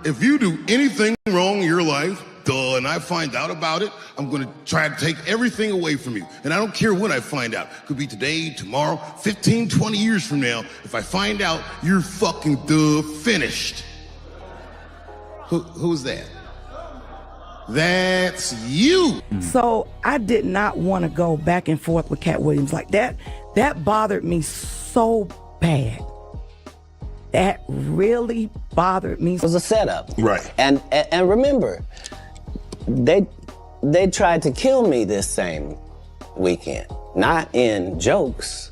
If you do anything wrong in your life, and I find out about it, I'm gonna try to take everything away from you. And I don't care when I find out. Could be today, tomorrow, 15, 20 years from now. If I find out, you're fucking finished. Who's that? That's you. So I did not want to go back and forth with Katt Williams like that. That bothered me so bad. That really bothered me. It was a setup. Right. And remember, they tried to kill me this same weekend. Not in jokes,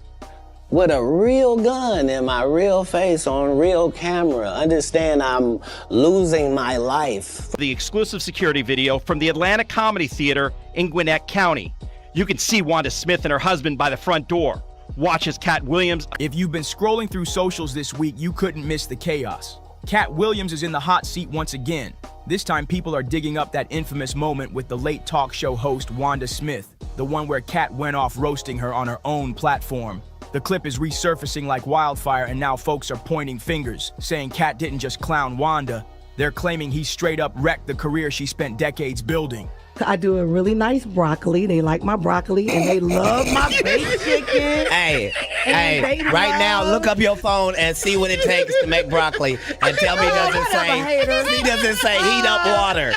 with a real gun in my real face on real camera. Understand, I'm losing my life. The exclusive security video from the Atlanta Comedy Theater in Gwinnett County. You can see Wanda Smith and her husband by the front door. Watch as Katt Williams. If you've been scrolling through socials this week, you couldn't miss the chaos. Katt Williams is in the hot seat once again. This time, people are digging up that infamous moment with the late talk show host Wanda Smith, the one where Katt went off roasting her on her own platform. The clip is resurfacing like wildfire, and now folks are pointing fingers, saying Katt didn't just clown Wanda. They're claiming he straight up wrecked the career she spent decades building. I do a really nice broccoli. They like my broccoli, and they love my baked chicken. Hey, right now, look up your phone and see what it takes to make broccoli, and tell me he doesn't say heat up water.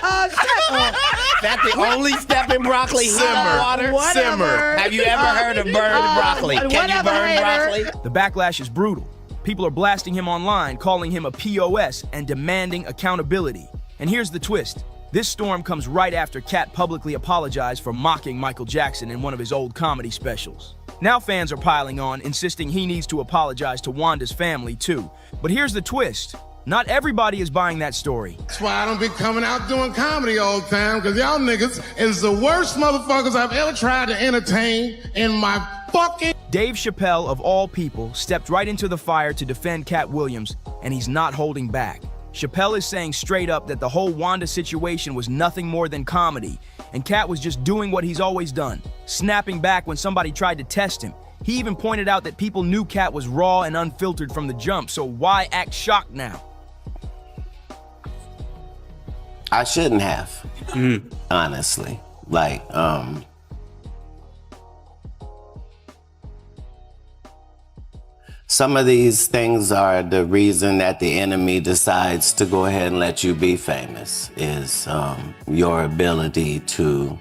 That's the only step in broccoli, heat up water? Simmer. Have you ever heard of burned broccoli? Can you burn broccoli? The backlash is brutal. People are blasting him online, calling him a POS, and demanding accountability. And here's the twist. This storm comes right after Katt publicly apologized for mocking Michael Jackson in one of his old comedy specials. Now fans are piling on, insisting he needs to apologize to Wanda's family too. But here's the twist. Not everybody is buying that story. That's why I don't be coming out doing comedy all the time, because y'all niggas is the worst motherfuckers I've ever tried to entertain in my fucking... Dave Chappelle, of all people, stepped right into the fire to defend Katt Williams, and he's not holding back. Chappelle is saying straight up that the whole Wanda situation was nothing more than comedy, and Katt was just doing what he's always done, snapping back when somebody tried to test him. He even pointed out that people knew Katt was raw and unfiltered from the jump, so why act shocked now? I shouldn't have, honestly. Like, some of these things are the reason that the enemy decides to go ahead and let you be famous, is your ability to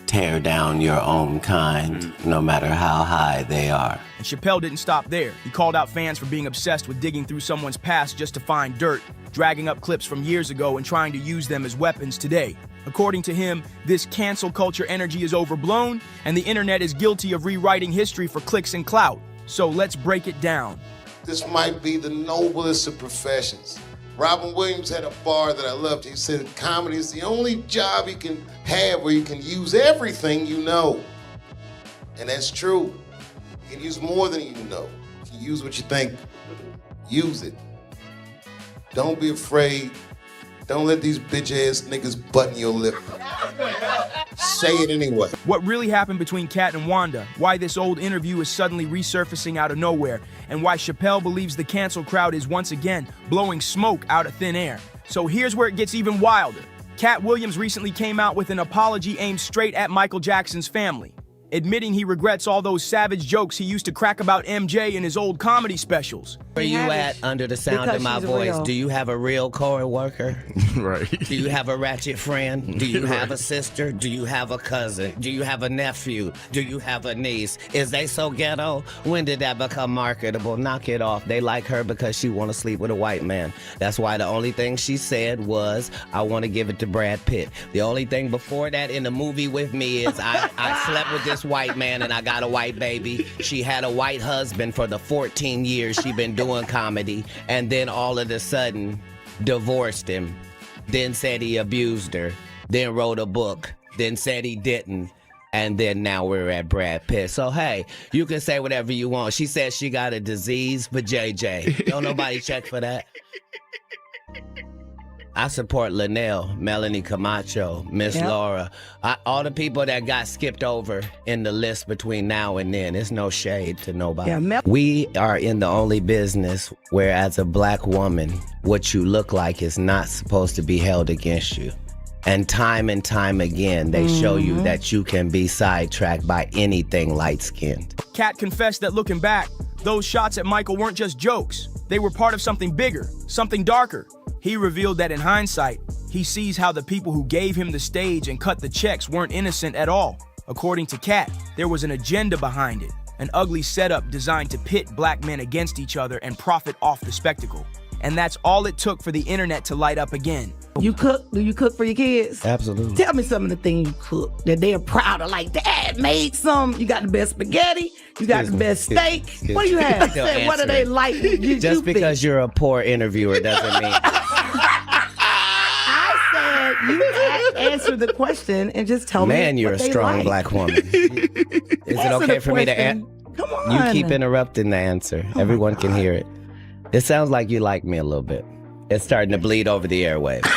tear down your own kind, no matter how high they are. And Chappelle didn't stop there. He called out fans for being obsessed with digging through someone's past just to find dirt, dragging up clips from years ago and trying to use them as weapons today. According to him, this cancel culture energy is overblown, and the internet is guilty of rewriting history for clicks and clout. So let's break it down. This might be the noblest of professions. Robin Williams had a bar that I loved. He said comedy is the only job you can have where you can use everything you know. And that's true. You can use more than you know. You can use what you think. Use it. Don't be afraid. Don't let these bitch-ass niggas button your lip. Say it anyway. What really happened between Katt and Wanda, why this old interview is suddenly resurfacing out of nowhere, and why Chappelle believes the cancel crowd is once again blowing smoke out of thin air. So here's where it gets even wilder. Katt Williams recently came out with an apology aimed straight at Michael Jackson's family, admitting he regrets all those savage jokes he used to crack about MJ in his old comedy specials. Where you at under the sound of my voice? Real. Do you have a real co-worker? Right. Do you have a ratchet friend? Do you have a sister? Do you have a cousin? Do you have a nephew? Do you have a niece? Is they so ghetto? When did that become marketable? Knock it off. They like her because she want to sleep with a white man. That's why the only thing she said was, I want to give it to Brad Pitt. The only thing before that in the movie with me is I slept with this white man and I got a white baby. She had a white husband for the 14 years she been doing comedy, and then all of a sudden divorced him, then said he abused her, then wrote a book, then said he didn't, and then now we're at Brad Pitt. So hey, you can say whatever you want. She said she got a disease for JJ. Don't nobody check for that. I support Linnell, Melanie Camacho, Miss Laura, all the people that got skipped over in the list between now and then. It's no shade to nobody. Yeah, we are in the only business where, as a black woman, what you look like is not supposed to be held against you. And time again, they show you that you can be sidetracked by anything light-skinned. Katt confessed that looking back, those shots at Michael weren't just jokes. They were part of something bigger, something darker. He revealed that in hindsight, he sees how the people who gave him the stage and cut the checks weren't innocent at all. According to Katt, there was an agenda behind it, an ugly setup designed to pit black men against each other and profit off the spectacle. And that's all it took for the internet to light up again. You cook? Do you cook for your kids? Absolutely. Tell me some of the things you cook that they are proud of. Like, Dad made some. You got the best spaghetti. You got the best steak. What do you have? Say, what do they like? Just because you're a poor interviewer doesn't mean. I said you answer the question and just tell me. Man, you're a strong black woman. Is it okay for me to answer? Come on. You keep interrupting the answer. Everyone can hear it. It sounds like you like me a little bit. It's starting to bleed over the airwaves.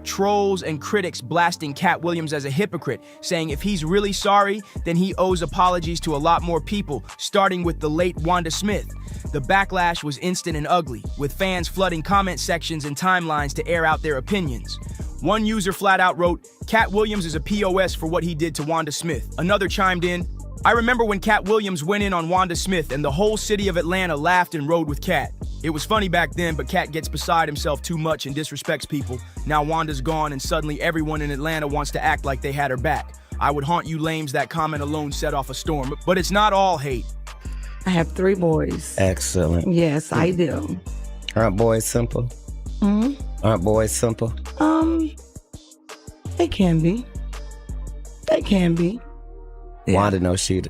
Trolls and critics blasting Katt Williams as a hypocrite, saying if he's really sorry, then he owes apologies to a lot more people, starting with the late Wanda Smith. The backlash was instant and ugly, with fans flooding comment sections and timelines to air out their opinions. One user flat out wrote, "Katt Williams is a POS for what he did to Wanda Smith." Another chimed in, "I remember when Katt Williams went in on Wanda Smith and the whole city of Atlanta laughed and rode with Katt. It was funny back then, but Katt gets beside himself too much and disrespects people. Now Wanda's gone and suddenly everyone in Atlanta wants to act like they had her back. I would haunt you lames, that comment alone set off a storm. But it's not all hate." I have 3 boys. Excellent. Yes, I do. Aren't boys simple? Aren't boys simple? They can be. They can be. Yeah. Wanda knows she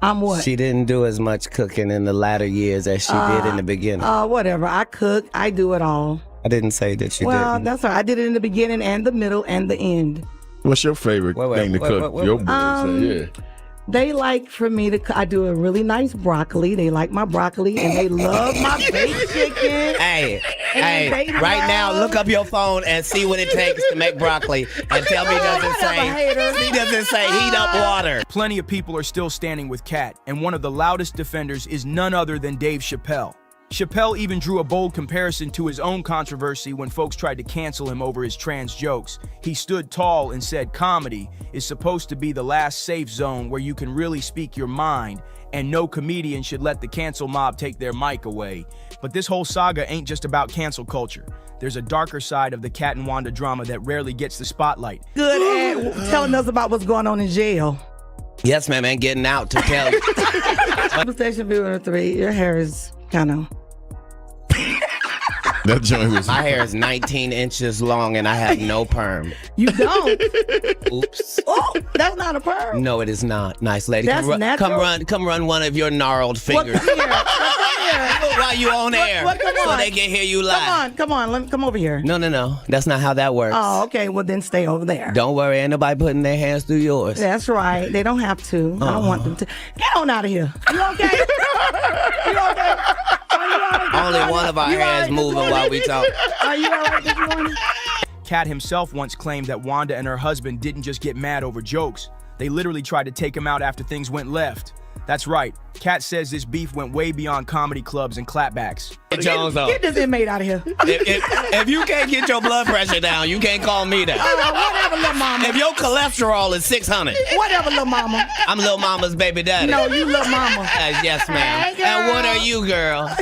I'm what? She didn't do as much cooking in the latter years as she did in the beginning. Whatever. I cook. I do it all. I didn't say that you well, didn't. That's all right. I did it in the beginning and the middle and the end. What's your favorite thing to cook? Your boys, yeah. They like for me to, I do a really nice broccoli. They like my broccoli and they love my baked chicken. Hey, right now, look up your phone and see what it takes to make broccoli and tell me he doesn't say heat up water. Plenty of people are still standing with Katt, and one of the loudest defenders is none other than Dave Chappelle. Chappelle even drew a bold comparison to his own controversy when folks tried to cancel him over his trans jokes. He stood tall and said comedy is supposed to be the last safe zone where you can really speak your mind, and no comedian should let the cancel mob take their mic away. But this whole saga ain't just about cancel culture. There's a darker side of the Katt and Wanda drama that rarely gets the spotlight. Good at telling us about what's going on in jail. Yes, ma'am, and getting out to tell you. Station viewer 3, your hair is kind of... That joint was... My hair is 19 inches long and I have no perm. You don't? Oops. Oh, that's not a perm. No, it is not. Nice lady. That's natural. Come run one of your gnarled fingers. While you on air, so they can hear you live. Come on, come over here. No. That's not how that works. Oh, okay. Well, then stay over there. Don't worry, ain't nobody putting their hands through yours. That's right. They don't have to. I don't want them to. Get on out of here. You okay? You okay? Only one of our hands moving while we talk. Are you all right this morning? Katt himself once claimed that Wanda and her husband didn't just get mad over jokes. They literally tried to take him out after things went left. That's right. Katt says this beef went way beyond comedy clubs and clapbacks. Get this inmate out of here. If you can't get your blood pressure down, you can't call me that. Whatever, little mama. If your cholesterol is 600. Whatever, little mama. I'm little mama's baby daddy. No, you little mama. Yes, ma'am. Hey, and what are you, girl?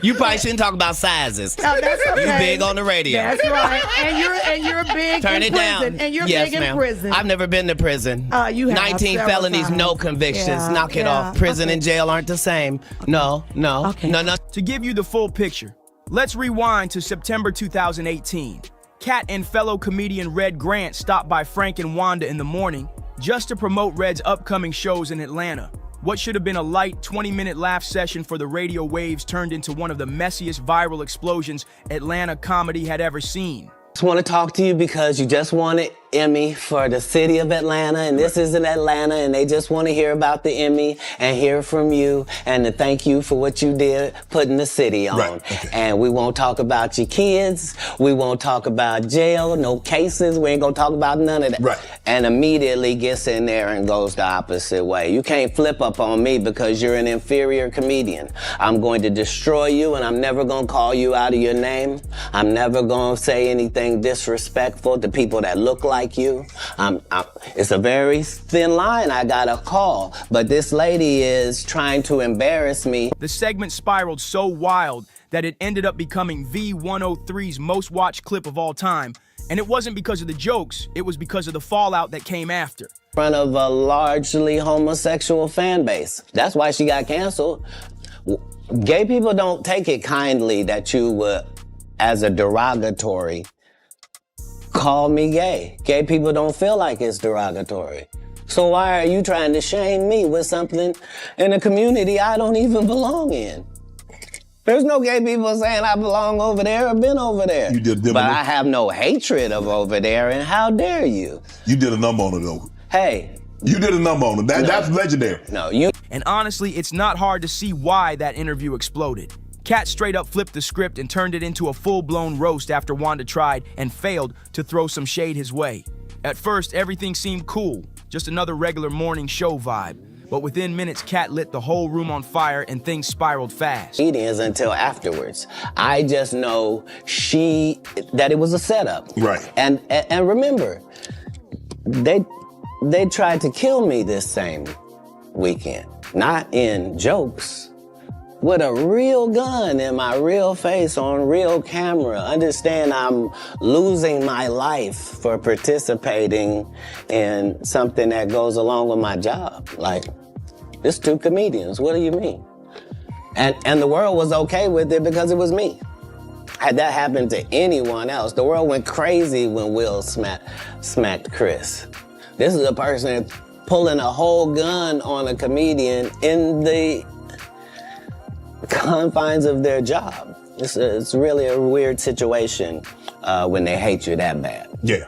You probably shouldn't talk about sizes. No, that's okay. You big on the radio. That's right. And you're big Turn in it prison. down. And you're yes, big ma'am. in prison. I've never been to prison. You have 19 felonies, times. no convictions. Yeah, Knock it off. Prison and jail aren't the same. No. Okay. No. To give you the full picture, let's rewind to September 2018. Katt and fellow comedian Red Grant stopped by Frank and Wanda in the morning just to promote Red's upcoming shows in Atlanta. What should have been a light 20-minute laugh session for the radio waves turned into one of the messiest viral explosions Atlanta comedy had ever seen. Just want to talk to you because you just wanted Emmy for the city of Atlanta, and this is in Atlanta, and they just want to hear about the Emmy and hear from you and to thank you for what you did putting the city on. Right. Okay. And we won't talk about your kids. We won't talk about jail, no cases. We ain't gonna talk about none of that. Right. And immediately gets in there and goes the opposite way. You can't flip up on me because you're an inferior comedian. I'm going to destroy you, and I'm never gonna call you out of your name. I'm never gonna say anything disrespectful to people that look like you. It's a very thin line I gotta call, but this lady is trying to embarrass me. The segment spiraled so wild that it ended up becoming V103's most watched clip of all time. And it wasn't because of the jokes, it was because of the fallout that came after. In front of a largely homosexual fan base. That's why she got canceled. Gay people don't take it kindly that you would, as a derogatory, call me gay. Gay people don't feel like it's derogatory. So why are you trying to shame me with something in a community I don't even belong in? There's no gay people saying I belong over there or been over there. You did but I have no hatred of over there, and how dare you? You did a number on it, though. Hey. You did a number on it. That's legendary. No, you... And honestly, it's not hard to see why that interview exploded. Katt straight up flipped the script and turned it into a full-blown roast after Wanda tried and failed to throw some shade his way. At first, everything seemed cool, just another regular morning show vibe. But within minutes, Katt lit the whole room on fire and things spiraled fast. Comedians until afterwards. I just know that it was a setup. Right. And remember, they tried to kill me this same weekend. Not in jokes. With a real gun in my real face on real camera. Understand I'm losing my life for participating in something that goes along with my job. Like, it's two comedians, what do you mean? And the world was okay with it because it was me. Had that happened to anyone else, the world went crazy when Will smacked Chris. This is a person pulling a whole gun on a comedian in the confines of their job. It's really a weird situation when they hate you that bad. Yeah.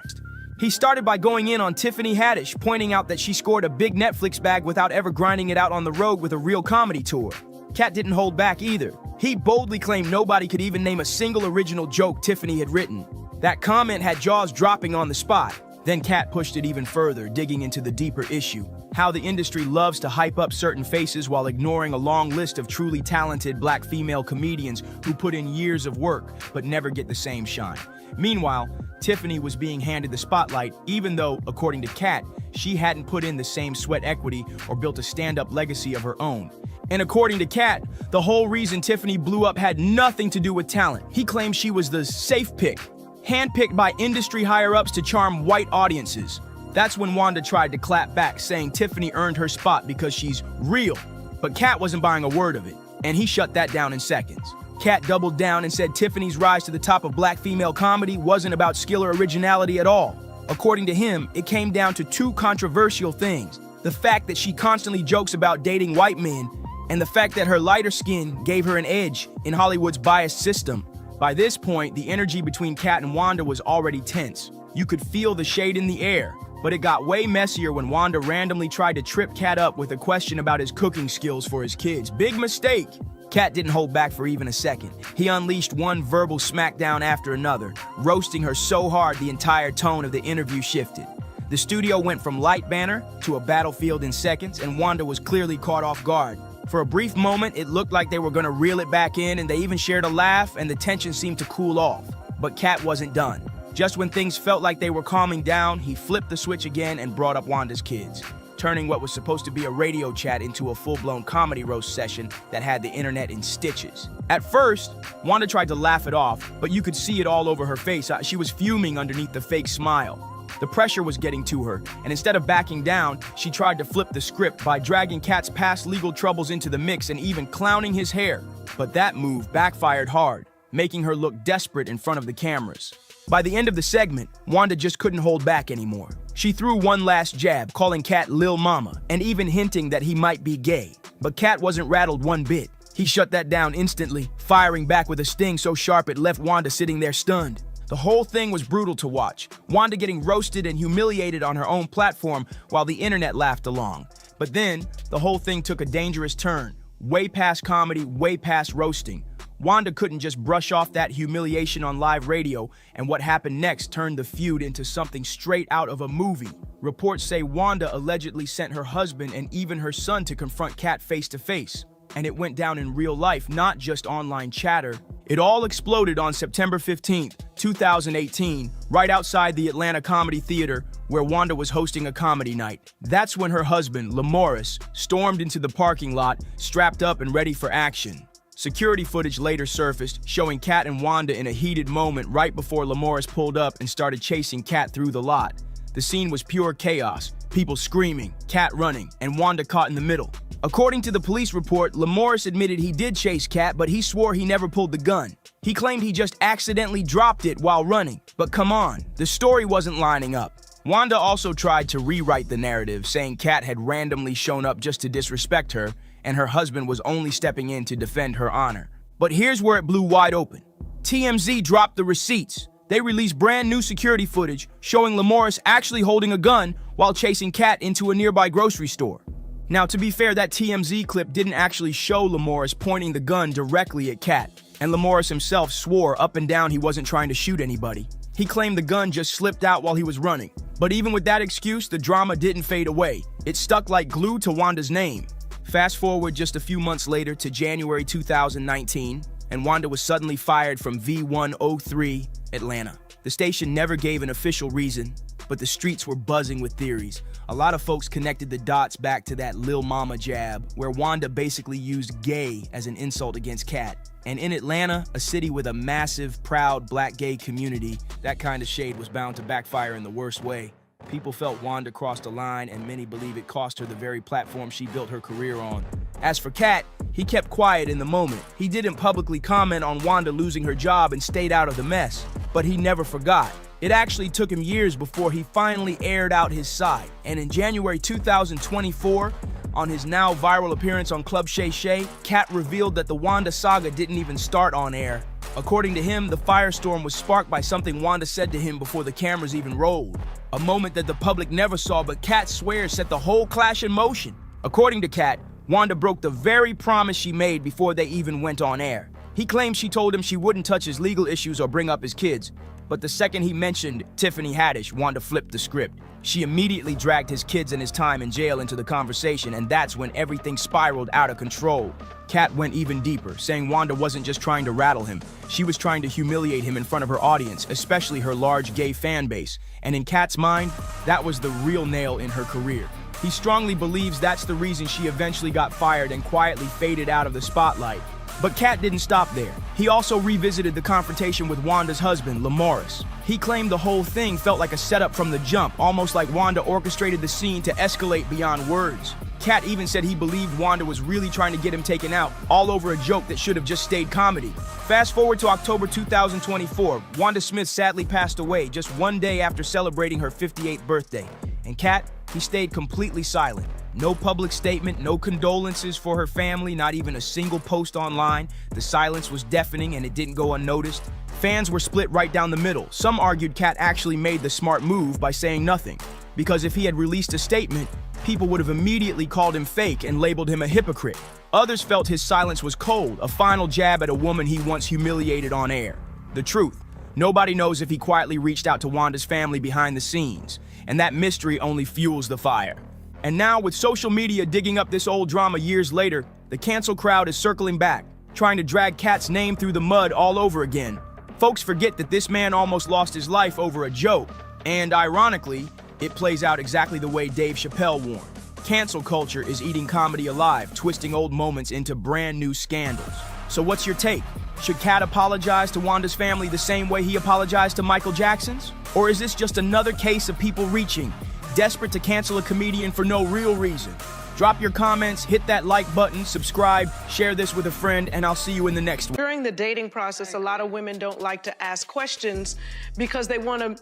He started by going in on Tiffany Haddish, pointing out that she scored a big Netflix bag without ever grinding it out on the road with a real comedy tour. Katt didn't hold back either. He boldly claimed nobody could even name a single original joke Tiffany had written. That comment had jaws dropping on the spot. Then Katt pushed it even further, digging into the deeper issue. How the industry loves to hype up certain faces while ignoring a long list of truly talented black female comedians who put in years of work but never get the same shine. Meanwhile, Tiffany was being handed the spotlight even though, according to Katt, she hadn't put in the same sweat equity or built a stand-up legacy of her own. And according to Katt, the whole reason Tiffany blew up had nothing to do with talent. He claimed she was the safe pick, handpicked by industry higher-ups to charm white audiences. That's when Wanda tried to clap back, saying Tiffany earned her spot because she's real. But Katt wasn't buying a word of it, and he shut that down in seconds. Katt doubled down and said Tiffany's rise to the top of black female comedy wasn't about skill or originality at all. According to him, it came down to two controversial things: the fact that she constantly jokes about dating white men, and the fact that her lighter skin gave her an edge in Hollywood's biased system. By this point, the energy between Katt and Wanda was already tense. You could feel the shade in the air, but it got way messier when Wanda randomly tried to trip Katt up with a question about his cooking skills for his kids. Big mistake! Katt didn't hold back for even a second. He unleashed one verbal smackdown after another, roasting her so hard the entire tone of the interview shifted. The studio went from light banner to a battlefield in seconds, and Wanda was clearly caught off guard. For a brief moment, it looked like they were gonna reel it back in, and they even shared a laugh, and the tension seemed to cool off. But Katt wasn't done. Just when things felt like they were calming down, he flipped the switch again and brought up Wanda's kids, turning what was supposed to be a radio chat into a full-blown comedy roast session that had the internet in stitches. At first, Wanda tried to laugh it off, but you could see it all over her face. She was fuming underneath the fake smile. The pressure was getting to her, and instead of backing down, she tried to flip the script by dragging Katt's past legal troubles into the mix and even clowning his hair. But that move backfired hard, making her look desperate in front of the cameras. By the end of the segment, Wanda just couldn't hold back anymore. She threw one last jab, calling Katt Lil Mama, and even hinting that he might be gay. But Katt wasn't rattled one bit. He shut that down instantly, firing back with a sting so sharp it left Wanda sitting there stunned. The whole thing was brutal to watch. Wanda getting roasted and humiliated on her own platform while the internet laughed along. But then, the whole thing took a dangerous turn. Way past comedy, way past roasting. Wanda couldn't just brush off that humiliation on live radio, and what happened next turned the feud into something straight out of a movie. Reports say Wanda allegedly sent her husband and even her son to confront Katt face to face. And it went down in real life, not just online chatter. It all exploded on September 15th, 2018, right outside the Atlanta Comedy Theater, where Wanda was hosting a comedy night. That's when her husband, Lamorris, stormed into the parking lot, strapped up and ready for action. Security footage later surfaced, showing Katt and Wanda in a heated moment right before Lamorris pulled up and started chasing Katt through the lot. The scene was pure chaos, people screaming, Katt running, and Wanda caught in the middle. According to the police report, Lamorris admitted he did chase Katt, but he swore he never pulled the gun. He claimed he just accidentally dropped it while running. But come on, the story wasn't lining up. Wanda also tried to rewrite the narrative, saying Katt had randomly shown up just to disrespect her, and her husband was only stepping in to defend her honor. But here's where it blew wide open. TMZ dropped the receipts. They released brand new security footage showing Lamorris actually holding a gun while chasing Katt into a nearby grocery store. Now, to be fair, that TMZ clip didn't actually show Lamorris pointing the gun directly at Katt, and Lamorris himself swore up and down he wasn't trying to shoot anybody. He claimed the gun just slipped out while he was running. But even with that excuse, the drama didn't fade away. It stuck like glue to Wanda's name. Fast forward just a few months later to January 2019, and Wanda was suddenly fired from V103 Atlanta. The station never gave an official reason, but the streets were buzzing with theories. A lot of folks connected the dots back to that Lil Mama jab, where Wanda basically used gay as an insult against Katt. And in Atlanta, a city with a massive, proud black gay community, that kind of shade was bound to backfire in the worst way. People felt Wanda crossed a line, and many believe it cost her the very platform she built her career on. As for Katt, he kept quiet in the moment. He didn't publicly comment on Wanda losing her job and stayed out of the mess. But he never forgot. It actually took him years before he finally aired out his side. And in January 2024, on his now viral appearance on Club Shay Shay, Katt revealed that the Wanda saga didn't even start on air. According to him, the firestorm was sparked by something Wanda said to him before the cameras even rolled. A moment that the public never saw, but Katt swears set the whole clash in motion. According to Katt, Wanda broke the very promise she made before they even went on air. He claims she told him she wouldn't touch his legal issues or bring up his kids. But the second he mentioned Tiffany Haddish, Wanda flipped the script. She immediately dragged his kids and his time in jail into the conversation, and that's when everything spiraled out of control. Katt went even deeper, saying Wanda wasn't just trying to rattle him. She was trying to humiliate him in front of her audience, especially her large gay fan base. And in Katt's mind, that was the real nail in her career. He strongly believes that's the reason she eventually got fired and quietly faded out of the spotlight. But Katt didn't stop there. He also revisited the confrontation with Wanda's husband, Lamorris. He claimed the whole thing felt like a setup from the jump, almost like Wanda orchestrated the scene to escalate beyond words. Katt even said he believed Wanda was really trying to get him taken out, all over a joke that should have just stayed comedy. Fast forward to October 2024, Wanda Smith sadly passed away just one day after celebrating her 58th birthday. And Katt, he stayed completely silent. No public statement, no condolences for her family, not even a single post online. The silence was deafening and it didn't go unnoticed. Fans were split right down the middle. Some argued Katt actually made the smart move by saying nothing, because if he had released a statement, people would have immediately called him fake and labeled him a hypocrite. Others felt his silence was cold, a final jab at a woman he once humiliated on air. The truth, nobody knows if he quietly reached out to Wanda's family behind the scenes, and that mystery only fuels the fire. And now, with social media digging up this old drama years later, the cancel crowd is circling back, trying to drag Katt's name through the mud all over again. Folks forget that this man almost lost his life over a joke, and ironically, it plays out exactly the way Dave Chappelle warned. Cancel culture is eating comedy alive, twisting old moments into brand new scandals. So what's your take? Should Katt apologize to Wanda's family the same way he apologized to Michael Jackson's? Or is this just another case of people reaching, desperate to cancel a comedian for no real reason? Drop your comments, hit that like button, subscribe, share this with a friend, and I'll see you in the next one. During the dating process, a lot of women don't like to ask questions because they want to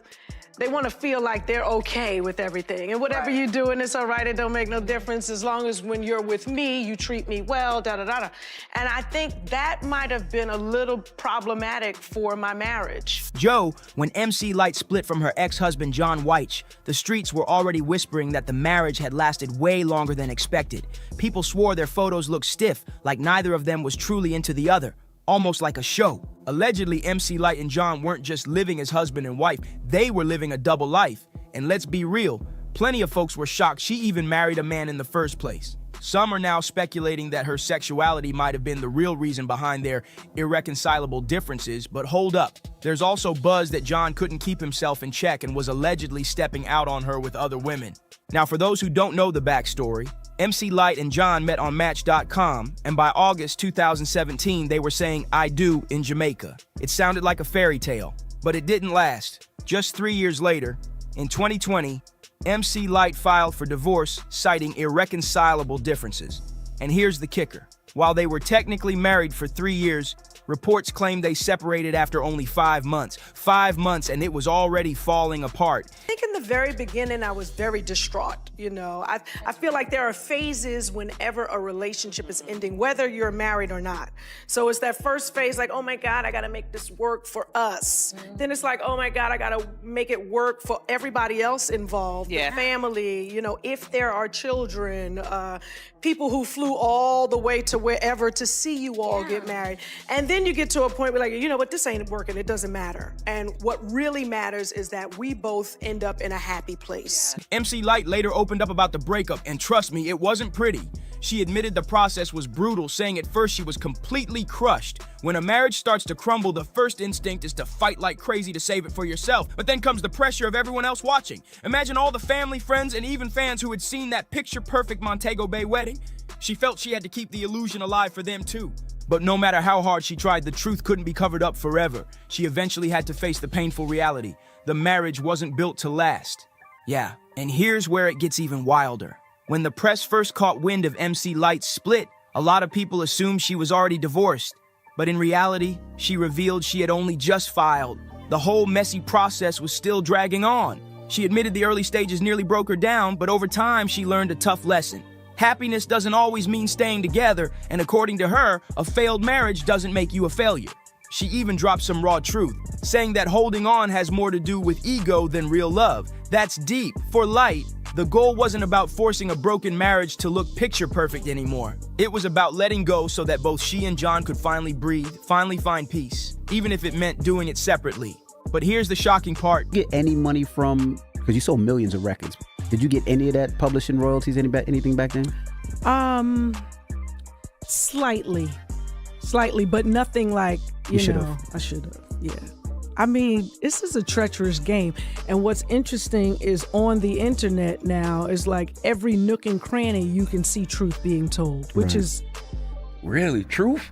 they want to feel like they're okay with everything. And whatever you do, and it's all right, it don't make no difference as long as when you're with me, you treat me well, da-da-da-da. And I think that might have been a little problematic for my marriage. Joe, when MC Lyte split from her ex-husband John Weich, the streets were already whispering that the marriage had lasted way longer than expected. People swore their photos looked stiff, like neither of them was truly into the other. Almost like a show. Allegedly, MC Lyte and John weren't just living as husband and wife, they were living a double life. And let's be real, plenty of folks were shocked she even married a man in the first place. Some are now speculating that her sexuality might have been the real reason behind their irreconcilable differences, but hold up. There's also buzz that John couldn't keep himself in check and was allegedly stepping out on her with other women. Now, for those who don't know the backstory, MC Lyte and John met on Match.com, and by August 2017, they were saying "I do" in Jamaica. It sounded like a fairy tale, but it didn't last. Just 3 years later, in 2020, MC Lyte filed for divorce, citing irreconcilable differences. And here's the kicker. While they were technically married for 3 years, reports claim they separated after only 5 months. 5 months, and it was already falling apart. I think in the very beginning, I was very distraught, you know. I feel like there are phases whenever a relationship is ending, whether you're married or not. So it's that first phase, like, oh my God, I gotta make this work for us. Then it's like, oh my God, I gotta make it work for everybody else involved, the family, you know, if there are children, people who flew all the way to wherever to see you all get married. And then you get to a point where like, you know what, this ain't working, it doesn't matter. And what really matters is that we both end up in a happy place. MC Lyte later opened up about the breakup, and trust me, it wasn't pretty. She admitted the process was brutal, saying at first she was completely crushed. When a marriage starts to crumble, the first instinct is to fight like crazy to save it for yourself, but then comes the pressure of everyone else watching. Imagine all the family, friends, and even fans who had seen that picture-perfect Montego Bay wedding. She felt she had to keep the illusion alive for them too. But no matter how hard she tried, the truth couldn't be covered up forever. She eventually had to face the painful reality. The marriage wasn't built to last. Yeah, and here's where it gets even wilder. When the press first caught wind of MC Lyte's split, a lot of people assumed she was already divorced. But in reality, she revealed she had only just filed. The whole messy process was still dragging on. She admitted the early stages nearly broke her down, but over time she learned a tough lesson. Happiness doesn't always mean staying together, and according to her, a failed marriage doesn't make you a failure. She even dropped some raw truth, saying that holding on has more to do with ego than real love. That's deep. For Lyte, the goal wasn't about forcing a broken marriage to look picture perfect anymore. It was about letting go so that both she and John could finally breathe, finally find peace, even if it meant doing it separately. But here's the shocking part. Get any money from, because you sold millions of records. Did you get any of that publishing royalties, anything back then? Slightly, but nothing like, you know, I should have, yeah. I mean, this is a treacherous game. And what's interesting is on the internet now is like every nook and cranny you can see truth being told, which is... Really? Truth?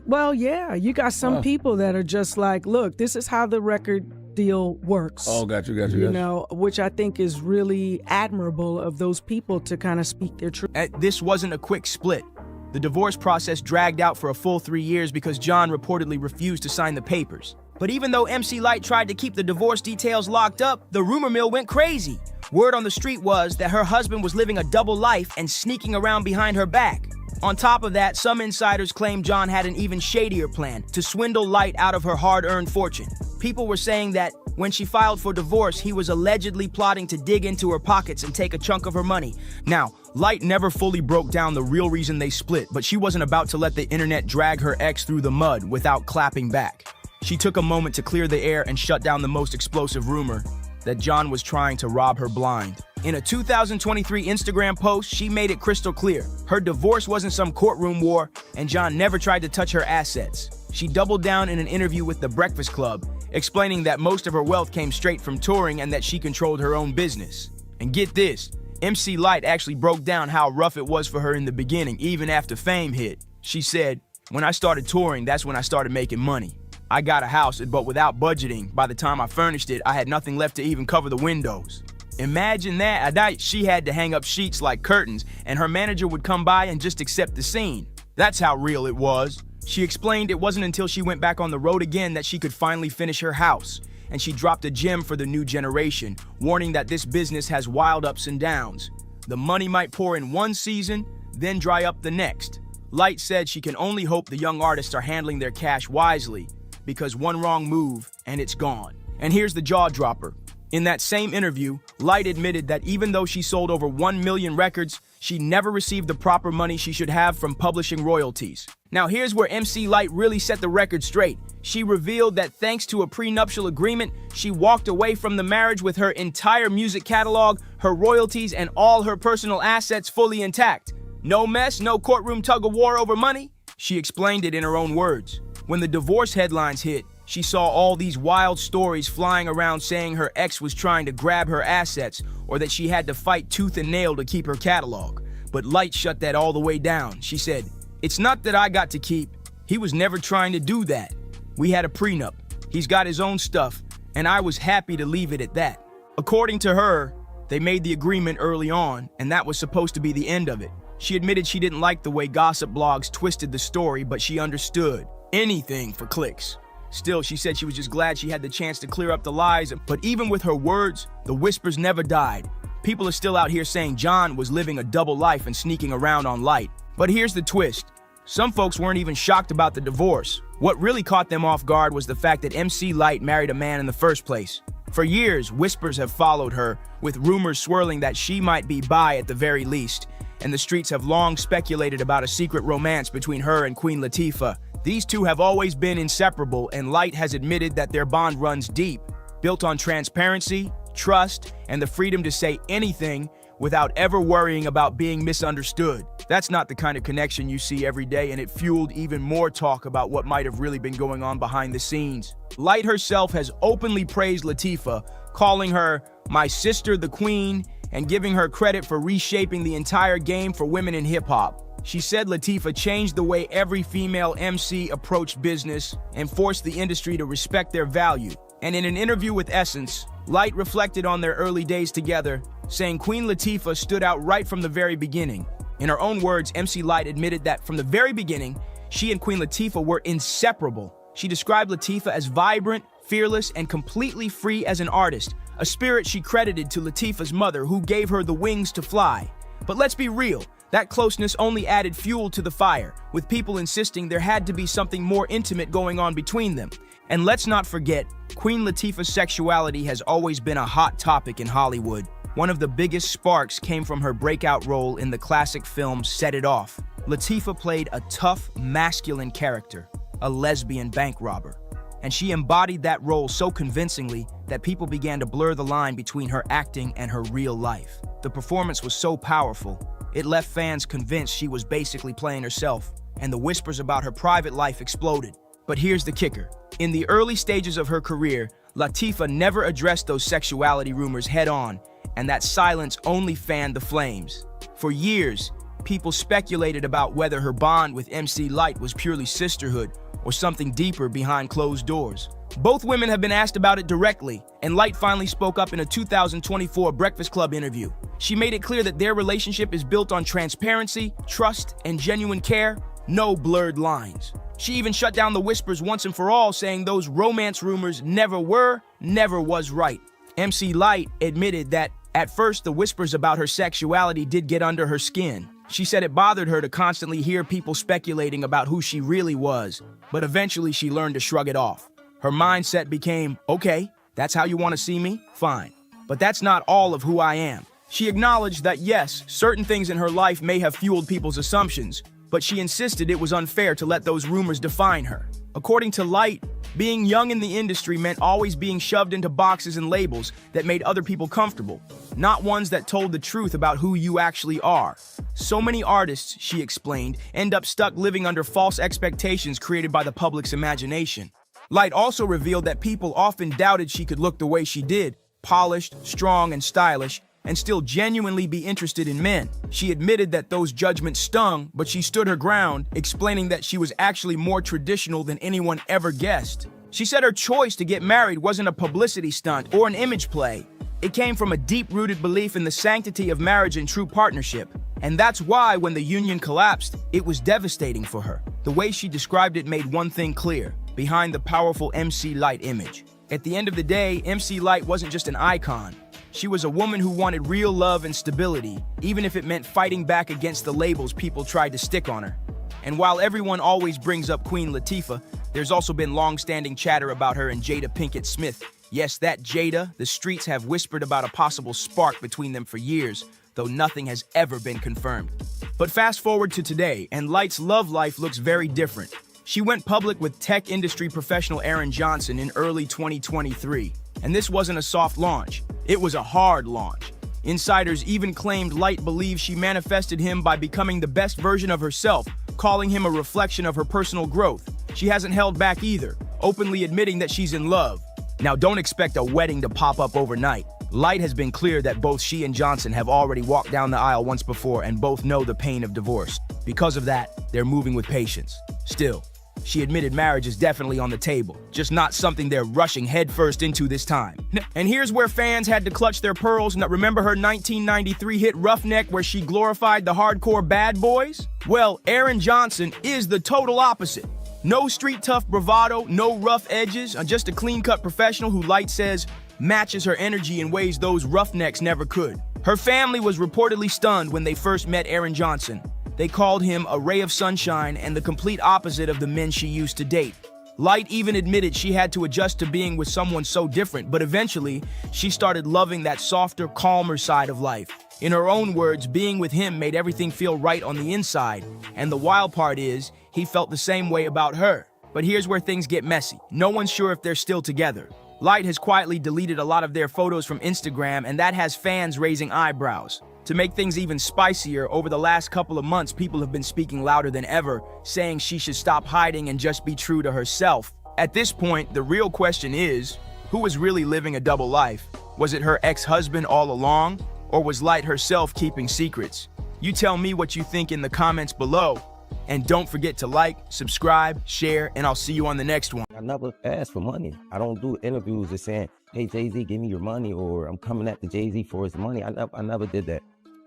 Well, yeah. You got some people that are just like, look, this is how the record deal works. Oh, got you. You know, which I think is really admirable of those people to kind of speak their truth. This wasn't a quick split. The divorce process dragged out for a full 3 years because John reportedly refused to sign the papers. But even though MC Lyte tried to keep the divorce details locked up, the rumor mill went crazy. Word on the street was that her husband was living a double life and sneaking around behind her back. On top of that, some insiders claimed John had an even shadier plan to swindle Lyte out of her hard-earned fortune. People were saying that when she filed for divorce, he was allegedly plotting to dig into her pockets and take a chunk of her money. Now, Lyte never fully broke down the real reason they split, but she wasn't about to let the internet drag her ex through the mud without clapping back. She took a moment to clear the air and shut down the most explosive rumor, that John was trying to rob her blind. In a 2023 Instagram post, she made it crystal clear. Her divorce wasn't some courtroom war, and John never tried to touch her assets. She doubled down in an interview with The Breakfast Club, explaining that most of her wealth came straight from touring and that she controlled her own business. And get this, MC Lyte actually broke down how rough it was for her in the beginning, even after fame hit. She said, "When I started touring, that's when I started making money. I got a house, but without budgeting, by the time I furnished it, I had nothing left to even cover the windows." Imagine that. At night, she had to hang up sheets like curtains, and her manager would come by and just accept the scene. That's how real it was. She explained it wasn't until she went back on the road again that she could finally finish her house. and she dropped a gem for the new generation, warning that this business has wild ups and downs. The money might pour in one season, then dry up the next. Light said she can only hope the young artists are handling their cash wisely, because one wrong move and it's gone. And here's the jaw dropper. In that same interview, Light admitted that even though she sold over 1 million records, she never received the proper money she should have from publishing royalties. Now here's where MC Light really set the record straight. She revealed that thanks to a prenuptial agreement, she walked away from the marriage with her entire music catalog, her royalties, and all her personal assets fully intact. No mess, no courtroom tug-of-war over money? She explained it in her own words. When the divorce headlines hit, she saw all these wild stories flying around saying her ex was trying to grab her assets or that she had to fight tooth and nail to keep her catalog. But Light shut that all the way down. She said, "It's not that I got to keep. He was never trying to do that. We had a prenup. He's got his own stuff, and I was happy to leave it at that." According to her, they made the agreement early on, and that was supposed to be the end of it. She admitted she didn't like the way gossip blogs twisted the story, but she understood. Anything for clicks. Still, she said she was just glad she had the chance to clear up the lies, but even with her words, the whispers never died. People are still out here saying John was living a double life and sneaking around on Light. But here's the twist. Some folks weren't even shocked about the divorce. What really caught them off guard was the fact that MC Light married a man in the first place. For years, whispers have followed her, with rumors swirling that she might be bi at the very least, and the streets have long speculated about a secret romance between her and Queen Latifah. These two have always been inseparable, and Light has admitted that their bond runs deep, built on transparency, trust, and the freedom to say anything without ever worrying about being misunderstood. That's not the kind of connection you see every day, and it fueled even more talk about what might have really been going on behind the scenes. Light herself has openly praised Latifah, calling her "my sister, the queen," and giving her credit for reshaping the entire game for women in hip-hop. She said Latifah changed the way every female MC approached business and forced the industry to respect their value. And in an interview with Essence, Light reflected on their early days together, saying Queen Latifah stood out right from the very beginning. In her own words, MC Light admitted that from the very beginning, she and Queen Latifah were inseparable. She described Latifah as vibrant, fearless, and completely free as an artist, a spirit she credited to Latifah's mother, who gave her the wings to fly. But let's be real, that closeness only added fuel to the fire, with people insisting there had to be something more intimate going on between them. And let's not forget, Queen Latifah's sexuality has always been a hot topic in Hollywood. One of the biggest sparks came from her breakout role in the classic film Set It Off. Latifah played a tough, masculine character, a lesbian bank robber. And she embodied that role so convincingly that people began to blur the line between her acting and her real life. The performance was so powerful, it left fans convinced she was basically playing herself, and the whispers about her private life exploded. But here's the kicker. In the early stages of her career, Latifah never addressed those sexuality rumors head-on, and that silence only fanned the flames. For years, people speculated about whether her bond with MC Light was purely sisterhood or something deeper behind closed doors. Both women have been asked about it directly, and Light finally spoke up in a 2024 Breakfast Club interview. She made it clear that their relationship is built on transparency, trust, and genuine care, no blurred lines. She even shut down the whispers once and for all, saying those romance rumors never was right. MC Light admitted that at first the whispers about her sexuality did get under her skin. She said it bothered her to constantly hear people speculating about who she really was, but eventually she learned to shrug it off. Her mindset became, okay, that's how you want to see me? Fine. But that's not all of who I am. She acknowledged that yes, certain things in her life may have fueled people's assumptions, but she insisted it was unfair to let those rumors define her. According to Light, being young in the industry meant always being shoved into boxes and labels that made other people comfortable, not ones that told the truth about who you actually are. So many artists, she explained, end up stuck living under false expectations created by the public's imagination. Light also revealed that people often doubted she could look the way she did, polished, strong, and stylish, and still genuinely be interested in men. She admitted that those judgments stung, but she stood her ground, explaining that she was actually more traditional than anyone ever guessed. She said her choice to get married wasn't a publicity stunt or an image play. It came from a deep-rooted belief in the sanctity of marriage and true partnership. And that's why, when the union collapsed, it was devastating for her. The way she described it made one thing clear, behind the powerful MC Light image. At the end of the day, MC Lyte wasn't just an icon. She was a woman who wanted real love and stability, even if it meant fighting back against the labels people tried to stick on her. And while everyone always brings up Queen Latifah, there's also been long-standing chatter about her and Jada Pinkett Smith. Yes, that Jada, the streets have whispered about a possible spark between them for years, though nothing has ever been confirmed. But fast forward to today, and Lyte's love life looks very different. She went public with tech industry professional Aaron Johnson in early 2023. And this wasn't a soft launch, it was a hard launch. Insiders even claimed Lyte believes she manifested him by becoming the best version of herself, calling him a reflection of her personal growth. She hasn't held back either, openly admitting that she's in love. Now, don't expect a wedding to pop up overnight. Lyte has been clear that both she and Johnson have already walked down the aisle once before and both know the pain of divorce. Because of that, they're moving with patience. Still, she admitted marriage is definitely on the table, just not something they're rushing headfirst into this time. And here's where fans had to clutch their pearls. Now, remember her 1993 hit Roughneck where she glorified the hardcore bad boys? Well, Aaron Johnson is the total opposite. No street tough bravado, no rough edges, just a clean-cut professional who Lyte says matches her energy in ways those roughnecks never could. Her family was reportedly stunned when they first met Aaron Johnson. They called him a ray of sunshine and the complete opposite of the men she used to date. Lyte even admitted she had to adjust to being with someone so different, but eventually, she started loving that softer, calmer side of life. In her own words, being with him made everything feel right on the inside. And the wild part is, he felt the same way about her. But here's where things get messy. No one's sure if they're still together. Lyte has quietly deleted a lot of their photos from Instagram, and that has fans raising eyebrows. To make things even spicier, over the last couple of months, people have been speaking louder than ever, saying she should stop hiding and just be true to herself. At this point, the real question is, who was really living a double life? Was it her ex-husband all along? Or was Lyte herself keeping secrets? You tell me what you think in the comments below. And don't forget to like, subscribe, share, and I'll see you on the next one. I never ask for money. I don't do interviews just saying, hey, Jay-Z, give me your money, or I'm coming at the Jay-Z for his money. I never did that.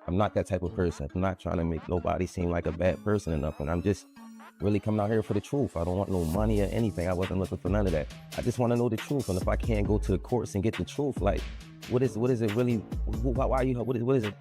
I'm not that type of person. I'm not trying to make nobody seem like a bad person or nothing. I'm just really coming out here for the truth. I don't want no money or anything. I wasn't looking for none of that. I just want to know the truth. And if I can't go to the courts and get the truth, like, what is it really? Why you? What is it?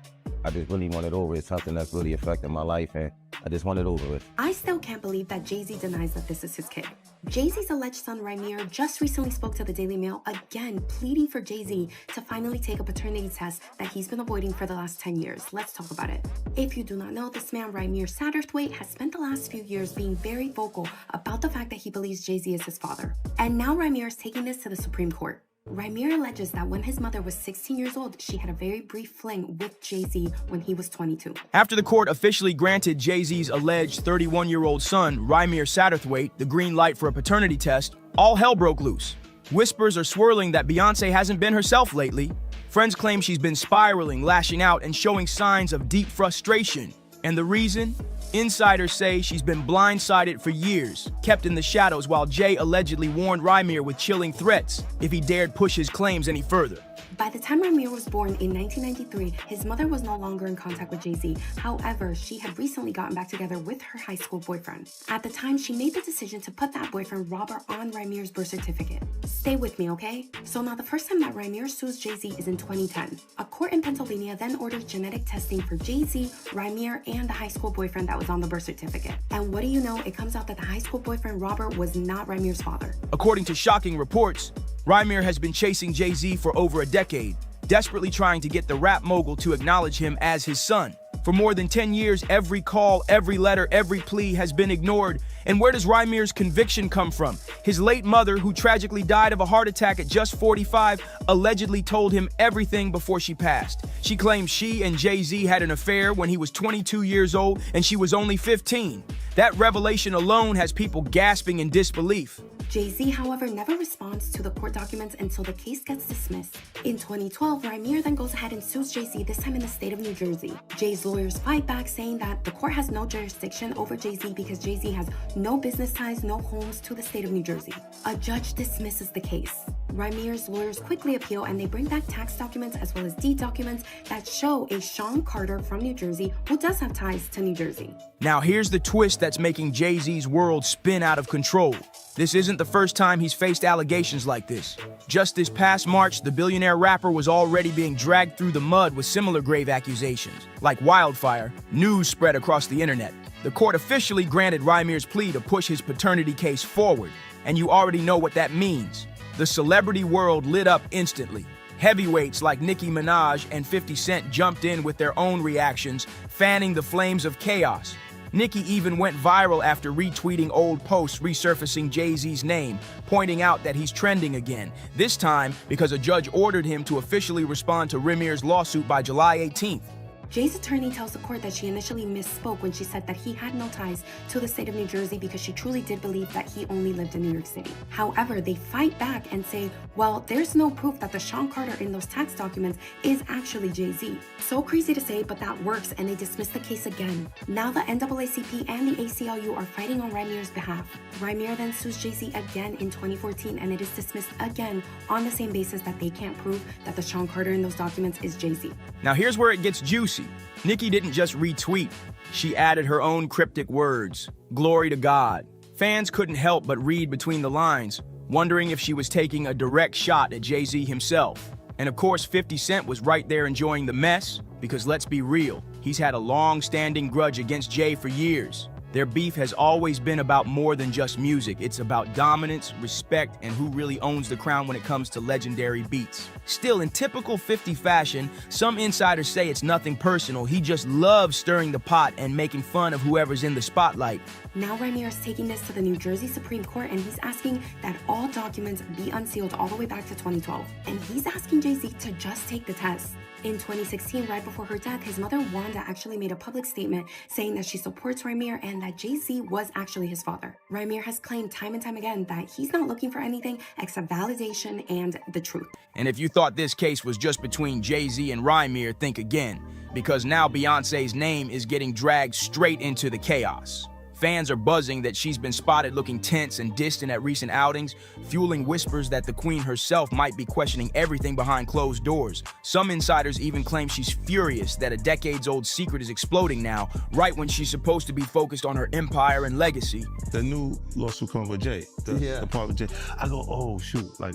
I just really want it over. It's something that's really affecting my life, and I just want it over with. I still can't believe that Jay-Z denies that this is his kid. Jay-Z's alleged son, Rhaimir, just recently spoke to the Daily Mail, again pleading for Jay-Z to finally take a paternity test that he's been avoiding for the last 10 years. Let's talk about it. If you do not know, this man, Rhaimir Satterthwaite, has spent the last few years being very vocal about the fact that he believes Jay-Z is his father. And now Rhaimir is taking this to the Supreme Court. Rhaimir alleges that when his mother was 16 years old, she had a very brief fling with Jay-Z when he was 22. After the court officially granted Jay-Z's alleged 31-year-old son, Rhaimir Satterthwaite, the green light for a paternity test, all hell broke loose. Whispers are swirling that Beyonce hasn't been herself lately. Friends claim she's been spiraling, lashing out, and showing signs of deep frustration. And the reason? Insiders say she's been blindsided for years, kept in the shadows while Jay allegedly warned Rhaimir with chilling threats if he dared push his claims any further. By the time Rhaimir was born in 1993, his mother was no longer in contact with Jay-Z. However, she had recently gotten back together with her high school boyfriend. At the time, she made the decision to put that boyfriend, Robert, on Rhaimir's birth certificate. Stay with me, okay? So now the first time that Rhaimir sues Jay-Z is in 2010. A court in Pennsylvania then orders genetic testing for Jay-Z, Rhaimir, and the high school boyfriend that was on the birth certificate. And what do you know? It comes out that the high school boyfriend, Robert, was not Rhaimir's father. According to shocking reports, Rhaimir has been chasing Jay-Z for over a decade, desperately trying to get the rap mogul to acknowledge him as his son. For more than 10 years, every call, every letter, every plea has been ignored. And where does Rhaimir's conviction come from? His late mother, who tragically died of a heart attack at just 45, allegedly told him everything before she passed. She claims she and Jay-Z had an affair when he was 22 years old and she was only 15. That revelation alone has people gasping in disbelief. Jay-Z, however, never responds to the court documents until the case gets dismissed. In 2012, Rhaimir then goes ahead and sues Jay-Z, this time in the state of New Jersey. Jay's lawyers fight back, saying that the court has no jurisdiction over Jay-Z because Jay-Z has no business ties, no homes to the state of New Jersey. A judge dismisses the case. Rhaimir's lawyers quickly appeal, and they bring back tax documents as well as deed documents that show a Sean Carter from New Jersey who does have ties to New Jersey. Now here's the twist that's making Jay-Z's world spin out of control. This isn't the first time he's faced allegations like this. Just this past March, the billionaire rapper was already being dragged through the mud with similar grave accusations. Like wildfire, news spread across the internet. The court officially granted Rymir's plea to push his paternity case forward, and you already know what that means. The celebrity world lit up instantly. Heavyweights like Nicki Minaj and 50 Cent jumped in with their own reactions, fanning the flames of chaos. Nicki even went viral after retweeting old posts resurfacing Jay-Z's name, pointing out that he's trending again, this time because a judge ordered him to officially respond to Rymir's lawsuit by July 18th. Jay's attorney tells the court that she initially misspoke when she said that he had no ties to the state of New Jersey because she truly did believe that he only lived in New York City. However, they fight back and say, well, there's no proof that the Sean Carter in those tax documents is actually Jay-Z. So crazy to say, but that works, and they dismiss the case again. Now the NAACP and the ACLU are fighting on Rymir's behalf. Rymir then sues Jay-Z again in 2014, and it is dismissed again on the same basis that they can't prove that the Sean Carter in those documents is Jay-Z. Now here's where it gets juicy. Nicki didn't just retweet, she added her own cryptic words, "Glory to God." Fans couldn't help but read between the lines, wondering if she was taking a direct shot at Jay-Z himself. And of course, 50 Cent was right there enjoying the mess, because let's be real, he's had a long-standing grudge against Jay for years. Their beef has always been about more than just music. It's about dominance, respect, and who really owns the crown when it comes to legendary beats. Still, in typical 50 fashion, some insiders say it's nothing personal. He just loves stirring the pot and making fun of whoever's in the spotlight. Now Rymir is taking this to the New Jersey Supreme Court, and he's asking that all documents be unsealed all the way back to 2012. And he's asking Jay-Z to just take the test. In 2016, right before her death, his mother Wanda actually made a public statement saying that she supports Rymir and that Jay-Z was actually his father. Rymir has claimed time and time again that he's not looking for anything except validation and the truth. And if you thought this case was just between Jay-Z and Rymir, think again, because now Beyoncé's name is getting dragged straight into the chaos. Fans are buzzing that she's been spotted looking tense and distant at recent outings, fueling whispers that the queen herself might be questioning everything behind closed doors. Some insiders even claim she's furious that a decades-old secret is exploding now, right when she's supposed to be focused on her empire and legacy. The new lawsuit coming with Jay, the part with Jay. I go, oh shoot, like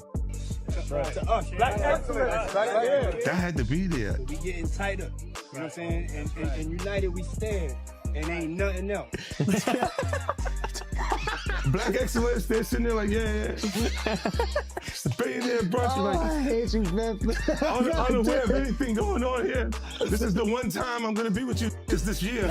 that had to be there. We getting tighter, you know what I'm saying? And united we stand. And ain't nothing else. Black excellence, they're sitting there like, yeah. It's the billionaire brunch. Like, I hate you, man. Unaware of anything going on here. This is the one time I'm gonna be with you this year.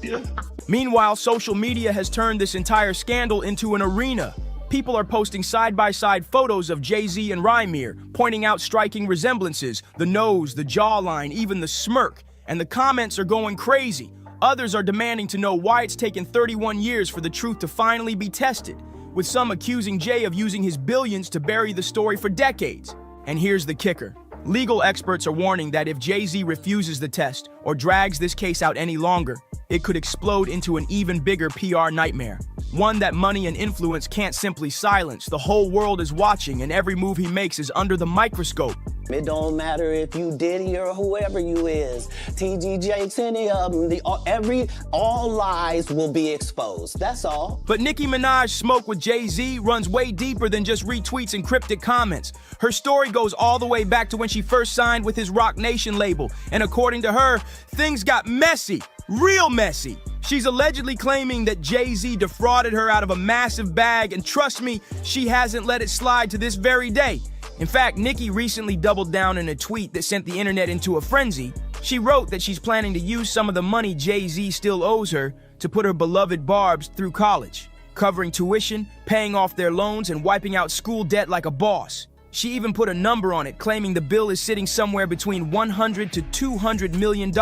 Yeah. Meanwhile, social media has turned this entire scandal into an arena. People are posting side-by-side photos of Jay-Z and Rymir, pointing out striking resemblances, the nose, the jawline, even the smirk. And the comments are going crazy. Others are demanding to know why it's taken 31 years for the truth to finally be tested, with some accusing Jay of using his billions to bury the story for decades. And here's the kicker. Legal experts are warning that if Jay-Z refuses the test or drags this case out any longer, it could explode into an even bigger PR nightmare. One that money and influence can't simply silence. The whole world is watching, and every move he makes is under the microscope. It don't matter if you Diddy or whoever you is, TG Jakes, any of them, all lies will be exposed, that's all. But Nicki Minaj's smoke with Jay-Z runs way deeper than just retweets and cryptic comments. Her story goes all the way back to when she first signed with his Roc Nation label, and according to her, things got messy, real messy. She's allegedly claiming that Jay-Z defrauded her out of a massive bag, and trust me, she hasn't let it slide to this very day. In fact, Nicki recently doubled down in a tweet that sent the internet into a frenzy. She wrote that she's planning to use some of the money Jay-Z still owes her to put her beloved Barbs through college, covering tuition, paying off their loans, and wiping out school debt like a boss. She even put a number on it, claiming the bill is sitting somewhere between $100 to $200 million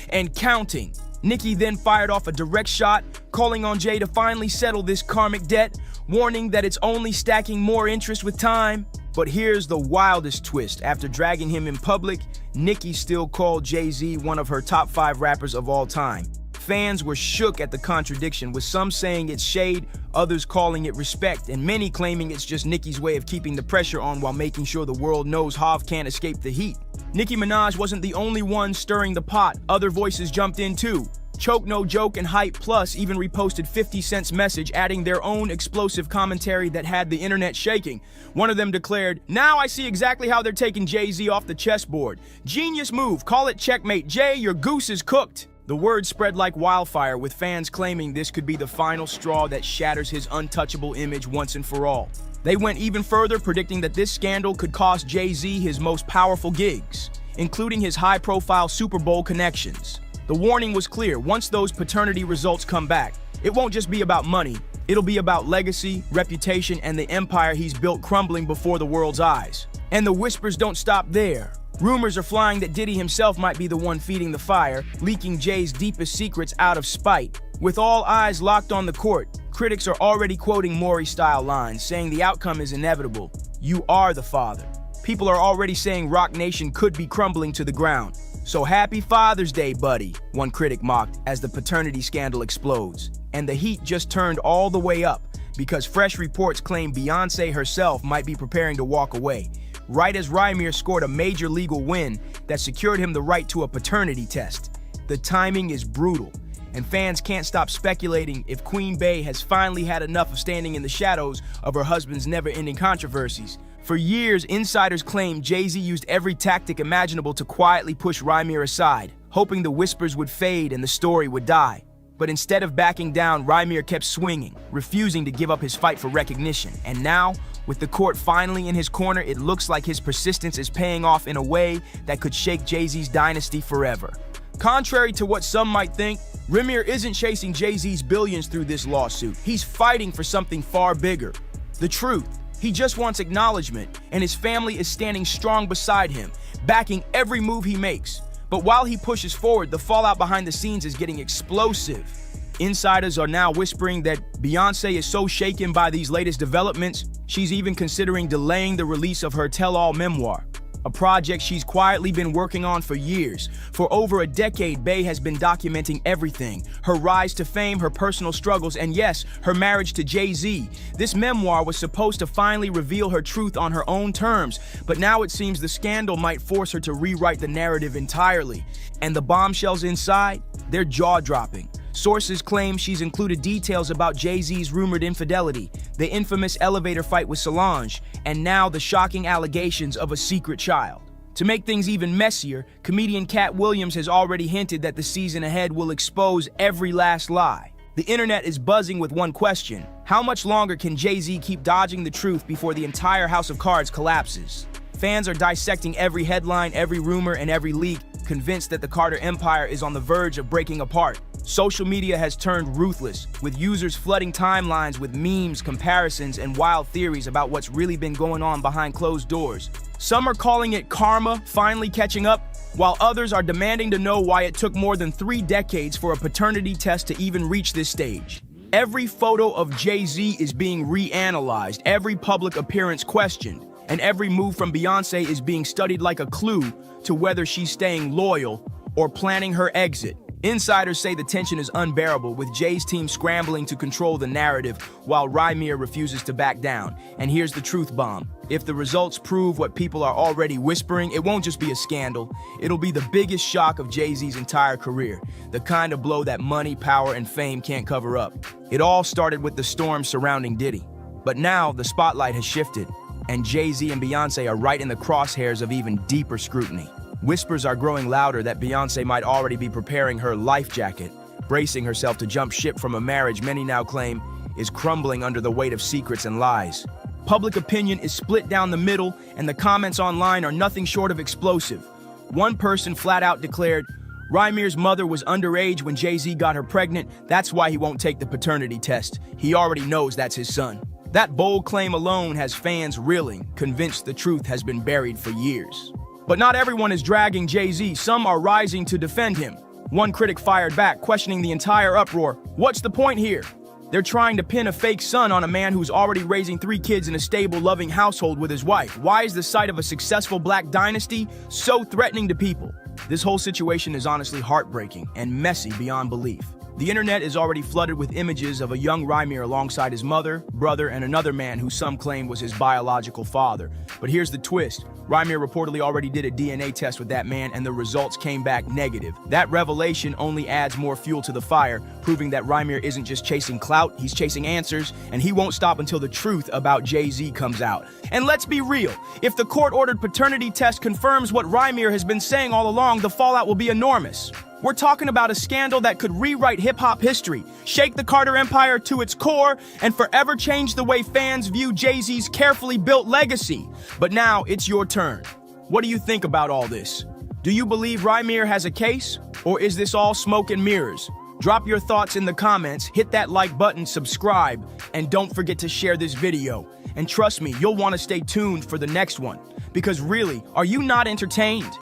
and counting. Nicki then fired off a direct shot, calling on Jay to finally settle this karmic debt, warning that it's only stacking more interest with time. But here's the wildest twist. After dragging him in public, Nicki still called Jay-Z one of her top 5 rappers of all time. Fans were shook at the contradiction, with some saying it's shade, others calling it respect, and many claiming it's just Nicki's way of keeping the pressure on while making sure the world knows Hov can't escape the heat. Nicki Minaj wasn't the only one stirring the pot. Other voices jumped in too. Choke No Joke and Hype Plus even reposted 50 Cent's message, adding their own explosive commentary that had the internet shaking. One of them declared, "Now I see exactly how they're taking Jay-Z off the chessboard. Genius move, call it checkmate. Jay, your goose is cooked." The word spread like wildfire, with fans claiming this could be the final straw that shatters his untouchable image once and for all. They went even further, predicting that this scandal could cost Jay-Z his most powerful gigs, including his high-profile Super Bowl connections. The warning was clear: once those paternity results come back, it won't just be about money, it'll be about legacy, reputation, and the empire he's built crumbling before the world's eyes. And the whispers don't stop there. Rumors are flying that Diddy himself might be the one feeding the fire, leaking Jay's deepest secrets out of spite. With all eyes locked on the court, critics are already quoting Maury-style lines, saying the outcome is inevitable. You are the father. People are already saying Rock Nation could be crumbling to the ground. So happy Father's Day, buddy, one critic mocked as the paternity scandal explodes. And the heat just turned all the way up, because fresh reports claim Beyoncé herself might be preparing to walk away, right as Rymir scored a major legal win that secured him the right to a paternity test. The timing is brutal, and fans can't stop speculating if Queen Bey has finally had enough of standing in the shadows of her husband's never-ending controversies. For years, insiders claimed Jay-Z used every tactic imaginable to quietly push Rymir aside, hoping the whispers would fade and the story would die. But instead of backing down, Rymir kept swinging, refusing to give up his fight for recognition. And now, with the court finally in his corner, it looks like his persistence is paying off in a way that could shake Jay-Z's dynasty forever. Contrary to what some might think, Rymir isn't chasing Jay-Z's billions through this lawsuit. He's fighting for something far bigger: the truth. He just wants acknowledgement, and his family is standing strong beside him, backing every move he makes. But while he pushes forward, the fallout behind the scenes is getting explosive. Insiders are now whispering that Beyoncé is so shaken by these latest developments, she's even considering delaying the release of her tell-all memoir, a project she's quietly been working on for years. For over a decade, Bey has been documenting everything: her rise to fame, her personal struggles, and yes, her marriage to Jay-Z. This memoir was supposed to finally reveal her truth on her own terms, but now it seems the scandal might force her to rewrite the narrative entirely. And the bombshells inside? They're jaw-dropping. Sources claim she's included details about Jay-Z's rumored infidelity, the infamous elevator fight with Solange, and now the shocking allegations of a secret child. To make things even messier, comedian Katt Williams has already hinted that the season ahead will expose every last lie. The internet is buzzing with one question: how much longer can Jay-Z keep dodging the truth before the entire house of cards collapses? Fans are dissecting every headline, every rumor, and every leak, convinced that the Carter empire is on the verge of breaking apart. Social media has turned ruthless, with users flooding timelines with memes, comparisons, and wild theories about what's really been going on behind closed doors. Some are calling it karma finally catching up, while others are demanding to know why it took more than 3 decades for a paternity test to even reach this stage. Every photo of Jay-Z is being reanalyzed, every public appearance questioned, and every move from Beyoncé is being studied like a clue to whether she's staying loyal or planning her exit. Insiders say the tension is unbearable, with Jay's team scrambling to control the narrative while Rymir refuses to back down. And here's the truth bomb: if the results prove what people are already whispering, it won't just be a scandal, it'll be the biggest shock of Jay-Z's entire career, the kind of blow that money, power, and fame can't cover up. It all started with the storm surrounding Diddy, but now the spotlight has shifted, and Jay-Z and Beyoncé are right in the crosshairs of even deeper scrutiny. Whispers are growing louder that Beyoncé might already be preparing her life jacket, bracing herself to jump ship from a marriage many now claim is crumbling under the weight of secrets and lies. Public opinion is split down the middle, and the comments online are nothing short of explosive. One person flat out declared, "Rymir's mother was underage when Jay-Z got her pregnant. That's why he won't take the paternity test. He already knows that's his son." That bold claim alone has fans reeling, convinced the truth has been buried for years. But not everyone is dragging Jay-Z. Some are rising to defend him. One critic fired back, questioning the entire uproar. What's the point here? They're trying to pin a fake son on a man who's already raising 3 kids in a stable, loving household with his wife. Why is the sight of a successful black dynasty so threatening to people? This whole situation is honestly heartbreaking and messy beyond belief. The internet is already flooded with images of a young Rymir alongside his mother, brother, and another man who some claim was his biological father. But here's the twist. Rymir reportedly already did a DNA test with that man and the results came back negative. That revelation only adds more fuel to the fire, proving that Rymir isn't just chasing clout, he's chasing answers, and he won't stop until the truth about Jay-Z comes out. And let's be real, if the court-ordered paternity test confirms what Rymir has been saying all along, the fallout will be enormous. We're talking about a scandal that could rewrite hip-hop history, shake the Carter Empire to its core, and forever change the way fans view Jay-Z's carefully built legacy. But now it's your turn. What do you think about all this? Do you believe Rymir has a case, or is this all smoke and mirrors? Drop your thoughts in the comments, hit that like button, subscribe, and don't forget to share this video. And trust me, you'll want to stay tuned for the next one. Because really, are you not entertained?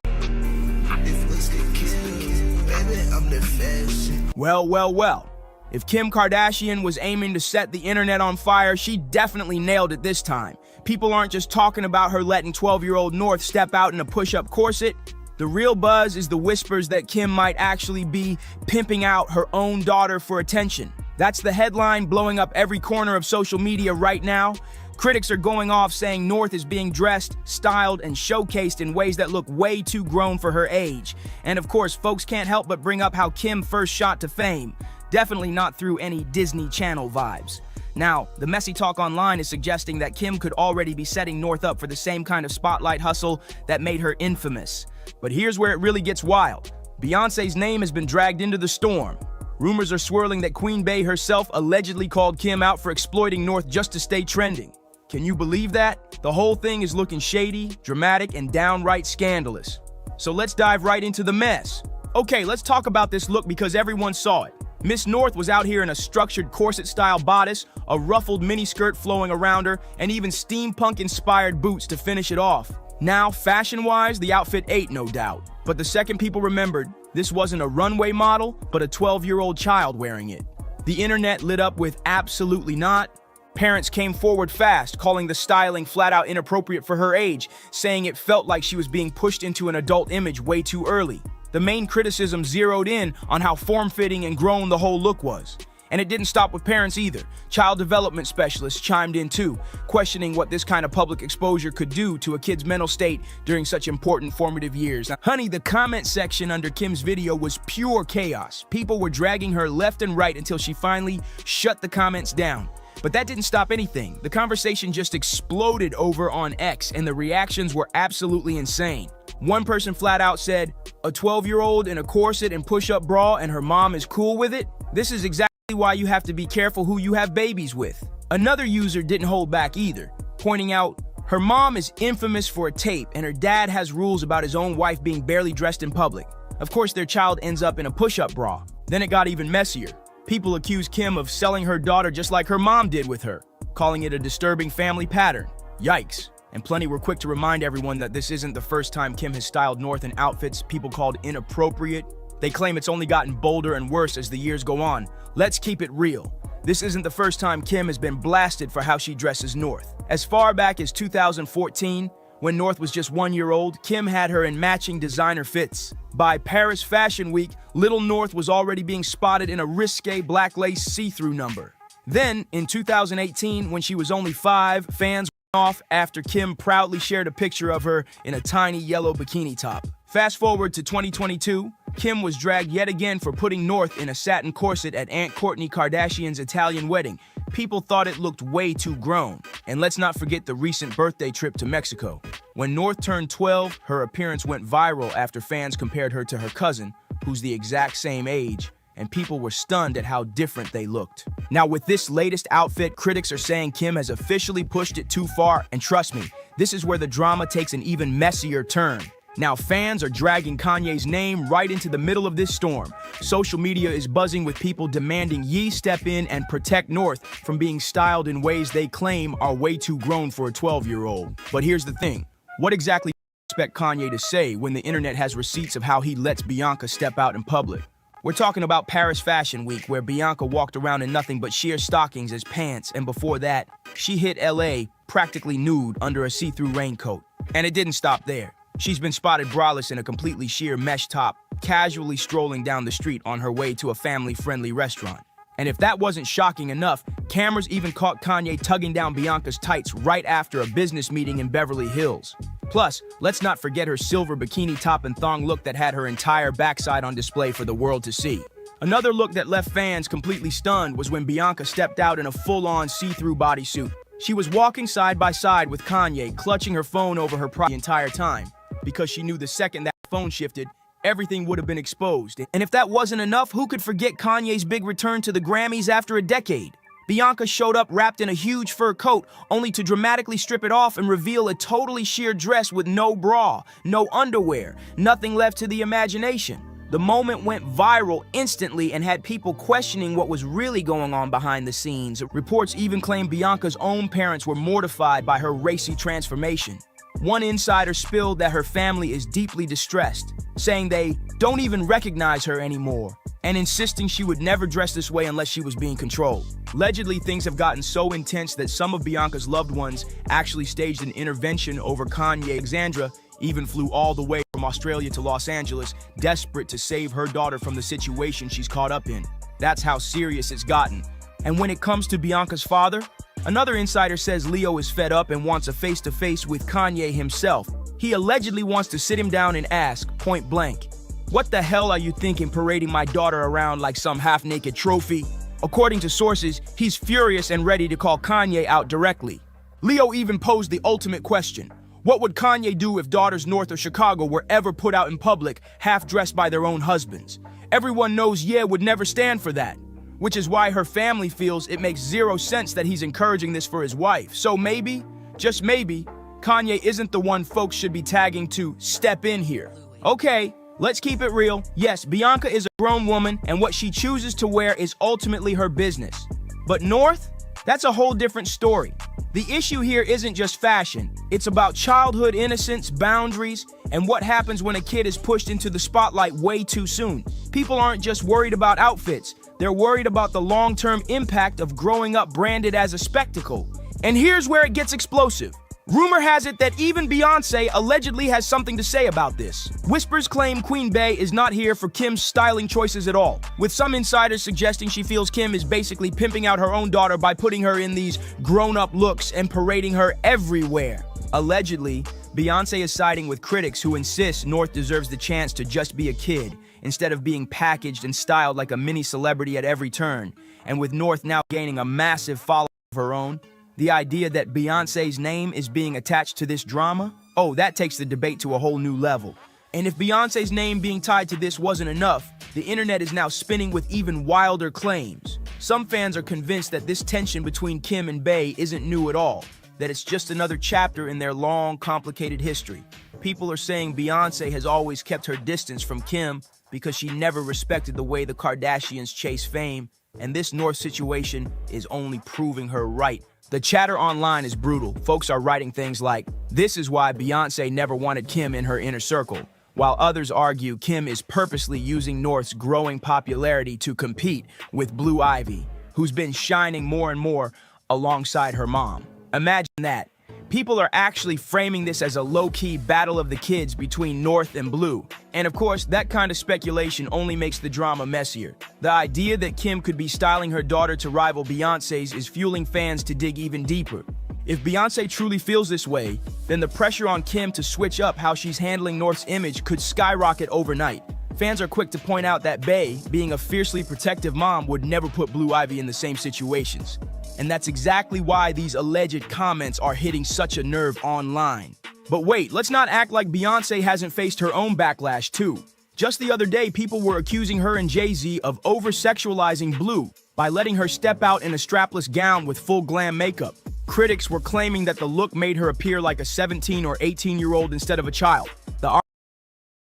Well. If Kim Kardashian was aiming to set the internet on fire, she definitely nailed it this time. People aren't just talking about her letting 12-year-old North step out in a push-up corset. The real buzz is the whispers that Kim might actually be pimping out her own daughter for attention. That's the headline blowing up every corner of social media right now. Critics are going off saying North is being dressed, styled, and showcased in ways that look way too grown for her age. And of course, folks can't help but bring up how Kim first shot to fame. Definitely not through any Disney Channel vibes. Now, the messy talk online is suggesting that Kim could already be setting North up for the same kind of spotlight hustle that made her infamous. But here's where it really gets wild. Beyoncé's name has been dragged into the storm. Rumors are swirling that Queen Bey herself allegedly called Kim out for exploiting North just to stay trending. Can you believe that? The whole thing is looking shady, dramatic, and downright scandalous. So let's dive right into the mess. Okay, let's talk about this look because everyone saw it. Miss North was out here in a structured corset-style bodice, a ruffled miniskirt flowing around her, and even steampunk-inspired boots to finish it off. Now, fashion-wise, the outfit ate, no doubt. But the second people remembered, this wasn't a runway model, but a 12-year-old child wearing it. The internet lit up with absolutely not. Parents came forward fast, calling the styling flat-out inappropriate for her age, saying it felt like she was being pushed into an adult image way too early. The main criticism zeroed in on how form-fitting and grown the whole look was. And it didn't stop with parents either. Child development specialists chimed in too, questioning what this kind of public exposure could do to a kid's mental state during such important formative years. Now, honey, the comment section under Kim's video was pure chaos. People were dragging her left and right until she finally shut the comments down. But that didn't stop anything. The conversation just exploded over on X, and the reactions were absolutely insane. One person flat out said, "A 12-year-old in a corset and push-up bra and her mom is cool with it? This is exactly why you have to be careful who you have babies with." Another user didn't hold back either, pointing out, "Her mom is infamous for a tape, and her dad has rules about his own wife being barely dressed in public. Of course, their child ends up in a push-up bra." Then it got even messier. People accused Kim of selling her daughter just like her mom did with her, calling it a disturbing family pattern. Yikes. And plenty were quick to remind everyone that this isn't the first time Kim has styled North in outfits people called inappropriate. They claim it's only gotten bolder and worse as the years go on. Let's keep it real. This isn't the first time Kim has been blasted for how she dresses North. As far back as 2014, when North was just 1 year old, Kim had her in matching designer fits. By Paris Fashion Week, little North was already being spotted in a risque black lace see-through number. Then, in 2018, when she was only 5, fans went off after Kim proudly shared a picture of her in a tiny yellow bikini top. Fast forward to 2022, Kim was dragged yet again for putting North in a satin corset at Aunt Kourtney Kardashian's Italian wedding. People thought it looked way too grown. And let's not forget the recent birthday trip to Mexico. When North turned 12, her appearance went viral after fans compared her to her cousin, who's the exact same age, and people were stunned at how different they looked. Now, with this latest outfit, critics are saying Kim has officially pushed it too far, and trust me, this is where the drama takes an even messier turn. Now, fans are dragging Kanye's name right into the middle of this storm. Social media is buzzing with people demanding Ye step in and protect North from being styled in ways they claim are way too grown for a 12-year-old. But here's the thing. What exactly do you expect Kanye to say when the internet has receipts of how he lets Bianca step out in public? We're talking about Paris Fashion Week, where Bianca walked around in nothing but sheer stockings as pants, and before that, she hit LA practically nude under a see-through raincoat. And it didn't stop there. She's been spotted braless in a completely sheer mesh top, casually strolling down the street on her way to a family-friendly restaurant. And if that wasn't shocking enough, cameras even caught Kanye tugging down Bianca's tights right after a business meeting in Beverly Hills. Plus, let's not forget her silver bikini top and thong look that had her entire backside on display for the world to see. Another look that left fans completely stunned was when Bianca stepped out in a full-on see-through bodysuit. She was walking side by side with Kanye, clutching her phone over her the entire time, because she knew the second that phone shifted, everything would have been exposed. And if that wasn't enough, who could forget Kanye's big return to the Grammys after a decade? Bianca showed up wrapped in a huge fur coat, only to dramatically strip it off and reveal a totally sheer dress with no bra, no underwear, nothing left to the imagination. The moment went viral instantly and had people questioning what was really going on behind the scenes. Reports even claimed Bianca's own parents were mortified by her racy transformation. One insider spilled that her family is deeply distressed, saying they don't even recognize her anymore, and insisting she would never dress this way unless she was being controlled. Allegedly, things have gotten so intense that some of Bianca's loved ones actually staged an intervention over Kanye. Alexandra even flew all the way from Australia to Los Angeles, desperate to save her daughter from the situation she's caught up in. That's how serious it's gotten. And when it comes to Bianca's father, another insider says Leo is fed up and wants a face-to-face with Kanye himself. He allegedly wants to sit him down and ask, point blank, "What the hell are you thinking parading my daughter around like some half-naked trophy?" According to sources, he's furious and ready to call Kanye out directly. Leo even posed the ultimate question. What would Kanye do if daughters north of Chicago were ever put out in public, half-dressed by their own husbands? Everyone knows Ye would never stand for that, which is why her family feels it makes zero sense that he's encouraging this for his wife. So maybe, just maybe, Kanye isn't the one folks should be tagging to step in here. Okay, let's keep it real. Yes, Bianca is a grown woman, and what she chooses to wear is ultimately her business. But North? That's a whole different story. The issue here isn't just fashion. It's about childhood innocence, boundaries, and what happens when a kid is pushed into the spotlight way too soon. People aren't just worried about outfits. They're worried about the long-term impact of growing up branded as a spectacle. And here's where it gets explosive. Rumor has it that even Beyoncé allegedly has something to say about this. Whispers claim Queen Bey is not here for Kim's styling choices at all, with some insiders suggesting she feels Kim is basically pimping out her own daughter by putting her in these grown-up looks and parading her everywhere. Allegedly, Beyoncé is siding with critics who insist North deserves the chance to just be a kid, instead of being packaged and styled like a mini celebrity at every turn. And with North now gaining a massive following of her own, the idea that Beyoncé's name is being attached to this drama, oh, that takes the debate to a whole new level. And if Beyoncé's name being tied to this wasn't enough, the internet is now spinning with even wilder claims. Some fans are convinced that this tension between Kim and Bey isn't new at all, that it's just another chapter in their long, complicated history. People are saying Beyoncé has always kept her distance from Kim because she never respected the way the Kardashians chase fame, and this North situation is only proving her right. The chatter online is brutal. Folks are writing things like, "This is why Beyoncé never wanted Kim in her inner circle," while others argue Kim is purposely using North's growing popularity to compete with Blue Ivy, who's been shining more and more alongside her mom. Imagine that. People are actually framing this as a low-key battle of the kids between North and Blue. And of course, that kind of speculation only makes the drama messier. The idea that Kim could be styling her daughter to rival Beyoncé's is fueling fans to dig even deeper. If Beyoncé truly feels this way, then the pressure on Kim to switch up how she's handling North's image could skyrocket overnight. Fans are quick to point out that Bey, being a fiercely protective mom, would never put Blue Ivy in the same situations. And that's exactly why these alleged comments are hitting such a nerve online. But wait, let's not act like Beyoncé hasn't faced her own backlash too. Just the other day, people were accusing her and Jay-Z of over-sexualizing Blue by letting her step out in a strapless gown with full glam makeup. Critics were claiming that the look made her appear like a 17 or 18-year-old instead of a child.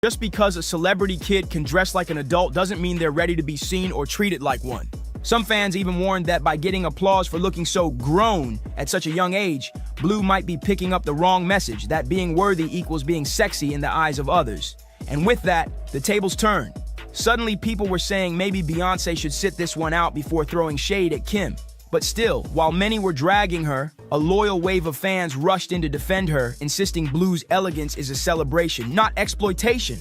Just because a celebrity kid can dress like an adult doesn't mean they're ready to be seen or treated like one. Some fans even warned that by getting applause for looking so grown at such a young age, Blue might be picking up the wrong message, that being worthy equals being sexy in the eyes of others. And with that, the tables turned. Suddenly, people were saying maybe Beyoncé should sit this one out before throwing shade at Kim. But still, while many were dragging her, a loyal wave of fans rushed in to defend her, insisting Blue's elegance is a celebration, not exploitation.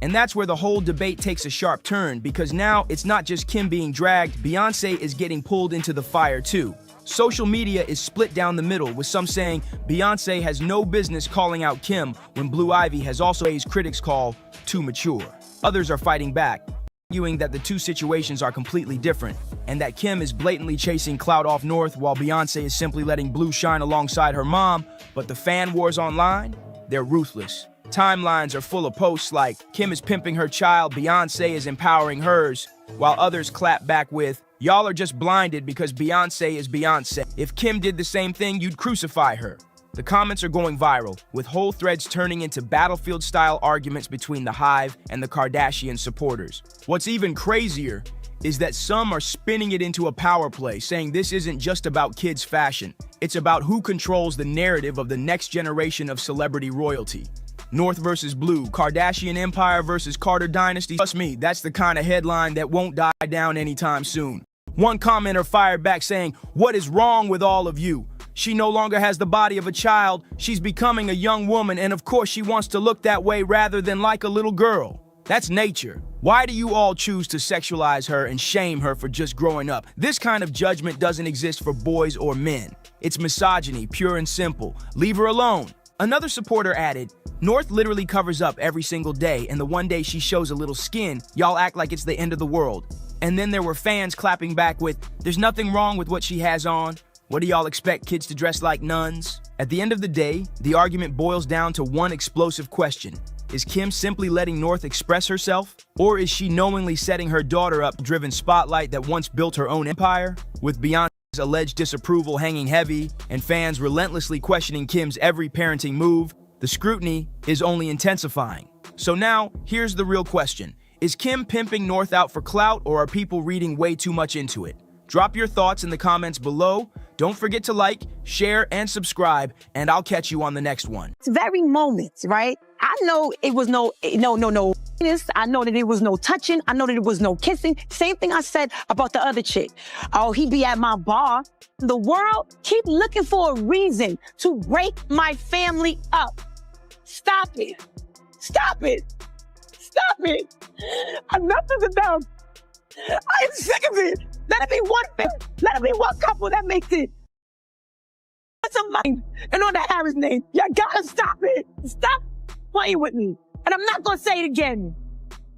And that's where the whole debate takes a sharp turn, because now it's not just Kim being dragged, Beyonce is getting pulled into the fire too. Social media is split down the middle, with some saying Beyonce has no business calling out Kim when Blue Ivy has also raised critics call too mature. Others are fighting back, arguing that the two situations are completely different, and that Kim is blatantly chasing clout off North while Beyonce is simply letting Blue shine alongside her mom. But the fan wars online, they're ruthless. Timelines are full of posts like, Kim is pimping her child, Beyonce is empowering hers, while others clap back with, y'all are just blinded because Beyonce is Beyonce. If Kim did the same thing, you'd crucify her. The comments are going viral, with whole threads turning into battlefield-style arguments between the Hive and the Kardashian supporters. What's even crazier is that some are spinning it into a power play, saying this isn't just about kids' fashion. It's about who controls the narrative of the next generation of celebrity royalty. North versus Blue, Kardashian Empire versus Carter Dynasty. Trust me, that's the kind of headline that won't die down anytime soon. One commenter fired back saying, "What is wrong with all of you? She no longer has the body of a child. She's becoming a young woman, and of course she wants to look that way rather than like a little girl. That's nature. Why do you all choose to sexualize her and shame her for just growing up? This kind of judgment doesn't exist for boys or men. It's misogyny, pure and simple. Leave her alone." Another supporter added, "North literally covers up every single day, and the one day she shows a little skin, y'all act like it's the end of the world." And then there were fans clapping back with, "There's nothing wrong with what she has on. What do y'all expect kids to dress like nuns?" At the end of the day, the argument boils down to one explosive question. Is Kim simply letting North express herself? Or is she knowingly setting her daughter up driven spotlight that once built her own empire? With Beyonce's alleged disapproval hanging heavy and fans relentlessly questioning Kim's every parenting move, the scrutiny is only intensifying. So now, here's the real question. Is Kim pimping North out for clout, or are people reading way too much into it? Drop your thoughts in the comments below. Don't forget to like, share, and subscribe, and I'll catch you on the next one. It's very moments, right? I know it was no. I know that it was no touching. I know that it was no kissing. Same thing I said about the other chick. Oh, he be at my bar. The world keep looking for a reason to break my family up. Stop it. Stop it. Stop it. Enough is enough. I am sick of it. Let it be one family. Let it be one couple that makes it. What's a mind? And on the Harris name, you gotta stop it. Stop playing with me. And I'm not gonna say it again.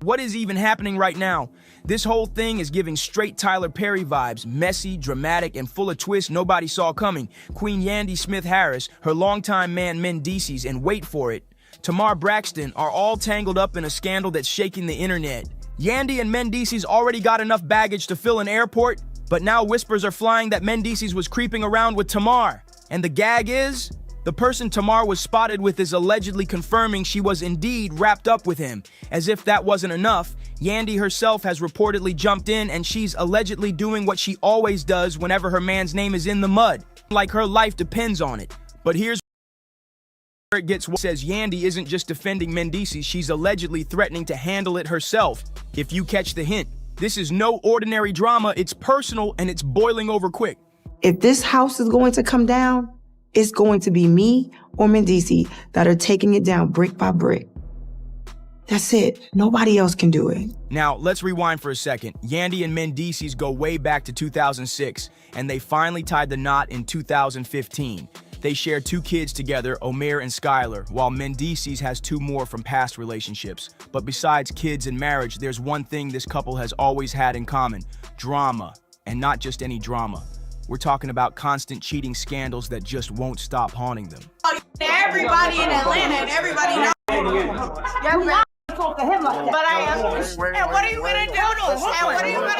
What is even happening right now? This whole thing is giving straight Tyler Perry vibes, messy, dramatic, and full of twists nobody saw coming. Queen Wanda Smith Harris, her longtime man Mendeecees, and wait for it, Tamar Braxton are all tangled up in a scandal that's shaking the internet. Yandy and Mendeecees already got enough baggage to fill an airport, but now whispers are flying that Mendeecees was creeping around with Tamar. And the gag is, the person Tamar was spotted with is allegedly confirming she was indeed wrapped up with him. As if that wasn't enough, Yandy herself has reportedly jumped in, and she's allegedly doing what she always does whenever her man's name is in the mud, like her life depends on it. But here's where it gets, says Yandy isn't just defending Mendeecees, she's allegedly threatening to handle it herself. If you catch the hint, this is no ordinary drama, it's personal and it's boiling over quick. If this house is going to come down, it's going to be me or Mendeecees that are taking it down brick by brick. That's it. Nobody else can do it. Now, let's rewind for a second. Yandy and Mendeecees go way back to 2006, and they finally tied the knot in 2015. They share 2 kids together, Omer and Skylar, while Mendeecees has 2 more from past relationships. But besides kids and marriage, there's one thing this couple has always had in common: drama. And not just any drama. We're talking about constant cheating scandals that just won't stop haunting them. Everybody in Atlanta and everybody knows. Yeah, we not talk to him like that. But I am. And what are you gonna do to us? And what are you gonna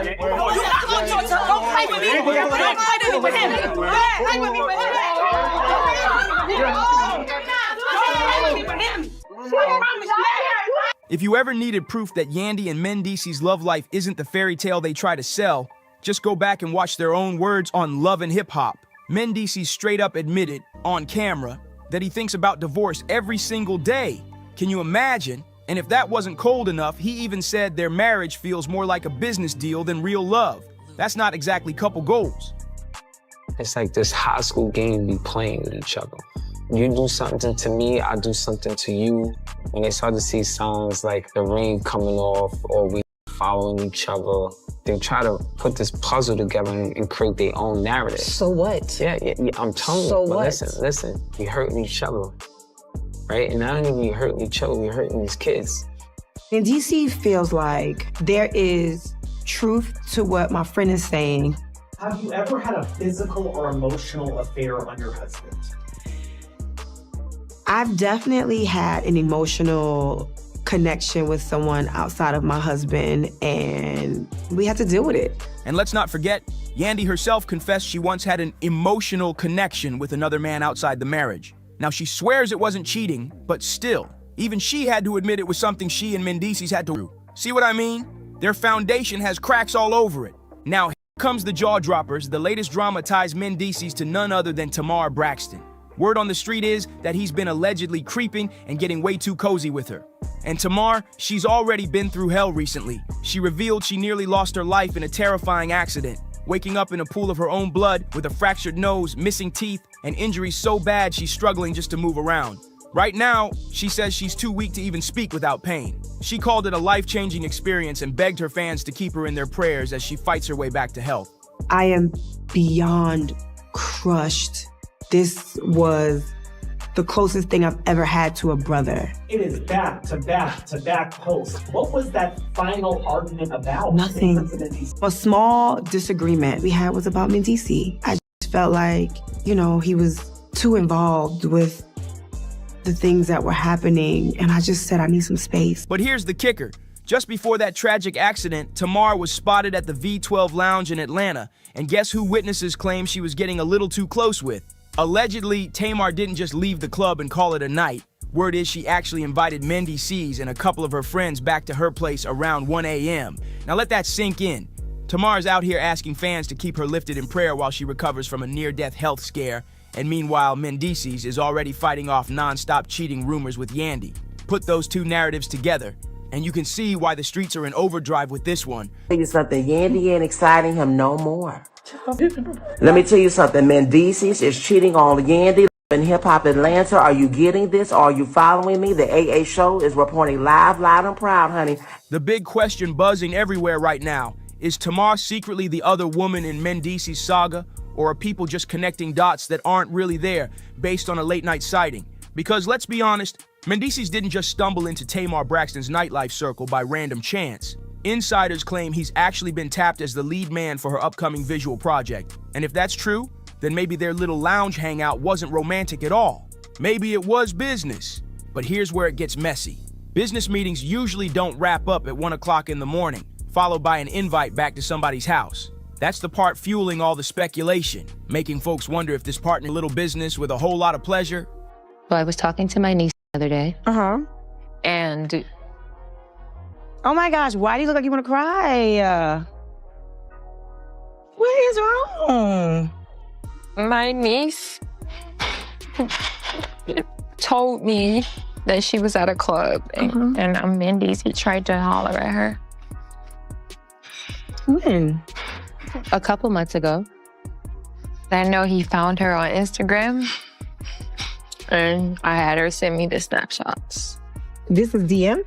do? You're not gonna talk to him. Don't fight with me. Don't fight with me with him. Yeah, fight with me with him. If you ever needed proof that Yandy and Mendeecees' love life isn't the fairy tale they try to sell, just go back and watch their own words on Love and Hip Hop. Mendeecees straight up admitted, on camera, that he thinks about divorce every single day. Can you imagine? And if that wasn't cold enough, he even said their marriage feels more like a business deal than real love. That's not exactly couple goals. It's like this high school game we playing with each other. You do something to me, I do something to you. When they start to see signs like the ring coming off or we following each other, they try to put this puzzle together and create their own narrative. So what? Yeah, I'm telling you. So But what? listen, we hurting each other, right? And not only we hurting each other, we hurting these kids. And DC feels like there is truth to what my friend is saying. Have you ever had a physical or emotional affair on your husband? I've definitely had an emotional connection with someone outside of my husband, and we had to deal with it. And let's not forget, Yandy herself confessed she once had an emotional connection with another man outside the marriage. Now, she swears it wasn't cheating, but still, even she had to admit it was something she and Mendices had to do. See what I mean? Their foundation has cracks all over it. Now, here comes the jaw droppers. The latest drama ties Mendices to none other than Tamar Braxton. Word on the street is that he's been allegedly creeping and getting way too cozy with her. And Tamar, she's already been through hell recently. She revealed she nearly lost her life in a terrifying accident, waking up in a pool of her own blood with a fractured nose, missing teeth, and injuries so bad she's struggling just to move around. Right now, she says she's too weak to even speak without pain. She called it a life-changing experience and begged her fans to keep her in their prayers as she fights her way back to health. I am beyond crushed. This was the closest thing I've ever had to a brother. It is back to back to back posts. What was that final argument about? Nothing. A small disagreement we had was about Mendices. I just felt like, he was too involved with the things that were happening, and I just said I need some space. But here's the kicker. Just before that tragic accident, Tamar was spotted at the V12 Lounge in Atlanta, and guess who witnesses claim she was getting a little too close with? Allegedly, Tamar didn't just leave the club and call it a night. Word is she actually invited Mendices and a couple of her friends back to her place around 1 a.m. Now let that sink in. Tamar's out here asking fans to keep her lifted in prayer while she recovers from a near-death health scare, and meanwhile, Mendices is already fighting off non-stop cheating rumors with Yandy. Put those two narratives together, and you can see why the streets are in overdrive with this one. Tell you something, Yandy ain't exciting him no more. Let me tell you something, Mendices is cheating on Yandy in Hip Hop Atlanta. Are you getting this? Are you following me? The AA show is reporting live, loud, and proud, honey. The big question buzzing everywhere right now, is Tamar secretly the other woman in Mendices' saga, or are people just connecting dots that aren't really there based on a late-night sighting? Because let's be honest, Mendices didn't just stumble into Tamar Braxton's nightlife circle by random chance. Insiders claim he's actually been tapped as the lead man for her upcoming visual project. And if that's true, then maybe their little lounge hangout wasn't romantic at all. Maybe it was business. But here's where it gets messy. Business meetings usually don't wrap up at 1 o'clock in the morning, followed by an invite back to somebody's house. That's the part fueling all the speculation, making folks wonder if this partner little business with a whole lot of pleasure. So I was talking to my niece the other day. And oh my gosh, why do you look like you want to cry? What is wrong? my niece told me that she was at a club and Mendices, he tried to holler at her. When? A couple months ago. I know he found her on Instagram and I had her send me the snapshots. This is DM?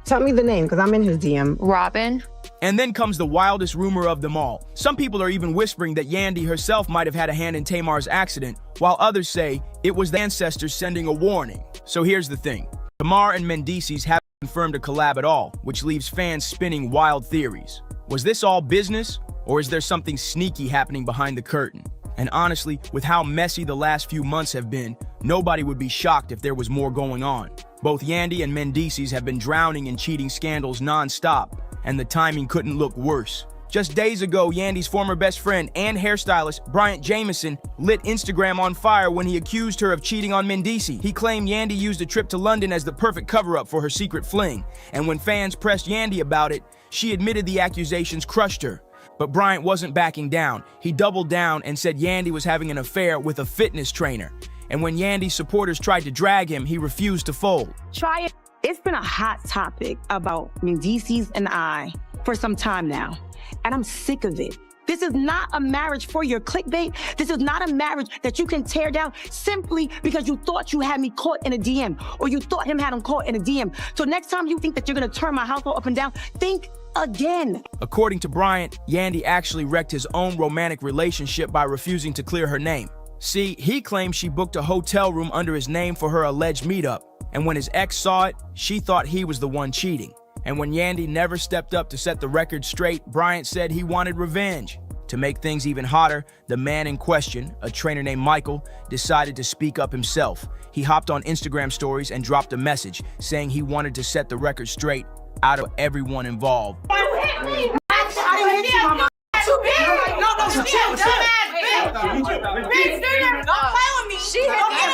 Tell me the name, because I'm in his DM. Robin. And then comes the wildest rumor of them all. Some people are even whispering that Yandy herself might have had a hand in Tamar's accident, while others say it was the ancestors sending a warning. So here's the thing. Tamar and Mendices haven't confirmed a collab at all, which leaves fans spinning wild theories. Was this all business, or is there something sneaky happening behind the curtain? And honestly, with how messy the last few months have been, nobody would be shocked if there was more going on. Both Yandy and Mendices have been drowning in cheating scandals non-stop, and the timing couldn't look worse. Just days ago, Yandy's former best friend and hairstylist, Bryant Jameson, lit Instagram on fire when he accused her of cheating on Mendices. He claimed Yandy used a trip to London as the perfect cover-up for her secret fling, and when fans pressed Yandy about it, she admitted the accusations crushed her. But Bryant wasn't backing down. He doubled down and said Yandy was having an affair with a fitness trainer. And when Yandy's supporters tried to drag him, he refused to fold. Try it. It's been a hot topic about Mendices and I for some time now. And I'm sick of it. This is not a marriage for your clickbait. This is not a marriage that you can tear down simply because you thought you had me caught in a DM or you thought him had him caught in a DM. So next time you think that you're gonna turn my household up and down, think again. According to Bryant, Yandy actually wrecked his own romantic relationship by refusing to clear her name. See, he claimed she booked a hotel room under his name for her alleged meetup, and when his ex saw it, she thought he was the one cheating. And when Yandy never stepped up to set the record straight, Bryant said he wanted revenge. To make things even hotter, the man in question, a trainer named Michael, decided to speak up himself. He hopped on Instagram stories and dropped a message saying he wanted to set the record straight out of everyone involved. She hit me in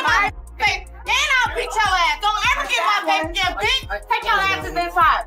my face, and I'll beat your ass. Don't ever get my face again, bitch. Take your ass to this side.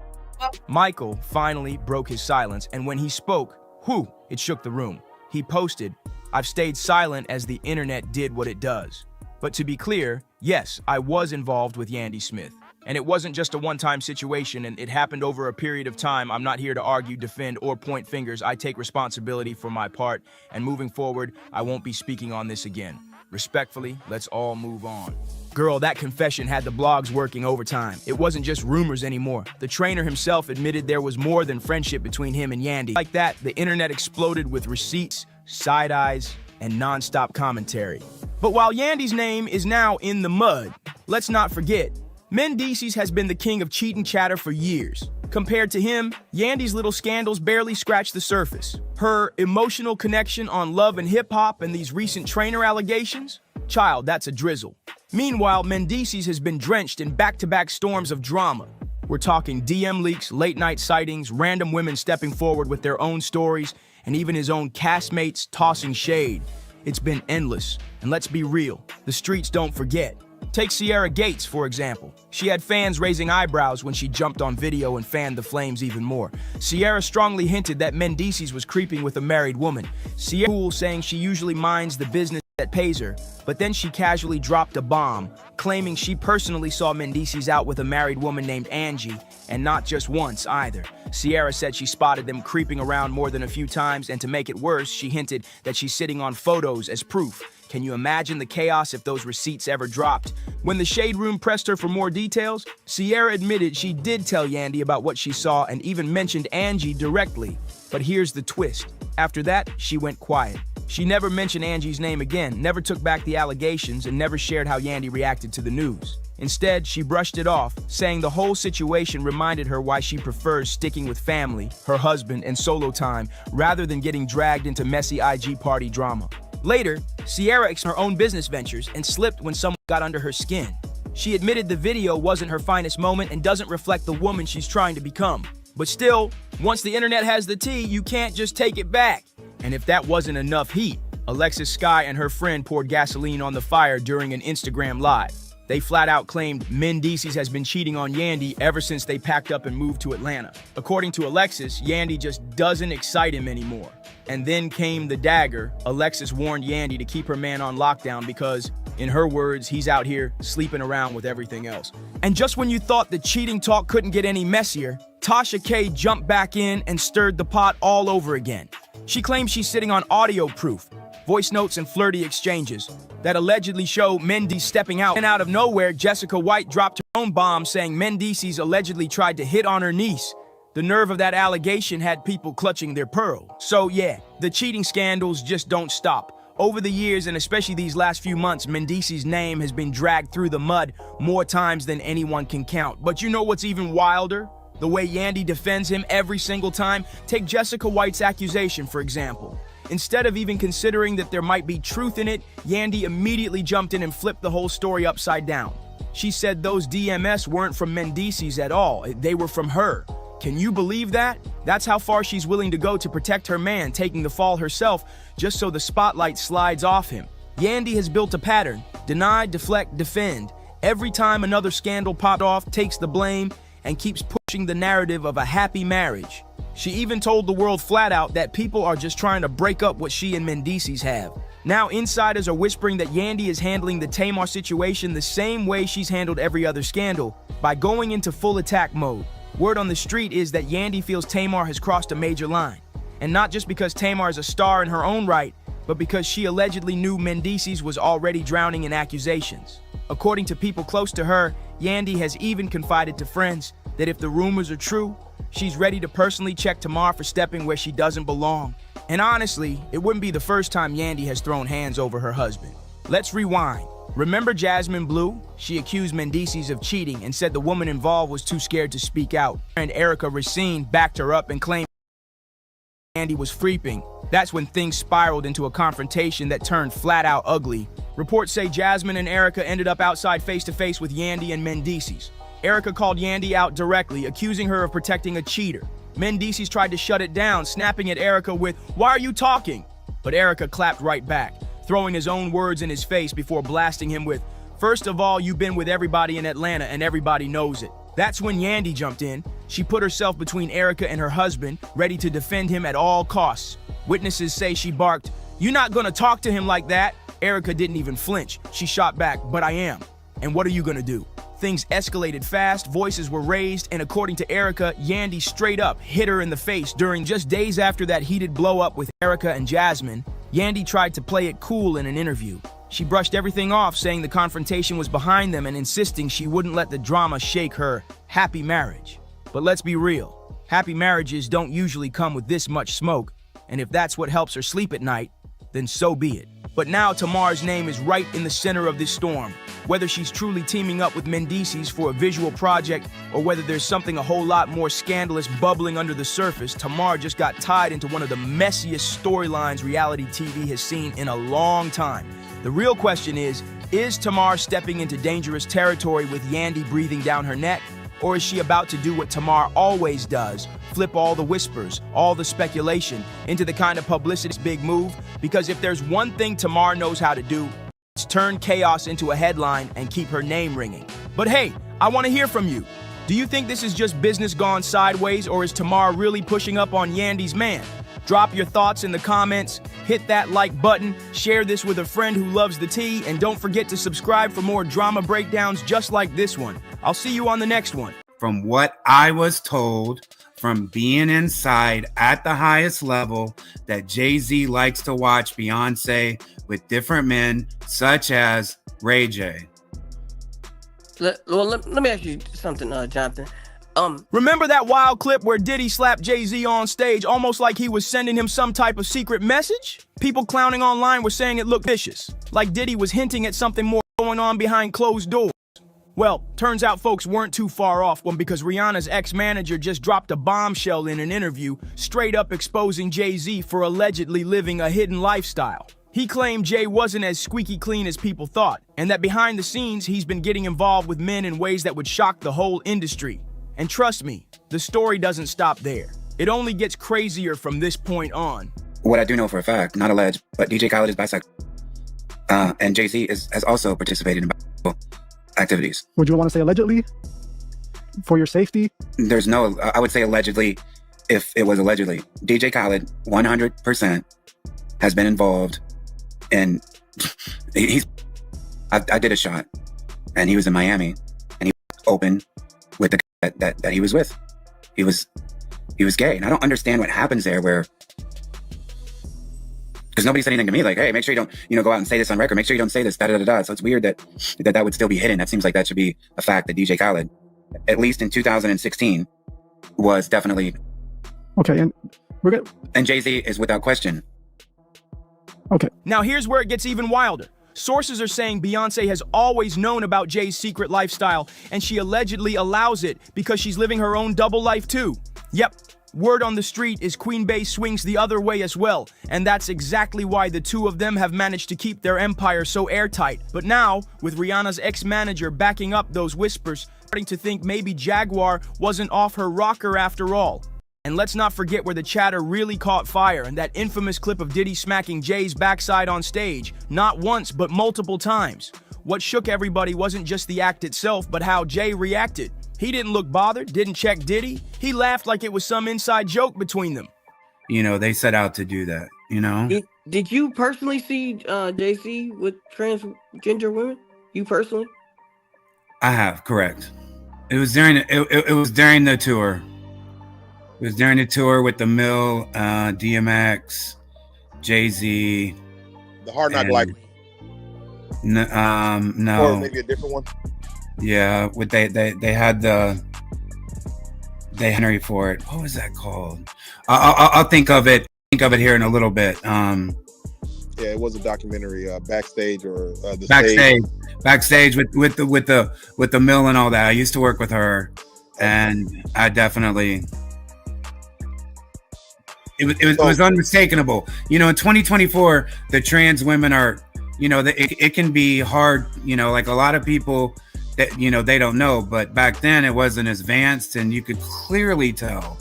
Michael finally broke his silence, and when he spoke, whew, it shook the room. He posted, "I've stayed silent as the internet did what it does." But to be clear, yes, I was involved with Wanda Smith. And it wasn't just a one-time situation, and it happened over a period of time. I'm not here to argue, defend, or point fingers. I take responsibility for my part, and moving forward, I won't be speaking on this again. Respectfully, let's all move on. Girl, that confession had the blogs working overtime. It wasn't just rumors anymore. The trainer himself admitted there was more than friendship between him and Yandy. Like that, the internet exploded with receipts, side eyes, and non-stop commentary. But while Yandy's name is now in the mud, let's not forget, Mendeecees has been the king of cheating chatter for years. Compared to him, Yandy's little scandals barely scratch the surface. Her emotional connection on Love and Hip Hop and these recent trainer allegations? Child, that's a drizzle. Meanwhile, Mendeecees has been drenched in back-to-back storms of drama. We're talking DM leaks, late-night sightings, random women stepping forward with their own stories, and even his own castmates tossing shade. It's been endless, and let's be real, the streets don't forget. Take Sierra Gates, for example. She had fans raising eyebrows when she jumped on video and fanned the flames even more. Sierra strongly hinted that Mendeecees was creeping with a married woman. Sierra cool, saying she usually minds the business that pays her, but then she casually dropped a bomb, claiming she personally saw Mendeecees out with a married woman named Angie, and not just once either. Sierra said she spotted them creeping around more than a few times, and to make it worse, she hinted that she's sitting on photos as proof. Can you imagine the chaos if those receipts ever dropped? When the Shade Room pressed her for more details, Sierra admitted she did tell Yandy about what she saw and even mentioned Angie directly. But here's the twist. After that, she went quiet. She never mentioned Angie's name again, never took back the allegations, and never shared how Yandy reacted to the news. Instead, she brushed it off, saying the whole situation reminded her why she prefers sticking with family, her husband, and solo time, rather than getting dragged into messy IG party drama. Later, Sierra explained her own business ventures and slipped when someone got under her skin. She admitted the video wasn't her finest moment and doesn't reflect the woman she's trying to become. But still, once the internet has the tea, you can't just take it back. And if that wasn't enough heat, Alexis Sky and her friend poured gasoline on the fire during an Instagram live. They flat out claimed Mendeecees has been cheating on Yandy ever since they packed up and moved to Atlanta. According to Alexis, Yandy just doesn't excite him anymore. And then came the dagger. Alexis warned Yandy to keep her man on lockdown because, in her words, he's out here sleeping around with everything else. And just when you thought the cheating talk couldn't get any messier, Tasha K jumped back in and stirred the pot all over again. She claims she's sitting on audio proof, voice notes and flirty exchanges that allegedly show Mendy stepping out. And out of nowhere, Jessica White dropped her own bomb saying Mendeecees allegedly tried to hit on her niece. The nerve of that allegation had people clutching their pearl. So yeah, the cheating scandals just don't stop. Over the years, and especially these last few months, Mendeecees' name has been dragged through the mud more times than anyone can count. But you know what's even wilder? The way Yandy defends him every single time. Take Jessica White's accusation, for example. Instead of even considering that there might be truth in it, Yandy immediately jumped in and flipped the whole story upside down. She said those DMS weren't from Mendeecees at all, they were from her. Can you believe that? That's how far she's willing to go to protect her man, taking the fall herself, just so the spotlight slides off him. Yandy has built a pattern: deny, deflect, defend. Every time another scandal popped off, takes the blame, and keeps pushing the narrative of a happy marriage. She even told the world flat out that people are just trying to break up what she and Mendeecees have. Now insiders are whispering that Yandy is handling the Tamar situation the same way she's handled every other scandal, by going into full attack mode. Word on the street is that Yandy feels Tamar has crossed a major line. And not just because Tamar is a star in her own right, but because she allegedly knew Mendices was already drowning in accusations. According to people close to her, Yandy has even confided to friends that if the rumors are true, she's ready to personally check Tamar for stepping where she doesn't belong. And honestly, it wouldn't be the first time Yandy has thrown hands over her husband. Let's rewind. Remember Jasmine Blue? She accused Mendices of cheating and said the woman involved was too scared to speak out. And Erica Racine backed her up and claimed Yandy was freeping. That's when things spiraled into a confrontation that turned flat out ugly. Reports say Jasmine and Erica ended up outside face-to-face with Yandy and Mendices. Erica called Yandy out directly, accusing her of protecting a cheater. Mendices tried to shut it down, snapping at Erica with, "Why are you talking?" But Erica clapped right back, throwing his own words in his face before blasting him with, "First of all, you've been with everybody in Atlanta and everybody knows it." That's when Yandy jumped in. She put herself between Erica and her husband, ready to defend him at all costs. Witnesses say she barked, "You're not gonna talk to him like that." Erica didn't even flinch. She shot back, "But I am. And what are you gonna do?" Things escalated fast, voices were raised, and according to Erica, Yandy straight up hit her in the face. During just days after that heated blow up with Erica and Jasmine, Yandy tried to play it cool in an interview. She brushed everything off, saying the confrontation was behind them and insisting she wouldn't let the drama shake her happy marriage. But let's be real, happy marriages don't usually come with this much smoke, and if that's what helps her sleep at night, then so be it. But now Tamar's name is right in the center of this storm. Whether she's truly teaming up with Mendices for a visual project or whether there's something a whole lot more scandalous bubbling under the surface, Tamar just got tied into one of the messiest storylines reality TV has seen in a long time. The real question is Tamar stepping into dangerous territory with Yandy breathing down her neck? Or is she about to do what Tamar always does, flip all the whispers, all the speculation, into the kind of publicity's big move? Because if there's one thing Tamar knows how to do, it's turn chaos into a headline and keep her name ringing. But hey, I want to hear from you. Do you think this is just business gone sideways, or is Tamar really pushing up on Yandy's man? Drop your thoughts in the comments, hit that like button, share this with a friend who loves the tea, and don't forget to subscribe for more drama breakdowns just like this one. I'll see you on the next one. From what I was told, from being inside at the highest level, that Jay-Z likes to watch Beyonce with different men, such as Ray J. Let me ask you something, Jonathan. Remember that wild clip where Diddy slapped Jay-Z on stage almost like he was sending him some type of secret message? People clowning online were saying it looked vicious, like Diddy was hinting at something more going on behind closed doors. Well, turns out folks weren't too far off because Rihanna's ex-manager just dropped a bombshell in an interview, straight up exposing Jay-Z for allegedly living a hidden lifestyle. He claimed Jay wasn't as squeaky clean as people thought, and that behind the scenes, he's been getting involved with men in ways that would shock the whole industry. And trust me, the story doesn't stop there. It only gets crazier from this point on. What I do know for a fact, not alleged, but DJ Khaled is bisexual. And Jay-Z has also participated in bisexual activities. Would you want to say allegedly? For your safety? There's no, I would say allegedly if it was allegedly. DJ Khaled, 100%, has been involved in, I did a shot, and he was in Miami, and he was open with the that he was with. He was gay. And I don't understand what happens there where, because nobody said anything to me like, hey, make sure you don't, go out and say this on record. Make sure you don't say this, da-da-da-da. So it's weird that would still be hidden. That seems like that should be a fact that DJ Khaled, at least in 2016, was definitely. Okay, and we're good. And Jay-Z is without question. Okay. Now here's where it gets even wilder. Sources are saying Beyonce has always known about Jay's secret lifestyle, and she allegedly allows it because she's living her own double life too. Yep, word on the street is Queen Bey swings the other way as well, and that's exactly why the two of them have managed to keep their empire so airtight. But now, with Rihanna's ex-manager backing up those whispers, starting to think maybe Jaguar wasn't off her rocker after all. And let's not forget where the chatter really caught fire, and that infamous clip of Diddy smacking Jay's backside on stage, not once but multiple times. What shook everybody wasn't just the act itself, but how Jay reacted. He didn't look bothered, didn't check Diddy. He laughed like it was some inside joke between them. They set out to do that, Did you personally see JC with transgender women? You personally? I have, correct. It was during the tour. It was during the tour with the Mill, DMX, Jay-Z. The Hard Knock Life. No. Or maybe a different one. Yeah, with they had the Henry for it. What was that called? I'll think of it. Think of it here in a little bit. Yeah, it was a documentary, backstage or the backstage with the Mill and all that. I used to work with her, and I definitely. It was unmistakable. You know, in 2024, the trans women are, you know, it can be hard. You know, like a lot of people that, you know, they don't know, but back then it wasn't as advanced, and you could clearly tell,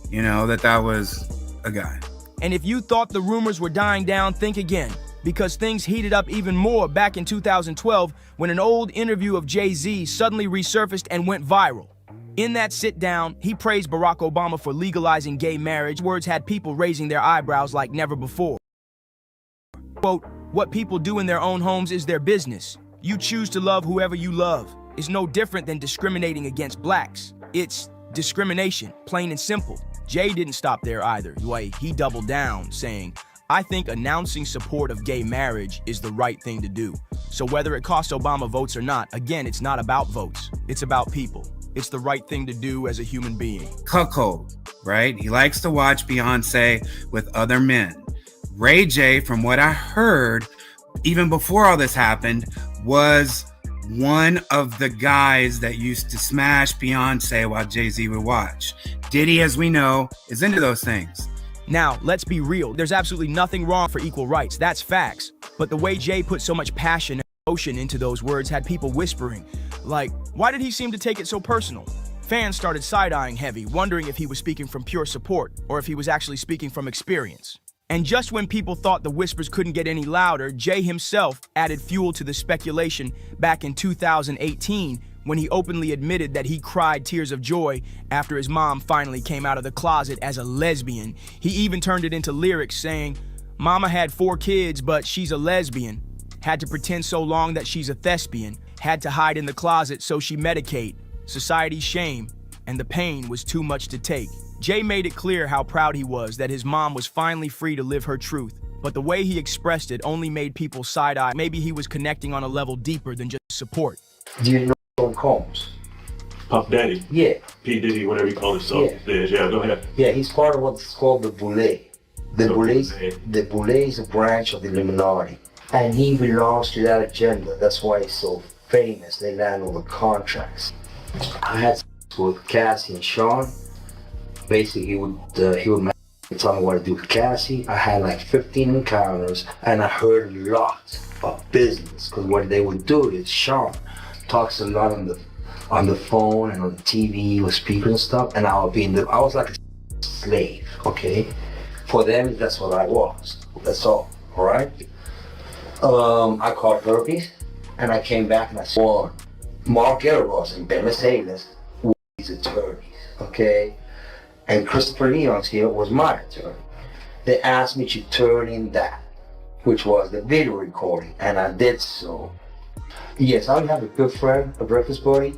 you know, that was a guy. And if you thought the rumors were dying down, think again, because things heated up even more back in 2012 when an old interview of Jay-Z suddenly resurfaced and went viral. In that sit-down, he praised Barack Obama for legalizing gay marriage. Words had people raising their eyebrows like never before. Quote, "What people do in their own homes is their business. You choose to love whoever you love. It's no different than discriminating against blacks. It's discrimination, plain and simple." Jay didn't stop there either. He doubled down, saying, "I think announcing support of gay marriage is the right thing to do. So whether it costs Obama votes or not, again, it's not about votes. It's about people. It's the right thing to do as a human being." Cuckold, right? He likes to watch Beyonce with other men. Ray J, from what I heard, even before all this happened, was one of the guys that used to smash Beyonce while Jay-Z would watch. Diddy, as we know, is into those things. Now, let's be real. There's absolutely nothing wrong for equal rights. That's facts. But the way Jay put so much passion and emotion into those words had people whispering, like, why did he seem to take it so personal? Fans started side-eyeing Heavy, wondering if he was speaking from pure support or if he was actually speaking from experience. And just when people thought the whispers couldn't get any louder, Jay himself added fuel to the speculation back in 2018 when he openly admitted that he cried tears of joy after his mom finally came out of the closet as a lesbian. He even turned it into lyrics saying, "Mama had 4 kids, but she's a lesbian. Had to pretend so long that she's a thespian. Had to hide in the closet so she medicate. Society's shame, and the pain was too much to take." Jay made it clear how proud he was that his mom was finally free to live her truth. But the way he expressed it only made people side-eye. Maybe he was connecting on a level deeper than just support. Do you know Sean Combs? Puff Daddy? Yeah. P. Diddy, whatever you call himself. Yeah, go ahead. Yeah, he's part of what's called the Boule. The Boule is a branch of the Illuminati. And he belongs to that agenda. That's why he's so famous. They land all the contracts. I had sex with Cassie and Sean. Basically, he would tell me what to do with Cassie. I had like 15 encounters, and I heard a lot of business. Because what they would do is Sean talks a lot on the phone and on the TV with speakers and stuff, and I was like a slave. Okay, for them that's what I was. That's all. All right. I caught herpes, and I came back and I saw Mark Eros and Ben Mercedes were his attorneys. Okay. And Christopher Leon's here was my attorney. They asked me to turn in that, which was the video recording, and I did so. Yes, I have a good friend, a breakfast buddy.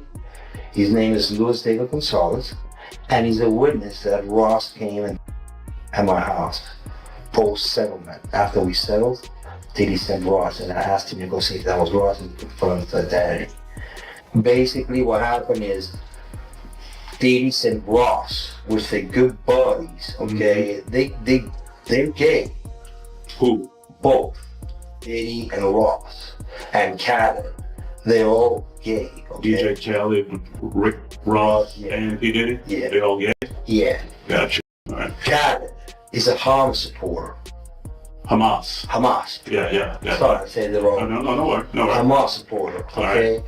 His name is Luis David Gonzalez, and he's a witness that Ross came in at my house post-settlement. After we settled, Diddy sent Ross, and I asked him to go see if that was Ross and confirm his identity. Basically, what happened is Diddy and Ross, which they're good buddies, okay? Mm-hmm. They're gay. Who? Both. Diddy and Ross. And Katt. They're all gay, okay? DJ Khaled, Rick Ross, and P. Diddy? Yeah. They all gay? Yeah. Gotcha. All right. Katt is a Hamas supporter. Hamas. Yeah. Sorry, I said it wrong. No worry. Hamas supporter, okay? Right.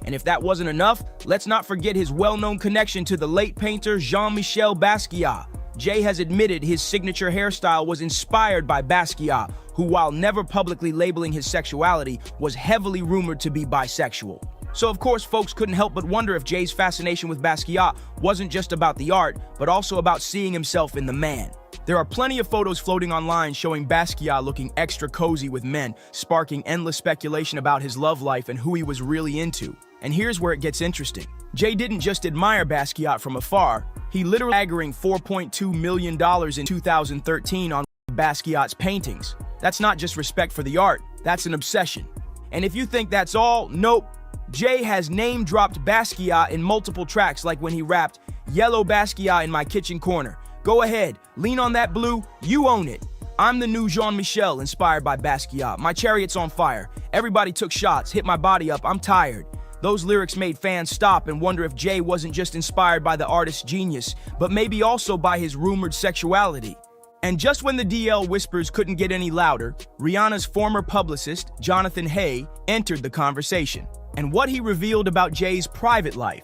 And if that wasn't enough, let's not forget his well-known connection to the late painter Jean-Michel Basquiat. Jay has admitted his signature hairstyle was inspired by Basquiat, who, while never publicly labeling his sexuality, was heavily rumored to be bisexual. So of course, folks couldn't help but wonder if Jay's fascination with Basquiat wasn't just about the art, but also about seeing himself in the man. There are plenty of photos floating online showing Basquiat looking extra cozy with men, sparking endless speculation about his love life and who he was really into. And here's where it gets interesting. Jay didn't just admire Basquiat from afar, he literally staggering $4.2 million in 2013 on Basquiat's paintings. That's not just respect for the art, that's an obsession. And if you think that's all, nope. Jay has name-dropped Basquiat in multiple tracks, like when he rapped, "Yellow Basquiat in my kitchen corner. Go ahead, lean on that blue, you own it. I'm the new Jean-Michel inspired by Basquiat. My chariot's on fire. Everybody took shots, hit my body up, I'm tired." Those lyrics made fans stop and wonder if Jay wasn't just inspired by the artist's genius, but maybe also by his rumored sexuality. And just when the DL whispers couldn't get any louder, Rihanna's former publicist, Jonathan Hay, entered the conversation. And what he revealed about Jay's private life,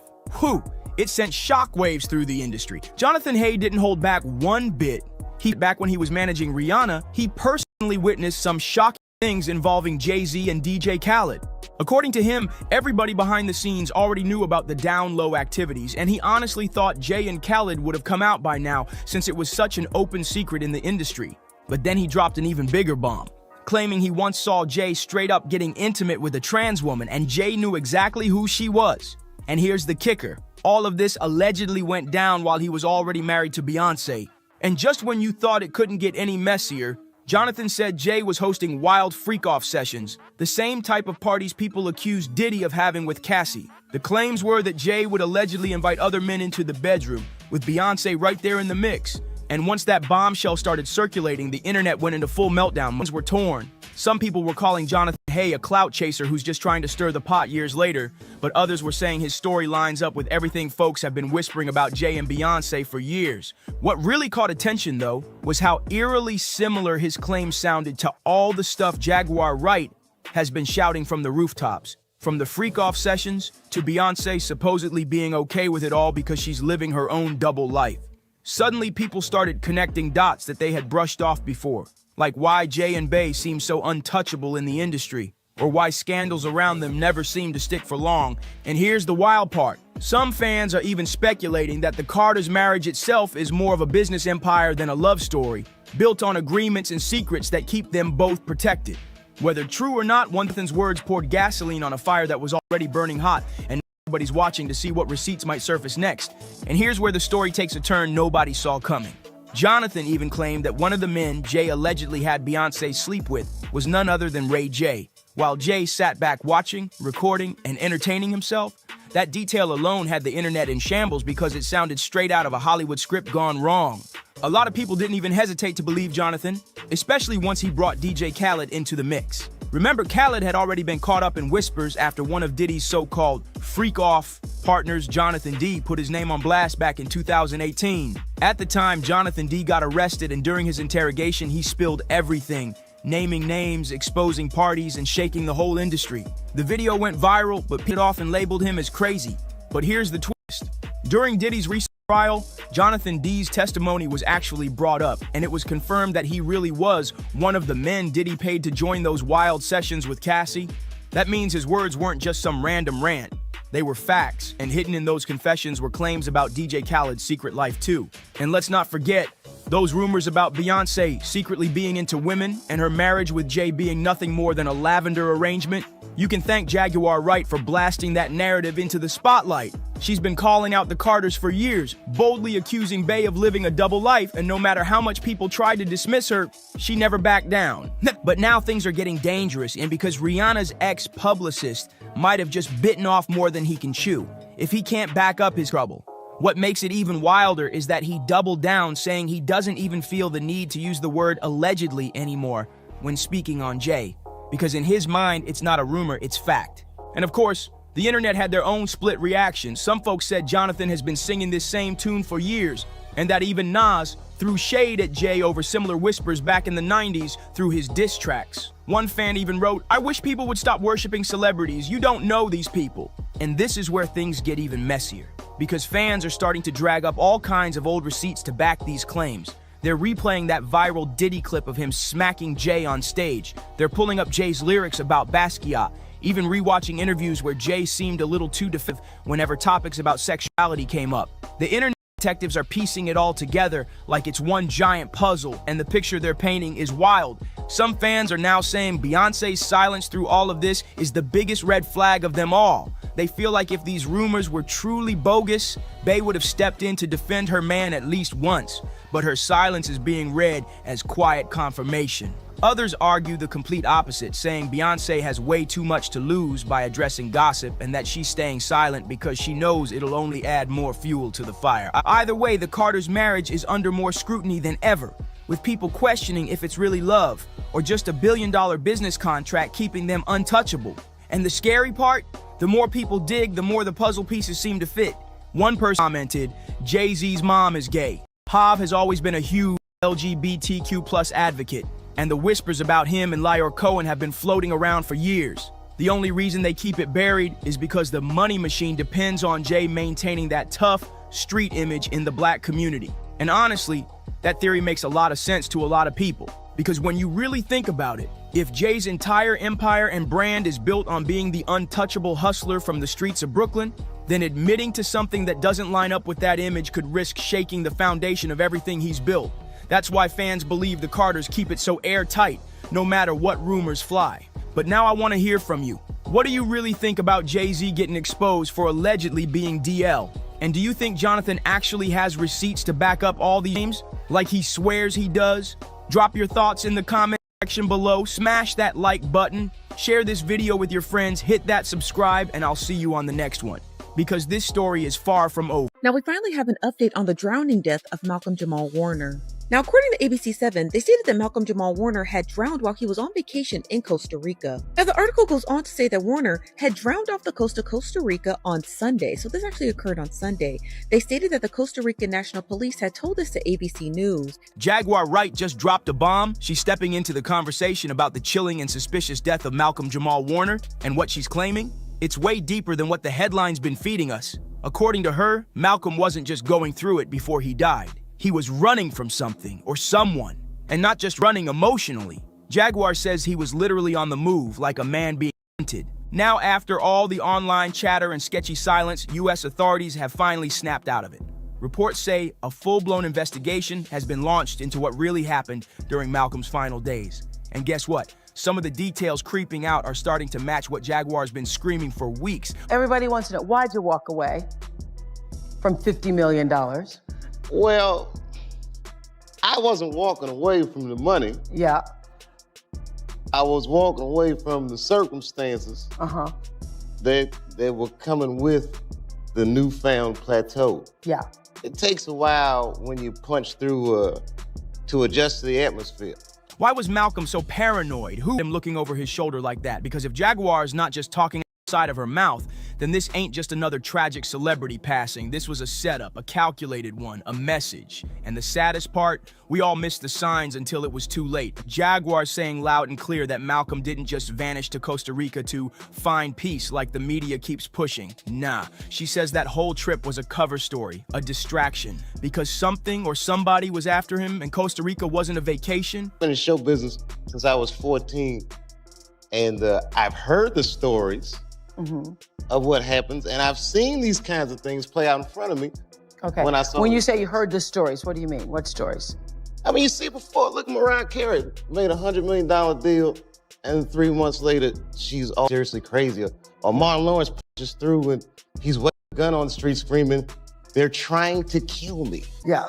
it sent shockwaves through the industry. Jonathan Hay didn't hold back one bit. Back when he was managing Rihanna, he personally witnessed some shocking things involving Jay-Z and DJ Khaled. According to him, everybody behind the scenes already knew about the down-low activities, and he honestly thought Jay and Khaled would have come out by now since it was such an open secret in the industry. But then he dropped an even bigger bomb, claiming he once saw Jay straight up getting intimate with a trans woman, and Jay knew exactly who she was. And here's the kicker. All of this allegedly went down while he was already married to Beyonce. And just when you thought it couldn't get any messier, Jonathan said Jay was hosting wild freak-off sessions, the same type of parties people accused Diddy of having with Cassie. The claims were that Jay would allegedly invite other men into the bedroom, with Beyonce right there in the mix. And once that bombshell started circulating, the internet went into full meltdown. Minds were torn. Some people were calling Jonathan Hay a clout chaser who's just trying to stir the pot years later, but others were saying his story lines up with everything folks have been whispering about Jay and Beyonce for years. What really caught attention, though, was how eerily similar his claims sounded to all the stuff Jaguar Wright has been shouting from the rooftops. From the freak-off sessions to Beyonce supposedly being okay with it all because she's living her own double life. Suddenly, people started connecting dots that they had brushed off before, like why Jay and Bey seem so untouchable in the industry, or why scandals around them never seem to stick for long. And here's the wild part. Some fans are even speculating that the Carters' marriage itself is more of a business empire than a love story, built on agreements and secrets that keep them both protected. Whether true or not, Jonathan's words poured gasoline on a fire that was already burning hot, and everybody's watching to see what receipts might surface next. And here's where the story takes a turn nobody saw coming. Jonathan even claimed that one of the men Jay allegedly had Beyonce sleep with was none other than Ray J. While Jay sat back watching, recording, and entertaining himself, that detail alone had the internet in shambles because it sounded straight out of a Hollywood script gone wrong. A lot of people didn't even hesitate to believe Jonathan, especially once he brought DJ Khaled into the mix. Remember, Khaled had already been caught up in whispers after one of Diddy's so-called freak-off partners, Jonathan D, put his name on blast back in 2018. At the time, Jonathan D got arrested, and during his interrogation, he spilled everything, naming names, exposing parties, and shaking the whole industry. The video went viral, but put off and labeled him as crazy. But here's the twist. During Diddy's recent trial, Jonathan D's testimony was actually brought up, and it was confirmed that he really was one of the men Diddy paid to join those wild sessions with Cassie. That means his words weren't just some random rant. They were facts, and hidden in those confessions were claims about DJ Khaled's secret life too. And let's not forget, those rumors about Beyonce secretly being into women and her marriage with Jay being nothing more than a lavender arrangement. You can thank Jaguar Wright for blasting that narrative into the spotlight. She's been calling out the Carters for years, boldly accusing Bey of living a double life, and no matter how much people tried to dismiss her, she never backed down. But now things are getting dangerous, and because Rihanna's ex-publicist might have just bitten off more than he can chew, if he can't back up his trouble. What makes it even wilder is that he doubled down, saying he doesn't even feel the need to use the word allegedly anymore when speaking on Jay, because in his mind, it's not a rumor, it's fact. And of course, the internet had their own split reactions. Some folks said Jonathan has been singing this same tune for years, and that even Nas threw shade at Jay over similar whispers back in the 90s through his diss tracks. One fan even wrote, "I wish people would stop worshiping celebrities. You don't know these people." And this is where things get even messier, because fans are starting to drag up all kinds of old receipts to back these claims. They're replaying that viral Diddy clip of him smacking Jay on stage. They're pulling up Jay's lyrics about Basquiat, even rewatching interviews where Jay seemed a little too defensive whenever topics about sexuality came up. The internet detectives are piecing it all together like it's one giant puzzle, and the picture they're painting is wild. Some fans are now saying Beyonce's silence through all of this is the biggest red flag of them all. They feel like if these rumors were truly bogus, Bey would have stepped in to defend her man at least once, but her silence is being read as quiet confirmation. Others argue the complete opposite, saying Beyonce has way too much to lose by addressing gossip and that she's staying silent because she knows it'll only add more fuel to the fire. Either way, the Carters' marriage is under more scrutiny than ever, with people questioning if it's really love or just a billion-dollar business contract keeping them untouchable. And the scary part? The more people dig, the more the puzzle pieces seem to fit. One person commented, Jay-Z's mom is gay. Hav has always been a huge LGBTQ+ advocate, and the whispers about him and Lyor Cohen have been floating around for years. The only reason they keep it buried is because the money machine depends on Jay maintaining that tough, street image in the black community. And honestly, that theory makes a lot of sense to a lot of people. Because when you really think about it, if Jay's entire empire and brand is built on being the untouchable hustler from the streets of Brooklyn, then admitting to something that doesn't line up with that image could risk shaking the foundation of everything he's built. That's why fans believe the Carters keep it so airtight, no matter what rumors fly. But now I want to hear from you. What do you really think about Jay-Z getting exposed for allegedly being DL? And do you think Jonathan actually has receipts to back up all the names, like he swears he does? Drop your thoughts in the comment section below, smash that like button, share this video with your friends, hit that subscribe, and I'll see you on the next one. Because this story is far from over. Now we finally have an update on the drowning death of Malcolm Jamal Warner. Now, according to ABC7, they stated that Malcolm Jamal Warner had drowned while he was on vacation in Costa Rica. Now, the article goes on to say that Warner had drowned off the coast of Costa Rica on Sunday. So this actually occurred on Sunday. They stated that the Costa Rican National Police had told this to ABC News. Jaguar Wright just dropped a bomb. She's stepping into the conversation about the chilling and suspicious death of Malcolm Jamal Warner and what she's claiming. It's way deeper than what the headline's been feeding us. According to her, Malcolm wasn't just going through it before he died. He was running from something or someone, and not just running emotionally. Jaguar says he was literally on the move, like a man being hunted. Now, after all the online chatter and sketchy silence, U.S. authorities have finally snapped out of it. Reports say a full-blown investigation has been launched into what really happened during Malcolm's final days. And guess what? Some of the details creeping out are starting to match what Jaguar's been screaming for weeks. Everybody wants to know, why'd you walk away from $50 million? Well, I wasn't walking away from the money. Yeah. I was walking away from the circumstances that were coming with the newfound plateau. Yeah. It takes a while when you punch through to adjust to the atmosphere. Why was Malcolm so paranoid? Who him looking over his shoulder like that? Because if Jaguar is not just talking outside of her mouth, then this ain't just another tragic celebrity passing. This was a setup, a calculated one, a message. And the saddest part, we all missed the signs until it was too late. Jaguar saying loud and clear that Malcolm didn't just vanish to Costa Rica to find peace like the media keeps pushing. Nah, she says that whole trip was a cover story, a distraction, because something or somebody was after him and Costa Rica wasn't a vacation. I've been in show business since I was 14, and I've heard the stories of what happens, and I've seen these kinds of things play out in front of me. Okay. When you say you heard the stories, what do you mean? What stories? I mean, you see before, look, Mariah Carey made a $100 million deal, and 3 months later, she's all seriously crazy. Or Martin Lawrence pushes through, and he's waving a gun on the street screaming, "They're trying to kill me." Yeah.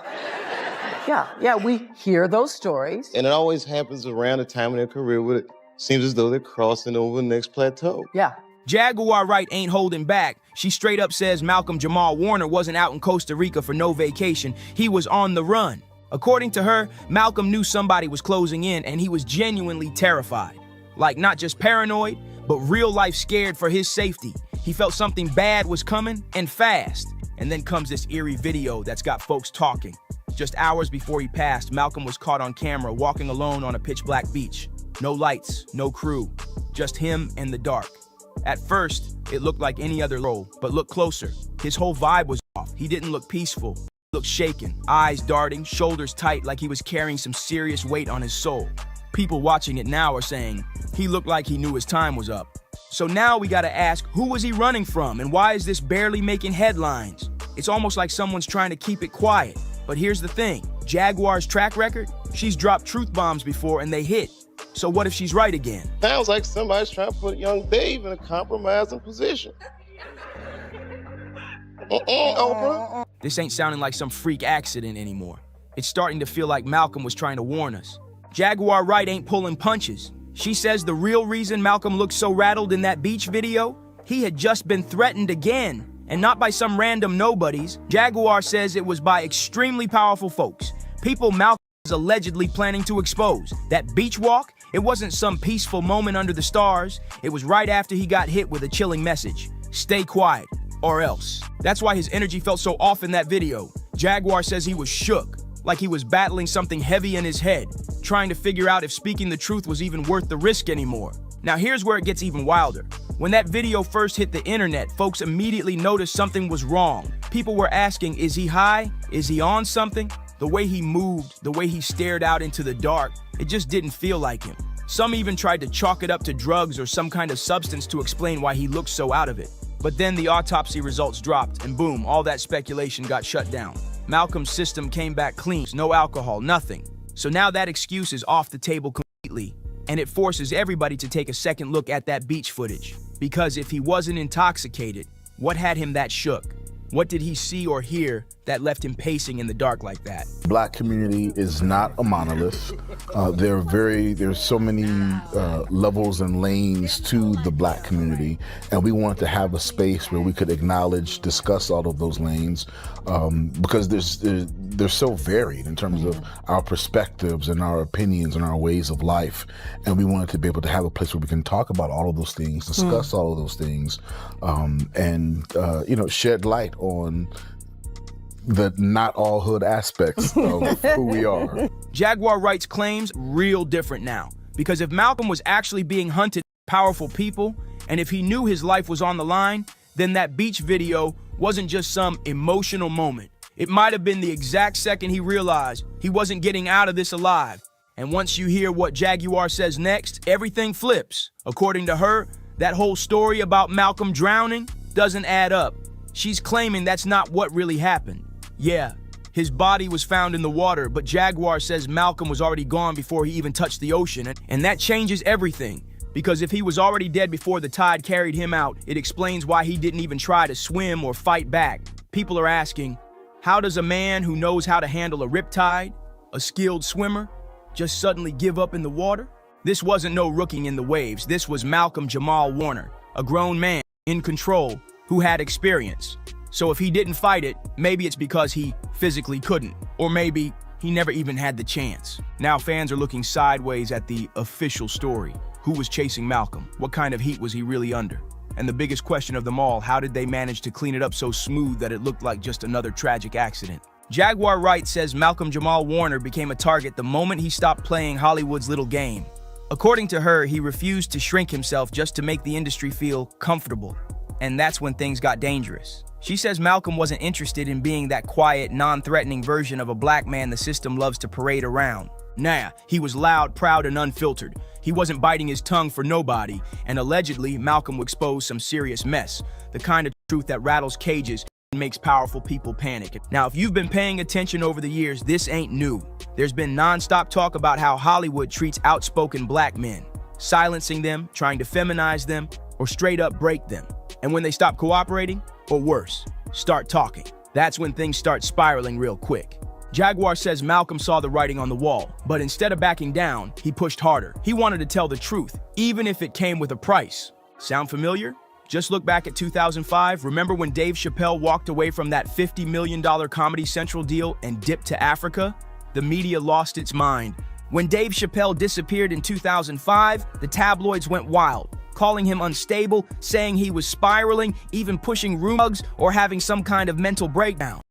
Yeah, we hear those stories. And it always happens around the time in their career where it seems as though they're crossing over the next plateau. Yeah. Jaguar Wright ain't holding back. She straight up says Malcolm Jamal Warner wasn't out in Costa Rica for no vacation. He was on the run. According to her, Malcolm knew somebody was closing in and he was genuinely terrified. Like not just paranoid, but real life scared for his safety. He felt something bad was coming and fast. And then comes this eerie video that's got folks talking. Just hours before he passed, Malcolm was caught on camera walking alone on a pitch black beach. No lights, no crew, just him and the dark. At first, it looked like any other role, but look closer. His whole vibe was off. He didn't look peaceful. He looked shaken, eyes darting, shoulders tight like he was carrying some serious weight on his soul. People watching it now are saying, he looked like he knew his time was up. So now we gotta ask, who was he running from and why is this barely making headlines? It's almost like someone's trying to keep it quiet. But here's the thing, Jaguar's track record, she's dropped truth bombs before and they hit. So what if she's right again? Sounds like somebody's trying to put young Dave in a compromising position. Oprah. This ain't sounding like some freak accident anymore. It's starting to feel like Malcolm was trying to warn us. Jaguar Wright ain't pulling punches. She says the real reason Malcolm looked so rattled in that beach video, he had just been threatened again. And not by some random nobodies. Jaguar says it was by extremely powerful folks. People Malcolm was allegedly planning to expose. That beach walk, it wasn't some peaceful moment under the stars. It was right after he got hit with a chilling message. Stay quiet, or else. That's why his energy felt so off in that video. Jaguar says he was shook, like he was battling something heavy in his head, trying to figure out if speaking the truth was even worth the risk anymore. Now here's where it gets even wilder. When that video first hit the internet, folks immediately noticed something was wrong. People were asking, is he high? Is he on something? The way he moved, the way he stared out into the dark, it just didn't feel like him. Some even tried to chalk it up to drugs or some kind of substance to explain why he looked so out of it. But then the autopsy results dropped, and boom, all that speculation got shut down. Malcolm's system came back clean, no alcohol, nothing. So now that excuse is off the table completely, and it forces everybody to take a second look at that beach footage. Because if he wasn't intoxicated, what had him that shook? What did he see or hear that left him pacing in the dark like that? Black community is not a monolith. There's so many levels and lanes to the black community, and we wanted to have a space where we could acknowledge, discuss all of those lanes, because they're so varied in terms of our perspectives and our opinions and our ways of life, and we wanted to be able to have a place where we can talk about all of those things, discuss all of those things, and shed light on the not all hood aspects of who we are. Jaguar Wright's claims real different now, because if Malcolm was actually being hunted by powerful people, and if he knew his life was on the line, then that beach video wasn't just some emotional moment. It might have been the exact second he realized he wasn't getting out of this alive. And once you hear what Jaguar says next, everything flips. According to her, that whole story about Malcolm drowning doesn't add up. She's claiming that's not what really happened. Yeah, his body was found in the water, but Jaguar says Malcolm was already gone before he even touched the ocean, and that changes everything. Because if he was already dead before the tide carried him out, it explains why he didn't even try to swim or fight back. People are asking, how does a man who knows how to handle a riptide, a skilled swimmer, just suddenly give up in the water? This wasn't no rookie in the waves. This was Malcolm Jamal Warner, a grown man in control who had experience. So if he didn't fight it, maybe it's because he physically couldn't, or maybe he never even had the chance. Now fans are looking sideways at the official story. Who was chasing Malcolm? What kind of heat was he really under? And the biggest question of them all, how did they manage to clean it up so smooth that it looked like just another tragic accident? Jaguar Wright says Malcolm Jamal Warner became a target the moment he stopped playing Hollywood's little game. According to her, he refused to shrink himself just to make the industry feel comfortable. And that's when things got dangerous. She says Malcolm wasn't interested in being that quiet, non-threatening version of a black man the system loves to parade around. Nah, he was loud, proud, and unfiltered. He wasn't biting his tongue for nobody, and allegedly, Malcolm exposed some serious mess, the kind of truth that rattles cages and makes powerful people panic. Now, if you've been paying attention over the years, this ain't new. There's been non-stop talk about how Hollywood treats outspoken black men, silencing them, trying to feminize them, or straight up break them. And when they stop cooperating, or worse, start talking, that's when things start spiraling real quick. Jaguar says Malcolm saw the writing on the wall, but instead of backing down, he pushed harder. He wanted to tell the truth, even if it came with a price. Sound familiar? Just look back at 2005. Remember when Dave Chappelle walked away from that $50 million Comedy Central deal and dipped to Africa? The media lost its mind. When Dave Chappelle disappeared in 2005, the tabloids went wild, calling him unstable, saying he was spiraling, even pushing drugs or having some kind of mental breakdown.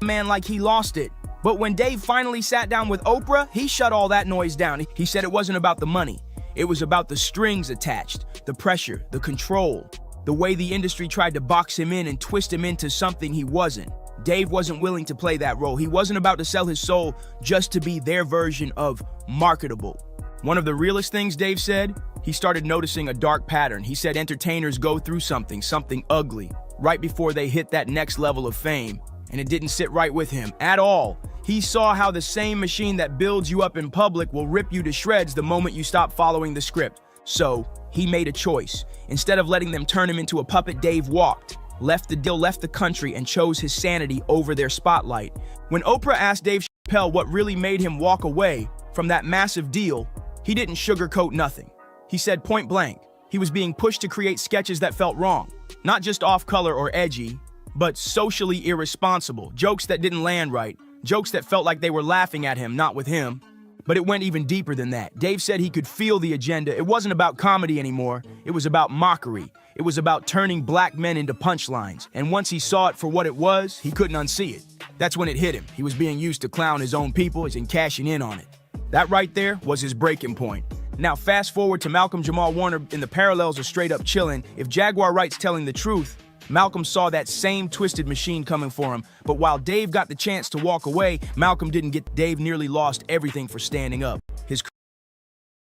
Man, like he lost it. But when Dave finally sat down with Oprah, he shut all that noise down. He said it wasn't about the money. It was about the strings attached, the pressure, the control, the way the industry tried to box him in and twist him into something he wasn't. Dave wasn't willing to play that role. He wasn't about to sell his soul just to be their version of marketable. One of the realest things Dave said, he started noticing a dark pattern. He said entertainers go through something ugly, right before they hit that next level of fame, and it didn't sit right with him at all. He saw how the same machine that builds you up in public will rip you to shreds the moment you stop following the script. So he made a choice. Instead of letting them turn him into a puppet, Dave walked, left the country, and chose his sanity over their spotlight. When Oprah asked Dave Chappelle what really made him walk away from that massive deal, he didn't sugarcoat nothing. He said point blank, he was being pushed to create sketches that felt wrong, not just off-color or edgy, but socially irresponsible, jokes that didn't land right, jokes that felt like they were laughing at him, not with him. But it went even deeper than that. Dave said he could feel the agenda. It wasn't about comedy anymore. It was about mockery. It was about turning black men into punchlines. And once he saw it for what it was, he couldn't unsee it. That's when it hit him. He was being used to clown his own people and cashing in on it. That right there was his breaking point. Now fast forward to Malcolm Jamal Warner in the parallels of straight up chilling. If Jaguar Wright's telling the truth, Malcolm saw that same twisted machine coming for him, but while Dave got the chance to walk away, Malcolm didn't get. Dave nearly lost everything for standing up. His career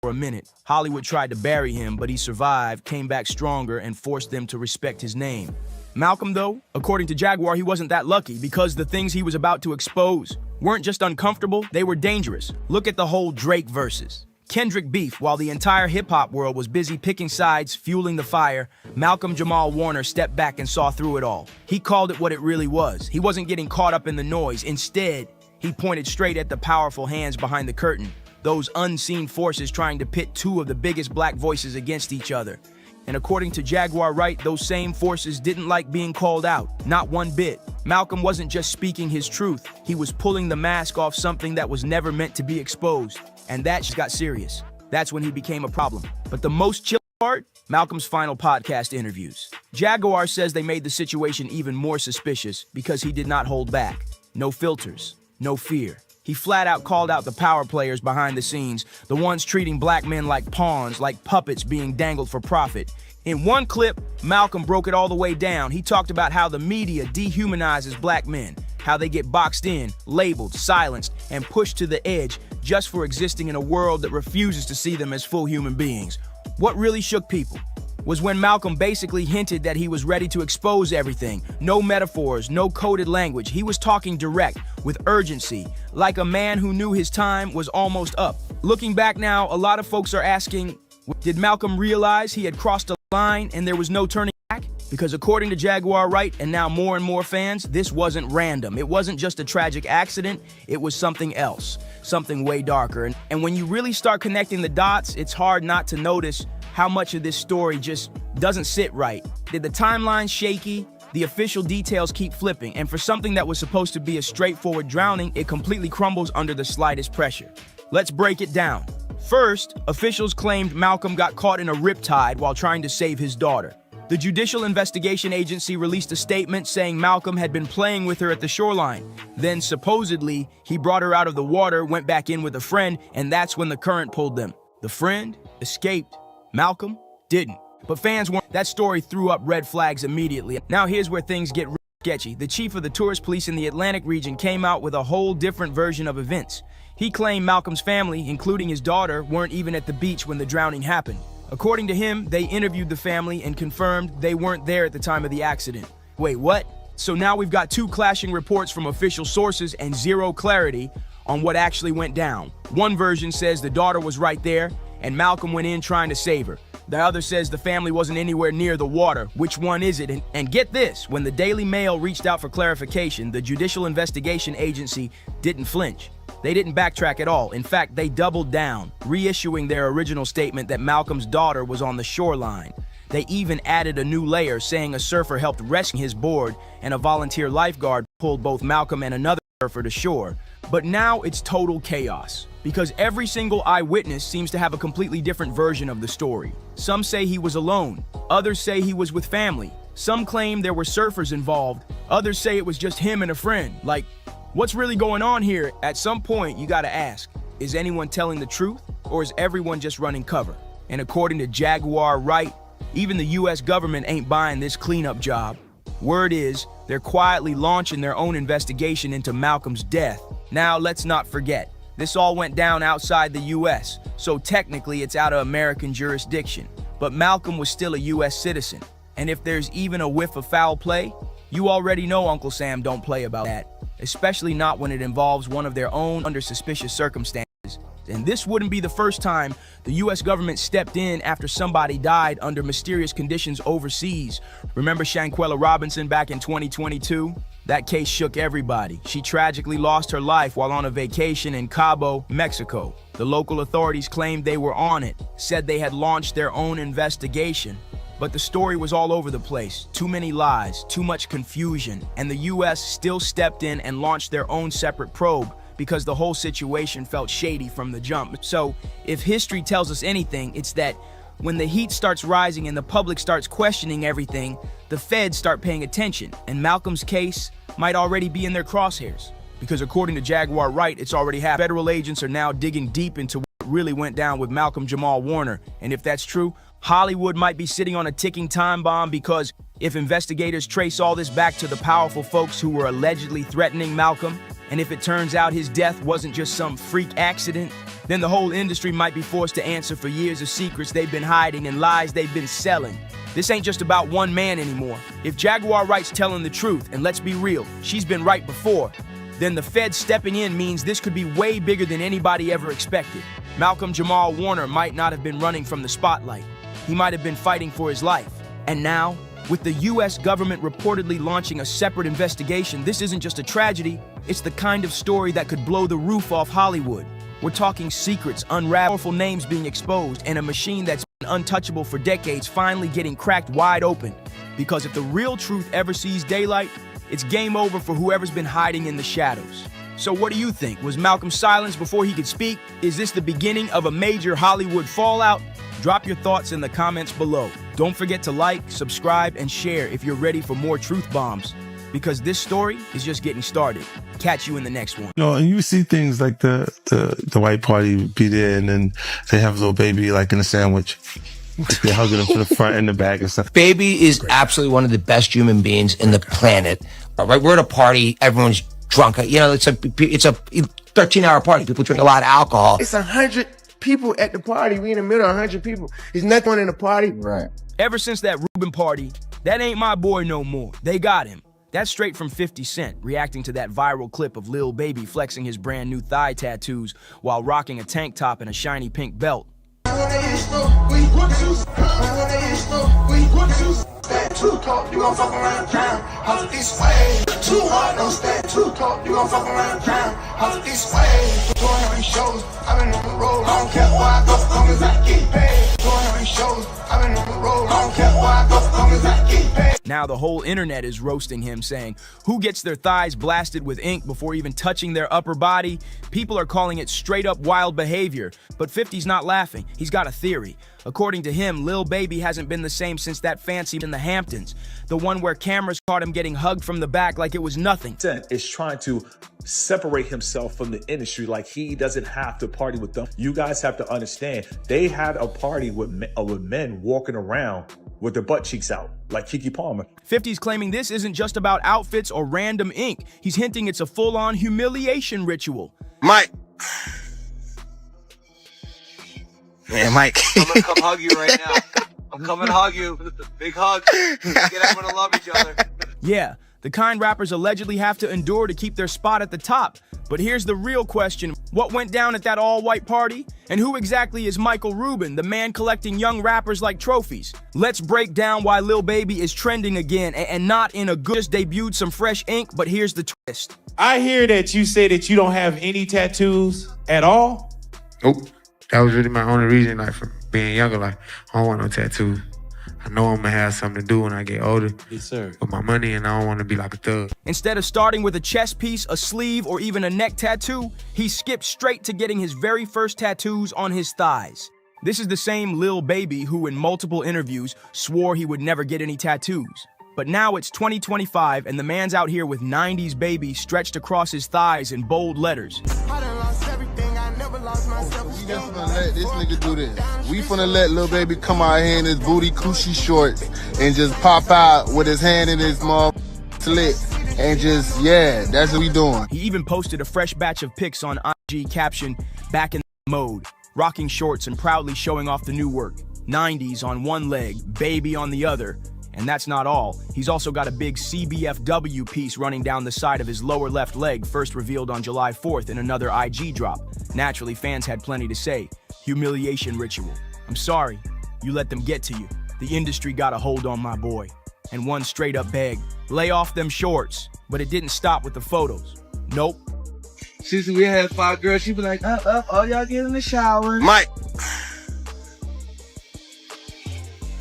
for a minute. Hollywood tried to bury him, but he survived, came back stronger, and forced them to respect his name. Malcolm, though, according to Jaguar, he wasn't that lucky because the things he was about to expose weren't just uncomfortable, they were dangerous. Look at the whole Drake verses. Kendrick beef. While the entire hip-hop world was busy picking sides, fueling the fire, Malcolm Jamal Warner stepped back and saw through it all. He called it what it really was. He wasn't getting caught up in the noise. Instead, he pointed straight at the powerful hands behind the curtain, those unseen forces trying to pit two of the biggest black voices against each other. And according to Jaguar Wright, those same forces didn't like being called out, not one bit. Malcolm wasn't just speaking his truth, he was pulling the mask off something that was never meant to be exposed. And that just got serious. That's when he became a problem. But the most chill part? Malcolm's final podcast interviews. Jaguar says they made the situation even more suspicious because he did not hold back. No filters, no fear. He flat out called out the power players behind the scenes, the ones treating black men like pawns, like puppets being dangled for profit. In one clip, Malcolm broke it all the way down. He talked about how the media dehumanizes black men, how they get boxed in, labeled, silenced, and pushed to the edge just for existing in a world that refuses to see them as full human beings. What really shook people was when Malcolm basically hinted that he was ready to expose everything. No metaphors, no coded language. He was talking direct, with urgency, like a man who knew his time was almost up. Looking back now, a lot of folks are asking, did Malcolm realize he had crossed a line and there was no turning back? Because according to Jaguar Wright and now more and more fans, this wasn't random. It wasn't just a tragic accident, it was something else, something way darker. And when you really start connecting the dots, it's hard not to notice how much of this story just doesn't sit right. Did the timeline shaky? The official details keep flipping, and for something that was supposed to be a straightforward drowning, it completely crumbles under the slightest pressure. Let's break it down. First, officials claimed Malcolm got caught in a riptide while trying to save his daughter. The Judicial Investigation Agency released a statement saying Malcolm had been playing with her at the shoreline. Then, supposedly, he brought her out of the water, went back in with a friend, and that's when the current pulled them. The friend escaped. Malcolm didn't. But fans weren't. That story threw up red flags immediately. Now here's where things get sketchy. The chief of the tourist police in the Atlantic region came out with a whole different version of events. He claimed Malcolm's family, including his daughter, weren't even at the beach when the drowning happened. According to him, they interviewed the family and confirmed they weren't there at the time of the accident. Wait, what? So now we've got two clashing reports from official sources and zero clarity on what actually went down. One version says the daughter was right there and Malcolm went in trying to save her. The other says the family wasn't anywhere near the water. Which one is it? And get this, when the Daily Mail reached out for clarification, the Judicial Investigation Agency didn't flinch. They didn't backtrack at all. In fact, they doubled down, reissuing their original statement that Malcolm's daughter was on the shoreline. They even added a new layer, saying a surfer helped rescue his board and a volunteer lifeguard pulled both Malcolm and another surfer to shore. But now it's total chaos, because every single eyewitness seems to have a completely different version of the story. Some say he was alone, others say he was with family. Some claim there were surfers involved, others say it was just him and a friend. Like, what's really going on here? At some point, you gotta ask, is anyone telling the truth, or is everyone just running cover? And according to Jaguar Wright, even the US government ain't buying this cleanup job. Word is, they're quietly launching their own investigation into Malcolm's death. Now, let's not forget, this all went down outside the US, so technically it's out of American jurisdiction. But Malcolm was still a US citizen. And if there's even a whiff of foul play, you already know Uncle Sam don't play about that, especially not when it involves one of their own under suspicious circumstances. And this wouldn't be the first time the U.S. government stepped in after somebody died under mysterious conditions overseas. Remember Shanquella Robinson back in 2022? That case shook everybody. She tragically lost her life while on a vacation in Cabo, Mexico. The local authorities claimed they were on it, said they had launched their own investigation. But the story was all over the place. Too many lies, too much confusion, and the U.S. still stepped in and launched their own separate probe because the whole situation felt shady from the jump. So, if history tells us anything, it's that when the heat starts rising and the public starts questioning everything, the feds start paying attention, and Malcolm's case might already be in their crosshairs. Because according to Jaguar Wright, it's already happened. Federal agents are now digging deep into what really went down with Malcolm Jamal Warner, and if that's true, Hollywood might be sitting on a ticking time bomb, because if investigators trace all this back to the powerful folks who were allegedly threatening Malcolm, and if it turns out his death wasn't just some freak accident, then the whole industry might be forced to answer for years of secrets they've been hiding and lies they've been selling. This ain't just about one man anymore. If Jaguar Wright's telling the truth, and let's be real, she's been right before, then the feds stepping in means this could be way bigger than anybody ever expected. Malcolm Jamal Warner might not have been running from the spotlight. He might have been fighting for his life. And now, with the U.S. government reportedly launching a separate investigation, this isn't just a tragedy, it's the kind of story that could blow the roof off Hollywood. We're talking secrets, powerful names being exposed, and a machine that's been untouchable for decades finally getting cracked wide open. Because if the real truth ever sees daylight, it's game over for whoever's been hiding in the shadows. So what do you think? Was Malcolm silenced before he could speak? Is this the beginning of a major Hollywood fallout? Drop your thoughts in the comments below. Don't forget to like, subscribe, and share if you're ready for more truth bombs, because this story is just getting started. Catch you in the next one. And you see things like the white party be there, and then they have a little baby like in a sandwich. They're hugging him from the front and the back and stuff. Baby is absolutely one of the best human beings in the planet. All right, we're at a party, everyone's drunk. You know, it's a 13-hour party. People drink a lot of alcohol. It's 100 people at the party. We in the middle of 100 people. There's nothing in the party. Right. Ever since that Reuben party, that ain't my boy no more. They got him. That's straight from 50 Cent, reacting to that viral clip of Lil Baby flexing his brand new thigh tattoos while rocking a tank top and a shiny pink belt. Now the whole internet is roasting him, saying, who gets their thighs blasted with ink before even touching their upper body? People are calling it straight up wild behavior, but 50's not laughing. He's got a theory. According to him, Lil Baby hasn't been the same since that fancy in the Hamptons, the one where cameras caught him getting hugged from the back like it was nothing. Is trying to separate himself from the industry, like he doesn't have to party with them. You guys have to understand, they had a party with men walking around with their butt cheeks out, like Keke Palmer. 50's claiming this isn't just about outfits or random ink. He's hinting it's a full-on humiliation ritual. Mike. Man, Mike. I'm gonna come hug you right now. I'm coming to hug you. Big hug. Get everyone to love each other. Yeah, the kind rappers allegedly have to endure to keep their spot at the top. But here's the real question. What went down at that all-white party? And who exactly is Michael Rubin, the man collecting young rappers like trophies? Let's break down why Lil Baby is trending again, and not in a good, just debuted some fresh ink, but here's the twist. I hear that you say that you don't have any tattoos at all? Nope. That was really my only reason, like, for being younger. Like, I don't want no tattoos. I know I'm gonna have something to do when I get older. Yes, sir. With my money, and I don't want to be like a thug. Instead of starting with a chest piece, a sleeve, or even a neck tattoo, he skipped straight to getting his very first tattoos on his thighs. This is the same Lil Baby who in multiple interviews swore he would never get any tattoos. But now it's 2025 and the man's out here with 90s Baby stretched across his thighs in bold letters. We just gonna let this nigga do this. We finna let Lil Baby come out here in his booty coochie shorts and just pop out with his hand in his slit and just, yeah, that's what we doing. He even posted a fresh batch of pics on IG caption, back in mode, rocking shorts and proudly showing off the new work. 90s on one leg, Baby on the other. And that's not all. He's also got a big CBFW piece running down the side of his lower left leg, first revealed on July 4th in another IG drop. Naturally, fans had plenty to say. Humiliation ritual. I'm sorry, you let them get to you. The industry got a hold on my boy. And one straight up begged, lay off them shorts. But it didn't stop with the photos. Nope. Since we had 5 girls, she be like, all y'all get in the shower. Mike.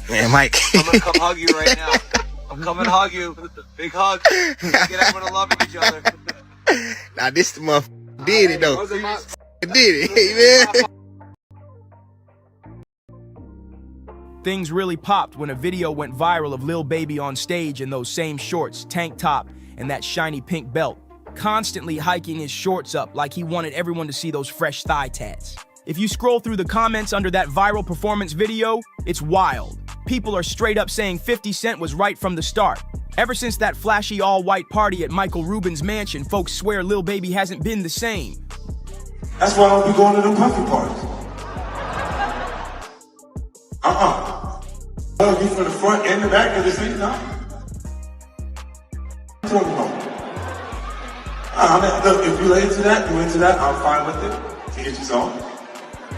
Man, Mike. I'm gonna come hug you right now. I'm coming to hug you. Big hug. Get everyone to love each other. Now this the motherfucker did it though. Did it, man. Things really popped when a video went viral of Lil Baby on stage in those same shorts, tank top, and that shiny pink belt, constantly hiking his shorts up like he wanted everyone to see those fresh thigh tats. If you scroll through the comments under that viral performance video, it's wild. People are straight up saying 50 Cent was right from the start. Ever since that flashy all-white party at Michael Rubin's mansion, folks swear Lil Baby hasn't been the same. That's why I don't be going to them puffy parties. I'll be from the front and the back of the seat now. What are you talking about? Look, if you're into that, I'm fine with it. To get you on.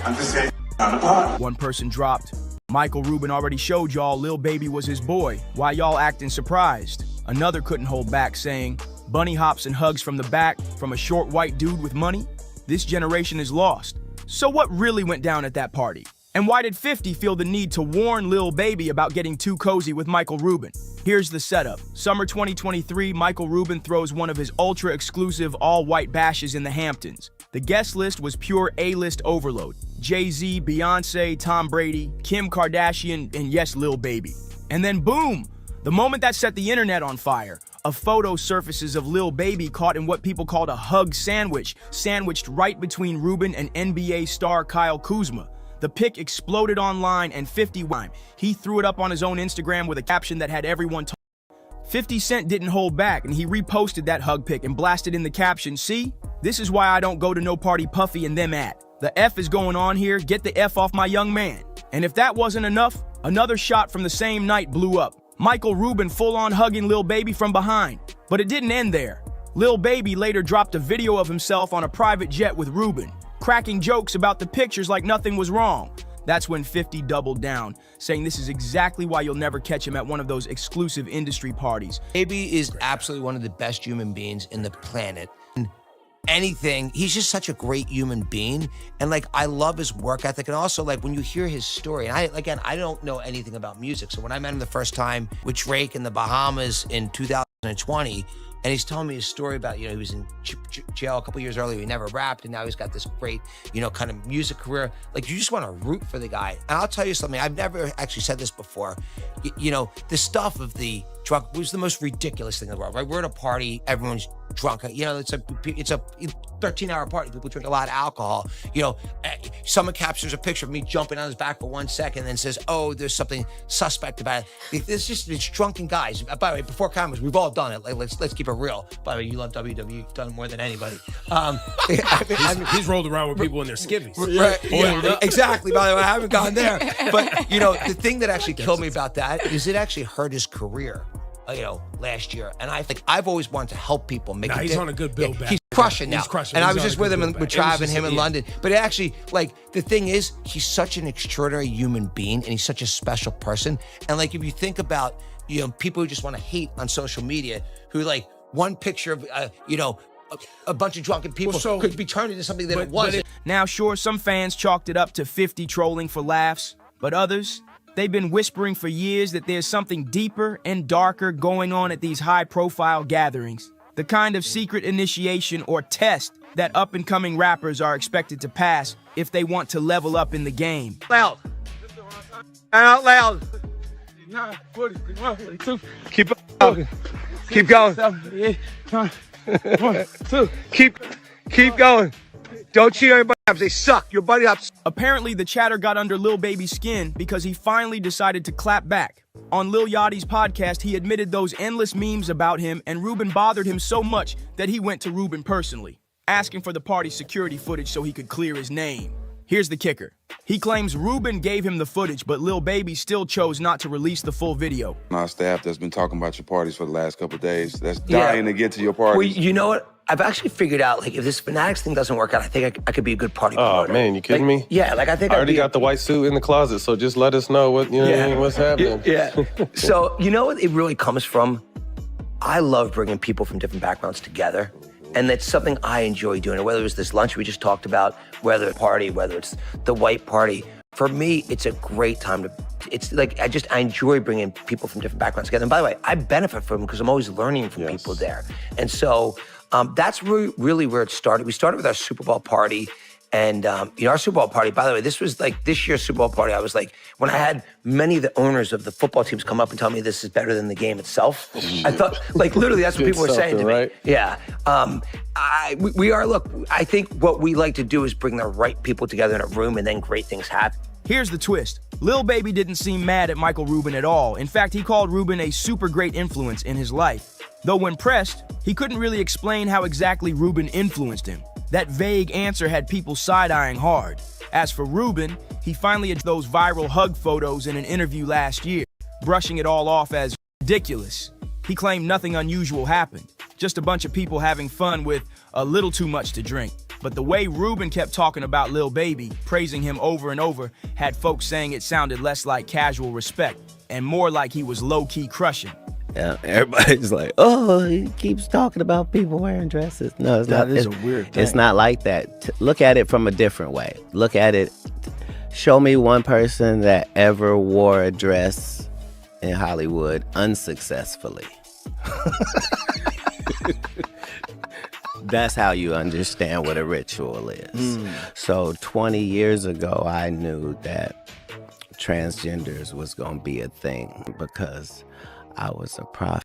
I'm just saying, not a party. One person dropped. Michael Rubin already showed y'all Lil Baby was his boy. Why y'all acting surprised? Another couldn't hold back, saying, bunny hops and hugs from the back from a short white dude with money? This generation is lost. So what really went down at that party? And why did 50 feel the need to warn Lil Baby about getting too cozy with Michael Rubin? Here's the setup. Summer 2023, Michael Rubin throws one of his ultra-exclusive all-white bashes in the Hamptons. The guest list was pure A-list overload. Jay-Z, Beyonce, Tom Brady, Kim Kardashian, and yes, Lil Baby. And then boom! The moment that set the internet on fire, a photo surfaces of Lil Baby caught in what people called a hug sandwich, sandwiched right between Rubin and NBA star Kyle Kuzma. The pic exploded online and 50 he threw it up on his own Instagram with a caption that had everyone talking. 50 Cent didn't hold back and he reposted that hug pic and blasted in the caption, see? This is why I don't go to no party Puffy and them at. The F is going on here, get the F off my young man. And if that wasn't enough, another shot from the same night blew up. Michael Rubin full-on hugging Lil Baby from behind. But it didn't end there. Lil Baby later dropped a video of himself on a private jet with Rubin, cracking jokes about the pictures like nothing was wrong. That's when 50 doubled down, saying this is exactly why you'll never catch him at one of those exclusive industry parties. Baby is absolutely one of the best human beings in the planet. Anything, he's just such a great human being. And like, I love his work ethic. And also like when you hear his story, and I don't know anything about music. So when I met him the first time with Drake in the Bahamas in 2020, and he's telling me his story about, he was in jail a couple years earlier. He never rapped, and now he's got this great, kind of music career. Like, you just want to root for the guy. And I'll tell you something. I've never actually said this before. The stuff of the drunk was the most ridiculous thing in the world, right? We're at a party, everyone's drunk. It's a 13-hour party. People drink a lot of alcohol. Someone captures a picture of me jumping on his back for 1 second and then says, oh, there's something suspect about it. It's drunken guys. By the way, before cameras, we've all done it. Like, let's keep it real. By the way, you love WWE. You've done it more than anybody. He's rolled around with people in their skivvies. Right, yeah, exactly. By the way, I haven't gone there. But, the thing that actually killed me about that is it actually hurt his career. Last year. And I've always wanted to help people make he's on a good build back. He's crushing now. He's crushing. And He's I was just with him with Trav and him in London. But it actually, the thing is, he's such an extraordinary human being and he's such a special person. And if you think about, people who just want to hate on social media, who one picture of, a bunch of drunken people could be turned into something that it wasn't. Now, sure, some fans chalked it up to 50 trolling for laughs, but others, they've been whispering for years that there's something deeper and darker going on at these high-profile gatherings. The kind of secret initiation or test that up-and-coming rappers are expected to pass if they want to level up in the game. Loud. Out loud. 42. Keep going. Keep going. 1, 2. Keep going. Don't cheat on your buddy hops. They suck. Your buddy hops. Apparently, the chatter got under Lil Baby's skin because he finally decided to clap back. On Lil Yachty's podcast, he admitted those endless memes about him, and Rubin bothered him so much that he went to Rubin personally, asking for the party security footage so he could clear his name. Here's the kicker. He claims Ruben gave him the footage, but Lil Baby still chose not to release the full video. My staff that's been talking about your parties for the last couple of days, that's dying to get to your parties. Well, you know what? I've actually figured out, like, if this Fanatics thing doesn't work out, I think I could be a good party promoter. Oh, man, you kidding me? Yeah, like, I think I already got the white suit in the closet, so just let us know what, what's happening. Yeah. So, you know what it really comes from? I love bringing people from different backgrounds together. And that's something I enjoy doing. Whether it was this lunch we just talked about, whether it's party, whether it's the white party. For me, it's a great time to, it's like, I enjoy bringing people from different backgrounds together. And by the way, I benefit from them because I'm always learning from people there. And so that's really where it started. We started with our Super Bowl party. And our Super Bowl party, by the way, this was like this year's Super Bowl party. I was like, when I had many of the owners of the football teams come up and tell me this is better than the game itself, I thought, like, literally, that's what people were saying to me. Right? Yeah. We are, look, I think what we like to do is bring the right people together in a room and then great things happen. Here's the twist. Lil Baby didn't seem mad at Michael Rubin at all. In fact, he called Rubin a super great influence in his life. Though when pressed, he couldn't really explain how exactly Rubin influenced him. That vague answer had people side-eyeing hard. As for Rubin, he finally had those viral hug photos in an interview last year, brushing it all off as ridiculous. He claimed nothing unusual happened, just a bunch of people having fun with a little too much to drink. But the way Rubin kept talking about Lil Baby, praising him over and over, had folks saying it sounded less like casual respect and more like he was low-key crushing. Yeah, everybody's like, oh, he keeps talking about people wearing dresses. No, it's not. That is a weird thing. It's not like that. Look at it from a different way. Look at it. Show me one person that ever wore a dress in Hollywood unsuccessfully. That's how you understand what a ritual is. So 20 years ago, I knew that transgenders was going to be a thing because I was a prophet.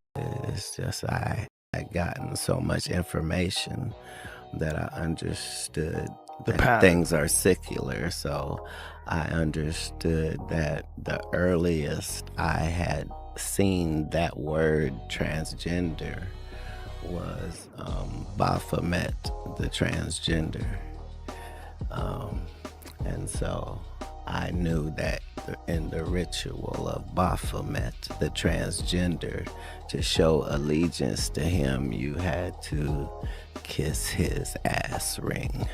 It's just I had gotten so much information that I understood that things are secular. So I understood that the earliest I had seen that word transgender was Baphomet, the transgender. And so I knew that in the ritual of Baphomet, the transgender, to show allegiance to him, you had to kiss his ass ring.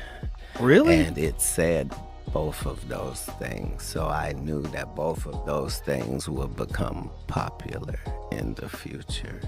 Really? And it said both of those things. So I knew that both of those things would become popular in the future.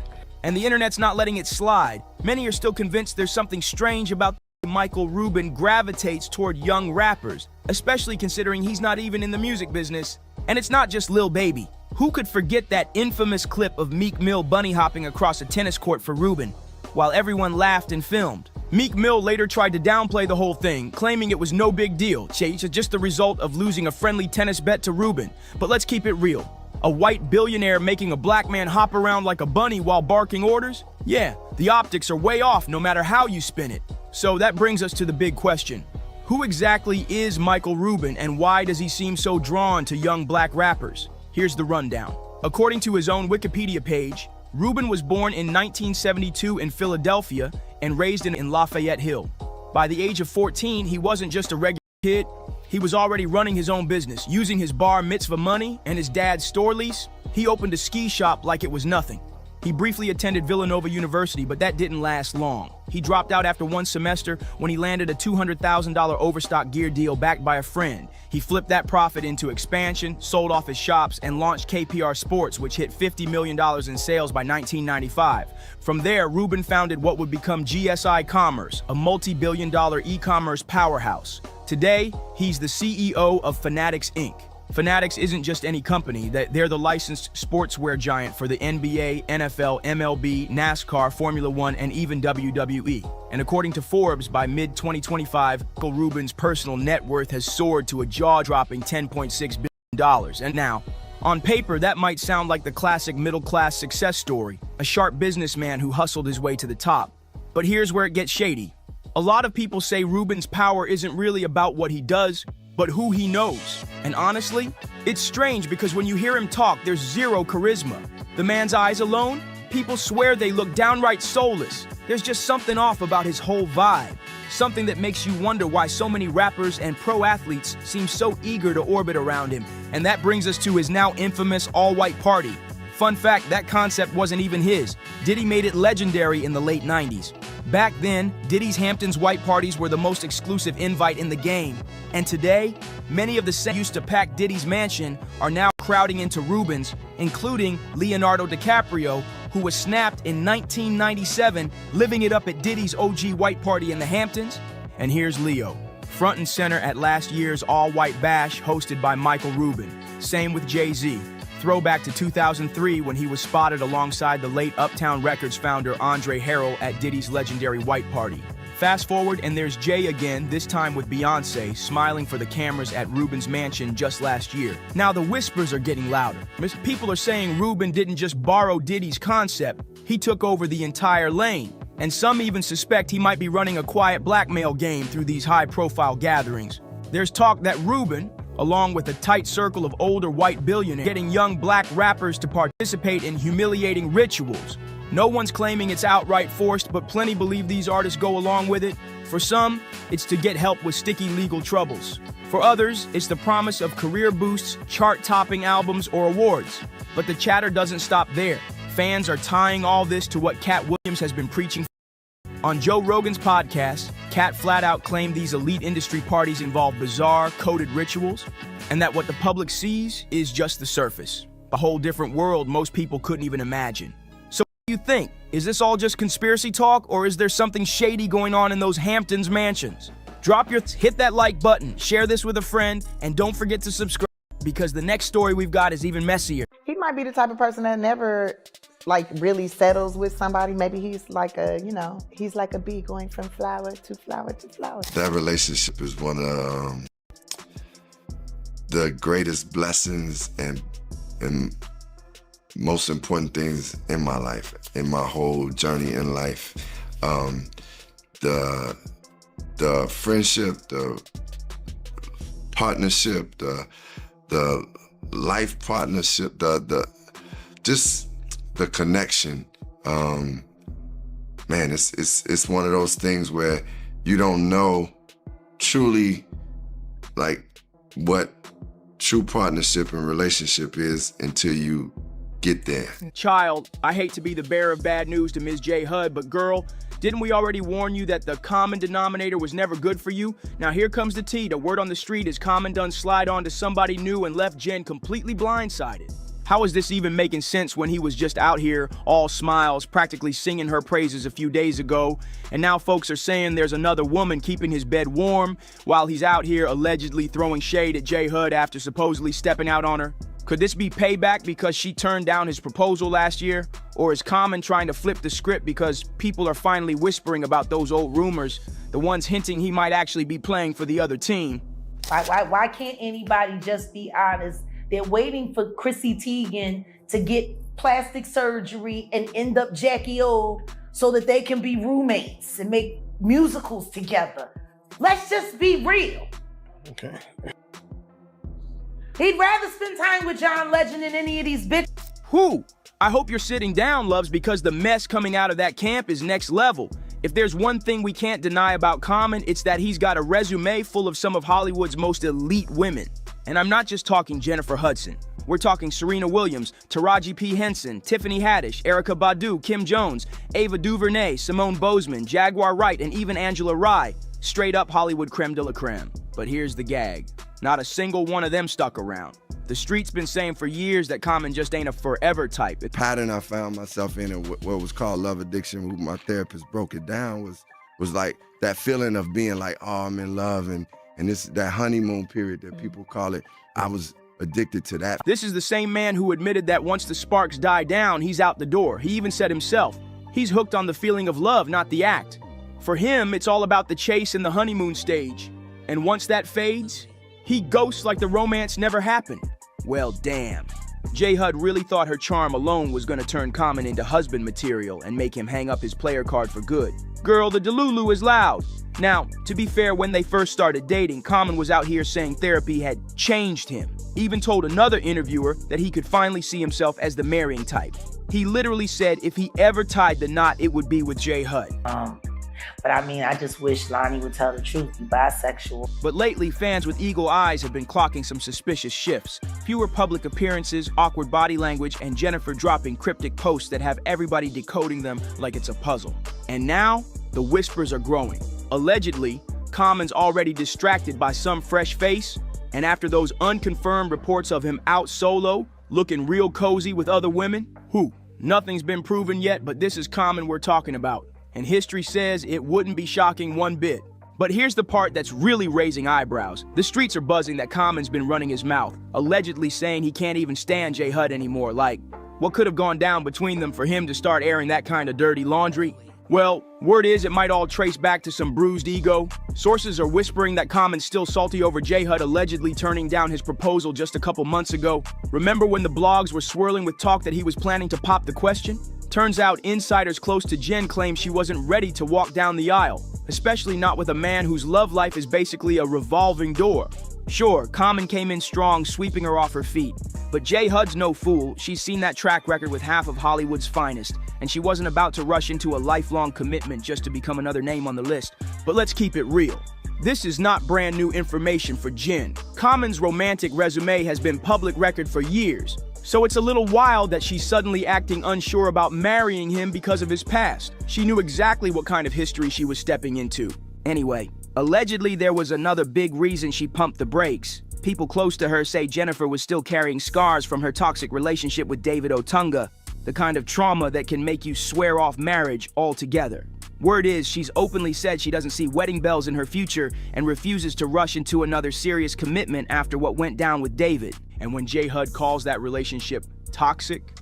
And the internet's not letting it slide. Many are still convinced there's something strange about Michael Rubin gravitates toward young rappers, especially considering he's not even in the music business. And it's not just Lil Baby. Who could forget that infamous clip of Meek Mill bunny hopping across a tennis court for Rubin, while everyone laughed and filmed? Meek Mill later tried to downplay the whole thing, claiming it was no big deal, just the result of losing a friendly tennis bet to Rubin. But let's keep it real. A white billionaire making a black man hop around like a bunny while barking orders? Yeah, the optics are way off no matter how you spin it. So that brings us to the big question. Who exactly is Michael Rubin and why does he seem so drawn to young black rappers? Here's the rundown. According to his own Wikipedia page, Rubin was born in 1972 in Philadelphia and raised in Lafayette Hill. By the age of 14, he wasn't just a regular kid. He was already running his own business. Using his bar mitzvah money and his dad's store lease, he opened a ski shop like it was nothing. He briefly attended Villanova University, but that didn't last long. He dropped out after one semester when he landed a $200,000 overstock gear deal backed by a friend. He flipped that profit into expansion, sold off his shops, and launched KPR Sports, which hit $50 million in sales by 1995. From there, Rubin founded what would become GSI Commerce, a multi-billion-dollar e-commerce powerhouse. Today, he's the CEO of Fanatics, Inc. Fanatics isn't just any company, they're the licensed sportswear giant for the NBA, NFL, MLB, NASCAR, Formula One, and even WWE. And according to Forbes, by mid-2025, Michael Rubin's personal net worth has soared to a jaw-dropping $10.6 billion. And now, on paper, that might sound like the classic middle-class success story, a sharp businessman who hustled his way to the top. But here's where it gets shady. A lot of people say Rubin's power isn't really about what he does, but who he knows. And honestly, it's strange because when you hear him talk, there's zero charisma. The man's eyes alone, People swear they look downright soulless. There's just something off about his whole vibe. Something that makes you wonder why so many rappers and pro athletes seem so eager to orbit around him. And that brings us to his now infamous all-white party. Fun fact, that concept wasn't even his. Diddy made it legendary in the late 90s. Back then, Diddy's Hamptons white parties were the most exclusive invite in the game. And today, many of the same used to pack Diddy's mansion are now crowding into Rubens, including Leonardo DiCaprio, who was snapped in 1997, living it up at Diddy's OG white party in the Hamptons. And here's Leo, front and center at last year's all-white bash hosted by Michael Rubin. Same with Jay-Z. Throwback to 2003 when he was spotted alongside the late Uptown Records founder Andre Harrell at Diddy's legendary white party. Fast forward and there's Jay again, this time with Beyonce, smiling for the cameras at Rubin's mansion just last year. Now the whispers are getting louder. People are saying Rubin didn't just borrow Diddy's concept, he took over the entire lane. And some even suspect he might be running a quiet blackmail game through these high-profile gatherings. There's talk that Rubin, along with a tight circle of older white billionaires, getting young black rappers to participate in humiliating rituals. No one's claiming it's outright forced, but plenty believe these artists go along with it. For some, it's to get help with sticky legal troubles. For others, it's the promise of career boosts, chart-topping albums, or awards. But the chatter doesn't stop there. Fans are tying all this to what Katt Williams has been preaching. On Joe Rogan's podcast, Katt flat out claimed these elite industry parties involve bizarre, coded rituals, and that what the public sees is just the surface. A whole different world most people couldn't even imagine. So what do you think? Is this all just conspiracy talk, or is there something shady going on in those Hamptons mansions? Hit that like button, share this with a friend, and don't forget to subscribe, because the next story we've got is even messier. He might be the type of person that never really settles with somebody. Maybe he's like he's like a bee going from flower to flower to flower. That relationship is one of the greatest blessings and most important things in my life, in my whole journey in life. The friendship, the partnership, the life partnership, just the connection. Man, it's one of those things where you don't know truly what true partnership and relationship is until you get there. Child, I hate to be the bearer of bad news to Ms. J. Hud, but girl, didn't we already warn you that the common denominator was never good for you? Now here comes the tea. The word on the street is Common done slide on to somebody new and left Jen completely blindsided. How is this even making sense when he was just out here, all smiles, practically singing her praises a few days ago, and now folks are saying there's another woman keeping his bed warm while he's out here allegedly throwing shade at J. Hud after supposedly stepping out on her? Could this be payback because she turned down his proposal last year? Or is Common trying to flip the script because people are finally whispering about those old rumors, the ones hinting he might actually be playing for the other team? Why can't anybody just be honest? They're waiting for Chrissy Teigen to get plastic surgery and end up Jackie O so that they can be roommates and make musicals together. Let's just be real. Okay. He'd rather spend time with John Legend than any of these bitches. Who? I hope you're sitting down, loves, because the mess coming out of that camp is next level. If there's one thing we can't deny about Common, it's that he's got a resume full of some of Hollywood's most elite women. And I'm not just talking Jennifer Hudson. We're talking Serena Williams, Taraji P. Henson, Tiffany Haddish, Erykah Badu, Kim Jones, Ava DuVernay, Simone Bozeman, Jaguar Wright, and even Angela Rye. Straight up Hollywood creme de la creme. But here's the gag. Not a single one of them stuck around. The street's been saying for years that Common just ain't a forever type. The pattern I found myself in, what was called love addiction, my therapist broke it down, was like that feeling of being like, oh, I'm in love, and this that honeymoon period that people call it. I was addicted to that. This is the same man who admitted that once the sparks die down, he's out the door. He even said himself, he's hooked on the feeling of love, not the act. For him, it's all about the chase and the honeymoon stage. And once that fades, he ghosts like the romance never happened. Well, damn. J. Hud really thought her charm alone was gonna turn Common into husband material and make him hang up his player card for good. Girl, the Delulu is loud. Now, to be fair, when they first started dating, Common was out here saying therapy had changed him. Even told another interviewer that he could finally see himself as the marrying type. He literally said if he ever tied the knot, it would be with J. Hud. But I mean, I just wish Lonnie would tell the truth. He's bisexual. But lately, fans with eagle eyes have been clocking some suspicious shifts. Fewer public appearances, awkward body language, and Jennifer dropping cryptic posts that have everybody decoding them like it's a puzzle. And now, the whispers are growing. Allegedly, Common's already distracted by some fresh face, and after those unconfirmed reports of him out solo, looking real cozy with other women, nothing's been proven yet, but this is Common we're talking about. And history says it wouldn't be shocking one bit. But here's the part that's really raising eyebrows. The streets are buzzing that Common's been running his mouth, allegedly saying he can't even stand J. Hud anymore. Like, what could have gone down between them for him to start airing that kind of dirty laundry? Well, word is it might all trace back to some bruised ego. Sources are whispering that Common's still salty over J. Hud allegedly turning down his proposal just a couple months ago. Remember when the blogs were swirling with talk that he was planning to pop the question? Turns out insiders close to Jen claim she wasn't ready to walk down the aisle, especially not with a man whose love life is basically a revolving door. Sure, Common came in strong, sweeping her off her feet. But J. Hud's no fool. She's seen that track record with half of Hollywood's finest, and she wasn't about to rush into a lifelong commitment just to become another name on the list. But let's keep it real. This is not brand new information for Jen. Common's romantic resume has been public record for years. So it's a little wild that she's suddenly acting unsure about marrying him because of his past. She knew exactly what kind of history she was stepping into. Anyway, allegedly there was another big reason she pumped the brakes. People close to her say Jennifer was still carrying scars from her toxic relationship with David Otunga, the kind of trauma that can make you swear off marriage altogether. Word is she's openly said she doesn't see wedding bells in her future and refuses to rush into another serious commitment after what went down with David. And when J. Hud calls that relationship toxic,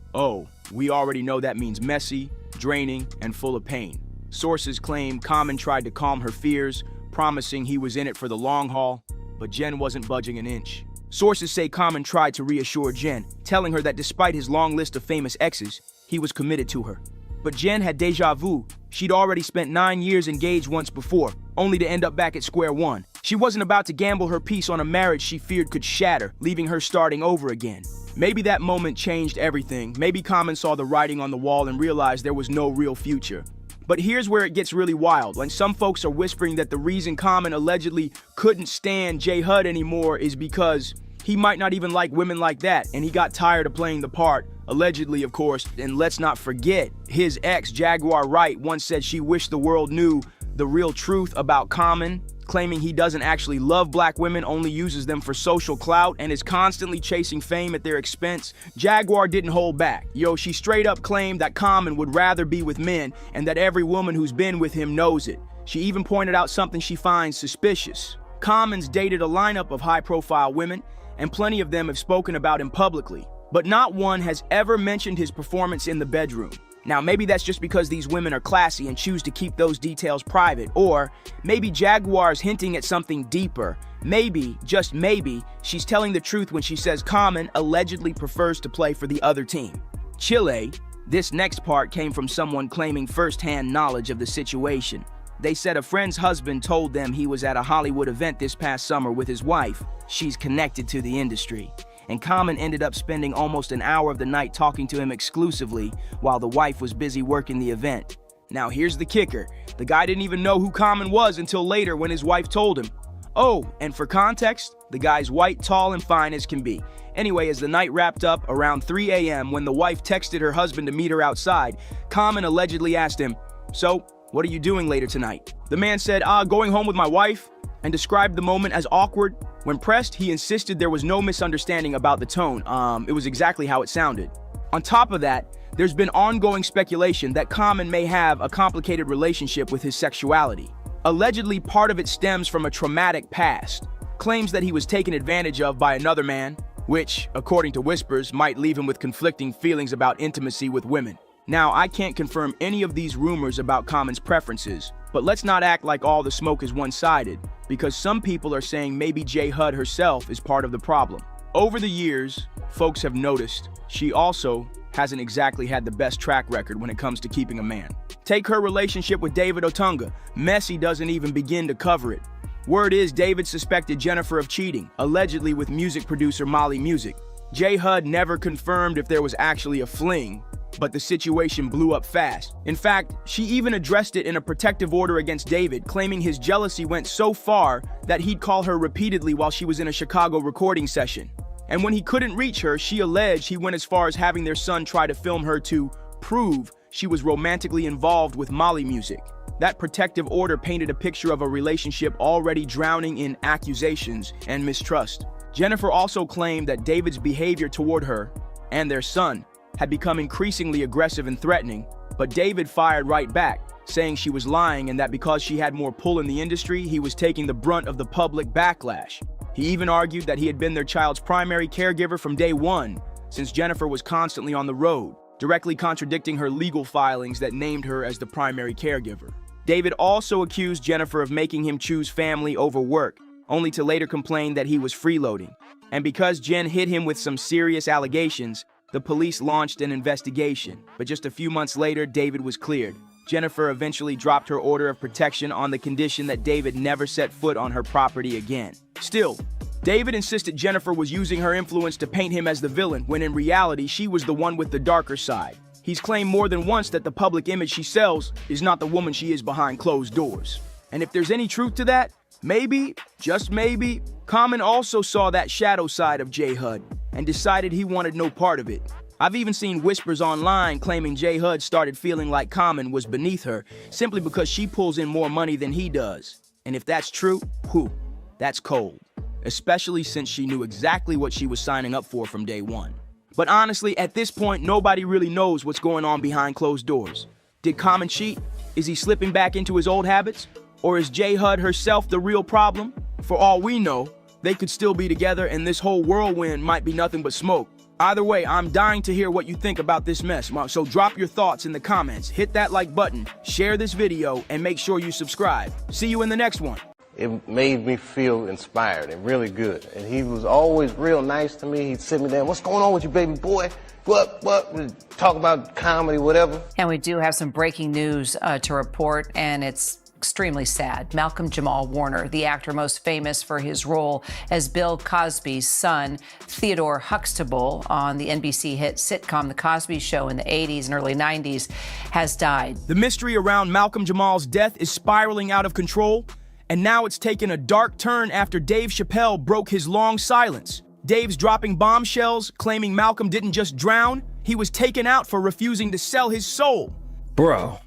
we already know that means messy, draining, and full of pain. Sources claim Common tried to calm her fears, promising he was in it for the long haul, but Jen wasn't budging an inch. Sources say Common tried to reassure Jen, telling her that despite his long list of famous exes, he was committed to her. But Jen had deja vu. She'd already spent 9 years engaged once before, only to end up back at square one. She wasn't about to gamble her peace on a marriage she feared could shatter, leaving her starting over again. Maybe that moment changed everything. Maybe Common saw the writing on the wall and realized there was no real future. But here's where it gets really wild. When some folks are whispering that the reason Common allegedly couldn't stand J. Hud anymore is because he might not even like women like that, and he got tired of playing the part. Allegedly, of course. And let's not forget, his ex, Jaguar Wright, once said she wished the world knew the real truth about Common, claiming he doesn't actually love black women, only uses them for social clout, and is constantly chasing fame at their expense. Jaguar didn't hold back. She straight up claimed that Common would rather be with men, and that every woman who's been with him knows it. She even pointed out something she finds suspicious. Common's dated a lineup of high-profile women, and plenty of them have spoken about him publicly. But not one has ever mentioned his performance in the bedroom. Now, maybe that's just because these women are classy and choose to keep those details private, or maybe Jaguar's hinting at something deeper. Maybe, just maybe, she's telling the truth when she says Common allegedly prefers to play for the other team. Chile, this next part came from someone claiming first-hand knowledge of the situation. They said a friend's husband told them he was at a Hollywood event this past summer with his wife. She's connected to the industry. And Common ended up spending almost an hour of the night talking to him exclusively while the wife was busy working the event. Now here's the kicker. The guy didn't even know who Common was until later when his wife told him. Oh, and for context, the guy's white, tall, and fine as can be. Anyway, as the night wrapped up around 3 a.m. when the wife texted her husband to meet her outside, Common allegedly asked him, "So, what are you doing later tonight?" The man said, going home with my wife, and described the moment as awkward. When pressed, he insisted there was no misunderstanding about the tone. It was exactly how it sounded. On top of that, there's been ongoing speculation that Common may have a complicated relationship with his sexuality. Allegedly, part of it stems from a traumatic past. Claims that he was taken advantage of by another man, which, according to whispers, might leave him with conflicting feelings about intimacy with women. Now, I can't confirm any of these rumors about Common's preferences, but let's not act like all the smoke is one-sided, because some people are saying maybe J. Hud herself is part of the problem. Over the years, folks have noticed she also hasn't exactly had the best track record when it comes to keeping a man. Take her relationship with David Otunga. Messi doesn't even begin to cover it. Word is David suspected Jennifer of cheating, allegedly with music producer Molly Music. J. Hud never confirmed if there was actually a fling, But the situation blew up fast. In fact, she even addressed it in a protective order against David, claiming his jealousy went so far that he'd call her repeatedly while she was in a Chicago recording session. And when he couldn't reach her, she alleged he went as far as having their son try to film her to prove she was romantically involved with Molly music. That protective order painted a picture of a relationship already drowning in accusations and mistrust. Jennifer also claimed that David's behavior toward her and their son had become increasingly aggressive and threatening, but David fired right back, saying she was lying and that because she had more pull in the industry, he was taking the brunt of the public backlash. He even argued that he had been their child's primary caregiver from day one, since Jennifer was constantly on the road, directly contradicting her legal filings that named her as the primary caregiver. David also accused Jennifer of making him choose family over work, only to later complain that he was freeloading. And because Jen hit him with some serious allegations, the police launched an investigation. But just a few months later, David was cleared. Jennifer eventually dropped her order of protection on the condition that David never set foot on her property again. Still, David insisted Jennifer was using her influence to paint him as the villain, when in reality, she was the one with the darker side. He's claimed more than once that the public image she sells is not the woman she is behind closed doors. And if there's any truth to that, maybe, just maybe, Common also saw that shadow side of J. Hud and decided he wanted no part of it. I've even seen whispers online claiming J. Hud started feeling like Common was beneath her simply because she pulls in more money than he does. And if that's true, whew, that's cold. Especially since she knew exactly what she was signing up for from day one. But honestly, at this point, nobody really knows what's going on behind closed doors. Did Common cheat? Is he slipping back into his old habits? Or is J. Hud herself the real problem? For all we know, they could still be together and this whole whirlwind might be nothing but smoke. Either way, I'm dying to hear what you think about this mess, so drop your thoughts in the comments, hit that like button, share this video, and make sure you subscribe. See you in the next one. It made me feel inspired and really good. And he was always real nice to me. He'd sit me down, what's going on with you, baby boy? What? We'd talk about comedy, whatever. And we do have some breaking news to report, and it's extremely sad. Malcolm Jamal Warner, the actor most famous for his role as Bill Cosby's son, Theodore Huxtable, on the NBC hit sitcom The Cosby Show in the 80s and early 90s, has died. The mystery around Malcolm Jamal's death is spiraling out of control, and now it's taken a dark turn after Dave Chappelle broke his long silence. Dave's dropping bombshells, claiming Malcolm didn't just drown, he was taken out for refusing to sell his soul. Bro.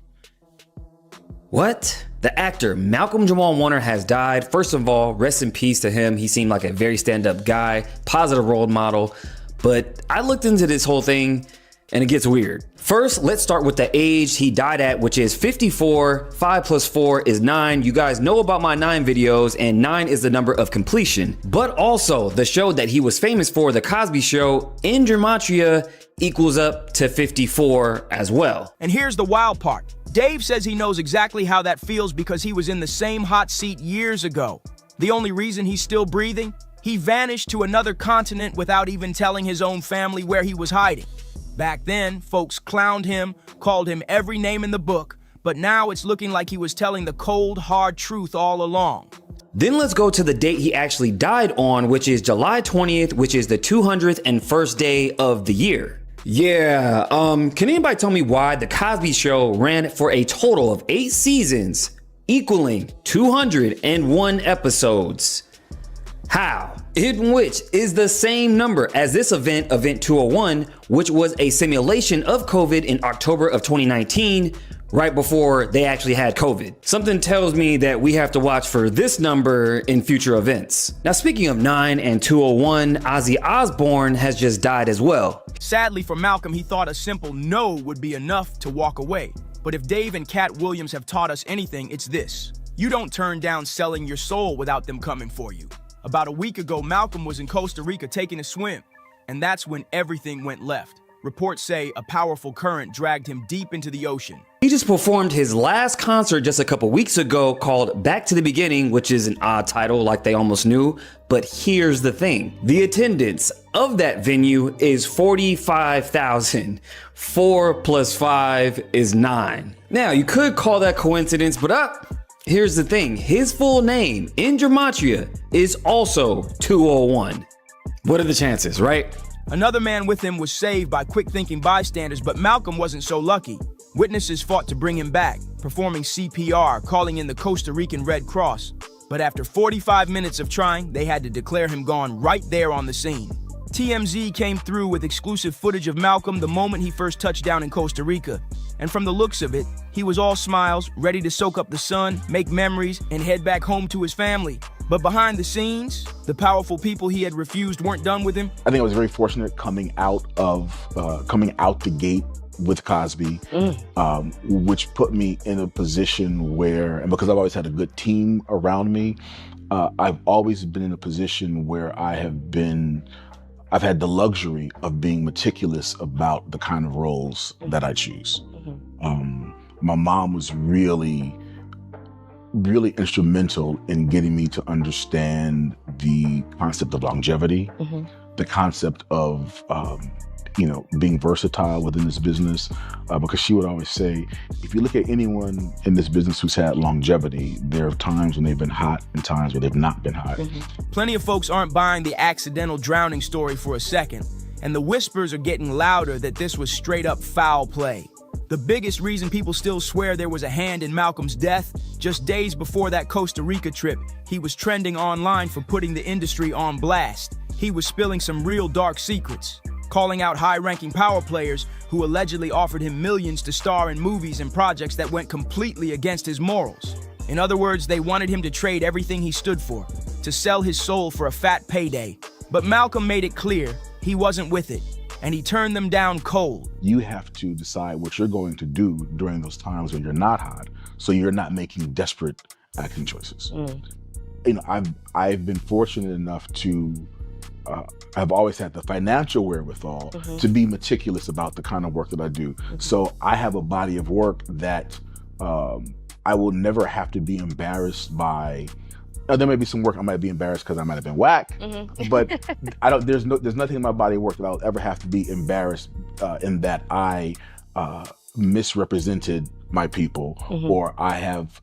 What? The actor Malcolm Jamal Warner has died. First of all, rest in peace to him. He seemed like a very stand-up guy, positive role model. But I looked into this whole thing and it gets weird. First, let's start with the age he died at, which is 54. 5 plus 4 is 9. You guys know about my 9 videos, and 9 is the number of completion. But also, the show that he was famous for, The Cosby Show, in gematria equals up to 54 as well. And here's the wild part. Dave says he knows exactly how that feels because he was in the same hot seat years ago. The only reason he's still breathing? He vanished to another continent without even telling his own family where he was hiding. Back then, folks clowned him, called him every name in the book, but now it's looking like he was telling the cold, hard truth all along. Then let's go to the date he actually died on, which is July 20th, which is the 201st day of the year. Yeah, can anybody tell me why The Cosby Show ran for a total of 8 seasons, equaling 201 episodes? How? In which is the same number as this event, Event 201, which was a simulation of COVID in October of 2019, right before they actually had COVID. Something tells me that we have to watch for this number in future events. Now, speaking of 9 and 201, Ozzy Osbourne has just died as well. Sadly for Malcolm, he thought a simple no would be enough to walk away. But if Dave and Katt Williams have taught us anything, it's this. You don't turn down selling your soul without them coming for you. About a week ago, Malcolm was in Costa Rica taking a swim, and that's when everything went left. Reports say a powerful current dragged him deep into the ocean. He just performed his last concert just a couple weeks ago called Back to the Beginning, which is an odd title like they almost knew. But here's the thing. The attendance of that venue is 45,000. 4 plus 5 is 9. Now, you could call that coincidence, but here's the thing. His full name in gematria is also 201. What are the chances, right? Another man with him was saved by quick-thinking bystanders, but Malcolm wasn't so lucky. Witnesses fought to bring him back, performing CPR, calling in the Costa Rican Red Cross. But after 45 minutes of trying, they had to declare him gone right there on the scene. TMZ came through with exclusive footage of Malcolm the moment he first touched down in Costa Rica. And from the looks of it, he was all smiles, ready to soak up the sun, make memories, and head back home to his family. But behind the scenes, the powerful people he had refused weren't done with him. I think I was very fortunate coming out the gate with Cosby, which put me in a position where, and because I've always had a good team around me, I've always been in a position where I've had the luxury of being meticulous about the kind of roles that I choose. My mom was really instrumental in getting me to understand the concept of longevity, the concept of being versatile within this business, because she would always say, if you look at anyone in this business who's had longevity, there are times when they've been hot and times where they've not been hot. Plenty of folks aren't buying the accidental drowning story for a second, and the whispers are getting louder that this was straight up foul play. The biggest reason people still swear there was a hand in Malcolm's death, just days before that Costa Rica trip, he was trending online for putting the industry on blast. He was spilling some real dark secrets, calling out high-ranking power players who allegedly offered him millions to star in movies and projects that went completely against his morals. In other words, they wanted him to trade everything he stood for, to sell his soul for a fat payday. But Malcolm made it clear he wasn't with it, and he turned them down cold. You have to decide what you're going to do during those times when you're not hot, so you're not making desperate acting choices. I've been fortunate enough to I've always had the financial wherewithal to be meticulous about the kind of work that I do. So I have a body of work that I will never have to be embarrassed by. There may be some work I might be embarrassed because I might have been whack, but there's nothing in my body of work that I'll ever have to be embarrassed in that I misrepresented my people or I have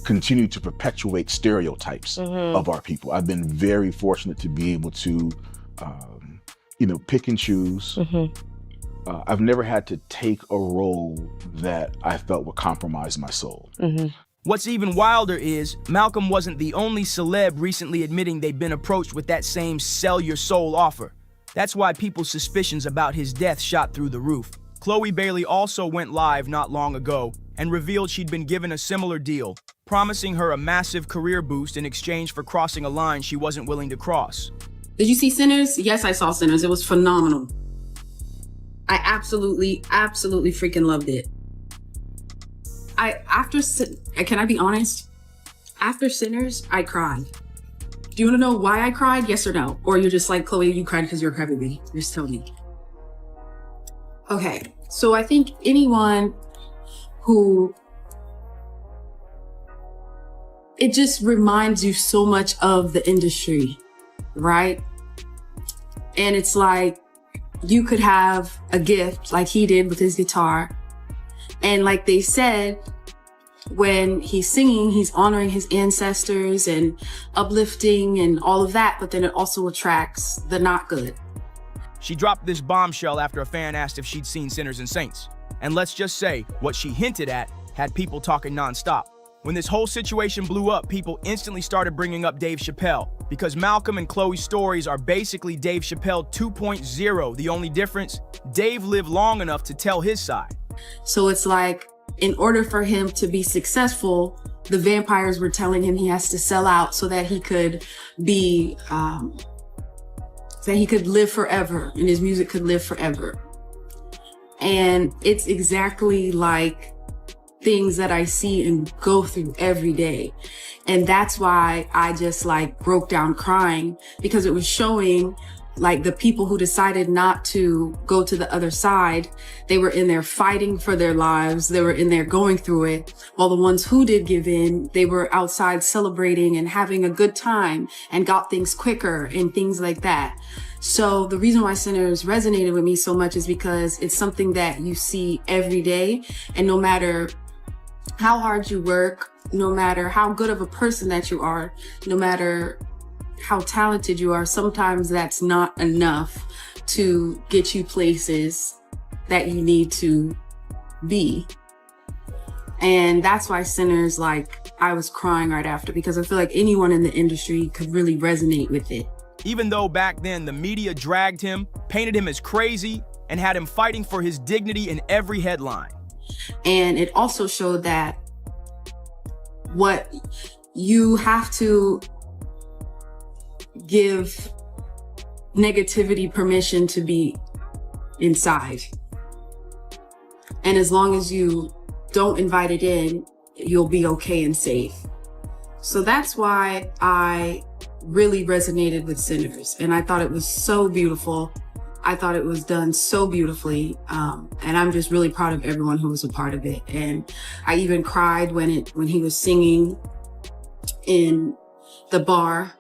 continued to perpetuate stereotypes of our people. I've been very fortunate to be able to, pick and choose. I've never had to take a role that I felt would compromise my soul. What's even wilder is Malcolm wasn't the only celeb recently admitting they've been approached with that same sell your soul offer. That's why people's suspicions about his death shot through the roof. Chloe Bailey also went live not long ago and revealed she'd been given a similar deal, promising her a massive career boost in exchange for crossing a line she wasn't willing to cross. Did you see Sinners? Yes, I saw Sinners. It was phenomenal. I absolutely freaking loved it. Can I be honest? After Sinners, I cried. Do you want to know why I cried? Yes or no? Or you're just like, Chloe, you cried because you're a crybaby. Just tell me. Okay, so I think anyone who, it just reminds you so much of the industry, right? And it's like, you could have a gift like he did with his guitar. And like they said, when he's singing, he's honoring his ancestors and uplifting and all of that, but then it also attracts the not good. She dropped this bombshell after a fan asked if she'd seen Sinners and Saints. And let's just say, what she hinted at had people talking nonstop. When this whole situation blew up, people instantly started bringing up Dave Chappelle, because Malcolm and Chloe's stories are basically Dave Chappelle 2.0. The only difference, Dave lived long enough to tell his side. So it's like, in order for him to be successful, the vampires were telling him he has to sell out so that he could be, that he could live forever and his music could live forever. And it's exactly like things that I see and go through every day. And that's why I just like broke down crying, because it was showing like the people who decided not to go to the other side, they were in there fighting for their lives. They were in there going through it. While the ones who did give in, they were outside celebrating and having a good time and got things quicker and things like that. So the reason why Sinners resonated with me so much is because it's something that you see every day. And no matter how hard you work, no matter how good of a person that you are, no matter how talented you are, sometimes that's not enough to get you places that you need to be. And that's why Sinners, like, I was crying right after, because I feel like anyone in the industry could really resonate with it. Even though back then the media dragged him, painted him as crazy, and had him fighting for his dignity in every headline. And it also showed that what you have to give negativity permission to be inside. And as long as you don't invite it in, you'll be okay and safe. So that's why I really resonated with Sinners. And I thought it was so beautiful. I thought it was done so beautifully. And I'm just really proud of everyone who was a part of it. And I even cried when he was singing in the bar,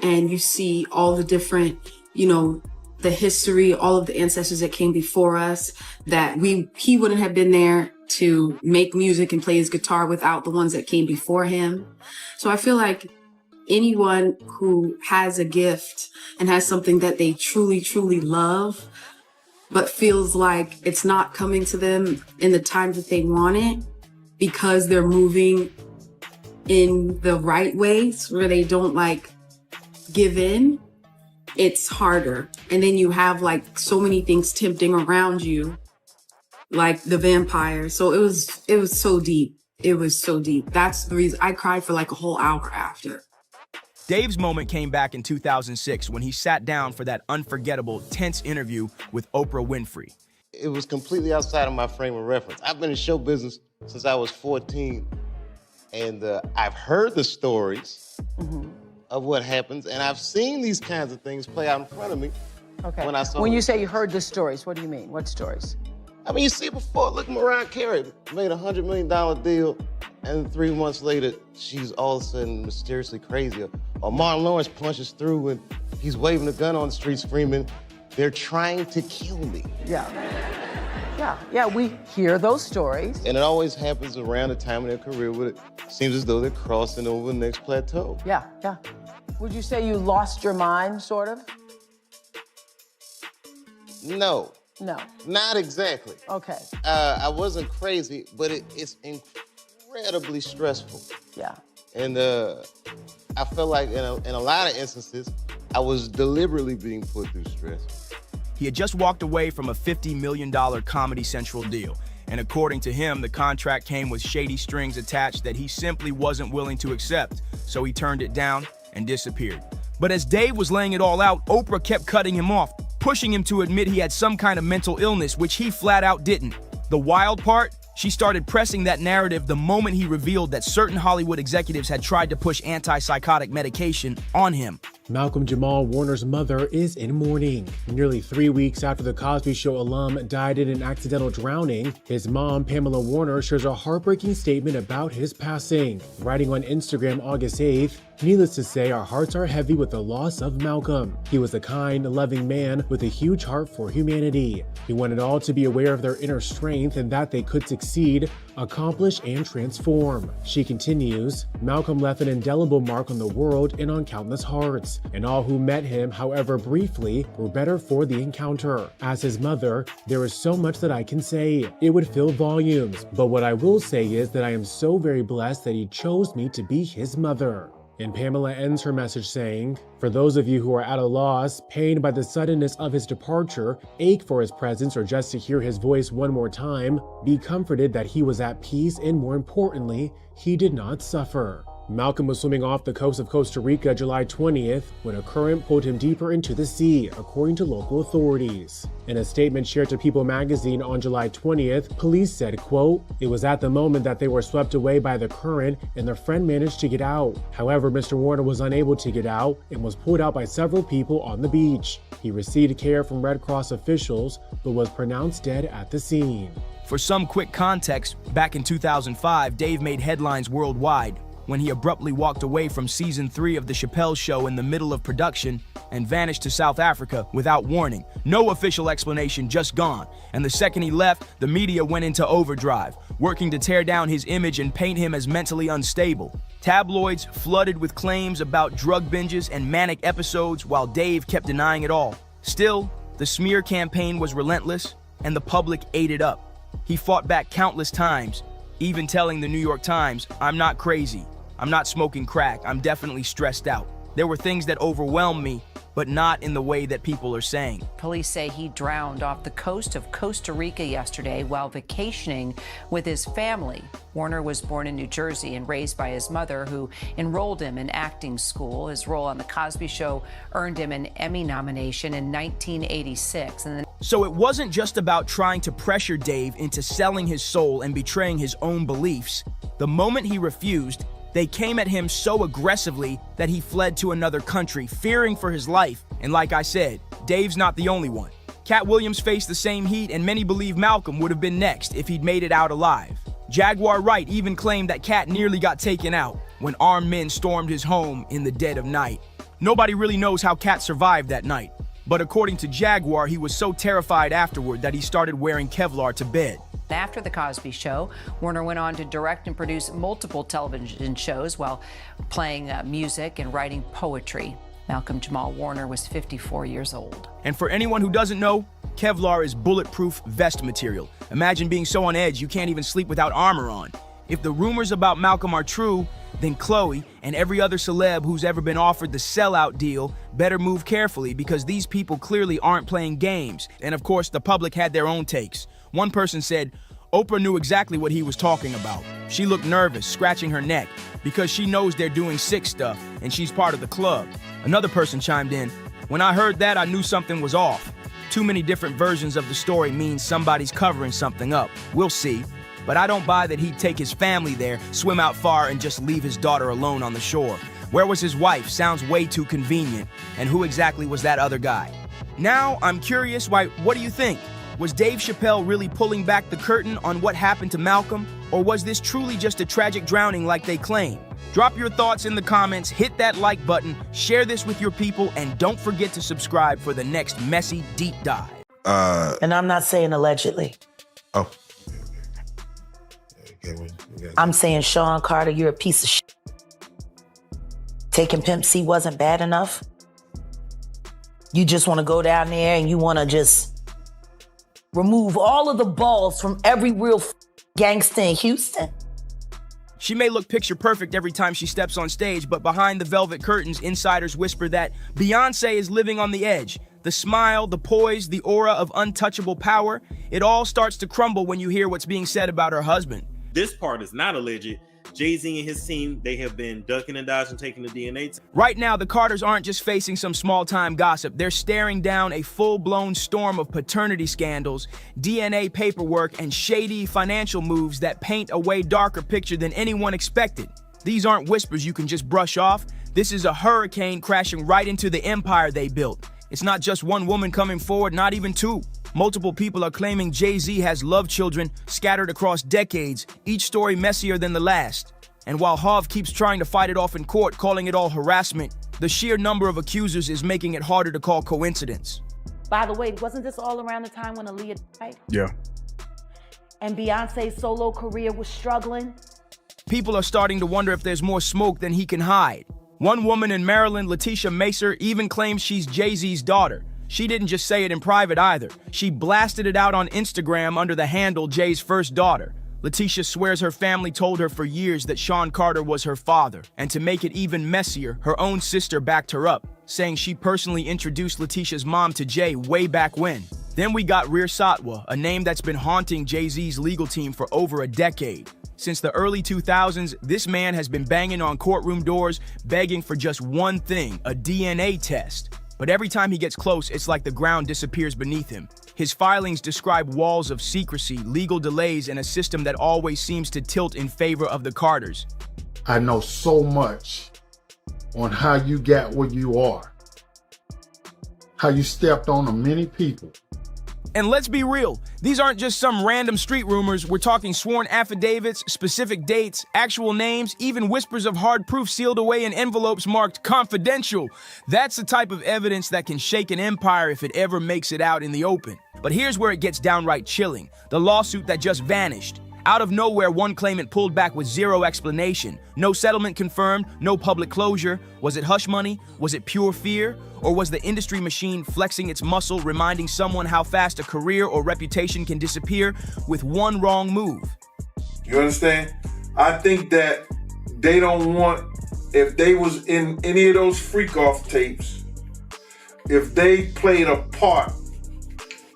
and you see all the different, the history, all of the ancestors that came before us, that he wouldn't have been there to make music and play his guitar without the ones that came before him. So I feel like anyone who has a gift and has something that they truly, truly love, but feels like it's not coming to them in the time that they want it because they're moving in the right ways where they don't give in, it's harder. And then you have so many things tempting around you, like the vampire. So it was so deep. It was so deep. That's the reason I cried for a whole hour after. Dave's moment came back in 2006 when he sat down for that unforgettable, tense interview with Oprah Winfrey. It was completely outside of my frame of reference. I've been in show business since I was 14, and I've heard the stories of what happens, and I've seen these kinds of things play out in front of me. Okay. When you say you heard the stories, what do you mean? What stories? I mean, you see it before. Look, Mariah Carey made a $100 million deal, and 3 months later, she's all of a sudden mysteriously crazy. Or Martin Lawrence punches through, and he's waving a gun on the street screaming, "They're trying to kill me." Yeah, we hear those stories. And it always happens around the time of their career where it seems as though they're crossing over the next plateau. Yeah. Would you say you lost your mind, sort of? No. No. Not exactly. Okay. I wasn't crazy, but it's incredibly stressful. Yeah. And I felt like in a lot of instances, I was deliberately being put through stress. He had just walked away from a $50 million Comedy Central deal. And according to him, the contract came with shady strings attached that he simply wasn't willing to accept. So he turned it down and disappeared. But as Dave was laying it all out, Oprah kept cutting him off, pushing him to admit he had some kind of mental illness, which he flat out didn't. The wild part? She started pressing that narrative the moment he revealed that certain Hollywood executives had tried to push antipsychotic medication on him. Malcolm Jamal Warner's mother is in mourning. Nearly 3 weeks after the Cosby Show alum died in an accidental drowning, his mom, Pamela Warner, shares a heartbreaking statement about his passing. Writing on Instagram August 8th, "Needless to say, our hearts are heavy with the loss of Malcolm. He was a kind, loving man with a huge heart for humanity. He wanted all to be aware of their inner strength and that they could succeed, accomplish, and transform." She continues, "Malcolm left an indelible mark on the world and on countless hearts, and all who met him, however briefly, were better for the encounter. As his mother, there is so much that I can say. It would fill volumes, but what I will say is that I am so very blessed that he chose me to be his mother." And Pamela ends her message saying, "For those of you who are at a loss, pained by the suddenness of his departure, ache for his presence or just to hear his voice one more time, be comforted that he was at peace and more importantly, he did not suffer." Malcolm was swimming off the coast of Costa Rica July 20th when a current pulled him deeper into the sea, according to local authorities. In a statement shared to People magazine on July 20th, police said, quote, "It was at the moment that they were swept away by the current and their friend managed to get out. However, Mr. Warner was unable to get out and was pulled out by several people on the beach. He received care from Red Cross officials, but was pronounced dead at the scene." For some quick context, back in 2005, Dave made headlines worldwide when he abruptly walked away from season 3 of the Chappelle Show in the middle of production and vanished to South Africa without warning. No official explanation, just gone. And the second he left, the media went into overdrive, working to tear down his image and paint him as mentally unstable. Tabloids flooded with claims about drug binges and manic episodes while Dave kept denying it all. Still, The smear campaign was relentless, and the public ate it up. He fought back countless times, even telling the New York Times, "I'm not crazy. I'm not smoking crack. I'm definitely stressed out. There were things that overwhelmed me, but not in the way that people are saying." Police say he drowned off the coast of Costa Rica yesterday while vacationing with his family. Warner was born in New Jersey and raised by his mother, who enrolled him in acting school. His role on The Cosby Show earned him an Emmy nomination in 1986. So it wasn't just about trying to pressure Dave into selling his soul and betraying his own beliefs. The moment he refused, they came at him so aggressively that he fled to another country, fearing for his life. And like I said, Dave's not the only one. Katt Williams faced the same heat, and many believe Malcolm would have been next if he'd made it out alive. Jaguar Wright even claimed that Katt nearly got taken out when armed men stormed his home in the dead of night. Nobody really knows how Katt survived that night, but according to Jaguar, he was so terrified afterward that he started wearing Kevlar to bed. After The Cosby Show, Warner went on to direct and produce multiple television shows while playing music and writing poetry. Malcolm Jamal Warner was 54 years old. And for anyone who doesn't know, Kevlar is bulletproof vest material. Imagine being so on edge you can't even sleep without armor on. If the rumors about Malcolm are true, then Chloe and every other celeb who's ever been offered the sellout deal better move carefully, because these people clearly aren't playing games. And of course, the public had their own takes. One person said, Oprah knew exactly what he was talking about. She looked nervous, scratching her neck, because she knows they're doing sick stuff, and she's part of the club. Another person chimed in, "When I heard that, I knew something was off. Too many different versions of the story means somebody's covering something up. We'll see. But I don't buy that he'd take his family there, swim out far, and just leave his daughter alone on the shore. Where was his wife? Sounds way too convenient. And who exactly was that other guy?" Now, I'm curious, what do you think? Was Dave Chappelle really pulling back the curtain on what happened to Malcolm? Or was this truly just a tragic drowning like they claim? Drop your thoughts in the comments, hit that like button, share this with your people, and don't forget to subscribe for the next messy deep dive. And I'm not saying allegedly. Oh. I'm saying, Sean Carter, you're a piece of shit. Taking Pimp C wasn't bad enough. You just want to go down there and you want to just remove all of the balls from every real gangster in Houston. She may look picture perfect every time she steps on stage, but behind the velvet curtains, insiders whisper that Beyonce is living on the edge. The smile, the poise, the aura of untouchable power, it all starts to crumble when you hear what's being said about her husband. This part is not alleged. Jay-Z and his team, they have been ducking and dodging, taking the DNA test. Right now, the Carters aren't just facing some small-time gossip. They're staring down a full-blown storm of paternity scandals, DNA paperwork, and shady financial moves that paint a way darker picture than anyone expected. These aren't whispers you can just brush off. This is a hurricane crashing right into the empire they built. It's not just one woman coming forward, not even two. Multiple people are claiming Jay-Z has love children scattered across decades, each story messier than the last. And while Hov keeps trying to fight it off in court, calling it all harassment, the sheer number of accusers is making it harder to call coincidence. By the way, wasn't this all around the time when Aaliyah died? Yeah. And Beyonce's solo career was struggling? People are starting to wonder if there's more smoke than he can hide. One woman in Maryland, Letitia Macer, even claims she's Jay-Z's daughter. She didn't just say it in private either. She blasted it out on Instagram under the handle Jay's first daughter. Letitia swears her family told her for years that Sean Carter was her father. And to make it even messier, her own sister backed her up, saying she personally introduced Letitia's mom to Jay way back when. Then we got Reer Satwa, a name that's been haunting Jay-Z's legal team for over a decade. Since the early 2000s, this man has been banging on courtroom doors, begging for just one thing, a DNA test. But every time he gets close, it's like the ground disappears beneath him. His filings describe walls of secrecy, legal delays, and a system that always seems to tilt in favor of the Carters. I know so much on how you got where you are, how you stepped on many people. And let's be real, these aren't just some random street rumors. We're talking sworn affidavits, specific dates, actual names, even whispers of hard proof sealed away in envelopes marked confidential. That's the type of evidence that can shake an empire if it ever makes it out in the open. But here's where it gets downright chilling. The lawsuit that just vanished. Out of nowhere, one claimant pulled back with zero explanation. No settlement confirmed, no public closure. Was it hush money? Was it pure fear? Or was the industry machine flexing its muscle, reminding someone how fast a career or reputation can disappear with one wrong move? You understand? I think that they don't want, if they was in any of those freak-off tapes, if they played a part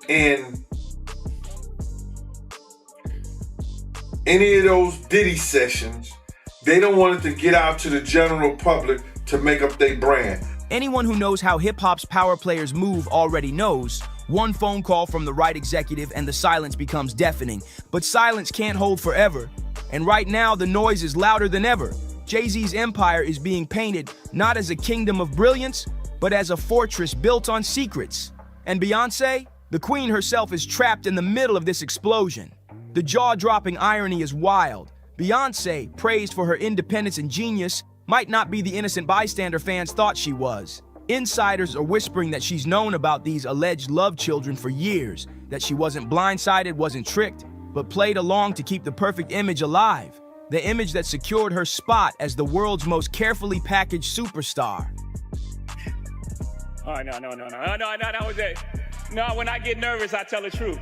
in any of those Diddy sessions, they don't want it to get out to the general public to make up their brand. Anyone who knows how hip-hop's power players move already knows. One phone call from the right executive and the silence becomes deafening. But silence can't hold forever. And right now, the noise is louder than ever. Jay-Z's empire is being painted not as a kingdom of brilliance, but as a fortress built on secrets. And Beyoncé, the queen herself, is trapped in the middle of this explosion. The jaw-dropping irony is wild. Beyoncé, praised for her independence and genius, might not be the innocent bystander fans thought she was. Insiders are whispering that she's known about these alleged love children for years, that she wasn't blindsided, wasn't tricked, but played along to keep the perfect image alive. The image that secured her spot as the world's most carefully packaged superstar. Oh, no, Jose. No, when I get nervous, I tell the truth.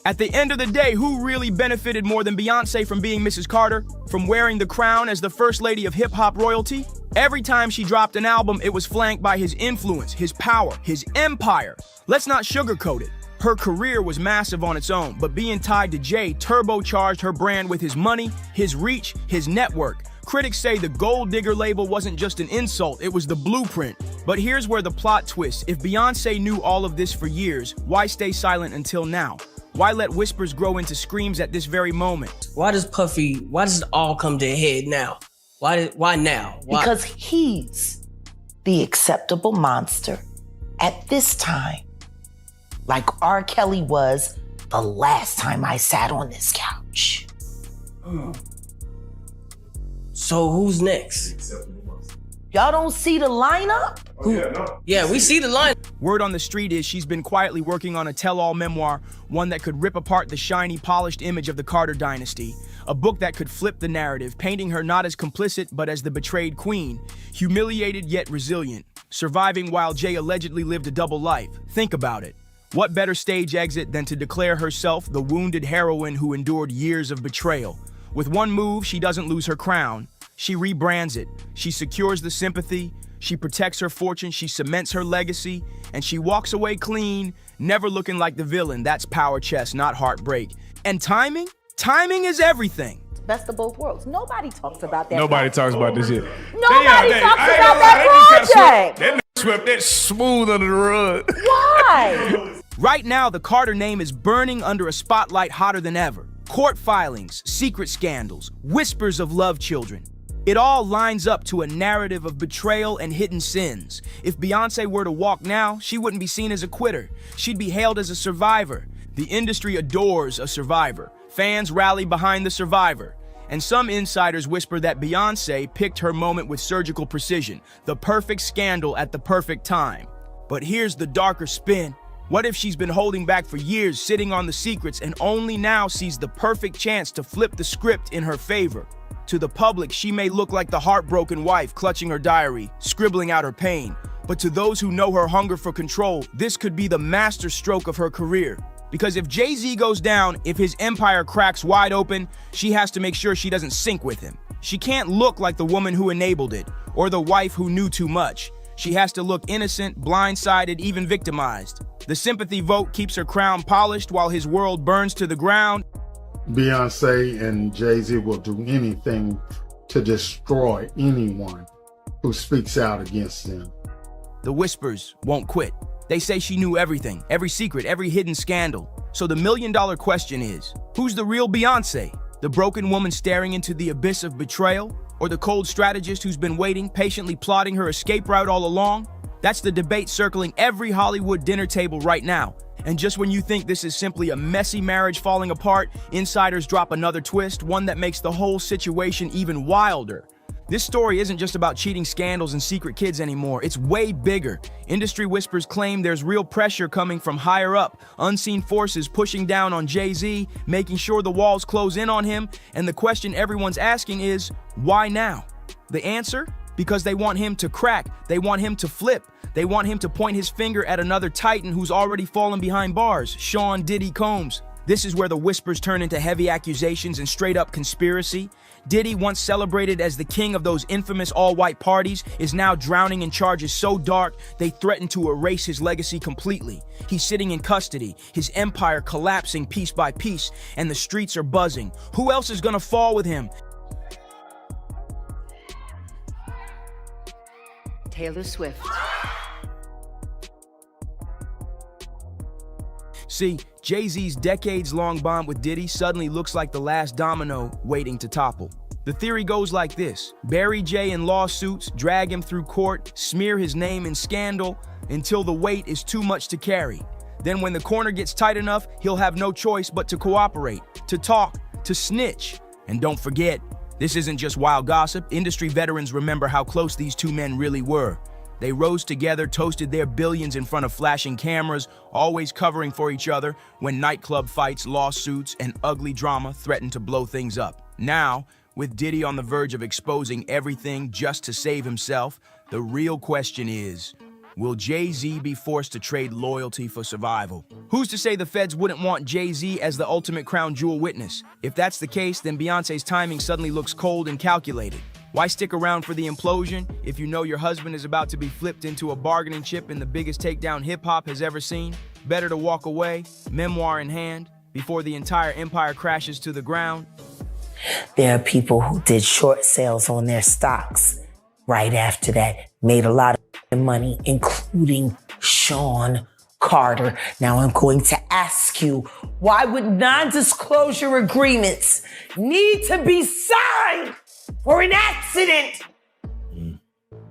At the end of the day, who really benefited more than Beyoncé from being Mrs. Carter? From wearing the crown as the first lady of hip-hop royalty? Every time she dropped an album, it was flanked by his influence, his power, his empire. Let's not sugarcoat it. Her career was massive on its own, but being tied to Jay turbocharged her brand with his money, his reach, his network. Critics say the Gold Digger label wasn't just an insult, it was the blueprint. But here's where the plot twists. If Beyoncé knew all of this for years, why stay silent until now? Why let whispers grow into screams at this very moment? Why does it all come to a head now? Why now? Why? Because he's the acceptable monster at this time. Like R. Kelly was the last time I sat on this couch. So who's next? Y'all don't see the lineup? Yeah, we see the line. Word on the street is she's been quietly working on a tell-all memoir, one that could rip apart the shiny, polished image of the Carter dynasty. A book that could flip the narrative, painting her not as complicit, but as the betrayed queen, humiliated yet resilient, surviving while Jay allegedly lived a double life. Think about it. What better stage exit than to declare herself the wounded heroine who endured years of betrayal? With one move, she doesn't lose her crown. She rebrands it. She secures the sympathy. She protects her fortune. She cements her legacy. And she walks away clean, never looking like the villain. That's power chess, not heartbreak. And timing? Timing is everything. Best of both worlds. Nobody talks about that. Nobody talks about this shit. Nobody talks about that project. That swept that smooth under the rug. Why? Right now, the Carter name is burning under a spotlight hotter than ever. Court filings, secret scandals, whispers of love children. It all lines up to a narrative of betrayal and hidden sins. If Beyoncé were to walk now, she wouldn't be seen as a quitter. She'd be hailed as a survivor. The industry adores a survivor. Fans rally behind the survivor. And some insiders whisper that Beyoncé picked her moment with surgical precision, the perfect scandal at the perfect time. But here's the darker spin. What if she's been holding back for years, sitting on the secrets, and only now sees the perfect chance to flip the script in her favor? To the public, she may look like the heartbroken wife clutching her diary, scribbling out her pain. But to those who know her hunger for control, this could be the master stroke of her career. Because if Jay-Z goes down, if his empire cracks wide open, she has to make sure she doesn't sink with him. She can't look like the woman who enabled it, or the wife who knew too much. She has to look innocent, blindsided, even victimized. The sympathy vote keeps her crown polished while his world burns to the ground. Beyonce and Jay-Z will do anything to destroy anyone who speaks out against them. The whispers won't quit. They say she knew everything, every secret, every hidden scandal. So the million-dollar question is, who's the real Beyonce? The broken woman staring into the abyss of betrayal? Or the cold strategist who's been waiting, patiently plotting her escape route all along? That's the debate circling every Hollywood dinner table right now. And just when you think this is simply a messy marriage falling apart, insiders drop another twist, one that makes the whole situation even wilder. This story isn't just about cheating scandals and secret kids anymore. It's way bigger. Industry whispers claim there's real pressure coming from higher up, unseen forces pushing down on Jay-Z, making sure the walls close in on him, and the question everyone's asking is, why now? The answer? Because they want him to crack, they want him to flip, they want him to point his finger at another titan who's already fallen behind bars, Sean Diddy Combs. This is where the whispers turn into heavy accusations and straight-up conspiracy. Diddy, once celebrated as the king of those infamous all-white parties, is now drowning in charges so dark they threaten to erase his legacy completely. He's sitting in custody, his empire collapsing piece by piece, and the streets are buzzing. Who else is gonna fall with him? Taylor Swift. See, Jay-Z's decades-long bond with Diddy suddenly looks like the last domino waiting to topple. The theory goes like this: bury Jay in lawsuits, drag him through court, smear his name in scandal until the weight is too much to carry. Then when the corner gets tight enough, he'll have no choice but to cooperate, to talk, to snitch. And don't forget, this isn't just wild gossip. Industry veterans remember how close these two men really were. They rose together, toasted their billions in front of flashing cameras, always covering for each other when nightclub fights, lawsuits, and ugly drama threatened to blow things up. Now, with Diddy on the verge of exposing everything just to save himself, the real question is, will Jay-Z be forced to trade loyalty for survival? Who's to say the feds wouldn't want Jay-Z as the ultimate crown jewel witness? If that's the case, then Beyoncé's timing suddenly looks cold and calculated. Why stick around for the implosion if you know your husband is about to be flipped into a bargaining chip in the biggest takedown hip-hop has ever seen? Better to walk away, memoir in hand, before the entire empire crashes to the ground. There are people who did short sales on their stocks right after that, made a lot of money, including Sean Carter. Now I'm going to ask you, why would non-disclosure agreements need to be signed for an accident?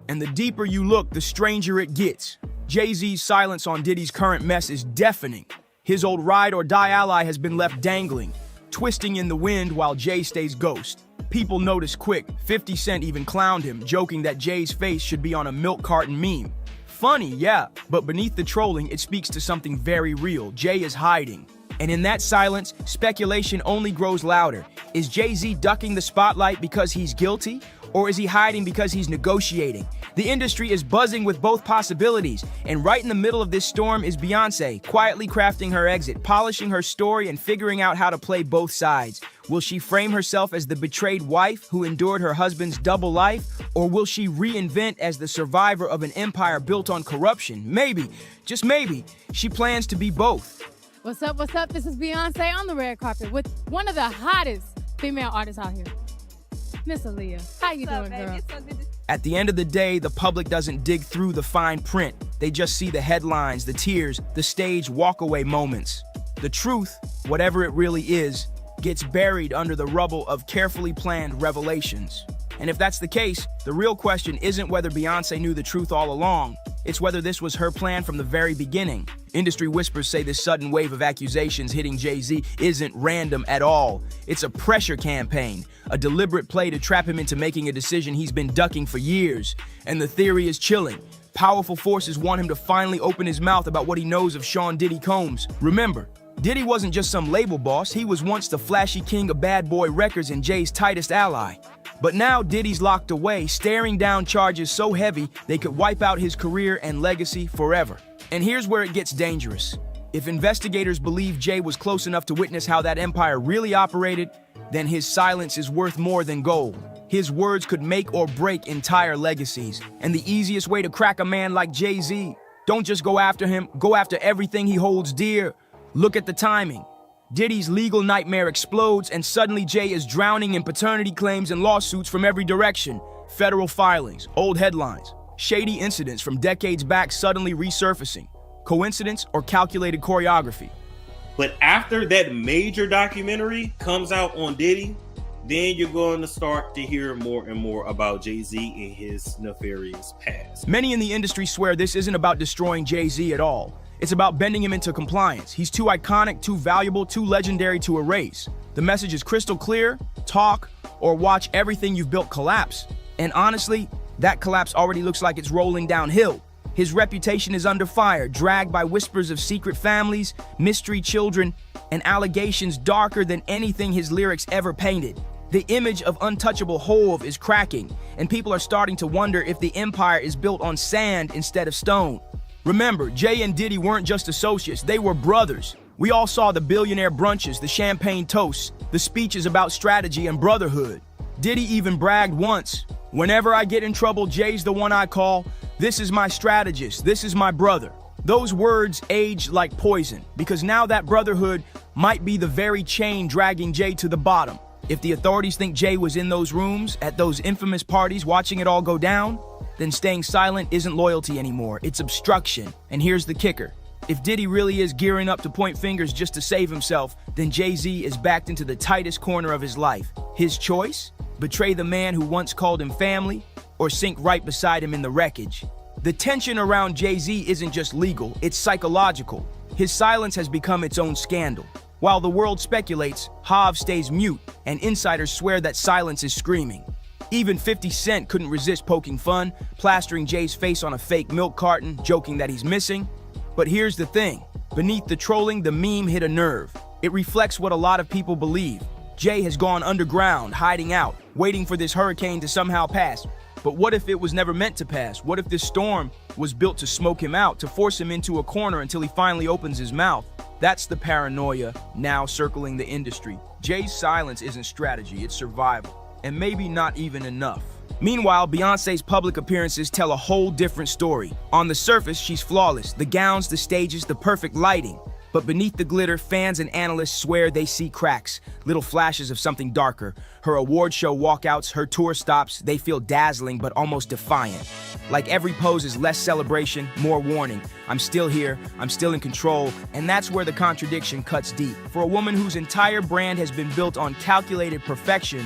And the deeper you look, the stranger it gets. Jay-Z's silence on Diddy's current mess is deafening. His old ride-or-die ally has been left dangling, twisting in the wind while Jay stays ghost. People notice quick. 50 Cent even clowned him, joking that Jay's face should be on a milk carton meme. Funny, yeah, but beneath the trolling, it speaks to something very real. Jay is hiding. And in that silence, speculation only grows louder. Is Jay-Z ducking the spotlight because he's guilty? Or is he hiding because he's negotiating? The industry is buzzing with both possibilities. And right in the middle of this storm is Beyoncé, quietly crafting her exit, polishing her story and figuring out how to play both sides. Will she frame herself as the betrayed wife who endured her husband's double life? Or will she reinvent as the survivor of an empire built on corruption? Maybe, just maybe, she plans to be both. What's up, what's up? This is Beyonce on the red carpet with one of the hottest female artists out here, Miss Aaliyah. How you doing, girl? At the end of the day, the public doesn't dig through the fine print. They just see the headlines, the tears, the stage walk-away moments. The truth, whatever it really is, gets buried under the rubble of carefully planned revelations. And if that's the case, the real question isn't whether Beyoncé knew the truth all along. It's whether this was her plan from the very beginning. Industry whispers say this sudden wave of accusations hitting Jay-Z isn't random at all. It's a pressure campaign, a deliberate play to trap him into making a decision he's been ducking for years. And the theory is chilling. Powerful forces want him to finally open his mouth about what he knows of Sean Diddy Combs. Remember, Diddy wasn't just some label boss. He was once the flashy king of bad boy records and Jay's tightest ally. But now Diddy's locked away, staring down charges so heavy they could wipe out his career and legacy forever. And here's where it gets dangerous. If investigators believe Jay was close enough to witness how that empire really operated, then his silence is worth more than gold. His words could make or break entire legacies. And the easiest way to crack a man like Jay-Z, don't just go after him, go after everything he holds dear. Look at the timing. Diddy's legal nightmare explodes, and suddenly Jay is drowning in paternity claims and lawsuits from every direction. Federal filings, old headlines, shady incidents from decades back suddenly resurfacing. Coincidence or calculated choreography? But after that major documentary comes out on Diddy, then you're going to start to hear more and more about Jay-Z and his nefarious past. Many in the industry swear this isn't about destroying Jay-Z at all. It's about bending him into compliance. He's too iconic, too valuable, too legendary to erase. The message is crystal clear: talk or watch everything you've built collapse. And honestly, that collapse already looks like it's rolling downhill. His reputation is under fire, dragged by whispers of secret families, mystery children, and allegations darker than anything his lyrics ever painted. The image of untouchable Hov is cracking, and people are starting to wonder if the empire is built on sand instead of stone. Remember, Jay and Diddy weren't just associates, they were brothers. We all saw the billionaire brunches, the champagne toasts, the speeches about strategy and brotherhood. Diddy even bragged once, "Whenever I get in trouble, Jay's the one I call. This is my strategist, this is my brother." Those words aged like poison, because now that brotherhood might be the very chain dragging Jay to the bottom. If the authorities think Jay was in those rooms, at those infamous parties, watching it all go down, then staying silent isn't loyalty anymore, it's obstruction. And here's the kicker. If Diddy really is gearing up to point fingers just to save himself, then Jay-Z is backed into the tightest corner of his life. His choice? Betray the man who once called him family, or sink right beside him in the wreckage? The tension around Jay-Z isn't just legal, it's psychological. His silence has become its own scandal. While the world speculates, Hov stays mute, and insiders swear that silence is screaming. Even 50 Cent couldn't resist poking fun, plastering Jay's face on a fake milk carton, joking that he's missing. But here's the thing. Beneath the trolling, the meme hit a nerve. It reflects what a lot of people believe. Jay has gone underground, hiding out, waiting for this hurricane to somehow pass. But what if it was never meant to pass? What if this storm was built to smoke him out, to force him into a corner until he finally opens his mouth? That's the paranoia now circling the industry. Jay's silence isn't strategy, it's survival. And maybe not even enough. Meanwhile, Beyonce's public appearances tell a whole different story. On the surface, she's flawless. The gowns, the stages, the perfect lighting. But beneath the glitter, fans and analysts swear they see cracks, little flashes of something darker. Her award show walkouts, her tour stops, they feel dazzling but almost defiant. Like every pose is less celebration, more warning. I'm still here, I'm still in control, and that's where the contradiction cuts deep. For a woman whose entire brand has been built on calculated perfection,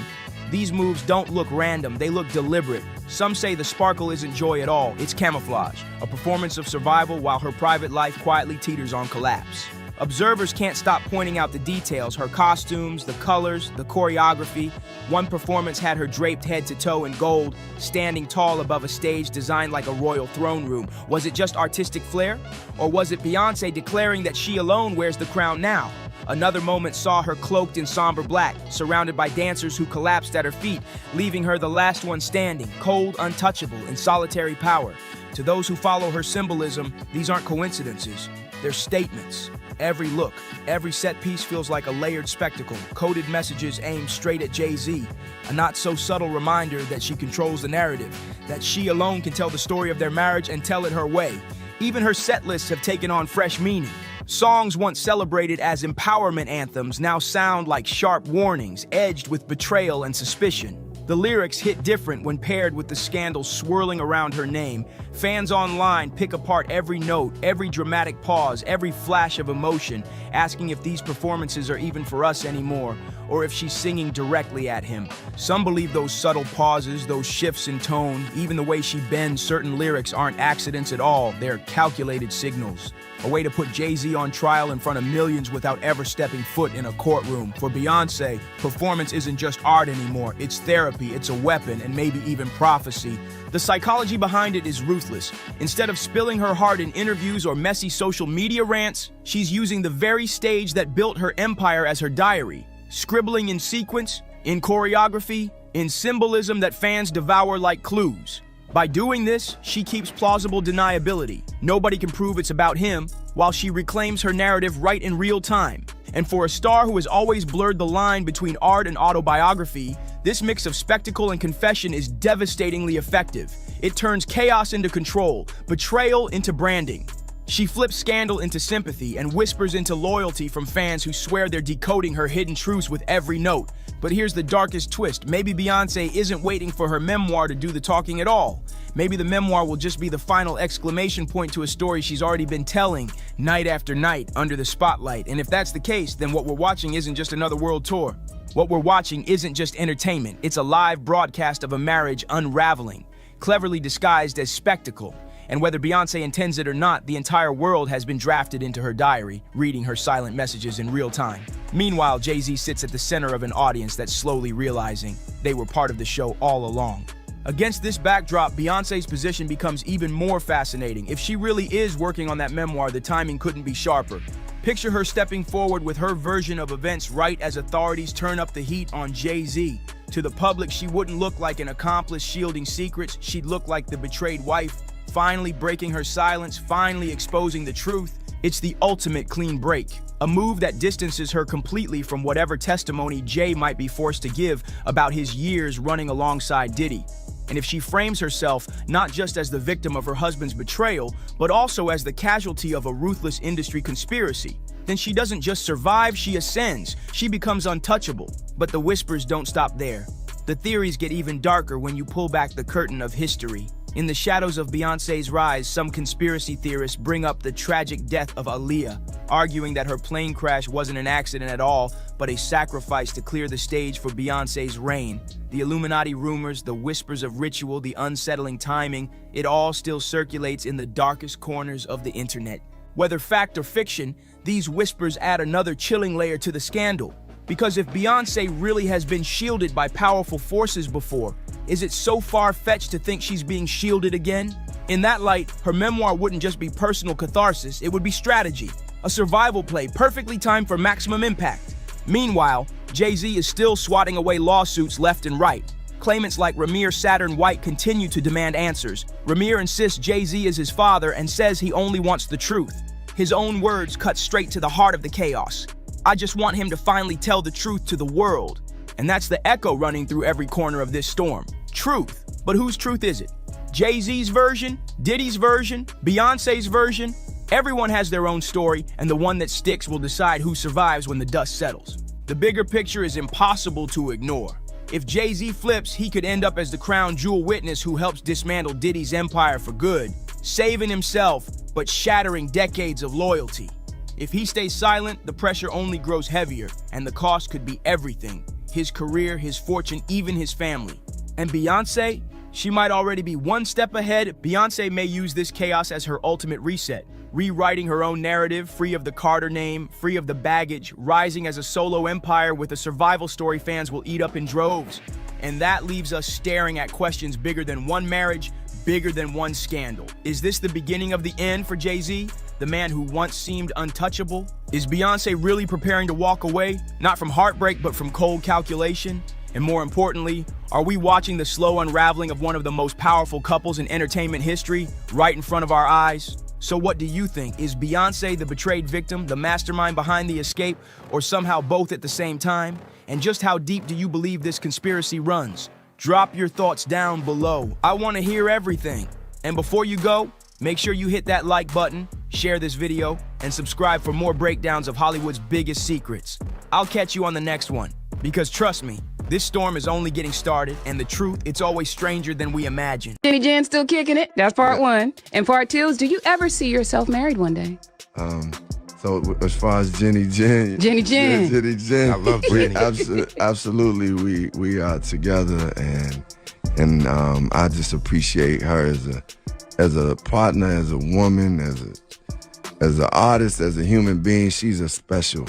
these moves don't look random, they look deliberate. Some say the sparkle isn't joy at all, it's camouflage, a performance of survival while her private life quietly teeters on collapse. Observers can't stop pointing out the details, her costumes, the colors, the choreography. One performance had her draped head to toe in gold, standing tall above a stage designed like a royal throne room. Was it just artistic flair? Or was it Beyonce declaring that she alone wears the crown now? Another moment saw her cloaked in somber black, surrounded by dancers who collapsed at her feet, leaving her the last one standing, cold, untouchable, in solitary power. To those who follow her symbolism, these aren't coincidences, they're statements. Every look, every set piece feels like a layered spectacle, coded messages aimed straight at Jay-Z. A not-so-subtle reminder that she controls the narrative, that she alone can tell the story of their marriage and tell it her way. Even her set lists have taken on fresh meaning. Songs once celebrated as empowerment anthems now sound like sharp warnings, edged with betrayal and suspicion. The lyrics hit different when paired with the scandal swirling around her name. Fans online pick apart every note, every dramatic pause, every flash of emotion, asking if these performances are even for us anymore, or if she's singing directly at him. Some believe those subtle pauses, those shifts in tone, even the way she bends certain lyrics aren't accidents at all, they're calculated signals. A way to put Jay-Z on trial in front of millions without ever stepping foot in a courtroom. For Beyonce, performance isn't just art anymore, it's therapy, it's a weapon, and maybe even prophecy. The psychology behind it is ruthless. Instead of spilling her heart in interviews or messy social media rants, she's using the very stage that built her empire as her diary, scribbling in sequence, in choreography, in symbolism that fans devour like clues. By doing this, she keeps plausible deniability. Nobody can prove it's about him, while she reclaims her narrative right in real time. And for a star who has always blurred the line between art and autobiography, this mix of spectacle and confession is devastatingly effective. It turns chaos into control, betrayal into branding. She flips scandal into sympathy and whispers into loyalty from fans who swear they're decoding her hidden truths with every note. But here's the darkest twist. Maybe Beyonce isn't waiting for her memoir to do the talking at all. Maybe the memoir will just be the final exclamation point to a story she's already been telling night after night under the spotlight. And if that's the case, then what we're watching isn't just another world tour. What we're watching isn't just entertainment. It's a live broadcast of a marriage unraveling, cleverly disguised as spectacle. And whether Beyonce intends it or not, the entire world has been drafted into her diary, reading her silent messages in real time. Meanwhile, Jay-Z sits at the center of an audience that's slowly realizing they were part of the show all along. Against this backdrop, Beyonce's position becomes even more fascinating. If she really is working on that memoir, the timing couldn't be sharper. Picture her stepping forward with her version of events right as authorities turn up the heat on Jay-Z. To the public, she wouldn't look like an accomplice shielding secrets. She'd look like the betrayed wife, finally breaking her silence, finally exposing the truth. It's the ultimate clean break, a move that distances her completely from whatever testimony Jay might be forced to give about his years running alongside Diddy. And if she frames herself not just as the victim of her husband's betrayal, but also as the casualty of a ruthless industry conspiracy, then she doesn't just survive, she ascends. She becomes untouchable. But the whispers don't stop there. The theories get even darker when you pull back the curtain of history. In the shadows of Beyonce's rise, some conspiracy theorists bring up the tragic death of Aaliyah, arguing that her plane crash wasn't an accident at all, but a sacrifice to clear the stage for Beyonce's reign. The Illuminati rumors, the whispers of ritual, the unsettling timing, it all still circulates in the darkest corners of the internet. Whether fact or fiction, these whispers add another chilling layer to the scandal. Because if Beyonce really has been shielded by powerful forces before, is it so far-fetched to think she's being shielded again? In that light, her memoir wouldn't just be personal catharsis, it would be strategy, a survival play perfectly timed for maximum impact. Meanwhile, Jay-Z is still swatting away lawsuits left and right. Claimants like Ramir Saturn White continue to demand answers. Ramir insists Jay-Z is his father and says he only wants the truth. His own words cut straight to the heart of the chaos. I just want him to finally tell the truth to the world. And that's the echo running through every corner of this storm. Truth. But whose truth is it? Jay-Z's version? Diddy's version? Beyonce's version? Everyone has their own story, and the one that sticks will decide who survives when the dust settles. The bigger picture is impossible to ignore. If Jay-Z flips, he could end up as the crown jewel witness who helps dismantle Diddy's empire for good, saving himself, but shattering decades of loyalty. If he stays silent, the pressure only grows heavier, and the cost could be everything. His career, his fortune, even his family. And Beyonce? She might already be one step ahead. Beyonce may use this chaos as her ultimate reset, rewriting her own narrative, free of the Carter name, free of the baggage, rising as a solo empire with a survival story fans will eat up in droves. And that leaves us staring at questions bigger than one marriage, bigger than one scandal. Is this the beginning of the end for Jay-Z? The man who once seemed untouchable? Is Beyonce really preparing to walk away? Not from heartbreak, but from cold calculation? And more importantly, are we watching the slow unraveling of one of the most powerful couples in entertainment history right in front of our eyes? So what do you think? Is Beyonce the betrayed victim, the mastermind behind the escape, or somehow both at the same time? And just how deep do you believe this conspiracy runs? Drop your thoughts down below. I want to hear everything. And before you go, make sure you hit that like button, share this video, and subscribe for more breakdowns of Hollywood's biggest secrets. I'll catch you on the next one, because trust me, this storm is only getting started, and the truth, it's always stranger than we imagine. Jenny Jen still kicking it. That's part one. And part two is, do you ever see yourself married one day? So as far as Jenny Jen, I love Jenny. Absolutely, we are together, and I just appreciate her as a partner, as a woman, as an artist, as a human being. She's a special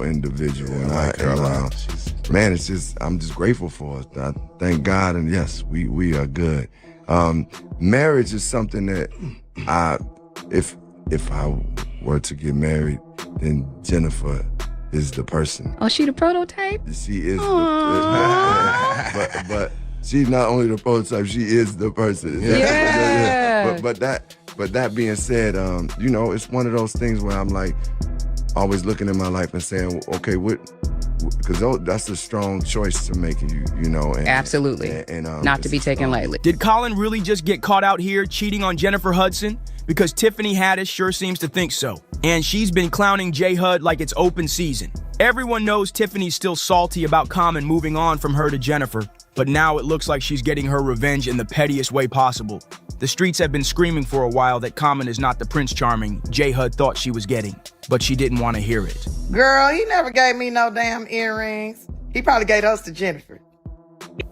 individual, and I like her a lot. Man, it's just, I'm just grateful for it. I thank God, and yes, we are good. Marriage is something that if I were to get married, then Jennifer is the person. Oh, she the prototype? She is but she's not only the prototype, she is the person. Yeah. But that being said, it's one of those things where I'm like always looking at my life and saying, okay, because that's a strong choice to make, and, absolutely. And not to be taken lightly. Did Colin really just get caught out here cheating on Jennifer Hudson? Because Tiffany Haddish sure seems to think so. And she's been clowning J Hud like it's open season. Everyone knows Tiffany's still salty about Common moving on from her to Jennifer, but now it looks like she's getting her revenge in the pettiest way possible. The streets have been screaming for a while that Common is not the Prince Charming J Hud thought she was getting, but she didn't want to hear it. Girl, he never gave me no damn earrings. He probably gave us to Jennifer.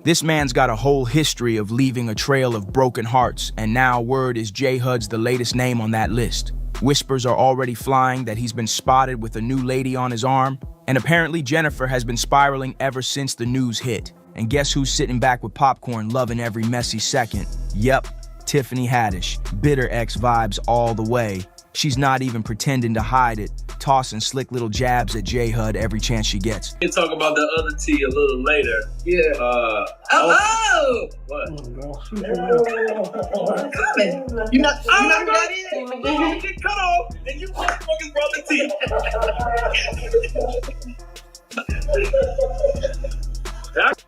This man's got a whole history of leaving a trail of broken hearts, and now word is J Hud's the latest name on that list. Whispers are already flying that he's been spotted with a new lady on his arm, and apparently Jennifer has been spiraling ever since the news hit. And guess who's sitting back with popcorn, loving every messy second? Yep, Tiffany Haddish. Bitter ex vibes all the way. She's not even pretending to hide it, tossing slick little jabs at J-Hud every chance she gets. We'll talk about the other T a little later. Yeah. What? You're not that in? You get cut off, and you motherfuckers brought the T.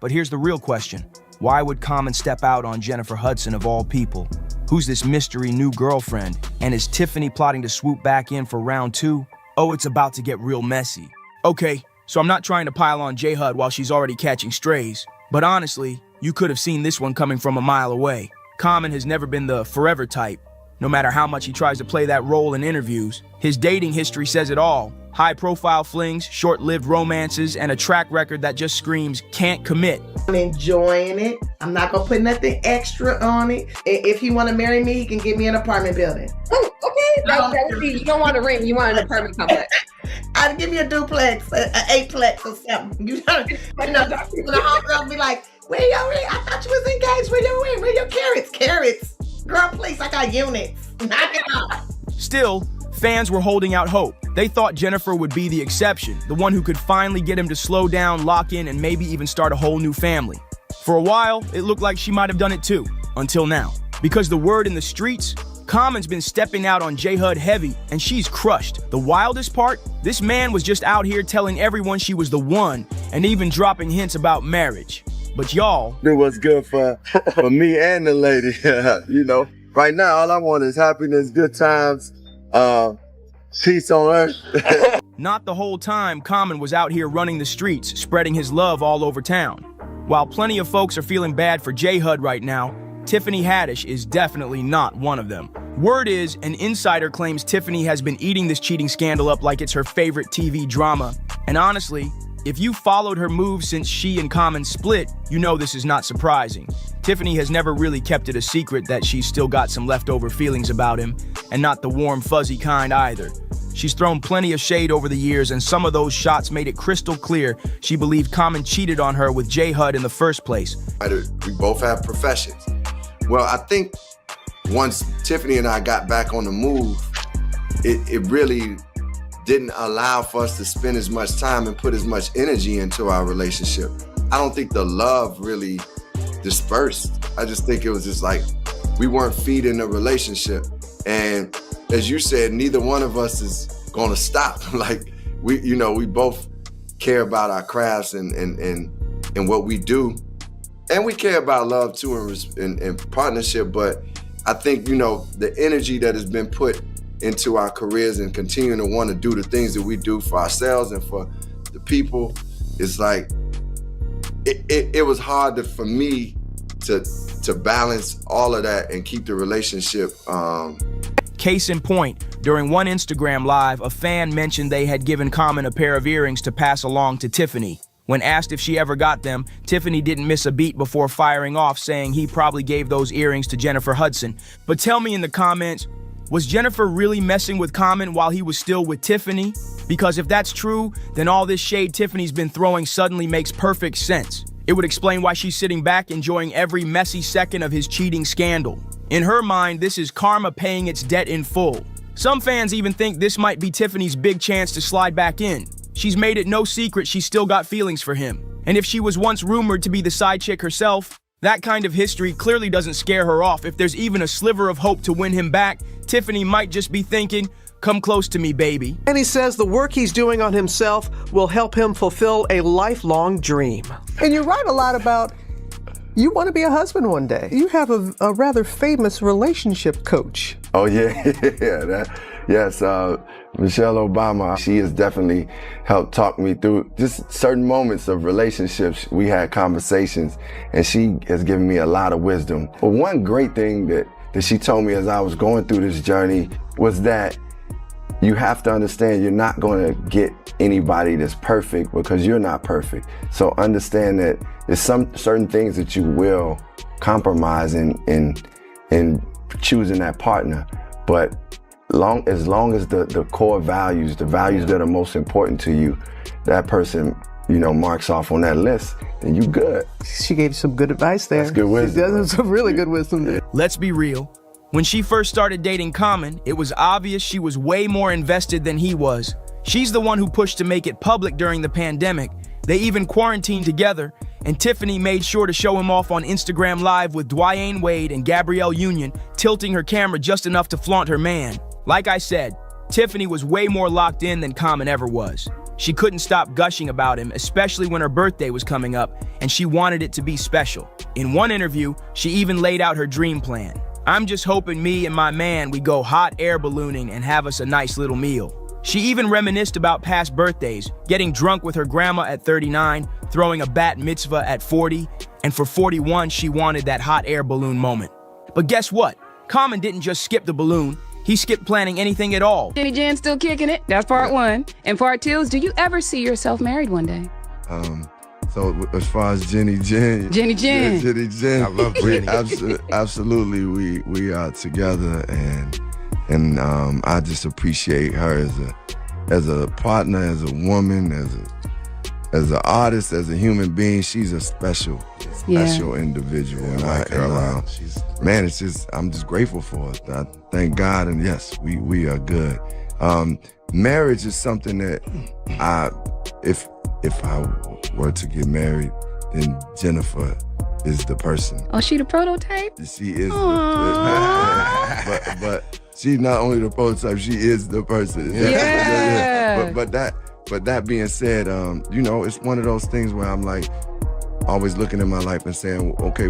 But here's the real question. Why would Common step out on Jennifer Hudson of all people? Who's this mystery new girlfriend? And is Tiffany plotting to swoop back in for round 2? Oh, it's about to get real messy. Okay, so I'm not trying to pile on J-Hud while she's already catching strays. But honestly, you could have seen this one coming from a mile away. Common has never been the forever type. No matter how much he tries to play that role in interviews, his dating history says it all. High-profile flings, short-lived romances, and a track record that just screams, can't commit. I'm enjoying it. I'm not gonna put nothing extra on it. If he wanna marry me, he can give me an apartment building. Oh, okay. That would be, you don't want a ring, you want an apartment complex. I'd give me a duplex, an eightplex or something. You know, the homegirl be like, where your ring? I thought you was engaged. Where your ring? Where your carrots? Carrots. Girl, please, I got units. Knock it off. Still, fans were holding out hope. They thought Jennifer would be the exception, the one who could finally get him to slow down, lock in, and maybe even start a whole new family. For a while, it looked like she might have done it too, until now. Because the word in the streets, Common's been stepping out on J-Hud heavy, and she's crushed. The wildest part, this man was just out here telling everyone she was the one, and even dropping hints about marriage. But y'all... Do what's good for me and the lady. You know, right now, all I want is happiness, good times, peace on earth. Not the whole time Common was out here running the streets, spreading his love all over town. While plenty of folks are feeling bad for J-Hud right now, Tiffany Haddish is definitely not one of them. Word is, an insider claims Tiffany has been eating this cheating scandal up like it's her favorite TV drama. And honestly, if you followed her moves since she and Common split, you know this is not surprising. Tiffany has never really kept it a secret that she's still got some leftover feelings about him, and not the warm, fuzzy kind either. She's thrown plenty of shade over the years, and some of those shots made it crystal clear she believed Common cheated on her with J-Hud in the first place. We both have professions. Well, I think once Tiffany and I got back on the move, it really didn't allow for us to spend as much time and put as much energy into our relationship. I don't think the love really dispersed. I just think it was just like we weren't feeding the relationship. And as you said, neither one of us is gonna stop. Like we both care about our crafts and what we do. And we care about love too and partnership, but I think, the energy that has been put into our careers and continuing to want to do the things that we do for ourselves and for the people is like, it was hard for me to balance all of that and keep the relationship. Case in point, during one Instagram live, a fan mentioned they had given Common a pair of earrings to pass along to Tiffany. When asked if she ever got them, Tiffany didn't miss a beat before firing off, saying he probably gave those earrings to Jennifer Hudson. But tell me in the comments, was Jennifer really messing with Common while he was still with Tiffany? Because if that's true, then all this shade Tiffany's been throwing suddenly makes perfect sense. It would explain why she's sitting back enjoying every messy second of his cheating scandal. In her mind, this is karma paying its debt in full. Some fans even think this might be Tiffany's big chance to slide back in. She's made it no secret she's still got feelings for him. And if she was once rumored to be the side chick herself, that kind of history clearly doesn't scare her off. If there's even a sliver of hope to win him back, Tiffany might just be thinking, come close to me, baby. And he says the work he's doing on himself will help him fulfill a lifelong dream. And you write a lot about you want to be a husband one day. You have a rather famous relationship coach. Oh, yeah. Yes, Michelle Obama, she has definitely helped talk me through just certain moments of relationships. We had conversations, and she has given me a lot of wisdom. But one great thing that she told me as I was going through this journey was that you have to understand you're not going to get anybody that's perfect because you're not perfect. So understand that there's some certain things that you will compromise in choosing that partner. But as long as the core values, the values that are most important to you, that person, marks off on that list, then you good. She gave some good advice there. That's good wisdom. She does some really good wisdom there. Let's be real. When she first started dating Common, it was obvious she was way more invested than he was. She's the one who pushed to make it public during the pandemic. They even quarantined together, and Tiffany made sure to show him off on Instagram Live with Dwyane Wade and Gabrielle Union, tilting her camera just enough to flaunt her man. Like I said, Tiffany was way more locked in than Common ever was. She couldn't stop gushing about him, especially when her birthday was coming up, and she wanted it to be special. In one interview, she even laid out her dream plan. I'm just hoping me and my man, we go hot air ballooning and have us a nice little meal. She even reminisced about past birthdays, getting drunk with her grandma at 39, throwing a bat mitzvah at 40, and for 41, she wanted that hot air balloon moment. But guess what? Common didn't just skip the balloon. He skipped planning anything at all. Jenny Jen still kicking it. That's part one. And part two is, do you ever see yourself married one day? So as far as Jenny Jen, I love Jenny. Absolutely, we are together, and I just appreciate her as a partner, as a woman, as an artist, as a human being. She's a special individual, and I'm just grateful for it. I thank God, and yes, we are good. Marriage is something that if I were to get married, then Jennifer is the person. Oh, she the prototype? She is but she's not only the prototype, she is the person. Yeah. But that being said, it's one of those things where I'm like always looking at my life and saying, okay,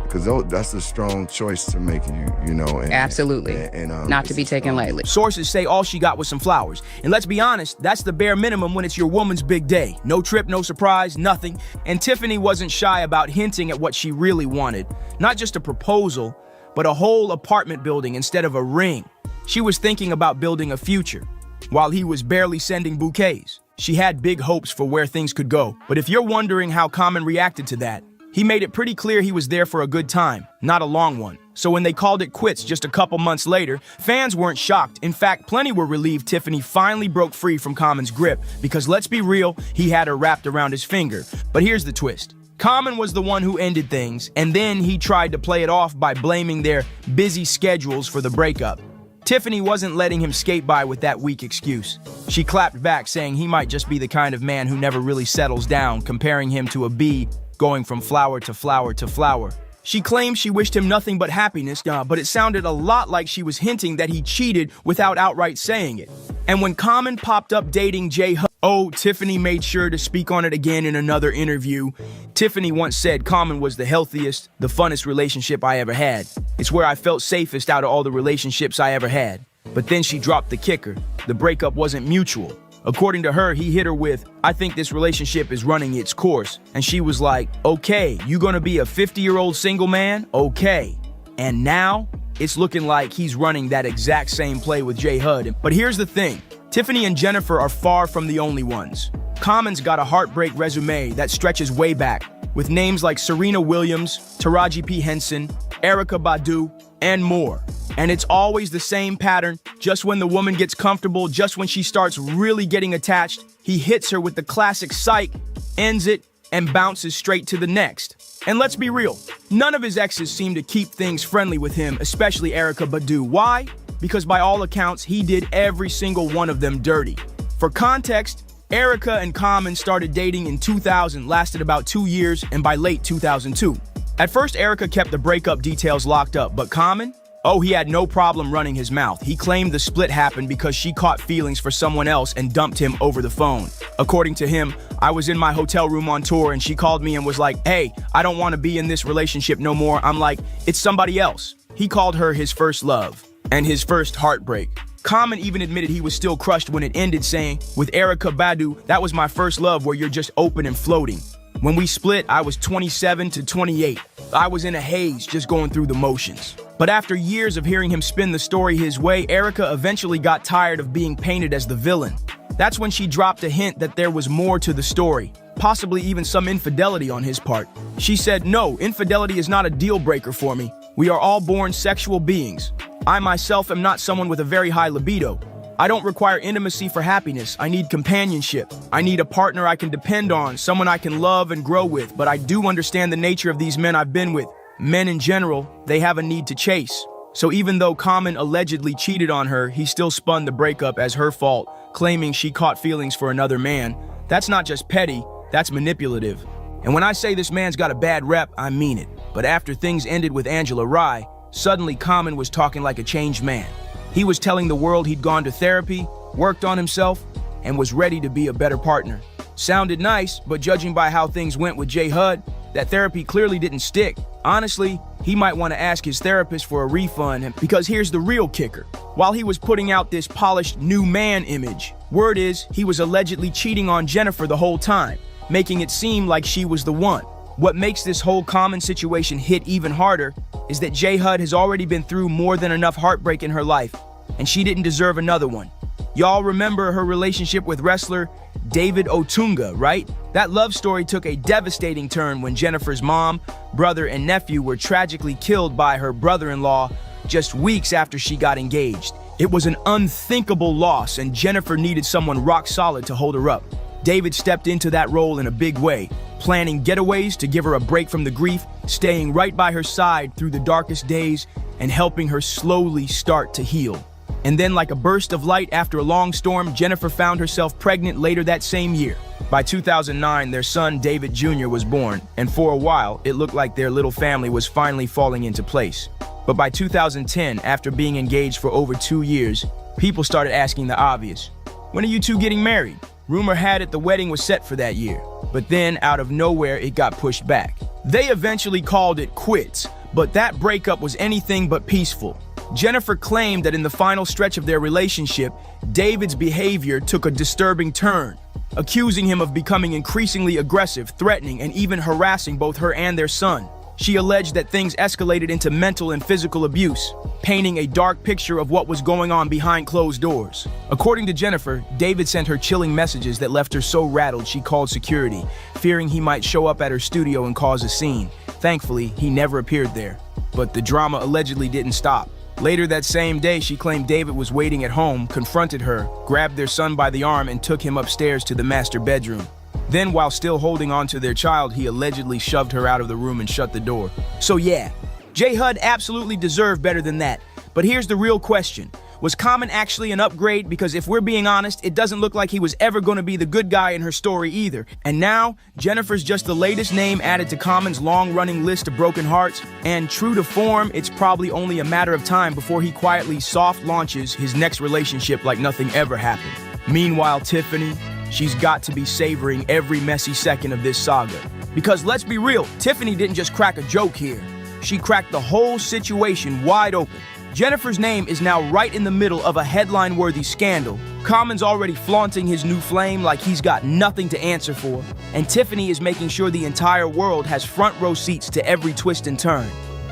because that's a strong choice to make, Absolutely. And not to be taken lightly. Sources say all she got was some flowers. And let's be honest, that's the bare minimum when it's your woman's big day. No trip, no surprise, nothing. And Tiffany wasn't shy about hinting at what she really wanted. Not just a proposal, but a whole apartment building instead of a ring. She was thinking about building a future, while he was barely sending bouquets. She had big hopes for where things could go. But if you're wondering how Common reacted to that, he made it pretty clear he was there for a good time, not a long one. So when they called it quits just a couple months later, fans weren't shocked. In fact, plenty were relieved Tiffany finally broke free from Common's grip, because let's be real, he had her wrapped around his finger. But here's the twist. Common was the one who ended things, and then he tried to play it off by blaming their busy schedules for the breakup. Tiffany wasn't letting him skate by with that weak excuse. She clapped back, saying he might just be the kind of man who never really settles down, comparing him to a bee going from flower to flower to flower. She claimed she wished him nothing but happiness, but it sounded a lot like she was hinting that he cheated without outright saying it. And when Common popped up dating Tiffany made sure to speak on it again in another interview. Tiffany once said Common was the healthiest, the funnest relationship I ever had. It's where I felt safest out of all the relationships I ever had. But then she dropped the kicker. The breakup wasn't mutual. According to her, he hit her with, I think this relationship is running its course. And she was like, okay, you gonna be a 50-year-old single man? Okay. And now, it's looking like he's running that exact same play with J. Hud. But here's the thing. Tiffany and Jennifer are far from the only ones. Common's got a heartbreak resume that stretches way back, with names like Serena Williams, Taraji P. Henson, Erykah Badu, and more. And it's always the same pattern. Just when the woman gets comfortable, just when she starts really getting attached, he hits her with the classic psych, ends it, and bounces straight to the next. And let's be real, none of his exes seem to keep things friendly with him, especially Erykah Badu. Why? Because by all accounts, he did every single one of them dirty. For context, Erykah and Common started dating in 2000, lasted about 2 years, and by late 2002. At first, Erykah kept the breakup details locked up, but Common? Oh, he had no problem running his mouth. He claimed the split happened because she caught feelings for someone else and dumped him over the phone. According to him, I was in my hotel room on tour and she called me and was like, hey, I don't want to be in this relationship no more. I'm like, it's somebody else. He called her his first love and his first heartbreak. Common even admitted he was still crushed when it ended, saying, with Erykah Badu, that was my first love where you're just open and floating. When we split, I was 27 to 28. I was in a haze, just going through the motions. But after years of hearing him spin the story his way, Erykah eventually got tired of being painted as the villain. That's when she dropped a hint that there was more to the story, possibly even some infidelity on his part. She said, no, infidelity is not a deal breaker for me. We are all born sexual beings. I myself am not someone with a very high libido. I don't require intimacy for happiness. I need companionship. I need a partner I can depend on, someone I can love and grow with. But I do understand the nature of these men I've been with. Men in general, they have a need to chase. So even though Common allegedly cheated on her, he still spun the breakup as her fault, claiming she caught feelings for another man. That's not just petty, that's manipulative. And when I say this man's got a bad rep, I mean it. But after things ended with Angela Rye, suddenly Common was talking like a changed man. He was telling the world he'd gone to therapy, worked on himself, and was ready to be a better partner. Sounded nice, but judging by how things went with J. Hud, that therapy clearly didn't stick. Honestly, he might want to ask his therapist for a refund, because here's the real kicker. While he was putting out this polished new man image, word is he was allegedly cheating on Jennifer the whole time, making it seem like she was the one. What makes this whole Common situation hit even harder is that J. Hud has already been through more than enough heartbreak in her life, and she didn't deserve another one. Y'all remember her relationship with wrestler David Otunga, right? That love story took a devastating turn when Jennifer's mom, brother, and nephew were tragically killed by her brother-in-law just weeks after she got engaged. It was an unthinkable loss, and Jennifer needed someone rock solid to hold her up. David stepped into that role in a big way, planning getaways to give her a break from the grief, staying right by her side through the darkest days, and helping her slowly start to heal. And then, like a burst of light after a long storm, Jennifer found herself pregnant later that same year. By 2009, their son, David Jr., was born, and for a while, it looked like their little family was finally falling into place. But by 2010, after being engaged for over 2 years, people started asking the obvious. When are you two getting married? Rumor had it the wedding was set for that year, but then out of nowhere, it got pushed back. They eventually called it quits, but that breakup was anything but peaceful. Jennifer claimed that in the final stretch of their relationship, David's behavior took a disturbing turn, accusing him of becoming increasingly aggressive, threatening, and even harassing both her and their son. She alleged that things escalated into mental and physical abuse, painting a dark picture of what was going on behind closed doors. According to Jennifer, David sent her chilling messages that left her so rattled she called security, fearing he might show up at her studio and cause a scene. Thankfully, he never appeared there. But the drama allegedly didn't stop. Later that same day, she claimed David was waiting at home, confronted her, grabbed their son by the arm, and took him upstairs to the master bedroom. Then, while still holding on to their child, he allegedly shoved her out of the room and shut the door. So yeah, J. Hud absolutely deserved better than that. But here's the real question. Was Common actually an upgrade? Because if we're being honest, it doesn't look like he was ever going to be the good guy in her story either. And now, Jennifer's just the latest name added to Common's long-running list of broken hearts. And true to form, it's probably only a matter of time before he quietly soft launches his next relationship like nothing ever happened. Meanwhile, Tiffany, she's got to be savoring every messy second of this saga. Because let's be real, Tiffany didn't just crack a joke here. She cracked the whole situation wide open. Jennifer's name is now right in the middle of a headline-worthy scandal. Common's already flaunting his new flame like he's got nothing to answer for. And Tiffany is making sure the entire world has front row seats to every twist and turn.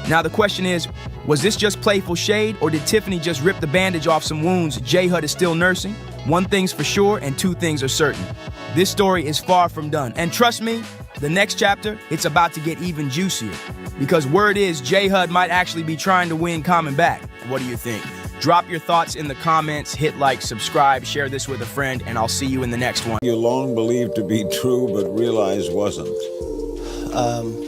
Now the question is, was this just playful shade, or did Tiffany just rip the bandage off some wounds J. Hud is still nursing? One thing's for sure and two things are certain. This story is far from done. And trust me, the next chapter, it's about to get even juicier. Because word is J. Hud might actually be trying to win Common back. What do you think? Drop your thoughts in the comments, hit like, subscribe, share this with a friend, and I'll see you in the next one. You long believed to be true, but realized wasn't.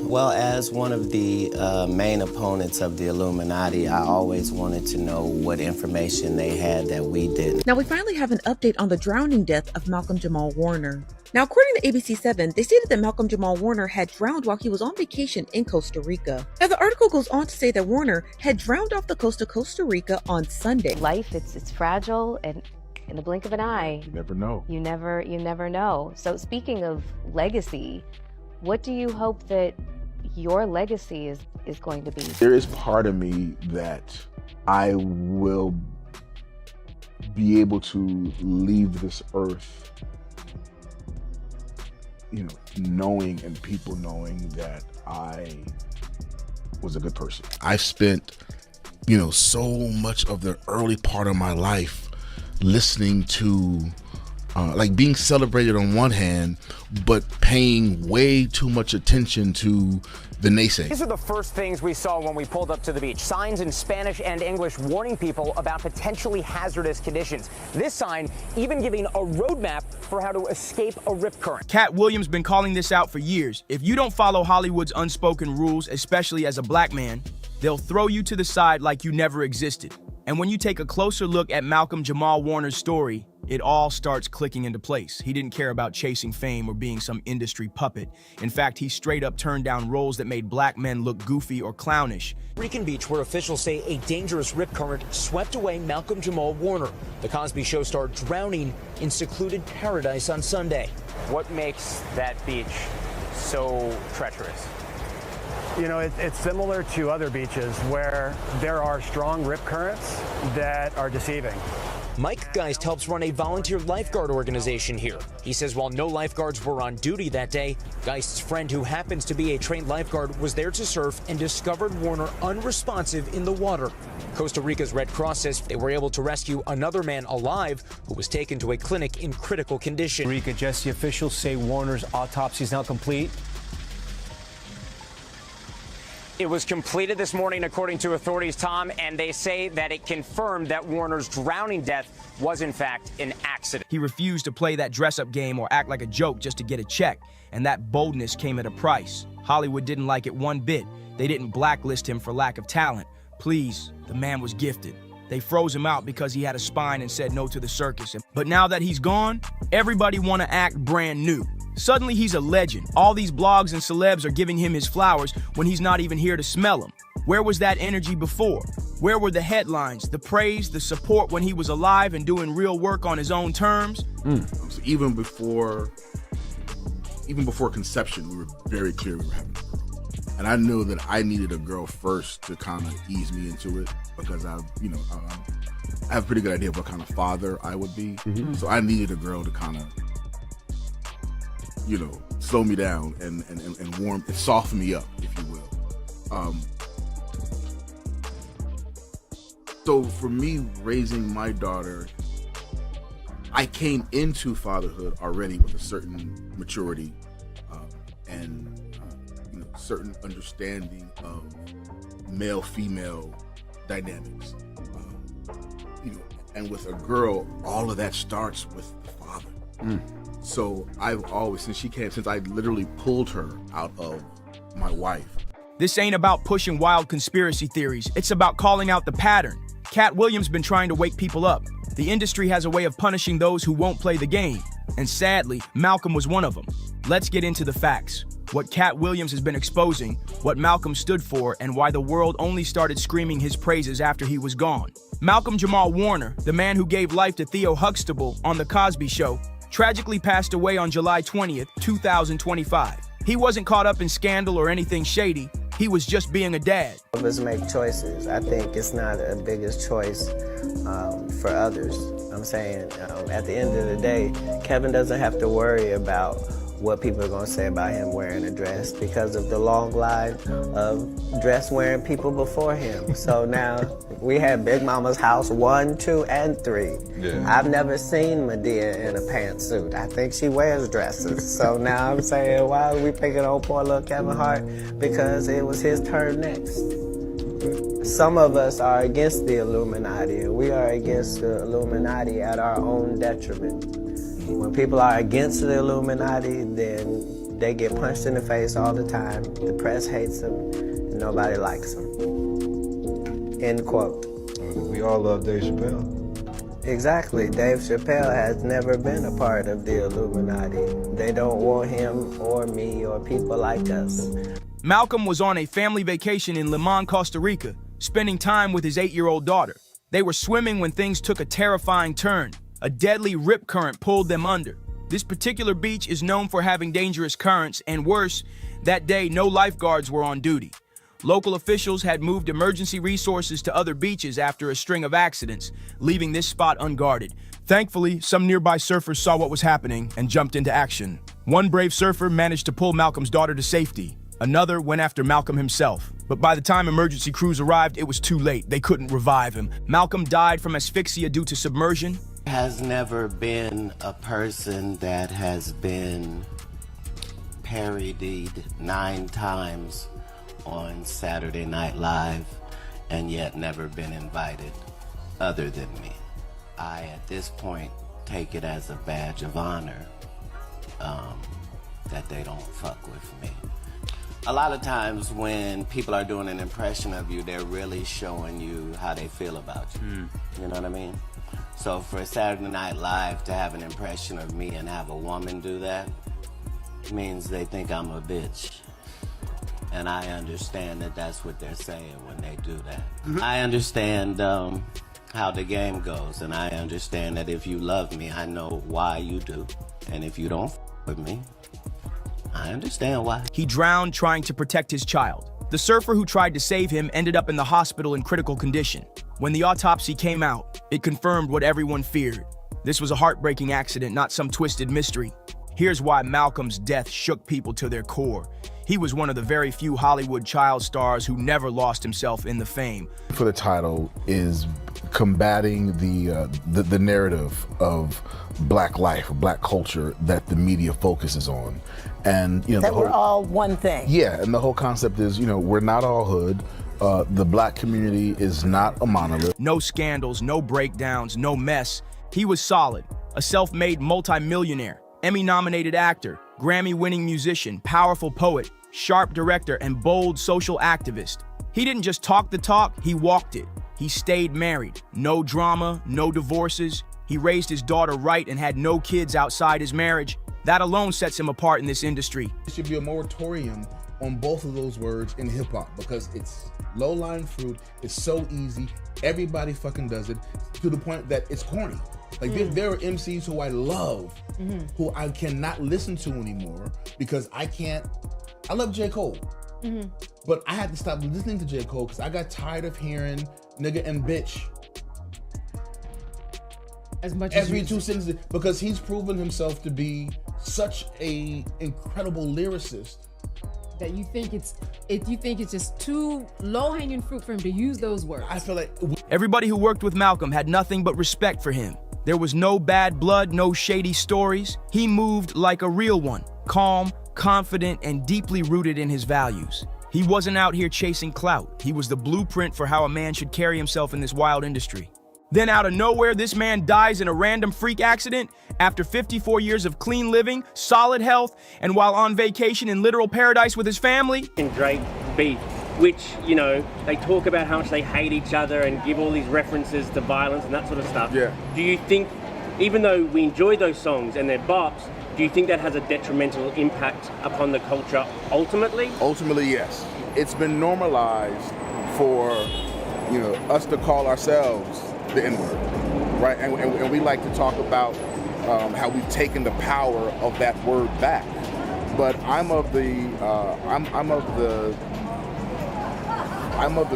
Well, as one of the main opponents of the Illuminati, I always wanted to know what information they had that we didn't. Now we finally have an update on the drowning death of Malcolm Jamal Warner. Now, according to ABC7, they stated that Malcolm Jamal Warner had drowned while he was on vacation in Costa Rica. Now, the article goes on to say that Warner had drowned off the coast of Costa Rica on Sunday. Life, it's fragile, and in the blink of an eye, You never know. you never know. So speaking of legacy, what do you hope that your legacy is going to be? There is part of me that I will be able to leave this earth, knowing and people knowing that I was a good person. I spent, so much of the early part of my life listening to like being celebrated on one hand, but paying way too much attention to the naysay. These are the first things we saw when we pulled up to the beach. Signs in Spanish and English warning people about potentially hazardous conditions. This sign even giving a roadmap for how to escape a rip current. Katt Williams been calling this out for years. If you don't follow Hollywood's unspoken rules, especially as a black man, they'll throw you to the side like you never existed. And when you take a closer look at Malcolm Jamal Warner's story, it all starts clicking into place. He didn't care about chasing fame or being some industry puppet. In fact, he straight up turned down roles that made black men look goofy or clownish. Rican Beach, where officials say a dangerous rip current swept away Malcolm Jamal Warner. The Cosby Show star drowning in secluded paradise on Sunday. What makes that beach so treacherous? You know, it's similar to other beaches where there are strong rip currents that are deceiving. Mike Geist helps run a volunteer lifeguard organization here. He says while no lifeguards were on duty that day, Geist's friend, who happens to be a trained lifeguard, was there to surf and discovered Warner unresponsive in the water. Costa Rica's Red Cross says they were able to rescue another man alive who was taken to a clinic in critical condition. Rica, Jesse, officials say Warner's autopsy is now complete. It was completed this morning, according to authorities, Tom, and they say that it confirmed that Warner's drowning death was, in fact, an accident. He refused to play that dress-up game or act like a joke just to get a check, and that boldness came at a price. Hollywood didn't like it one bit. They didn't blacklist him for lack of talent. Please, the man was gifted. They froze him out because he had a spine and said no to the circus. But now that he's gone, everybody want to act brand new. Suddenly he's a legend. All these blogs and celebs are giving him his flowers when he's not even here to smell them. Where was that energy before? Where were the headlines, the praise, the support when he was alive and doing real work on his own terms? So even before conception, we were very clear we were having a girl. And I knew that I needed a girl first to kind of ease me into it, because I have a pretty good idea of what kind of father I would be. So I needed a girl to kind of, slow me down and warm and soften me up, if you will. So for me, raising my daughter, I came into fatherhood already with a certain maturity and certain understanding of male-female dynamics. And with a girl, all of that starts with the father. So I've always, since I literally pulled her out of my wife. This ain't about pushing wild conspiracy theories. It's about calling out the pattern. Katt Williams been trying to wake people up. The industry has a way of punishing those who won't play the game. And sadly, Malcolm was one of them. Let's get into the facts. What Katt Williams has been exposing, what Malcolm stood for, and why the world only started screaming his praises after he was gone. Malcolm Jamal Warner, the man who gave life to Theo Huxtable on The Cosby Show, tragically passed away on July 20th, 2025. He wasn't caught up in scandal or anything shady. He was just being a dad. Of us make choices. I think it's not a biggest choice for others. I'm saying at the end of the day, Kevin doesn't have to worry about what people are going to say about him wearing a dress because of the long line of dress-wearing people before him. So now we have Big Mama's house 1, 2, and 3. Yeah. I've never seen Medea in a pantsuit. I think she wears dresses. So now I'm saying, why are we picking on poor little Kevin Hart? Because it was his turn next. Some of us are against the Illuminati, and we are against the Illuminati at our own detriment. When people are against the Illuminati, then they get punched in the face all the time. The press hates them, and nobody likes them. End quote. We all love Dave Chappelle. Exactly. Dave Chappelle has never been a part of the Illuminati. They don't want him or me or people like us. Malcolm was on a family vacation in Limon, Costa Rica, spending time with his 8-year-old daughter. They were swimming when things took a terrifying turn. A deadly rip current pulled them under. This particular beach is known for having dangerous currents, and worse, that day no lifeguards were on duty. Local officials had moved emergency resources to other beaches after a string of accidents, leaving this spot unguarded. Thankfully, some nearby surfers saw what was happening and jumped into action. One brave surfer managed to pull Malcolm's daughter to safety. Another went after Malcolm himself. But by the time emergency crews arrived, it was too late. They couldn't revive him. Malcolm died from asphyxia due to submersion. has never been a person that has been parodied 9 times on Saturday Night Live and yet never been invited other than me. I, at this point, take it as a badge of honor that they don't fuck with me. A lot of times when people are doing an impression of you, they're really showing you how they feel about you. You know what I mean? So for Saturday Night Live to have an impression of me and have a woman do that means they think I'm a bitch. And I understand that that's what they're saying when they do that. I understand how the game goes, and I understand that if you love me, I know why you do. And if you don't with me, I understand why. He drowned trying to protect his child. The surfer who tried to save him ended up in the hospital in critical condition. When the autopsy came out, it confirmed what everyone feared. This was a heartbreaking accident, not some twisted mystery. Here's why Malcolm's death shook people to their core. He was one of the very few Hollywood child stars who never lost himself in the fame. For the title is combating the narrative of Black life, Black culture that the media focuses on. And you know, that we're all one thing. Yeah, and the whole concept is, you know, we're not all hood. The Black community is not a monolith. No scandals, no breakdowns, no mess. He was solid, a self-made multi-millionaire, Emmy-nominated actor, Grammy-winning musician, powerful poet, sharp director, and bold social activist. He didn't just talk the talk, he walked it. He stayed married, no drama, no divorces. He raised his daughter right and had no kids outside his marriage. That alone sets him apart in this industry. There should be a moratorium on both of those words in hip-hop because it's low-lying fruit, it's so easy, everybody fucking does it, to the point that it's corny. Like there are MCs who I love, who I cannot listen to anymore because I love J. Cole, but I had to stop listening to J. Cole because I got tired of hearing nigga and bitch as much every as 2 sentences because he's proven himself to be such a incredible lyricist that you think it's just too low-hanging fruit for him to use those words. I feel like everybody who worked with Malcolm had nothing but respect for him. There was no bad blood, no shady stories. He moved like a real one, calm, confident, and deeply rooted in his values. He wasn't out here chasing clout. He was the blueprint for how a man should carry himself in this wild industry. Then out of nowhere, this man dies in a random freak accident after 54 years of clean living, solid health, and while on vacation in literal paradise with his family. And Drake beef, which, you know, they talk about how much they hate each other and give all these references to violence and that sort of stuff. Yeah. Do you think, even though we enjoy those songs and they're bops, do you think that has a detrimental impact upon the culture ultimately? Ultimately, yes. It's been normalized for, you know, us to call ourselves the N-word, right? And we like to talk about how we've taken the power of that word back. But I'm of the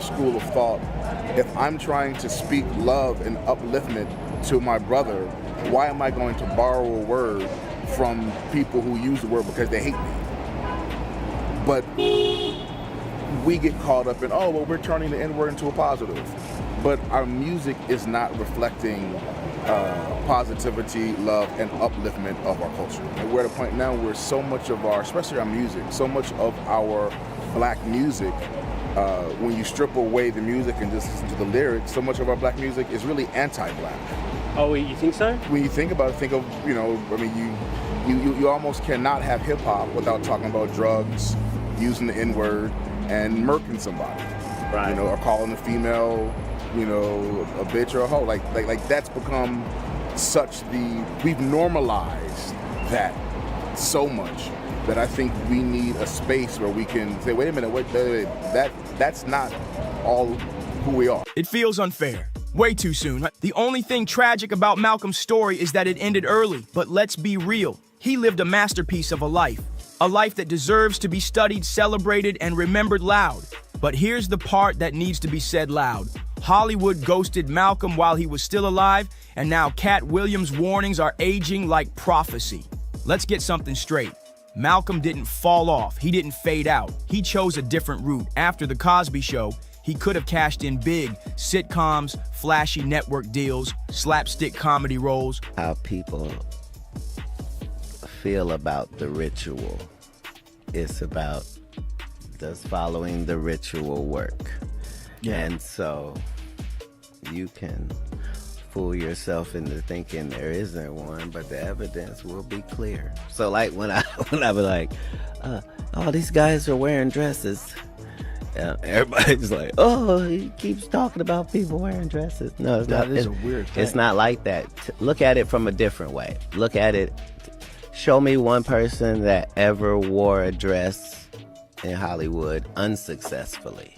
school of thought. If I'm trying to speak love and upliftment to my brother, why am I going to borrow a word from people who use the word because they hate me? But we get caught up in, oh, well, we're turning the N-word into a positive. But our music is not reflecting positivity, love, and upliftment of our culture. And we're at a point now where so much of our, especially our music, so much of our Black music, when you strip away the music and just listen to the lyrics, so much of our Black music is really anti-Black. Oh, you think so? When you think about it, think of, you know, I mean, you almost cannot have hip-hop without talking about drugs, using the N-word, and murking somebody. Right. You know, or calling a female, you know, a bitch or a hoe. Like that's become such we've normalized that so much that I think we need a space where we can say, wait a minute, wait, that's not all who we are. It feels unfair. Way too soon. The only thing tragic about Malcolm's story is that it ended early. But let's be real. He lived a masterpiece of a life that deserves to be studied, celebrated, and remembered loud. But here's the part that needs to be said loud. Hollywood ghosted Malcolm while he was still alive, and now Katt Williams' warnings are aging like prophecy. Let's get something straight. Malcolm didn't fall off. He didn't fade out. He chose a different route. After The Cosby Show, He could have cashed in big sitcoms, flashy network deals, slapstick comedy roles. How people feel about the ritual. It's about does following the ritual work. Yeah. And so you can fool yourself into thinking there isn't one, but the evidence will be clear. So like when I was like, oh, these guys are wearing dresses. Everybody's like, oh, he keeps talking about people wearing dresses. No, it's not. That is a weird thing. It's not like that. Look at it from a different way. Look at it. Show me one person that ever wore a dress in Hollywood unsuccessfully.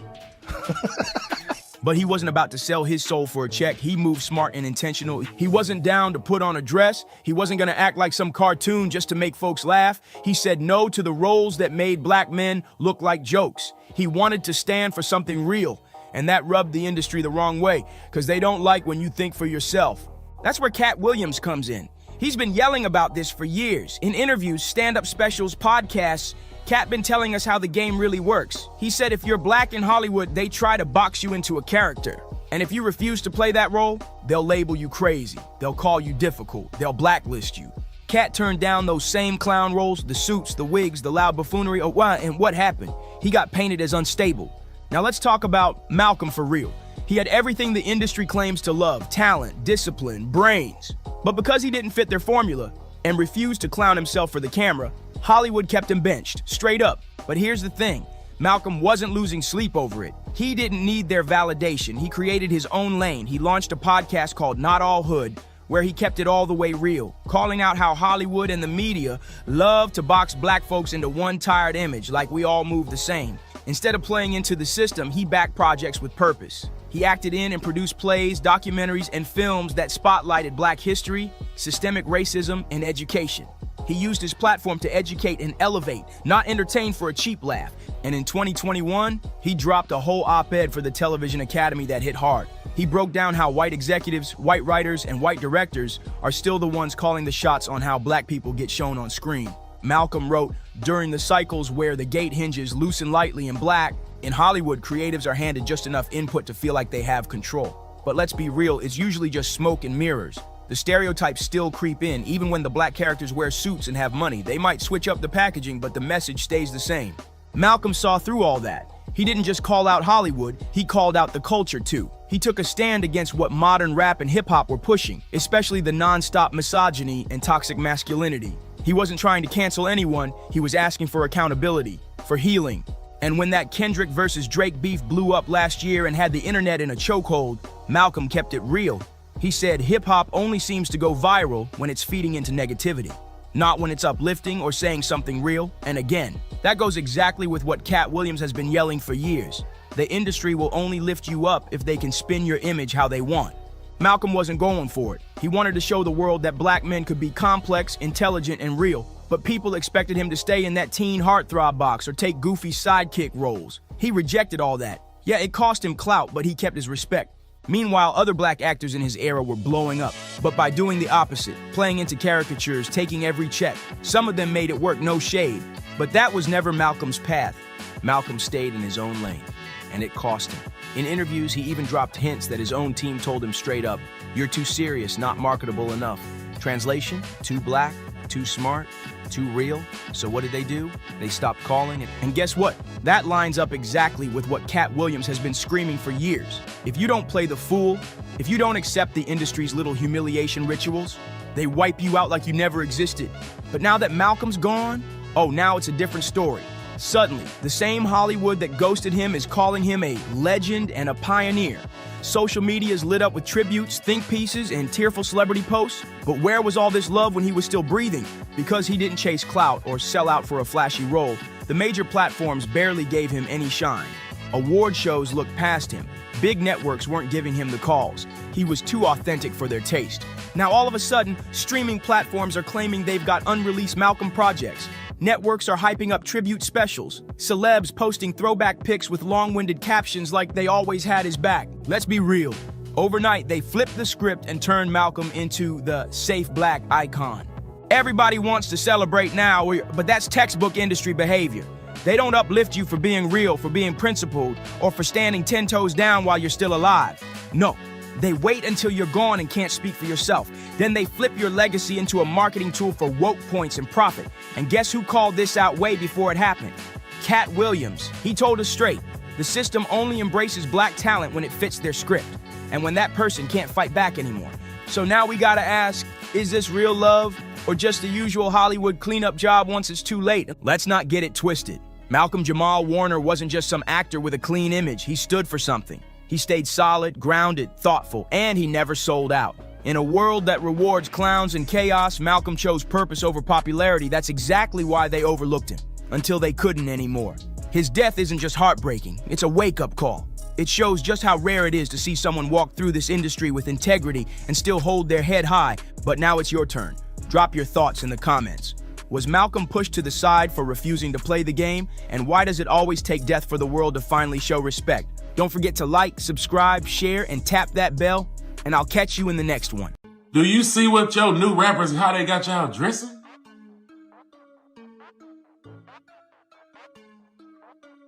But he wasn't about to sell his soul for a check. He moved smart and intentional. He wasn't down to put on a dress. He wasn't going to act like some cartoon just to make folks laugh. He said no to the roles that made black men look like jokes. He wanted to stand for something real. And that rubbed the industry the wrong way, because they don't like when you think for yourself. That's where Katt Williams comes in. He's been yelling about this for years. In interviews, stand-up specials, podcasts, Katt been telling us how the game really works. He said if you're black in Hollywood, they try to box you into a character. And if you refuse to play that role, they'll label you crazy. They'll call you difficult. They'll blacklist you. Katt turned down those same clown roles, the suits, the wigs, the loud buffoonery, and what happened? He got painted as unstable. Now let's talk about Malcolm for real. He had everything the industry claims to love: talent, discipline, brains. But because he didn't fit their formula and refused to clown himself for the camera, Hollywood kept him benched, straight up. But here's the thing, Malcolm wasn't losing sleep over it. He didn't need their validation. He created his own lane. He launched a podcast called Not All Hood, where he kept it all the way real, calling out how Hollywood and the media love to box black folks into one tired image, like we all move the same. Instead of playing into the system, he backed projects with purpose. He acted in and produced plays, documentaries, and films that spotlighted black history, systemic racism, and education. He used his platform to educate and elevate, not entertain for a cheap laugh. And in 2021, he dropped a whole op-ed for the Television Academy that hit hard. He broke down how white executives, white writers, and white directors are still the ones calling the shots on how black people get shown on screen. Malcolm wrote, during the cycles where the gate hinges loosen lightly in black, in Hollywood, creatives are handed just enough input to feel like they have control. But let's be real, it's usually just smoke and mirrors. The stereotypes still creep in, even when the black characters wear suits and have money. They might switch up the packaging, but the message stays the same. Malcolm saw through all that. He didn't just call out Hollywood, he called out the culture too. He took a stand against what modern rap and hip-hop were pushing, especially the non-stop misogyny and toxic masculinity. He wasn't trying to cancel anyone, he was asking for accountability, for healing. And when that Kendrick versus Drake beef blew up last year and had the internet in a chokehold, Malcolm kept it real. He said hip-hop only seems to go viral when it's feeding into negativity, not when it's uplifting or saying something real. And again, that goes exactly with what Katt Williams has been yelling for years. The industry will only lift you up if they can spin your image how they want. Malcolm wasn't going for it. He wanted to show the world that black men could be complex, intelligent, and real. But people expected him to stay in that teen heartthrob box or take goofy sidekick roles. He rejected all that. Yeah, it cost him clout, but he kept his respect. Meanwhile, other black actors in his era were blowing up, but by doing the opposite, playing into caricatures, taking every check. Some of them made it work, no shade. But that was never Malcolm's path. Malcolm stayed in his own lane, and it cost him. In interviews, he even dropped hints that his own team told him straight up, "You're too serious, not marketable enough." Translation, too black, too smart, too real. So what did they do? They stopped calling it. And guess what? That lines up exactly with what Katt Williams has been screaming for years. If you don't play the fool, if you don't accept the industry's little humiliation rituals, they wipe you out like you never existed. But now that Malcolm's gone, oh, now it's a different story. Suddenly, the same Hollywood that ghosted him is calling him a legend and a pioneer. Social media is lit up with tributes, think pieces, and tearful celebrity posts. But where was all this love when he was still breathing? Because he didn't chase clout or sell out for a flashy role, the major platforms barely gave him any shine. Award shows looked past him. Big networks weren't giving him the calls. He was too authentic for their taste. Now all of a sudden, streaming platforms are claiming they've got unreleased Malcolm projects. Networks are hyping up tribute specials. Celebs posting throwback pics with long-winded captions like they always had his back. Let's be real. Overnight, they flipped the script and turned Malcolm into the safe black icon. Everybody wants to celebrate now, but that's textbook industry behavior. They don't uplift you for being real, for being principled, or for standing 10 toes down while you're still alive. No, they wait until you're gone and can't speak for yourself. Then they flip your legacy into a marketing tool for woke points and profit. And guess who called this out way before it happened? Katt Williams. He told us straight, the system only embraces black talent when it fits their script, and when that person can't fight back anymore. So now we gotta ask, is this real love, or just the usual Hollywood cleanup job once it's too late? Let's not get it twisted. Malcolm Jamal Warner wasn't just some actor with a clean image. He stood for something. He stayed solid, grounded, thoughtful, and he never sold out. In a world that rewards clowns and chaos, Malcolm chose purpose over popularity. That's exactly why they overlooked him, until they couldn't anymore. His death isn't just heartbreaking, it's a wake-up call. It shows just how rare it is to see someone walk through this industry with integrity and still hold their head high. But now it's your turn. Drop your thoughts in the comments. Was Malcolm pushed to the side for refusing to play the game? And why does it always take death for the world to finally show respect? Don't forget to like, subscribe, share, and tap that bell, and I'll catch you in the next one. Do you see what your new rappers, how they got y'all dressing?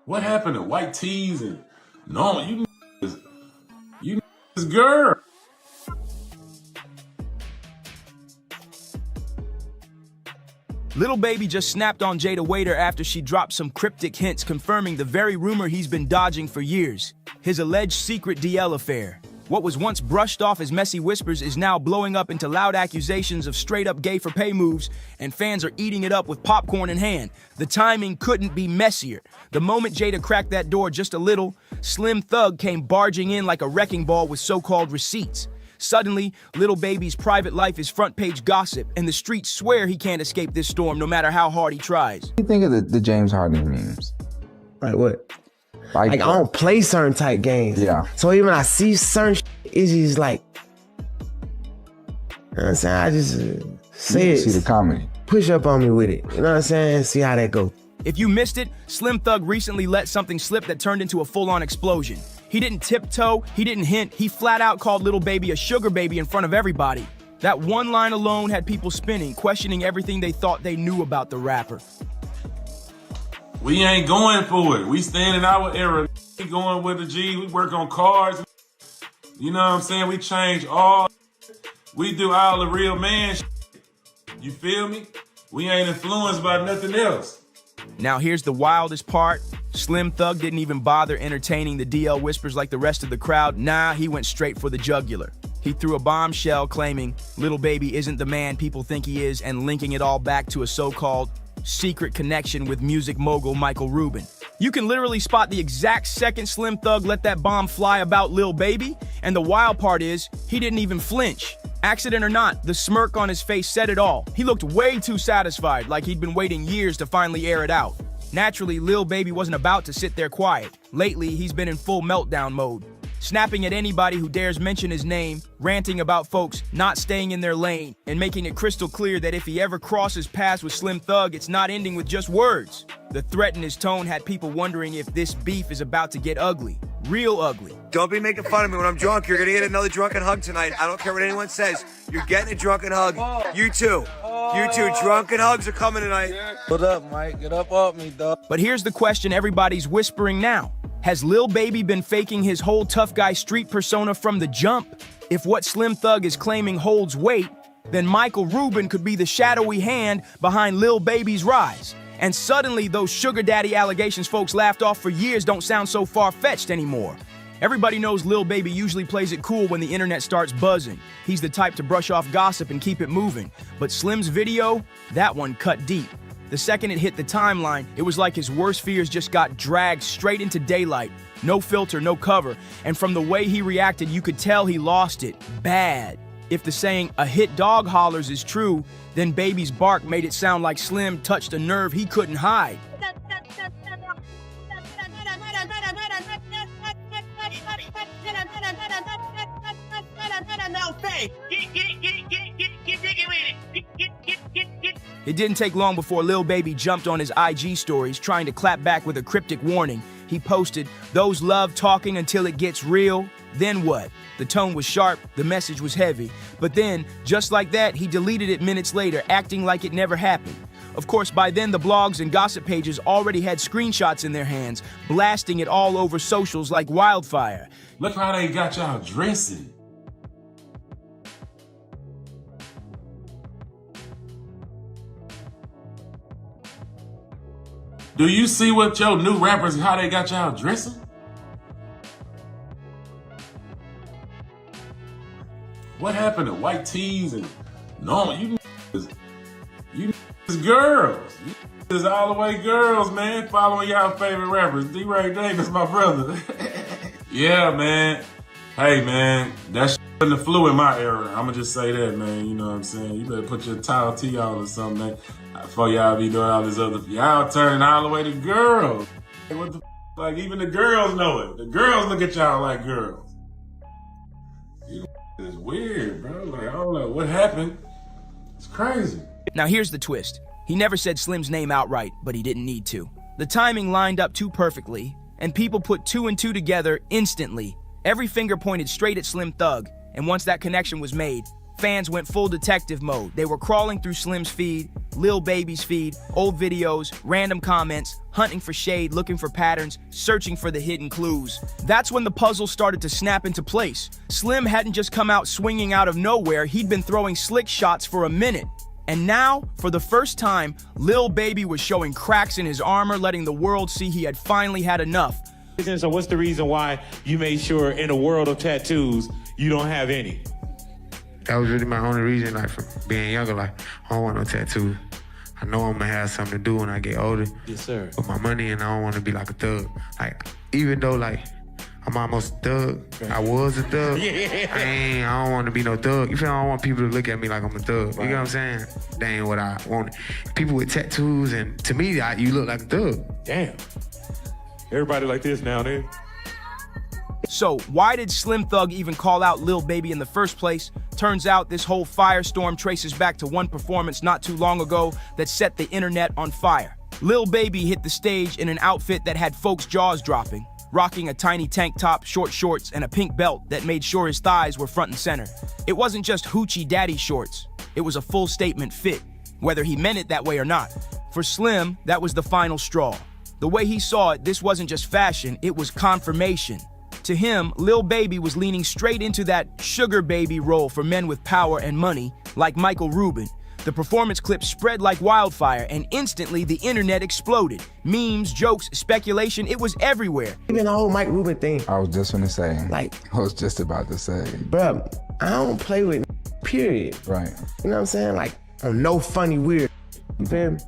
What happened to white tees and no, you girl. Lil Baby just snapped on Jada Waiter after she dropped some cryptic hints confirming the very rumor he's been dodging for years, his alleged secret DL affair. What was once brushed off as messy whispers is now blowing up into loud accusations of straight-up gay-for-pay moves, and fans are eating it up with popcorn in hand. The timing couldn't be messier. The moment Jada cracked that door just a little, Slim Thug came barging in like a wrecking ball with so-called receipts. Suddenly, Lil Baby's private life is front-page gossip, and the streets swear he can't escape this storm no matter how hard he tries. What do you think of the James Harden memes? Like what? Like I don't play certain type games. Yeah. So even when I see certain shit, it's just like, you know what I'm saying? I just say it. See the comedy. Push up on me with it. You know what I'm saying? See how that goes. If you missed it, Slim Thug recently let something slip that turned into a full-on explosion. He didn't tiptoe, he didn't hint, he flat out called Lil Baby a sugar baby in front of everybody. That one line alone had people spinning, questioning everything they thought they knew about the rapper. We ain't going for it. We stand in our era. We going with the G. We work on cars. You know what I'm saying? We change all. We do all the real man shit. You feel me? We ain't influenced by nothing else. Now here's the wildest part. Slim Thug didn't even bother entertaining the DL whispers like the rest of the crowd. Nah, he went straight for the jugular. He threw a bombshell claiming Lil Baby isn't the man people think he is, and linking it all back to a so-called secret connection with music mogul Michael Rubin. You can literally spot the exact second Slim Thug let that bomb fly about Lil Baby, and the wild part is, he didn't even flinch. Accident or not, the smirk on his face said it all. He looked way too satisfied, like he'd been waiting years to finally air it out. Naturally, Lil Baby wasn't about to sit there quiet. Lately, he's been in full meltdown mode, snapping at anybody who dares mention his name, ranting about folks not staying in their lane, and making it crystal clear that if he ever crosses paths with Slim Thug, it's not ending with just words. The threat in his tone had people wondering if this beef is about to get ugly. Real ugly. Don't be making fun of me when I'm drunk. You're gonna get another drunken hug tonight. I don't care what anyone says. You're getting a drunken hug. You too. You too. Drunken hugs are coming tonight. What up, Mike? Get up off me, dog. But here's the question everybody's whispering now. Has Lil Baby been faking his whole tough guy street persona from the jump? If what Slim Thug is claiming holds weight, then Michael Rubin could be the shadowy hand behind Lil Baby's rise. And suddenly, those sugar daddy allegations folks laughed off for years don't sound so far-fetched anymore. Everybody knows Lil Baby usually plays it cool when the internet starts buzzing. He's the type to brush off gossip and keep it moving. But Slim's video, that one cut deep. The second it hit the timeline, it was like his worst fears just got dragged straight into daylight. No filter, no cover. And from the way he reacted, you could tell he lost it. Bad. If the saying, "a hit dog hollers" is true, then Baby's bark made it sound like Slim touched a nerve he couldn't hide. It didn't take long before Lil Baby jumped on his IG stories trying to clap back with a cryptic warning. He posted, "Those love talking until it gets real." Then what? The tone was sharp, the message was heavy. But then, just like that, he deleted it minutes later, acting like it never happened. Of course, by then the blogs and gossip pages already had screenshots in their hands, blasting it all over socials like wildfire. Look how they got y'all dressing. Do you see what your new rappers, how they got y'all dressing? What happened to white tees and normal? You girls. You is all the way girls, man. Following y'all favorite rappers. D-Ray Davis, my brother. Yeah, man. Hey, man. That shit in the flu in my era. I'ma just say that, man. You know what I'm saying? You better put your towel tee on or something, man. Before y'all be doing all this other. Y'all turning all the way to girls. What the f? Like, even the girls know it. The girls look at y'all like girls. It's weird, bro. Like, I don't know what happened. It's crazy. Now here's the twist. He never said Slim's name outright, but he didn't need to. The timing lined up too perfectly, and people put 2 and 2 together instantly. Every finger pointed straight at Slim Thug, and once that connection was made, fans went full detective mode. They were crawling through Slim's feed, Lil Baby's feed, old videos, random comments, hunting for shade, looking for patterns, searching for the hidden clues. That's when the puzzle started to snap into place. Slim hadn't just come out swinging out of nowhere, he'd been throwing slick shots for a minute. And now, for the first time, Lil Baby was showing cracks in his armor, letting the world see he had finally had enough. So what's the reason why you made sure in a world of tattoos, you don't have any? That was really my only reason, like, for being younger. Like, I don't want no tattoo. I know I'm gonna have something to do when I get older. Yes, sir. With my money, and I don't want to be like a thug. Like, even though, like, I'm almost a thug, I was a thug. Yeah. I don't want to be no thug. You feel? I don't want people to look at me like I'm a thug. You know what I'm saying? That ain't what I want. People with tattoos, and to me, you look like a thug. Damn. Everybody like this now, then. So, why did Slim Thug even call out Lil Baby in the first place? Turns out this whole firestorm traces back to one performance not too long ago that set the internet on fire. Lil Baby hit the stage in an outfit that had folks' jaws dropping, rocking a tiny tank top, short shorts, and a pink belt that made sure his thighs were front and center. It wasn't just hoochie daddy shorts. It was a full statement fit, whether he meant it that way or not. For Slim, that was the final straw. The way he saw it, this wasn't just fashion, it was confirmation. To him, Lil Baby was leaning straight into that sugar baby role for men with power and money, like Michael Rubin. The performance clip spread like wildfire, and instantly the internet exploded. Memes, jokes, speculation, it was everywhere. Even the whole Mike Rubin thing. I was just gonna say. Like, I was just about to say. Bruh, I don't play with period. Right. You know what I'm saying? Like, I'm no funny weird. You feel me?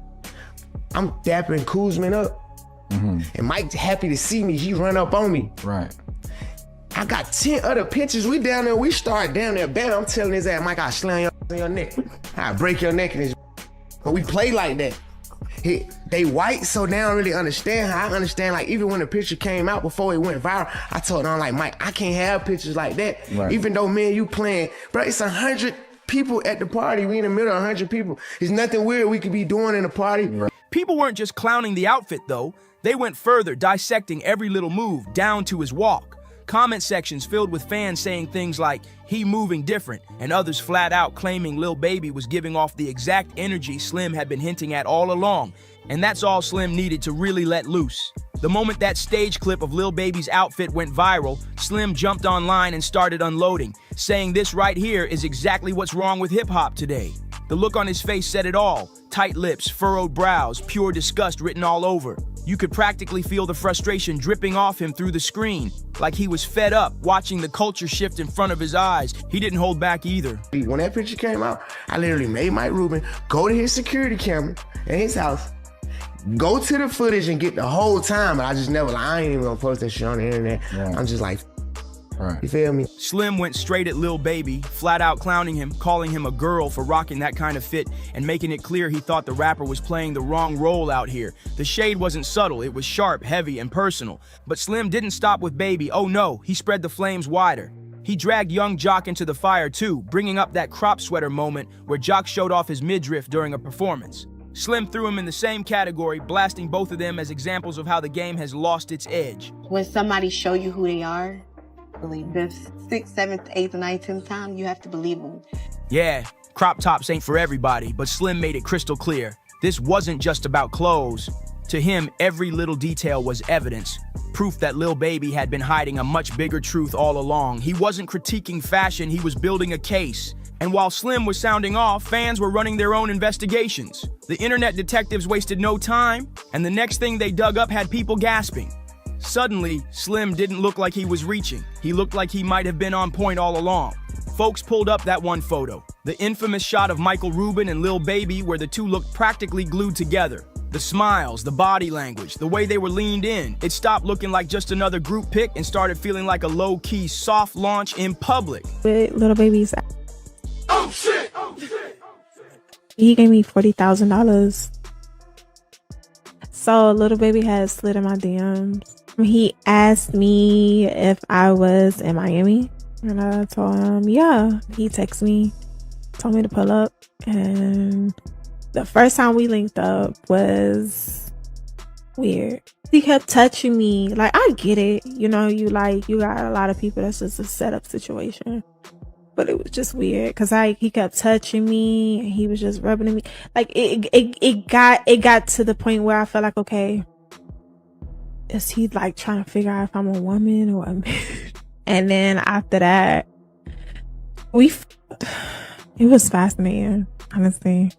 I'm dapping Kuzman up. And Mike's happy to see me. He run up on me. Right. I got 10 other pictures. We down there. We start down there. Bam, I'm telling his ass, Mike, I'll slam your neck. I'll break your neck in his. But we play like that. They white, so they don't really understand how I understand. Like, even when the picture came out before it went viral, I told them, like, Mike, I can't have pictures like that. Right. Even though me and you playing, bro, it's 100 people at the party. We in the middle of 100 people. There's nothing weird we could be doing in a party. Right. People weren't just clowning the outfit, though. They went further, dissecting every little move, down to his walk. Comment sections filled with fans saying things like, he moving different, and others flat out claiming Lil Baby was giving off the exact energy Slim had been hinting at all along. And that's all Slim needed to really let loose. The moment that stage clip of Lil Baby's outfit went viral, Slim jumped online and started unloading, saying this right here is exactly what's wrong with hip-hop today. The look on his face said it all. Tight lips, furrowed brows, pure disgust written all over. You could practically feel the frustration dripping off him through the screen, like he was fed up watching the culture shift in front of his eyes. He didn't hold back either. When that picture came out, I literally made Mike Rubin go to his security camera in his house, go to the footage and get the whole time, but I just never, I ain't even gonna post that shit on the internet. Right. I'm just like, right. You feel me? Slim went straight at Lil Baby, flat out clowning him, calling him a girl for rocking that kind of fit, and making it clear he thought the rapper was playing the wrong role out here. The shade wasn't subtle, it was sharp, heavy, and personal. But Slim didn't stop with Baby. Oh no, he spread the flames wider. He dragged young Jock into the fire too, bringing up that crop sweater moment where Jock showed off his midriff during a performance. Slim threw him in the same category, blasting both of them as examples of how the game has lost its edge. When somebody show you who they are, believe the 6th, 7th, 8th, 9th, 10th time, you have to believe them. Yeah, crop tops ain't for everybody, but Slim made it crystal clear. This wasn't just about clothes. To him, every little detail was evidence, proof that Lil Baby had been hiding a much bigger truth all along. He wasn't critiquing fashion, he was building a case. And while Slim was sounding off, fans were running their own investigations. The internet detectives wasted no time, and the next thing they dug up had people gasping. Suddenly, Slim didn't look like he was reaching. He looked like he might have been on point all along. Folks pulled up that one photo, the infamous shot of Michael Rubin and Lil Baby where the two looked practically glued together. The smiles, the body language, the way they were leaned in, it stopped looking like just another group pic and started feeling like a low-key soft launch in public. With Lil Baby's, Oh shit! Oh shit! he gave me $40,000. So Lil Baby has slid in my DMs. He asked me if I was in Miami, and I told him, yeah. He texted me, told me to pull up, and the first time we linked up was weird. He kept touching me. Like, I get it. You know, you got a lot of people that's just a setup situation. But it was just weird because he kept touching me and he was just rubbing me. Like, it got to the point where I felt like, okay, is he like trying to figure out if I'm a woman or a man? And then after that, it was fascinating, honestly.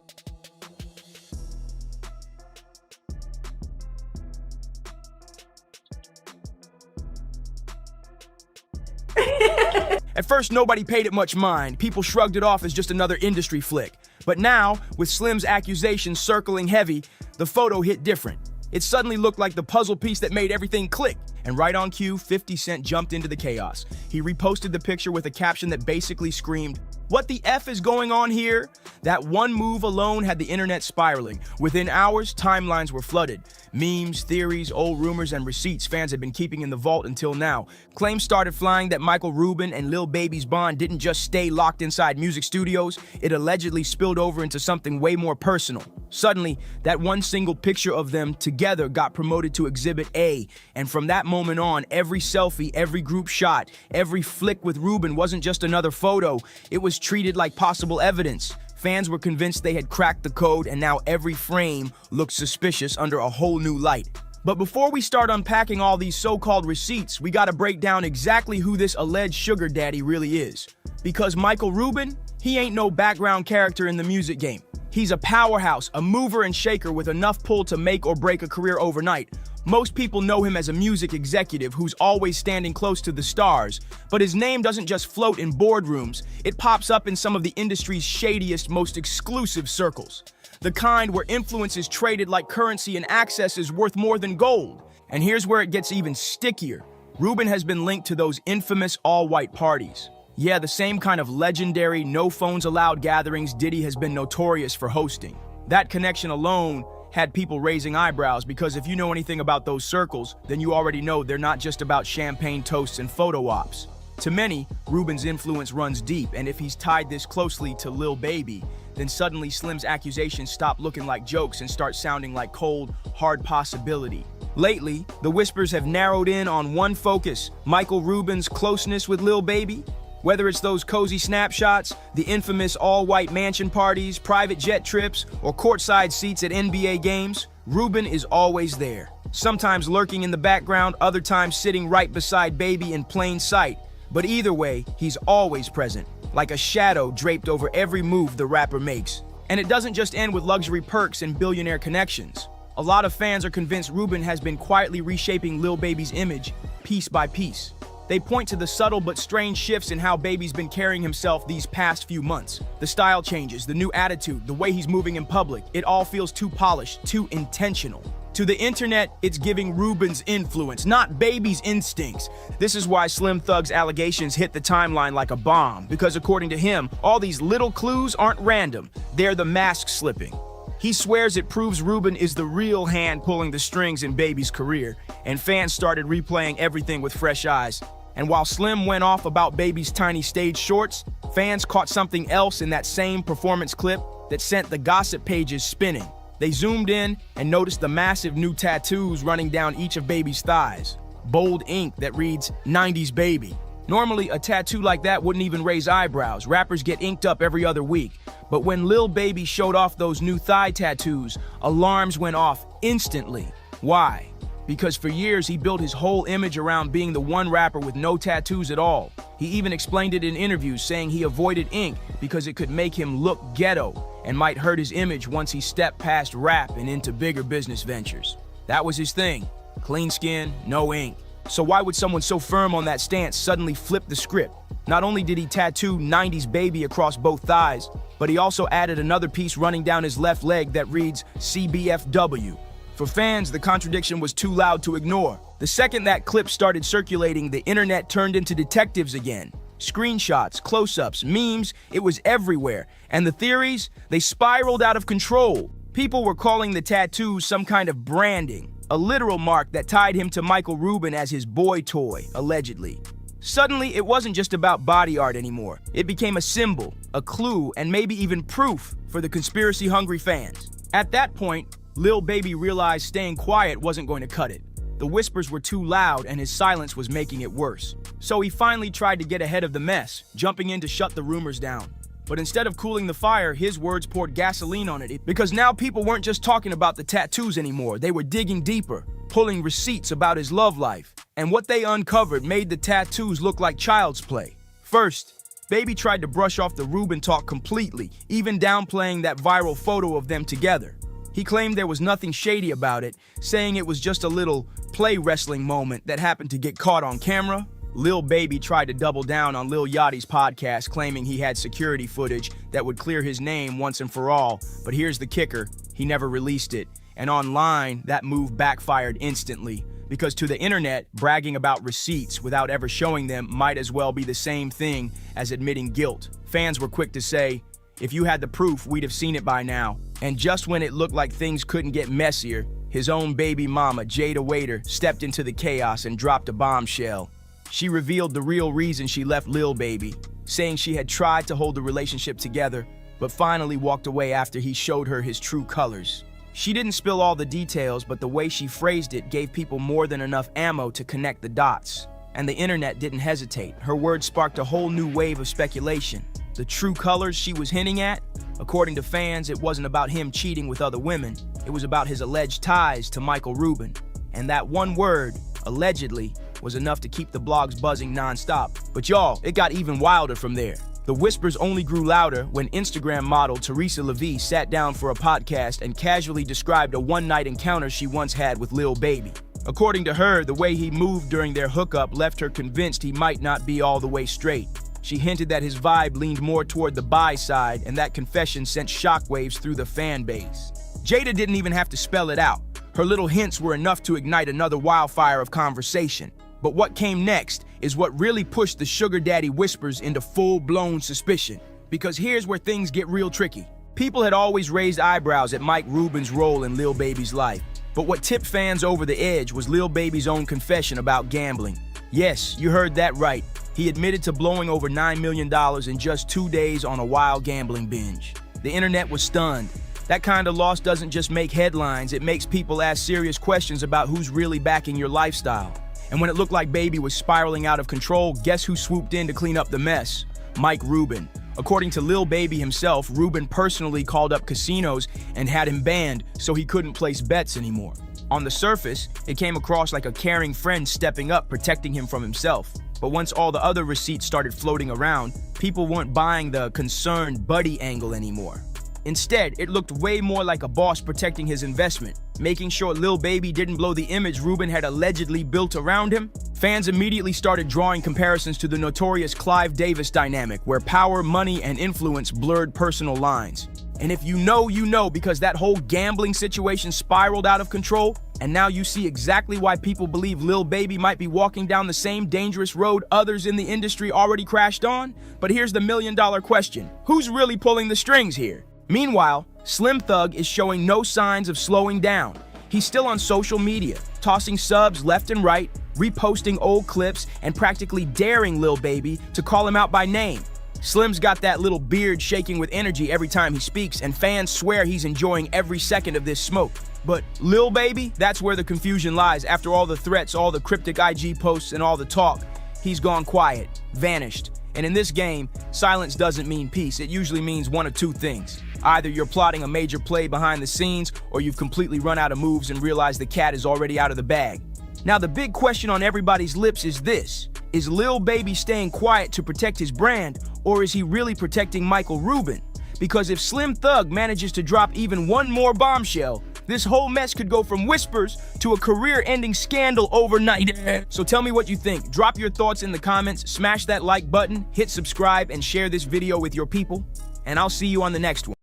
At first, nobody paid it much mind. People shrugged it off as just another industry flick. But now, with Slim's accusations circling heavy, the photo hit different. It suddenly looked like the puzzle piece that made everything click. And right on cue, 50 Cent jumped into the chaos. He reposted the picture with a caption that basically screamed, "What the F is going on here?" That one move alone had the internet spiraling. Within hours, timelines were flooded. Memes, theories, old rumors, and receipts fans had been keeping in the vault until now. Claims started flying that Michael Rubin and Lil Baby's bond didn't just stay locked inside music studios, it allegedly spilled over into something way more personal. Suddenly, that one single picture of them together got promoted to Exhibit A, and from that moment on, every selfie, every group shot, every flick with Rubin wasn't just another photo, it was treated like possible evidence. Fans were convinced they had cracked the code, and now every frame looked suspicious under a whole new light. But before we start unpacking all these so-called receipts, we gotta break down exactly who this alleged sugar daddy really is. Because Michael Rubin, he ain't no background character in the music game. He's a powerhouse, a mover and shaker with enough pull to make or break a career overnight. Most people know him as a music executive who's always standing close to the stars, but his name doesn't just float in boardrooms, it pops up in some of the industry's shadiest, most exclusive circles. The kind where influence is traded like currency and access is worth more than gold. And here's where it gets even stickier. Rubin has been linked to those infamous all-white parties. Yeah, the same kind of legendary, no-phones-allowed gatherings Diddy has been notorious for hosting. That connection alone had people raising eyebrows because if you know anything about those circles, then you already know they're not just about champagne toasts and photo ops. To many, Rubin's influence runs deep, and if he's tied this closely to Lil Baby, then suddenly Slim's accusations stop looking like jokes and start sounding like cold, hard possibility. Lately, the whispers have narrowed in on one focus, Michael Rubin's closeness with Lil Baby. Whether it's those cozy snapshots, the infamous all-white mansion parties, private jet trips, or courtside seats at NBA games, Rubin is always there. Sometimes lurking in the background, other times sitting right beside Baby in plain sight. But either way, he's always present, like a shadow draped over every move the rapper makes. And it doesn't just end with luxury perks and billionaire connections. A lot of fans are convinced Rubin has been quietly reshaping Lil Baby's image, piece by piece. They point to the subtle but strange shifts in how Baby's been carrying himself these past few months. The style changes, the new attitude, the way he's moving in public. It all feels too polished, too intentional. To the internet, it's giving Rubin's influence, not Baby's instincts. This is why Slim Thug's allegations hit the timeline like a bomb, because according to him, all these little clues aren't random. They're the mask slipping. He swears it proves Rubin is the real hand pulling the strings in Baby's career, and fans started replaying everything with fresh eyes. And while Slim went off about Baby's tiny stage shorts, fans caught something else in that same performance clip that sent the gossip pages spinning. They zoomed in and noticed the massive new tattoos running down each of Baby's thighs. Bold ink that reads, 90s Baby. Normally, a tattoo like that wouldn't even raise eyebrows. Rappers get inked up every other week. But when Lil Baby showed off those new thigh tattoos, alarms went off instantly. Why? Because for years he built his whole image around being the one rapper with no tattoos at all. He even explained it in interviews, saying he avoided ink because it could make him look ghetto and might hurt his image once he stepped past rap and into bigger business ventures. That was his thing. Clean skin, no ink. So why would someone so firm on that stance suddenly flip the script? Not only did he tattoo 90s Baby across both thighs, but he also added another piece running down his left leg that reads CBFW. For fans, the contradiction was too loud to ignore. The second that clip started circulating, the internet turned into detectives again. Screenshots, close-ups, memes, it was everywhere. And the theories, they spiraled out of control. People were calling the tattoos some kind of branding, a literal mark that tied him to Michael Rubin as his boy toy, allegedly. Suddenly, it wasn't just about body art anymore. It became a symbol, a clue, and maybe even proof for the conspiracy-hungry fans. At that point, Lil Baby realized staying quiet wasn't going to cut it. The whispers were too loud and his silence was making it worse. So he finally tried to get ahead of the mess, jumping in to shut the rumors down. But instead of cooling the fire, his words poured gasoline on it, because now people weren't just talking about the tattoos anymore. They were digging deeper, pulling receipts about his love life. And what they uncovered made the tattoos look like child's play. First, Baby tried to brush off the Rubin talk completely, even downplaying that viral photo of them together. He claimed there was nothing shady about it, saying it was just a little play wrestling moment that happened to get caught on camera. Lil Baby tried to double down on Lil Yachty's podcast, claiming he had security footage that would clear his name once and for all. But here's the kicker, he never released it. And online, that move backfired instantly. Because to the internet, bragging about receipts without ever showing them might as well be the same thing as admitting guilt. Fans were quick to say, if you had the proof, we'd have seen it by now. And just when it looked like things couldn't get messier, his own baby mama, Jada Waiter, stepped into the chaos and dropped a bombshell. She revealed the real reason she left Lil Baby, saying she had tried to hold the relationship together, but finally walked away after he showed her his true colors. She didn't spill all the details, but the way she phrased it gave people more than enough ammo to connect the dots. And the internet didn't hesitate. Her words sparked a whole new wave of speculation. The true colors she was hinting at? According to fans, it wasn't about him cheating with other women. It was about his alleged ties to Michael Rubin. And that one word, allegedly, was enough to keep the blogs buzzing nonstop. But y'all, it got even wilder from there. The whispers only grew louder when Instagram model Teresa Levy sat down for a podcast and casually described a one-night encounter she once had with Lil Baby. According to her, the way he moved during their hookup left her convinced he might not be all the way straight. She hinted that his vibe leaned more toward the bi side, and that confession sent shockwaves through the fan base. Jada didn't even have to spell it out. Her little hints were enough to ignite another wildfire of conversation. But what came next is what really pushed the sugar daddy whispers into full-blown suspicion. Because here's where things get real tricky. People had always raised eyebrows at Mike Rubin's role in Lil Baby's life. But what tipped fans over the edge was Lil Baby's own confession about gambling. Yes, you heard that right. He admitted to blowing over $9 million in just 2 days on a wild gambling binge. The internet was stunned. That kind of loss doesn't just make headlines, it makes people ask serious questions about who's really backing your lifestyle. And when it looked like Baby was spiraling out of control, guess who swooped in to clean up the mess? Mike Rubin. According to Lil Baby himself, Rubin personally called up casinos and had him banned so he couldn't place bets anymore. On the surface, it came across like a caring friend stepping up, protecting him from himself. But once all the other receipts started floating around, people weren't buying the concerned buddy angle anymore. Instead, it looked way more like a boss protecting his investment, making sure Lil Baby didn't blow the image Rubin had allegedly built around him. Fans immediately started drawing comparisons to the notorious Clive Davis dynamic, where power, money, and influence blurred personal lines. And if you know, you know, because that whole gambling situation spiraled out of control, and now you see exactly why people believe Lil Baby might be walking down the same dangerous road others in the industry already crashed on. But here's the million-dollar question. Who's really pulling the strings here? Meanwhile, Slim Thug is showing no signs of slowing down. He's still on social media, tossing subs left and right, reposting old clips, and practically daring Lil Baby to call him out by name. Slim's got that little beard shaking with energy every time he speaks, and fans swear he's enjoying every second of this smoke. But Lil Baby, that's where the confusion lies. After all the threats, all the cryptic IG posts, and all the talk, he's gone quiet, vanished. And in this game, silence doesn't mean peace. It usually means one of two things. Either you're plotting a major play behind the scenes, or you've completely run out of moves and realized the cat is already out of the bag. Now, the big question on everybody's lips is this. Is Lil Baby staying quiet to protect his brand, or is he really protecting Michael Rubin? Because if Slim Thug manages to drop even one more bombshell, this whole mess could go from whispers to a career-ending scandal overnight. So tell me what you think. Drop your thoughts in the comments, smash that like button, hit subscribe, and share this video with your people. And I'll see you on the next one.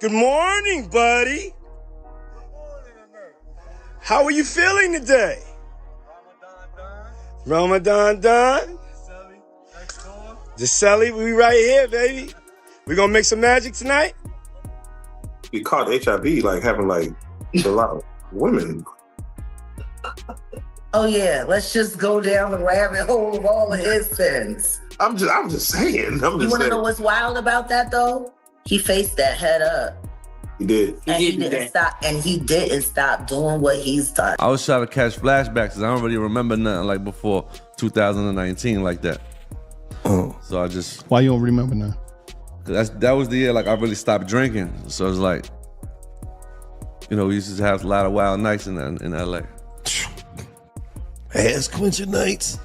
Good morning, buddy. How are you feeling today? Ramadan done. Giselle, we right here, baby. We gonna make some magic tonight? You caught HIV like having like a lot of women. Oh yeah, let's just go down the rabbit hole of all of his sins. I'm just saying. You wanna know what's wild about that though? He faced that head up. He did. And he didn't stop doing what he's done. I was trying to catch flashbacks because I don't really remember nothing like before 2019 like that. So I just. Why you don't remember now? Cause that was the year like I really stopped drinking. So it's like, you know, we used to have a lot of wild nights in LA. Ass clenching nights.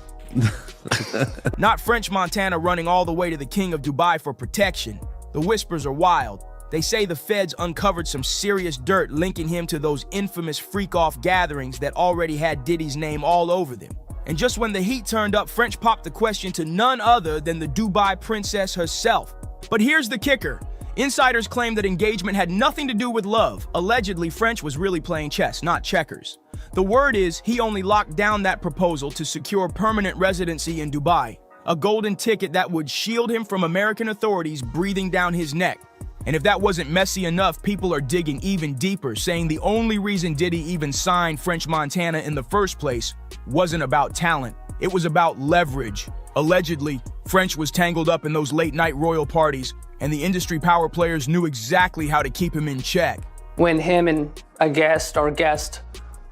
Not French Montana running all the way to the king of Dubai for protection. The whispers are wild. They say the feds uncovered some serious dirt linking him to those infamous freak-off gatherings that already had Diddy's name all over them. And just when the heat turned up, French popped the question to none other than the Dubai princess herself. But here's the kicker. Insiders claim that engagement had nothing to do with love. Allegedly, French was really playing chess, not checkers. The word is he only locked down that proposal to secure permanent residency in Dubai, a golden ticket that would shield him from American authorities breathing down his neck. And if that wasn't messy enough, people are digging even deeper, saying the only reason Diddy even signed French Montana in the first place wasn't about talent. It was about leverage. Allegedly, French was tangled up in those late-night royal parties, and the industry power players knew exactly how to keep him in check. When him and a guest or guest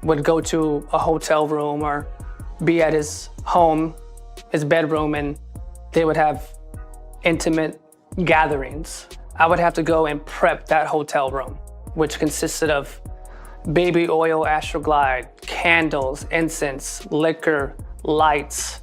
would go to a hotel room or be at his home, his bedroom, and they would have intimate gatherings, I would have to go and prep that hotel room, which consisted of baby oil Astroglide, candles, incense, liquor, lights,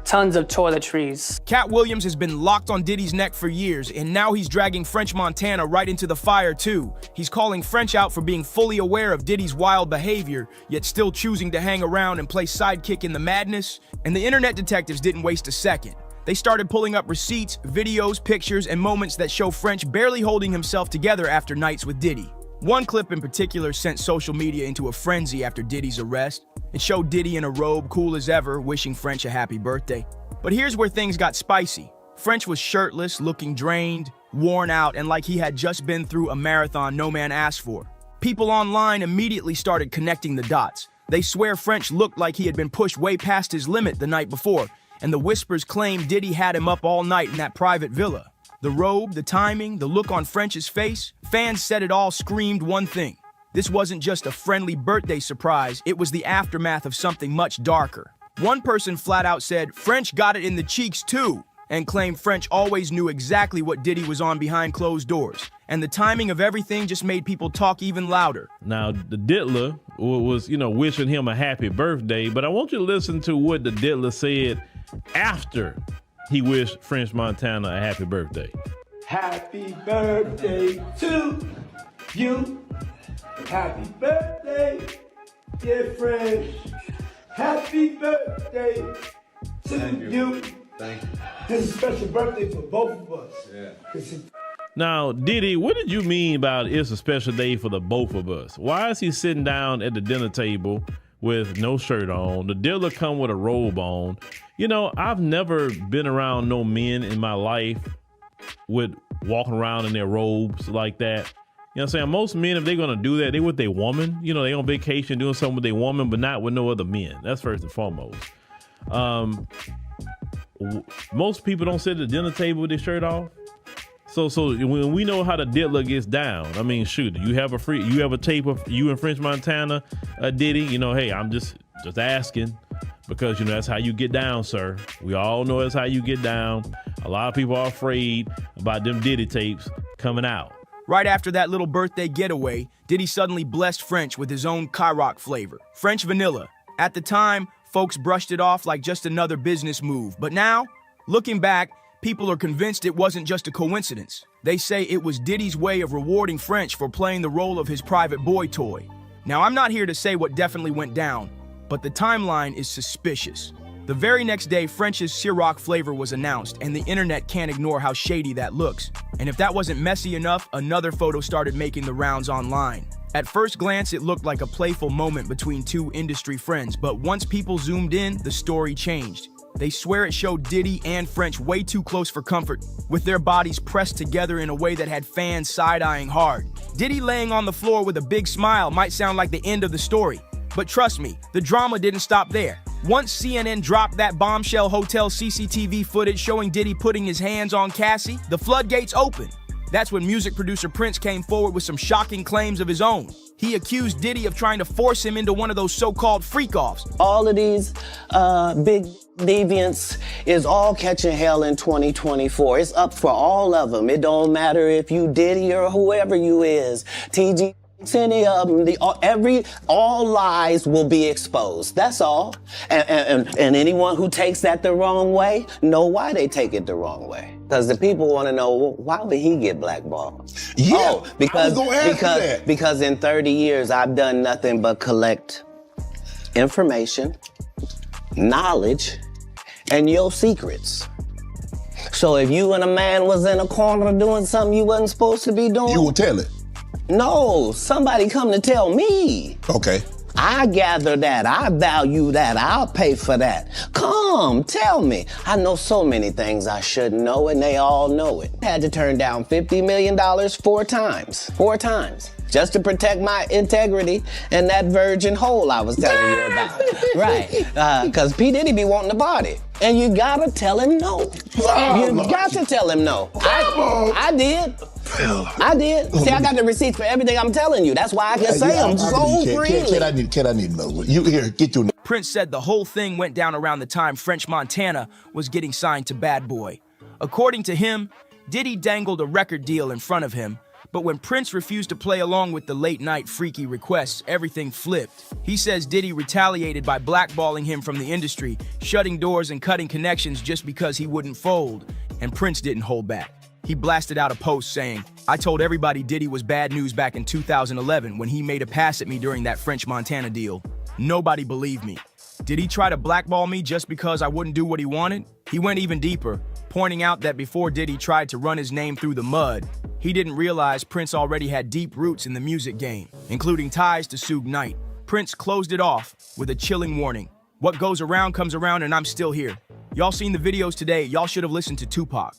tons of toiletries. Katt Williams has been locked on Diddy's neck for years, and now he's dragging French Montana right into the fire too. He's calling French out for being fully aware of Diddy's wild behavior, yet still choosing to hang around and play sidekick in the madness. And the internet detectives didn't waste a second. They started pulling up receipts, videos, pictures, and moments that show French barely holding himself together after nights with Diddy. One clip in particular sent social media into a frenzy after Diddy's arrest. It showed Diddy in a robe, cool as ever, wishing French a happy birthday. But here's where things got spicy. French was shirtless, looking drained, worn out, and like he had just been through a marathon no man asked for. People online immediately started connecting the dots. They swear French looked like he had been pushed way past his limit the night before, and the whispers claim Diddy had him up all night in that private villa. The robe, the timing, the look on French's face, fans said it all screamed one thing. This wasn't just a friendly birthday surprise, it was the aftermath of something much darker. One person flat out said, French got it in the cheeks too, and claimed French always knew exactly what Diddy was on behind closed doors. And the timing of everything just made people talk even louder. Now, the diddler was, wishing him a happy birthday, but I want you to listen to what the diddler said after he wished French Montana a happy birthday. Happy birthday to you. Happy birthday, dear French. Happy birthday to you. Thank you. This is a special birthday for both of us. Yeah. Now, Diddy, what did you mean about it's a special day for the both of us? Why is he sitting down at the dinner table with no shirt on? The diddler come with a robe on. I've never been around no men in my life with walking around in their robes like that. You know what I'm saying? Most men, if they're going to do that, they with their woman. They on vacation doing something with their woman, but not with no other men. That's first and foremost. Most people don't sit at the dinner table with their shirt off. So when we know how the diddler gets down, I mean, shoot, you have a tape of you and French Montana, Diddy, hey, I'm just asking. because, you know, that's how you get down, sir. We all know that's how you get down. A lot of people are afraid about them Diddy tapes coming out. Right after that little birthday getaway, Diddy suddenly blessed French with his own Kyrock flavor, French vanilla. At the time, folks brushed it off like just another business move. But now, looking back, people are convinced it wasn't just a coincidence. They say it was Diddy's way of rewarding French for playing the role of his private boy toy. Now, I'm not here to say what definitely went down, but the timeline is suspicious. The very next day, French's Ciroc flavor was announced, and the internet can't ignore how shady that looks. And if that wasn't messy enough, another photo started making the rounds online. At first glance, it looked like a playful moment between two industry friends, but once people zoomed in, the story changed. They swear it showed Diddy and French way too close for comfort, with their bodies pressed together in a way that had fans side-eyeing hard. Diddy laying on the floor with a big smile might sound like the end of the story, but trust me, the drama didn't stop there. Once CNN dropped that bombshell hotel CCTV footage showing Diddy putting his hands on Cassie, the floodgates opened. That's when music producer Prince came forward with some shocking claims of his own. He accused Diddy of trying to force him into one of those so-called freak-offs. All of these big deviants is all catching hell in 2024. It's up for all of them. It don't matter if you Diddy or whoever you is. TG, any of them, all lies will be exposed. That's all. And anyone who takes that the wrong way, know why they take it the wrong way. Because the people want to know, well, why would he get blackballed? Yeah, because in 30 years, I've done nothing but collect information, knowledge, and your secrets. So if you and a man was in a corner doing something you wasn't supposed to be doing, you will tell it. No, somebody come to tell me. Okay. I gather that, I value that, I'll pay for that. Come, tell me. I know so many things I shouldn't know, and they all know it. Had to turn down $50 million 4 times. 4 times. Just to protect my integrity and that virgin hole I was telling you about. Right, because P. Diddy be wanting the body. And you gotta tell him no. You got to tell him no. I did. I did. See, I got the receipts for everything I'm telling you. That's why I can say them so freely. Kid, I need to know. You here, get your... Prince said the whole thing went down around the time French Montana was getting signed to Bad Boy. According to him, Diddy dangled a record deal in front of him, but when Prince refused to play along with the late-night freaky requests, everything flipped. He says Diddy retaliated by blackballing him from the industry, shutting doors and cutting connections just because he wouldn't fold, and Prince didn't hold back. He blasted out a post saying, "I told everybody Diddy was bad news back in 2011 when he made a pass at me during that French Montana deal. Nobody believed me. Did he try to blackball me just because I wouldn't do what he wanted?" He went even deeper, pointing out that before Diddy tried to run his name through the mud, he didn't realize Prince already had deep roots in the music game, including ties to Suge Knight. Prince closed it off with a chilling warning. "What goes around comes around, and I'm still here. Y'all seen the videos today, y'all should have listened to Tupac."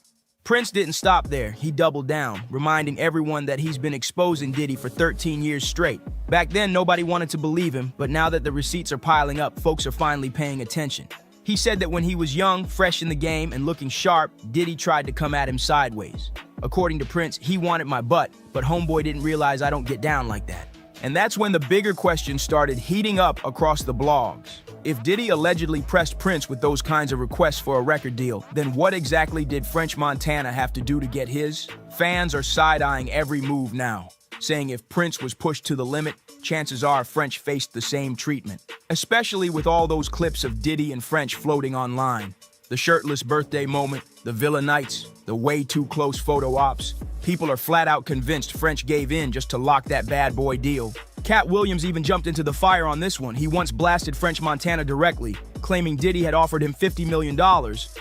Prince didn't stop there. He doubled down, reminding everyone that he's been exposing Diddy for 13 years straight. Back then, nobody wanted to believe him, but now that the receipts are piling up, folks are finally paying attention. He said that when he was young, fresh in the game, and looking sharp, Diddy tried to come at him sideways. According to Prince, he wanted my butt, but homeboy didn't realize I don't get down like that. And that's when the bigger questions started heating up across the blogs. If Diddy allegedly pressed Prince with those kinds of requests for a record deal, then what exactly did French Montana have to do to get his? Fans are side-eyeing every move now, saying if Prince was pushed to the limit, chances are French faced the same treatment. Especially with all those clips of Diddy and French floating online. The shirtless birthday moment, the villa nights, the way too close photo ops. People are flat out convinced French gave in just to lock that Bad Boy deal. Katt Williams even jumped into the fire on this one. He once blasted French Montana directly, claiming Diddy had offered him $50 million,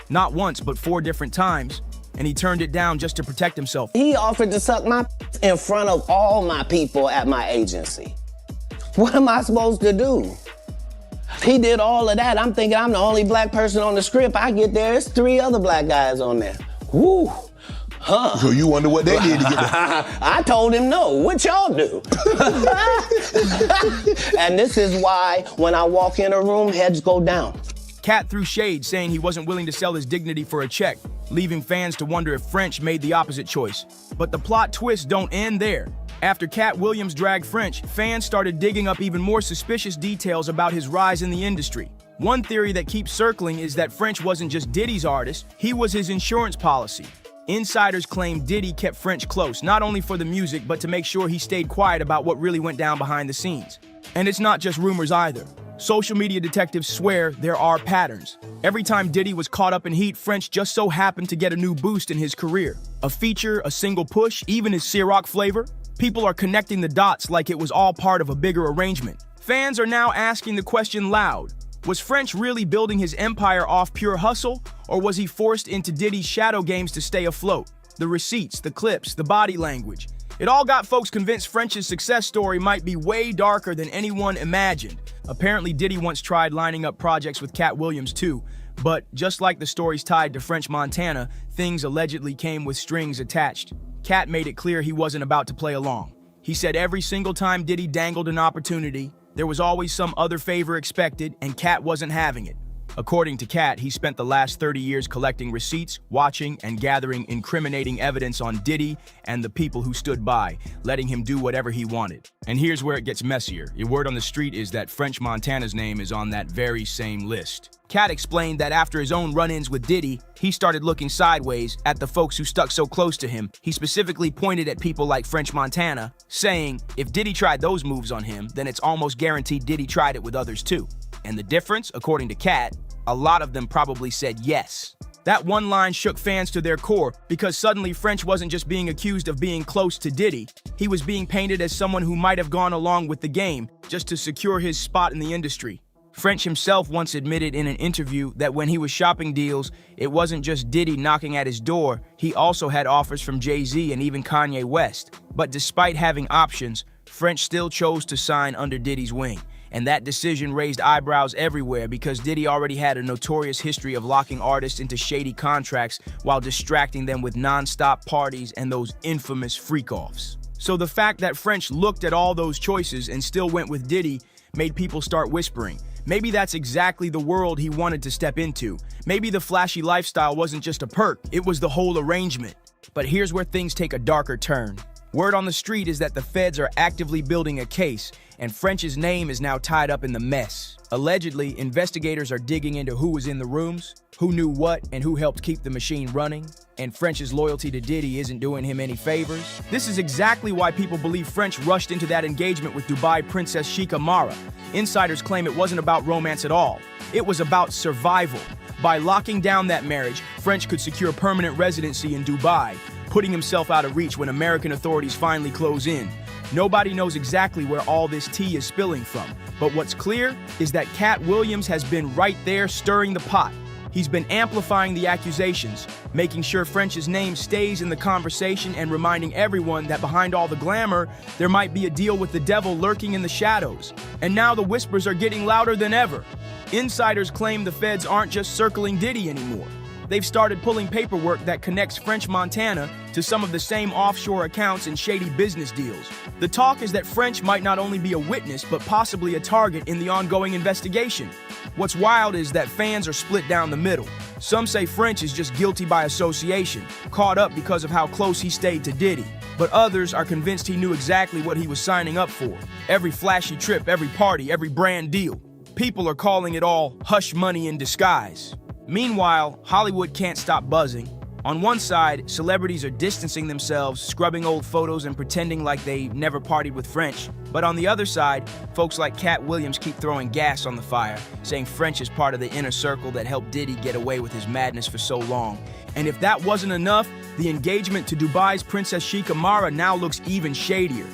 not once, but 4 different times, and he turned it down just to protect himself. He offered to suck my in front of all my people at my agency. What am I supposed to do? He did all of that. I'm thinking I'm the only black person on the script. I get there, it's 3 other black guys on there. Woo. Huh. So you wonder what they did to get there? I told him no. What y'all do? And this is why when I walk in a room, heads go down. Katt threw shade, saying he wasn't willing to sell his dignity for a check, leaving fans to wonder if French made the opposite choice. But the plot twists don't end there. After Katt Williams dragged French, fans started digging up even more suspicious details about his rise in the industry. One theory that keeps circling is that French wasn't just Diddy's artist, he was his insurance policy. Insiders claim Diddy kept French close, not only for the music, but to make sure he stayed quiet about what really went down behind the scenes. And it's not just rumors either. Social media detectives swear there are patterns. Every time Diddy was caught up in heat, French just so happened to get a new boost in his career. A feature, a single push, even his Ciroc flavor. People are connecting the dots like it was all part of a bigger arrangement. Fans are now asking the question loud. Was French really building his empire off pure hustle, or was he forced into Diddy's shadow games to stay afloat? The receipts, the clips, the body language. It all got folks convinced French's success story might be way darker than anyone imagined. Apparently, Diddy once tried lining up projects with Katt Williams too, but just like the stories tied to French Montana, things allegedly came with strings attached. Katt made it clear he wasn't about to play along. He said every single time Diddy dangled an opportunity, there was always some other favor expected, and Katt wasn't having it. According to Katt, he spent the last 30 years collecting receipts, watching, and gathering incriminating evidence on Diddy and the people who stood by, letting him do whatever he wanted. And here's where it gets messier. The word on the street is that French Montana's name is on that very same list. Katt explained that after his own run-ins with Diddy, he started looking sideways at the folks who stuck so close to him. He specifically pointed at people like French Montana, saying, if Diddy tried those moves on him, then it's almost guaranteed Diddy tried it with others too. And the difference, according to Katt, a lot of them probably said yes. That one line shook fans to their core because suddenly French wasn't just being accused of being close to Diddy, he was being painted as someone who might have gone along with the game just to secure his spot in the industry. French himself once admitted in an interview that when he was shopping deals, it wasn't just Diddy knocking at his door, he also had offers from Jay-Z and even Kanye West. But despite having options, French still chose to sign under Diddy's wing. And that decision raised eyebrows everywhere because Diddy already had a notorious history of locking artists into shady contracts while distracting them with non-stop parties and those infamous freak-offs. So the fact that French looked at all those choices and still went with Diddy made people start whispering. Maybe that's exactly the world he wanted to step into. Maybe the flashy lifestyle wasn't just a perk, it was the whole arrangement. But here's where things take a darker turn. Word on the street is that the feds are actively building a case, and French's name is now tied up in the mess. Allegedly, investigators are digging into who was in the rooms, who knew what, and who helped keep the machine running. And French's loyalty to Diddy isn't doing him any favors. This is exactly why people believe French rushed into that engagement with Dubai Princess Sheikha Mara. Insiders claim it wasn't about romance at all. It was about survival. By locking down that marriage, French could secure permanent residency in Dubai, putting himself out of reach when American authorities finally close in. Nobody knows exactly where all this tea is spilling from, but what's clear is that Katt Williams has been right there stirring the pot. He's been amplifying the accusations, making sure French's name stays in the conversation and reminding everyone that behind all the glamour, there might be a deal with the devil lurking in the shadows. And now the whispers are getting louder than ever. Insiders claim the feds aren't just circling Diddy anymore. They've started pulling paperwork that connects French Montana to some of the same offshore accounts and shady business deals. The talk is that French might not only be a witness, but possibly a target in the ongoing investigation. What's wild is that fans are split down the middle. Some say French is just guilty by association, caught up because of how close he stayed to Diddy. But others are convinced he knew exactly what he was signing up for. Every flashy trip, every party, every brand deal. People are calling it all hush money in disguise. Meanwhile, Hollywood can't stop buzzing. On one side, celebrities are distancing themselves, scrubbing old photos and pretending like they never partied with French. But on the other side, folks like Katt Williams keep throwing gas on the fire, saying French is part of the inner circle that helped Diddy get away with his madness for so long. And if that wasn't enough, the engagement to Dubai's Princess Sheikha Mara now looks even shadier.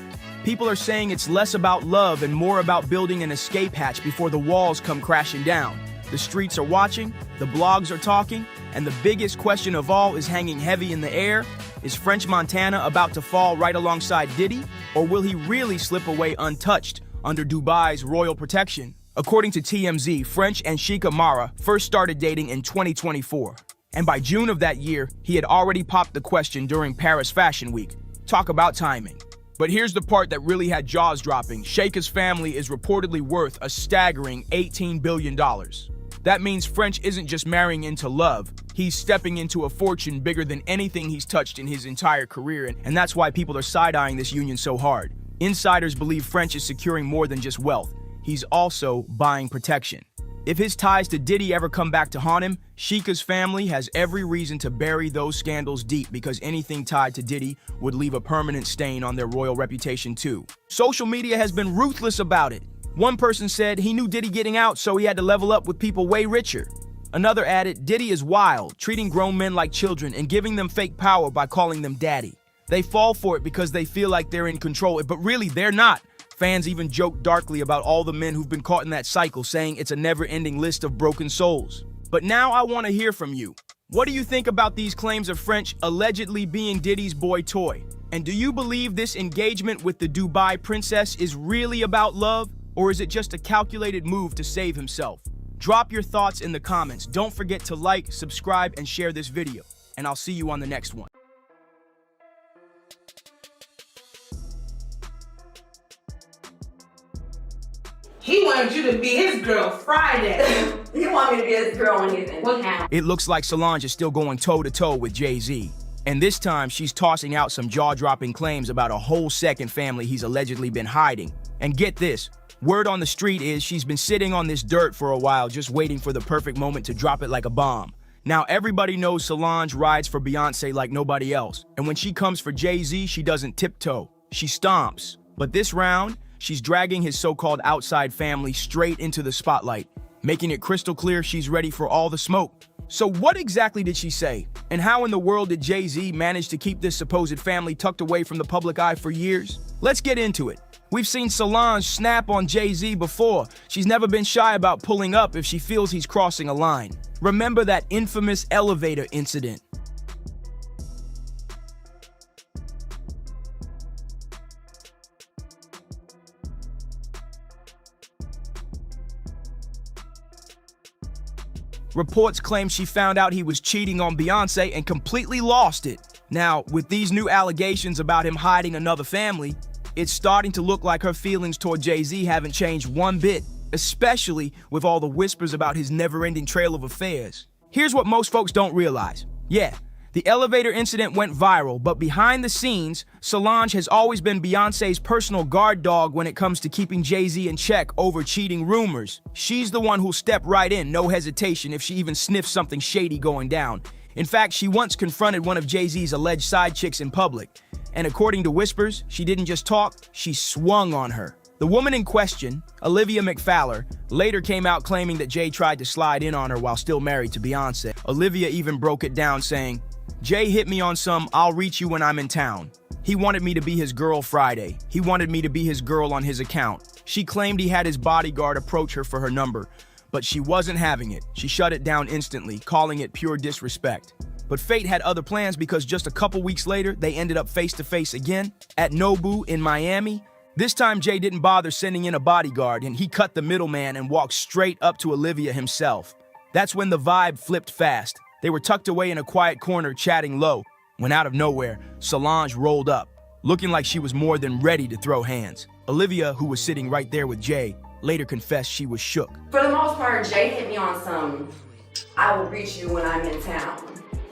People are saying it's less about love and more about building an escape hatch before the walls come crashing down. The streets are watching, the blogs are talking, and the biggest question of all is hanging heavy in the air. Is French Montana about to fall right alongside Diddy, or will he really slip away untouched under Dubai's royal protection? According to TMZ, French and Sheikha Mara first started dating in 2024. And by June of that year, he had already popped the question during Paris Fashion Week. Talk about timing. But here's the part that really had jaws dropping. Sheikha's family is reportedly worth a staggering $18 billion. That means French isn't just marrying into love, he's stepping into a fortune bigger than anything he's touched in his entire career, and that's why people are side-eyeing this union so hard. Insiders believe French is securing more than just wealth, he's also buying protection. If his ties to Diddy ever come back to haunt him, Sheikah's family has every reason to bury those scandals deep because anything tied to Diddy would leave a permanent stain on their royal reputation too. Social media has been ruthless about it. One person said he knew Diddy getting out, so he had to level up with people way richer. Another added, Diddy is wild, treating grown men like children and giving them fake power by calling them daddy. They fall for it because they feel like they're in control, but really they're not. Fans even joke darkly about all the men who've been caught in that cycle, saying it's a never-ending list of broken souls. But now I want to hear from you. What do you think about these claims of French allegedly being Diddy's boy toy? And do you believe this engagement with the Dubai princess is really about love, or is it just a calculated move to save himself? Drop your thoughts in the comments. Don't forget to like, subscribe, and share this video. And I'll see you on the next one. He wanted you to be his girl Friday. He wanted me to be his girl when he's in town. It looks like Solange is still going toe-to-toe with Jay-Z. And this time, she's tossing out some jaw-dropping claims about a whole second family he's allegedly been hiding. And get this, word on the street is she's been sitting on this dirt for a while, just waiting for the perfect moment to drop it like a bomb. Now, everybody knows Solange rides for Beyonce like nobody else. And when she comes for Jay-Z, she doesn't tiptoe, she stomps. But this round, she's dragging his so-called outside family straight into the spotlight, making it crystal clear she's ready for all the smoke. So what exactly did she say? And how in the world did Jay-Z manage to keep this supposed family tucked away from the public eye for years? Let's get into it. We've seen Solange snap on Jay-Z before. She's never been shy about pulling up if she feels he's crossing a line. Remember that infamous elevator incident? Reports claim she found out he was cheating on Beyonce and completely lost it. Now, with these new allegations about him hiding another family, it's starting to look like her feelings toward Jay-Z haven't changed one bit, especially with all the whispers about his never-ending trail of affairs. Here's what most folks don't realize. Yeah, the elevator incident went viral, but behind the scenes, Solange has always been Beyonce's personal guard dog when it comes to keeping Jay-Z in check over cheating rumors. She's the one who'll step right in, no hesitation, if she even sniffs something shady going down. In fact, she once confronted one of Jay-Z's alleged side chicks in public. And according to whispers, she didn't just talk, she swung on her. The woman in question, Olivia McFarlane, later came out claiming that Jay tried to slide in on her while still married to Beyonce. Olivia even broke it down saying, Jay hit me on some, I'll reach you when I'm in town. He wanted me to be his girl Friday. He wanted me to be his girl on his account. She claimed he had his bodyguard approach her for her number, but she wasn't having it. She shut it down instantly, calling it pure disrespect. But fate had other plans because just a couple weeks later, they ended up face-to-face again at Nobu in Miami. This time, Jay didn't bother sending in a bodyguard, and he cut the middleman and walked straight up to Olivia himself. That's when the vibe flipped fast. They were tucked away in a quiet corner, chatting low, when out of nowhere, Solange rolled up, looking like she was more than ready to throw hands. Olivia, who was sitting right there with Jay, later confessed she was shook. For the most part, Jay hit me on some, I will reach you when I'm in town.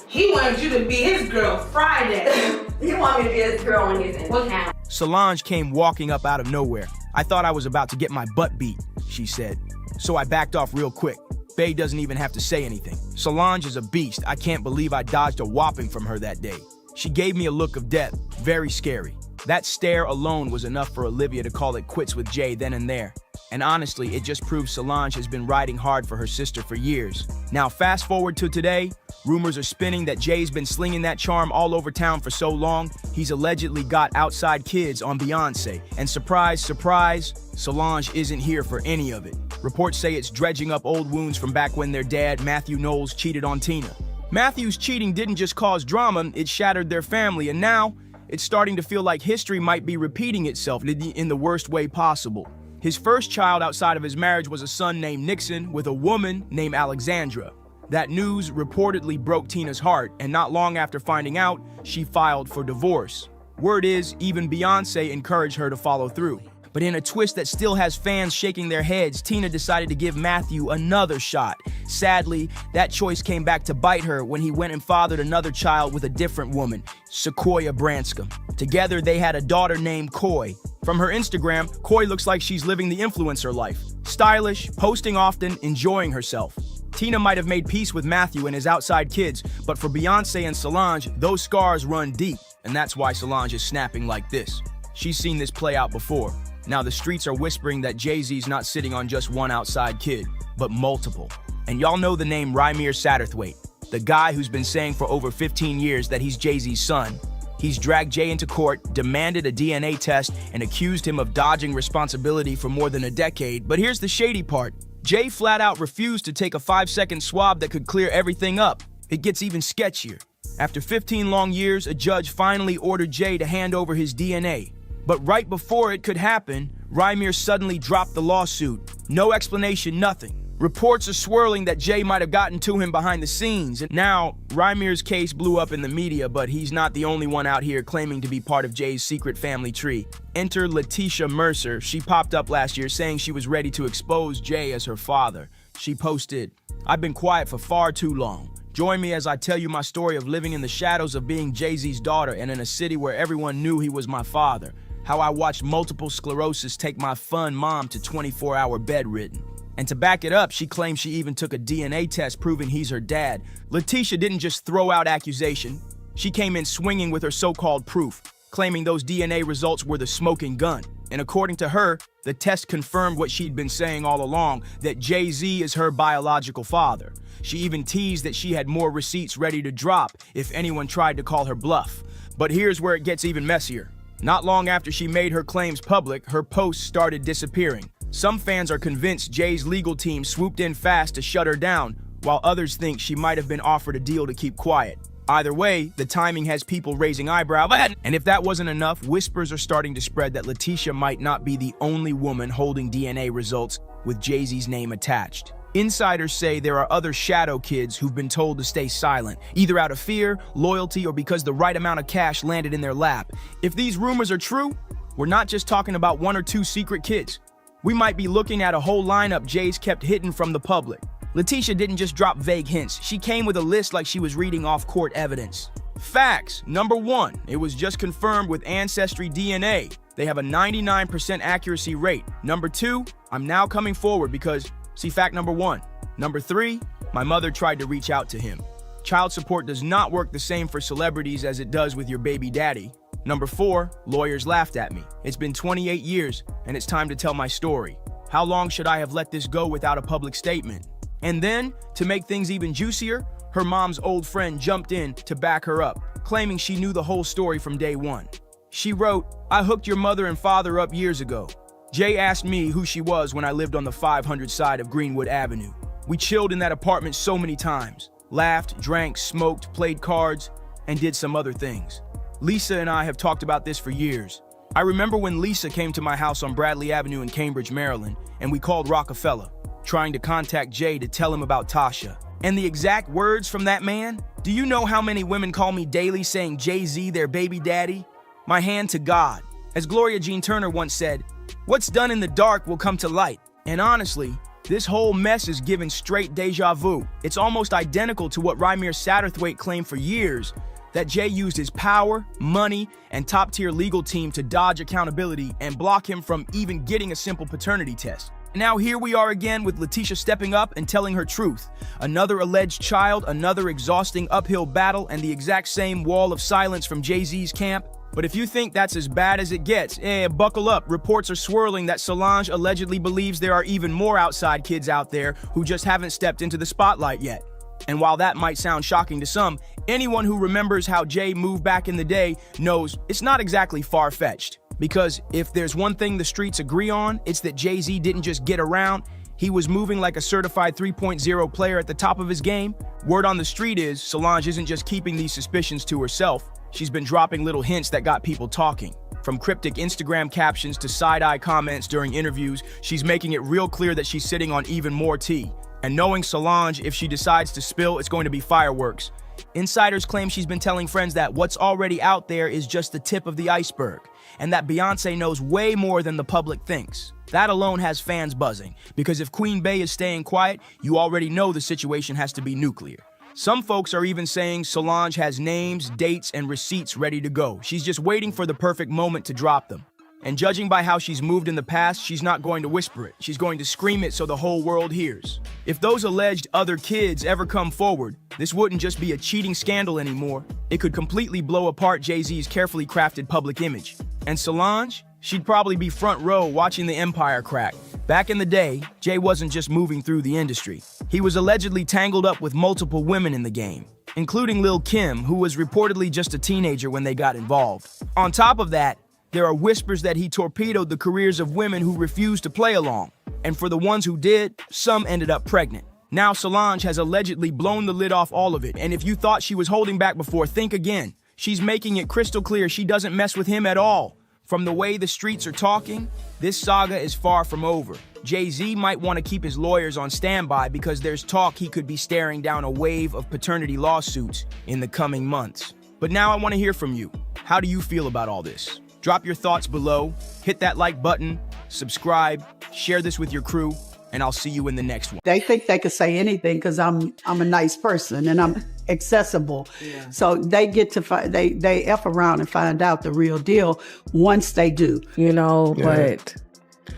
He wanted you to be his girl Friday. He wanted me to be his girl when he's in town. Solange came walking up out of nowhere. I thought I was about to get my butt beat, she said. So I backed off real quick. Faye doesn't even have to say anything. Solange is a beast. I can't believe I dodged a whopping from her that day. She gave me a look of death, very scary. That stare alone was enough for Olivia to call it quits with Jay then and there. And honestly, it just proves Solange has been riding hard for her sister for years. Now fast forward to today, rumors are spinning that Jay's been slinging that charm all over town for so long, he's allegedly got outside kids on Beyonce. And surprise, surprise, Solange isn't here for any of it. Reports say it's dredging up old wounds from back when their dad, Matthew Knowles, cheated on Tina. Matthew's cheating didn't just cause drama, it shattered their family, and now it's starting to feel like history might be repeating itself in the worst way possible. His first child outside of his marriage was a son named Nixon with a woman named Alexandra. That news reportedly broke Tina's heart, and not long after finding out, she filed for divorce. Word is, even Beyonce encouraged her to follow through. But in a twist that still has fans shaking their heads, Tina decided to give Matthew another shot. Sadly, that choice came back to bite her when he went and fathered another child with a different woman, Sequoia Branscombe. Together, they had a daughter named Coy. From her Instagram, Coy looks like she's living the influencer life. Stylish, posting often, enjoying herself. Tina might have made peace with Matthew and his outside kids, but for Beyonce and Solange, those scars run deep, and that's why Solange is snapping like this. She's seen this play out before. Now the streets are whispering that Jay-Z's not sitting on just one outside kid, but multiple. And y'all know the name Rymir Satterthwaite, the guy who's been saying for over 15 years that he's Jay-Z's son. He's dragged Jay into court, demanded a DNA test, and accused him of dodging responsibility for more than a decade. But here's the shady part. Jay flat out refused to take a 5-second swab that could clear everything up. It gets even sketchier. After 15 long years, a judge finally ordered Jay to hand over his DNA. But right before it could happen, Rymir suddenly dropped the lawsuit. No explanation, nothing. Reports are swirling that Jay might have gotten to him behind the scenes. And now, Rymir's case blew up in the media, but he's not the only one out here claiming to be part of Jay's secret family tree. Enter Letitia Mercer. She popped up last year saying she was ready to expose Jay as her father. She posted, "I've been quiet for far too long. Join me as I tell you my story of living in the shadows of being Jay-Z's daughter and in a city where everyone knew he was my father. How I watched multiple sclerosis take my fun mom to 24-hour bedridden." And to back it up, she claims she even took a DNA test proving he's her dad. Letitia didn't just throw out accusation. She came in swinging with her so-called proof, claiming those DNA results were the smoking gun. And according to her, the test confirmed what she'd been saying all along, that Jay-Z is her biological father. She even teased that she had more receipts ready to drop if anyone tried to call her bluff. But here's where it gets even messier. Not long after she made her claims public, her posts started disappearing. Some fans are convinced Jay's legal team swooped in fast to shut her down, while others think she might have been offered a deal to keep quiet. Either way, the timing has people raising eyebrows. And if that wasn't enough, whispers are starting to spread that Letitia might not be the only woman holding DNA results with Jay-Z's name attached. Insiders say there are other shadow kids who've been told to stay silent, either out of fear, loyalty, or because the right amount of cash landed in their lap. If these rumors are true, we're not just talking about one or two secret kids. We might be looking at a whole lineup Jay's kept hidden from the public. Letitia didn't just drop vague hints. She came with a list like she was reading off court evidence. Facts. Number 1, it was just confirmed with Ancestry DNA. They have a 99% accuracy rate. Number 2, I'm now coming forward because, see fact number 1. Number 3, my mother tried to reach out to him. Child support does not work the same for celebrities as it does with your baby daddy. Number 4, lawyers laughed at me. It's been 28 years, and it's time to tell my story. How long should I have let this go without a public statement? And then, to make things even juicier, her mom's old friend jumped in to back her up, claiming she knew the whole story from day one. She wrote, "I hooked your mother and father up years ago. Jay asked me who she was when I lived on the 500 side of Greenwood Avenue. We chilled in that apartment so many times, laughed, drank, smoked, played cards, and did some other things. Lisa and I have talked about this for years. I remember when Lisa came to my house on Bradley Avenue in Cambridge, Maryland, and we called Rockefeller, trying to contact Jay to tell him about Tasha. And the exact words from that man? Do you know how many women call me daily saying Jay-Z their baby daddy? My hand to God. As Gloria Jean Turner once said, what's done in the dark will come to light. And honestly, this whole mess is giving straight deja vu. It's almost identical to what Rymir Satterthwaite claimed for years, that Jay used his power, money, and top-tier legal team to dodge accountability and block him from even getting a simple paternity test. Now here we are again with Letitia stepping up and telling her truth. Another alleged child, another exhausting uphill battle, and the exact same wall of silence from Jay-Z's camp. But if you think that's as bad as it gets, buckle up. Reports are swirling that Solange allegedly believes there are even more outside kids out there who just haven't stepped into the spotlight yet. And while that might sound shocking to some, anyone who remembers how Jay moved back in the day knows it's not exactly far-fetched. Because if there's one thing the streets agree on, it's that Jay-Z didn't just get around, he was moving like a certified 3.0 player at the top of his game. Word on the street is Solange isn't just keeping these suspicions to herself, she's been dropping little hints that got people talking. From cryptic Instagram captions to side-eye comments during interviews, she's making it real clear that she's sitting on even more tea. And knowing Solange, if she decides to spill, it's going to be fireworks. Insiders claim she's been telling friends that what's already out there is just the tip of the iceberg, and that Beyonce knows way more than the public thinks. That alone has fans buzzing, because if Queen Bey is staying quiet, you already know the situation has to be nuclear. Some folks are even saying Solange has names, dates, and receipts ready to go. She's just waiting for the perfect moment to drop them. And judging by how she's moved in the past, she's not going to whisper it. She's going to scream it so the whole world hears. If those alleged other kids ever come forward, this wouldn't just be a cheating scandal anymore. It could completely blow apart Jay-Z's carefully crafted public image. And Solange? She'd probably be front row watching the empire crack. Back in the day, Jay wasn't just moving through the industry. He was allegedly tangled up with multiple women in the game, including Lil' Kim, who was reportedly just a teenager when they got involved. On top of that, there are whispers that he torpedoed the careers of women who refused to play along. And for the ones who did, some ended up pregnant. Now Solange has allegedly blown the lid off all of it, and if you thought she was holding back before, think again. She's making it crystal clear she doesn't mess with him at all. From the way the streets are talking, this saga is far from over. Jay-Z might want to keep his lawyers on standby because there's talk he could be staring down a wave of paternity lawsuits in the coming months. But now I want to hear from you. How do you feel about all this? Drop your thoughts below, hit that like button, subscribe, share this with your crew, and I'll see you in the next one. They think they could say anything because I'm a nice person and I'm accessible. Yeah. So they get to they F around and find out the real deal once they do. You know, but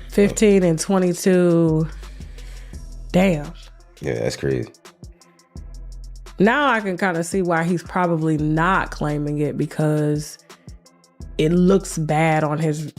15 and 22, damn. Yeah, that's crazy. Now I can kind of see why he's probably not claiming it, because it looks bad on his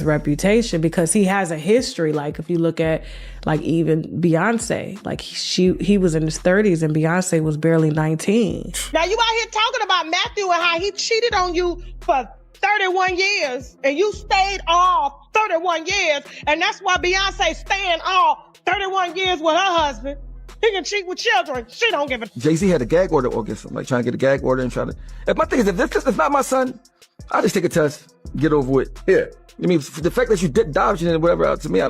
reputation, because he has a history. Like if you look at like even Beyonce, like he was in his 30s and Beyonce was barely 19. Now you out here talking about Matthew and how he cheated on you for 31 years and you stayed all 31 years, and that's why Beyonce staying all 31 years with her husband. He can cheat with children. She don't give a... Jay-Z had a gag order against him, like trying to get a gag order and trying to... If my thing is, if this is not my son, I'll just take a test, get over it. Yeah. I mean, the fact that you did adoption and whatever, to me, I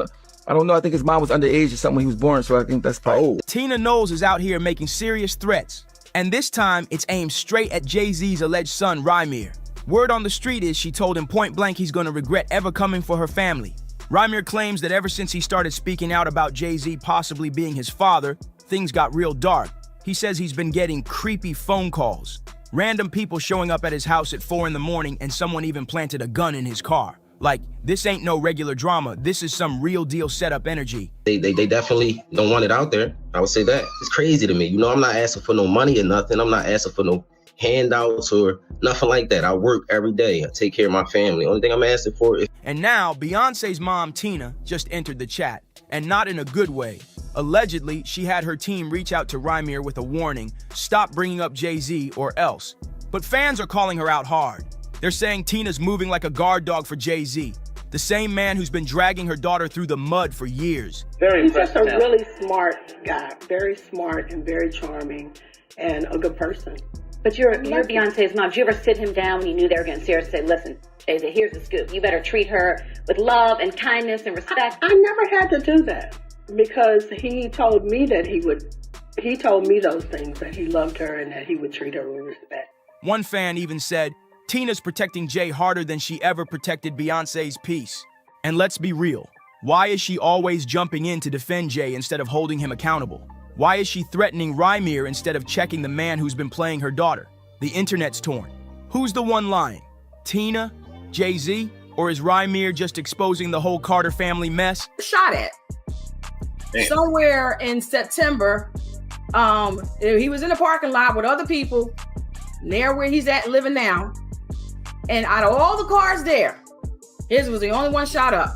don't know. I think his mom was underage or something when he was born, so I think that's probably old. Tina Knowles is out here making serious threats, and this time it's aimed straight at Jay-Z's alleged son, Rymir. Word on the street is she told him point blank he's gonna regret ever coming for her family. Rymir claims that ever since he started speaking out about Jay-Z possibly being his father, things got real dark. He says he's been getting creepy phone calls. Random people showing up at his house at 4 in the morning, and someone even planted a gun in his car. Like, this ain't no regular drama. This is some real deal setup energy. They definitely don't want it out there. I would say that. It's crazy to me. You know, I'm not asking for no money or nothing. I'm not asking for no handouts or nothing like that. I work every day. I take care of my family. Only thing I'm asking for is... And now, Beyonce's mom, Tina, just entered the chat. And not in a good way. Allegedly, she had her team reach out to Rymir with a warning, stop bringing up Jay-Z or else. But fans are calling her out hard. They're saying Tina's moving like a guard dog for Jay-Z, the same man who's been dragging her daughter through the mud for years. He's just a really smart guy, very smart and very charming and a good person. But you're Beyonce's mom. Did you ever sit him down when you knew they were getting serious and say, listen, Jay-Z, here's the scoop. You better treat her with love and kindness and respect? I never had to do that because he told me that he told me those things, that he loved her and that he would treat her with respect. One fan even said, Tina's protecting Jay harder than she ever protected Beyonce's peace. And let's be real. Why is she always jumping in to defend Jay instead of holding him accountable? Why is she threatening Rymir instead of checking the man who's been playing her daughter? The internet's torn. Who's the one lying? Tina? Jay-Z? Or is Rymir just exposing the whole Carter family mess? Shot at. Damn. Somewhere in September, he was in the parking lot with other people, near where he's at living now. And out of all the cars there, his was the only one shot up.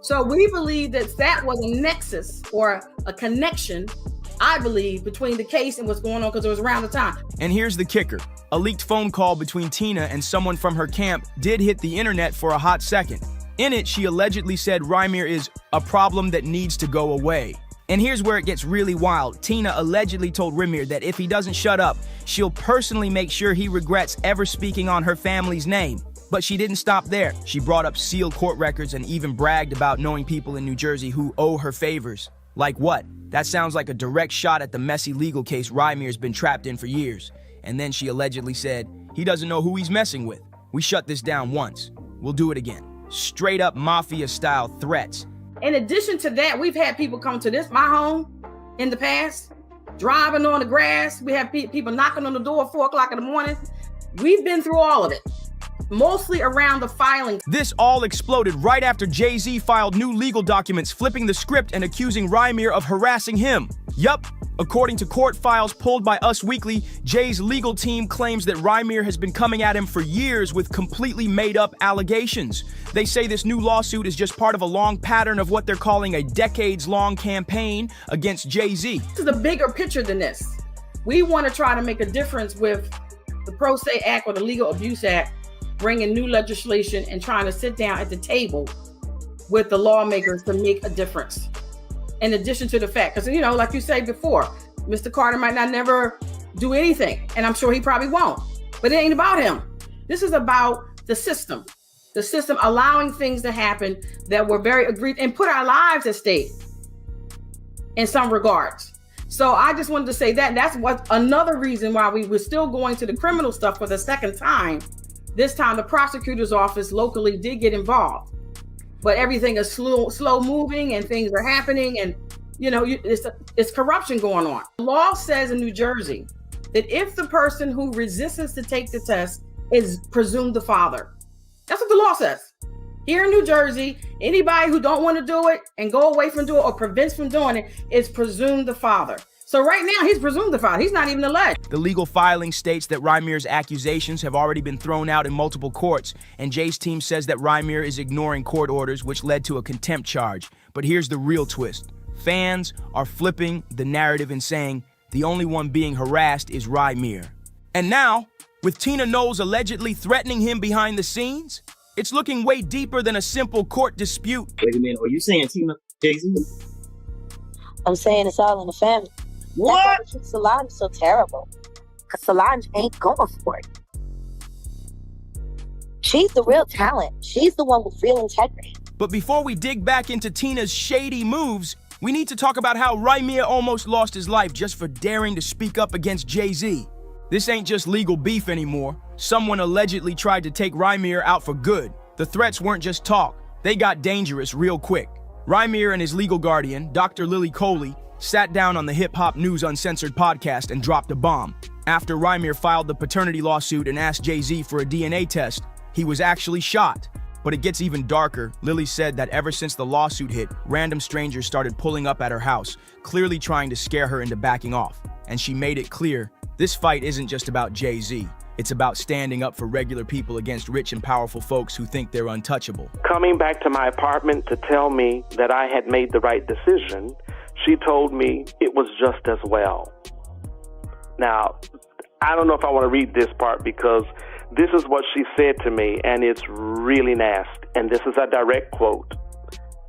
So we believe that was a nexus or a connection, I believe, between the case and what's going on, because it was around the time. And here's the kicker. A leaked phone call between Tina and someone from her camp did hit the internet for a hot second. In it, she allegedly said Rymir is a problem that needs to go away. And here's where it gets really wild. Tina allegedly told Rymir that if he doesn't shut up, she'll personally make sure he regrets ever speaking on her family's name. But she didn't stop there. She brought up sealed court records and even bragged about knowing people in New Jersey who owe her favors. Like what? That sounds like a direct shot at the messy legal case Rymir's been trapped in for years. And then she allegedly said, he doesn't know who he's messing with. We shut this down once. We'll do it again. Straight up mafia-style threats. In addition to that, we've had people come to my home in the past, driving on the grass. We have people knocking on the door at 4 o'clock in the morning. We've been through all of it. mostly around the filing. This all exploded right after Jay-Z filed new legal documents flipping the script and accusing Rymir of harassing him. Yup. According to court files pulled by Us Weekly, Jay's legal team claims that Rymir has been coming at him for years with completely made-up allegations. They say this new lawsuit is just part of a long pattern of what they're calling a decades-long campaign against Jay-Z. This is a bigger picture than this. We want to try to make a difference with the Pro Se Act or the Legal Abuse Act, bringing new legislation and trying to sit down at the table with the lawmakers to make a difference. In addition to the fact, because, like you said before, Mr. Carter might not never do anything, and I'm sure he probably won't, but it ain't about him. This is about the system allowing things to happen that were very agreed and put our lives at stake in some regards. So I just wanted to say that that's what another reason why we were still going to the criminal stuff for the second time. This time the prosecutor's office locally did get involved. But everything is slow moving and things are happening, and it's corruption going on. The law says in New Jersey that if the person who resists to take the test is presumed the father. That's what the law says. Here in New Jersey, anybody who don't want to do it and go away from doing it or prevents from doing it is presumed the father. So right now, he's presumed the father. He's not even alleged. The legal filing states that Rymir's accusations have already been thrown out in multiple courts, and Jay's team says that Rymir is ignoring court orders, which led to a contempt charge. But here's the real twist. Fans are flipping the narrative and saying the only one being harassed is Rymir. And now, with Tina Knowles allegedly threatening him behind the scenes, it's looking way deeper than a simple court dispute. Wait a minute, are you saying Tina Jay-Z? I'm saying it's all in the family. What? That's why Solange is so terrible. Because Solange ain't going for it. She's the real talent. She's the one with real integrity. But before we dig back into Tina's shady moves, we need to talk about how Rymir almost lost his life just for daring to speak up against Jay-Z. This ain't just legal beef anymore. Someone allegedly tried to take Rymir out for good. The threats weren't just talk. They got dangerous real quick. Rymir and his legal guardian, Dr. Lily Coley, sat down on the Hip Hop News Uncensored podcast and dropped a bomb. After Rymir filed the paternity lawsuit and asked Jay-Z for a DNA test, he was actually shot. But it gets even darker. Lily said that ever since the lawsuit hit, random strangers started pulling up at her house, clearly trying to scare her into backing off. And she made it clear, this fight isn't just about Jay-Z. It's about standing up for regular people against rich and powerful folks who think they're untouchable. Coming back to my apartment to tell me that I had made the right decision, she told me it was just as well. Now, I don't know if I want to read this part because this is what she said to me, and it's really nasty. And this is a direct quote.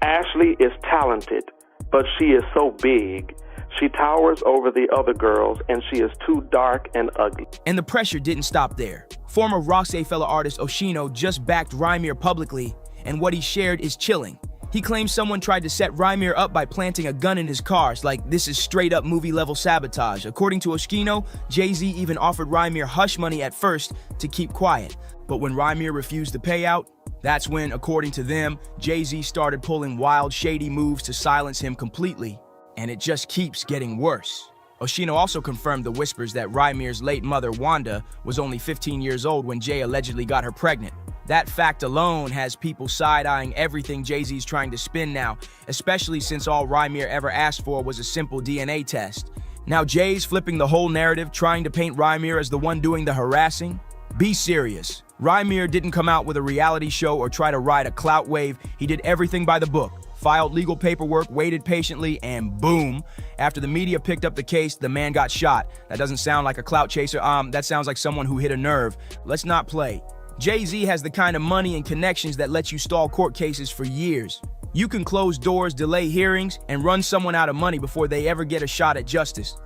Ashley is talented, but she is so big. She towers over the other girls, and she is too dark and ugly. And the pressure didn't stop there. Former Rockefeller artist Oshino just backed Rymir publicly, and what he shared is chilling. He claims someone tried to set Rymir up by planting a gun in his cars, like this is straight up movie level sabotage. According to Oshino, Jay-Z even offered Rymir hush money at first to keep quiet. But when Rymir refused the payout, that's when, according to them, Jay-Z started pulling wild, shady moves to silence him completely. And it just keeps getting worse. Oshino also confirmed the whispers that Rymir's late mother, Wanda, was only 15 years old when Jay allegedly got her pregnant. That fact alone has people side-eyeing everything Jay-Z's trying to spin now, especially since all Rymir ever asked for was a simple DNA test. Now Jay's flipping the whole narrative, trying to paint Rymir as the one doing the harassing. Be serious. Rymir didn't come out with a reality show or try to ride a clout wave. He did everything by the book. Filed legal paperwork, waited patiently, and boom. After the media picked up the case, the man got shot. That doesn't sound like a clout chaser. That sounds like someone who hit a nerve. Let's not play. Jay-Z has the kind of money and connections that lets you stall court cases for years. You can close doors, delay hearings, and run someone out of money before they ever get a shot at justice.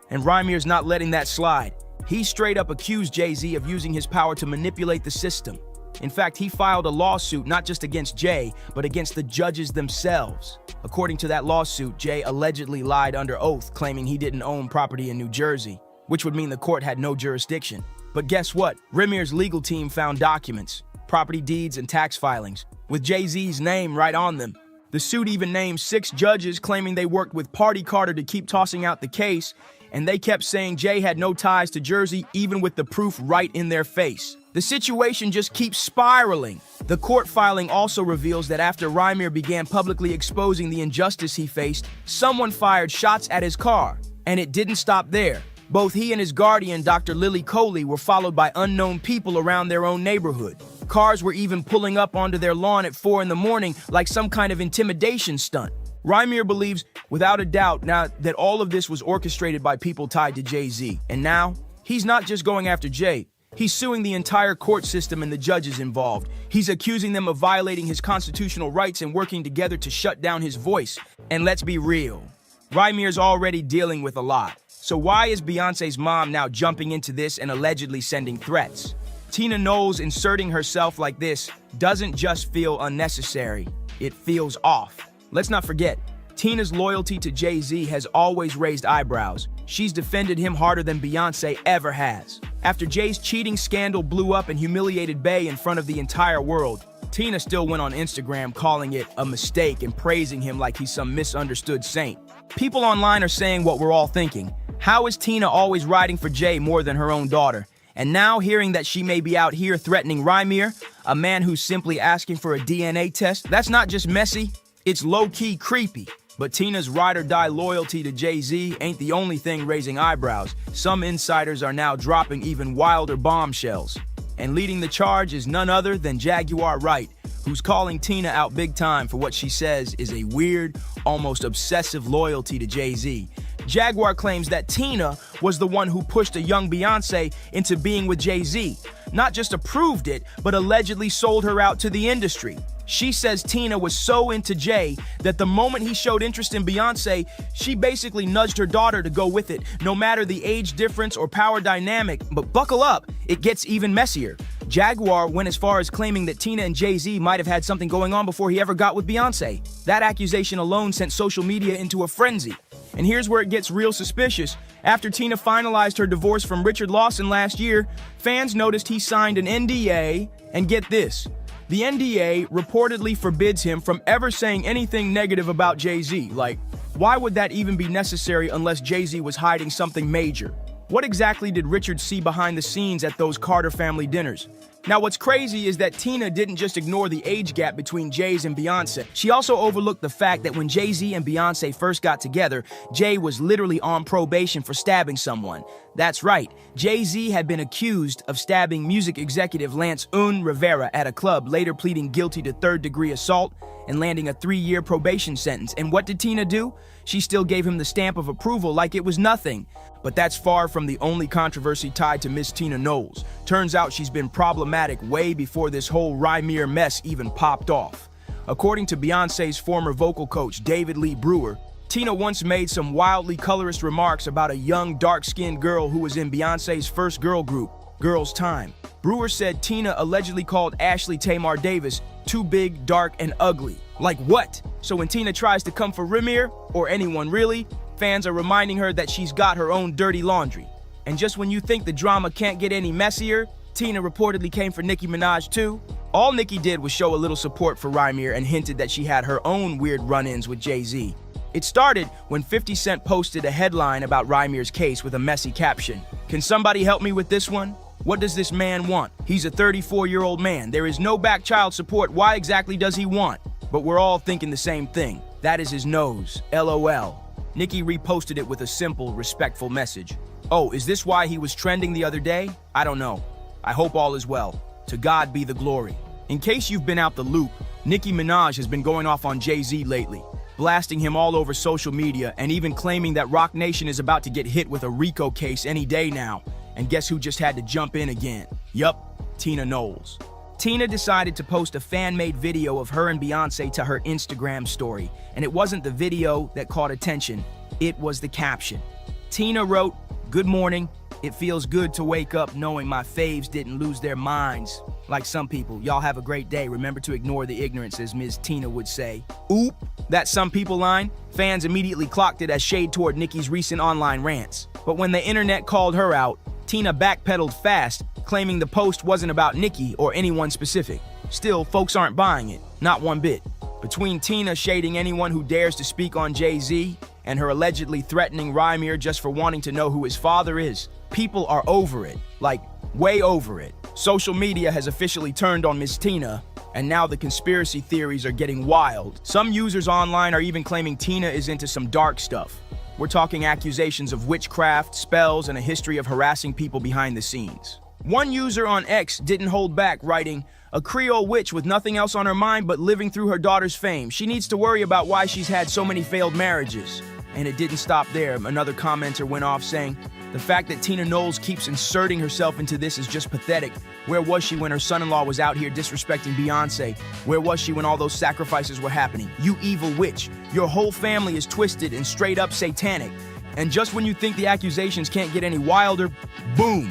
And Rymir's not letting that slide. He straight up accused Jay-Z of using his power to manipulate the system. In fact, he filed a lawsuit not just against Jay, but against the judges themselves. According to that lawsuit, Jay allegedly lied under oath, claiming he didn't own property in New Jersey, which would mean the court had no jurisdiction. But guess what? Rymir's legal team found documents. property deeds, and tax filings, with Jay-Z's name right on them. The suit even named 6 judges, claiming they worked with Party Carter to keep tossing out the case, and they kept saying Jay had no ties to Jersey, even with the proof right in their face. The situation just keeps spiraling. The court filing also reveals that after Rymir began publicly exposing the injustice he faced, someone fired shots at his car. And it didn't stop there. Both he and his guardian, Dr. Lily Coley, were followed by unknown people around their own neighborhood. Cars were even pulling up onto their lawn at 4 in the morning like some kind of intimidation stunt. Rymir believes, without a doubt, now that all of this was orchestrated by people tied to Jay-Z. And now, he's not just going after Jay. He's suing the entire court system and the judges involved. He's accusing them of violating his constitutional rights and working together to shut down his voice. And let's be real, Rymir's already dealing with a lot. So why is Beyonce's mom now jumping into this and allegedly sending threats? Tina Knowles inserting herself like this doesn't just feel unnecessary, it feels off. Let's not forget, Tina's loyalty to Jay-Z has always raised eyebrows. She's defended him harder than Beyonce ever has. After Jay's cheating scandal blew up and humiliated Bey in front of the entire world, Tina still went on Instagram calling it a mistake and praising him like he's some misunderstood saint. People online are saying what we're all thinking. How is Tina always riding for Jay more than her own daughter? And now hearing that she may be out here threatening Rymir, a man who's simply asking for a DNA test, that's not just messy, it's low-key creepy. But Tina's ride-or-die loyalty to Jay-Z ain't the only thing raising eyebrows. Some insiders are now dropping even wilder bombshells. And leading the charge is none other than Jaguar Wright, who's calling Tina out big time for what she says is a weird, almost obsessive loyalty to Jay-Z. Jaguar claims that Tina was the one who pushed a young Beyonce into being with Jay-Z. Not just approved it, but allegedly sold her out to the industry. She says Tina was so into Jay that the moment he showed interest in Beyonce, she basically nudged her daughter to go with it, no matter the age difference or power dynamic. But buckle up, it gets even messier. Jaguar went as far as claiming that Tina and Jay-Z might have had something going on before he ever got with Beyonce. That accusation alone sent social media into a frenzy. And here's where it gets real suspicious. After Tina finalized her divorce from Richard Lawson last year, fans noticed he signed an NDA, and get this, the NDA reportedly forbids him from ever saying anything negative about Jay-Z. Like, why would that even be necessary unless Jay-Z was hiding something major? What exactly did Richard see behind the scenes at those Carter family dinners? Now, what's crazy is that Tina didn't just ignore the age gap between Jay's and Beyonce. She also overlooked the fact that when Jay-Z and Beyonce first got together, Jay was literally on probation for stabbing someone. That's right, Jay-Z had been accused of stabbing music executive Lance Rivera at a club, later pleading guilty to third-degree assault and landing a 3-year probation sentence. And what did Tina do? She still gave him the stamp of approval like it was nothing. But that's far from the only controversy tied to Miss Tina Knowles. Turns out she's been problematic way before this whole Rymir mess even popped off. According to Beyonce's former vocal coach, David Lee Brewer, Tina once made some wildly colorist remarks about a young, dark-skinned girl who was in Beyonce's first girl group, Girls' Time. Brewer said Tina allegedly called Ashley Tamar Davis too big, dark, and ugly. Like what? So when Tina tries to come for Rymir, or anyone really, fans are reminding her that she's got her own dirty laundry. And just when you think the drama can't get any messier, Tina reportedly came for Nicki Minaj too. All Nicki did was show a little support for Rymir and hinted that she had her own weird run-ins with Jay-Z. It started when 50 Cent posted a headline about Rymir's case with a messy caption. "Can somebody help me with this one? What does this man want? He's a 34-year-old man. There is no back child support. Why exactly does he want?" But we're all thinking the same thing. That is his nose. LOL. Nicki reposted it with a simple, respectful message. Oh, is this why he was trending the other day? I don't know. I hope all is well. To God be the glory. In case you've been out the loop, Nicki Minaj has been going off on Jay-Z lately, blasting him all over social media and even claiming that Roc Nation is about to get hit with a RICO case any day now. And guess who just had to jump in again? Yup, Tina Knowles. Tina decided to post a fan-made video of her and Beyonce to her Instagram story, and it wasn't the video that caught attention, it was the caption. Tina wrote, "Good morning. It feels good to wake up knowing my faves didn't lose their minds. Like some people, y'all have a great day. Remember to ignore the ignorance, as Ms. Tina would say." Oop, that some people line, fans immediately clocked it as shade toward Nicki's recent online rants. But when the internet called her out, Tina backpedaled fast, claiming the post wasn't about Nicki or anyone specific. Still, folks aren't buying it, not one bit. Between Tina shading anyone who dares to speak on Jay-Z and her allegedly threatening Rymir just for wanting to know who his father is, people are over it, like way over it. Social media has officially turned on Miss Tina, and now the conspiracy theories are getting wild. Some users online are even claiming Tina is into some dark stuff. We're talking accusations of witchcraft, spells, and a history of harassing people behind the scenes. One user on X didn't hold back, writing, "A Creole witch with nothing else on her mind but living through her daughter's fame. She needs to worry about why she's had so many failed marriages." And it didn't stop there. Another commenter went off saying, "The fact that Tina Knowles keeps inserting herself into this is just pathetic. Where was she when her son-in-law was out here disrespecting Beyonce? Where was she when all those sacrifices were happening? You evil witch. Your whole family is twisted and straight up satanic." And just when you think the accusations can't get any wilder, boom!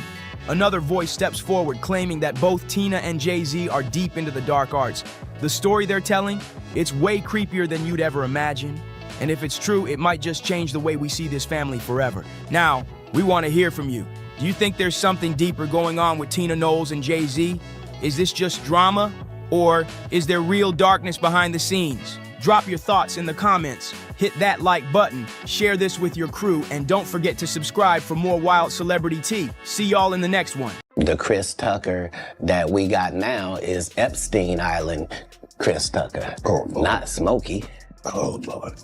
Another voice steps forward claiming that both Tina and Jay-Z are deep into the dark arts. The story they're telling, it's way creepier than you'd ever imagine. And if it's true, it might just change the way we see this family forever. Now, we want to hear from you. Do you think there's something deeper going on with Tina Knowles and Jay-Z? Is this just drama? Or is there real darkness behind the scenes? Drop your thoughts in the comments. Hit that like button, share this with your crew, and don't forget to subscribe for more wild celebrity tea. See y'all in the next one. The Chris Tucker that we got now is Epstein Island Chris Tucker, not Smokey. Oh, Lord.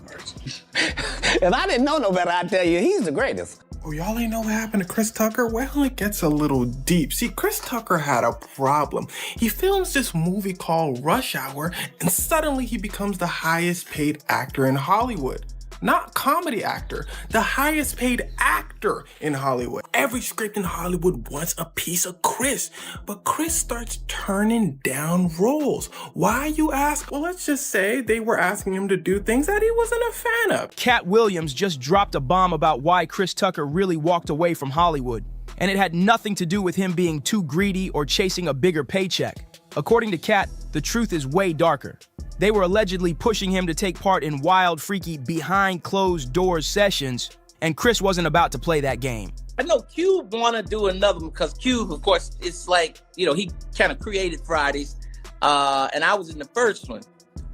If I didn't know no better, I'd tell you he's the greatest. Oh, y'all ain't know what happened to Chris Tucker? Well, it gets a little deep. See, Chris Tucker had a problem. He films this movie called Rush Hour, and suddenly he becomes the highest paid actor in Hollywood. Not comedy actor, the highest paid actor in Hollywood. Every script in Hollywood wants a piece of Chris, but Chris starts turning down roles. Why, you ask? Well, let's just say they were asking him to do things that he wasn't a fan of. Katt Williams just dropped a bomb about why Chris Tucker really walked away from Hollywood, and it had nothing to do with him being too greedy or chasing a bigger paycheck. According to Katt, the truth is way darker. They were allegedly pushing him to take part in wild, freaky, behind-closed-doors sessions, and Chris wasn't about to play that game. I know Cube want to do another one because Cube, of course, it's like, you know, he kind of created Fridays, and I was in the first one.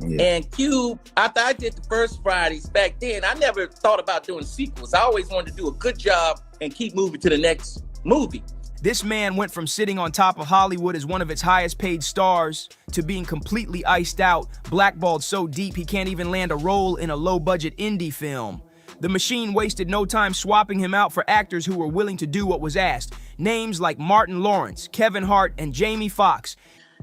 Yeah. And Cube, after I did the first Fridays back then, I never thought about doing sequels. I always wanted to do a good job and keep moving to the next movie. This man went from sitting on top of Hollywood as one of its highest paid stars to being completely iced out, blackballed so deep he can't even land a role in a low-budget indie film. The machine wasted no time swapping him out for actors who were willing to do what was asked. Names like Martin Lawrence, Kevin Hart, and Jamie Foxx.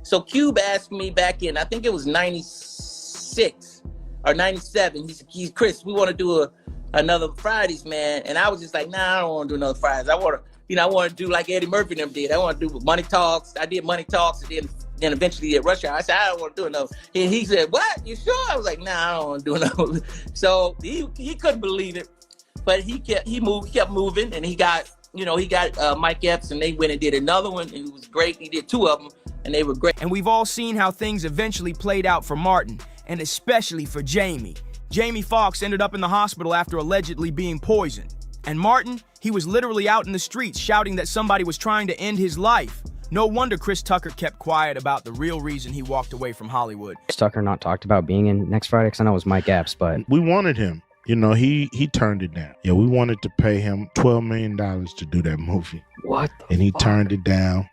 So Cube asked me back in, I think it was 96 or 97. He's Chris, we want to do another Fridays, man. And I was just like, nah, I don't want to do another Fridays. I want to do like Eddie Murphy and them did. I want to do Money Talks. I did Money Talks and then eventually did Rush Hour. I said, I don't want to do another. And he said, what? You sure? I was like, nah, I don't want to do another. So he couldn't believe it, but he kept moving, and he got Mike Epps, and they went and did another one, and it was great. He did two of them, and they were great. And we've all seen how things eventually played out for Martin, and especially for Jamie. Jamie Foxx ended up in the hospital after allegedly being poisoned. And Martin, he was literally out in the streets shouting that somebody was trying to end his life. No wonder Chris Tucker kept quiet about the real reason he walked away from Hollywood. Chris Tucker not talked about being in next Friday, because I know it was Mike Epps, but we wanted him. You know, he turned it down. Yeah, we wanted to pay him $12 million to do that movie. What? And he turned it down.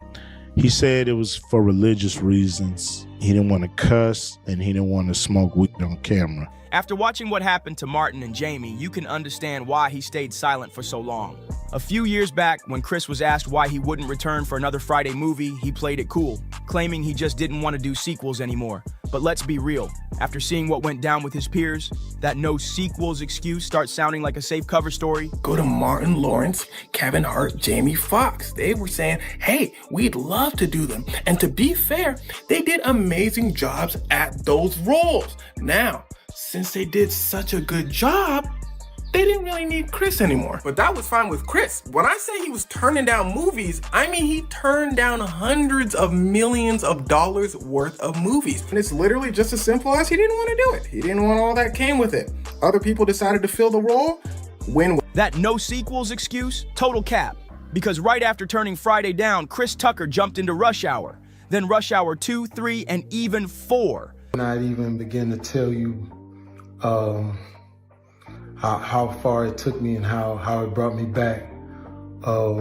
He said it was for religious reasons. He didn't want to cuss, and he didn't want to smoke weed on camera. After watching what happened to Martin and Jamie, you can understand why he stayed silent for so long. A few years back, when Chris was asked why he wouldn't return for another Friday movie, he played it cool, claiming he just didn't want to do sequels anymore. But let's be real, after seeing what went down with his peers, that no sequels excuse starts sounding like a safe cover story. Go to Martin Lawrence, Kevin Hart, Jamie Foxx. They were saying, hey, we'd love to do them. And to be fair, they did amazing jobs at those roles. Now, since they did such a good job, they didn't really need Chris anymore. But that was fine with Chris. When I say he was turning down movies, I mean he turned down hundreds of millions of dollars worth of movies. And it's literally just as simple as he didn't want to do it. He didn't want all that came with it. Other people decided to fill the role. Win. That no sequels excuse, total cap. Because right after turning Friday down, Chris Tucker jumped into Rush Hour, then Rush Hour 2, 3, and even 4. I'd even begin to tell you how far it took me and how it brought me back. I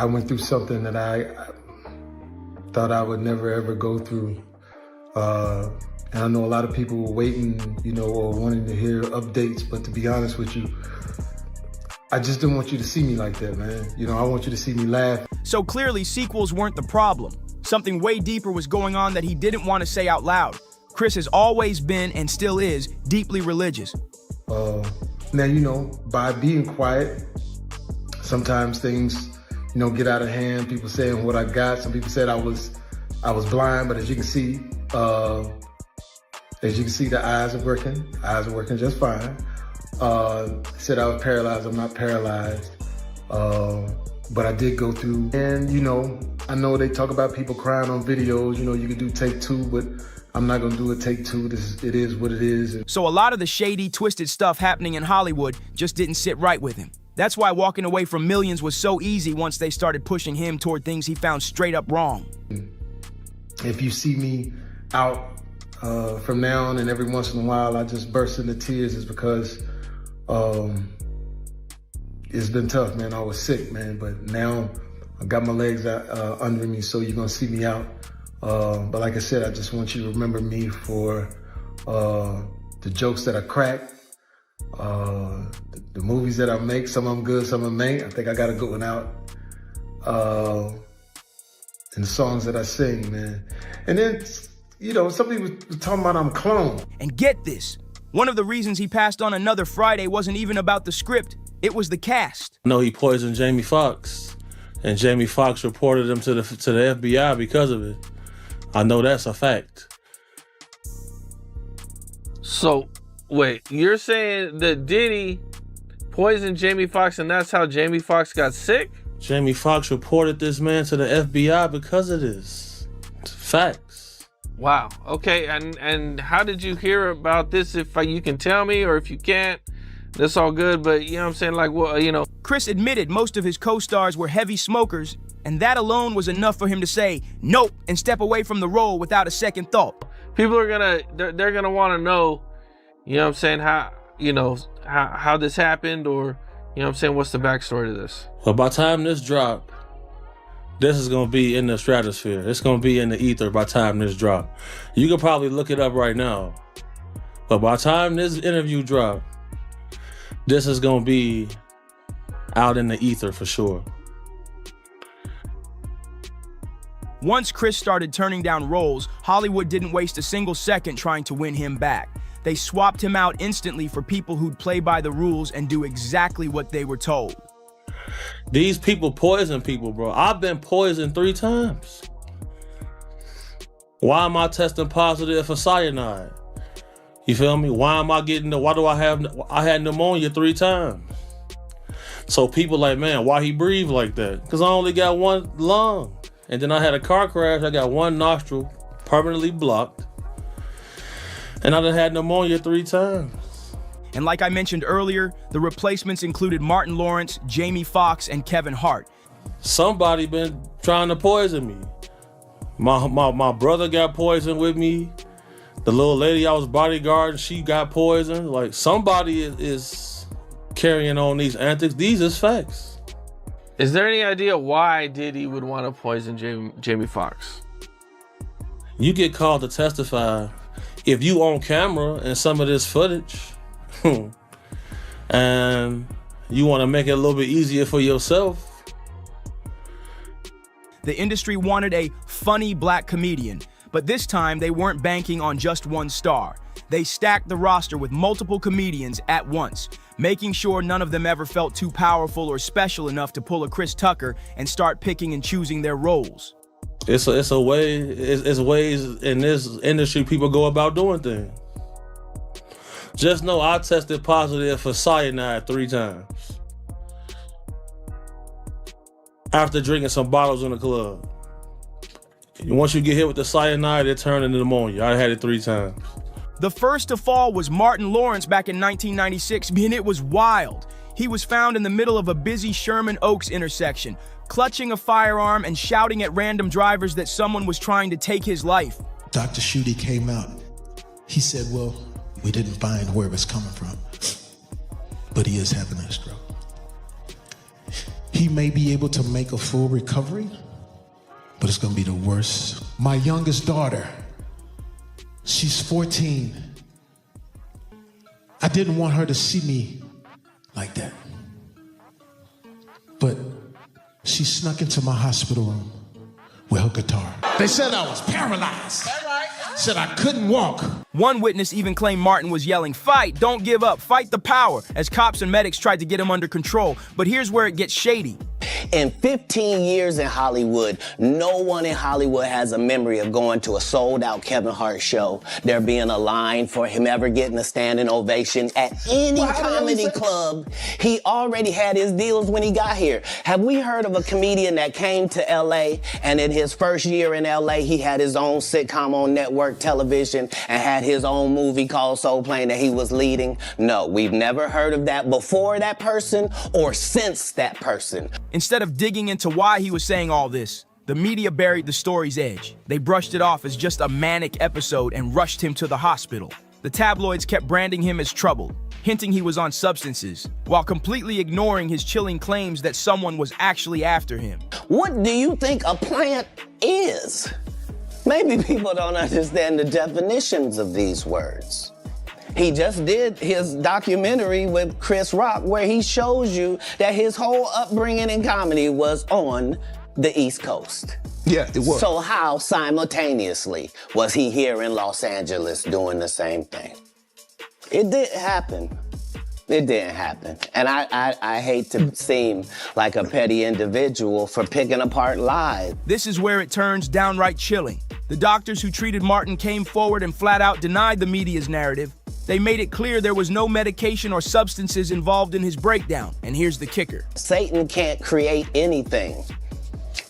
went through something that I thought I would never ever go through. And I know a lot of people were waiting, or wanting to hear updates, but to be honest with you, I just didn't want you to see me like that, man. I want you to see me laugh. So clearly sequels weren't the problem. Something way deeper was going on that he didn't want to say out loud. Chris has always been, and still is, deeply religious. Now, by being quiet, sometimes things, get out of hand. People saying what I got. Some people said I was blind, but as you can see, the eyes are working. Eyes are working just fine. Said I was paralyzed. I'm not paralyzed. But I did go through, and I know they talk about people crying on videos. You can do take 2, but I'm not gonna do a take 2. It is what it is. So a lot of the shady, twisted stuff happening in Hollywood just didn't sit right with him. That's why walking away from millions was so easy once they started pushing him toward things he found straight up wrong. If you see me out from now on and every once in a while I just burst into tears, is because it's been tough, man. I was sick, man, but now I got my legs under me, so you're gonna see me out. But like I said, I just want you to remember me for the jokes that I crack, the movies that I make. Some of them good, some of them ain't. I think I got a good one out. And the songs that I sing, man. And then, somebody was talking about I'm clone. And get this, one of the reasons he passed on Another Friday wasn't even about the script. It was the cast. No, he poisoned Jamie Foxx, and Jamie Foxx reported him to the FBI because of it. I know that's a fact. So, wait, you're saying that Diddy poisoned Jamie Foxx and that's how Jamie Foxx got sick? Jamie Foxx reported this man to the FBI because of this. It's facts. Wow. Okay, and how did you hear about this? If you can tell me, or if you can't, that's all good, but you know what I'm saying? Like, well, Chris admitted most of his co-stars were heavy smokers, and that alone was enough for him to say nope and step away from the role without a second thought. People are they're gonna want to know, you know what I'm saying, how this happened, or you know what I'm saying, what's the backstory to this? Well, by the time this drop, this is gonna be in the stratosphere. It's gonna be in the ether by the time this drop. You can probably look it up right now, but by the time this interview drop, this is gonna be out in the ether for sure. Once Chris started turning down roles, Hollywood didn't waste a single second trying to win him back. They swapped him out instantly for people who'd play by the rules and do exactly what they were told. These people poison people, bro. I've been poisoned 3 times. Why am I testing positive for cyanide? You feel me? Why do I had pneumonia 3 times? So people like, man, why he breathe like that? Because I only got 1 lung. And then I had a car crash. I got 1 nostril permanently blocked. And I done had pneumonia 3 times. And like I mentioned earlier, the replacements included Martin Lawrence, Jamie Foxx, and Kevin Hart. Somebody been trying to poison me. My brother got poisoned with me. The little lady I was bodyguarding, she got poisoned. Like, somebody is carrying on these antics. These is facts. Is there any idea why Diddy would want to poison Jamie Foxx? You get called to testify if you on camera and some of this footage, and you want to make it a little bit easier for yourself. The industry wanted a funny black comedian, but this time they weren't banking on just one star. They stacked the roster with multiple comedians at once, making sure none of them ever felt too powerful or special enough to pull a Chris Tucker and start picking and choosing their roles. It's ways in this industry people go about doing things. Just know I tested positive for cyanide 3 times. After drinking some bottles in the club. Once you get hit with the cyanide, it turned into pneumonia. I had it 3 times. The first to fall was Martin Lawrence back in 1996, and it was wild. He was found in the middle of a busy Sherman Oaks intersection, clutching a firearm and shouting at random drivers that someone was trying to take his life. Dr. Schutte came out. He said, well, we didn't find where it was coming from, but he is having a stroke. He may be able to make a full recovery, but it's gonna be the worst. My youngest daughter, she's 14. I didn't want her to see me like that, but she snuck into my hospital room with her guitar. They said I was paralyzed. Said I couldn't walk. One witness even claimed Martin was yelling, "Fight, don't give up, fight the power," as cops and medics tried to get him under control. But here's where it gets shady. In 15 years in Hollywood, no one in Hollywood has a memory of going to a sold-out Kevin Hart show, there being a line for him ever getting a standing ovation at any comedy club. He already had his deals when he got here. Have we heard of a comedian that came to LA and in his first year in LA, he had his own sitcom on network television and had his own movie called Soul Plane that he was leading? No, we've never heard of that before that person or since that person. Instead of digging into why he was saying all this, the media buried the story's edge. They brushed it off as just a manic episode and rushed him to the hospital. The tabloids kept branding him as troubled, hinting he was on substances, while completely ignoring his chilling claims that someone was actually after him. What do you think a plant is? Maybe people don't understand the definitions of these words. He just did his documentary with Chris Rock where he shows you that his whole upbringing in comedy was on the East Coast. Yeah, it was. So how simultaneously was he here in Los Angeles doing the same thing? It didn't happen. It didn't happen. And I hate to seem like a petty individual for picking apart lies. This is where it turns downright chilling. The doctors who treated Martin came forward and flat out denied the media's narrative. They made it clear there was no medication or substances involved in his breakdown. And here's the kicker. Satan can't create anything.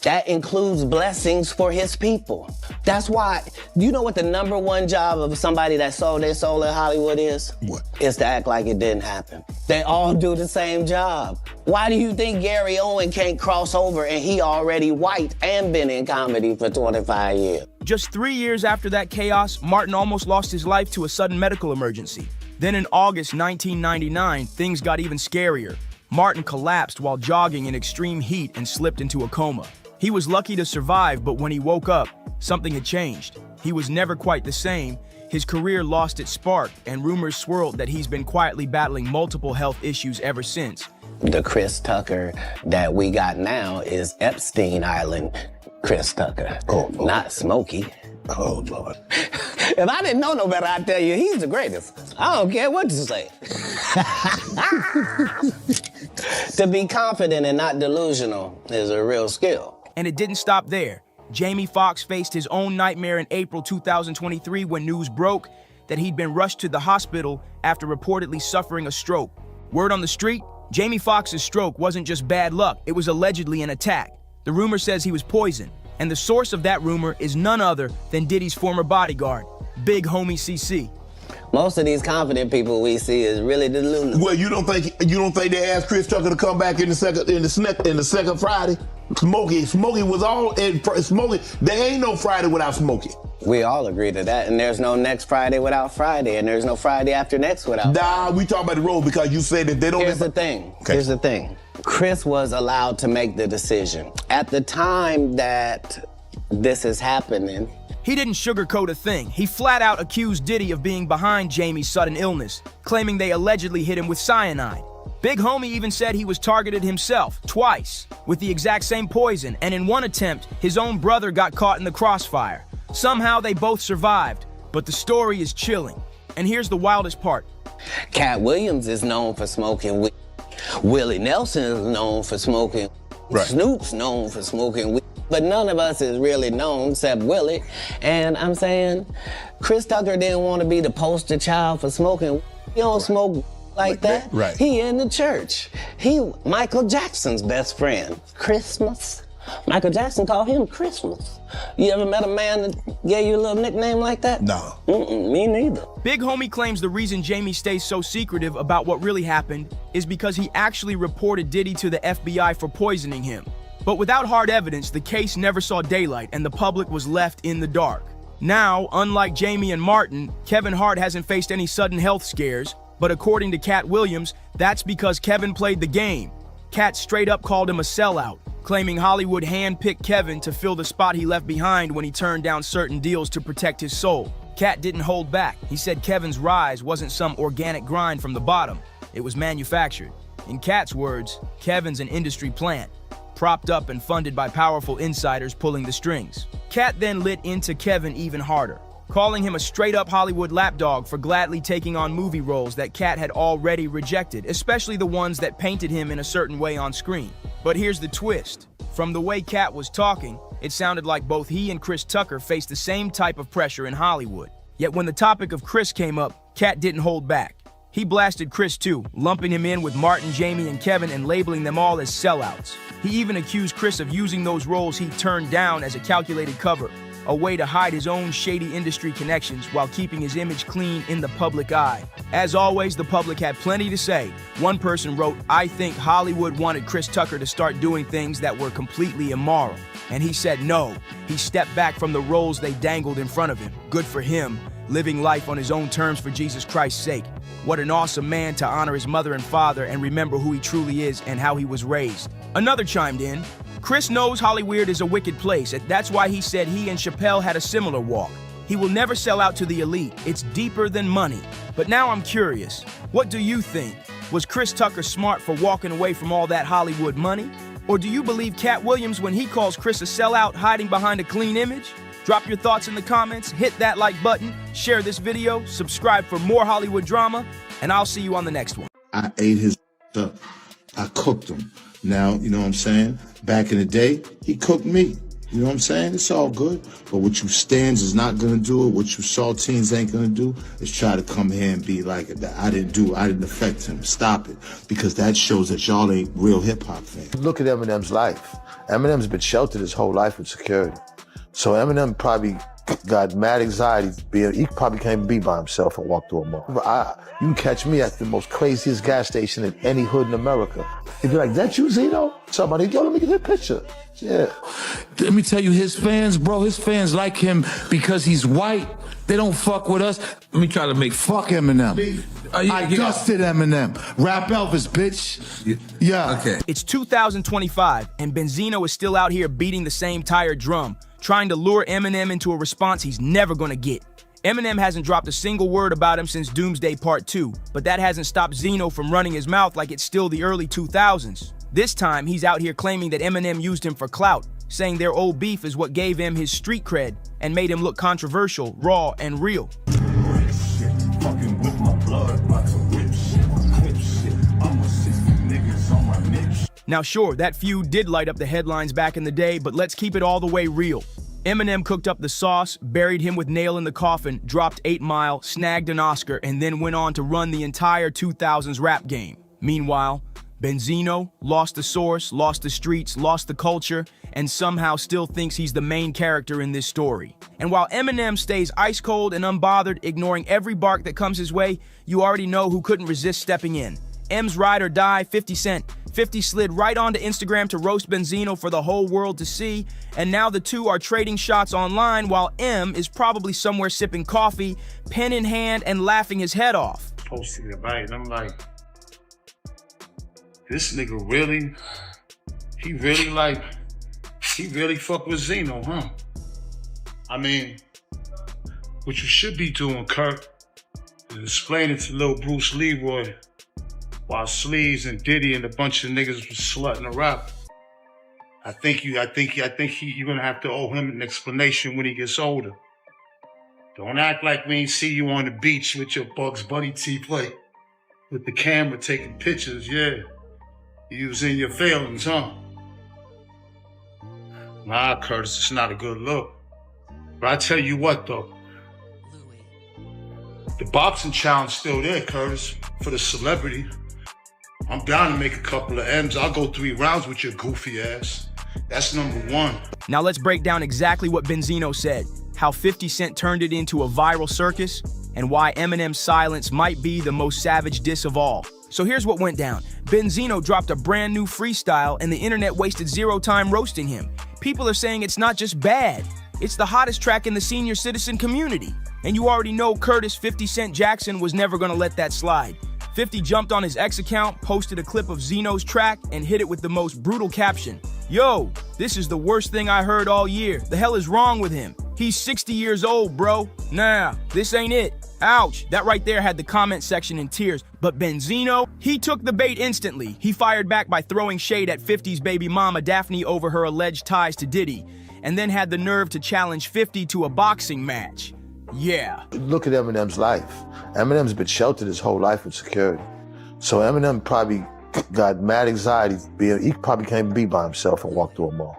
That includes blessings for his people. That's why, you know what the #1 job of somebody that sold their soul in Hollywood is? What? Is to act like it didn't happen. They all do the same job. Why do you think Gary Owen can't cross over and he already white and been in comedy for 25 years? Just 3 years after that chaos, Martin almost lost his life to a sudden medical emergency. Then in August 1999, things got even scarier. Martin collapsed while jogging in extreme heat and slipped into a coma. He was lucky to survive, but when he woke up, something had changed. He was never quite the same. His career lost its spark, and rumors swirled that he's been quietly battling multiple health issues ever since. The Chris Tucker that we got now is Epstein Island Chris Tucker, not Smokey. Oh, Lord. If I didn't know no better, I'd tell you he's the greatest. I don't care what you say. To be confident and not delusional is a real skill. And it didn't stop there. Jamie Foxx faced his own nightmare in April 2023 when news broke that he'd been rushed to the hospital after reportedly suffering a stroke. Word on the street, Jamie Foxx's stroke wasn't just bad luck, it was allegedly an attack. The rumor says he was poisoned, and the source of that rumor is none other than Diddy's former bodyguard, Big Homie CC. Most of these confident people we see is really delusional. Well, you don't think they asked Chris Tucker to come back in the second Friday? Smokey was all in Smokey. There ain't no Friday without Smokey. We all agree to that, and there's no next Friday without Friday, and there's no Friday after next without Friday. We talk about the road because you said that they don't. Here's the thing. Chris was allowed to make the decision. At the time that this is happening, he didn't sugarcoat a thing. He flat out accused Diddy of being behind Jamie's sudden illness, claiming they allegedly hit him with cyanide. Big Homie even said he was targeted himself, twice, with the exact same poison, and in one attempt, his own brother got caught in the crossfire. Somehow they both survived, but the story is chilling. And here's the wildest part. Katt Williams is known for smoking weed. Willie Nelson is known for smoking. Right. Snoop's known for smoking weed. But none of us is really known except Willie. And I'm saying, Chris Tucker didn't want to be the poster child for smoking. He don't smoke like that. Right. He in the church. He Michael Jackson's best friend. Christmas Michael Jackson called him Christmas. You ever met a man that gave you a little nickname like that? No. Me neither. Big Homie claims the reason Jamie stays so secretive about what really happened is because he actually reported Diddy to the FBI for poisoning him. But without hard evidence, the case never saw daylight and the public was left in the dark. Now, unlike Jamie and Martin, Kevin Hart hasn't faced any sudden health scares, but according to Katt Williams, that's because Kevin played the game. Katt straight up called him a sellout, claiming Hollywood handpicked Kevin to fill the spot he left behind when he turned down certain deals to protect his soul. Katt didn't hold back. He said Kevin's rise wasn't some organic grind from the bottom. It was manufactured. In Katt's words, Kevin's an industry plant, propped up and funded by powerful insiders pulling the strings. Katt then lit into Kevin even harder, calling him a straight-up Hollywood lapdog for gladly taking on movie roles that Katt had already rejected, especially the ones that painted him in a certain way on screen. But here's the twist. From the way Katt was talking, it sounded like both he and Chris Tucker faced the same type of pressure in Hollywood. Yet when the topic of Chris came up, Katt didn't hold back. He blasted Chris too, lumping him in with Martin, Jamie, and Kevin and labeling them all as sellouts. He even accused Chris of using those roles he turned down as a calculated cover, a way to hide his own shady industry connections while keeping his image clean in the public eye. As always, the public had plenty to say. One person wrote, "I think Hollywood wanted Chris Tucker to start doing things that were completely immoral." And he said no. He stepped back from the roles they dangled in front of him. Good for him, living life on his own terms for Jesus Christ's sake. What an awesome man to honor his mother and father and remember who he truly is and how he was raised. Another chimed in, Chris knows Hollywood is a wicked place, and that's why he said he and Chappelle had a similar walk. He will never sell out to the elite. It's deeper than money. But now I'm curious, what do you think? Was Chris Tucker smart for walking away from all that Hollywood money? Or do you believe Katt Williams when he calls Chris a sellout hiding behind a clean image? Drop your thoughts in the comments, hit that like button, share this video, subscribe for more Hollywood drama, and I'll see you on the next one. I ate his up. I cooked him. Now, you know what I'm saying? Back in the day, he cooked me. You know what I'm saying? It's all good. But what you stands is not going to do it. What you saltines ain't going to do is try to come here and be like, I didn't affect him. Stop it. Because that shows that y'all ain't real hip-hop fans. Look at Eminem's life. Eminem's been sheltered his whole life with security. So Eminem probably got mad anxiety. He probably can't be by himself and walk through a mall. You can catch me at the most craziest gas station in any hood in America. If you're like, that you, Zeno? Somebody, yo, let me get that picture. Yeah. Let me tell you, his fans, bro, his fans like him because he's white. They don't fuck with us. Let me try to make fuck Eminem. I dusted Eminem. Rap Elvis, bitch. Yeah. Okay. It's 2025, and Benzino is still out here beating the same tired drum, trying to lure Eminem into a response he's never gonna get. Eminem hasn't dropped a single word about him since Doomsday Part 2, but that hasn't stopped Zeno from running his mouth like it's still the early 2000s. This time, he's out here claiming that Eminem used him for clout, saying their old beef is what gave him his street cred and made him look controversial, raw, and real. Now sure, that feud did light up the headlines back in the day, but let's keep it all the way real. Eminem cooked up the sauce, buried him with Nail in the Coffin, dropped 8 Mile, snagged an Oscar, and then went on to run the entire 2000s rap game. Meanwhile, Benzino lost the source, lost the streets, lost the culture, and somehow still thinks he's the main character in this story. And while Eminem stays ice cold and unbothered, ignoring every bark that comes his way, you already know who couldn't resist stepping in. M's Ride or Die, 50 Cent. 50 slid right onto Instagram to roast Benzino for the whole world to see, and now the two are trading shots online while M is probably somewhere sipping coffee, pen in hand, and laughing his head off. Posting about it, and I'm like, this nigga really, he really fuck with Zeno, huh? I mean, what you should be doing, Kirk, is explaining to little Bruce Leroy while Sleeves and Diddy and a bunch of niggas was slutting her out. I think you're gonna have to owe him an explanation when he gets older. Don't act like we ain't see you on the beach with your Bugs Bunny T-plate, with the camera taking pictures, yeah. You was in your feelings, huh? Nah, Curtis, it's not a good look. But I tell you what, though. The boxing challenge still there, Curtis, for the celebrity. I'm down to make a couple of M's. I'll go 3 rounds with your goofy ass. That's number one. Now let's break down exactly what Benzino said, how 50 Cent turned it into a viral circus, and why Eminem's silence might be the most savage diss of all. So here's what went down. Benzino dropped a brand new freestyle and the internet wasted zero time roasting him. People are saying it's not just bad, it's the hottest track in the senior citizen community. And you already know Curtis 50 Cent Jackson was never gonna let that slide. 50 jumped on his X account, posted a clip of Zeno's track, and hit it with the most brutal caption. Yo, this is the worst thing I heard all year. The hell is wrong with him? He's 60 years old, bro. Nah, this ain't it. Ouch, that right there had the comment section in tears. But Benzino, he took the bait instantly. He fired back by throwing shade at 50's baby mama Daphne over her alleged ties to Diddy, and then had the nerve to challenge 50 to a boxing match. Yeah. Look at Eminem's life. Eminem's been sheltered his whole life with security. So Eminem probably got mad anxiety. He probably can't be by himself and walk through a mall.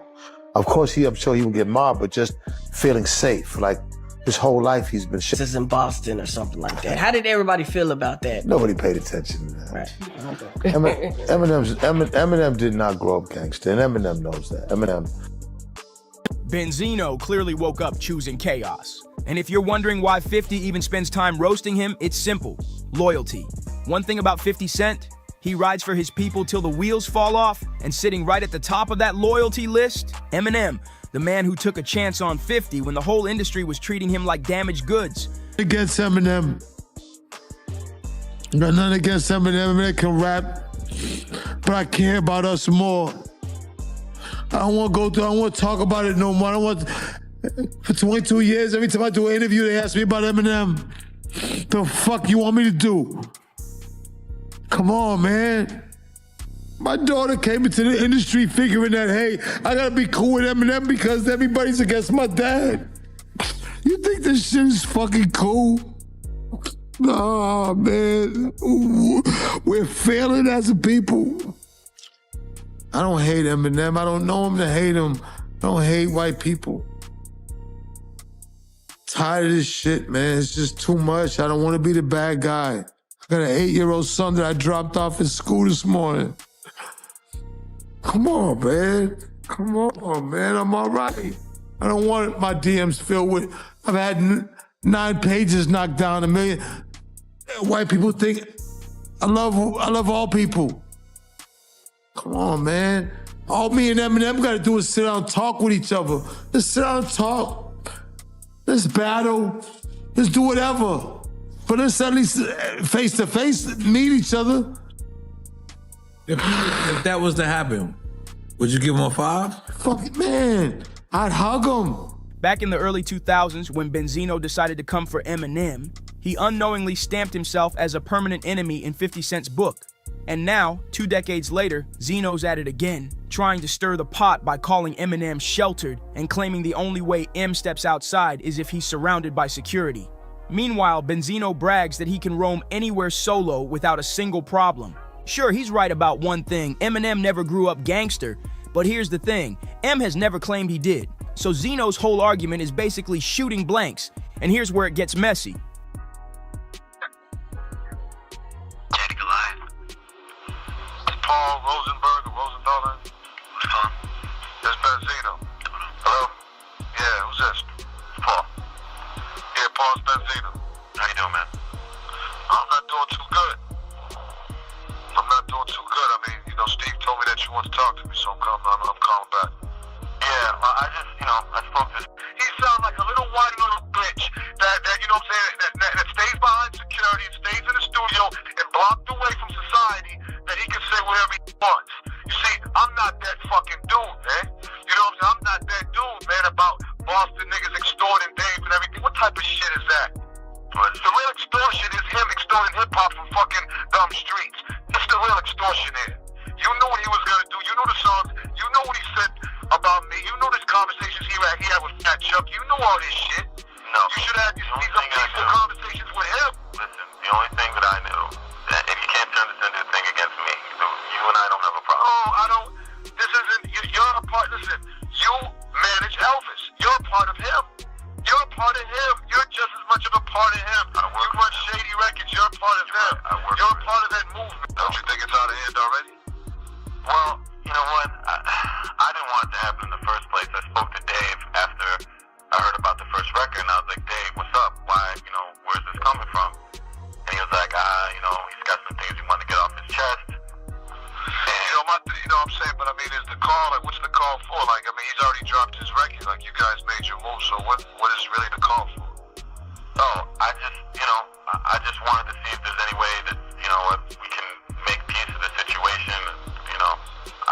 Of course, I'm sure he would get mobbed, but just feeling safe. Like his whole life he's been sheltered. This is in Boston or something like that. How did everybody feel about that? Nobody paid attention to that. Right. Eminem did not grow up gangster, and Eminem knows that. Benzino clearly woke up choosing chaos. And if you're wondering why 50 even spends time roasting him, it's simple. Loyalty. One thing about 50 Cent, he rides for his people till the wheels fall off, and sitting right at the top of that loyalty list, Eminem, the man who took a chance on 50 when the whole industry was treating him like damaged goods. Against Eminem. Got nothing against Eminem. Eminem can rap, but I care about us more. I don't want to go through, I don't want to talk about it no more. I don't want, for 22 years, every time I do an interview, they ask me about Eminem. The fuck you want me to do? Come on, man. My daughter came into the industry figuring that, hey, I gotta be cool with Eminem because everybody's against my dad. You think this shit is fucking cool? Nah, man. We're failing as a people. I don't hate Eminem. I don't know him to hate him. I don't hate white people. Tired of this shit, man. It's just too much. I don't want to be the bad guy. I got an 8-year-old son that I dropped off at school this morning. Come on, man. Come on, man. I'm all right. I don't want my DMs filled with, I've had 9 pages knocked down, 1 million. White people think I love all people. Come on, man. All me and Eminem got to do is sit down and talk with each other. Let's sit down and talk. Let's battle. Let's do whatever. But let's at least face to face meet each other. If that was to happen, would you give him a 5? Fuck it, man. I'd hug him. Back in the early 2000s, when Benzino decided to come for Eminem, he unknowingly stamped himself as a permanent enemy in 50 Cent's book. And now, 2 decades later, Zeno's at it again, trying to stir the pot by calling Eminem sheltered and claiming the only way M steps outside is if he's surrounded by security. Meanwhile, Benzino brags that he can roam anywhere solo without a single problem. Sure, he's right about one thing, Eminem never grew up gangster, but here's the thing, M has never claimed he did. So Zeno's whole argument is basically shooting blanks, and here's where it gets messy. Paul Rosenberg or Rosenthaler. This Benzino. Hello? Yeah, who's this? Paul. Yeah, Paul's Benzino. How you doing, man? I'm not doing too good. I mean, you know, Steve told me that you want to talk to me, so I'm calling back. Yeah, I spoke to... He sounds like a little whiny little bitch that you know what I'm saying, that stays behind security and stays in the studio and blocked away from society, that he can say whatever he wants. You see, I'm not that fucking dude, man. You know what I'm saying? I'm not that dude, man, about Boston niggas extorting dames and everything. What type of shit is that? The real extortion is him extorting hip-hop from fucking dumb streets. That's the real extortion here. You knew what he was gonna do. You knew the songs. You know what he said about me. You know the conversations he had with Fat Chuck. You knew all this shit. No. You should have these peaceful conversations with him. Listen, the only thing that I knew, that if you can't turn this into a thing against me, you and I don't have a problem. Oh, I don't. This isn't. You're a part. Listen, you manage Elvis. You're a part of him. You're a part of him. You're just as much of a part of him. You run Shady Records. You're a part of him. You're a part of that movement. Don't you think it's out of hand already? Well, you know what? I didn't want it to happen what's the call for? Like, I mean, he's already dropped his record. Like, you guys made your move, so what is really the call for? Oh, I just wanted to see if there's any way that, we can make peace of the situation.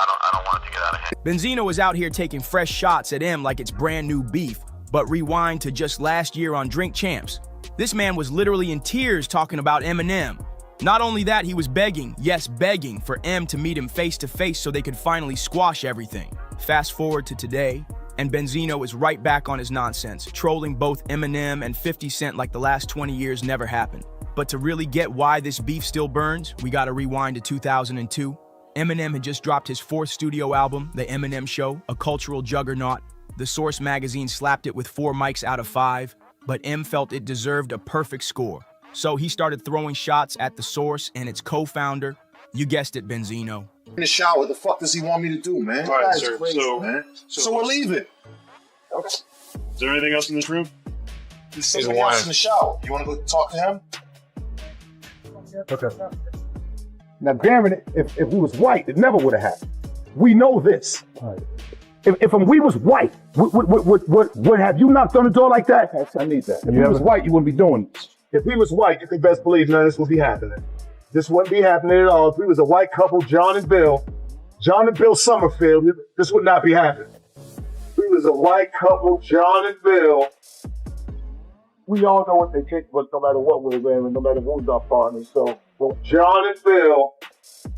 I don't want it to get out of hand. Benzino is out here taking fresh shots at M like it's brand new beef. But rewind to just last year on Drink Champs. This man was literally in tears talking about Eminem. Not only that, he was begging, yes, begging, for M to meet him face to face so they could finally squash everything. Fast forward to today, and Benzino is right back on his nonsense, trolling both Eminem and 50 Cent like the last 20 years never happened. But to really get why this beef still burns, we gotta rewind to 2002. Eminem had just dropped his 4th studio album, The Eminem Show, a cultural juggernaut. The Source magazine slapped it with 4 mics out of 5, but M felt it deserved a perfect score. So he started throwing shots at The Source and its co-founder. You guessed it, Benzino. In the shower, what the fuck does he want me to do, man? All right, That's sir. crazy, So- man. so- So we're leaving. Okay. Is there anything else in this room? There's somebody else in the shower. You want to go talk to him? Okay. Now, Darren, if we was white, it never would have happened. We know this. If we was white, would have you knocked on the door like that? I need that. If he was white, you wouldn't be doing this. If he was white, you can best believe none of this would be happening. This wouldn't be happening at all. If we was a white couple, John and Bill Summerfield, this would not be happening. If we was a white couple, John and Bill, we all know what they take, but no matter what we're wearing, no matter who's our partner. So, John and Bill.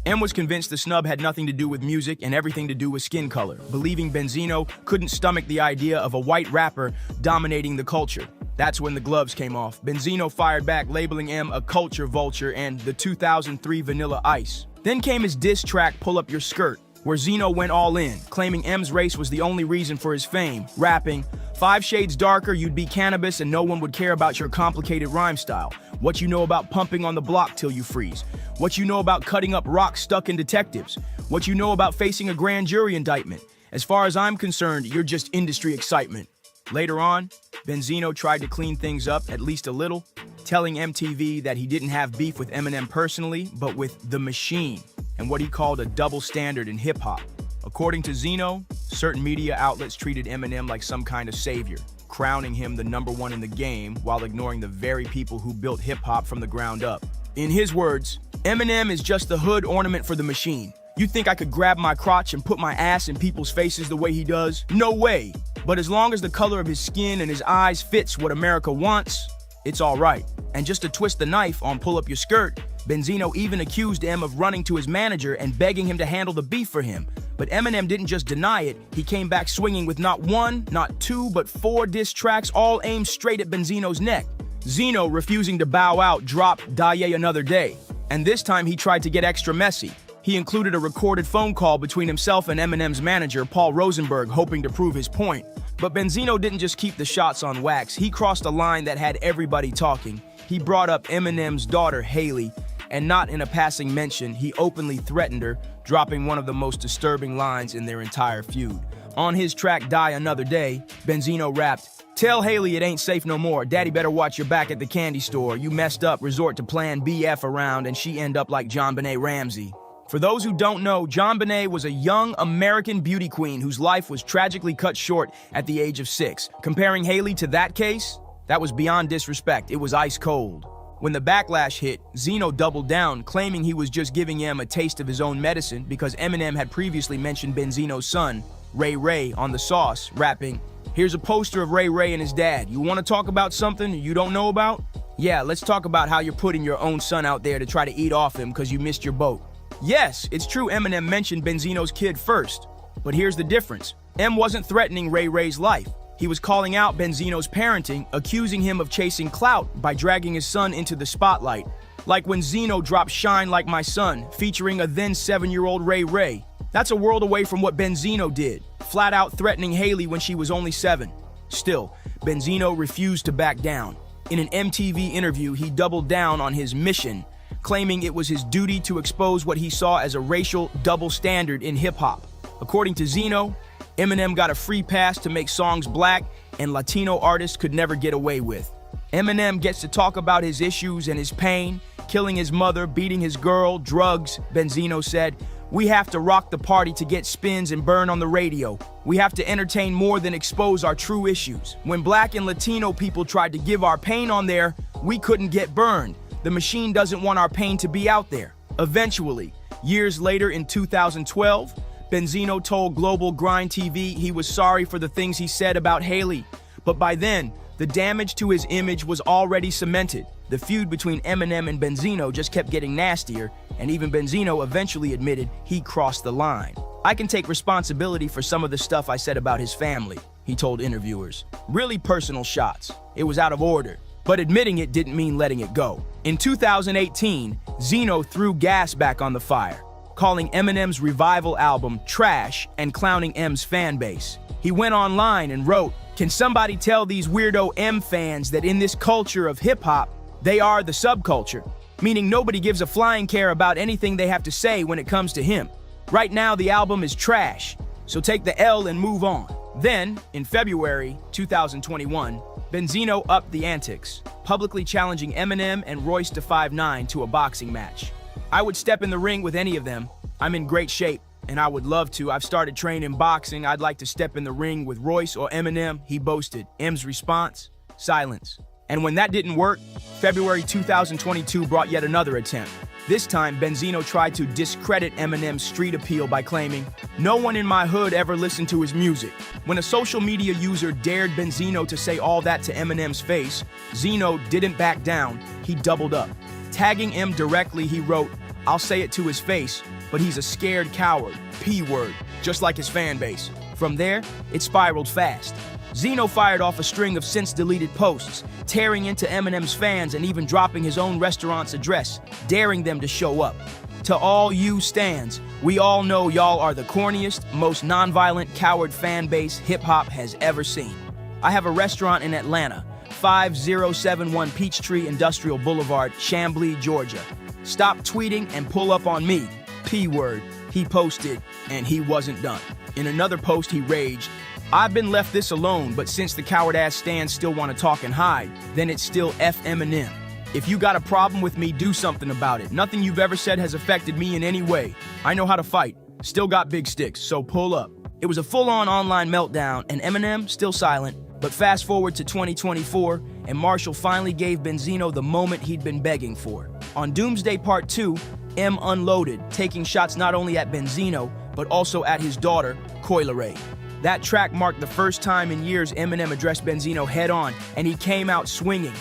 M was convinced the snub had nothing to do with music and everything to do with skin color, believing Benzino couldn't stomach the idea of a white rapper dominating the culture. That's when the gloves came off. Benzino fired back, labeling M a culture vulture and the 2003 Vanilla Ice. Then came his diss track, Pull Up Your Skirt, where Zeno went all in, claiming M's race was the only reason for his fame, rapping, 5 shades darker, you'd be cannabis and no one would care about your complicated rhyme style. What you know about pumping on the block till you freeze. What you know about cutting up rocks stuck in detectives. What you know about facing a grand jury indictment. As far as I'm concerned, you're just industry excitement. Later on, Benzino tried to clean things up at least a little, telling MTV that he didn't have beef with Eminem personally, but with The Machine, and what he called a double standard in hip-hop. According to Zeno, certain media outlets treated Eminem like some kind of savior, crowning him the #1 in the game while ignoring the very people who built hip-hop from the ground up. In his words, Eminem is just the hood ornament for The Machine. You think I could grab my crotch and put my ass in people's faces the way he does? No way. But as long as the color of his skin and his eyes fits what America wants, it's all right. And just to twist the knife on Pull Up Your Skirt, Benzino even accused M of running to his manager and begging him to handle the beef for him. But Eminem didn't just deny it, he came back swinging with not 1, not 2, but 4 diss tracks all aimed straight at Benzino's neck. Zeno, refusing to bow out, dropped Die Another Day. And this time he tried to get extra messy. He included a recorded phone call between himself and Eminem's manager, Paul Rosenberg, hoping to prove his point. But Benzino didn't just keep the shots on wax, he crossed a line that had everybody talking. He brought up Eminem's daughter, Haley, and not in a passing mention, he openly threatened her, dropping one of the most disturbing lines in their entire feud. On his track Die Another Day, Benzino rapped, "Tell Haley it ain't safe no more. Daddy better watch your back at the candy store. You messed up, resort to Plan BF around, and she end up like JonBenet Ramsey." For those who don't know, JonBenet was a young American beauty queen whose life was tragically cut short at the age of 6. Comparing Haley to that case, that was beyond disrespect. It was ice cold. When the backlash hit, Zeno doubled down, claiming he was just giving M a taste of his own medicine because Eminem had previously mentioned Benzino's son, Ray Ray, on The Sauce, rapping, "Here's a poster of Ray Ray and his dad. You want to talk about something you don't know about? Yeah, let's talk about how you're putting your own son out there to try to eat off him because you missed your boat." Yes, it's true Eminem mentioned Benzino's kid first, but here's the difference. M wasn't threatening Ray Ray's life. He was calling out Benzino's parenting, accusing him of chasing clout by dragging his son into the spotlight. Like when Zeno dropped Shine Like My Son, featuring a then 7-year-old Ray Ray. That's a world away from what Benzino did, flat out threatening Haley when she was only 7. Still, Benzino refused to back down. In an MTV interview, he doubled down on his mission, claiming it was his duty to expose what he saw as a racial double standard in hip-hop. According to Zeno, Eminem got a free pass to make songs black and Latino artists could never get away with. Eminem gets to talk about his issues and his pain, killing his mother, beating his girl, drugs, Benzino said, We have to rock the party to get spins and burn on the radio. We have to entertain more than expose our true issues. When Black and Latino people tried to give our pain on there, we couldn't get burned. The machine doesn't want our pain to be out there. Eventually, years later in 2012, Benzino told Global Grind TV he was sorry for the things he said about Haley. But by then, the damage to his image was already cemented. The feud between Eminem and Benzino just kept getting nastier, and even Benzino eventually admitted he crossed the line. I can take responsibility for some of the stuff I said about his family, he told interviewers. Really personal shots. It was out of order. But admitting it didn't mean letting it go. In 2018, Zeno threw gas back on the fire, calling Eminem's revival album trash and clowning M's fan base. He went online and wrote, "Can somebody tell these weirdo M fans that in this culture of hip-hop, they are the subculture?" Meaning nobody gives a flying care about anything they have to say when it comes to him. Right now, the album is trash, so take the L and move on. Then, in February 2021, Benzino upped the antics, publicly challenging Eminem and Royce da 5'9" to a boxing match. "I would step in the ring with any of them. I'm in great shape, and I would love to. I've started training boxing. I'd like to step in the ring with Royce or Eminem," he boasted. M's response? Silence. And when that didn't work, February 2022 brought yet another attempt. This time, Benzino tried to discredit Eminem's street appeal by claiming, "No one in my hood ever listened to his music." When a social media user dared Benzino to say all that to Eminem's face, Zeno didn't back down, he doubled up. Tagging M directly, he wrote, "I'll say it to his face, but he's a scared coward, P-word, just like his fan base." From there, it spiraled fast. Zeno fired off a string of since-deleted posts, tearing into Eminem's fans and even dropping his own restaurant's address, daring them to show up. To all you stans, we all know y'all are the corniest, most nonviolent, coward fan base hip-hop has ever seen. I have a restaurant in Atlanta, 5071 Peachtree Industrial Boulevard, Chamblee, Georgia. Stop tweeting and pull up on me, P-word, he posted, and he wasn't done. In another post, he raged, "I've been left this alone, but since the coward-ass stans still want to talk and hide, then it's still F Eminem. If you got a problem with me, do something about it. Nothing you've ever said has affected me in any way. I know how to fight. Still got big sticks, so pull up." It was a full-on online meltdown, and Eminem still silent. But fast forward to 2024, and Marshall finally gave Benzino the moment he'd been begging for. On Doomsday Part 2, M unloaded, taking shots not only at Benzino, but also at his daughter, Coyle Ray. That track marked the first time in years Eminem addressed Benzino head-on, and he came out swinging.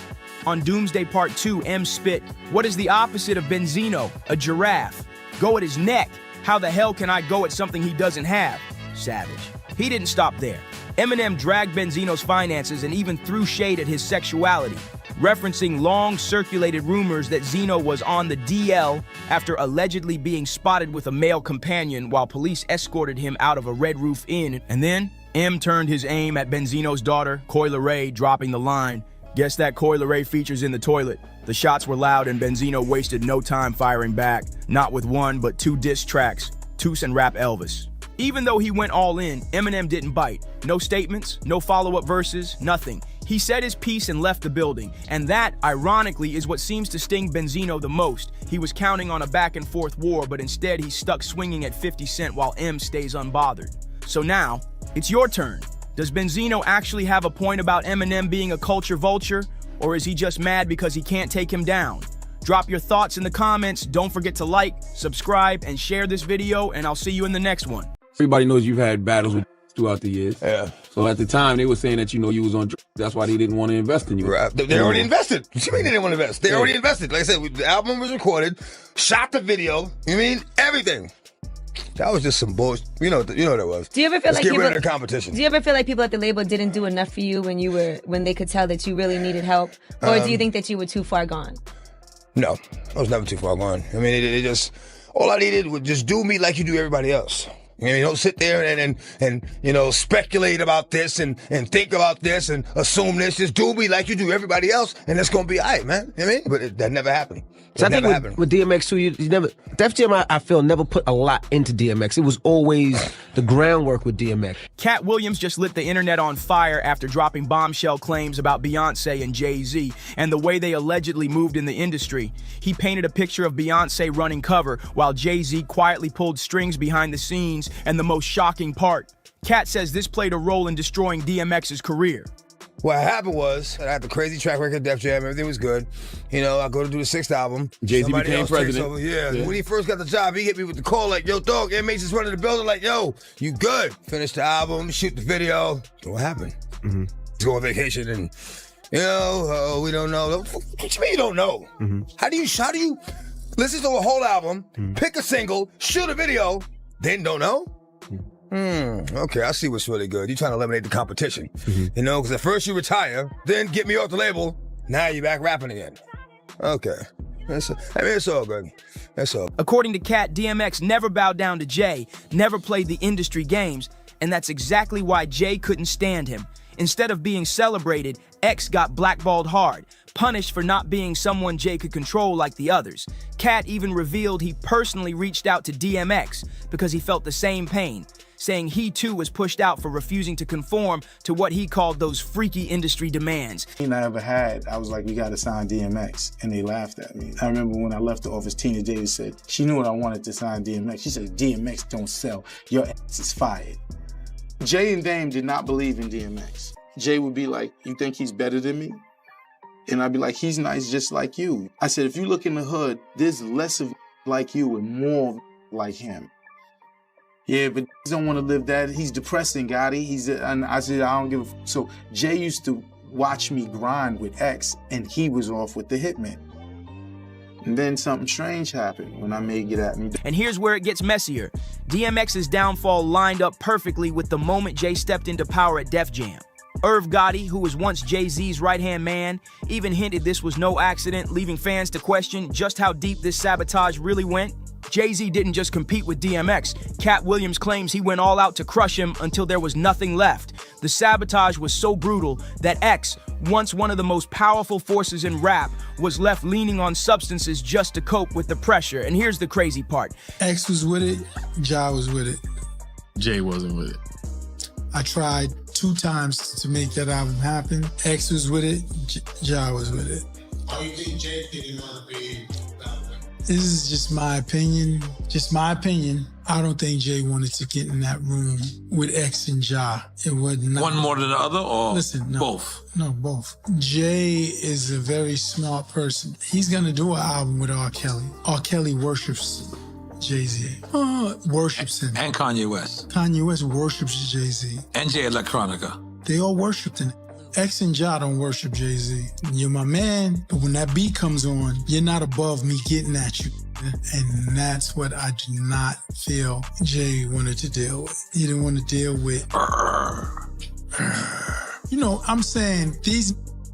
On Doomsday Part 2, M spit, "What is the opposite of Benzino? A giraffe. Go at his neck. How the hell can I go at something he doesn't have?" Savage. He didn't stop there. Eminem dragged Benzino's finances and even threw shade at his sexuality, referencing long-circulated rumors that Zeno was on the DL after allegedly being spotted with a male companion while police escorted him out of a Red Roof Inn. And then, M turned his aim at Benzino's daughter, Coyle Ray, dropping the line, "Guess that Coyle Ray features in the toilet." The shots were loud and Benzino wasted no time firing back, not with one but two diss tracks, Toos and Rap Elvis. Even though he went all in, Eminem didn't bite. No statements, no follow-up verses, nothing. He said his piece and left the building. And that, ironically, is what seems to sting Benzino the most. He was counting on a back-and-forth war, but instead he's stuck swinging at 50 Cent while M stays unbothered. So now, it's your turn. Does Benzino actually have a point about Eminem being a culture vulture? Or is he just mad because he can't take him down? Drop your thoughts in the comments. Don't forget to like, subscribe, and share this video, and I'll see you in the next one. Everybody knows you've had battles with throughout the years. Yeah. So at the time, they were saying that, you know, you was on drugs. That's why they didn't want to invest in you. Right. They already invested. What you mean they didn't want to invest? They already invested. Like I said, the album was recorded, shot the video. You mean everything? That was just some bullshit. You know what that was. Do you ever feel Let's like get people, rid of the competition? Do you ever feel like people at the label didn't do enough for you when they could tell that you really needed help, or do you think that you were too far gone? No, I was never too far gone. I mean, they just all I needed was just do me like you do everybody else. You know, you don't sit there and you know, speculate about this and think about this and assume this. Just do me like you do everybody else, and it's gonna be all right, man. You know what I mean? But that never happened. So I think with DMX too, you never, Def Jam, I feel, never put a lot into DMX. It was always the groundwork with DMX. Katt Williams just lit the internet on fire after dropping bombshell claims about Beyonce and Jay-Z and the way they allegedly moved in the industry. He painted a picture of Beyonce running cover while Jay-Z quietly pulled strings behind the scenes, and the most shocking part, Katt says this played a role in destroying DMX's career. What happened was, I had the crazy track record of Def Jam, everything was good. You know, I go to do the 6th album. Jay-Z became president. Yeah. When he first got the job, he hit me with the call like, yo, dog, inmates is running the building like, yo, you good. Finish the album, shoot the video. So what happened? Let's go on vacation and, you know, we don't know. What you mean you don't know? How do you listen to a whole album, pick a single, shoot a video, then don't know? Okay, I see what's really good. You're trying to eliminate the competition. You know, because at first you retire, then get me off the label, now you're back rapping again. Okay. It's all good. That's all. According to Katt, DMX never bowed down to Jay, never played the industry games, and that's exactly why Jay couldn't stand him. Instead of being celebrated, X got blackballed hard, punished for not being someone Jay could control like the others. Katt even revealed he personally reached out to DMX because he felt the same pain, saying he too was pushed out for refusing to conform to what he called those freaky industry demands. I ever had, I was like, we gotta sign DMX, and they laughed at me. I remember when I left the office, Tina Davis said, she knew I wanted to sign DMX. She said, DMX don't sell, your ass is fired. Jay and Dame did not believe in DMX. Jay would be like, you think he's better than me? And I'd be like, he's nice just like you. I said, if you look in the hood, there's less of like you and more like him. Yeah, but he don't want to live that. He's depressing, Gotti. And I said, I don't give a f. So Jay used to watch me grind with X, and he was off with the Hitman. And then something strange happened when I made Get At Me. And here's where it gets messier. DMX's downfall lined up perfectly with the moment Jay stepped into power at Def Jam. Irv Gotti, who was once Jay-Z's right-hand man, even hinted this was no accident, leaving fans to question just how deep this sabotage really went. Jay-Z didn't just compete with DMX. Katt Williams claims he went all out to crush him until there was nothing left. The sabotage was so brutal that X, once one of the most powerful forces in rap, was left leaning on substances just to cope with the pressure. And here's the crazy part. X was with it, Ja was with it. Jay wasn't with it. I tried 2 times to make that album happen. X was with it, Ja was with it. Oh, you think Jay didn't want to be... This is just my opinion. Just my opinion. I don't think Jay wanted to get in that room with X and Ja. It wasn't. One more than the other, or listen, no, both? No, both. Jay is a very smart person. He's gonna do an album with R. Kelly. R. Kelly worships Jay-Z. Worships him. And Kanye West. Kanye West worships Jay-Z. And Jay Electronica. They all worshipped him. X and Ja don't worship Jay-Z. You're my man, but when that beat comes on, you're not above me getting at you. And that's what I do not feel Jay wanted to deal with. He didn't want to deal with... You know, I'm saying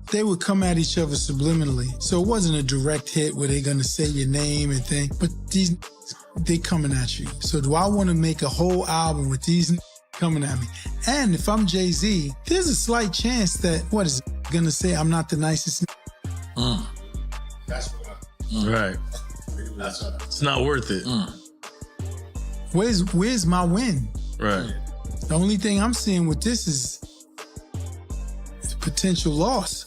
they would come at each other subliminally. So it wasn't a direct hit where they're going to say your name and things. But they coming at you. So do I want to make a whole album with these coming at me? And if I'm Jay-Z, there's a slight chance that, what is it gonna say? I'm not the nicest. That's what Right. It's not worth it. Where's my win? Right. The only thing I'm seeing with this is potential loss.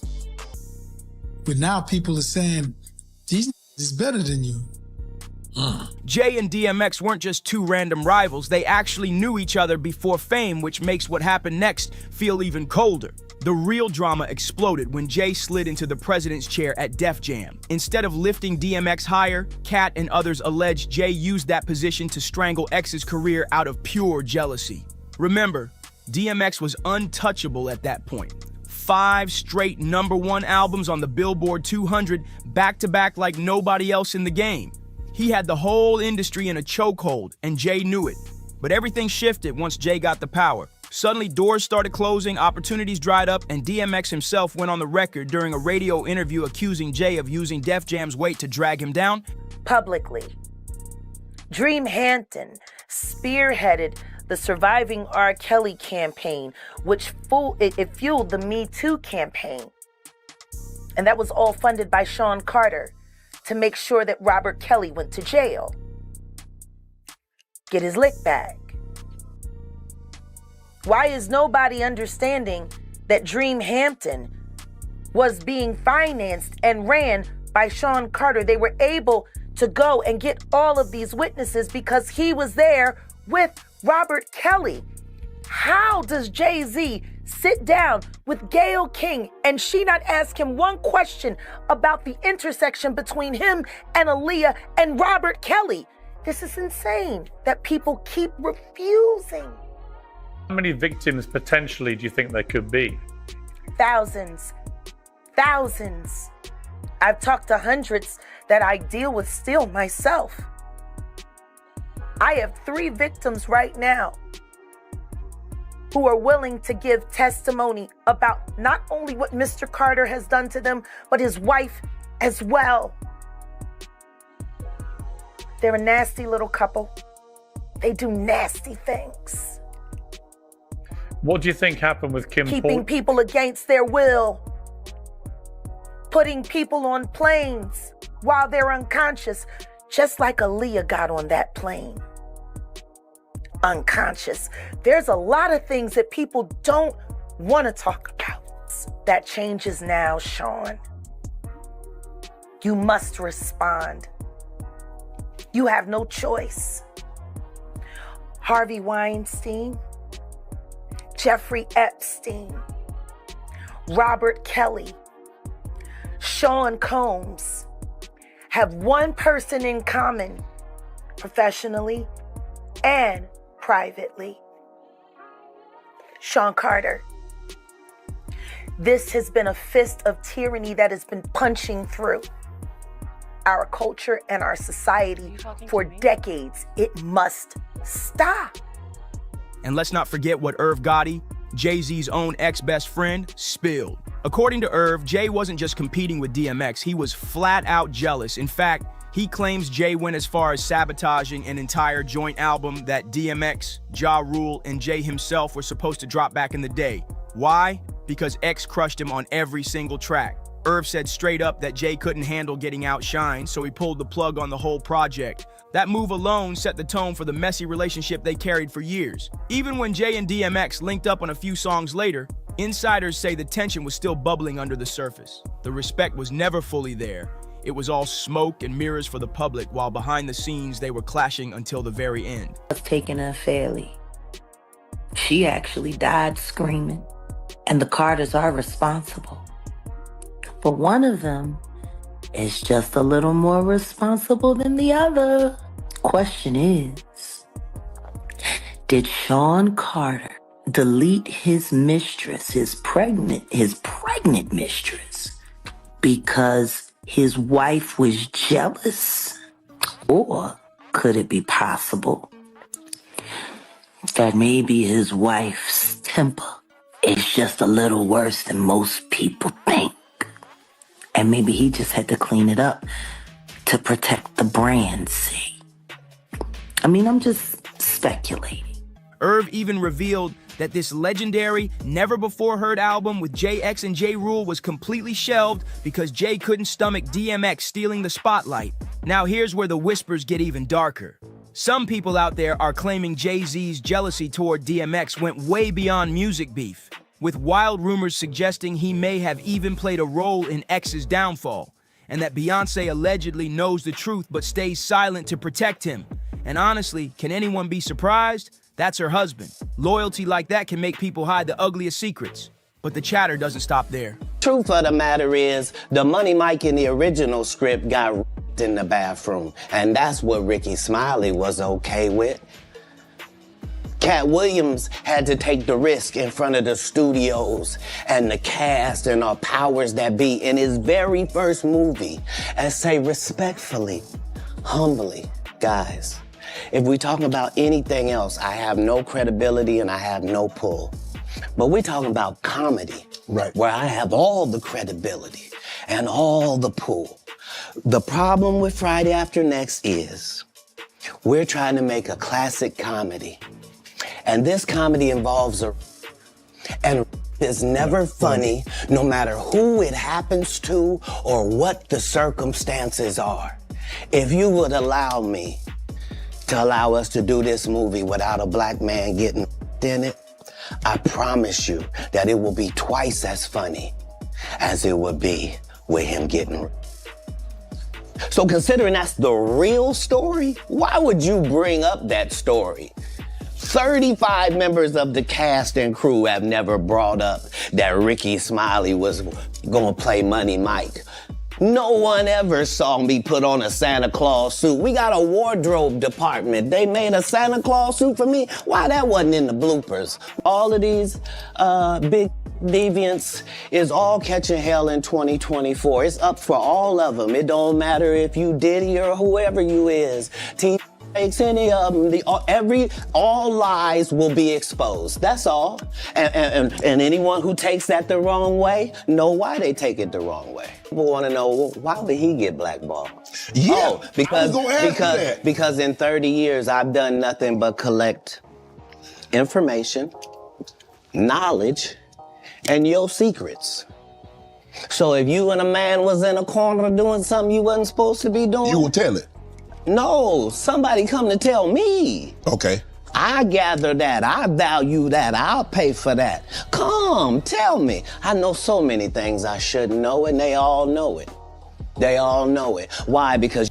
But now people are saying, these is better than you. Jay and DMX weren't just 2 random rivals, they actually knew each other before fame, which makes what happened next feel even colder. The real drama exploded when Jay slid into the president's chair at Def Jam. Instead of lifting DMX higher, Katt and others allege Jay used that position to strangle X's career out of pure jealousy. Remember, DMX was untouchable at that point. 5 straight #1 albums on the Billboard 200, back-to-back like nobody else in the game. He had the whole industry in a chokehold, and Jay knew it. But everything shifted once Jay got the power. Suddenly, doors started closing, opportunities dried up, and DMX himself went on the record during a radio interview accusing Jay of using Def Jam's weight to drag him down. Publicly. Dream Hampton spearheaded the Surviving R. Kelly campaign, which fueled the Me Too campaign. And that was all funded by Sean Carter to make sure that Robert Kelly went to jail. Get his lick back. Why is nobody understanding that Dream Hampton was being financed and ran by Sean Carter? They were able to go and get all of these witnesses because he was there with Robert Kelly. How does Jay-Z sit down with Gayle King and she not ask him one question about the intersection between him and Aaliyah and Robert Kelly? This is insane that people keep refusing. How many victims potentially do you think there could be? Thousands. Thousands. I've talked to hundreds that I deal with still myself. I have 3 victims right now who are willing to give testimony about not only what Mr. Carter has done to them, but his wife as well. They're a nasty little couple. They do nasty things. What do you think happened with Kim Keeping people against their will. Putting people on planes while they're unconscious, just like Aaliyah got on that plane. Unconscious. There's a lot of things that people don't want to talk about. That changes now, Sean. You must respond. You have no choice. Harvey Weinstein, Jeffrey Epstein, Robert Kelly, Sean Combs have one person in common, professionally and privately. Sean Carter. This has been a fist of tyranny that has been punching through our culture and our society for decades. It must stop. And let's not forget what Irv Gotti, Jay-Z's own ex-best friend, spilled. According to Irv, Jay wasn't just competing with DMX, he was flat out jealous. In fact, he claims Jay went as far as sabotaging an entire joint album that DMX, Ja Rule, and Jay himself were supposed to drop back in the day. Why? Because X crushed him on every single track. Irv said straight up that Jay couldn't handle getting outshined, so he pulled the plug on the whole project. That move alone set the tone for the messy relationship they carried for years. Even when Jay and DMX linked up on a few songs later, insiders say the tension was still bubbling under the surface. The respect was never fully there. It was all smoke and mirrors for the public, while behind the scenes they were clashing until the very end. Was taken unfairly. She actually died screaming, and the Carters are responsible. But one of them is just a little more responsible than the other. Question is, did Sean Carter delete his mistress, his pregnant mistress, because his wife was jealous? Or could it be possible that maybe his wife's temper is just a little worse than most people think? And maybe he just had to clean it up to protect the brand, see? I mean, I'm just speculating. Irv even revealed that this legendary, never-before-heard album with JX and J. Rule was completely shelved because Jay couldn't stomach DMX stealing the spotlight. Now here's where the whispers get even darker. Some people out there are claiming Jay-Z's jealousy toward DMX went way beyond music beef, with wild rumors suggesting he may have even played a role in X's downfall, and that Beyonce allegedly knows the truth but stays silent to protect him. And honestly, can anyone be surprised? That's her husband. Loyalty like that can make people hide the ugliest secrets. But the chatter doesn't stop there. Truth of the matter is, the Money Mike in the original script got in the bathroom, and that's what Ricky Smiley was okay with. Katt Williams had to take the risk in front of the studios and the cast and our powers that be in his very first movie and say respectfully, humbly, guys, if we talk about anything else, I have no credibility and I have no pull. But we're talking about comedy, right, where I have all the credibility and all the pull. The problem with Friday After Next is We're trying to make a classic comedy. And this comedy involves and is never funny, no matter who it happens to or what the circumstances are. If you would allow me to allow us to do this movie without a black man getting in it, I promise you that it will be twice as funny as it would be with him getting. So considering that's the real story, why would you bring up that story? 35 members of the cast and crew have never brought up that Ricky Smiley was gonna play Money Mike. No one ever saw me put on a Santa Claus suit. We got a wardrobe department. They made a Santa Claus suit for me. Why that wasn't in the bloopers? All of these big deviants is all catching hell in 2024. It's up for all of them. It don't matter if you Diddy or whoever you is. Takes any of them, all lies will be exposed. That's all. And anyone who takes that the wrong way, know why they take it the wrong way. People want to know, well, why did he get blackballed? Yeah, because in 30 years, I've done nothing but collect information, knowledge, and your secrets. So if you and a man was in a corner doing something you wasn't supposed to be doing, you will tell it. No, somebody come to tell me. Okay. I gather that, I value that, I'll pay for that. Come, tell me. I know so many things I shouldn't know, and they all know it. They all know it. Why? Because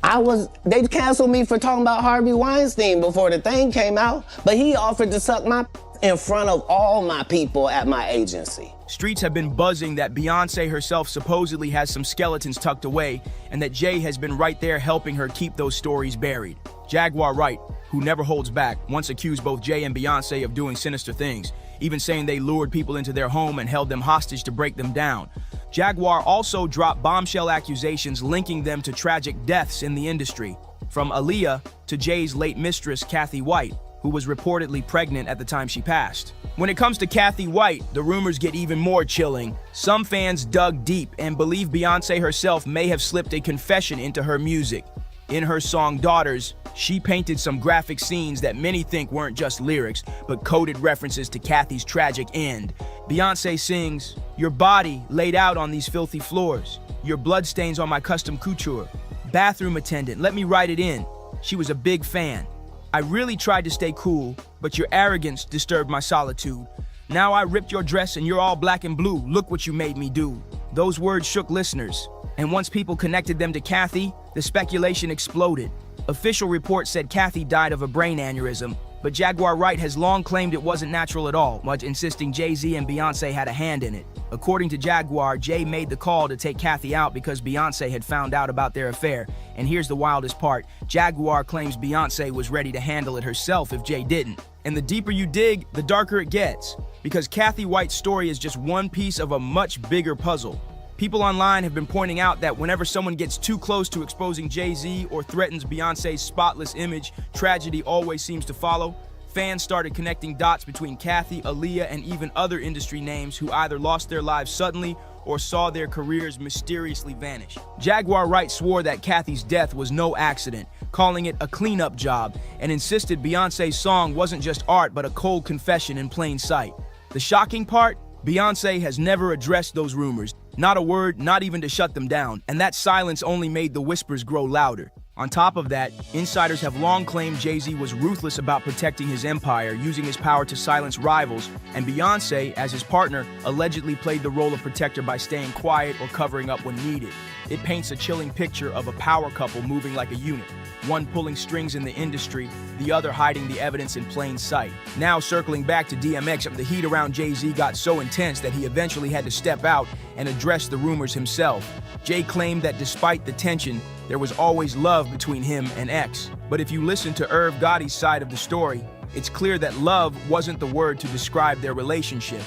they canceled me for talking about Harvey Weinstein before the thing came out, but he offered to suck my in front of all my people at my agency. Streets have been buzzing that Beyonce herself supposedly has some skeletons tucked away and that Jay has been right there helping her keep those stories buried. Jaguar Wright, who never holds back, once accused both Jay and Beyonce of doing sinister things, even saying they lured people into their home and held them hostage to break them down. Jaguar also dropped bombshell accusations linking them to tragic deaths in the industry, from Aaliyah to Jay's late mistress, Kathy White, who was reportedly pregnant at the time she passed. When it comes to Kathy White, the rumors get even more chilling. Some fans dug deep and believe Beyonce herself may have slipped a confession into her music. In her song Daughters, she painted some graphic scenes that many think weren't just lyrics, but coded references to Kathy's tragic end. Beyonce sings, "Your body laid out on these filthy floors. Your bloodstains on my custom couture. Bathroom attendant, let me write it in. She was a big fan. I really tried to stay cool, but your arrogance disturbed my solitude. Now I ripped your dress and you're all black and blue. Look what you made me do." Those words shook listeners, and once people connected them to Kathy, the speculation exploded. Official reports said Kathy died of a brain aneurysm, but Jaguar Wright has long claimed it wasn't natural at all, much insisting Jay-Z and Beyonce had a hand in it. According to Jaguar, Jay made the call to take Kathy out because Beyonce had found out about their affair. And here's the wildest part. Jaguar claims Beyonce was ready to handle it herself if Jay didn't. And the deeper you dig, the darker it gets, because Kathy White's story is just one piece of a much bigger puzzle. People online have been pointing out that whenever someone gets too close to exposing Jay-Z or threatens Beyonce's spotless image, tragedy always seems to follow. Fans started connecting dots between Kathy, Aaliyah, and even other industry names who either lost their lives suddenly or saw their careers mysteriously vanish. Jaguar Wright swore that Kathy's death was no accident, calling it a cleanup job, and insisted Beyonce's song wasn't just art but a cold confession in plain sight. The shocking part? Beyonce has never addressed those rumors. Not a word, not even to shut them down, and that silence only made the whispers grow louder. On top of that, insiders have long claimed Jay-Z was ruthless about protecting his empire, using his power to silence rivals, and Beyonce, as his partner, allegedly played the role of protector by staying quiet or covering up when needed. It paints a chilling picture of a power couple moving like a unit, one pulling strings in the industry, the other hiding the evidence in plain sight. Now circling back to DMX, the heat around Jay-Z got so intense that he eventually had to step out and address the rumors himself. Jay claimed that despite the tension, there was always love between him and X. But if you listen to Irv Gotti's side of the story, it's clear that love wasn't the word to describe their relationship.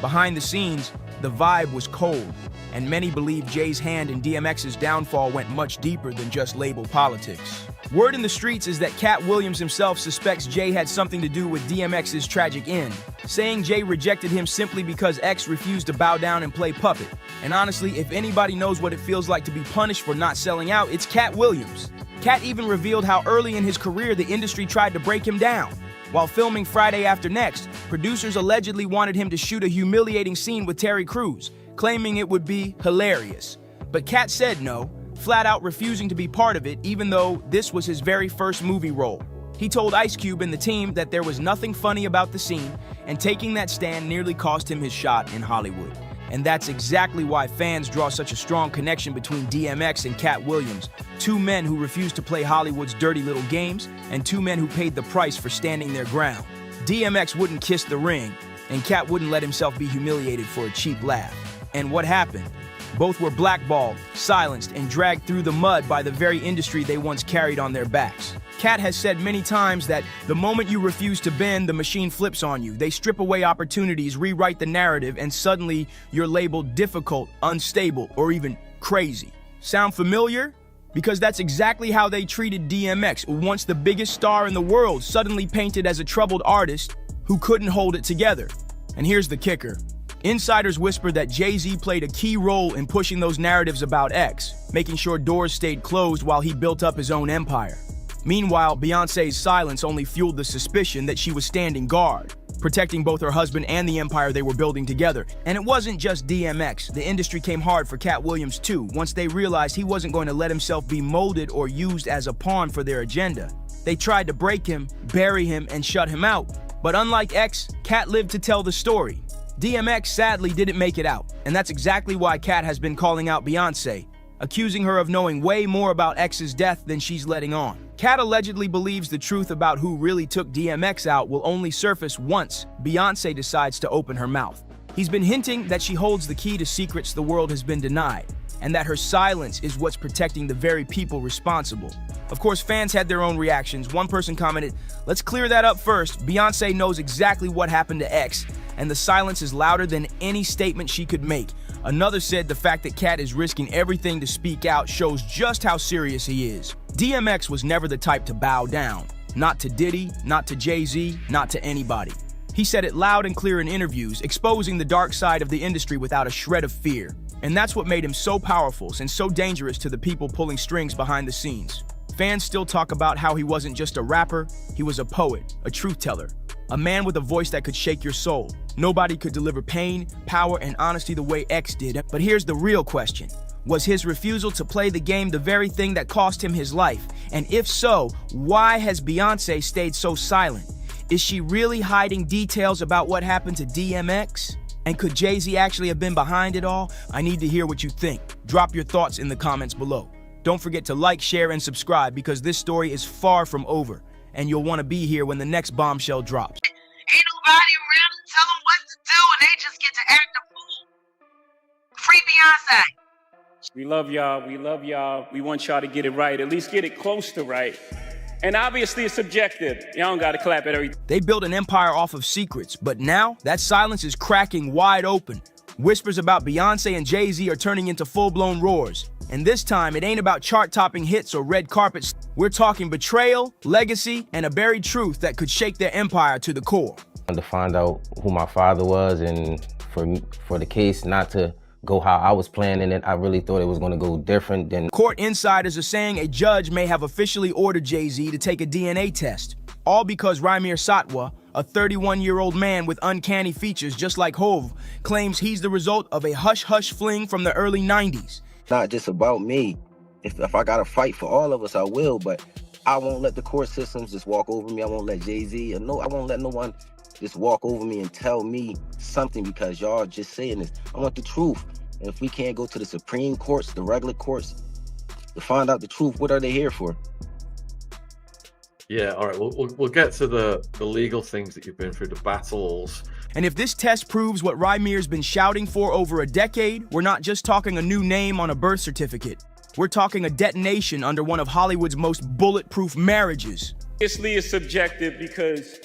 Behind the scenes, the vibe was cold, and many believe Jay's hand in DMX's downfall went much deeper than just label politics. Word in the streets is that Katt Williams himself suspects Jay had something to do with DMX's tragic end, saying Jay rejected him simply because X refused to bow down and play puppet. And honestly, if anybody knows what it feels like to be punished for not selling out, it's Katt Williams. Katt even revealed how early in his career the industry tried to break him down. While filming Friday After Next, producers allegedly wanted him to shoot a humiliating scene with Terry Crews, claiming it would be hilarious. But Katt said no, flat out refusing to be part of it, even though this was his very first movie role. He told Ice Cube and the team that there was nothing funny about the scene, and taking that stand nearly cost him his shot in Hollywood. And that's exactly why fans draw such a strong connection between DMX and Katt Williams, two men who refused to play Hollywood's dirty little games, and two men who paid the price for standing their ground. DMX wouldn't kiss the ring, and Katt wouldn't let himself be humiliated for a cheap laugh. And what happened? Both were blackballed, silenced, and dragged through the mud by the very industry they once carried on their backs. Katt has said many times that the moment you refuse to bend, the machine flips on you. They strip away opportunities, rewrite the narrative, and suddenly you're labeled difficult, unstable, or even crazy. Sound familiar? Because that's exactly how they treated DMX, once the biggest star in the world, suddenly painted as a troubled artist who couldn't hold it together. And here's the kicker. Insiders whisper that Jay-Z played a key role in pushing those narratives about X, making sure doors stayed closed while he built up his own empire. Meanwhile, Beyoncé's silence only fueled the suspicion that she was standing guard, protecting both her husband and the empire they were building together. And it wasn't just DMX. The industry came hard for Katt Williams too, once they realized he wasn't going to let himself be molded or used as a pawn for their agenda. They tried to break him, bury him, and shut him out. But unlike X, Katt lived to tell the story. DMX sadly didn't make it out, and that's exactly why Katt has been calling out Beyoncé, accusing her of knowing way more about X's death than she's letting on. Katt allegedly believes the truth about who really took DMX out will only surface once Beyoncé decides to open her mouth. He's been hinting that she holds the key to secrets the world has been denied, and that her silence is what's protecting the very people responsible. Of course, fans had their own reactions. One person commented, "Let's clear that up first. Beyoncé knows exactly what happened to X, and the silence is louder than any statement she could make." Another said the fact that Katt is risking everything to speak out shows just how serious he is. DMX was never the type to bow down. Not to Diddy, not to Jay-Z, not to anybody. He said it loud and clear in interviews, exposing the dark side of the industry without a shred of fear. And that's what made him so powerful and so dangerous to the people pulling strings behind the scenes. Fans still talk about how he wasn't just a rapper, he was a poet, a truth teller, a man with a voice that could shake your soul. Nobody could deliver pain, power, and honesty the way X did. But here's the real question. Was his refusal to play the game the very thing that cost him his life? And if so, why has Beyoncé stayed so silent? Is she really hiding details about what happened to DMX? And could Jay-Z actually have been behind it all? I need to hear what you think. Drop your thoughts in the comments below. Don't forget to like, share, and subscribe because this story is far from over, and you'll want to be here when the next bombshell drops. Ain't nobody around to tell them what to do, and they just get to act a fool. Free Beyonce. We love y'all. We love y'all. We want y'all to get it right, at least get it close to right. And obviously it's subjective. Y'all don't gotta clap at everything. They built an empire off of secrets, but now that silence is cracking wide open. Whispers about Beyoncé and Jay-Z are turning into full-blown roars. And this time, it ain't about chart-topping hits or red carpets. We're talking betrayal, legacy, and a buried truth that could shake their empire to the core. I wanted to find out who my father was, and for the case not to go how I was planning it, I really thought it was going to go different than... Court insiders are saying a judge may have officially ordered Jay-Z to take a DNA test. All because Rameer Satwa, a 31-year-old man with uncanny features just like Hov, claims he's the result of a hush-hush fling from the early 90s. Not just about me. If I gotta fight for all of us, I will, but I won't let the court systems just walk over me. I won't let Jay-Z, I won't let no one just walk over me and tell me something because y'all just saying this. I want the truth. And if we can't go to the Supreme Courts, the regular courts, to find out the truth, what are they here for? Yeah, all right, we'll get to the legal things that you've been through, the battles. And if this test proves what Rameer's been shouting for over a decade, we're not just talking a new name on a birth certificate. We're talking a detonation under one of Hollywood's most bulletproof marriages. Obviously it's subjective because,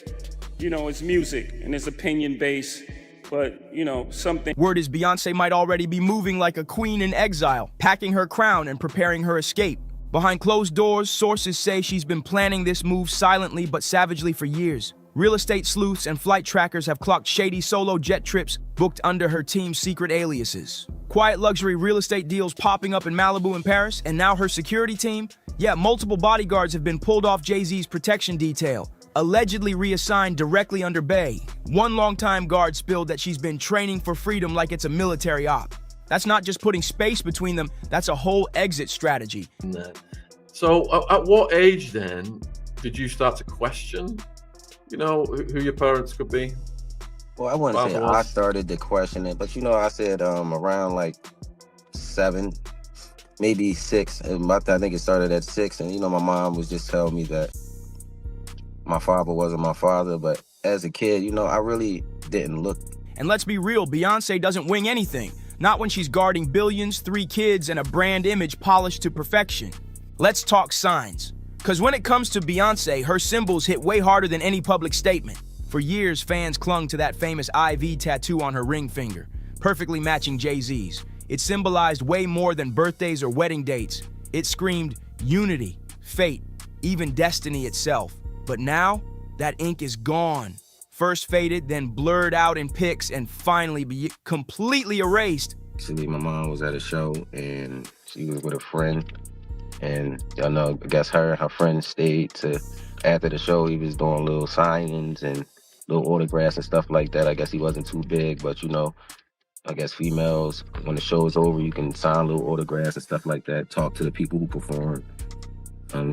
it's music and it's opinion-based, but, something... Word is Beyoncé might already be moving like a queen in exile, packing her crown and preparing her escape. Behind closed doors, sources say she's been planning this move silently but savagely for years. Real estate sleuths and flight trackers have clocked shady solo jet trips booked under her team's secret aliases. Quiet luxury real estate deals popping up in Malibu and Paris, and now her security team Yeah, multiple bodyguards have been pulled off Jay-Z's protection detail, allegedly reassigned directly under Bey. One longtime guard spilled that she's been training for freedom like it's a military op. That's not just putting space between them, that's a whole exit strategy. So at what age then did you start to question, you know, who your parents could be? Well, I wouldn't say I started to question it, but you know, I said around like 7, maybe 6. And I think it started at 6. And you know, my mom was just telling me that my father wasn't my father. But as a kid, you know, I really didn't look. And let's be real, Beyonce doesn't wing anything. Not when she's guarding billions, 3 kids, and a brand image polished to perfection. Let's talk signs. Because when it comes to Beyonce, her symbols hit way harder than any public statement. For years, fans clung to that famous IV tattoo on her ring finger, perfectly matching Jay-Z's. It symbolized way more than birthdays or wedding dates. It screamed unity, fate, even destiny itself. But now, that ink is gone. First faded, then blurred out in pics, and finally completely erased. Actually, my mom was at a show, and she was with a friend. And I know, I guess her and her friend stayed to, after the show, he was doing little signings and little autographs and stuff like that. I guess he wasn't too big, but you know, I guess females, when the show is over, you can sign little autographs and stuff like that, talk to the people who perform.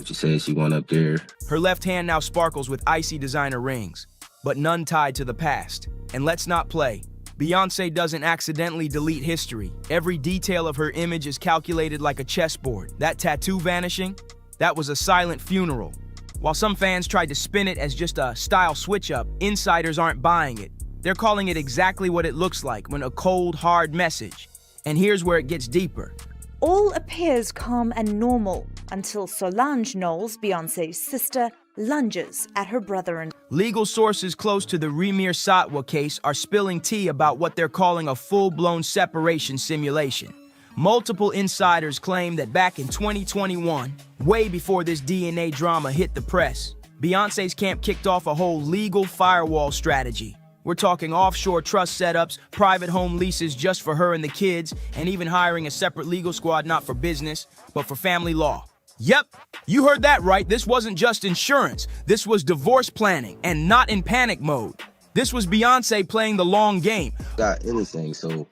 She said she went up there. Her left hand now sparkles with icy designer rings, but none tied to the past. And let's not play. Beyonce doesn't accidentally delete history. Every detail of her image is calculated like a chessboard. That tattoo vanishing, that was a silent funeral. While some fans tried to spin it as just a style switch-up, insiders aren't buying it. They're calling it exactly what it looks like when a cold, hard message. And here's where it gets deeper. All appears calm and normal until Solange Knowles, Beyonce's sister, lunges at her brother and Legal sources close to the Remir Satwa case are spilling tea about what they're calling a full-blown separation simulation. Multiple insiders claim that back in 2021, way before this DNA drama hit the press, Beyonce's camp kicked off a whole legal firewall strategy. We're talking offshore trust setups, private home leases just for her and the kids, and even hiring a separate legal squad not for business, but for family law. Yep, you heard that right. This wasn't just insurance. This was divorce planning, and not in panic mode. This was Beyonce playing the long game. Got anything, so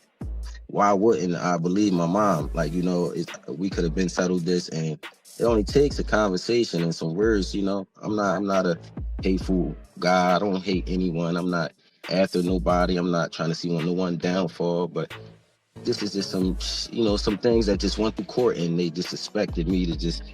why wouldn't I believe my mom? Like, you know, we could have been settled this, and it only takes a conversation and some words, you know. I'm not a hateful guy. I don't hate anyone. I'm not after nobody. I'm not trying to see no one downfall, but this is just some, you know, some things that just went through court, and they just expected me to just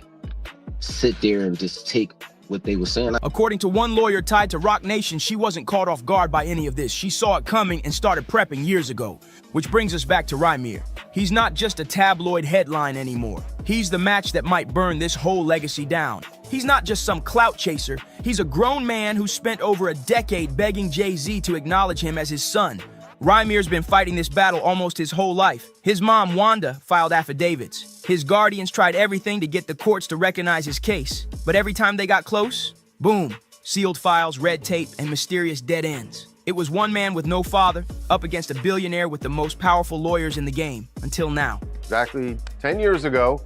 sit there and just take what they were saying. According to one lawyer tied to Rock Nation, she wasn't caught off guard by any of this. She saw it coming and started prepping years ago. Which brings us back to Remir. He's not just a tabloid headline anymore. He's the match that might burn this whole legacy down. He's not just some clout chaser. He's a grown man who spent over a decade begging Jay-Z to acknowledge him as his son. Rymir's been fighting this battle almost his whole life. His mom, Wanda, filed affidavits. His guardians tried everything to get the courts to recognize his case. But every time they got close, boom, sealed files, red tape, and mysterious dead ends. It was one man with no father up against a billionaire with the most powerful lawyers in the game, until now. Exactly 10 years ago,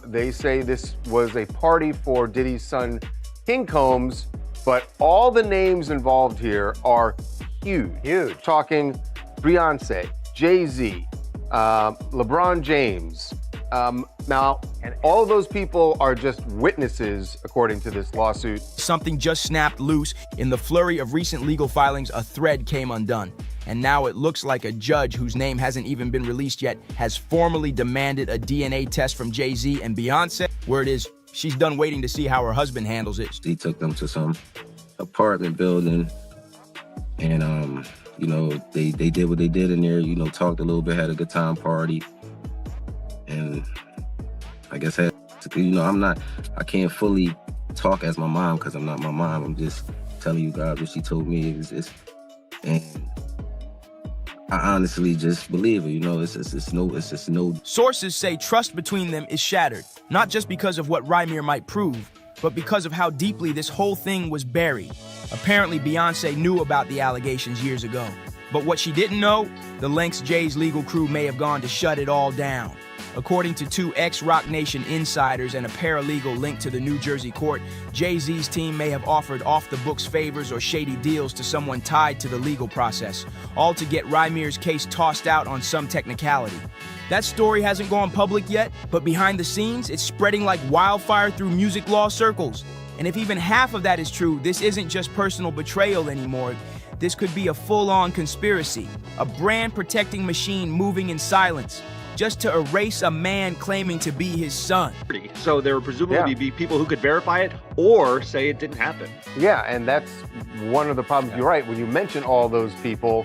they say this was a party for Diddy's son, King Combs, but all the names involved here are huge. Talking Beyonce, Jay-Z, LeBron James. Now, all of those people are just witnesses, according to this lawsuit. Something just snapped loose. In the flurry of recent legal filings, a thread came undone. And now it looks like a judge whose name hasn't even been released yet has formally demanded a DNA test from Jay-Z and Beyonce. Word is, she's done waiting to see how her husband handles it. He took them to some apartment building, and you know, they did what they did in there, you know, talked a little bit, had a good time party. And I guess, you know, I can't fully talk as my mom because I'm not my mom. I'm just telling you guys what she told me. It was just, and I honestly just believe it, you know, it's just no. Sources say trust between them is shattered, not just because of what Remir might prove, but because of how deeply this whole thing was buried. Apparently, Beyonce knew about the allegations years ago. But what she didn't know, the lengths Jay's legal crew may have gone to shut it all down. According to two ex-Rock Nation insiders and a paralegal linked to the New Jersey court, Jay-Z's team may have offered off-the-books favors or shady deals to someone tied to the legal process, all to get Rymir's case tossed out on some technicality. That story hasn't gone public yet, but behind the scenes, it's spreading like wildfire through music law circles. And if even half of that is true, this isn't just personal betrayal anymore. This could be a full-on conspiracy, a brand-protecting machine moving in silence, just to erase a man claiming to be his son. So there would presumably be people who could verify it or say it didn't happen. Yeah, and that's one of the problems. You're right. When you mention all those people,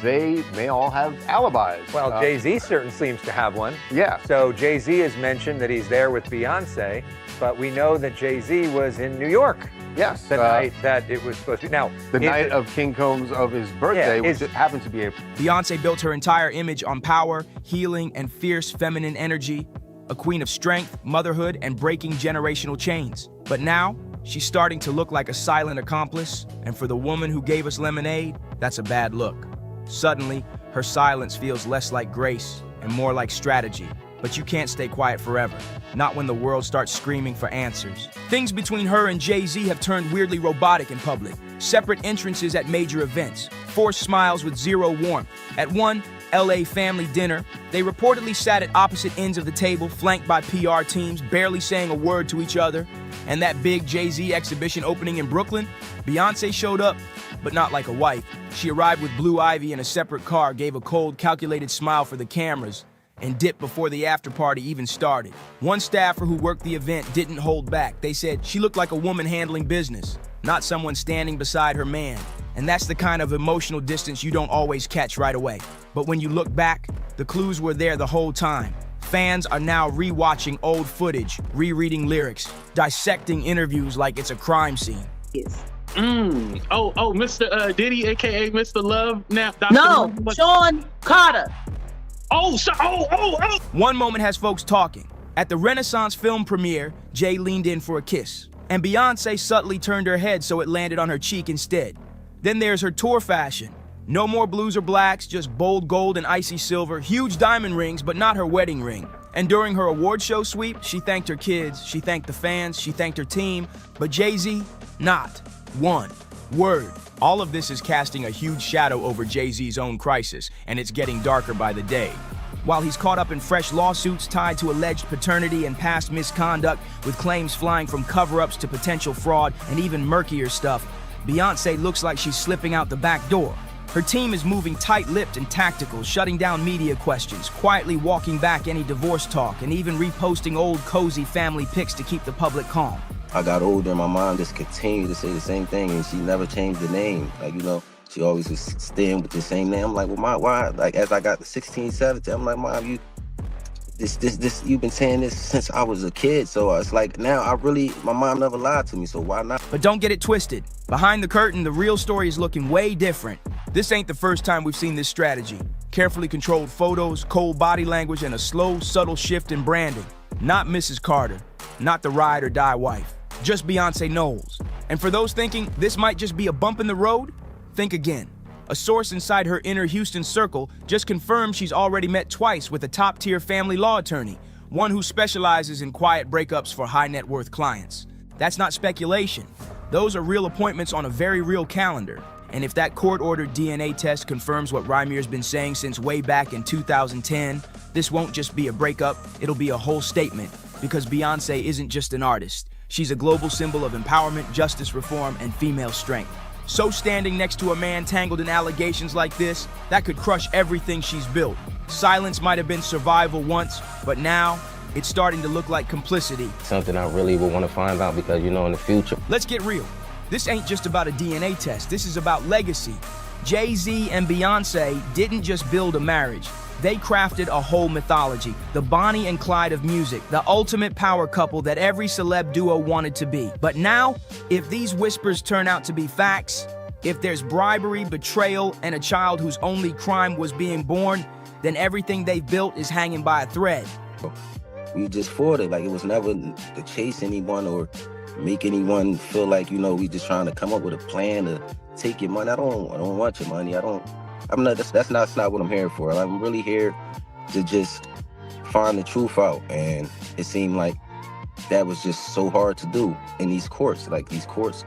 they may all have alibis. Well, Jay-Z certainly seems to have one. Yeah. So Jay-Z has mentioned that he's there with Beyonce, but we know that Jay-Z was in New York. Yes. The night that it was supposed to be. Now, the night of King Combs of his birthday, which happens to be April. Beyonce built her entire image on power, healing, and fierce feminine energy, a queen of strength, motherhood, and breaking generational chains. But now, she's starting to look like a silent accomplice, and for the woman who gave us Lemonade, that's a bad look. Suddenly, her silence feels less like grace and more like strategy. But you can't stay quiet forever, not when the world starts screaming for answers. Things between her and Jay-Z have turned weirdly robotic in public. Separate entrances at major events, forced smiles with zero warmth. At one LA family dinner, they reportedly sat at opposite ends of the table, flanked by PR teams, barely saying a word to each other. And that big Jay-Z exhibition opening in Brooklyn, Beyonce showed up, but not like a wife. She arrived with Blue Ivy in a separate car, gave a cold, calculated smile for the cameras, and dipped before the after party even started. One staffer who worked the event didn't hold back. They said she looked like a woman handling business, not someone standing beside her man. And that's the kind of emotional distance you don't always catch right away. But when you look back, the clues were there the whole time. Fans are now rewatching old footage, rereading lyrics, dissecting interviews like it's a crime scene. Yes. Oh, Mr. Diddy, aka Mr. Love, now. No, Sean Carter. Oh. One moment has folks talking. At the Renaissance film premiere, Jay leaned in for a kiss, and Beyonce subtly turned her head so it landed on her cheek instead. Then there's her tour fashion. No more blues or blacks, just bold gold and icy silver, huge diamond rings, but not her wedding ring. And during her award show sweep, she thanked her kids, she thanked the fans, she thanked her team, but Jay-Z, not one word. All of this is casting a huge shadow over Jay-Z's own crisis, and it's getting darker by the day. While he's caught up in fresh lawsuits tied to alleged paternity and past misconduct, with claims flying from cover-ups to potential fraud and even murkier stuff, Beyonce looks like she's slipping out the back door. Her team is moving tight-lipped and tactical, shutting down media questions, quietly walking back any divorce talk, and even reposting old cozy family pics to keep the public calm. I got older and my mom just continued to say the same thing, and she never changed the name. Like, she always was staying with the same name. I'm like, well, Mom, why? Like, as I got to 16, 17, I'm like, Mom, you've been saying this since I was a kid. So it's like, now my mom never lied to me, so why not? But don't get it twisted. Behind the curtain, the real story is looking way different. This ain't the first time we've seen this strategy. Carefully controlled photos, cold body language, and a slow, subtle shift in branding. Not Mrs. Carter, not the ride or die wife. Just Beyonce Knowles. And for those thinking this might just be a bump in the road, think again. A source inside her inner Houston circle just confirmed she's already met twice with a top-tier family law attorney, one who specializes in quiet breakups for high-net-worth clients. That's not speculation. Those are real appointments on a very real calendar. And if that court-ordered DNA test confirms what Rymir's been saying since way back in 2010, this won't just be a breakup, it'll be a whole statement. Because Beyonce isn't just an artist. She's a global symbol of empowerment, justice reform, and female strength. So standing next to a man tangled in allegations like this, that could crush everything she's built. Silence might have been survival once, but now it's starting to look like complicity. Something I really would want to find out because, in the future. Let's get real. This ain't just about a DNA test. This is about legacy. Jay-Z and Beyonce didn't just build a marriage. They crafted a whole mythology, the Bonnie and Clyde of music, the ultimate power couple that every celeb duo wanted to be. But now, if these whispers turn out to be facts, if there's bribery, betrayal, and a child whose only crime was being born, then everything they've built is hanging by a thread. We just fought it. Like, it was never to chase anyone or make anyone feel like, we just trying to come up with a plan to take your money. I don't want your money. That's not what I'm here for. I'm really here to just find the truth out. And it seemed like that was just so hard to do in these courts. Like, these courts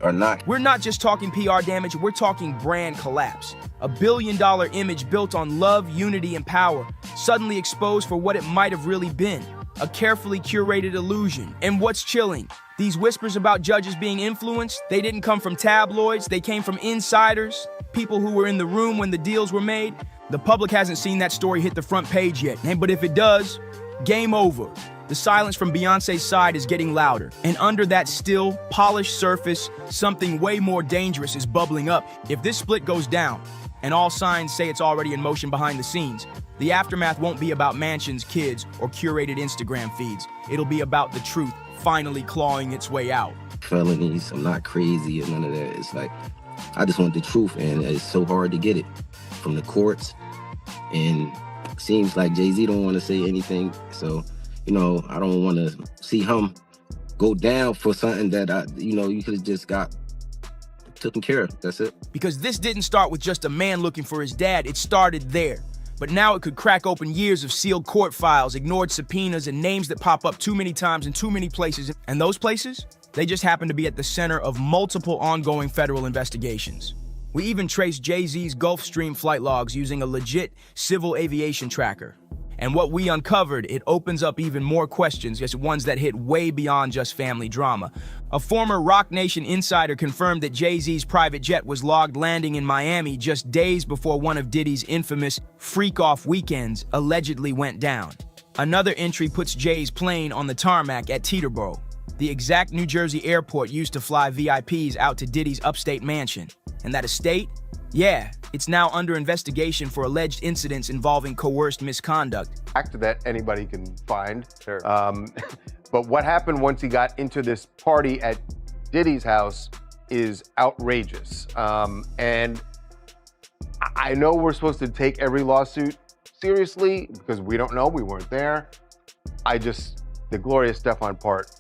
are not. We're not just talking PR damage, we're talking brand collapse. A billion-dollar image built on love, unity, and power, suddenly exposed for what it might have really been. A carefully curated illusion. And what's chilling? These whispers about judges being influenced, they didn't come from tabloids, they came from insiders, people who were in the room when the deals were made. The public hasn't seen that story hit the front page yet, but if it does, game over. The silence from Beyonce's side is getting louder, and under that still, polished surface, something way more dangerous is bubbling up. If this split goes down, and all signs say it's already in motion behind the scenes, the aftermath won't be about mansions, kids, or curated Instagram feeds. It'll be about the truth finally clawing its way out. Felonies, I'm not crazy or none of that. It's like, I just want the truth, and it's so hard to get it from the courts. And it seems like Jay-Z don't want to say anything, so, I don't want to see him go down for something that, you could have just got taken care of. That's it. Because this didn't start with just a man looking for his dad. It started there. But now it could crack open years of sealed court files, ignored subpoenas, and names that pop up too many times in too many places. And those places, they just happen to be at the center of multiple ongoing federal investigations. We even traced Jay-Z's Gulfstream flight logs using a legit civil aviation tracker. And what we uncovered, it opens up even more questions, just ones that hit way beyond just family drama. A former Roc Nation insider confirmed that Jay-Z's private jet was logged landing in Miami just days before one of Diddy's infamous freak-off weekends allegedly went down. Another entry puts Jay's plane on the tarmac at Teterboro, the exact New Jersey airport used to fly VIPs out to Diddy's upstate mansion. And that estate? Yeah, it's now under investigation for alleged incidents involving coerced misconduct. Fact that anybody can find. Sure. But what happened once he got into this party at Diddy's house is outrageous. And I know we're supposed to take every lawsuit seriously because we don't know, we weren't there. The Gloria Estefan part,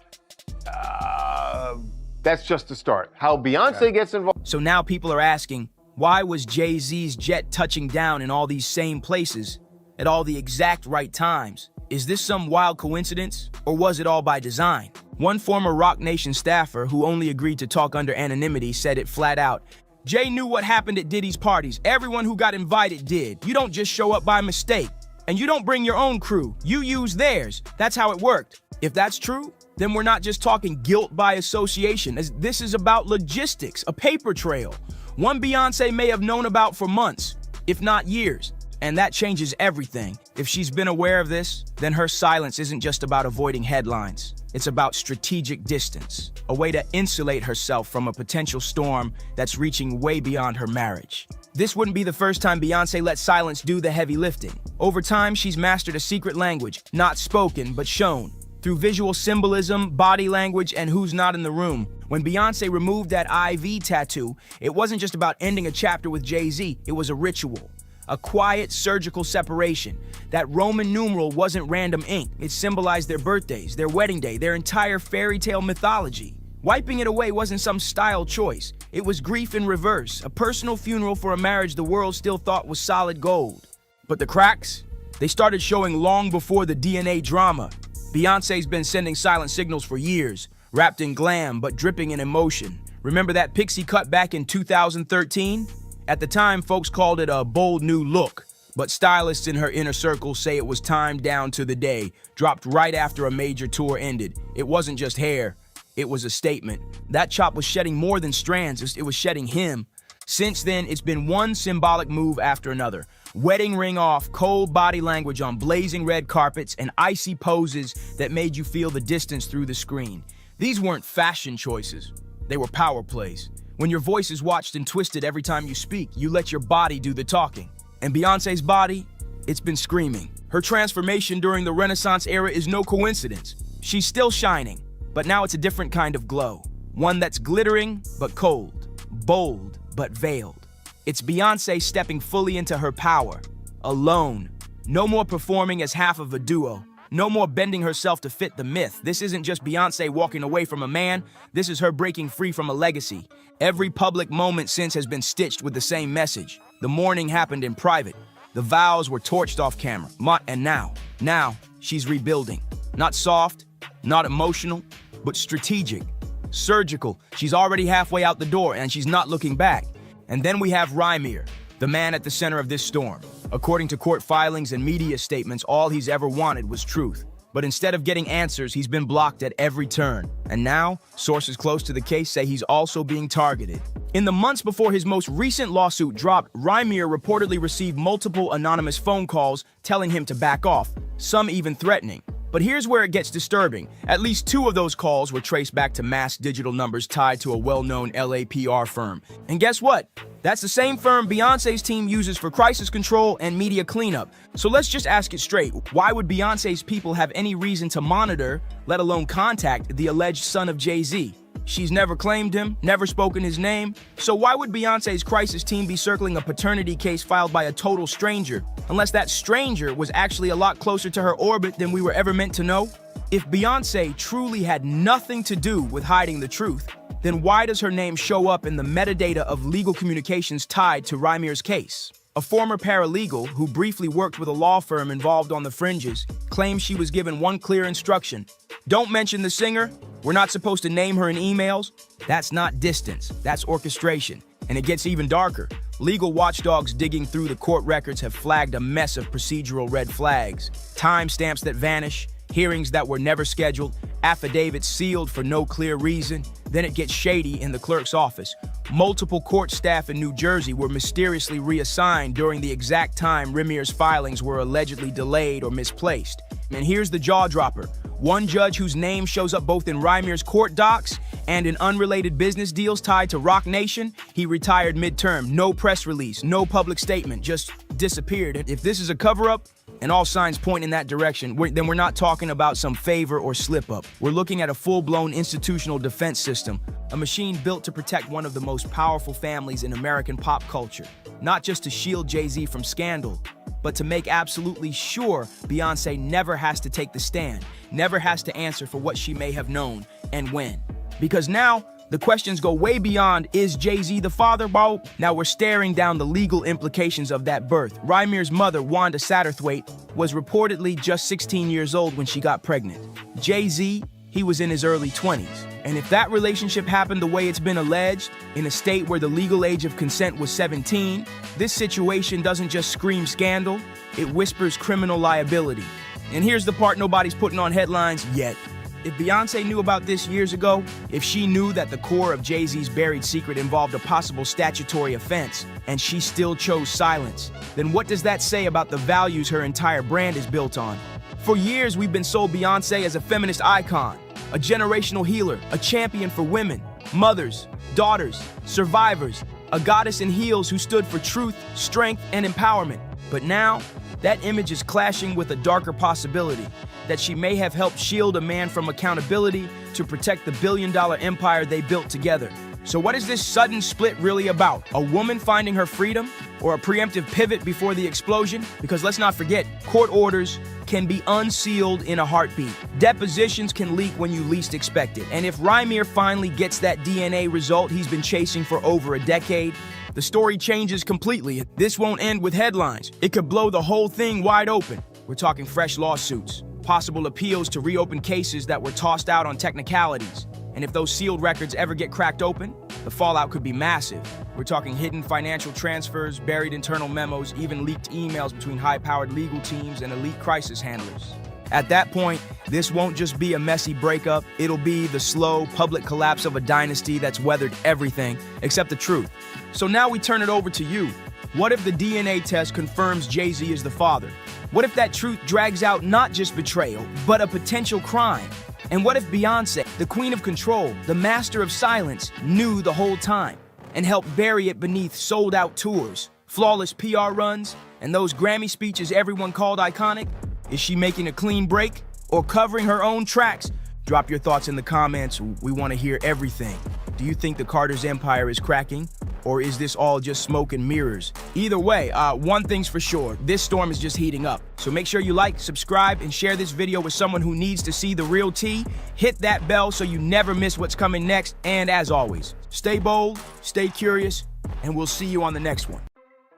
that's just the start. How Beyonce gets involved. So now people are asking, why was Jay-Z's jet touching down in all these same places at all the exact right times? Is this some wild coincidence, or was it all by design? One former Roc Nation staffer who only agreed to talk under anonymity said it flat out. Jay knew what happened at Diddy's parties. Everyone who got invited did. You don't just show up by mistake. And you don't bring your own crew. You use theirs. That's how it worked. If that's true, then we're not just talking guilt by association. This is about logistics, a paper trail. One Beyonce may have known about for months, if not years. And that changes everything. If she's been aware of this, then her silence isn't just about avoiding headlines. It's about strategic distance, a way to insulate herself from a potential storm that's reaching way beyond her marriage. This wouldn't be the first time Beyonce let silence do the heavy lifting. Over time, she's mastered a secret language, not spoken, but shown, through visual symbolism, body language, and who's not in the room. When Beyonce removed that IV tattoo, it wasn't just about ending a chapter with Jay-Z, it was a ritual. A quiet, surgical separation. That Roman numeral wasn't random ink. It symbolized their birthdays, their wedding day, their entire fairy tale mythology. Wiping it away wasn't some style choice. It was grief in reverse, a personal funeral for a marriage the world still thought was solid gold. But the cracks? They started showing long before the DNA drama. Beyonce's been sending silent signals for years, wrapped in glam but dripping in emotion. Remember that pixie cut back in 2013? At the time, folks called it a bold new look, but stylists in her inner circle say it was timed down to the day, dropped right after a major tour ended. It wasn't just hair, it was a statement. That chop was shedding more than strands, it was shedding him. Since then, it's been one symbolic move after another. Wedding ring off, cold body language on blazing red carpets, and icy poses that made you feel the distance through the screen. These weren't fashion choices, they were power plays. When your voice is watched and twisted every time you speak, you let your body do the talking. And Beyonce's body, it's been screaming. Her transformation during the Renaissance era is no coincidence. She's still shining, but now it's a different kind of glow. One that's glittering, but cold. Bold, but veiled. It's Beyonce stepping fully into her power. Alone. No more performing as half of a duo. No more bending herself to fit the myth. This isn't just Beyonce walking away from a man. This is her breaking free from a legacy. Every public moment since has been stitched with the same message. The mourning happened in private. The vows were torched off camera. And now, Now, she's rebuilding. Not soft, not emotional, but strategic. Surgical. She's already halfway out the door and she's not looking back. And then we have Rymir, the man at the center of this storm. According to court filings and media statements, all he's ever wanted was truth. But instead of getting answers, he's been blocked at every turn. And now, sources close to the case say he's also being targeted. In the months before his most recent lawsuit dropped, Rymir reportedly received multiple anonymous phone calls telling him to back off, some even threatening. But here's where it gets disturbing. At least 2 of those calls were traced back to masked digital numbers tied to a well-known LA PR firm. And guess what? That's the same firm Beyoncé's team uses for crisis control and media cleanup. So let's just ask it straight. Why would Beyoncé's people have any reason to monitor, let alone contact, the alleged son of Jay-Z? She's never claimed him, never spoken his name. So why would Beyoncé's crisis team be circling a paternity case filed by a total stranger, unless that stranger was actually a lot closer to her orbit than we were ever meant to know? If Beyoncé truly had nothing to do with hiding the truth, then why does her name show up in the metadata of legal communications tied to Rymir's case? A former paralegal who briefly worked with a law firm involved on the fringes claims she was given one clear instruction: don't mention the singer. We're not supposed to name her in emails. That's not distance, that's orchestration. And it gets even darker. Legal watchdogs digging through the court records have flagged a mess of procedural red flags. Timestamps that vanish, hearings that were never scheduled, affidavits sealed for no clear reason. Then it gets shady in the clerk's office. Multiple court staff in New Jersey were mysteriously reassigned during the exact time Rymir's filings were allegedly delayed or misplaced. And here's the jaw dropper. One judge whose name shows up both in Rymir's court docs and in unrelated business deals tied to Roc Nation, he retired midterm. No press release, no public statement, just disappeared. If this is a cover-up, and all signs point in that direction, then we're not talking about some favor or slip-up. We're looking at a full-blown institutional defense system, a machine built to protect one of the most powerful families in American pop culture. Not just to shield Jay-Z from scandal, but to make absolutely sure Beyoncé never has to take the stand, never has to answer for what she may have known and when. Because now, the questions go way beyond, is Jay-Z the father? Well, now we're staring down the legal implications of that birth. Rymir's mother, Wanda Satterthwaite, was reportedly just 16 years old when she got pregnant. Jay-Z, he was in his early 20s. And if that relationship happened the way it's been alleged, in a state where the legal age of consent was 17, this situation doesn't just scream scandal, it whispers criminal liability. And here's the part nobody's putting on headlines yet. If Beyoncé knew about this years ago, if she knew that the core of Jay-Z's buried secret involved a possible statutory offense, and she still chose silence, then what does that say about the values her entire brand is built on? For years, we've been sold Beyoncé as a feminist icon, a generational healer, a champion for women, mothers, daughters, survivors, a goddess in heels who stood for truth, strength, and empowerment. But now, that image is clashing with a darker possibility, that she may have helped shield a man from accountability to protect the billion-dollar empire they built together. So what is this sudden split really about? A woman finding her freedom, or a preemptive pivot before the explosion? Because let's not forget, court orders can be unsealed in a heartbeat. Depositions can leak when you least expect it. And if Rymir finally gets that DNA result he's been chasing for over a decade, the story changes completely. This won't end with headlines. It could blow the whole thing wide open. We're talking fresh lawsuits, possible appeals to reopen cases that were tossed out on technicalities. And if those sealed records ever get cracked open, the fallout could be massive. We're talking hidden financial transfers, buried internal memos, even leaked emails between high-powered legal teams and elite crisis handlers. At that point, this won't just be a messy breakup, it'll be the slow, public collapse of a dynasty that's weathered everything except the truth. So now we turn it over to you. What if the DNA test confirms Jay-Z is the father? What if that truth drags out not just betrayal, but a potential crime? And what if Beyoncé, the queen of control, the master of silence, knew the whole time and helped bury it beneath sold-out tours, flawless PR runs, and those Grammy speeches everyone called iconic? Is she making a clean break or covering her own tracks? Drop your thoughts in the comments. We want to hear everything. Do you think the Carter's empire is cracking? Or is this all just smoke and mirrors? Either way, one thing's for sure, this storm is just heating up. So make sure you like, subscribe, and share this video with someone who needs to see the real tea. Hit that bell so you never miss what's coming next. And as always, stay bold, stay curious, and we'll see you on the next one.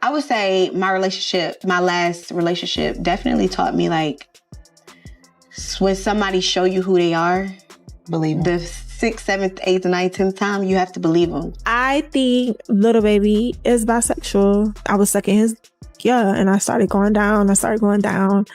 I would say my last relationship definitely taught me like When somebody show you who they are, believe them. The 6th, 7th, 8th, 9th, 10th time, you have to believe them. I think Lil Baby is bisexual. I was sucking his, and I started going down.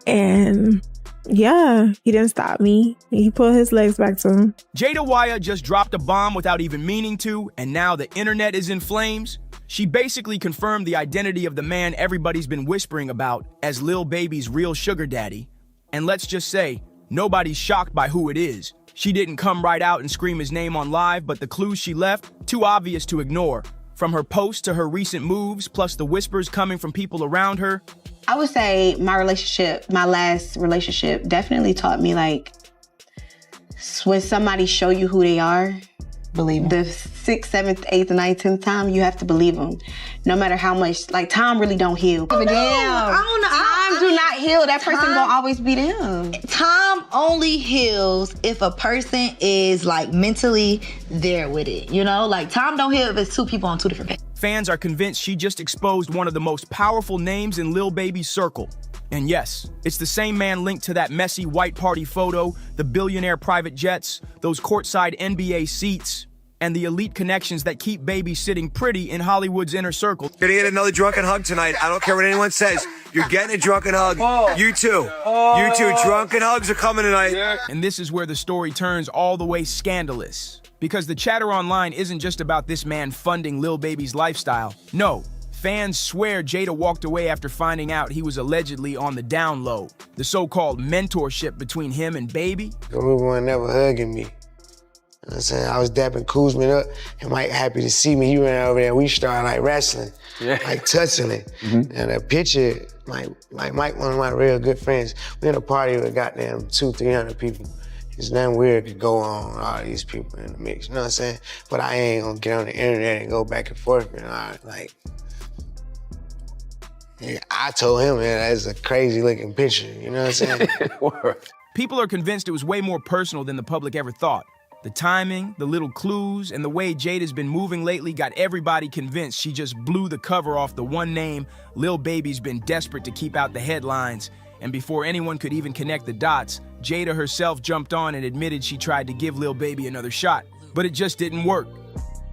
And yeah, he didn't stop me. He put his legs back to him. Jada Wyatt just dropped a bomb without even meaning to, and now the internet is in flames. She basically confirmed the identity of the man everybody's been whispering about as Lil Baby's real sugar daddy. And let's just say, nobody's shocked by who it is. She didn't come right out and scream his name on live, but the clues she left, too obvious to ignore. From her posts to her recent moves, plus the whispers coming from people around her. I would say my last relationship definitely taught me, like, when somebody show you who they are, believe them. The 6th, 7th, 8th, 9th, 10th time, you have to believe them. No matter how much, like, time really don't heal. But damn, time do not heal. That person gonna always be them. Time only heals if a person is, like, mentally there with it, you know? Like, time don't heal if it's two people on two different pages. Fans are convinced she just exposed one of the most powerful names in Lil Baby's circle. And yes, it's the same man linked to that messy white party photo, the billionaire private jets, those courtside NBA seats, and the elite connections that keep Baby sitting pretty in Hollywood's inner circle. You're gonna get another drunken hug tonight. I don't care what anyone says. You're getting a drunken hug. You too. You too. Drunken hugs are coming tonight. And this is where the story turns all the way scandalous. Because the chatter online isn't just about this man funding Lil Baby's lifestyle. No, fans swear Jada walked away after finding out he was allegedly on the down low. The so-called mentorship between him and Baby. The one never hugging me. You know what I'm saying? I was dapping Kuzman up, and Mike happy to see me. He ran over there, and we started like wrestling, like touching it. And a picture, like Mike, one of my real good friends, we had a party with goddamn 200-300 people. There's nothing weird could go on with all these people in the mix, you know what I'm saying? But I ain't gonna get on the internet and go back and forth and I told him, man, that's a crazy looking picture, you know what I'm saying? People are convinced it was way more personal than the public ever thought. The timing, the little clues, and the way Jada's been moving lately got everybody convinced she just blew the cover off the one name Lil Baby's been desperate to keep out the headlines. And before anyone could even connect the dots, Jada herself jumped on and admitted she tried to give Lil Baby another shot, but it just didn't work.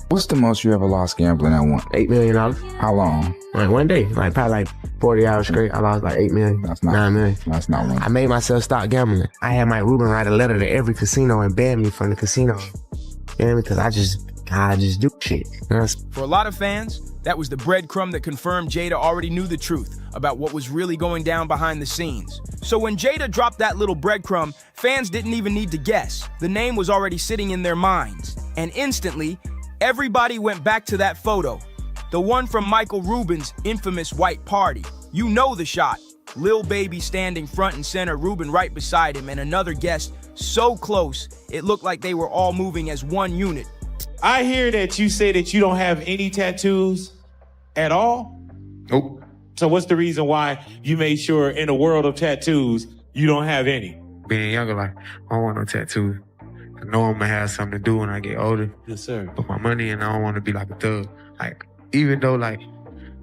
What's the most you ever lost gambling at one? $8 million. How long? Like one day, like probably 40 hours straight. I lost like $8 million. That's not 9 million. That's not one. I made myself stop gambling. I had Mike Rubin write a letter to every casino and ban me from the casino. You know, because I just do shit. You know? For a lot of fans, that was the breadcrumb that confirmed Jada already knew the truth about what was really going down behind the scenes. So when Jada dropped that little breadcrumb, fans didn't even need to guess. The name was already sitting in their minds. And instantly, everybody went back to that photo. The one from Michael Rubin's infamous white party. You know the shot. Lil Baby standing front and center, Rubin right beside him, and another guest so close, it looked like they were all moving as one unit. I hear that you say that you don't have any tattoos at all? Nope. So what's the reason why you made sure in a world of tattoos, you don't have any? Being younger, like, I don't want no tattoos. I know I'm gonna have something to do when I get older. Yes, sir. Put my money in, I don't want to be like a thug. Like, even though, like,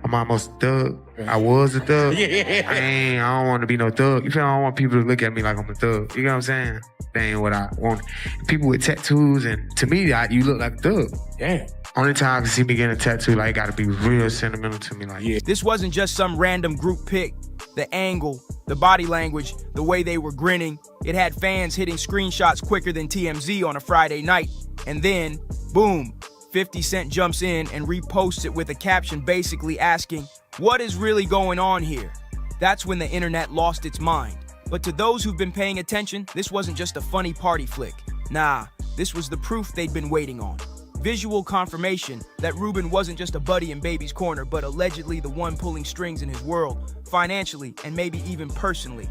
I'm almost a thug, I was a thug. I don't want to be no thug. You feel me? I don't want people to look at me like I'm a thug. You know what I'm saying? That ain't what I want. People with tattoos, and to me, you look like a thug. Damn. Only time I can see me getting a tattoo, like, it gotta be real sentimental to me. Like, This wasn't just some random group pic. The angle, the body language, the way they were grinning, it had fans hitting screenshots quicker than TMZ on a Friday night. And then, boom, 50 Cent jumps in and reposts it with a caption basically asking, what is really going on here? That's when the internet lost its mind. But to those who've been paying attention, this wasn't just a funny party flick. Nah, this was the proof they'd been waiting on. Visual confirmation that Rubin wasn't just a buddy in Baby's corner, but allegedly the one pulling strings in his world, financially and maybe even personally.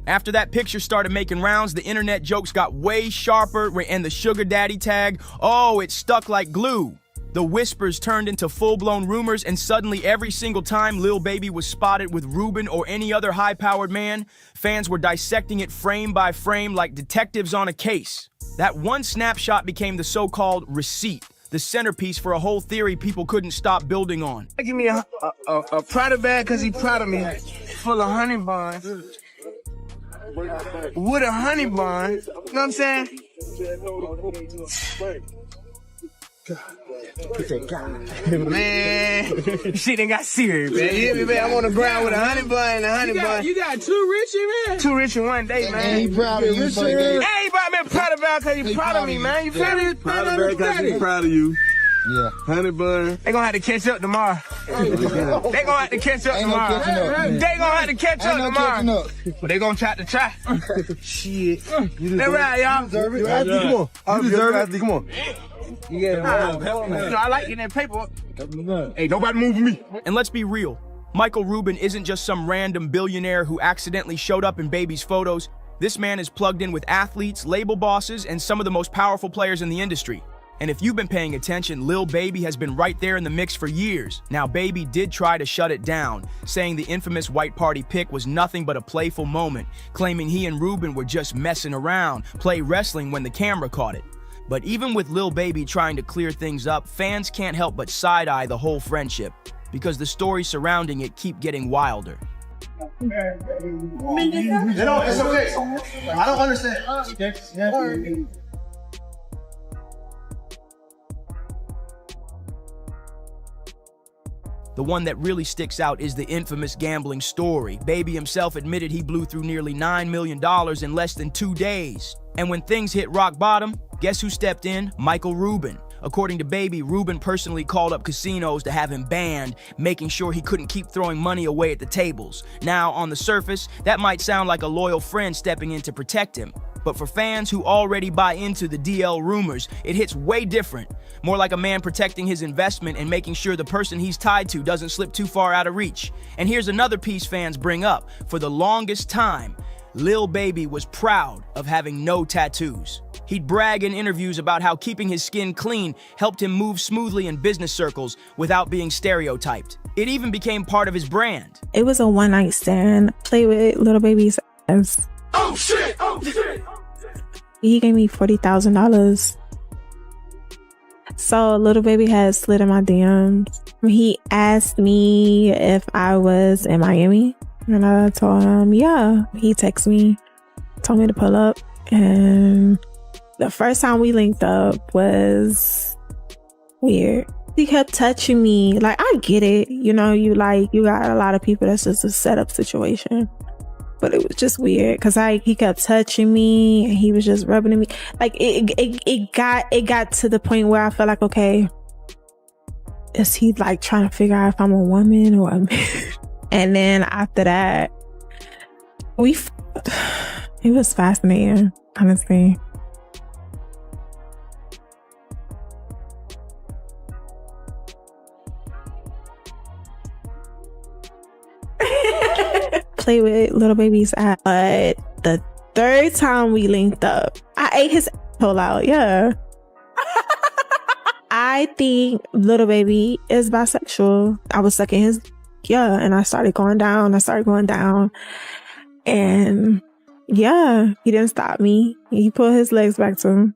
After that picture started making rounds, the internet jokes got way sharper, and the sugar daddy tag, oh, it stuck like glue. The whispers turned into full-blown rumors, and suddenly every single time Lil Baby was spotted with Ruben or any other high-powered man, fans were dissecting it frame by frame like detectives on a case. That one snapshot became the so-called receipt, the centerpiece for a whole theory people couldn't stop building on. Give me a Prada bag because he proud of me, full of honey buns. With a honey bun, you know what I'm saying? Man, shit ain't got serious, man. You hear me, man? I'm on the ground with a honey bun and a honey bun. You got two Richie, man? Two Richie one day, man. And he proud of you. Hey, he brought me a Prada bag because he proud of me, man. You feel me? Prada bag because he proud of you. Yeah. Honey bun. They gonna have to catch up tomorrow. They gonna have to catch up tomorrow. They gonna have to catch up tomorrow. But they gonna try to try. Shit. They right, y'all. You deserve it. Come on. You deserve it. Come on. Yeah, I like getting that paper. Hey, nobody move me. And let's be real, Michael Rubin isn't just some random billionaire who accidentally showed up in Baby's photos. This man is plugged in with athletes, label bosses, and some of the most powerful players in the industry. And if you've been paying attention, Lil Baby has been right there in the mix for years. Now, Baby did try to shut it down, saying the infamous White Party pic was nothing but a playful moment, claiming he and Rubin were just messing around, play wrestling when the camera caught it. But even with Lil Baby trying to clear things up, fans can't help but side-eye the whole friendship, because the stories surrounding it keep getting wilder. It's okay. I don't understand. The one that really sticks out is the infamous gambling story. Baby himself admitted he blew through nearly $9 million in less than 2 days. And when things hit rock bottom, guess who stepped in? Michael Rubin. According to Baby, Rubin personally called up casinos to have him banned, making sure he couldn't keep throwing money away at the tables. Now, on the surface, that might sound like a loyal friend stepping in to protect him. But for fans who already buy into the DL rumors, it hits way different. More like a man protecting his investment and making sure the person he's tied to doesn't slip too far out of reach. And here's another piece fans bring up. For the longest time, Lil Baby was proud of having no tattoos. He'd brag in interviews about how keeping his skin clean helped him move smoothly in business circles without being stereotyped. It even became part of his brand. It was a one-night stand. Play with Lil Baby's ass. Oh shit! Oh shit! He gave me $40,000. So Lil Baby has slid in my DMs. He asked me if I was in Miami, and I told him, yeah. He texted me, told me to pull up, and the first time we linked up was weird. He kept touching me. Like, I get it. You know, you got a lot of people that's just a setup situation. But it was just weird because he kept touching me and he was just rubbing me. Like it got to the point where I felt like, okay, is he like trying to figure out if I'm a woman or a man? And then after that, it was fascinating, honestly. Play with Lil Baby's ass. But the third time we linked up, I ate his asshole out. Yeah. I think Lil Baby is bisexual. I was sucking his and I started going down. And yeah, he didn't stop me. He put his legs back to him.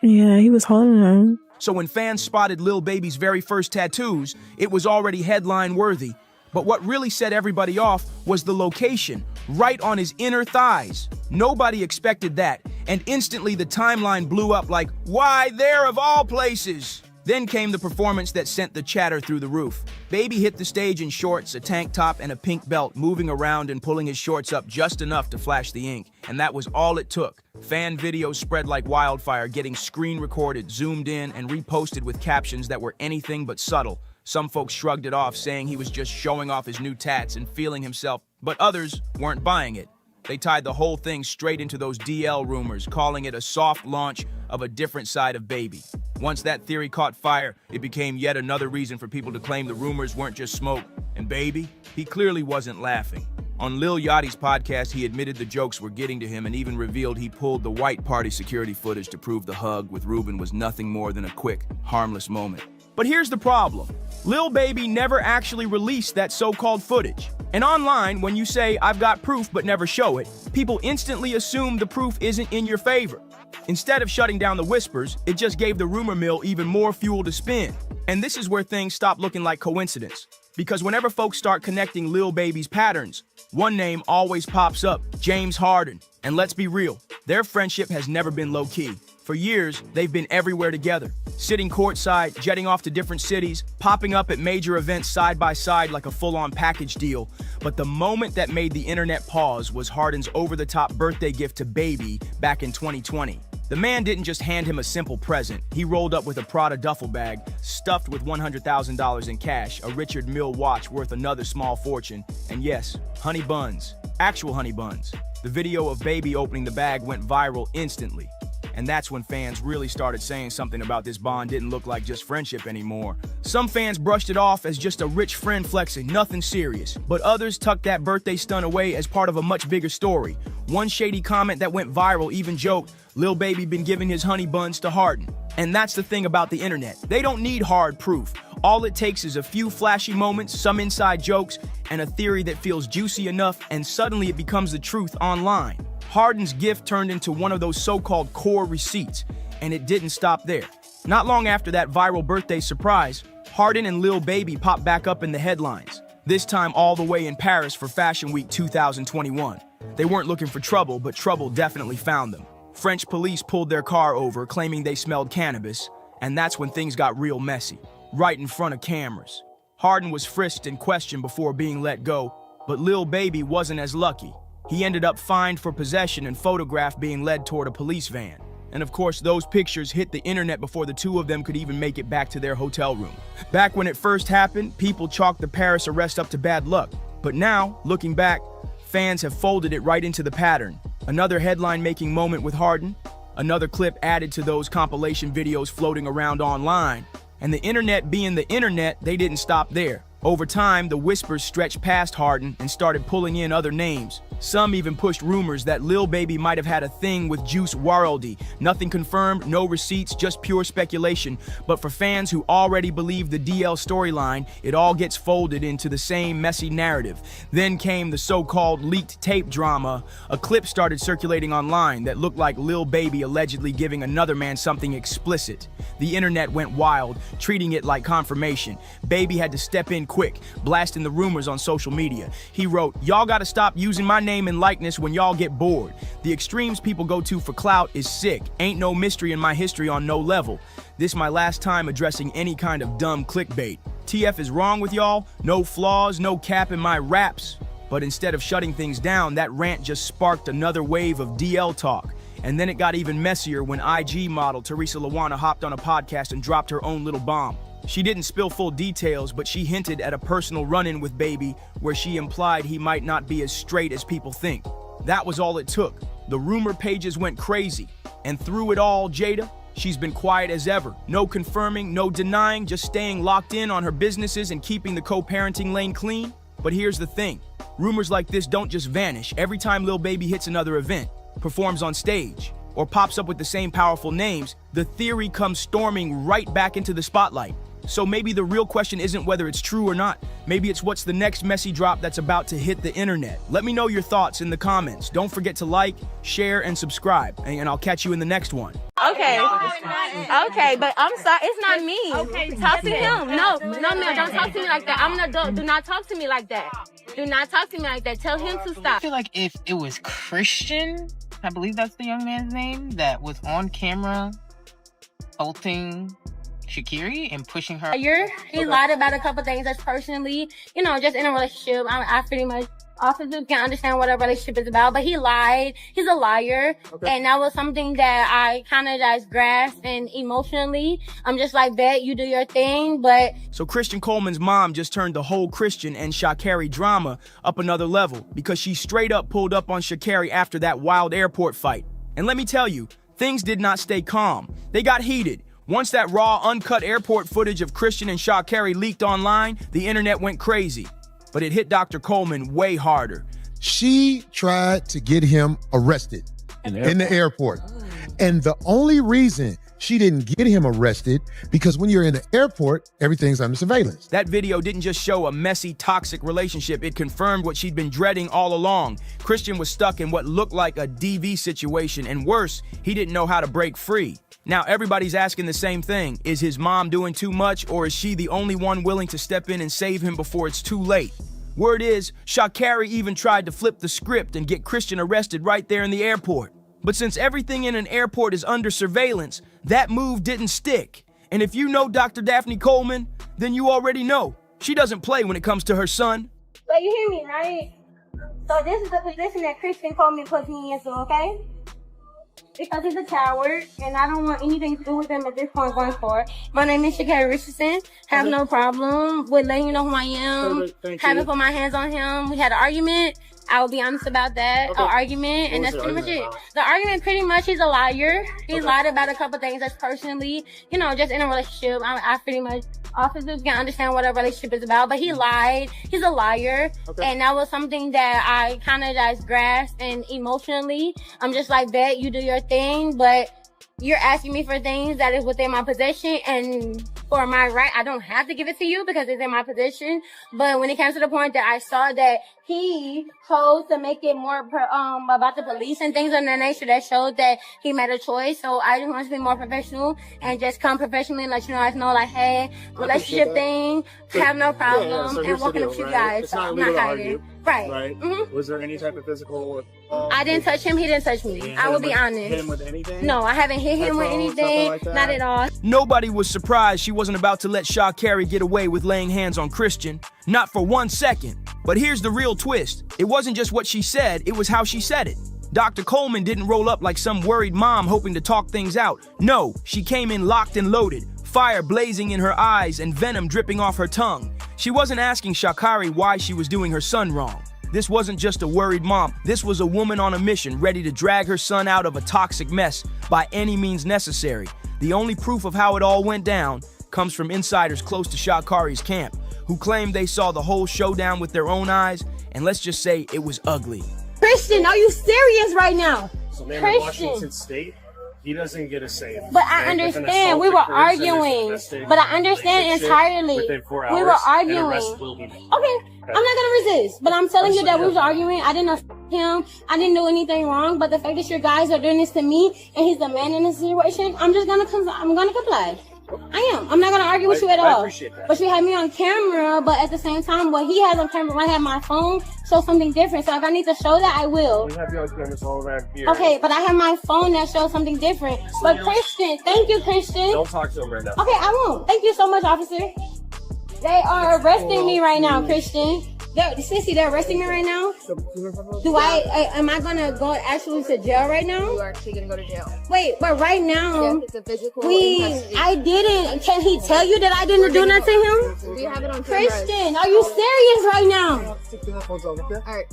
Yeah, he was holding him. So when fans spotted Lil Baby's very first tattoos, it was already headline worthy. But what really set everybody off was the location, right on his inner thighs. Nobody expected that, and instantly the timeline blew up like, why there of all places? Then came the performance that sent the chatter through the roof. Baby hit the stage in shorts, a tank top, and a pink belt, moving around and pulling his shorts up just enough to flash the ink. And that was all it took. Fan videos spread like wildfire, getting screen recorded, zoomed in, and reposted with captions that were anything but subtle. Some folks shrugged it off, saying he was just showing off his new tats and feeling himself, but others weren't buying it. They tied the whole thing straight into those DL rumors, calling it a soft launch of a different side of Baby. Once that theory caught fire, it became yet another reason for people to claim the rumors weren't just smoke. And Baby, he clearly wasn't laughing. On Lil Yachty's podcast, he admitted the jokes were getting to him and even revealed he pulled the White Party security footage to prove the hug with Rubin was nothing more than a quick, harmless moment. But here's the problem. Lil Baby never actually released that so-called footage. And online, when you say, "I've got proof but never show it," people instantly assume the proof isn't in your favor. Instead of shutting down the whispers, it just gave the rumor mill even more fuel to spin. And this is where things stop looking like coincidence. Because whenever folks start connecting Lil Baby's patterns, one name always pops up, James Harden. And let's be real, their friendship has never been low-key. For years, they've been everywhere together, sitting courtside, jetting off to different cities, popping up at major events side by side like a full-on package deal. But the moment that made the internet pause was Harden's over-the-top birthday gift to Baby back in 2020. The man didn't just hand him a simple present. He rolled up with a Prada duffel bag, stuffed with $100,000 in cash, a Richard Mille watch worth another small fortune, and yes, honey buns. Actual honey buns. The video of Baby opening the bag went viral instantly. And that's when fans really started saying something about this bond didn't look like just friendship anymore. Some fans brushed it off as just a rich friend flexing, nothing serious. But others tucked that birthday stunt away as part of a much bigger story. One shady comment that went viral even joked, "Lil Baby been giving his honey buns to Harden." And that's the thing about the internet. They don't need hard proof. All it takes is a few flashy moments, some inside jokes, and a theory that feels juicy enough, and suddenly it becomes the truth online. Harden's gift turned into one of those so-called core receipts, and it didn't stop there. Not long after that viral birthday surprise, Harden and Lil Baby popped back up in the headlines, this time all the way in Paris for Fashion Week 2021. They weren't looking for trouble, but trouble definitely found them. French police pulled their car over, claiming they smelled cannabis, and that's when things got real messy, right in front of cameras. Harden was frisked and questioned before being let go, but Lil Baby wasn't as lucky. He ended up fined for possession and photographed being led toward a police van. And of course, those pictures hit the internet before the two of them could even make it back to their hotel room. Back when it first happened, people chalked the Paris arrest up to bad luck. But now, looking back, fans have folded it right into the pattern. Another headline-making moment with Harden, another clip added to those compilation videos floating around online. And the internet being the internet, they didn't stop there. Over time, the whispers stretched past Harden and started pulling in other names. Some even pushed rumors that Lil Baby might have had a thing with Juice WRLD. Nothing confirmed, no receipts, just pure speculation. But for fans who already believe the DL storyline, it all gets folded into the same messy narrative. Then came the so-called leaked tape drama. A clip started circulating online that looked like Lil Baby allegedly giving another man something explicit. The internet went wild, treating it like confirmation. Baby had to step in quick, blasting the rumors on social media. He wrote, "Y'all gotta stop using my name and likeness when y'all get bored. The extremes people go to for clout is sick. Ain't no mystery in my history on no level. This my last time addressing any kind of dumb clickbait. TF is wrong with y'all, no flaws, no cap in my raps." But instead of shutting things down, that rant just sparked another wave of DL talk. And then it got even messier when IG model Teresa Lawana hopped on a podcast and dropped her own little bomb. She didn't spill full details, but she hinted at a personal run-in with Baby where she implied he might not be as straight as people think. That was all it took. The rumor pages went crazy. And through it all, Jada, she's been quiet as ever. No confirming, no denying, just staying locked in on her businesses and keeping the co-parenting lane clean. But here's the thing. Rumors like this don't just vanish. Every time Lil Baby hits another event, performs on stage, or pops up with the same powerful names, the theory comes storming right back into the spotlight. So maybe the real question isn't whether it's true or not. Maybe it's what's the next messy drop that's about to hit the internet. Let me know your thoughts in the comments. Don't forget to like, share, and subscribe. And I'll catch you in the next one. Okay, but I'm sorry, it's not me. Okay, talk to him. No, don't talk to me like that. I'm an adult. Do not talk to me like that. Do not talk to me like that. Tell him to stop. I feel like if it was Christian, I believe that's the young man's name, that was on camera assaulting Sha'Carri and pushing her. He lied about a couple things that's personally, just in a relationship. I pretty much often can understand what a relationship is about, but he lied. He's a liar. Okay. And that was something that I kind of just grasped, and emotionally, I'm just like, bet you do your thing, but. So Christian Coleman's mom just turned the whole Christian and Sha'Carri drama up another level because she straight up pulled up on Sha'Carri after that wild airport fight. And let me tell you, things did not stay calm. They got heated. Once that raw, uncut airport footage of Christian and Sha'Carri leaked online, the internet went crazy. But it hit Dr. Coleman way harder. She tried to get him arrested in the airport. And the only reason she didn't get him arrested because when you're in the airport, everything's under surveillance. That video didn't just show a messy, toxic relationship. It confirmed what she'd been dreading all along. Christian was stuck in what looked like a DV situation, and worse, he didn't know how to break free. Now everybody's asking the same thing. Is his mom doing too much, or is she the only one willing to step in and save him before it's too late? Word is, Sha'Carri even tried to flip the script and get Christian arrested right there in the airport. But since everything in an airport is under surveillance, that move didn't stick. And if you know Dr. Daphne Coleman, then you already know. She doesn't play when it comes to her son. But you hear me, right? So this is the position that Christian Coleman puts me into, okay? Because he's a coward, and I don't want anything to do with him at this point going forward. My name is Sha'Carri Richardson. Have no problem with letting you know who I am. Haven't put my hands on him. We had an argument. I will be honest about that. An argument, and that's pretty much it. The argument, pretty much, he's a liar. He lied about a couple things that's personally, you know, just in a relationship. I pretty much, officers can understand what a relationship is about, but he lied. He's a liar. And that was something that I kind of just grasped, and emotionally, I'm just like, bet, you do your thing, but you're asking me for things that is within my possession, and for my right, I don't have to give it to you because it's in my possession. But when it comes to the point that I saw that he chose to make it more about the police and things of that nature, that showed that he made a choice. So I just want to be more professional and just come professionally and let you guys know, like, hey, relationship thing, have no problem, so and working with you guys. It's not I'm illegal not to hiding. argue. Right. Was there any type of physical? I didn't touch him. He didn't touch me. I will be honest. Hit him with anything? No, I haven't hit him with anything. Like that? Not at all. Nobody was surprised she wasn't about to let Sha'Carri get away with laying hands on Christian. Not for 1 second. But here's the real twist. It wasn't just what she said, it was how she said it. Dr. Coleman didn't roll up like some worried mom hoping to talk things out. No, she came in locked and loaded, fire blazing in her eyes and venom dripping off her tongue. She wasn't asking Sha'Carri why she was doing her son wrong. This wasn't just a worried mom. This was a woman on a mission, ready to drag her son out of a toxic mess by any means necessary. The only proof of how it all went down comes from insiders close to Sha'Carri's camp, who claimed they saw the whole showdown with their own eyes, and let's just say it was ugly. Christian, are you serious right now? So, man, in Washington State, he doesn't get a say. But I understand. We were arguing. But I understand entirely. Within 4 hours, we were arguing. an arrest will be made. Okay, I'm not gonna resist. But I'm telling you that we was arguing. I didn't know him. I didn't do anything wrong. But the fact that your guys are doing this to me, and he's the man in this situation, I'm gonna comply. I am. I'm not gonna argue with you at all. Appreciate that. But you have me on camera, but at the same time, what he has on camera, when I have my phone, shows something different. So if I need to show that, I will. We have you on camera all around here. Okay, but I have my phone that shows something different. But Christian, thank you, Christian. Don't talk to him right now. Okay, I won't. Thank you so much, officer. They are arresting me right now, Christian. Sissy, they're arresting me right now? Am I gonna go actually to jail right now? You are actually gonna go to jail. Wait, but right now, Yes, it's a physical I didn't. Can he tell you that I didn't do nothing to him? We have it on camera. Christian, are you serious right now? Alright.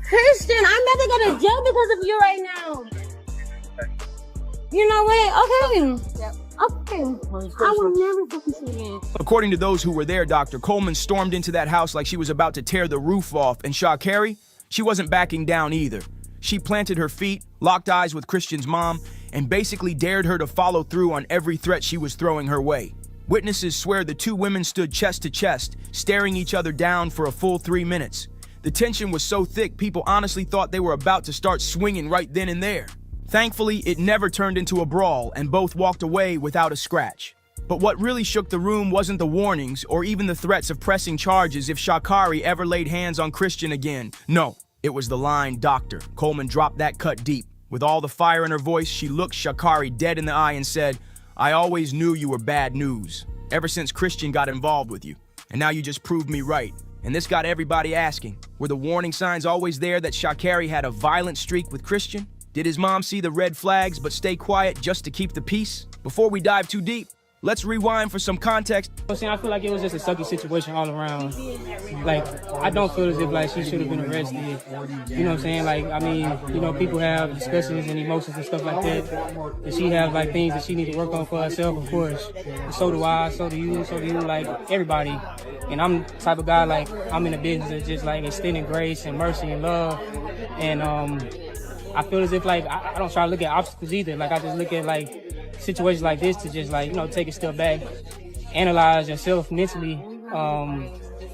Christian, I'm about to go to jail because of you right now. You know what? Okay. Yep. Okay. I will never fucking see again. According to those who were there, Dr. Coleman stormed into that house like she was about to tear the roof off, and Sha'Carri, she wasn't backing down either. She planted her feet, locked eyes with Christian's mom, and basically dared her to follow through on every threat she was throwing her way. Witnesses swear the two women stood chest to chest, staring each other down for a full 3 minutes. The tension was so thick, people honestly thought they were about to start swinging right then and there. Thankfully, it never turned into a brawl, and both walked away without a scratch. But what really shook the room wasn't the warnings or even the threats of pressing charges if Sha'Carri ever laid hands on Christian again. No, it was the line, "Doctor." Coleman dropped that cut deep. With all the fire in her voice, she looked Sha'Carri dead in the eye and said, "I always knew you were bad news, ever since Christian got involved with you. And now you just proved me right." And this got everybody asking, were the warning signs always there that Sha'Carri had a violent streak with Christian? Did his mom see the red flags but stay quiet just to keep the peace? Before we dive too deep, let's rewind for some context. I feel like it was just a sucky situation all around. Like, I don't feel as if like she should have been arrested. You know what I'm saying? Like, I mean, you know, people have discussions and emotions and stuff like that. And she have like things that she need to work on for herself, of course. And so do I, so do you, like everybody. And I'm the type of guy, like, I'm in the business of just like extending grace and mercy and love. And I feel as if like I don't try to look at obstacles either. Like I just look at like situations like this to just like, take a step back, analyze yourself mentally,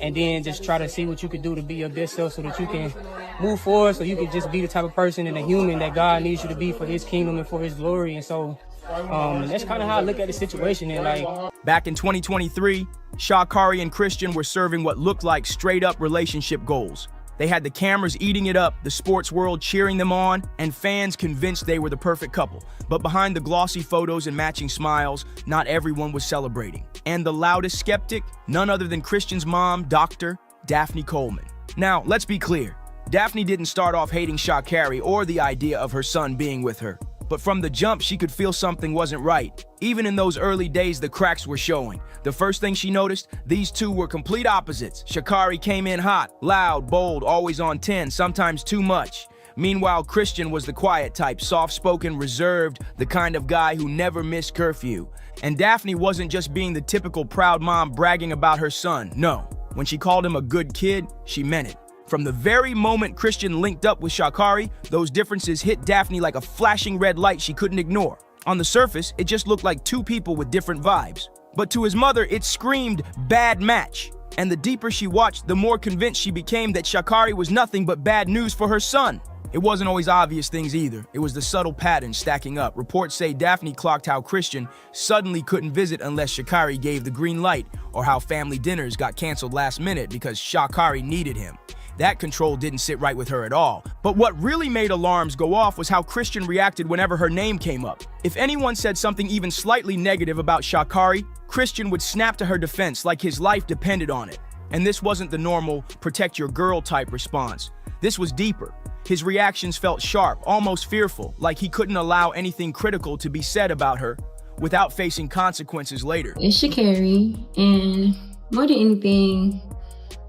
and then just try to see what you could do to be your best self so that you can move forward, so you can just be the type of person and a human that God needs you to be for his kingdom and for his glory. And so that's kind of how I look at the situation. And like, back in 2023, Sha'Carri and Christian were serving what looked like straight-up relationship goals. They had the cameras eating it up, the sports world cheering them on, and fans convinced they were the perfect couple. But behind the glossy photos and matching smiles, not everyone was celebrating. And the loudest skeptic, none other than Christian's mom, Dr. Daphne Coleman. Now, let's be clear. Daphne didn't start off hating Sha'Carri or the idea of her son being with her. But from the jump, she could feel something wasn't right. Even in those early days, the cracks were showing. The first thing she noticed, these two were complete opposites. Sha'Carri came in hot, loud, bold, always on 10, sometimes too much. Meanwhile, Christian was the quiet type, soft-spoken, reserved, the kind of guy who never missed curfew. And Daphne wasn't just being the typical proud mom bragging about her son. No, when she called him a good kid, she meant it. From the very moment Christian linked up with Sha'Carri, those differences hit Daphne like a flashing red light she couldn't ignore. On the surface, it just looked like two people with different vibes. But to his mother, it screamed bad match. And the deeper she watched, the more convinced she became that Sha'Carri was nothing but bad news for her son. It wasn't always obvious things either. It was the subtle patterns stacking up. Reports say Daphne clocked how Christian suddenly couldn't visit unless Sha'Carri gave the green light, or how family dinners got canceled last minute because Sha'Carri needed him. That control didn't sit right with her at all. But what really made alarms go off was how Christian reacted whenever her name came up. If anyone said something even slightly negative about Sha'Carri, Christian would snap to her defense like his life depended on it. And this wasn't the normal protect your girl type response. This was deeper. His reactions felt sharp, almost fearful, like he couldn't allow anything critical to be said about her without facing consequences later. It's Sha'Carri, and more than anything,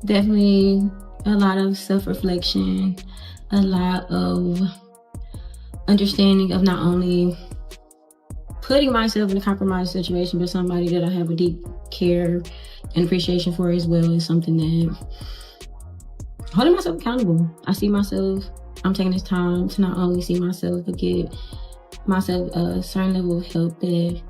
definitely a lot of self-reflection, a lot of understanding of not only putting myself in a compromised situation, but somebody that I have a deep care and appreciation for as well is something that holding myself accountable. I see myself, I'm taking this time to not only see myself, but get myself a certain level of help that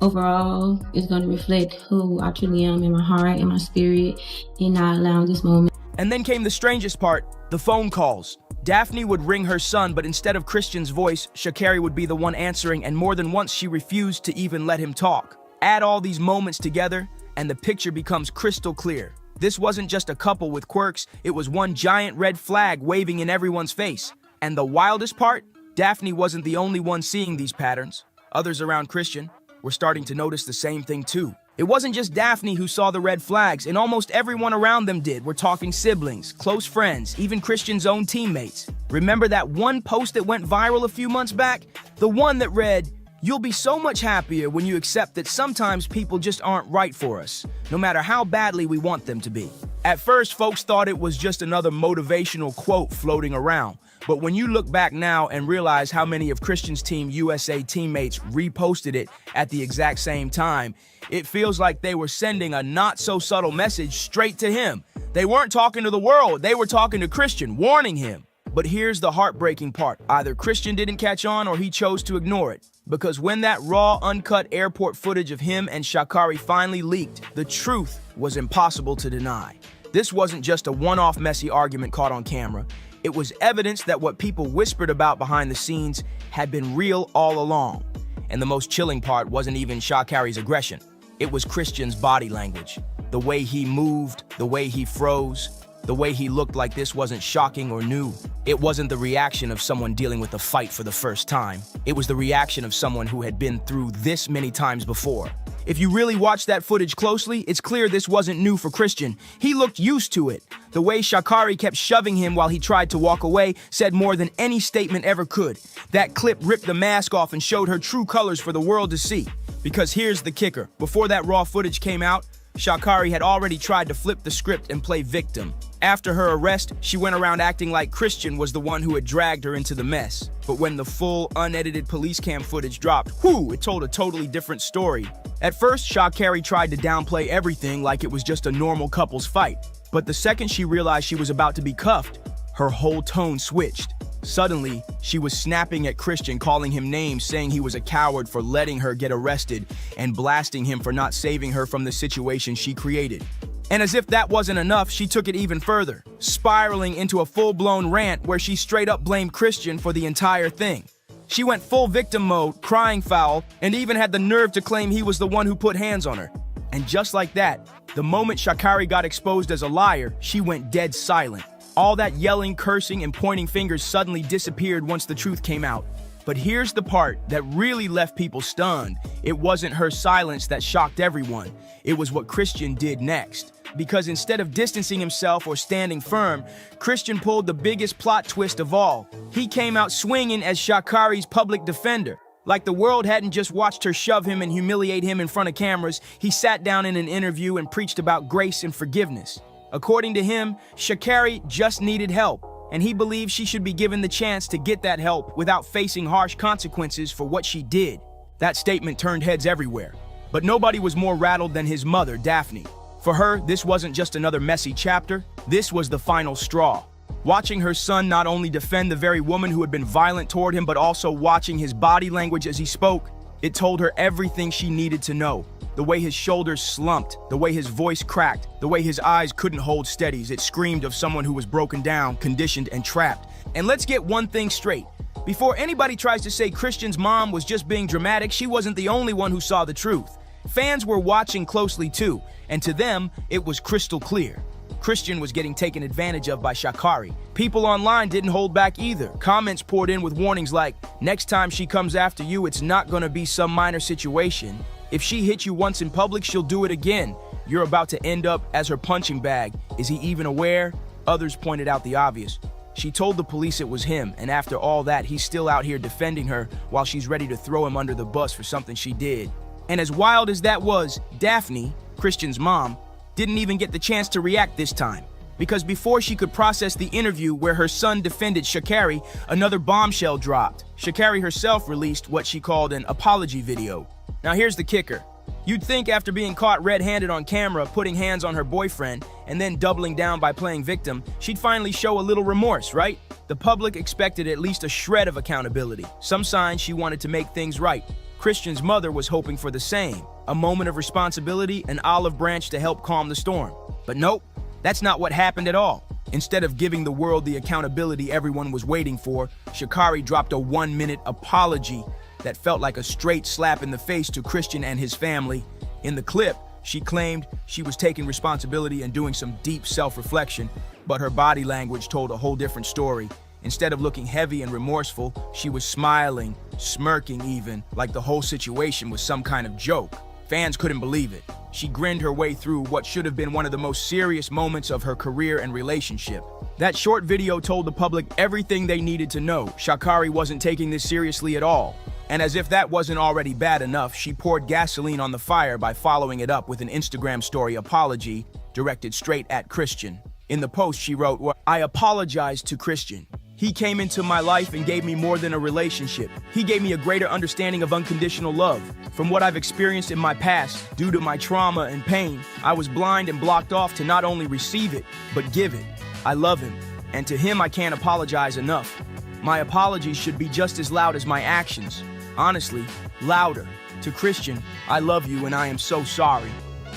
overall is going to reflect who I truly am in my heart and my spirit, and not allowing this moment. And then came the strangest part, the phone calls. Daphne would ring her son, but instead of Christian's voice, Sha'Carri would be the one answering, and more than once she refused to even let him talk. Add all these moments together, and the picture becomes crystal clear. This wasn't just a couple with quirks, it was one giant red flag waving in everyone's face. And the wildest part, Daphne wasn't the only one seeing these patterns. Others around Christian were starting to notice the same thing too. It wasn't just Daphne who saw the red flags, and almost everyone around them did. We're talking siblings, close friends, even Christian's own teammates. Remember that one post that went viral a few months back? The one that read, "You'll be so much happier when you accept that sometimes people just aren't right for us, no matter how badly we want them to be." At first, folks thought it was just another motivational quote floating around. But when you look back now and realize how many of Christian's Team USA teammates reposted it at the exact same time, it feels like they were sending a not-so-subtle message straight to him. They weren't talking to the world, they were talking to Christian, warning him. But here's the heartbreaking part. Either Christian didn't catch on or he chose to ignore it. Because when that raw, uncut airport footage of him and Sha'Carri finally leaked, the truth was impossible to deny. This wasn't just a one-off messy argument caught on camera. It was evidence that what people whispered about behind the scenes had been real all along. And the most chilling part wasn't even Sha'Carri's aggression. It was Christian's body language. The way he moved, the way he froze, the way he looked like this wasn't shocking or new. It wasn't the reaction of someone dealing with a fight for the first time. It was the reaction of someone who had been through this many times before. If you really watch that footage closely, it's clear this wasn't new for Christian. He looked used to it. The way Sha'Carri kept shoving him while he tried to walk away said more than any statement ever could. That clip ripped the mask off and showed her true colors for the world to see. Because here's the kicker. Before that raw footage came out, Sha'Carri had already tried to flip the script and play victim. After her arrest, she went around acting like Christian was the one who had dragged her into the mess. But when the full, unedited police cam footage dropped, it told a totally different story. At first, Sha'Carri tried to downplay everything like it was just a normal couple's fight. But the second she realized she was about to be cuffed, her whole tone switched. Suddenly, she was snapping at Christian, calling him names, saying he was a coward for letting her get arrested, and blasting him for not saving her from the situation she created. And as if that wasn't enough, she took it even further, spiraling into a full-blown rant where she straight up blamed Christian for the entire thing. She went full victim mode, crying foul, and even had the nerve to claim he was the one who put hands on her. And just like that, the moment Sha'Carri got exposed as a liar, she went dead silent. All that yelling, cursing, and pointing fingers suddenly disappeared once the truth came out. But here's the part that really left people stunned. It wasn't her silence that shocked everyone. It was what Christian did next. Because instead of distancing himself or standing firm, Christian pulled the biggest plot twist of all. He came out swinging as Sha'Carri's public defender. Like the world hadn't just watched her shove him and humiliate him in front of cameras, he sat down in an interview and preached about grace and forgiveness. According to him, Sha'Carri just needed help, and he believed she should be given the chance to get that help without facing harsh consequences for what she did. That statement turned heads everywhere. But nobody was more rattled than his mother, Daphne. For her, this wasn't just another messy chapter, this was the final straw. Watching her son not only defend the very woman who had been violent toward him, but also watching his body language as he spoke, it told her everything she needed to know. The way his shoulders slumped, the way his voice cracked, the way his eyes couldn't hold steady. It screamed of someone who was broken down, conditioned, and trapped. And let's get one thing straight. Before anybody tries to say Christian's mom was just being dramatic, she wasn't the only one who saw the truth. Fans were watching closely too, and to them, it was crystal clear. Christian was getting taken advantage of by Sha'Carri. People online didn't hold back either. Comments poured in with warnings like, next time she comes after you, it's not gonna be some minor situation. If she hits you once in public, she'll do it again. You're about to end up as her punching bag. Is he even aware? Others pointed out the obvious. She told the police it was him, and after all that, he's still out here defending her while she's ready to throw him under the bus for something she did. And as wild as that was, Daphne, Christian's mom, didn't even get the chance to react this time. Because before she could process the interview where her son defended Sha'Carri, another bombshell dropped. Sha'Carri herself released what she called an apology video. Now here's the kicker. You'd think after being caught red-handed on camera, putting hands on her boyfriend, and then doubling down by playing victim, she'd finally show a little remorse, right? The public expected at least a shred of accountability, some signs she wanted to make things right. Christian's mother was hoping for the same, a moment of responsibility, an olive branch to help calm the storm. But nope, that's not what happened at all. Instead of giving the world the accountability everyone was waiting for, Sha'Carri dropped a 1-minute apology that felt like a straight slap in the face to Christian and his family. In the clip, she claimed she was taking responsibility and doing some deep self-reflection, but her body language told a whole different story. Instead of looking heavy and remorseful, she was smiling, smirking even, like the whole situation was some kind of joke. Fans couldn't believe it. She grinned her way through what should have been one of the most serious moments of her career and relationship. That short video told the public everything they needed to know. Sha'Carri wasn't taking this seriously at all. And as if that wasn't already bad enough, she poured gasoline on the fire by following it up with an Instagram story apology directed straight at Christian. In the post, she wrote, "I apologize to Christian. He came into my life and gave me more than a relationship. He gave me a greater understanding of unconditional love. From what I've experienced in my past, due to my trauma and pain, I was blind and blocked off to not only receive it, but give it. I love him, and to him I can't apologize enough. My apologies should be just as loud as my actions. Honestly, louder. To Christian, I love you and I am so sorry."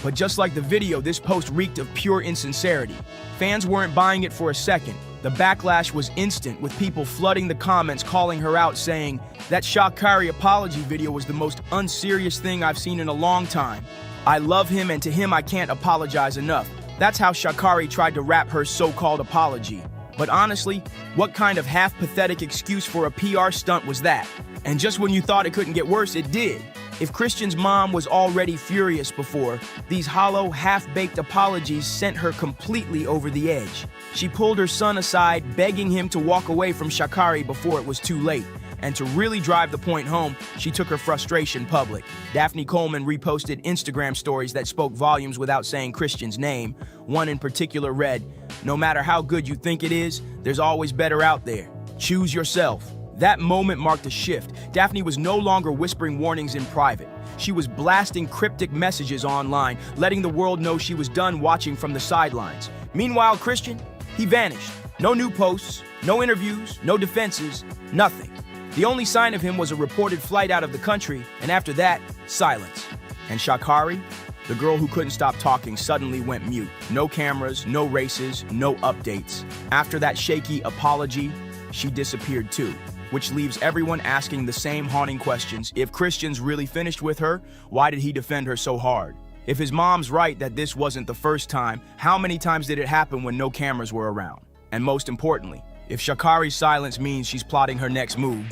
But just like the video, this post reeked of pure insincerity. Fans weren't buying it for a second. The backlash was instant, with people flooding the comments calling her out, saying, "That Sha'Carri apology video was the most unserious thing I've seen in a long time. I love him and to him I can't apologize enough." That's how Sha'Carri tried to wrap her so-called apology. But honestly, what kind of half-pathetic excuse for a PR stunt was that? And just when you thought it couldn't get worse, it did. If Christian's mom was already furious before, these hollow, half-baked apologies sent her completely over the edge. She pulled her son aside, begging him to walk away from Sha'Carri before it was too late. And to really drive the point home, she took her frustration public. Daphne Coleman reposted Instagram stories that spoke volumes without saying Christian's name. One in particular read, "No matter how good you think it is, there's always better out there. Choose yourself." That moment marked a shift. Daphne was no longer whispering warnings in private. She was blasting cryptic messages online, letting the world know she was done watching from the sidelines. Meanwhile, Christian, he vanished. No new posts, No interviews, no defenses, nothing. The only sign of him was a reported flight out of the country, and after that, silence. And Sha'Carri, the girl who couldn't stop talking, suddenly went mute. No cameras, no races, no updates. After that shaky apology, she disappeared too, which leaves everyone asking the same haunting questions. If Christian's really finished with her, why did he defend her so hard? If his mom's right that this wasn't the first time, how many times did it happen when no cameras were around? And most importantly, if Sha'Carri's silence means she's plotting her next move,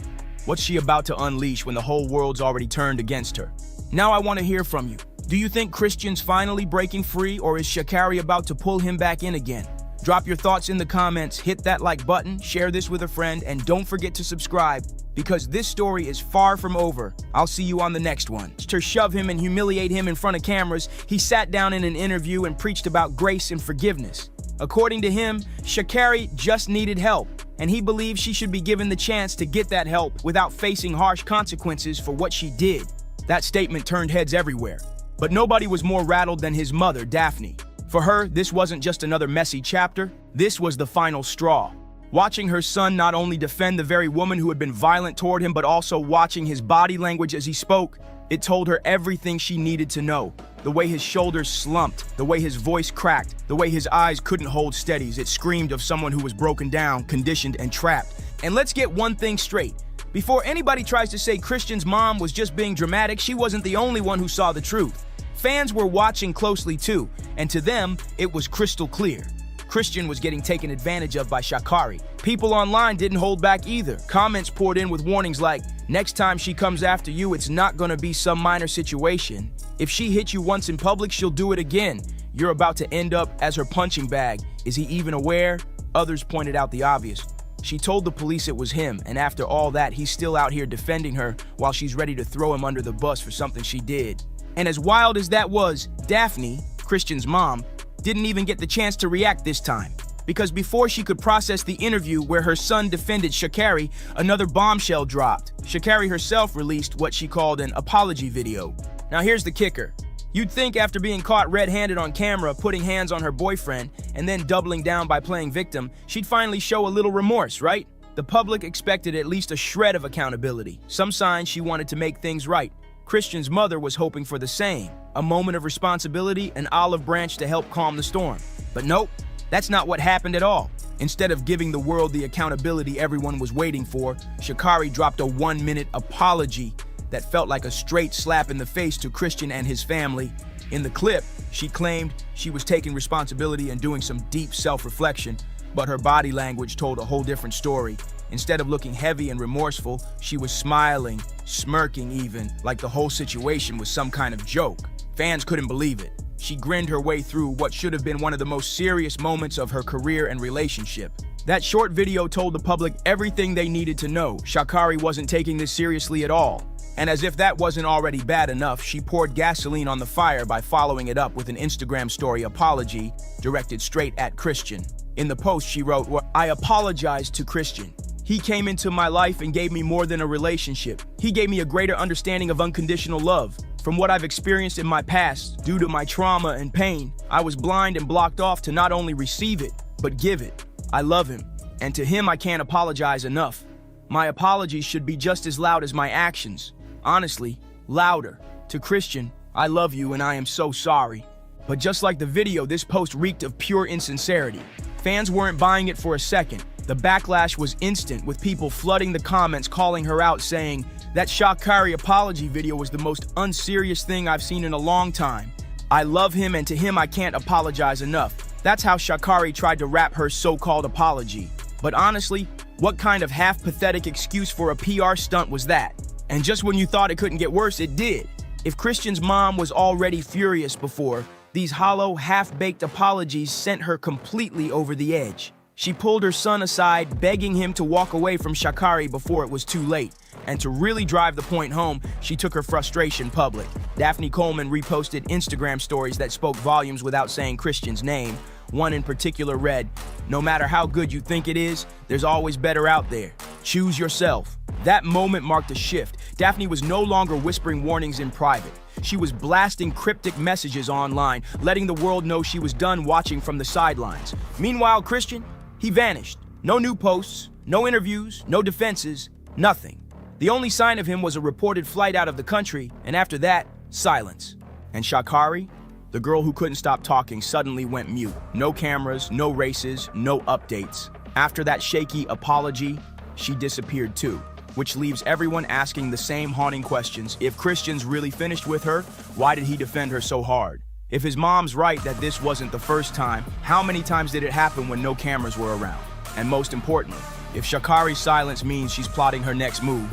what's she about to unleash when the whole world's already turned against her? Now I want to hear from you. Do you think Christian's finally breaking free, or is Sha'Carri about to pull him back in again? Drop your thoughts in the comments, hit that like button, share this with a friend, and don't forget to subscribe, because this story is far from over. I'll see you on the next one. To shove him and humiliate him in front of cameras, he sat down in an interview and preached about grace and forgiveness. According to him, Sha'Carri just needed help, and he believes she should be given the chance to get that help without facing harsh consequences for what she did. That statement turned heads everywhere. But nobody was more rattled than his mother, Daphne. For her, this wasn't just another messy chapter, this was the final straw. Watching her son not only defend the very woman who had been violent toward him, but also watching his body language as he spoke, it told her everything she needed to know. The way his shoulders slumped, the way his voice cracked, the way his eyes couldn't hold steadies, it screamed of someone who was broken down, conditioned, and trapped. And let's get one thing straight. Before anybody tries to say Christian's mom was just being dramatic, she wasn't the only one who saw the truth. Fans were watching closely too, and to them, it was crystal clear. Christian was getting taken advantage of by Sha'Carri. People online didn't hold back either. Comments poured in with warnings like, next time she comes after you, it's not gonna be some minor situation. If she hit you once in public, she'll do it again. You're about to end up as her punching bag. Is he even aware? Others pointed out the obvious. She told the police it was him, and after all that, he's still out here defending her while she's ready to throw him under the bus for something she did. And as wild as that was, Daphne, Christian's mom, didn't even get the chance to react this time. Because before she could process the interview where her son defended Sha'Carri, another bombshell dropped. Sha'Carri herself released what she called an apology video. Now here's the kicker. You'd think after being caught red-handed on camera, putting hands on her boyfriend, and then doubling down by playing victim, she'd finally show a little remorse, right? The public expected at least a shred of accountability, some signs she wanted to make things right. Christian's mother was hoping for the same, a moment of responsibility, an olive branch to help calm the storm. But nope, that's not what happened at all. Instead of giving the world the accountability everyone was waiting for, Sha'Carri dropped a 1-minute apology that felt like a straight slap in the face to Christian and his family. In the clip, she claimed she was taking responsibility and doing some deep self-reflection, but her body language told a whole different story. Instead of looking heavy and remorseful, she was smiling, smirking even, like the whole situation was some kind of joke. Fans couldn't believe it. She grinned her way through what should have been one of the most serious moments of her career and relationship. That short video told the public everything they needed to know. Sha'Carri wasn't taking this seriously at all. And as if that wasn't already bad enough, she poured gasoline on the fire by following it up with an Instagram story apology directed straight at Christian. In the post, she wrote, "I apologize to Christian. He came into my life and gave me more than a relationship. He gave me a greater understanding of unconditional love. From what I've experienced in my past, due to my trauma and pain, I was blind and blocked off to not only receive it, but give it. I love him, and to him I can't apologize enough. My apologies should be just as loud as my actions. Honestly, louder. To Christian, I love you and I am so sorry." But just like the video, this post reeked of pure insincerity. Fans weren't buying it for a second. The backlash was instant, with people flooding the comments calling her out, saying, "That Sha'Carri apology video was the most unserious thing I've seen in a long time. I love him and to him I can't apologize enough." That's how Sha'Carri tried to wrap her so-called apology. But honestly, what kind of half-pathetic excuse for a PR stunt was that? And just when you thought it couldn't get worse, it did. If Christian's mom was already furious before, these hollow, half-baked apologies sent her completely over the edge. She pulled her son aside, begging him to walk away from Sha'Carri before it was too late. And to really drive the point home, she took her frustration public. Daphne Coleman reposted Instagram stories that spoke volumes without saying Christian's name. One in particular read, "No matter how good you think it is, there's always better out there. Choose yourself." That moment marked a shift. Daphne was no longer whispering warnings in private. She was blasting cryptic messages online, letting the world know she was done watching from the sidelines. Meanwhile, Christian, he vanished. No new posts, no interviews, no defenses, nothing. The only sign of him was a reported flight out of the country, and after that, silence. And Sha'Carri, the girl who couldn't stop talking, suddenly went mute. No cameras, no races, no updates. After that shaky apology, she disappeared too, which leaves everyone asking the same haunting questions. If Christian's really finished with her, why did he defend her so hard? If his mom's right that this wasn't the first time, how many times did it happen when no cameras were around? And most importantly, if Sha'Carri's silence means she's plotting her next move,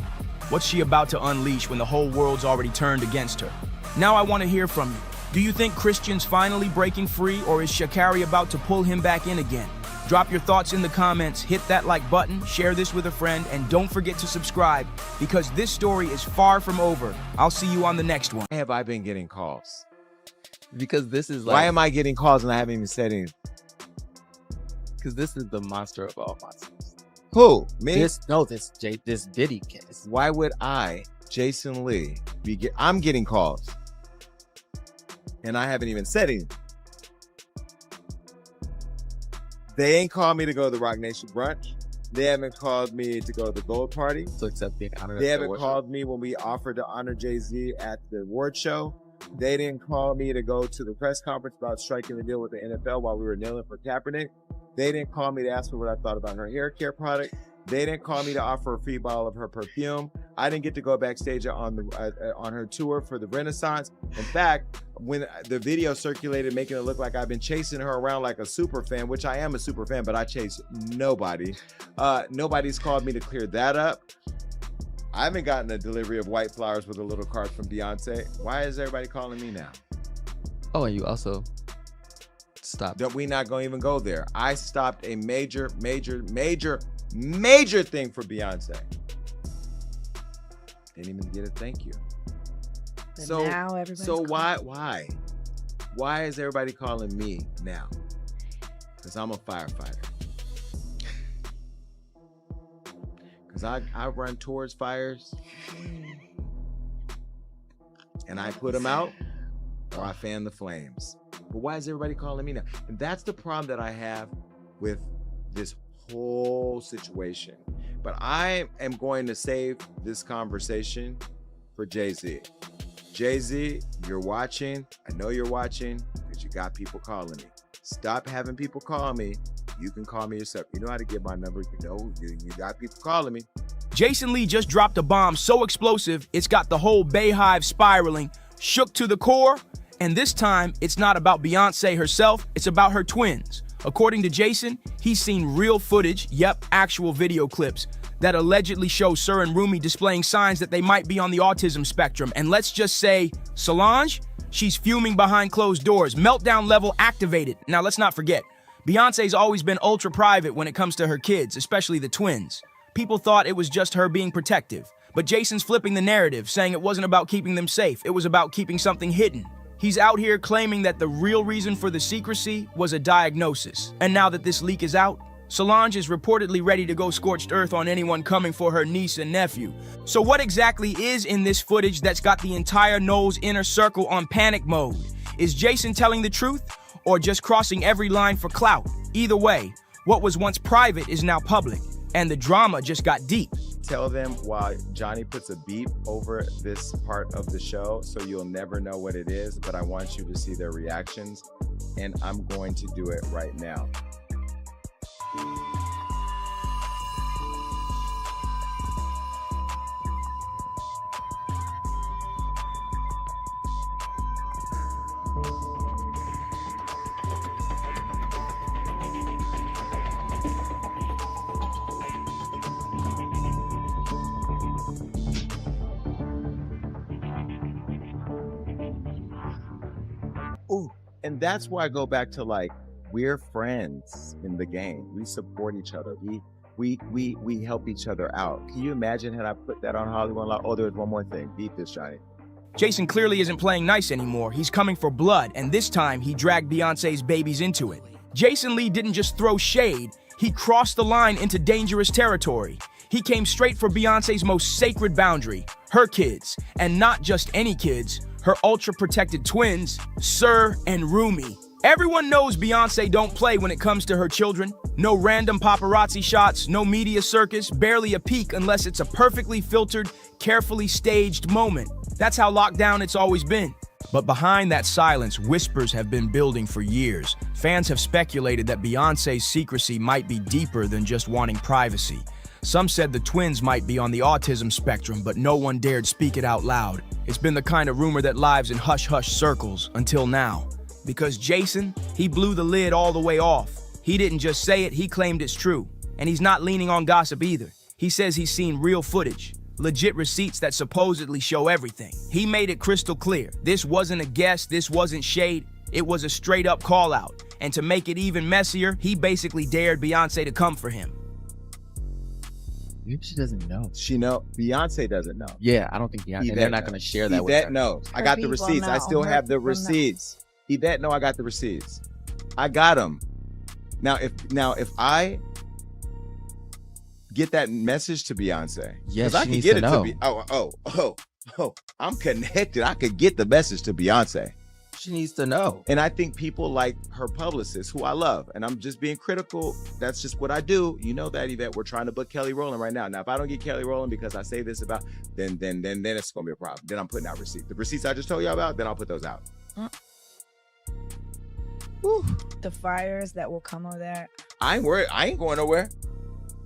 what's she about to unleash when the whole world's already turned against her? Now I want to hear from you. Do you think Christian's finally breaking free, or is Sha'Carri about to pull him back in again? Drop your thoughts in the comments, hit that like button, share this with a friend, and don't forget to subscribe, because this story is far from over. I'll see you on the next one. Why have I been getting calls? Because this is like... Why am I getting calls and I haven't even said anything? Because this is the monster of all monsters. Who? Me? This Diddy case. Why would I, Jason Lee, I'm getting calls and I haven't even said anything? They ain't called me to go to the Rock Nation brunch. They haven't called me to go to the Gold Party. To accept the honor. They haven't called me when we offered to honor Jay-Z at the award show. They didn't call me to go to the press conference about striking the deal with the NFL while we were kneeling for Kaepernick. They didn't call me to ask me what I thought about her hair care product. They didn't call me to offer a free bottle of her perfume. I didn't get to go backstage on her tour for the Renaissance. In fact, when the video circulated making it look like I've been chasing her around like a super fan, which I am a super fan, but I chase nobody. Nobody's called me to clear that up. I haven't gotten a delivery of white flowers with a little card from Beyonce. Why is everybody calling me now? Oh, and you also stopped. That we not gonna even go there. I stopped a major thing for Beyonce. Didn't even get a thank you. So now everybody's why is everybody calling me now? Because I'm a firefighter. Because I run towards fires and I put them out or I fan the flames. But why is everybody calling me now? And that's the problem that I have with this whole situation. But I am going to save this conversation for Jay-Z. Jay-Z, you're watching. I know you're watching because you got people calling me. Stop having people call me. You can call me yourself. You know how to get my number. You know, you got people calling me. Jason Lee just dropped a bomb so explosive, it's got the whole Bayhive spiraling, shook to the core. And this time, it's not about Beyonce herself, it's about her twins. According to Jason, he's seen real footage, actual video clips, that allegedly show Sir and Rumi displaying signs that they might be on the autism spectrum. And let's just say, Solange, she's fuming behind closed doors, meltdown level activated. Now let's not forget, Beyonce's always been ultra private when it comes to her kids, especially the twins. People thought it was just her being protective, but Jason's flipping the narrative, saying it wasn't about keeping them safe, it was about keeping something hidden. He's out here claiming that the real reason for the secrecy was a diagnosis. And now that this leak is out, Solange is reportedly ready to go scorched earth on anyone coming for her niece and nephew. So what exactly is in this footage that's got the entire Knowles inner circle on panic mode? Is Jason telling the truth or just crossing every line for clout? Either way, what was once private is now public, and the drama just got deep. Tell them while Johnny puts a beep over this part of the show so you'll never know what it is, but I want you to see their reactions, and I'm going to do it right now. Ooh, and that's why I go back to like, we're friends in the game. We support each other. We help each other out. Can you imagine had I put that on Hollywood Law? Oh, there's one more thing. Beat this, Johnny. Jason clearly isn't playing nice anymore. He's coming for blood, and this time he dragged Beyonce's babies into it. Jason Lee didn't just throw shade, he crossed the line into dangerous territory. He came straight for Beyonce's most sacred boundary, her kids, and not just any kids, her ultra-protected twins, Sir and Rumi. Everyone knows Beyonce don't play when it comes to her children. No random paparazzi shots, no media circus, barely a peek unless it's a perfectly filtered, carefully staged moment. That's how locked down it's always been. But behind that silence, whispers have been building for years. Fans have speculated that Beyonce's secrecy might be deeper than just wanting privacy. Some said the twins might be on the autism spectrum, but no one dared speak it out loud. It's been the kind of rumor that lives in hush-hush circles until now. Because Jason, he blew the lid all the way off. He didn't just say it, he claimed it's true. And he's not leaning on gossip either. He says he's seen real footage, legit receipts that supposedly show everything. He made it crystal clear. This wasn't a guess, this wasn't shade, it was a straight up call out. And to make it even messier, he basically dared Beyonce to come for him. Maybe she doesn't know. Beyonce doesn't know. Yeah, I don't think Beyonce. They're not going to share that with her. Yvette knows. I got the receipts. I still have the receipts. Yvette know I got the receipts. I got them. Now if I get that message to Beyonce, yes, I can get it to I'm connected. I could get the message to Beyonce. She needs to know. And I think people like her publicist, who I love, and I'm just being critical. That's just what I do. You know that, Yvette. We're trying to book Kelly Rowland right now. Now, if I don't get Kelly Rowland because I say this about, then it's gonna be a problem. Then I'm putting out receipts. The receipts I just told you about, then I'll put those out. The fires that will come of that. I ain't worried. I ain't going nowhere.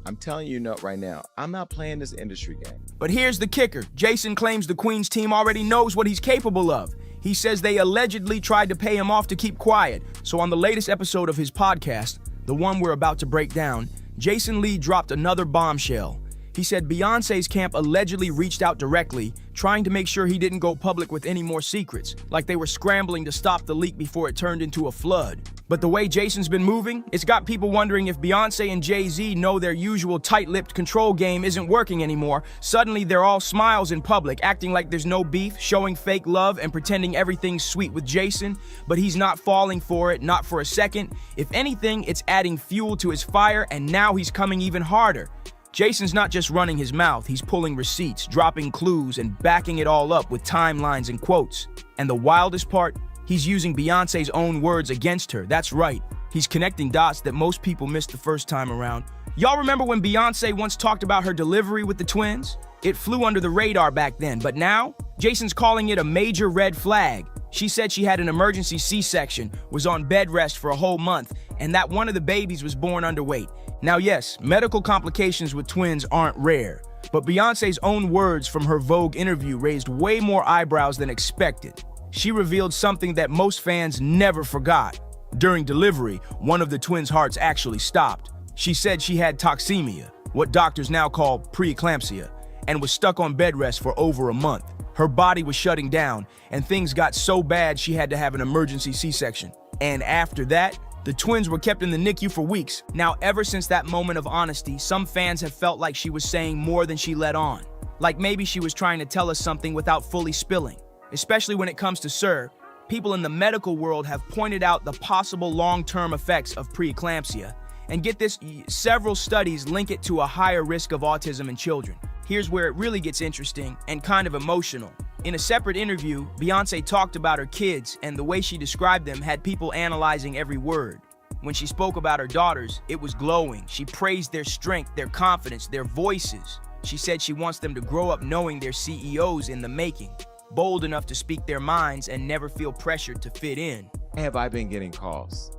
I'm telling you right now, I'm not playing this industry game. But here's the kicker. Jason claims the Queen's team already knows what he's capable of. He says they allegedly tried to pay him off to keep quiet. So on the latest episode of his podcast, the one we're about to break down, Jason Lee dropped another bombshell. He said Beyonce's camp allegedly reached out directly, trying to make sure he didn't go public with any more secrets, like they were scrambling to stop the leak before it turned into a flood. But the way Jason's been moving, it's got people wondering if Beyonce and Jay-Z know their usual tight-lipped control game isn't working anymore. Suddenly, they're all smiles in public, acting like there's no beef, showing fake love, and pretending everything's sweet with Jason. But he's not falling for it, not for a second. If anything, it's adding fuel to his fire, and now he's coming even harder. Jason's not just running his mouth, he's pulling receipts, dropping clues, and backing it all up with timelines and quotes. And the wildest part? He's using Beyonce's own words against her. That's right. He's connecting dots that most people missed the first time around. Y'all remember when Beyonce once talked about her delivery with the twins? It flew under the radar back then, but now, Jason's calling it a major red flag. She said she had an emergency C-section, was on bed rest for a whole month, and that one of the babies was born underweight. Now yes, medical complications with twins aren't rare, but Beyonce's own words from her Vogue interview raised way more eyebrows than expected. She revealed something that most fans never forgot. During delivery, one of the twins' hearts actually stopped. She said she had toxemia, what doctors now call preeclampsia, and was stuck on bed rest for over a month. Her body was shutting down, and things got so bad she had to have an emergency C-section. And after that, the twins were kept in the NICU for weeks. Now, ever since that moment of honesty, some fans have felt like she was saying more than she let on. Like maybe she was trying to tell us something without fully spilling. Especially when it comes to SIR, people in the medical world have pointed out the possible long-term effects of preeclampsia. And get this, several studies link it to a higher risk of autism in children. Here's where it really gets interesting and kind of emotional. In a separate interview, Beyonce talked about her kids, and the way she described them had people analyzing every word. When she spoke about her daughters, it was glowing. She praised their strength, their confidence, their voices. She said she wants them to grow up knowing they're CEOs in the making, bold enough to speak their minds and never feel pressured to fit in. Have I been getting calls?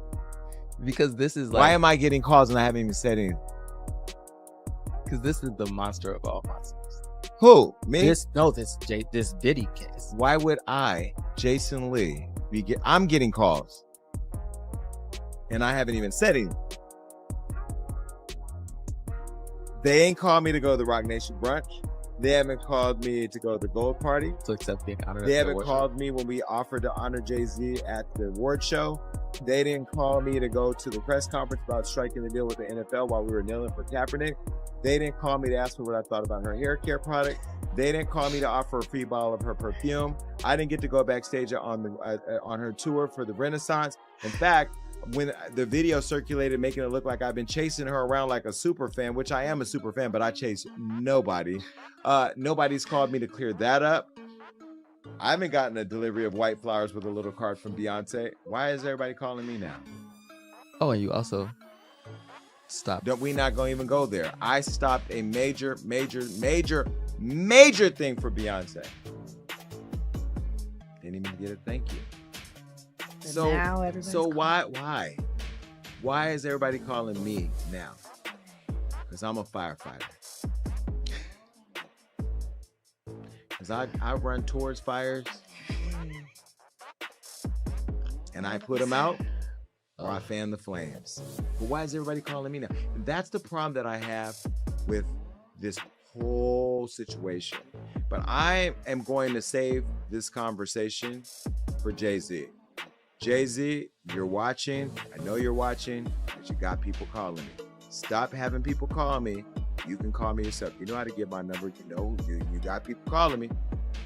Because this is like... Why am I getting calls and I haven't even said anything? Because this is the monster of all monsters. Who? Me? This Diddy case. Why would I, Jason Lee, I'm getting calls and I haven't even said anything. They ain't called me to go to the Rock Nation brunch. They haven't called me to go to the Gold Party. To accept the honor. They haven't called me when we offered to honor Jay-Z at the award show. They didn't call me to go to the press conference about striking the deal with the NFL while we were kneeling for Kaepernick. They didn't call me to ask me what I thought about her hair care product. They didn't call me to offer a free bottle of her perfume. I didn't get to go backstage on her tour for the Renaissance. In fact, when the video circulated making it look like I've been chasing her around like a super fan, which I am a super fan, but I chase nobody. Nobody's called me to clear that up. I haven't gotten a delivery of white flowers with a little card from Beyonce. Why is everybody calling me now? Oh, and you also stopped. We not gonna even go there. I stopped a major thing for Beyonce. Didn't even get a thank you. So why is everybody calling me now? Because I'm a firefighter. Because I run towards fires and I put them out or I fan the flames. But why is everybody calling me now? And that's the problem that I have with this whole situation. But I am going to save this conversation for Jay-Z. Jay-Z, you're watching. I know you're watching, but you got people calling me. Stop having people call me. You can call me yourself. You know how to get my number. You know, you got people calling me.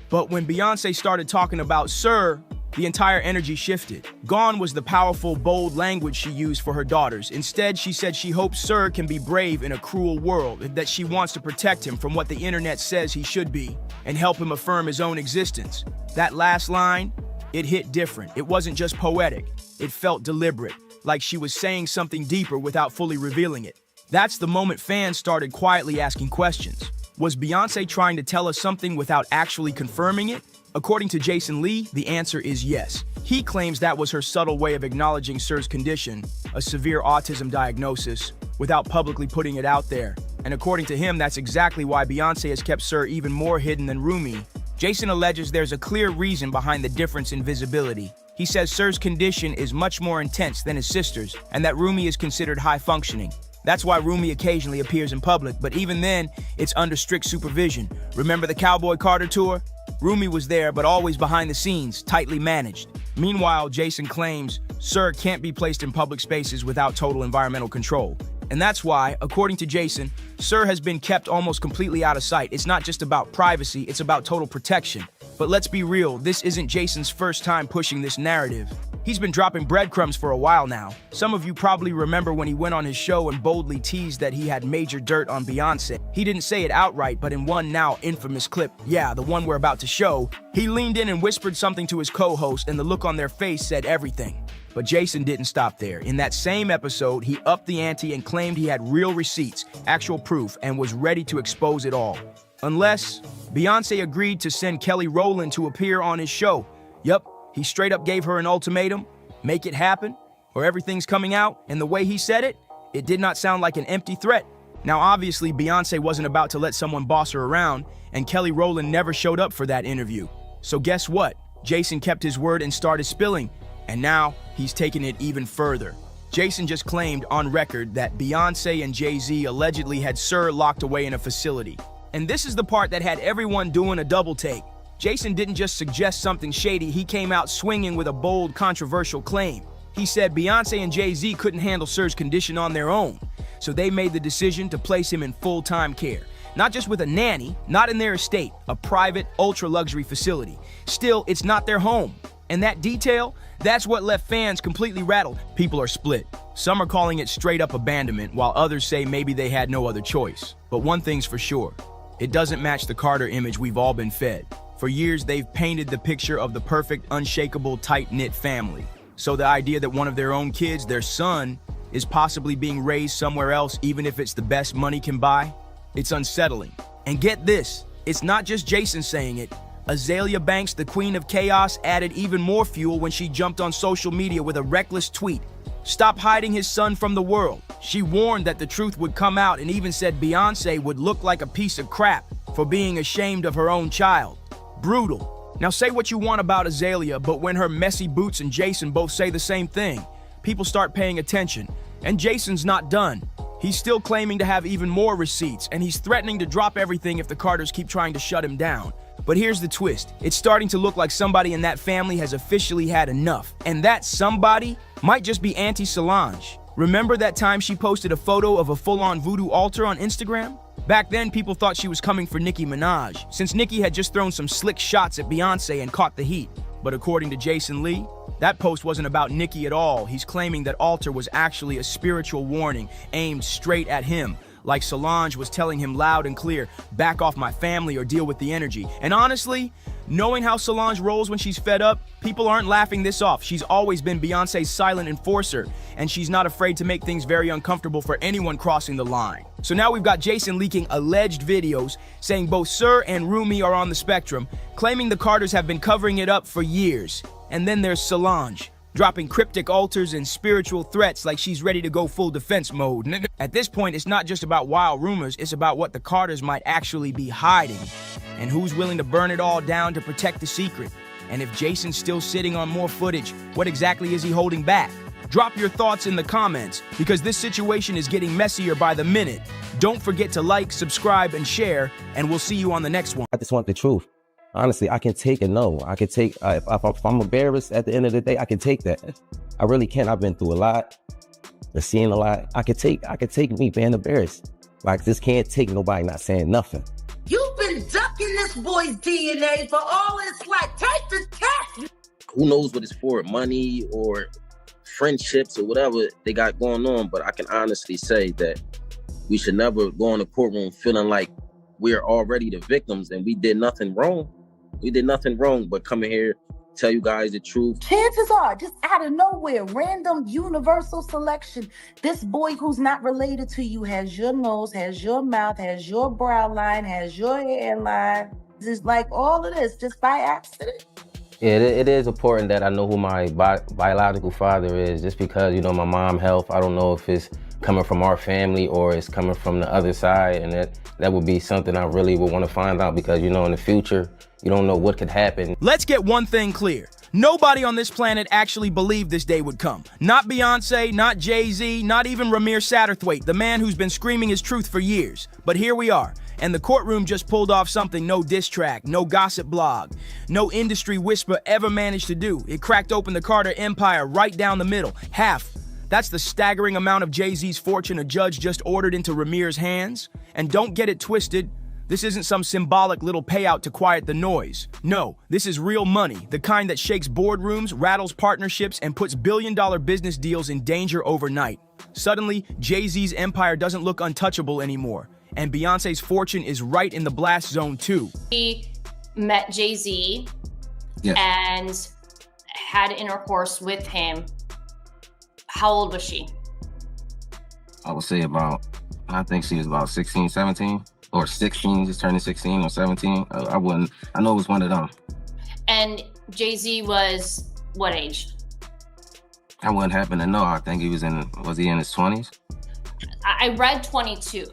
But when Beyonce started talking about Sir, the entire energy shifted. Gone was the powerful, bold language she used for her daughters. Instead, she said she hopes Sir can be brave in a cruel world, and that she wants to protect him from what the internet says he should be, and help him affirm his own existence. That last line, it hit different. It wasn't just poetic. It felt deliberate, like she was saying something deeper without fully revealing it. That's the moment fans started quietly asking questions. Was Beyonce trying to tell us something without actually confirming it? According to Jason Lee, the answer is yes. He claims that was her subtle way of acknowledging Sir's condition, a severe autism diagnosis, without publicly putting it out there. And according to him, that's exactly why Beyonce has kept Sir even more hidden than Rumi. Jason alleges there's a clear reason behind the difference in visibility. He says Sir's condition is much more intense than his sister's, and that Rumi is considered high functioning. That's why Rumi occasionally appears in public, but even then, it's under strict supervision. Remember the Cowboy Carter tour? Rumi was there, but always behind the scenes, tightly managed. Meanwhile, Jason claims Sir can't be placed in public spaces without total environmental control. And that's why, according to Jason, Sir has been kept almost completely out of sight. It's not just about privacy, it's about total protection. But let's be real, this isn't Jason's first time pushing this narrative. He's been dropping breadcrumbs for a while now. Some of you probably remember when he went on his show and boldly teased that he had major dirt on Beyonce. He didn't say it outright, but in one now infamous clip, yeah, the one we're about to show, he leaned in and whispered something to his co-host, and the look on their face said everything. But Jason didn't stop there. In that same episode, he upped the ante and claimed he had real receipts, actual proof, and was ready to expose it all. Unless Beyonce agreed to send Kelly Rowland to appear on his show. Yup. He straight up gave her an ultimatum, make it happen, or everything's coming out, and the way he said it, it did not sound like an empty threat. Now obviously Beyonce wasn't about to let someone boss her around, and Kelly Rowland never showed up for that interview. So guess what? Jason kept his word and started spilling, and now he's taken it even further. Jason just claimed on record that Beyonce and Jay-Z allegedly had Sir locked away in a facility. And this is the part that had everyone doing a double take. Jason didn't just suggest something shady, he came out swinging with a bold, controversial claim. He said Beyonce and Jay-Z couldn't handle Sir's condition on their own, so they made the decision to place him in full-time care. Not just with a nanny, not in their estate, a private, ultra-luxury facility. Still, it's not their home. And that detail, that's what left fans completely rattled. People are split. Some are calling it straight-up abandonment, while others say maybe they had no other choice. But one thing's for sure, it doesn't match the Carter image we've all been fed. For years, they've painted the picture of the perfect, unshakable, tight-knit family. So the idea that one of their own kids, their son, is possibly being raised somewhere else, even if it's the best money can buy, it's unsettling. And get this, it's not just Jason saying it. Azealia Banks, the queen of chaos, added even more fuel when she jumped on social media with a reckless tweet. Stop hiding his son from the world. She warned that the truth would come out and even said Beyonce would look like a piece of crap for being ashamed of her own child. Brutal. Now say what you want about Azealia, but when her messy boots and Jason both say the same thing, people start paying attention. And Jason's not done. He's still claiming to have even more receipts, and he's threatening to drop everything if the Carters keep trying to shut him down. But here's the twist. It's starting to look like somebody in that family has officially had enough. And that somebody might just be Auntie Solange. Remember that time she posted a photo of a full-on voodoo altar on Instagram? Back then, people thought she was coming for Nicki Minaj, since Nicki had just thrown some slick shots at Beyonce and caught the heat. But according to Jason Lee, that post wasn't about Nicki at all. He's claiming that altar was actually a spiritual warning aimed straight at him, like Solange was telling him loud and clear, back off my family or deal with the energy. And honestly, knowing how Solange rolls when she's fed up, people aren't laughing this off. She's always been Beyonce's silent enforcer, and she's not afraid to make things very uncomfortable for anyone crossing the line. So now we've got Jason leaking alleged videos saying both Sir and Rumi are on the spectrum, claiming the Carters have been covering it up for years. And then there's Solange, dropping cryptic altars and spiritual threats like she's ready to go full defense mode. At this point, it's not just about wild rumors, it's about what the Carters might actually be hiding, and who's willing to burn it all down to protect the secret. And if Jason's still sitting on more footage, what exactly is he holding back? Drop your thoughts in the comments, because this situation is getting messier by the minute. Don't forget to like, subscribe, and share, and we'll see you on the next one. I just want the truth. Honestly, I can take a no. I can take, if I'm embarrassed at the end of the day, I can take that. I really can. I've been through a lot, I've seen a lot. I could take me being embarrassed. Like, this can't take nobody not saying nothing. You've been ducking this boy's DNA for all his life. Take the test. Who knows what it's for, money or friendships or whatever they got going on. But I can honestly say that we should never go in the courtroom feeling like we're already the victims and we did nothing wrong. We did nothing wrong but coming here, tell you guys the truth. Chances are, just out of nowhere, random universal selection, this boy who's not related to you has your nose, has your mouth, has your brow line, has your hairline. Just like all of this, just by accident. Yeah, it is important that I know who my biological father is, just because, you know, my mom's health, I don't know if it's coming from our family or it's coming from the other side, and that would be something I really would want to find out, because, you know, in the future, you don't know what could happen. Let's get one thing clear. Nobody on this planet actually believed this day would come. Not Beyonce, not Jay-Z, not even Ramir Satterthwaite, the man who's been screaming his truth for years. But here we are, and the courtroom just pulled off something no diss track, no gossip blog, no industry whisper ever managed to do. It cracked open the Carter empire right down the middle, half. That's the staggering amount of Jay-Z's fortune a judge just ordered into Ramir's hands. And don't get it twisted, this isn't some symbolic little payout to quiet the noise. No, this is real money, the kind that shakes boardrooms, rattles partnerships, and puts billion-dollar business deals in danger overnight. Suddenly, Jay-Z's empire doesn't look untouchable anymore, and Beyonce's fortune is right in the blast zone too. He met Jay-Z and had intercourse with him. How old was she? I would say I think she was about 16, 17, or 16, just turning 16 or 17. I know it was one of them. And Jay-Z was what age? I wouldn't happen to know. I think was he in his 20s? I read 22.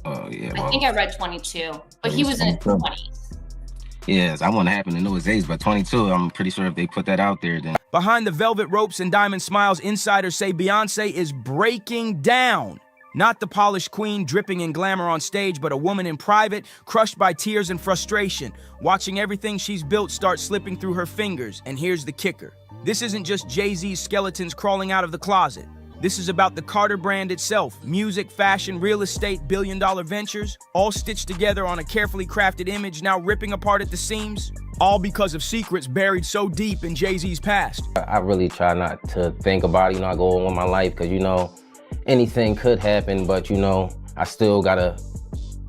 Oh, yeah. I think I read 22, but he was in his 20s. Yes, I wouldn't happen to know his age, but 22, I'm pretty sure if they put that out there, then. Behind the velvet ropes and diamond smiles, insiders say Beyonce is breaking down. Not the polished queen dripping in glamour on stage, but a woman in private, crushed by tears and frustration, watching everything she's built start slipping through her fingers. And here's the kicker. This isn't just Jay-Z's skeletons crawling out of the closet. This is about the Carter brand itself. Music, fashion, real estate, billion-dollar ventures, all stitched together on a carefully crafted image now ripping apart at the seams. All because of secrets buried so deep in Jay-Z's past. I really try not to think about it. You know, I go on with my life because, you know, anything could happen, but, you know, I still gotta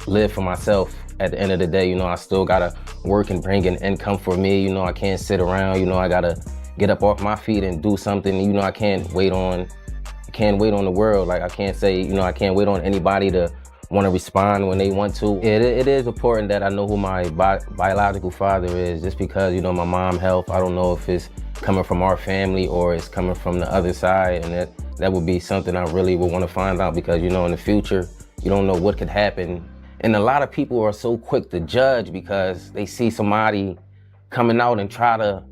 live for myself at the end of the day. You know, I still gotta work and bring an income for me. You know, I can't sit around. You know, I gotta get up off my feet and do something. You know, I can't wait on the world. Like, I can't say, you know, I can't wait on anybody to want to respond when they want to. It is important that I know who my biological father is, just because, you know, my mom's health, I don't know if it's coming from our family or it's coming from the other side, and that would be something I really would want to find out, because, you know, in the future, you don't know what could happen. And a lot of people are so quick to judge because they see somebody coming out and try to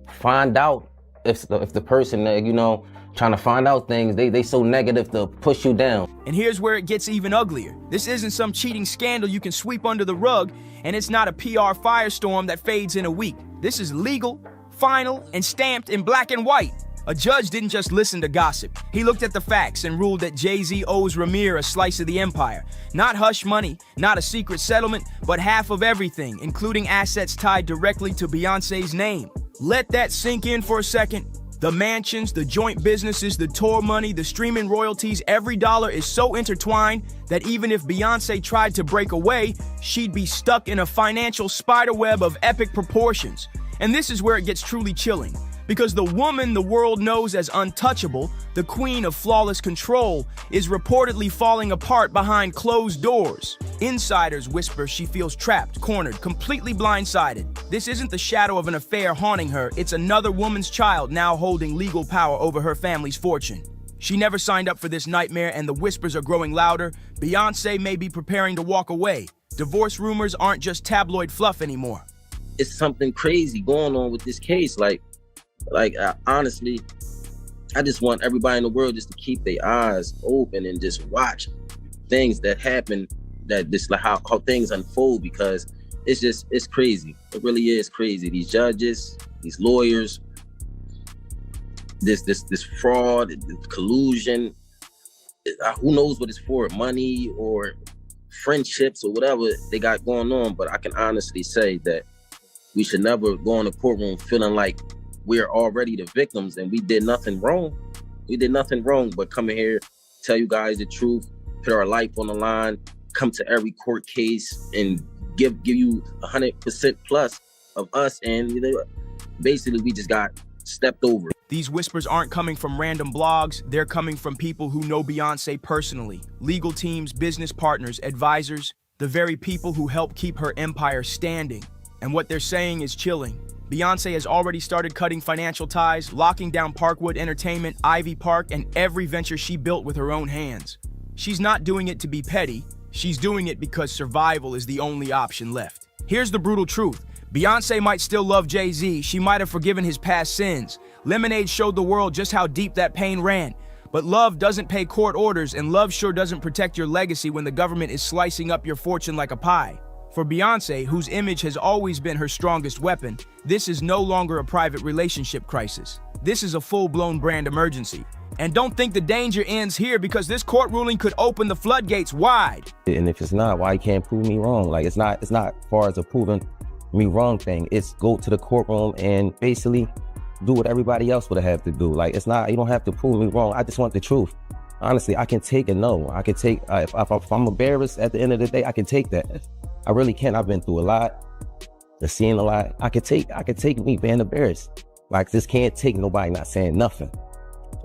find out if the person, you know, trying to find out things, they so negative to push you down. And here's where it gets even uglier. This isn't some cheating scandal you can sweep under the rug, and it's not a PR firestorm that fades in a week. This is legal, final, and stamped in black and white. A judge didn't just listen to gossip. He looked at the facts and ruled that Jay-Z owes Ramir a slice of the empire. Not hush money, not a secret settlement, but half of everything, including assets tied directly to Beyonce's name. Let that sink in for a second. The mansions, the joint businesses, the tour money, the streaming royalties, every dollar is so intertwined that even if Beyonce tried to break away, she'd be stuck in a financial spiderweb of epic proportions. And this is where it gets truly chilling. Because the woman the world knows as untouchable, the queen of flawless control, is reportedly falling apart behind closed doors. Insiders whisper she feels trapped, cornered, completely blindsided. This isn't the shadow of an affair haunting her, it's another woman's child now holding legal power over her family's fortune. She never signed up for this nightmare and the whispers are growing louder. Beyonce may be preparing to walk away. Divorce rumors aren't just tabloid fluff anymore. It's something crazy going on with this case. Honestly, I just want everybody in the world just to keep their eyes open and just watch things that happen, that this like how things unfold, because it's crazy. It really is crazy. These judges, these lawyers, this fraud, collusion. Who knows what it's for? Money or friendships or whatever they got going on. But I can honestly say that we should never go in the courtroom feeling like we're already the victims and we did nothing wrong. We did nothing wrong but come in here, tell you guys the truth, put our life on the line, come to every court case and give you 100% plus of us. And basically we just got stepped over. These whispers aren't coming from random blogs, they're coming from people who know Beyonce personally. Legal teams, business partners, advisors, the very people who help keep her empire standing. And what they're saying is chilling. Beyonce has already started cutting financial ties, locking down Parkwood Entertainment, Ivy Park, and every venture she built with her own hands. She's not doing it to be petty, she's doing it because survival is the only option left. Here's the brutal truth. Beyonce might still love Jay-Z, she might have forgiven his past sins. Lemonade showed the world just how deep that pain ran. But love doesn't pay court orders, and love sure doesn't protect your legacy when the government is slicing up your fortune like a pie. For Beyonce, whose image has always been her strongest weapon, this is no longer a private relationship crisis. This is a full-blown brand emergency. And don't think the danger ends here, because this court ruling could open the floodgates wide. And if it's not, why you can't prove me wrong? Like, it's not far as a proving me wrong thing. It's go to the courtroom and basically do what everybody else would have to do. Like, it's not, you don't have to prove me wrong. I just want the truth. Honestly, I can take a no. I can take, if I'm embarrassed at the end of the day, I can take that. I really can. I've been through a lot, seen a lot. I could take me being embarrassed. Like, this can't take nobody not saying nothing.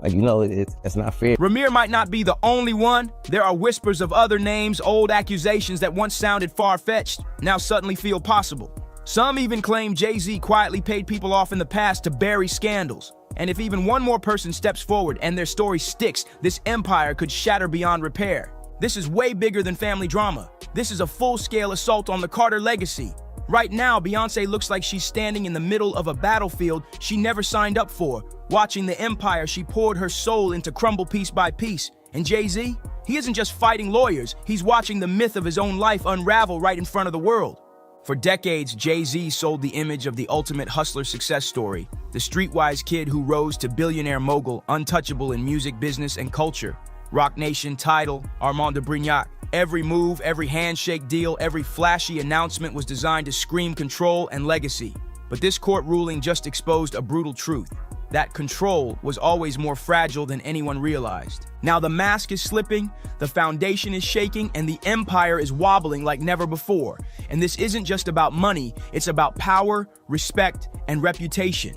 Like, it's not fair. Ramir might not be the only one. There are whispers of other names, old accusations that once sounded far-fetched, now suddenly feel possible. Some even claim Jay-Z quietly paid people off in the past to bury scandals. And if even one more person steps forward and their story sticks, this empire could shatter beyond repair. This is way bigger than family drama. This is a full-scale assault on the Carter legacy. Right now, Beyonce looks like she's standing in the middle of a battlefield she never signed up for, watching the empire she poured her soul into crumble piece by piece. And Jay-Z? He isn't just fighting lawyers, he's watching the myth of his own life unravel right in front of the world. For decades, Jay-Z sold the image of the ultimate hustler success story, the streetwise kid who rose to billionaire mogul, untouchable in music, business, and culture. Roc Nation, Tidal, Armand de Brignac. Every move, every handshake deal, every flashy announcement was designed to scream control and legacy. But this court ruling just exposed a brutal truth. That control was always more fragile than anyone realized. Now the mask is slipping, the foundation is shaking, and the empire is wobbling like never before. And this isn't just about money, it's about power, respect, and reputation.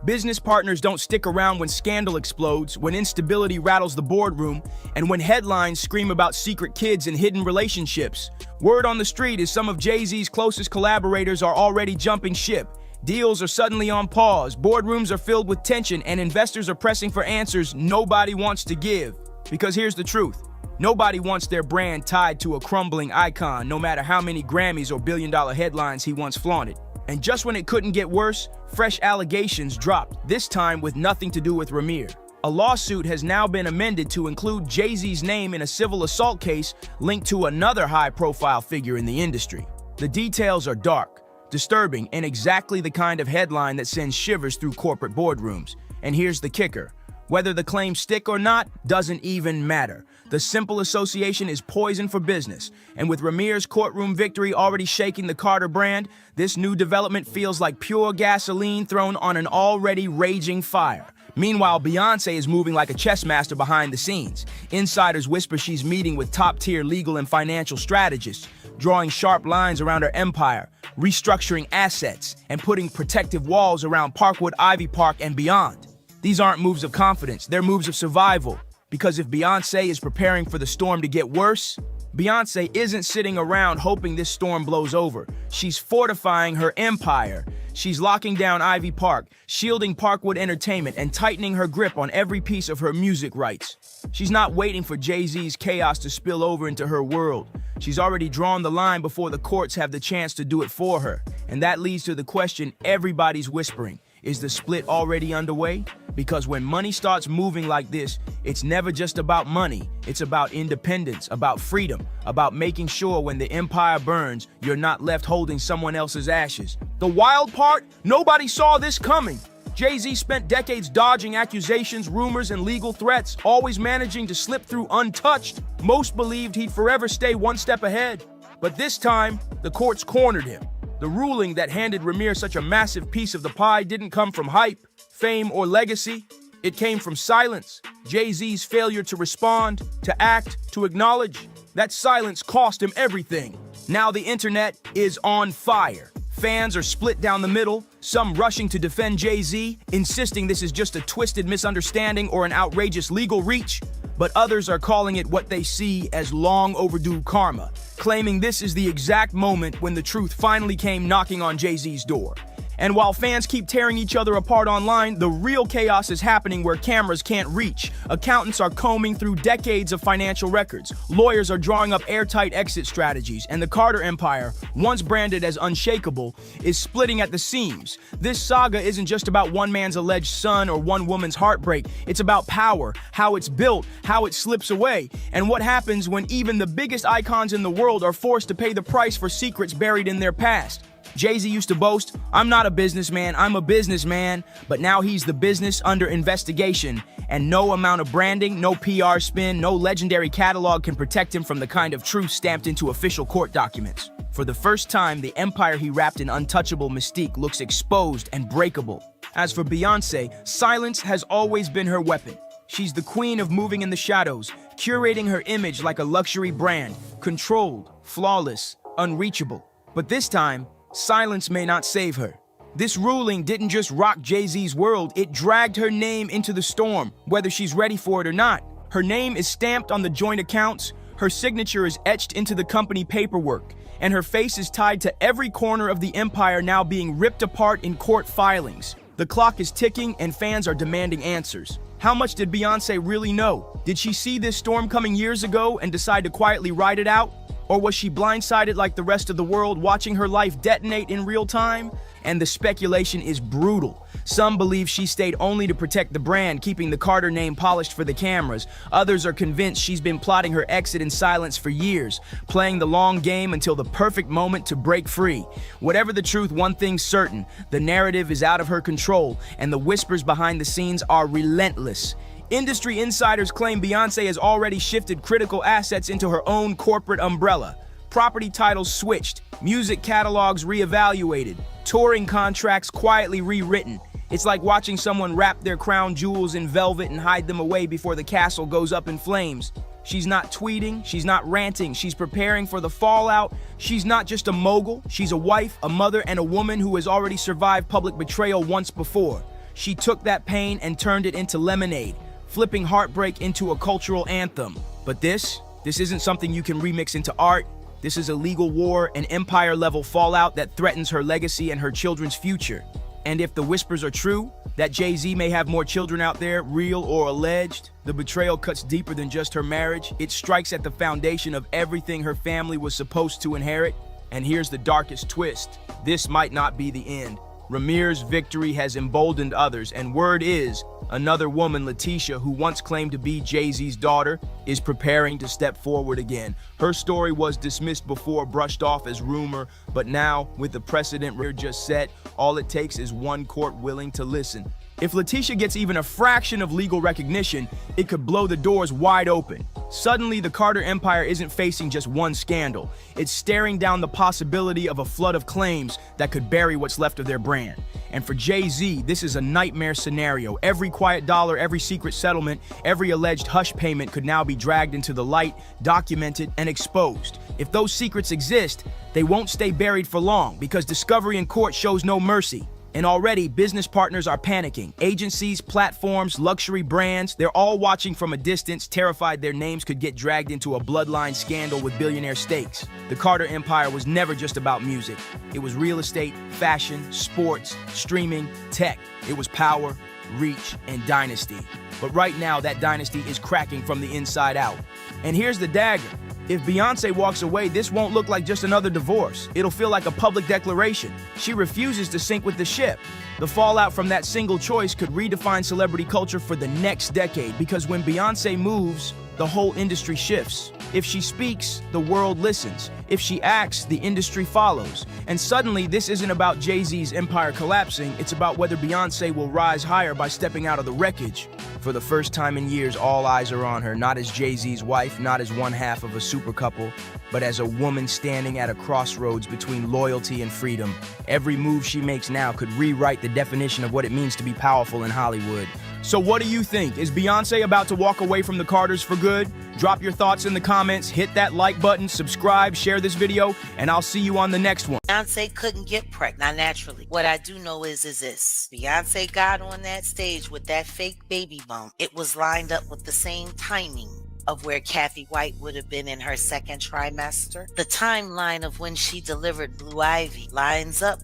Business partners don't stick around when scandal explodes, when instability rattles the boardroom, and when headlines scream about secret kids and hidden relationships. Word on the street is some of Jay-Z's closest collaborators are already jumping ship. Deals are suddenly on pause, boardrooms are filled with tension, and investors are pressing for answers nobody wants to give. Because here's the truth. Nobody wants their brand tied to a crumbling icon, no matter how many Grammys or billion-dollar headlines he once flaunted. And just when it couldn't get worse, fresh allegations dropped, this time with nothing to do with Ramir. A lawsuit has now been amended to include Jay-Z's name in a civil assault case linked to another high-profile figure in the industry. The details are dark, disturbing, and exactly the kind of headline that sends shivers through corporate boardrooms. And here's the kicker. Whether the claims stick or not doesn't even matter. The simple association is poison for business. And with Ramir's courtroom victory already shaking the Carter brand, this new development feels like pure gasoline thrown on an already raging fire. Meanwhile, Beyonce is moving like a chess master behind the scenes. Insiders whisper she's meeting with top-tier legal and financial strategists, drawing sharp lines around her empire, restructuring assets, and putting protective walls around Parkwood, Ivy Park, and beyond. These aren't moves of confidence, they're moves of survival. Because if Beyonce is preparing for the storm to get worse, Beyonce isn't sitting around hoping this storm blows over. She's fortifying her empire. She's locking down Ivy Park, shielding Parkwood Entertainment, and tightening her grip on every piece of her music rights. She's not waiting for Jay-Z's chaos to spill over into her world. She's already drawn the line before the courts have the chance to do it for her. And that leads to the question everybody's whispering. Is the split already underway? Because when money starts moving like this, it's never just about money. It's about independence, about freedom, about making sure when the empire burns, you're not left holding someone else's ashes. The wild part? Nobody saw this coming. Jay-Z spent decades dodging accusations, rumors, and legal threats, always managing to slip through untouched. Most believed he'd forever stay one step ahead. But this time, the courts cornered him. The ruling that handed Ramir such a massive piece of the pie didn't come from hype, fame, or legacy. It came from silence. Jay-Z's failure to respond, to act, to acknowledge. That silence cost him everything. Now the internet is on fire. Fans are split down the middle, some rushing to defend Jay-Z, insisting this is just a twisted misunderstanding or an outrageous legal reach. But others are calling it what they see as long overdue karma, claiming this is the exact moment when the truth finally came knocking on Jay-Z's door. And while fans keep tearing each other apart online, the real chaos is happening where cameras can't reach. Accountants are combing through decades of financial records. Lawyers are drawing up airtight exit strategies, and the Carter empire, once branded as unshakable, is splitting at the seams. This saga isn't just about one man's alleged son or one woman's heartbreak. It's about power, how it's built, how it slips away, and what happens when even the biggest icons in the world are forced to pay the price for secrets buried in their past. Jay-Z used to boast, "I'm not a businessman, I'm a businessman," but now he's the business under investigation, and no amount of branding, no PR spin, no legendary catalog can protect him from the kind of truth stamped into official court documents. For the first time, the empire he wrapped in untouchable mystique looks exposed and breakable. As for Beyonce, silence has always been her weapon. She's the queen of moving in the shadows, curating her image like a luxury brand, controlled, flawless, unreachable. But this time, silence may not save her. This ruling didn't just rock Jay-Z's world, it dragged her name into the storm, whether she's ready for it or not. Her name is stamped on the joint accounts, her signature is etched into the company paperwork, and her face is tied to every corner of the empire now being ripped apart in court filings. The clock is ticking and fans are demanding answers. How much did Beyonce really know? Did she see this storm coming years ago and decide to quietly ride it out? Or was she blindsided like the rest of the world, watching her life detonate in real time? And the speculation is brutal. Some believe she stayed only to protect the brand, keeping the Carter name polished for the cameras. Others are convinced she's been plotting her exit in silence for years, playing the long game until the perfect moment to break free. Whatever the truth, one thing's certain: the narrative is out of her control, and the whispers behind the scenes are relentless. Industry insiders claim Beyonce has already shifted critical assets into her own corporate umbrella. Property titles switched, music catalogs reevaluated, touring contracts quietly rewritten. It's like watching someone wrap their crown jewels in velvet and hide them away before the castle goes up in flames. She's not tweeting, she's not ranting, she's preparing for the fallout. She's not just a mogul, she's a wife, a mother, and a woman who has already survived public betrayal once before. She took that pain and turned it into lemonade, flipping heartbreak into a cultural anthem. But this isn't something you can remix into art. This is a legal war, an empire-level fallout that threatens her legacy and her children's future. And if the whispers are true, that Jay-Z may have more children out there, real or alleged, the betrayal cuts deeper than just her marriage. It strikes at the foundation of everything her family was supposed to inherit. And here's the darkest twist: this might not be the end. Ramir's victory has emboldened others, and word is, another woman, Letitia, who once claimed to be Jay-Z's daughter, is preparing to step forward again. Her story was dismissed before, brushed off as rumor, but now, with the precedent Ramir just set, all it takes is one court willing to listen. If Letitia gets even a fraction of legal recognition, it could blow the doors wide open. Suddenly, the Carter empire isn't facing just one scandal. It's staring down the possibility of a flood of claims that could bury what's left of their brand. And for Jay-Z, this is a nightmare scenario. Every quiet dollar, every secret settlement, every alleged hush payment could now be dragged into the light, documented, and exposed. If those secrets exist, they won't stay buried for long because discovery in court shows no mercy. And already, business partners are panicking. Agencies, platforms, luxury brands, they're all watching from a distance, terrified their names could get dragged into a bloodline scandal with billionaire stakes. The Carter empire was never just about music. It was real estate, fashion, sports, streaming, tech. It was power, reach, and dynasty. But right now, that dynasty is cracking from the inside out. And here's the dagger. If Beyonce walks away, this won't look like just another divorce. It'll feel like a public declaration. She refuses to sink with the ship. The fallout from that single choice could redefine celebrity culture for the next decade, because when Beyonce moves, the whole industry shifts. If she speaks, the world listens. If she acts, the industry follows. And suddenly, this isn't about Jay-Z's empire collapsing, it's about whether Beyonce will rise higher by stepping out of the wreckage. For the first time in years, all eyes are on her, not as Jay-Z's wife, not as one half of a super couple, but as a woman standing at a crossroads between loyalty and freedom. Every move she makes now could rewrite the definition of what it means to be powerful in Hollywood. So what do you think? Is Beyonce about to walk away from the Carters for good? Drop your thoughts in the comments, hit that like button, subscribe, share this video, and I'll see you on the next one. Beyonce couldn't get pregnant, not naturally. What I do know is this. Beyonce got on that stage with that fake baby bump. It was lined up with the same timing of where Kathy White would have been in her second trimester. The timeline of when she delivered Blue Ivy lines up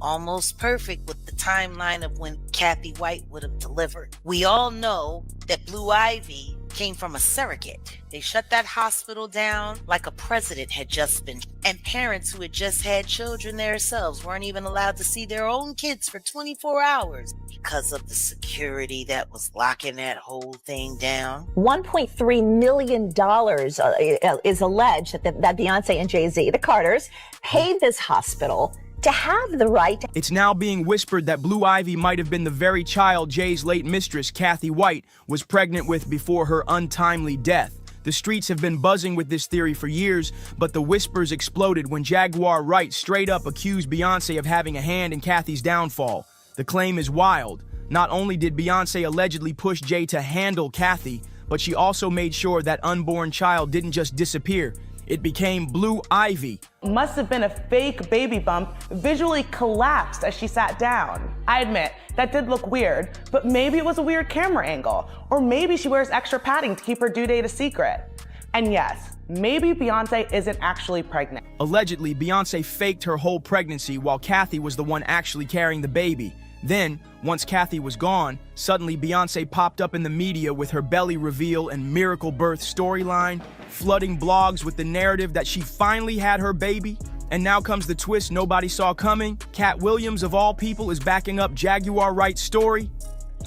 almost perfect with the timeline of when Kathy White would have delivered. We all know that Blue Ivy came from a surrogate. They shut that hospital down like a president had just been. And parents who had just had children themselves weren't even allowed to see their own kids for 24 hours because of the security that was locking that whole thing down. $1.3 million is alleged that Beyonce and Jay-Z, the Carters, paid this hospital to have the right. It's now being whispered that Blue Ivy might have been the very child Jay's late mistress, Kathy White, was pregnant with before her untimely death. The streets have been buzzing with this theory for years, but the whispers exploded when Jaguar Wright straight up accused Beyonce of having a hand in Kathy's downfall. The claim is wild. Not only did Beyonce allegedly push Jay to handle Kathy, but she also made sure that unborn child didn't just disappear. It became Blue Ivy. Must have been a fake baby bump, visually collapsed as she sat down. I admit, that did look weird, but maybe it was a weird camera angle, or maybe she wears extra padding to keep her due date a secret. And yes, maybe Beyonce isn't actually pregnant. Allegedly, Beyonce faked her whole pregnancy while Kathy was the one actually carrying the baby. Then, once Kathy was gone, suddenly Beyonce popped up in the media with her belly reveal and miracle birth storyline, flooding blogs with the narrative that she finally had her baby. And now comes the twist nobody saw coming. Katt Williams, of all people, is backing up Jaguar Wright's story.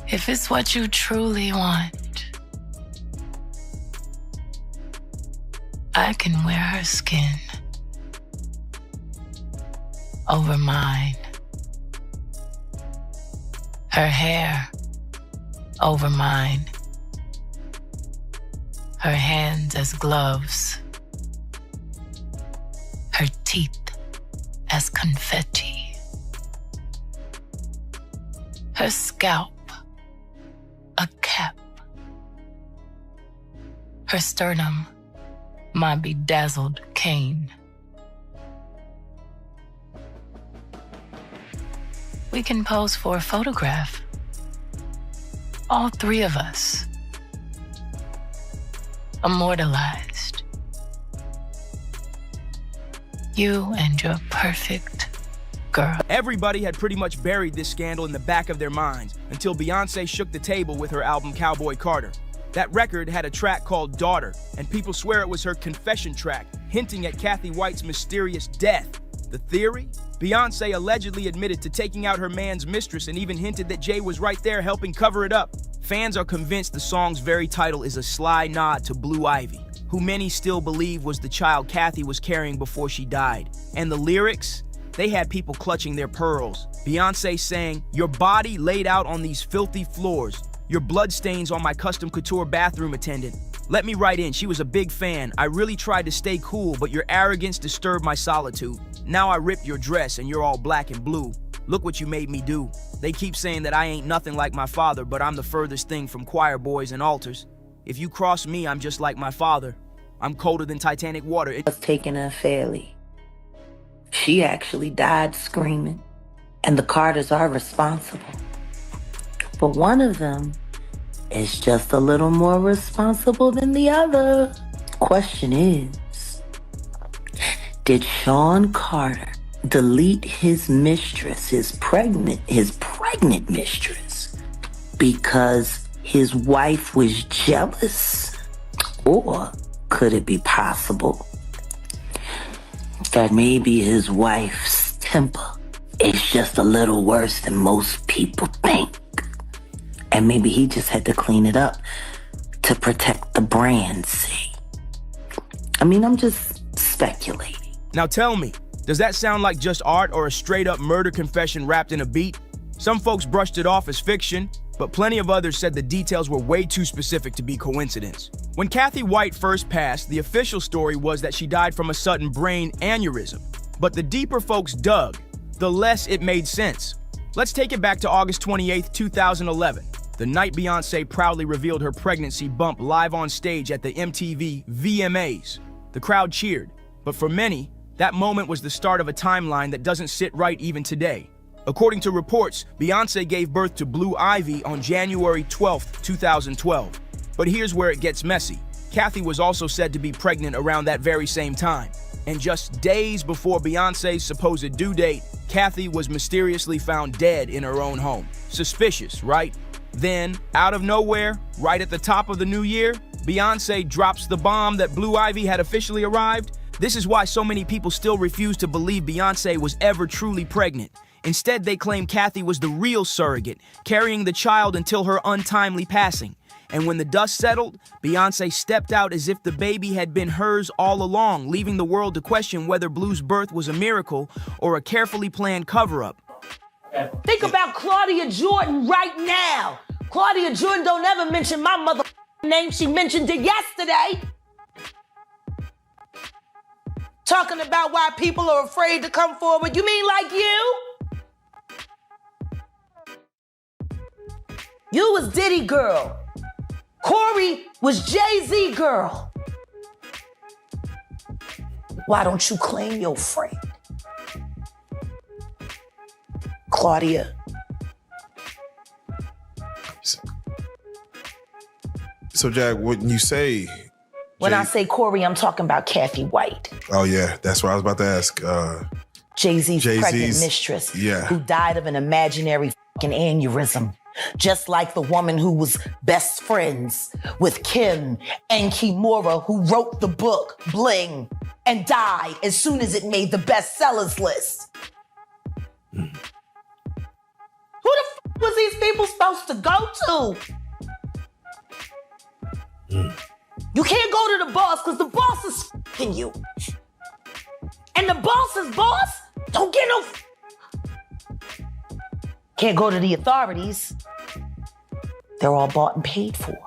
If it's what you truly want, I can wear her skin over mine. Her hair over mine. Her hands as gloves. Her teeth as confetti. Her scalp a cap. Her sternum my bedazzled cane. We can pose for a photograph. All three of us. Immortalized. You and your perfect girl. Everybody had pretty much buried this scandal in the back of their minds until Beyonce shook the table with her album Cowboy Carter. That record had a track called Daughter, and people swear it was her confession track, hinting at Kathy White's mysterious death. The theory? Beyonce allegedly admitted to taking out her man's mistress and even hinted that Jay was right there helping cover it up. Fans are convinced the song's very title is a sly nod to Blue Ivy, who many still believe was the child Kathy was carrying before she died. And the lyrics? They had people clutching their pearls. Beyonce saying, "Your body laid out on these filthy floors. Your bloodstains on my custom couture bathroom attendant. Let me right in. She was a big fan. I really tried to stay cool, but your arrogance disturbed my solitude. Now I rip your dress and you're all black and blue. Look what you made me do. They keep saying that I ain't nothing like my father, but I'm the furthest thing from choir boys and altars. If you cross me, I'm just like my father. I'm colder than Titanic water. It was taken unfairly. She actually died screaming, and the Carters are responsible. But one of them is just a little more responsible than the other. Question is, did Sean Carter delete his mistress, his pregnant mistress, because his wife was jealous? Or could it be possible that maybe his wife's temper is just a little worse than most people think? And maybe he just had to clean it up to protect the brand, see? I mean, I'm just speculating. Now tell me, does that sound like just art or a straight-up murder confession wrapped in a beat? Some folks brushed it off as fiction, but plenty of others said the details were way too specific to be coincidence. When Kathy White first passed, the official story was that she died from a sudden brain aneurysm. But the deeper folks dug, the less it made sense. Let's take it back to August 28th, 2011. The night Beyoncé proudly revealed her pregnancy bump live on stage at the MTV VMAs. The crowd cheered, but for many, that moment was the start of a timeline that doesn't sit right even today. According to reports, Beyoncé gave birth to Blue Ivy on January 12th, 2012. But here's where it gets messy. Kathy was also said to be pregnant around that very same time. And just days before Beyoncé's supposed due date, Kathy was mysteriously found dead in her own home. Suspicious, right? Then, out of nowhere, right at the top of the new year, Beyoncé drops the bomb that Blue Ivy had officially arrived. This is why so many people still refuse to believe Beyoncé was ever truly pregnant. Instead, they claim Kathy was the real surrogate, carrying the child until her untimely passing. And when the dust settled, Beyoncé stepped out as if the baby had been hers all along, leaving the world to question whether Blue's birth was a miracle or a carefully planned cover-up. Think about Claudia Jordan right now. Claudia Jordan don't ever mention my mother name. She mentioned it yesterday. Talking about why people are afraid to come forward. You mean like you? You was Diddy girl. Corey was Jay-Z girl. Why don't you claim your friend? Claudia. So Jack, when you say... When I say Corey, I'm talking about Kathy White. Oh yeah, that's what I was about to ask. Jay-Z's pregnant mistress, who died of an imaginary fucking aneurysm. Just like the woman who was best friends with Kim and Kimura, who wrote the book Bling and died as soon as it made the bestsellers list. Who the fuck was these people supposed to go to? You can't go to the boss because the boss is fucking you. And the boss's boss don't get no... Can't go to the authorities. They're all bought and paid for.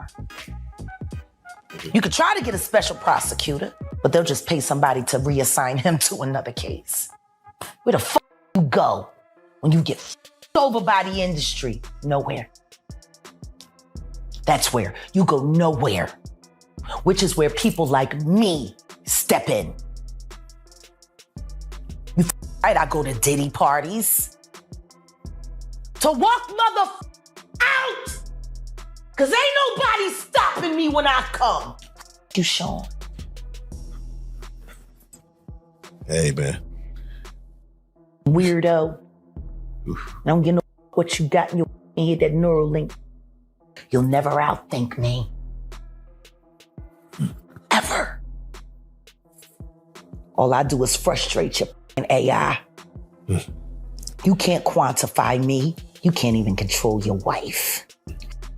You could try to get a special prosecutor, but they'll just pay somebody to reassign him to another case. Where the fuck you go when you get f***ed over by the industry? Nowhere. That's where you go nowhere. Which is where people like me step in. You right, I go to Diddy parties. To walk mother out! Cause ain't nobody stopping me when I come. You Sean. Hey, man. Weirdo. I don't get no what you got in your head, that Neuralink. You'll never outthink me. Ever. All I do is frustrate your AI. You can't quantify me. You can't even control your wife.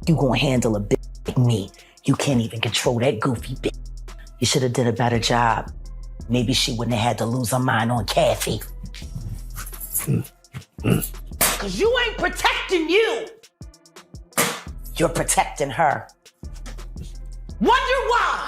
You gonna handle a bitch like me. You can't even control that goofy bitch. You should have did a better job. Maybe she wouldn't have had to lose her mind on Kathy. Cause you ain't protecting you. You're protecting her. Wonder why?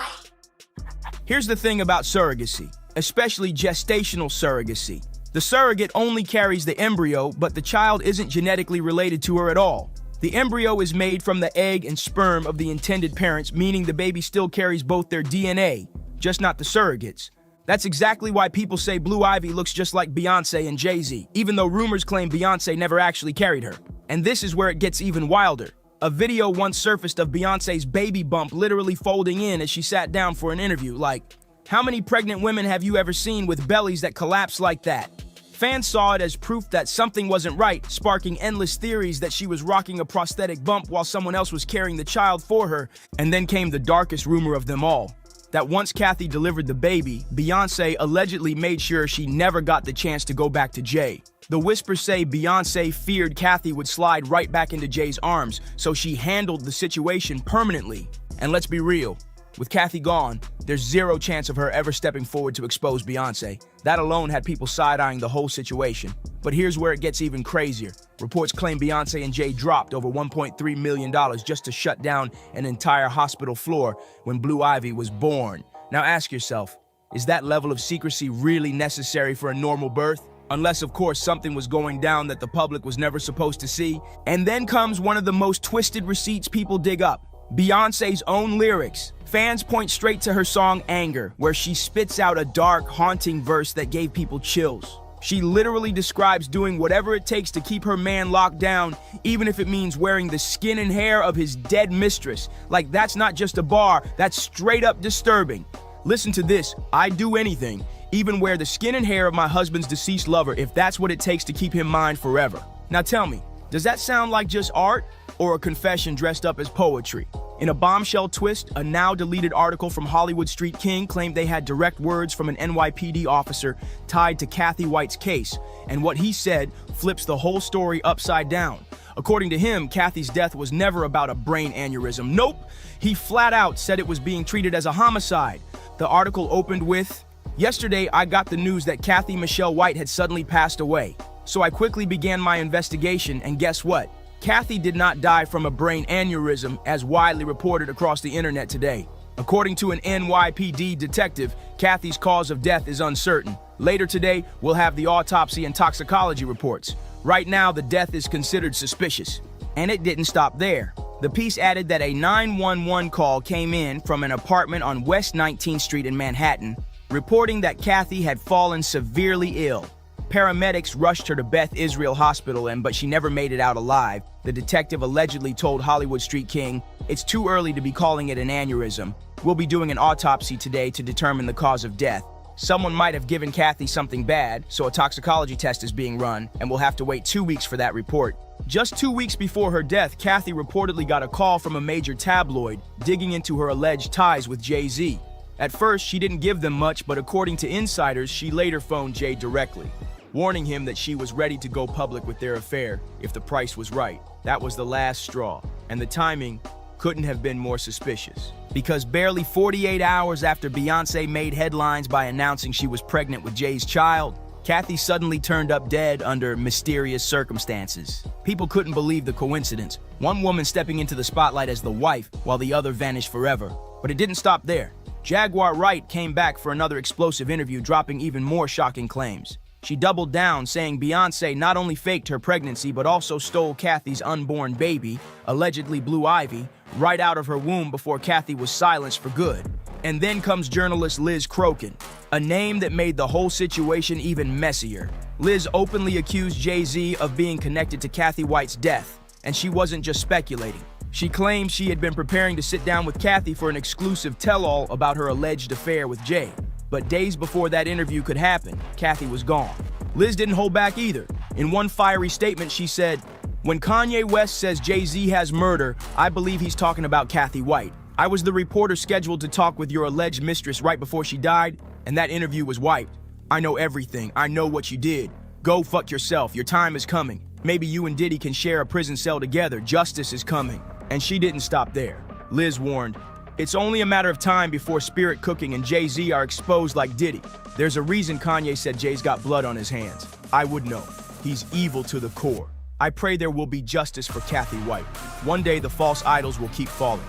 Here's the thing about surrogacy, especially gestational surrogacy. The surrogate only carries the embryo, but the child isn't genetically related to her at all. The embryo is made from the egg and sperm of the intended parents, meaning the baby still carries both their DNA, just not the surrogates. That's exactly why people say Blue Ivy looks just like Beyonce and Jay-Z, even though rumors claim Beyonce never actually carried her. And this is where it gets even wilder. A video once surfaced of Beyonce's baby bump literally folding in as she sat down for an interview. Like, how many pregnant women have you ever seen with bellies that collapse like that? Fans saw it as proof that something wasn't right, sparking endless theories that she was rocking a prosthetic bump while someone else was carrying the child for her. And then came the darkest rumor of them all, that once Kathy delivered the baby, Beyonce allegedly made sure she never got the chance to go back to Jay. The whispers say Beyonce feared Kathy would slide right back into Jay's arms, so she handled the situation permanently. And let's be real, with Kathy gone, there's zero chance of her ever stepping forward to expose Beyonce. That alone had people side-eyeing the whole situation. But here's where it gets even crazier. Reports claim Beyonce and Jay dropped over $1.3 million just to shut down an entire hospital floor when Blue Ivy was born. Now ask yourself, is that level of secrecy really necessary for a normal birth? Unless, of course, something was going down that the public was never supposed to see. And then comes one of the most twisted receipts people dig up. Beyonce's own lyrics. Fans point straight to her song Anger, where she spits out a dark, haunting verse that gave people chills. She literally describes doing whatever it takes to keep her man locked down, even if it means wearing the skin and hair of his dead mistress. Like, that's not just a bar, that's straight up disturbing. Listen to this, I'd do anything, even wear the skin and hair of my husband's deceased lover if that's what it takes to keep him mine forever. Now tell me, does that sound like just art or a confession dressed up as poetry? In a bombshell twist, a now-deleted article from Hollywood Street King claimed they had direct words from an NYPD officer tied to Kathy White's case, and what he said flips the whole story upside down. According to him, Kathy's death was never about a brain aneurysm. Nope, he flat out said it was being treated as a homicide. The article opened with, "Yesterday, I got the news that Kathy Michelle White had suddenly passed away. So I quickly began my investigation, and guess what? Kathy did not die from a brain aneurysm, as widely reported across the internet today. According to an NYPD detective, Kathy's cause of death is uncertain. Later today, we'll have the autopsy and toxicology reports. Right now, the death is considered suspicious." And it didn't stop there. The piece added that a 911 call came in from an apartment on West 19th Street in Manhattan, reporting that Kathy had fallen severely ill. Paramedics rushed her to Beth Israel Hospital, but she never made it out alive. The detective allegedly told Hollywood Street King, "It's too early to be calling it an aneurysm. We'll be doing an autopsy today to determine the cause of death. Someone might have given Kathy something bad, so a toxicology test is being run, and we'll have to wait 2 weeks for that report." Just 2 weeks before her death, Kathy reportedly got a call from a major tabloid digging into her alleged ties with Jay-Z. At first, she didn't give them much, but according to insiders, she later phoned Jay directly, warning him that she was ready to go public with their affair if the price was right. That was the last straw, and the timing couldn't have been more suspicious. Because barely 48 hours after Beyonce made headlines by announcing she was pregnant with Jay's child, Kathy suddenly turned up dead under mysterious circumstances. People couldn't believe the coincidence. One woman stepping into the spotlight as the wife, while the other vanished forever. But it didn't stop there. Jaguar Wright came back for another explosive interview, dropping even more shocking claims. She doubled down, saying Beyonce not only faked her pregnancy, but also stole Kathy's unborn baby, allegedly Blue Ivy, right out of her womb before Kathy was silenced for good. And then comes journalist Liz Crokin, a name that made the whole situation even messier. Liz openly accused Jay-Z of being connected to Kathy White's death, and she wasn't just speculating. She claimed she had been preparing to sit down with Kathy for an exclusive tell-all about her alleged affair with Jay. But days before that interview could happen, Kathy was gone. Liz didn't hold back either. In one fiery statement, she said, "When Kanye West says Jay-Z has murder, I believe he's talking about Kathy White. I was the reporter scheduled to talk with your alleged mistress right before she died, and that interview was wiped. I know everything. I know what you did. Go fuck yourself. Your time is coming. Maybe you and Diddy can share a prison cell together. Justice is coming." And she didn't stop there. Liz warned, "It's only a matter of time before Spirit Cooking and Jay-Z are exposed like Diddy. There's a reason Kanye said Jay's got blood on his hands. I would know. He's evil to the core. I pray there will be justice for Kathy White. One day the false idols will keep falling.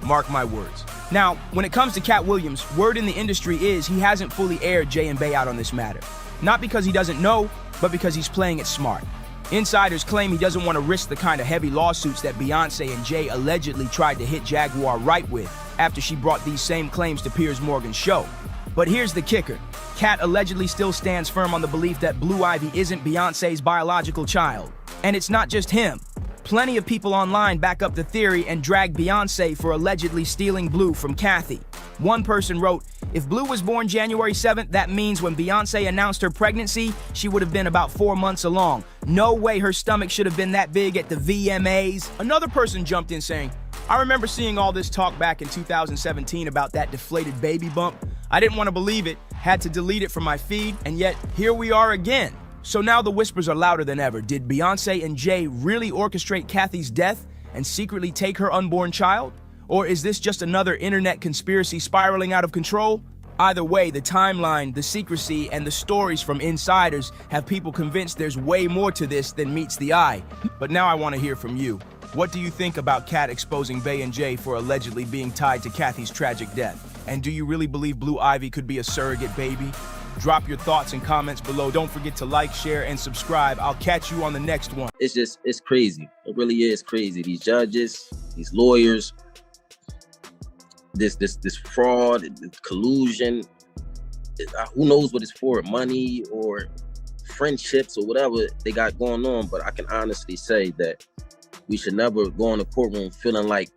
Mark my words. Now, when it comes to Katt Williams, word in the industry is he hasn't fully aired Jay and Bey out on this matter. Not because he doesn't know, but because he's playing it smart. Insiders claim he doesn't want to risk the kind of heavy lawsuits that Beyonce and Jay allegedly tried to hit Jaguar right with after she brought these same claims to Piers Morgan's show. But here's the kicker. Katt allegedly still stands firm on the belief that Blue Ivy isn't Beyonce's biological child. And it's not just him. Plenty of people online back up the theory and drag Beyonce for allegedly stealing Blue from Kathy. One person wrote, "If Blue was born January 7th, that means when Beyonce announced her pregnancy, she would have been about 4 months along. No way her stomach should have been that big at the VMAs." Another person jumped in saying, "I remember seeing all this talk back in 2017 about that deflated baby bump. I didn't want to believe it, had to delete it from my feed, and yet here we are again." So now the whispers are louder than ever. Did Beyonce and Jay really orchestrate Kathy's death and secretly take her unborn child? Or is this just another internet conspiracy spiraling out of control? Either way, the timeline, the secrecy, and the stories from insiders have people convinced there's way more to this than meets the eye. But now I want to hear from you. What do you think about Katt exposing Bey and Jay for allegedly being tied to Kathy's tragic death? And do you really believe Blue Ivy could be a surrogate baby? Drop your thoughts and comments below. Don't forget to like, share, and subscribe. I'll catch you on the next one. It's crazy. It really is crazy. These judges, these lawyers, this fraud, this collusion. Who knows what it's for? Money or friendships or whatever they got going on. But I can honestly say that we should never go in the courtroom feeling like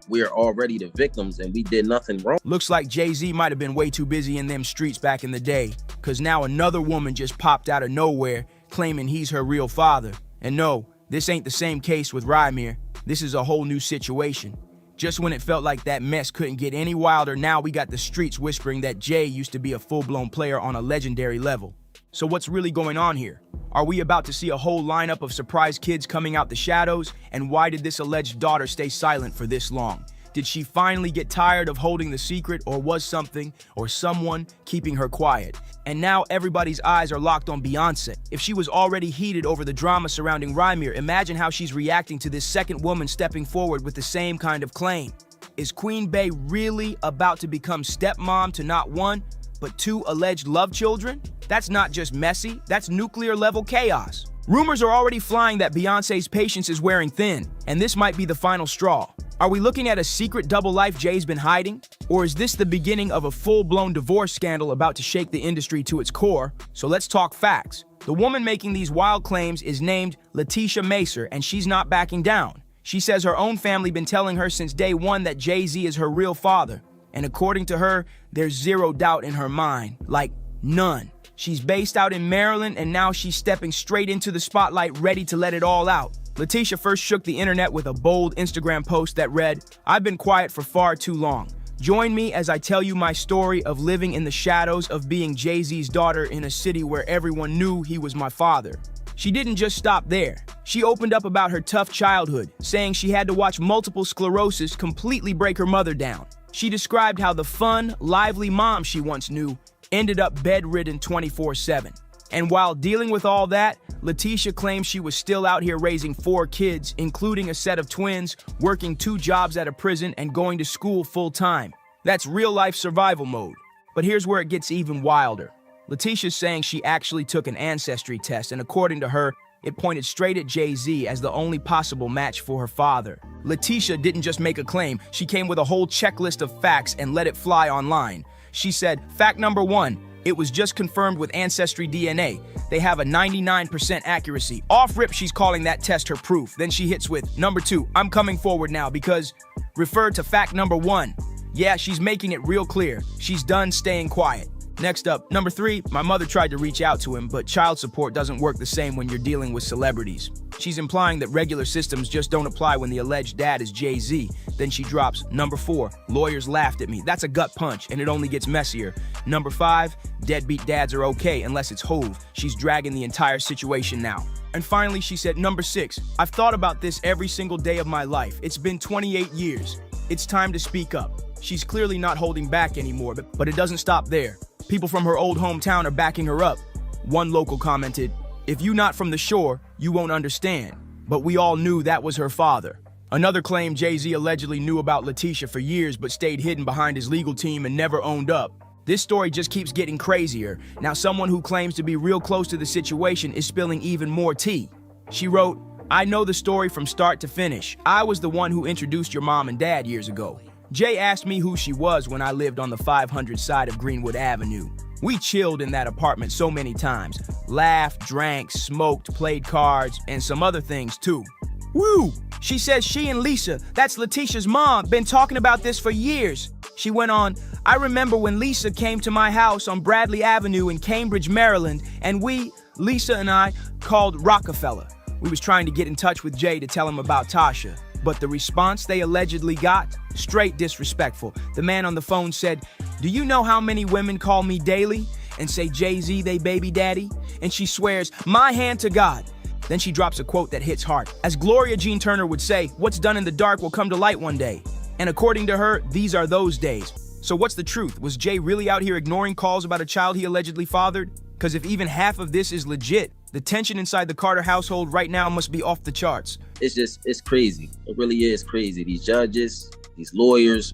we're already the victims and we did nothing wrong. Looks like Jay-Z might have been way too busy in them streets back in the day, because now another woman just popped out of nowhere claiming he's her real father. And no, this ain't the same case with Rymir. This is a whole new situation. Just when it felt like that mess couldn't get any wilder, now we got the streets whispering that Jay used to be a full-blown player on a legendary level. So what's really going on here? Are we about to see a whole lineup of surprise kids coming out the shadows? And why did this alleged daughter stay silent for this long? Did she finally get tired of holding the secret, or was something or someone keeping her quiet? And now everybody's eyes are locked on Beyonce. If she was already heated over the drama surrounding Rymir, imagine how she's reacting to this second woman stepping forward with the same kind of claim. Is Queen Bey really about to become stepmom to not one, but two alleged love children? That's not just messy, that's nuclear-level chaos. Rumors are already flying that Beyonce's patience is wearing thin, and this might be the final straw. Are we looking at a secret double life Jay's been hiding? Or is this the beginning of a full-blown divorce scandal about to shake the industry to its core? So let's talk facts. The woman making these wild claims is named Letitia Macer, and she's not backing down. She says her own family been telling her since day one that Jay-Z is her real father. And according to her, there's zero doubt in her mind. Like, none. She's based out in Maryland, and now she's stepping straight into the spotlight, ready to let it all out. Letitia first shook the internet with a bold Instagram post that read, "I've been quiet for far too long. Join me as I tell you my story of living in the shadows of being Jay-Z's daughter in a city where everyone knew he was my father." She didn't just stop there. She opened up about her tough childhood, saying she had to watch multiple sclerosis completely break her mother down. She described how the fun, lively mom she once knew ended up bedridden 24/7. And while dealing with all that, Letitia claims she was still out here raising 4 kids, including a set of twins, working 2 jobs at a prison, and going to school full-time. That's real-life survival mode. But here's where it gets even wilder. Letitia's saying she actually took an ancestry test, and according to her, it pointed straight at Jay-Z as the only possible match for her father. Letitia didn't just make a claim, she came with a whole checklist of facts and let it fly online. She said, fact number 1, it was just confirmed with Ancestry DNA. They have a 99% accuracy. Off rip, she's calling that test her proof. Then she hits with, number 2, I'm coming forward now because referred to fact number 1. Yeah, she's making it real clear. She's done staying quiet. Next up, number 3, my mother tried to reach out to him, but child support doesn't work the same when you're dealing with celebrities. She's implying that regular systems just don't apply when the alleged dad is Jay-Z. Then she drops, number 4, lawyers laughed at me. That's a gut punch, and it only gets messier. Number 5, deadbeat dads are okay unless it's Hove. She's dragging the entire situation now. And finally, she said, number 6, I've thought about this every single day of my life. It's been 28 years. It's time to speak up. She's clearly not holding back anymore, but it doesn't stop there. People from her old hometown are backing her up. One local commented, if you not from the shore, you won't understand. But we all knew that was her father. Another claimed Jay-Z allegedly knew about Letitia for years but stayed hidden behind his legal team and never owned up. This story just keeps getting crazier. Now someone who claims to be real close to the situation is spilling even more tea. She wrote, "I know the story from start to finish. I was the one who introduced your mom and dad years ago. Jay asked me who she was when I lived on the 500 side of Greenwood Avenue. We chilled in that apartment so many times. Laughed, drank, smoked, played cards, and some other things too. Woo! She says she and Lisa, that's Letitia's mom, been talking about this for years." She went on, "I remember when Lisa came to my house on Bradley Avenue in Cambridge, Maryland, and we, Lisa and I, called Rockefeller. We was trying to get in touch with Jay to tell him about Tasha. But the response they allegedly got? Straight disrespectful. The man on the phone said, 'Do you know how many women call me daily and say Jay-Z they baby daddy?' And she swears, 'My hand to God.' Then she drops a quote that hits hard. As Gloria Jean Turner would say, 'What's done in the dark will come to light one day.' And according to her, these are those days. So what's the truth? Was Jay really out here ignoring calls about a child he allegedly fathered? Because if even half of this is legit, the tension inside the Carter household right now must be off the charts. It's crazy. It really is crazy. These judges, these lawyers,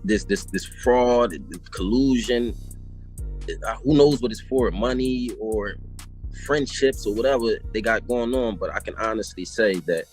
this fraud, this collusion. Who knows what it's for? Money or friendships or whatever they got going on. But I can honestly say that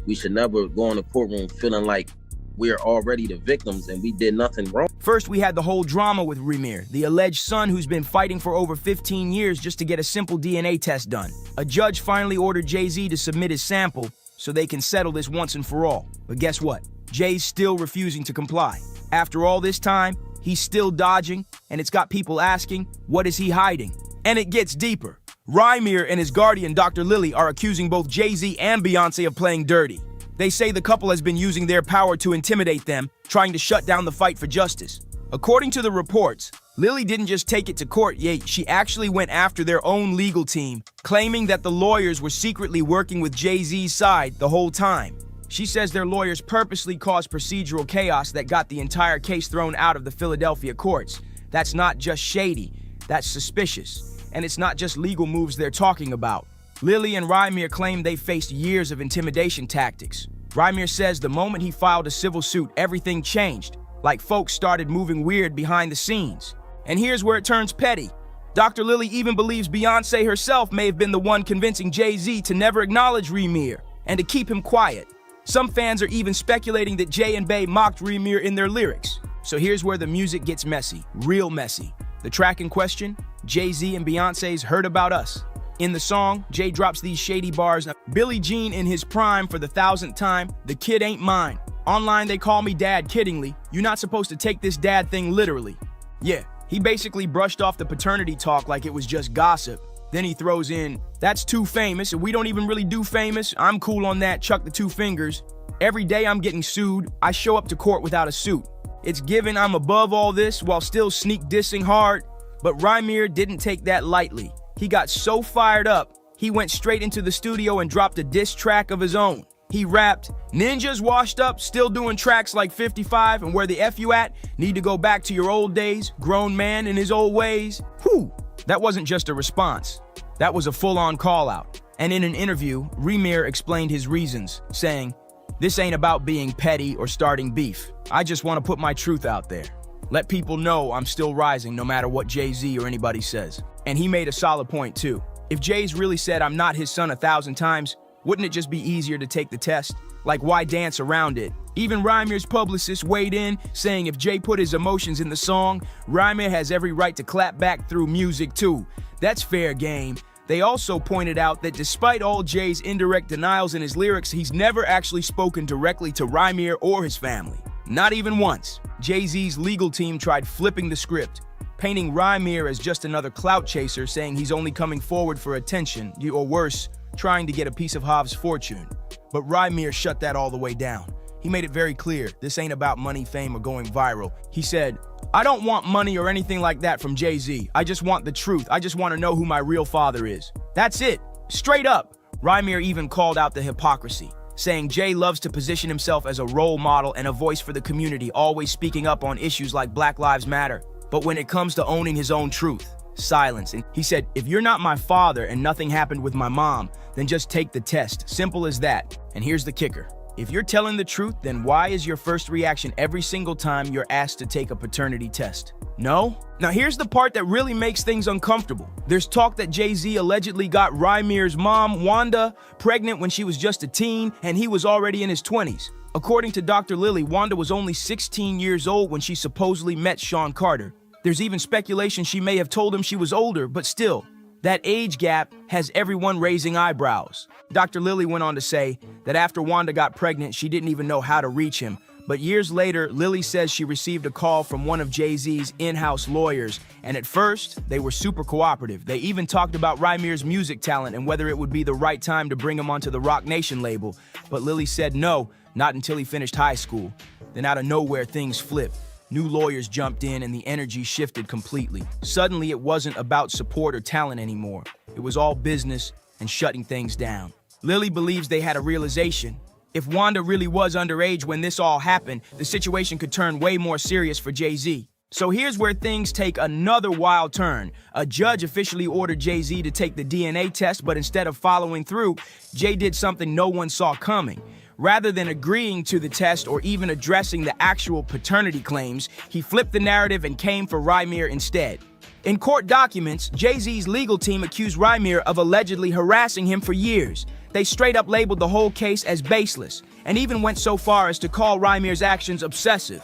we should never go in the courtroom feeling like we're already the victims and we did nothing wrong. First, we had the whole drama with Remir, the alleged son who's been fighting for over 15 years just to get a simple DNA test done. A judge finally ordered Jay-Z to submit his sample so they can settle this once and for all. But guess what? Jay's still refusing to comply. After all this time, he's still dodging, and it's got people asking, what is he hiding? And it gets deeper. Remir and his guardian, Dr. Lily, are accusing both Jay-Z and Beyonce of playing dirty. They say the couple has been using their power to intimidate them, trying to shut down the fight for justice. According to the reports, Lily didn't just take it to court, yet she actually went after their own legal team, claiming that the lawyers were secretly working with Jay-Z's side the whole time. She says their lawyers purposely caused procedural chaos that got the entire case thrown out of the Philadelphia courts. That's not just shady, that's suspicious. And it's not just legal moves they're talking about. Lily and Remir claim they faced years of intimidation tactics. Remir says the moment he filed a civil suit, everything changed, like folks started moving weird behind the scenes. And here's where it turns petty. Dr. Lily even believes Beyonce herself may have been the one convincing Jay-Z to never acknowledge Remir and to keep him quiet. Some fans are even speculating that Jay and Bey mocked Remir in their lyrics. So here's where the music gets messy, real messy. The track in question, Jay-Z and Beyonce's Heard About Us. In the song, Jay drops these shady bars. Billie Jean in his prime for the 1000th time, the kid ain't mine. Online they call me dad kiddingly. You're not supposed to take this dad thing literally. Yeah, he basically brushed off the paternity talk like it was just gossip. Then he throws in, that's too famous, and we don't even really do famous. I'm cool on that, chuck the 2 fingers. Every day I'm getting sued, I show up to court without a suit. It's given I'm above all this while still sneak dissing hard. But Remir didn't take that lightly. He got so fired up, he went straight into the studio and dropped a diss track of his own. He rapped, "Ninjas washed up, still doing tracks like 55, and where the F you at? Need to go back to your old days, grown man in his old ways." Whew, that wasn't just a response. That was a full-on call-out. And in an interview, Remir explained his reasons, saying, "This ain't about being petty or starting beef. I just want to put my truth out there. Let people know I'm still rising no matter what Jay-Z or anybody says." And he made a solid point too. If Jay's really said I'm not his son 1,000 times, wouldn't it just be easier to take the test? Like, why dance around it? Even Remir's publicist weighed in, saying if Jay put his emotions in the song, Remir has every right to clap back through music too. That's fair game. They also pointed out that despite all Jay's indirect denials in his lyrics, he's never actually spoken directly to Remir or his family. Not even once. Jay-Z's legal team tried flipping the script, painting Remir as just another clout chaser, saying he's only coming forward for attention, or worse, trying to get a piece of Hov's fortune. But Remir shut that all the way down. He made it very clear, this ain't about money, fame, or going viral. He said, "I don't want money or anything like that from Jay-Z. I just want the truth. I just want to know who my real father is. That's it. Straight up." Remir even called out the hypocrisy, saying Jay loves to position himself as a role model and a voice for the community, always speaking up on issues like Black Lives Matter. But when it comes to owning his own truth, Silence. And he said, if you're not my father and nothing happened with my mom, then just take the test. Simple as that. And here's the kicker. If you're telling the truth, then why is your first reaction every single time you're asked to take a paternity test? No? Now here's the part that really makes things uncomfortable. There's talk that Jay-Z allegedly got Rymir's mom, Wanda, pregnant when she was just a teen, and he was already in his 20s. According to Dr. Lily, Wanda was only 16 years old when she supposedly met Sean Carter. There's even speculation she may have told him she was older, but still, that age gap has everyone raising eyebrows. Dr. Lily went on to say that after Wanda got pregnant, she didn't even know how to reach him. But years later, Lily says she received a call from one of Jay-Z's in-house lawyers, and at first, they were super cooperative. They even talked about Rymir's music talent and whether it would be the right time to bring him onto the Roc Nation label. But Lily said no, not until he finished high school. Then out of nowhere, things flipped. New lawyers jumped in and the energy shifted completely. Suddenly, it wasn't about support or talent anymore. It was all business and shutting things down. Lily believes they had a realization. If Wanda really was underage when this all happened, the situation could turn way more serious for Jay-Z. So here's where things take another wild turn. A judge officially ordered Jay-Z to take the DNA test, but instead of following through, Jay did something no one saw coming. Rather than agreeing to the test or even addressing the actual paternity claims, he flipped the narrative and came for Rymir instead. In court documents, Jay-Z's legal team accused Rymir of allegedly harassing him for years. They straight up labeled the whole case as baseless, and even went so far as to call Rymir's actions obsessive.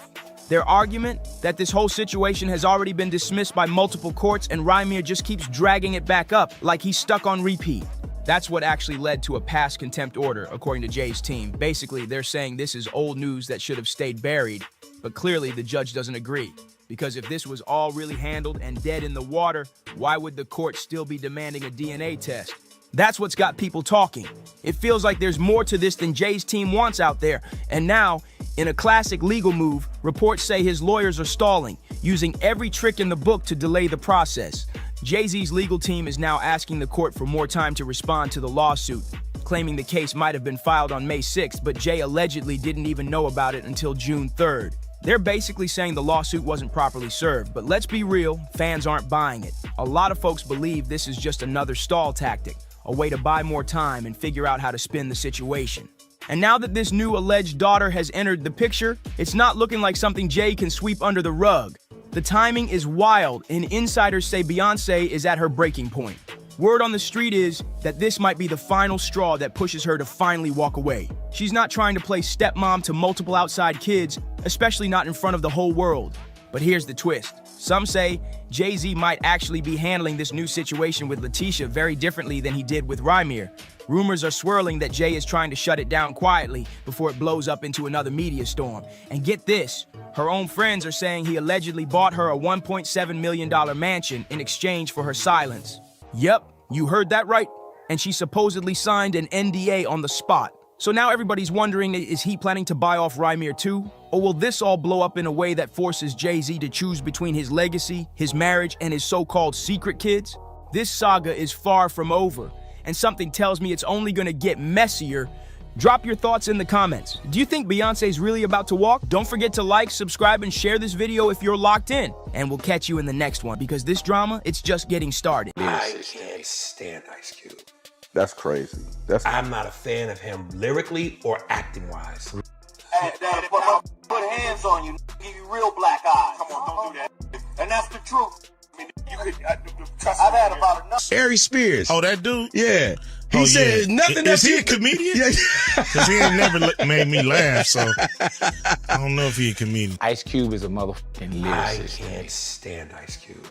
Their argument that this whole situation has already been dismissed by multiple courts and Rymir just keeps dragging it back up like he's stuck on repeat. That's what actually led to a past contempt order, according to Jay's team. Basically, they're saying this is old news that should have stayed buried, but clearly the judge doesn't agree. Because if this was all really handled and dead in the water, why would the court still be demanding a DNA test? That's what's got people talking. It feels like there's more to this than Jay's team wants out there. And now, in a classic legal move, reports say his lawyers are stalling, using every trick in the book to delay the process. Jay-Z's legal team is now asking the court for more time to respond to the lawsuit, claiming the case might have been filed on May 6th, but Jay allegedly didn't even know about it until June 3rd. They're basically saying the lawsuit wasn't properly served, but let's be real, fans aren't buying it. A lot of folks believe this is just another stall tactic, a way to buy more time and figure out how to spin the situation. And now that this new alleged daughter has entered the picture, it's not looking like something Jay can sweep under the rug. The timing is wild, and insiders say Beyonce is at her breaking point. Word on the street is that this might be the final straw that pushes her to finally walk away. She's not trying to play stepmom to multiple outside kids, especially not in front of the whole world. But here's the twist. Some say Jay-Z might actually be handling this new situation with Letitia very differently than he did with Rymir. Rumors are swirling that Jay is trying to shut it down quietly before it blows up into another media storm. And get this, her own friends are saying he allegedly bought her a $1.7 million mansion in exchange for her silence. Yep, you heard that right. And she supposedly signed an NDA on the spot. So now everybody's wondering, is he planning to buy off Rymir too? Or will this all blow up in a way that forces Jay-Z to choose between his legacy, his marriage, and his so-called secret kids? This saga is far from over, and something tells me it's only gonna get messier. Drop your thoughts in the comments. Do you think Beyonce's really about to walk? Don't forget to like, subscribe, and share this video if you're locked in. And we'll catch you in the next one, because this drama, it's just getting started. I can't stand Ice Cube. That's crazy. I'm not a fan of him lyrically or acting-wise. Put hands on you, give you real black eyes. Come on, don't do that. And that's the truth. I mean, you could trust me. I've had about enough. Ari Spears. Oh, that dude? Yeah. He said nothing else. Is he a comedian? Yeah. Because he ain't never made me laugh, so I don't know if he a comedian. Ice Cube is a motherfucking lyricist. I can't stand Ice Cube.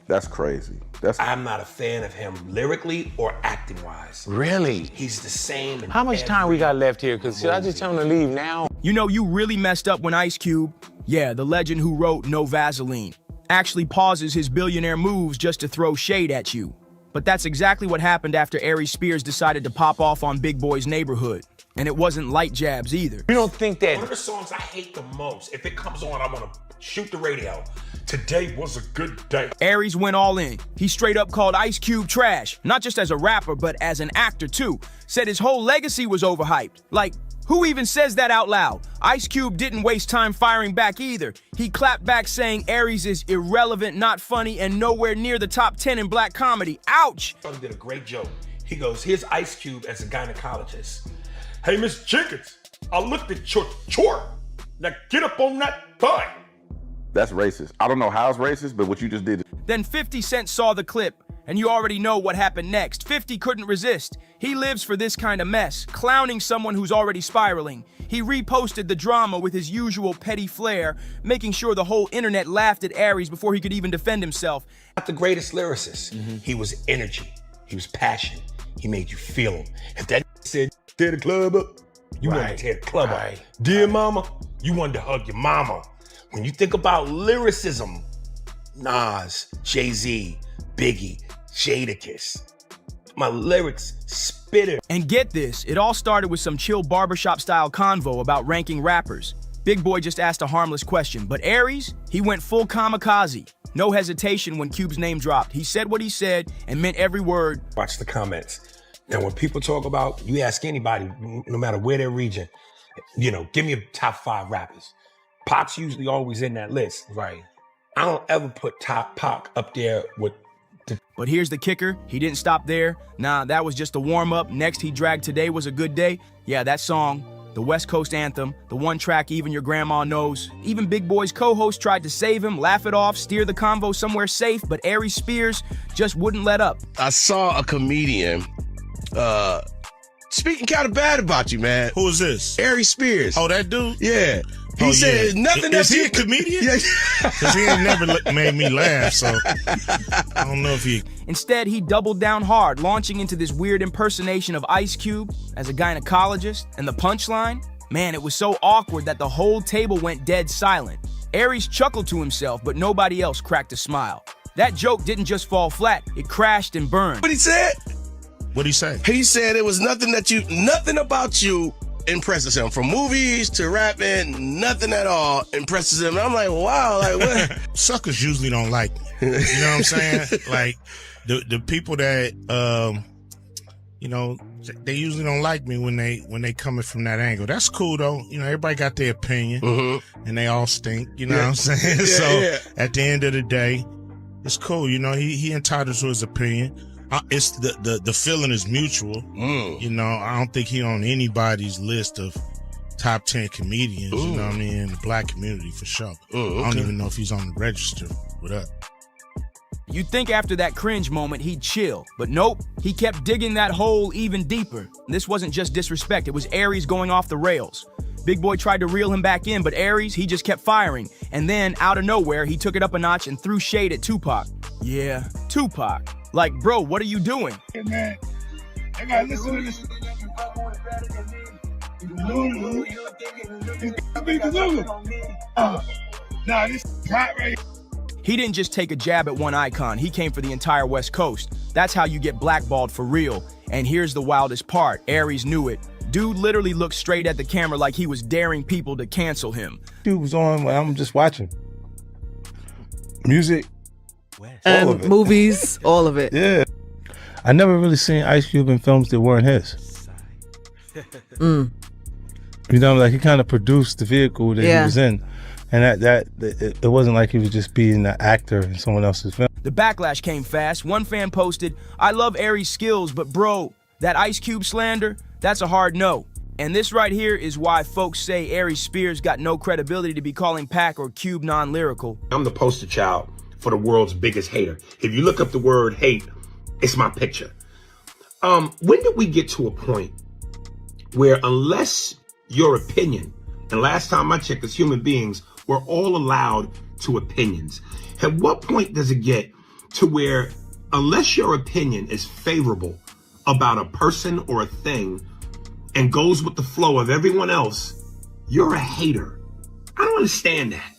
That's crazy. I'm not a fan of him lyrically or acting-wise. Really? He's the same. How much time we got left here? Because should I just tell him to leave now? You know, you really messed up when Ice Cube, yeah, the legend who wrote No Vaseline, actually pauses his billionaire moves just to throw shade at you. But that's exactly what happened after Ari Spears decided to pop off on Big Boy's Neighborhood. And it wasn't light jabs either. You don't think that... One of the songs I hate the most, if it comes on, I want to shoot the radio. Today was a good day. Aries went all in. He straight up called Ice Cube trash, not just as a rapper, but as an actor too. Said his whole legacy was overhyped. Like, Who even says that out loud? Ice Cube didn't waste time firing back either. He clapped back saying Aries is irrelevant, not funny, and nowhere near the top 10 in black comedy. Ouch! He did a great joke. He goes, here's Ice Cube as a gynecologist. Hey, Miss Jenkins, I looked at your chart. Now get up on that thigh. That's racist. I don't know how it's racist, but what you just did. Then 50 Cent saw the clip, and you already know what happened next. 50 couldn't resist. He lives for this kind of mess, clowning someone who's already spiraling. He reposted the drama with his usual petty flair, making sure the whole internet laughed at Aries before he could even defend himself. Not the greatest lyricist. He was energy. He was passion. He made you feel him. If that said, tear the club up, you wanted to tear the club up. Dear mama, you wanted to hug your mama. When you think about lyricism, Nas, Jay-Z, Biggie, Jadakiss, my lyrics spitter. And get this, it all started with some chill barbershop-style convo about ranking rappers. Big Boy just asked a harmless question, but Aries, he went full kamikaze. No hesitation when Cube's name dropped. He said what he said and meant every word. Watch the comments. Now, when people talk about, you ask anybody, no matter where their region, you know, give me a top 5 rappers. Pac's usually always in that list. Right. I don't ever put Pac up there with But here's the kicker, he didn't stop there. Nah, that was just a warm-up. Next, he dragged Today Was a Good Day. Yeah, that song, the West Coast anthem, the one track even your grandma knows. Even Big Boy's co-host tried to save him, laugh it off, steer the convo somewhere safe, but Aries Spears just wouldn't let up. I saw a comedian speaking kind of bad about you, man. Who is this? Aries Spears. Oh, that dude? Yeah. He said nothing Is he a comedian? Because he ain't never made me laugh, so I don't know if he... Instead, he doubled down hard, launching into this weird impersonation of Ice Cube as a gynecologist, and the punchline? Man, it was so awkward that the whole table went dead silent. Aries chuckled to himself, but nobody else cracked a smile. That joke didn't just fall flat, it crashed and burned. What he said? What'd he say? He said it was nothing about you impresses him. From movies to rapping, nothing at all impresses him. And I'm like, wow, like what? Suckers usually don't like me. You know what I'm saying? Like the people that you know, they usually don't like me when they coming from that angle. That's cool though. You know, everybody got their opinion and they all stink. You know what I'm saying? At the end of the day, it's cool. You know, he entitled to his opinion. It's the feeling is mutual. You know, I don't think he on anybody's list of top 10 comedians, you know what I mean, in the black community for sure. I don't even know if he's on the register with us. You'd think after that cringe moment he'd chill, but nope, he kept digging that hole even deeper. This wasn't just disrespect, it was Aries going off the rails. Big Boy tried to reel him back in, but Aries, he just kept firing. And then, out of nowhere, he took it up a notch and threw shade at Tupac. Yeah, Tupac. Like, bro, what are you doing? Hey, man, I gotta listen to this. Nah, this is hot right here. He didn't just take a jab at one icon, he came for the entire West Coast. That's how you get blackballed for real. And here's the wildest part, Aries knew it. Dude literally looked straight at the camera like he was daring people to cancel him. Dude was on when I'm just watching. Music. And all of it. movies, all of it. Yeah. I never really seen Ice Cube in films that weren't his. You know, like he kind of produced the vehicle that he was in. And it wasn't like he was just being an actor in someone else's film. The backlash came fast. One fan posted, I love Aries' skills, but bro, that Ice Cube slander, that's a hard no. And this right here is why folks say Aries Spears got no credibility to be calling Pac or Cube non-lyrical. I'm the poster child for the world's biggest hater. If you look up the word hate, it's my picture. When did we get to a point where unless your opinion, and last time I checked as human beings, we're all allowed to opinions. At what point does it get to where unless your opinion is favorable about a person or a thing and goes with the flow of everyone else, you're a hater? I don't understand that.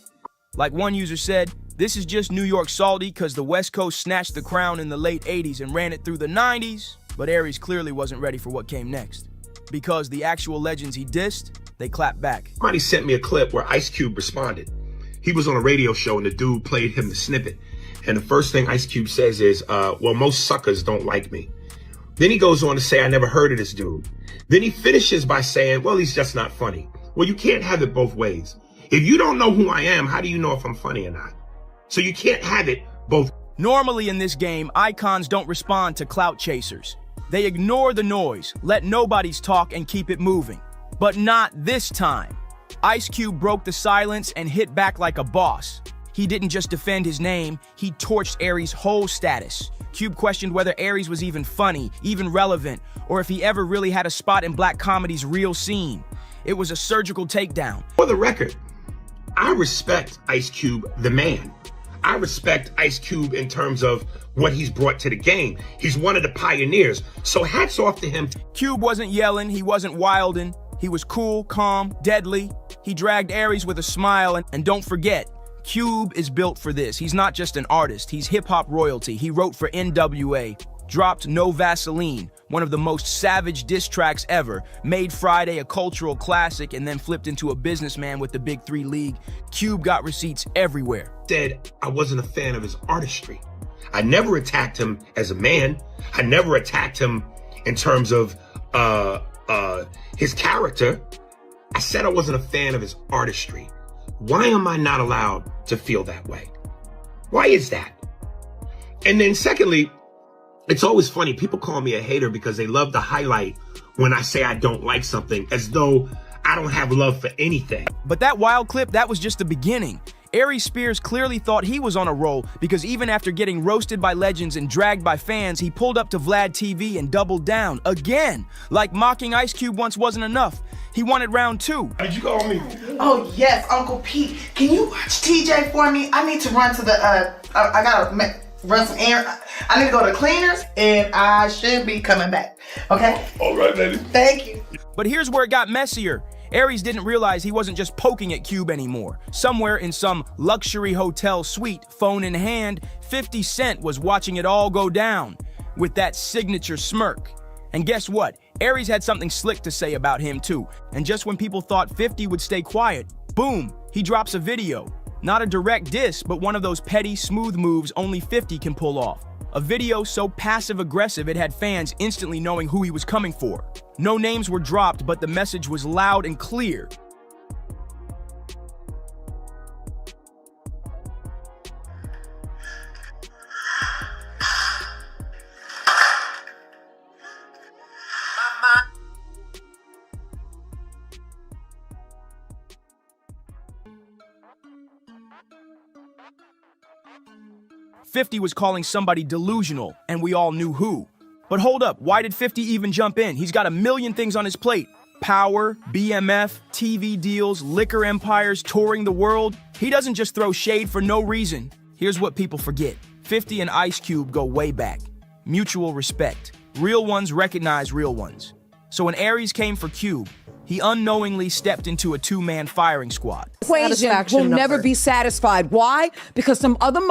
Like one user said, this is just New York salty because the West Coast snatched the crown in the late 80s and ran it through the 90s, but Aries clearly wasn't ready for what came next. Because the actual legends he dissed, they clapped back. Somebody sent me a clip where Ice Cube responded. He was on a radio show and the dude played him the snippet. And the first thing Ice Cube says is, well, most suckers don't like me. Then he goes on to say, I never heard of this dude. Then he finishes by saying, well, he's just not funny. Well, you can't have it both ways. If you don't know who I am, how do you know if I'm funny or not? So you can't have it both. Normally in this game, icons don't respond to clout chasers. They ignore the noise, let nobodies talk, and keep it moving. But not this time. Ice Cube broke the silence and hit back like a boss. He didn't just defend his name, he torched Aries' whole status. Cube questioned whether Aries was even funny, even relevant, or if he ever really had a spot in black comedy's real scene. It was a surgical takedown. For the record, I respect Ice Cube, the man. I respect Ice Cube in terms of what he's brought to the game. He's one of the pioneers, so hats off to him. Cube wasn't yelling, he wasn't wilding. He was cool, calm, deadly. He dragged Aries with a smile, and don't forget, Cube is built for this. He's not just an artist, he's hip-hop royalty. He wrote for NWA, dropped No Vaseline, one of the most savage diss tracks ever, made Friday a cultural classic, and then flipped into a businessman with the Big 3 League. Cube got receipts everywhere. Said I wasn't a fan of his artistry. I never attacked him as a man. I never attacked him in terms of his character. I said I wasn't a fan of his artistry. Why am I not allowed to feel that way? Why is that? And then secondly, it's always funny. People call me a hater because they love to highlight when I say I don't like something, as though I don't have love for anything. But that wild clip, that was just the beginning. Aries Spears clearly thought he was on a roll because even after getting roasted by legends and dragged by fans, he pulled up to Vlad TV and doubled down again. Like mocking Ice Cube once wasn't enough. He wanted round 2. Did you call me? Oh yes, Uncle Pete. Can you watch TJ for me? I need to run to the, I gotta run some errands. I need to go to cleaners and I should be coming back. Okay? All right, baby. Thank you. But here's where it got messier. Aries didn't realize he wasn't just poking at Cube anymore. Somewhere in some luxury hotel suite, phone in hand, 50 Cent was watching it all go down with that signature smirk. And guess what? Aries had something slick to say about him too. And just when people thought 50 would stay quiet, boom, he drops a video. Not a direct diss, but one of those petty, smooth moves only 50 can pull off. A video so passive-aggressive it had fans instantly knowing who he was coming for. No names were dropped, but the message was loud and clear. .50 was calling somebody delusional, and we all knew who. But hold up, why did 50 even jump in? He's got a million things on his plate. Power, BMF, TV deals, liquor empires, touring the world. He doesn't just throw shade for no reason. Here's what people forget. 50 and Ice Cube go way back. Mutual respect. Real ones recognize real ones. So when Aries came for Cube, he unknowingly stepped into a two-man firing squad. Equation will never be satisfied. Why? Because some other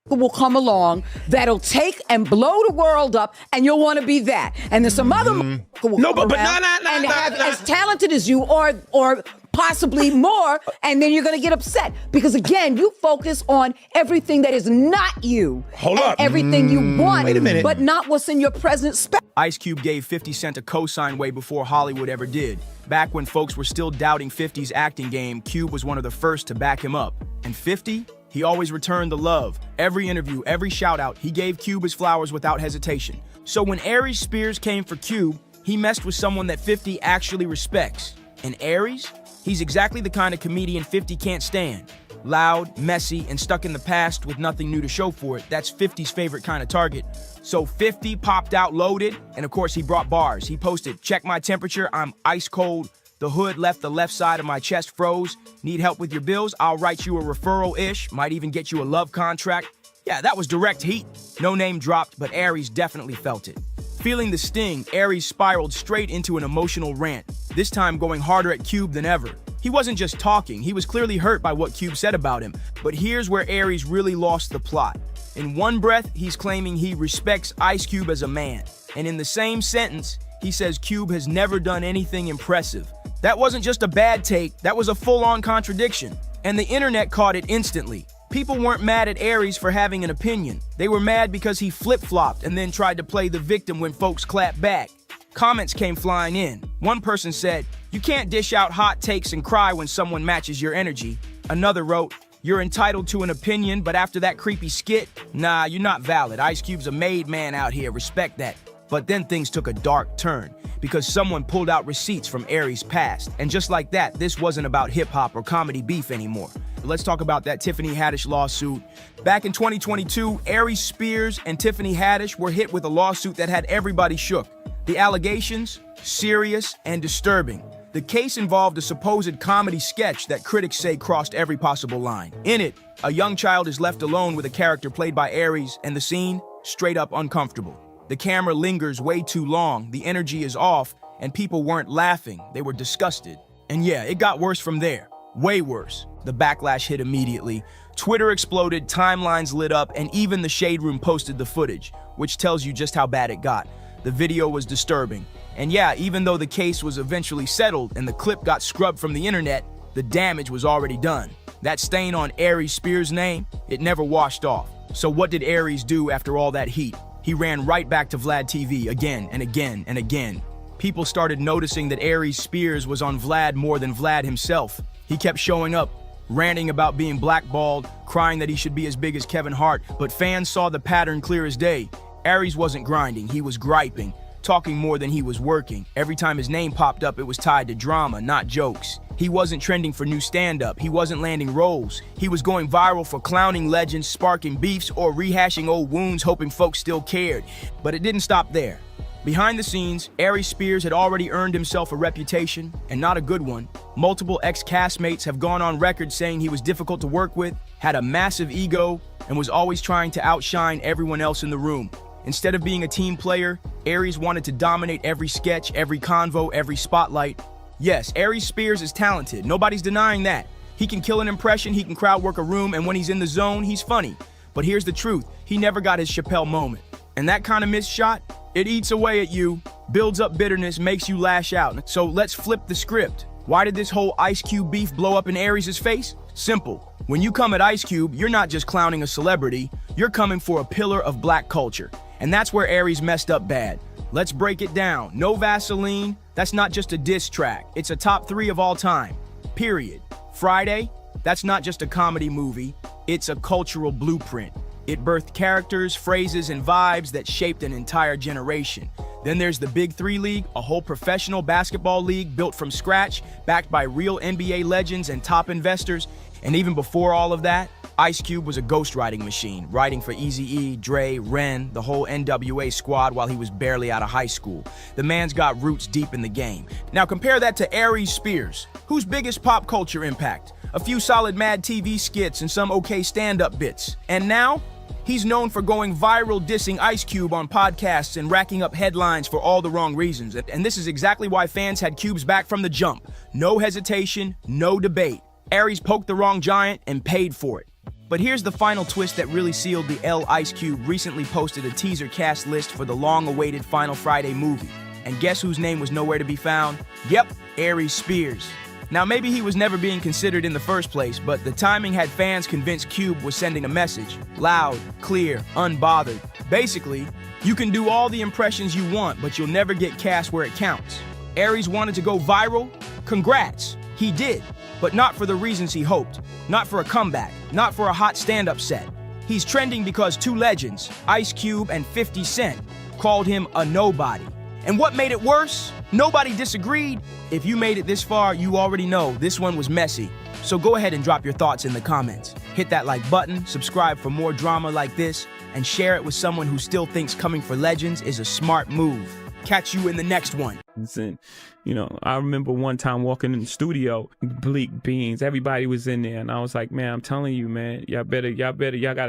will come along that'll take and blow the world up, and you'll want to be that. And then some other will come around and have as talented as you, or possibly more, and then you're going to get upset because again, you focus on everything that is not you. Hold up. Everything you want, wait a minute, but not what's in your present space. Ice Cube gave 50 Cent a cosign way before Hollywood ever did. Back when folks were still doubting 50's acting game, Cube was one of the first to back him up. And 50? He always returned the love. Every interview, every shout out, he gave Cube his flowers without hesitation. So when Aries Spears came for Cube, he messed with someone that 50 actually respects. And Aries? He's exactly the kind of comedian 50 can't stand. Loud, messy, and stuck in the past with nothing new to show for it. That's 50's favorite kind of target. So 50 popped out loaded, and of course he brought bars. He posted, "Check my temperature, I'm ice cold. The hood left the left side of my chest froze. Need help with your bills? I'll write you a referral-ish. Might even get you a love contract." Yeah, that was direct heat. No name dropped, but Aries definitely felt it. Feeling the sting, Aries spiraled straight into an emotional rant, this time going harder at Cube than ever. He wasn't just talking, he was clearly hurt by what Cube said about him. But here's where Aries really lost the plot. In one breath, he's claiming he respects Ice Cube as a man. And in the same sentence, he says Cube has never done anything impressive. That wasn't just a bad take, that was a full-on contradiction. And the internet caught it instantly. People weren't mad at Aries for having an opinion. They were mad because he flip-flopped and then tried to play the victim when folks clapped back. Comments came flying in. One person said, "You can't dish out hot takes and cry when someone matches your energy." Another wrote, "You're entitled to an opinion, but after that creepy skit, nah, you're not valid. Ice Cube's a made man out here, respect that." But then things took a dark turn because someone pulled out receipts from Aries' past. And just like that, this wasn't about hip-hop or comedy beef anymore. Let's talk about that Tiffany Haddish lawsuit. Back in 2022, Aries Spears and Tiffany Haddish were hit with a lawsuit that had everybody shook. The allegations? Serious and disturbing. The case involved a supposed comedy sketch that critics say crossed every possible line. In it, a young child is left alone with a character played by Aries, and the scene? Straight up uncomfortable. The camera lingers way too long, the energy is off, and people weren't laughing, they were disgusted. And yeah, it got worse from there. Way worse. The backlash hit immediately. Twitter exploded, timelines lit up, and even the Shade Room posted the footage, which tells you just how bad it got. The video was disturbing. And yeah, even though the case was eventually settled and the clip got scrubbed from the internet, the damage was already done. That stain on Aries Spears' name, it never washed off. So what did Aries do after all that heat? He ran right back to Vlad TV again and again and again. People started noticing that Aries Spears was on Vlad more than Vlad himself. He kept showing up, ranting about being blackballed, crying that he should be as big as Kevin Hart, but fans saw the pattern clear as day. Aries wasn't grinding, he was griping, talking more than he was working. Every time his name popped up, it was tied to drama, not jokes. He wasn't trending for new stand-up, he wasn't landing roles. He was going viral for clowning legends, sparking beefs, or rehashing old wounds, hoping folks still cared. But it didn't stop there. Behind the scenes, Aries Spears had already earned himself a reputation, and not a good one. Multiple ex-castmates have gone on record saying he was difficult to work with, had a massive ego, and was always trying to outshine everyone else in the room. Instead of being a team player, Aries wanted to dominate every sketch, every convo, every spotlight. Yes, Aries Spears is talented, nobody's denying that. He can kill an impression, he can crowd work a room, and when he's in the zone, he's funny. But here's the truth, he never got his Chappelle moment. And that kind of missed shot, it eats away at you, builds up bitterness, makes you lash out. So let's flip the script. Why did this whole Ice Cube beef blow up in Aries' face? Simple. When you come at Ice Cube, you're not just clowning a celebrity, you're coming for a pillar of black culture. And that's where Aries messed up bad. Let's break it down. No Vaseline, that's not just a diss track. It's a top 3 of all time. Period. Friday, that's not just a comedy movie. It's a cultural blueprint. It birthed characters, phrases, and vibes that shaped an entire generation. Then there's the Big 3 League, a whole professional basketball league built from scratch, backed by real NBA legends and top investors. And even before all of that, Ice Cube was a ghostwriting machine, writing for Eazy-E, Dre, Ren, the whole NWA squad while he was barely out of high school. The man's got roots deep in the game. Now compare that to Aries Spears, whose biggest pop culture impact? A few solid Mad TV skits and some okay stand-up bits. And now, he's known for going viral dissing Ice Cube on podcasts and racking up headlines for all the wrong reasons. And this is exactly why fans had Cube's back from the jump. No hesitation, no debate. Aries poked the wrong giant and paid for it. But here's the final twist that really sealed the L. Ice Cube recently posted a teaser cast list for the long-awaited Final Friday movie. And guess whose name was nowhere to be found? Yep, Aries Spears. Now maybe he was never being considered in the first place, but the timing had fans convinced Cube was sending a message. Loud, clear, unbothered. Basically, you can do all the impressions you want, but you'll never get cast where it counts. Aries wanted to go viral? Congrats, he did. But not for the reasons he hoped. Not for a comeback. Not for a hot stand-up set. He's trending because 2 legends, Ice Cube and 50 Cent, called him a nobody. And what made it worse? Nobody disagreed. If you made it this far, you already know this one was messy. So go ahead and drop your thoughts in the comments. Hit that like button, subscribe for more drama like this, and share it with someone who still thinks coming for legends is a smart move. Catch you in the next one. And, you know, I remember one time walking in the studio, Bleak Beans, everybody was in there, and I was like, man, I'm telling you, man, y'all got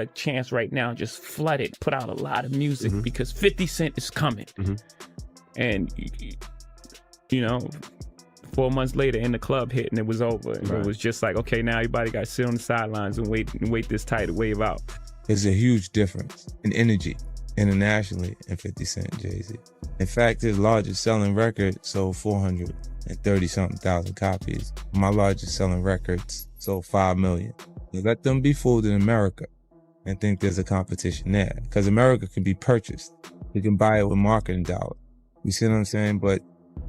a chance right now, just flood it, put out a lot of music, because 50 Cent is coming. And, you know, 4 months later, in the club hit, and it was over. And it was just like, okay, now everybody got to sit on the sidelines and wait this tide to wave out. There's a huge difference in energy internationally in 50 Cent and Jay-Z. In fact, his largest selling record sold 430-something thousand copies. My largest selling records sold 5 million. Let them be fooled in America and think there's a competition there. Because America can be purchased. You can buy it with marketing dollars. You see what I'm saying? But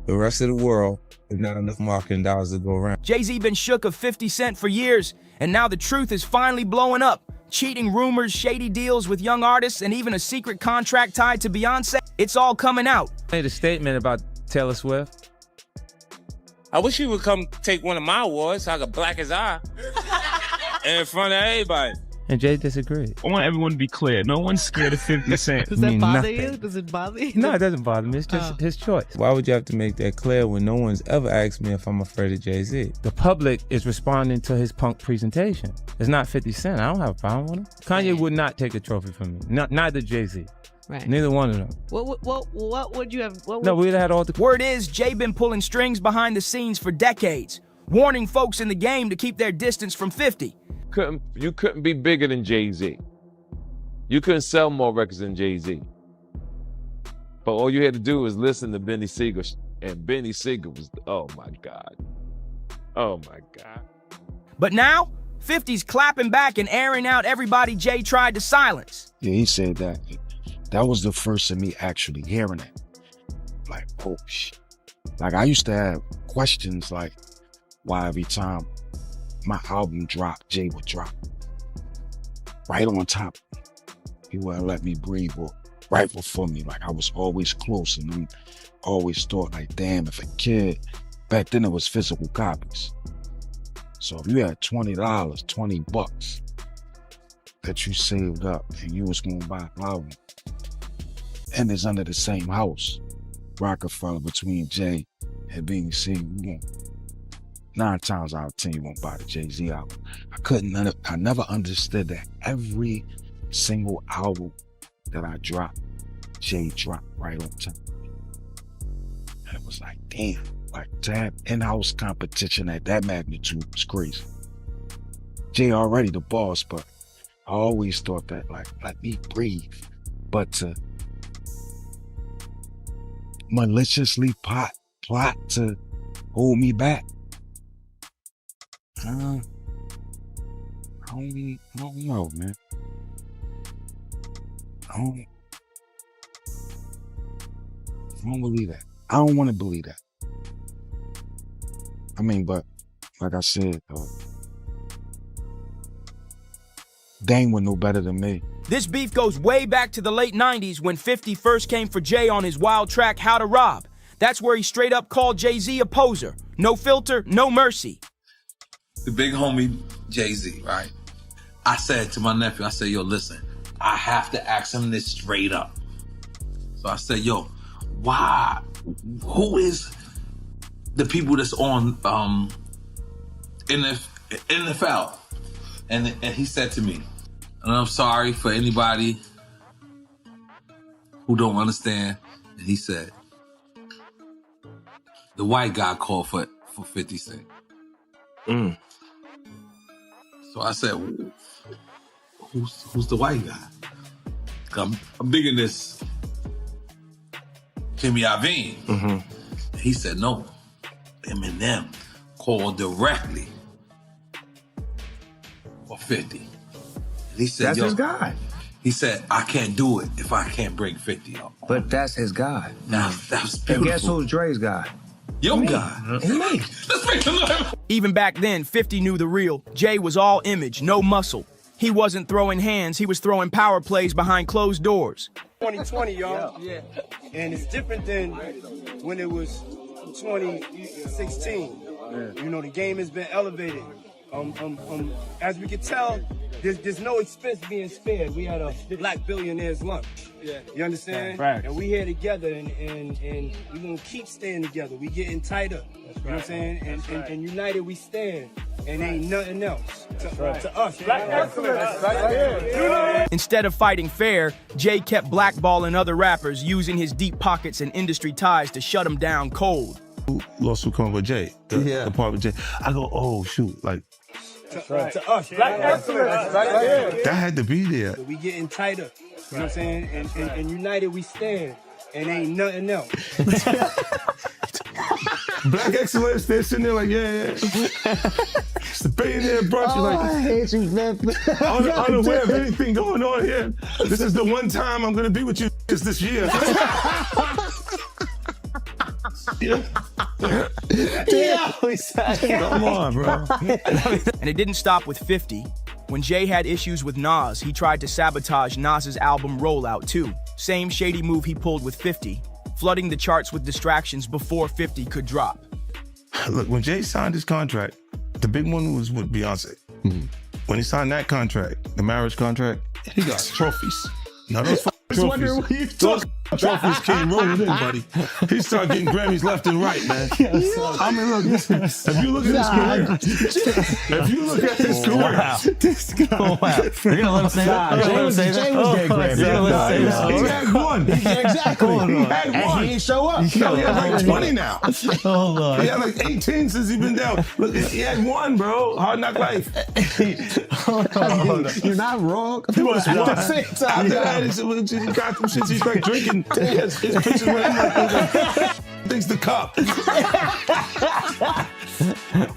the rest of the world, there's not enough marketing dollars to go around. Jay-Z been shook of 50 Cent for years, and now the truth is finally blowing up. Cheating rumors, shady deals with young artists, and even a secret contract tied to Beyonce. It's all coming out. I made a statement about Taylor Swift. I wish he would come take one of my awards so I could black his eye in front of everybody. And Jay disagreed. I want everyone to be clear. No one's scared of 50 Cent. Does that bother you? Does it bother you? No, it doesn't bother me. It's just his choice. Why would you have to make that clear when no one's ever asked me if I'm afraid of Jay-Z? The public is responding to his punk presentation. It's not 50 Cent. I don't have a problem with him. Kanye would not take a trophy from me. Neither Jay-Z. Right. Neither one of them. What would you have? No, we'd have had all the... Word is, Jay been pulling strings behind the scenes for decades, warning folks in the game to keep their distance from 50. You couldn't be bigger than Jay-Z. You couldn't sell more records than Jay-Z. But all you had to do was listen to Benny Siegel, and Benny Siegel was, oh my God. Oh my God. But now, 50's clapping back and airing out everybody Jay tried to silence. Yeah, he said that. That was the first of me actually hearing it. Like, oh shit. Like, I used to have questions like, why every time my album dropped, Jay would drop right on top. He wouldn't let me breathe, or right before me. Like, I was always close, and we always thought, like, damn, if a kid, back then it was physical copies. So if you had $20, $20 that you saved up and you was gonna buy an album, and it's under the same house, Rockefeller, between Jay and Benny Siegel, 9 times out of 10 you won't buy the Jay-Z album. I never understood that every single album that I dropped, Jay dropped right on time. And it was like, damn, like to have in-house competition at that magnitude was crazy. Jay already the boss, but I always thought that, like, let me breathe. But to maliciously plot to hold me back, I don't know, man. I don't believe that. I don't want to believe that. I mean, but like I said, they ain't no better than me. This beef goes way back to the late 90s when 50 first came for Jay on his wild track, How to Rob. That's where he straight up called Jay-Z a poser. No filter, no mercy. The big homie Jay-Z, right? I said to my nephew, I said, yo, listen, I have to ask him this straight up. So I said, yo, who is the people that's on NFL? And he said to me, and I'm sorry for anybody who don't understand, and he said, the white guy called for 50 Cent. So I said, who's the white guy? I'm digging this Kimmy Iovine. He said, no, Eminem called directly for 50. And he said, that's his guy. He said, I can't do it if I can't bring 50 up. But that's his guy. Now, that was beautiful. And guess who's Dre's guy? Your guy. Me. Let's make him know. Even back then, 50 knew the real. Jay was all image, no muscle. He wasn't throwing hands, he was throwing power plays behind closed doors. 2020, y'all. Yeah. And it's different than when it was 2016. Yeah. You know, the game has been elevated. As we can tell, there's no expense being spared. We had a black billionaires lunch. Yeah. You understand? Right. And we here together, and we gonna keep staying together. We getting tighter. That's right. You know what I'm saying? And united we stand. And ain't nothing else to us. Black excellence. Right. Instead of fighting fair, Jay kept blackballing other rappers, using his deep pockets and industry ties to shut him down cold. Lawsuit coming with Jay, the part with Jay. I go, oh shoot, like to us. Black excellence. That had to be there. We getting tighter. You know what I'm saying? And united we stand. And ain't nothing else. Black excellence, they're sitting there like, yeah. It's the billionaire brunch. You're I hate you, man. unaware of anything going on here. This is the one time I'm gonna be with you this year. Come on, bro. And it didn't stop with 50. When Jay had issues with Nas, he tried to sabotage Nas's album rollout too. Same shady move he pulled with 50, flooding the charts with distractions before 50 could drop. Look, when Jay signed his contract, the big one was with Beyonce. When he signed that contract, the marriage contract, he got trophies. Now those trophies, trophies came rolling in, buddy. He started getting Grammys left and right, man. I mean, look, if you look at his career, You're gonna let him say that? Jay was getting Grammys. He had one. Exactly. He had one. And he ain't show up. He had like 20 now. Hold on. He had like 18 since he been down. Look, he had one, bro. Hard Knock Life. You're not wrong. He was one. After that, he got some shit. He's like drinking. His pictures with him like things the cup.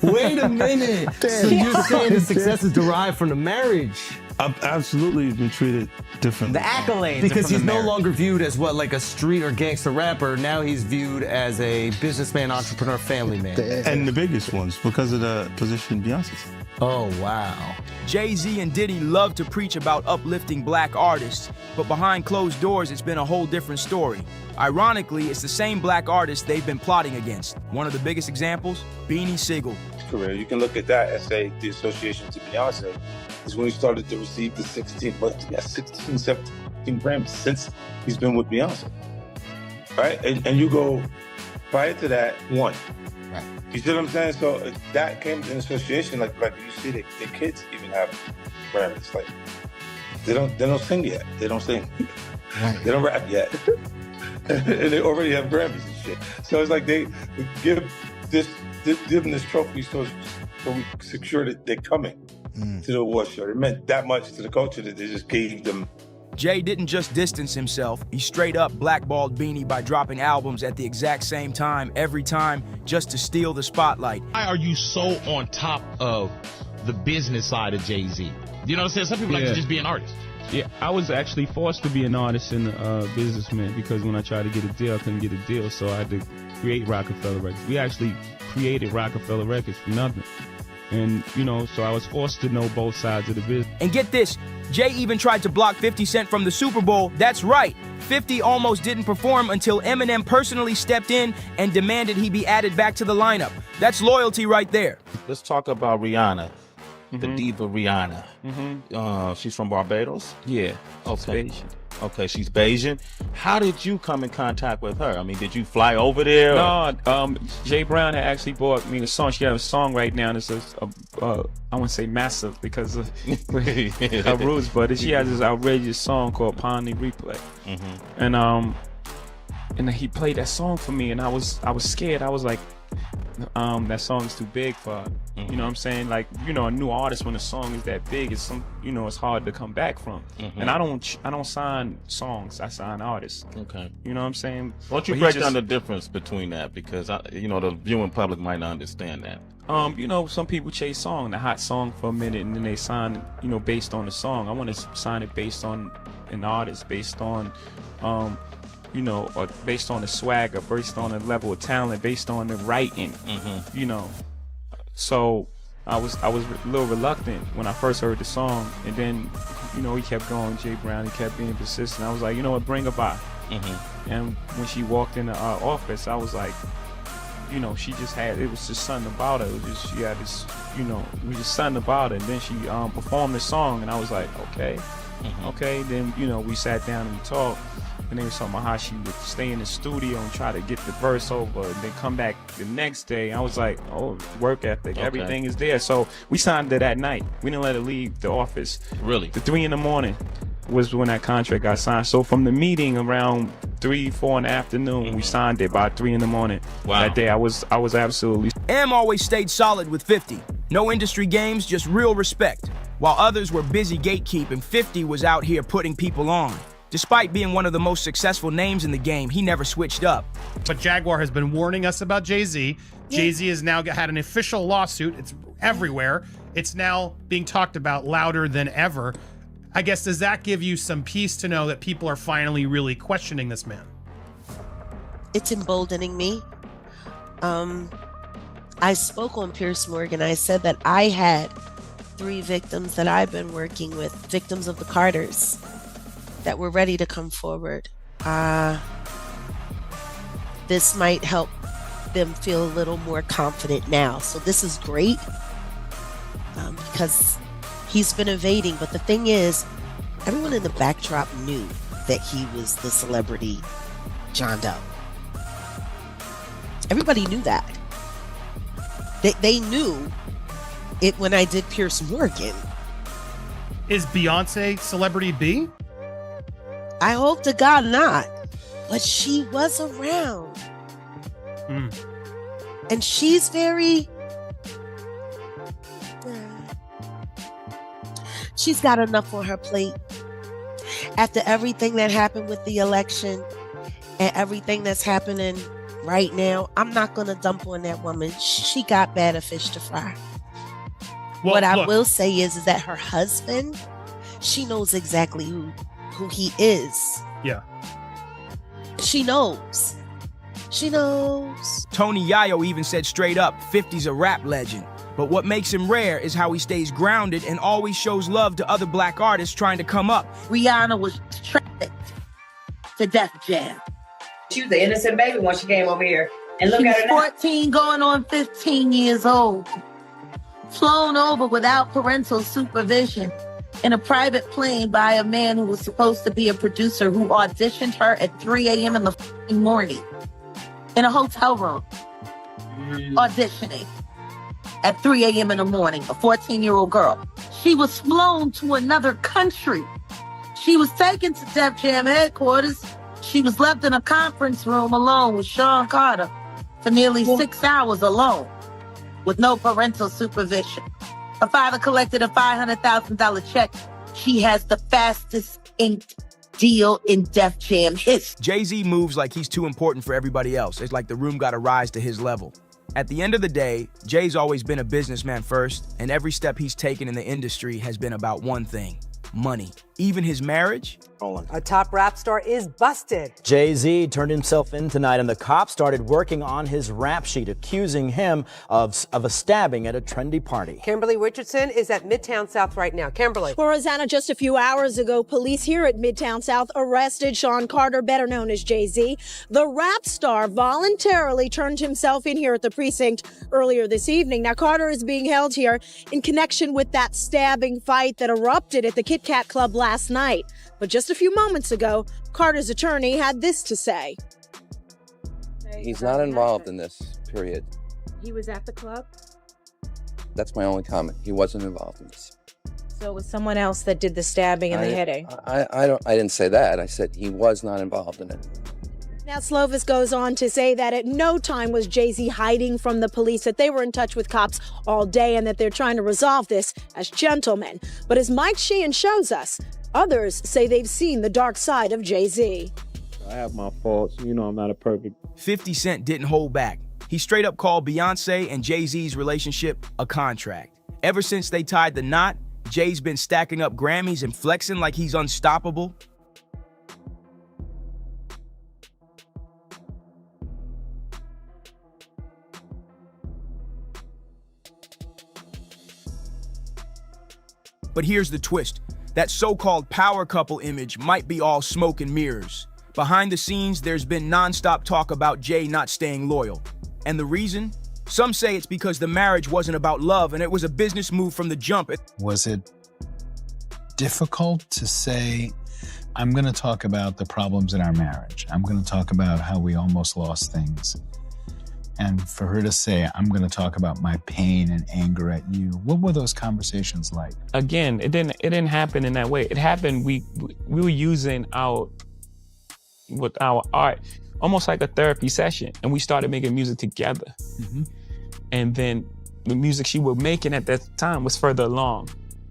Wait a minute. So you're saying the success is derived from the marriage? I've absolutely been treated differently. The accolades. Because he's no longer viewed as what, like a street or gangster rapper. Now he's viewed as a businessman, entrepreneur, family man. And the biggest ones because of the position Beyonce's. Oh, wow. Jay-Z and Diddy love to preach about uplifting black artists, but behind closed doors, it's been a whole different story. Ironically, it's the same black artists they've been plotting against. One of the biggest examples, Beanie Sigel. Career, you can look at that and say the association to Beyonce is when he started to receive the 16, 17 Grammys since he's been with Beyonce, right? And you go prior to that, one. Right. You see what I'm saying? So that came in association, like you see the kids even have Grammys. Like they don't sing yet. They don't sing. Right. They don't rap yet. And they already have Grammys and shit. So it's like they give them this trophy so we secure that they're coming to the award show. It meant that much to the culture that they just gave them. Jay didn't just distance himself, he straight up blackballed Beanie by dropping albums at the exact same time, every time, just to steal the spotlight. Why are you so on top of the business side of Jay-Z? You know what I'm saying? Some people like to just be an artist. Yeah, I was actually forced to be an artist and a businessman because when I tried to get a deal, I couldn't get a deal, so I had to create Rockefeller Records. We actually created Rockefeller Records from nothing. And, you know, so I was forced to know both sides of the business. And get this, Jay even tried to block 50 Cent from the Super Bowl. That's right, 50 almost didn't perform until Eminem personally stepped in and demanded he be added back to the lineup. That's loyalty right there. Let's talk about Rihanna, the diva Rihanna. She's from Barbados? Yeah, okay. Okay, she's Bayesian. How did you come in contact with her? I mean, did you fly over there? No, Jay Brown had actually bought me the song. She had a song right now, and it's I wouldn't say massive because of her roots, but she has this outrageous song called Pony Replay. And he played that song for me, and I was scared. I was like, that song is too big for her. You know what I'm saying? Like, you know, a new artist when a song is that big, it's it's hard to come back from. And I don't sign songs, I sign artists. Okay. You know what I'm saying? Why don't you break down the difference between that? Because the viewing public might not understand that. Some people chase the hot song for a minute, and then they sign, based on the song. I want to sign it based on an artist, based on or based on the swagger, based on the level of talent, based on the writing, So I was a little reluctant when I first heard the song, and then, he kept going, Jay Brown, he kept being persistent. I was like, you know what, bring her by. And when she walked in the office, I was like, she just had, it was just something about her. It was just, she had this, it was just something about her. And then she performed the song, and I was like, okay. Then, we sat down and we talked. And they were talking about how she would stay in the studio and try to get the verse over and then come back the next day. I was like, oh, work ethic, everything is there. So we signed it that night. We didn't let her leave the office. Really? The 3 a.m. was when that contract got signed. So from the meeting around 3, 4 in the afternoon, we signed it by 3 a.m. Wow. That day I was absolutely. M always stayed solid with 50. No industry games, just real respect. While others were busy gatekeeping, 50 was out here putting people on. Despite being one of the most successful names in the game, he never switched up. But Jaguar has been warning us about Jay-Z. Jay-Z has now had an official lawsuit. It's everywhere. It's now being talked about louder than ever. I guess, does that give you some peace to know that people are finally really questioning this man? It's emboldening me. I spoke on Piers Morgan. I said that I had 3 victims that I've been working with, victims of the Carters, that were ready to come forward. This might help them feel a little more confident now. So this is great because he's been evading. But the thing is, everyone in the backdrop knew that he was the celebrity John Doe. Everybody knew that. They knew it when I did Piers Morgan. Is Beyonce celebrity B? I hope to God not. But she was around. And she's very... she's got enough on her plate. After everything that happened with the election and everything that's happening right now, I'm not going to dump on that woman. She got better fish to fry. Well, what I will say is that her husband, she knows exactly who he is. Yeah. She knows. She knows. Tony Yayo even said straight up, 50's a rap legend. But what makes him rare is how he stays grounded and always shows love to other black artists trying to come up. Rihanna was trafficked to Def Jam. She was an innocent baby when she came over here. And look at her now. 14 going on 15 years old. Flown over without parental supervision in a private plane by a man who was supposed to be a producer who auditioned her at 3 a.m. in the morning in a hotel room. Auditioning at 3 a.m. in the morning, a 14-year-old girl. She was flown to another country. She was taken to Def Jam headquarters. She was left in a conference room alone with Sean Carter for nearly 6 hours alone with no parental supervision. Her father collected a $500,000 check. She has the fastest inked deal in Def Jam history. Jay-Z moves like he's too important for everybody else. It's like the room got to rise to his level. At the end of the day, Jay's always been a businessman first, and every step he's taken in the industry has been about one thing: money. Even his marriage. A top rap star is busted. Jay-Z turned himself in tonight, and the cops started working on his rap sheet, accusing him of a stabbing at a trendy party. Kimberly Richardson is at Midtown South right now. Kimberly. Well, Rosanna, just a few hours ago, police here at Midtown South arrested Sean Carter, better known as Jay-Z. The rap star voluntarily turned himself in here at the precinct earlier this evening. Now, Carter is being held here in connection with that stabbing fight that erupted at the Kit Kat Club last night. But just a few moments ago, Carter's attorney had this to say. He's not involved in this, period. He was at the club? That's my only comment. He wasn't involved in this. So it was someone else that did the stabbing and the hitting? I didn't say that. I said he was not involved in it. Now, Slovis goes on to say that at no time was Jay-Z hiding from the police, that they were in touch with cops all day and that they're trying to resolve this as gentlemen. But as Mike Sheehan shows us, others say they've seen the dark side of Jay-Z. I have my faults. You know I'm not a perfect. 50 Cent didn't hold back. He straight up called Beyonce and Jay-Z's relationship a contract. Ever since they tied the knot, Jay's been stacking up Grammys and flexing like he's unstoppable. But here's the twist. That so-called power couple image might be all smoke and mirrors. Behind the scenes, there's been nonstop talk about Jay not staying loyal. And the reason? Some say it's because the marriage wasn't about love and it was a business move from the jump. Was it difficult to say, I'm going to talk about the problems in our marriage. I'm going to talk about how we almost lost things. And for her to say, I'm going to talk about my pain and anger at you. What were those conversations like? Again, it didn't happen in that way. It happened, we were using our art almost like a therapy session. And we started making music together. Mm-hmm. And then the music she was making at that time was further along.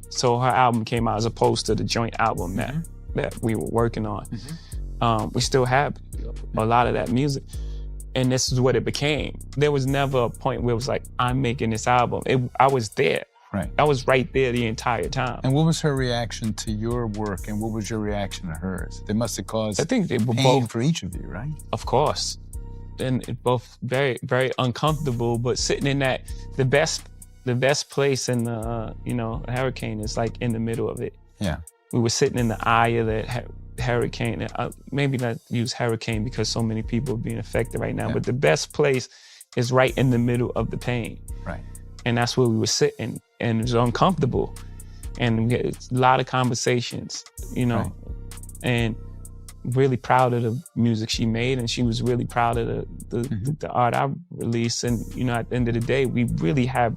So her album came out as opposed to the joint album that that we were working on. We still have a lot of that music. And this is what it became. There was never a point where it was like, I'm making this album. I was there. Right. I was right there the entire time. And what was her reaction to your work, and what was your reaction to hers? They must have caused I think they were pain both for each of you, right? Of course. And it both very, very uncomfortable, but sitting in that, the best place in the, a hurricane is like in the middle of it. Yeah. We were sitting in the eye of that hurricane. Maybe not use hurricane because so many people are being affected right now, but the best place is right in the middle of the pain. Right. And that's where we were sitting, and it was uncomfortable. And we had a lot of conversations, Right. and really proud of the music she made, and she was really proud of the art I released. And, at the end of the day, we really have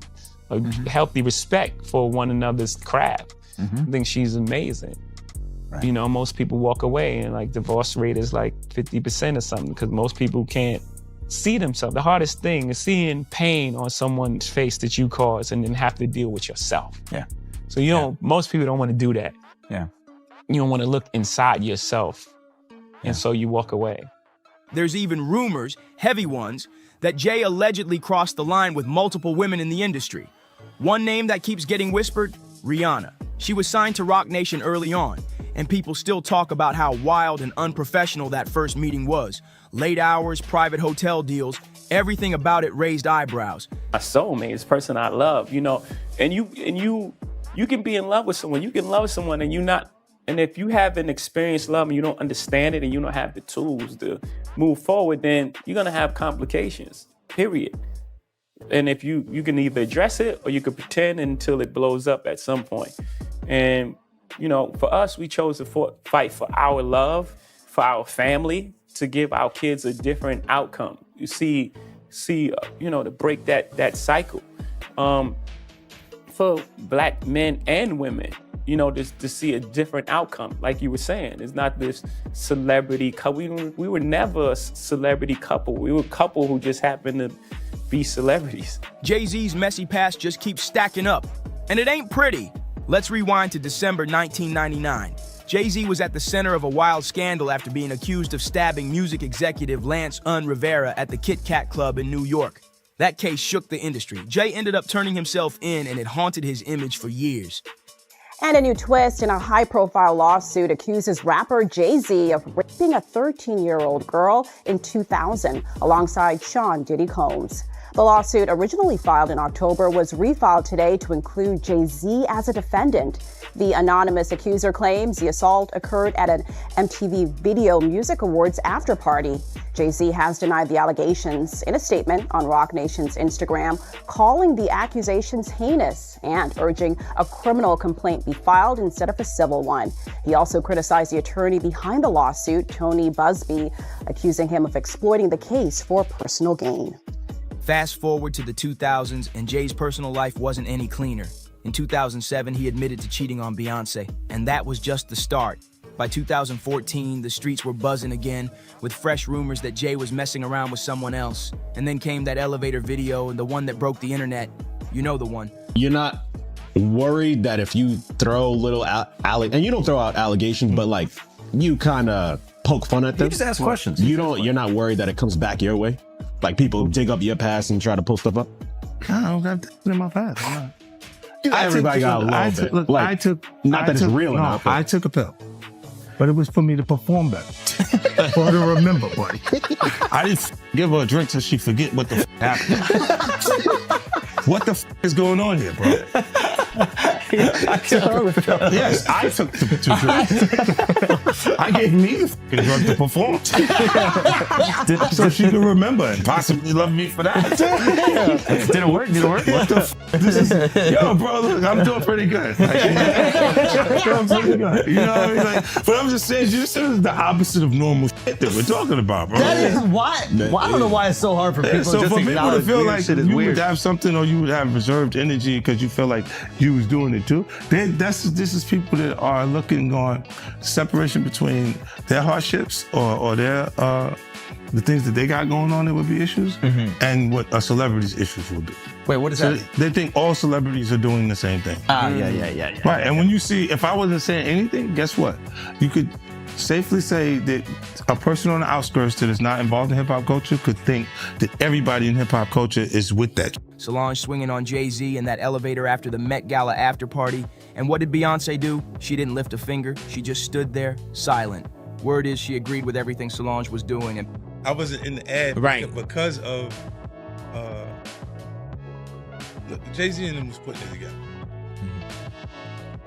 a healthy respect for one another's craft. I think she's amazing. Right. Most people walk away and like divorce rate is like 50% or something because most people can't see themselves. The hardest thing is seeing pain on someone's face that you caused and then have to deal with yourself. Yeah. So most people don't want to do that. Yeah. You don't want to look inside yourself. And so you walk away. There's even rumors, heavy ones, that Jay allegedly crossed the line with multiple women in the industry. One name that keeps getting whispered, Rihanna. She was signed to Roc Nation early on, and people still talk about how wild and unprofessional that first meeting was. Late hours, private hotel deals, everything about it raised eyebrows. My soulmate is the person I love, and you can be in love with someone. You can love someone and and if you haven't experienced love and you don't understand it and you don't have the tools to move forward, then you're gonna have complications, period. And if you can either address it or you can pretend until it blows up at some point. And, for us, we chose to fight for our love, for our family, to give our kids a different outcome. You see, to break that cycle. For Black men and women, to see a different outcome. Like you were saying, it's not this celebrity couple. We were never a celebrity couple. We were a couple who just happened to be celebrities. Jay-Z's messy past just keeps stacking up, and it ain't pretty. Let's rewind to December 1999. Jay-Z was at the center of a wild scandal after being accused of stabbing music executive Lance Rivera at the Kit Kat Club in New York. That case shook the industry. Jay ended up turning himself in, and it haunted his image for years. And a new twist in a high-profile lawsuit accuses rapper Jay-Z of raping a 13-year-old girl in 2000 alongside Sean Diddy Combs. The lawsuit, originally filed in October, was refiled today to include Jay-Z as a defendant. The anonymous accuser claims the assault occurred at an MTV Video Music Awards after-party. Jay-Z has denied the allegations in a statement on Roc Nation's Instagram, calling the accusations heinous and urging a criminal complaint be filed instead of a civil one. He also criticized the attorney behind the lawsuit, Tony Busby, accusing him of exploiting the case for personal gain. Fast forward to the 2000s, and Jay's personal life wasn't any cleaner. In 2007, he admitted to cheating on Beyonce, and that was just the start. By 2014, the streets were buzzing again, with fresh rumors that Jay was messing around with someone else. And then came that elevator video, and the one that broke the internet. You know the one. You're not worried that if you throw little and you don't throw out allegations, but like you kind of poke fun at them. You just ask questions. You're not worried that it comes back your way? Like people dig up your past and try to pull stuff up? I don't got that in my past. I'm not. Everybody got a little bit. Look, like, it's real enough. I took a pill, but it was for me to perform better, for her to remember, buddy. I didn't give her a drink till she forget what the happened. What the is going on here, bro? Yes, I took the drink. I gave me the drug to perform, so she could remember and possibly love me for that. Did it work? What the this is, yo, bro, look, I'm doing pretty good. Like, I'm pretty good. You know what I mean? Like, but I'm just saying, this is the opposite of normal shit that we're talking about, bro. That is why. I don't know why it's so hard for people so just for to people to feel like you weird. would have something or you would have reserved energy because you feel like you was doing it too. This is people that are looking on separation between their hardships or their the things that they got going on that would be issues and what a celebrity's issues would be. Wait, what is So that? they think all celebrities are doing the same thing. Yeah. Right, and when you see, if I wasn't saying anything, guess what? You could safely say that a person on the outskirts that is not involved in hip-hop culture could think that everybody in hip-hop culture is with that. Solange swinging on Jay-Z in that elevator after the Met Gala after party. And what did Beyonce do? She didn't lift a finger. She just stood there, silent. Word is she agreed with everything Solange was doing. And I wasn't in the ad because of Jay-Z and them was putting it together.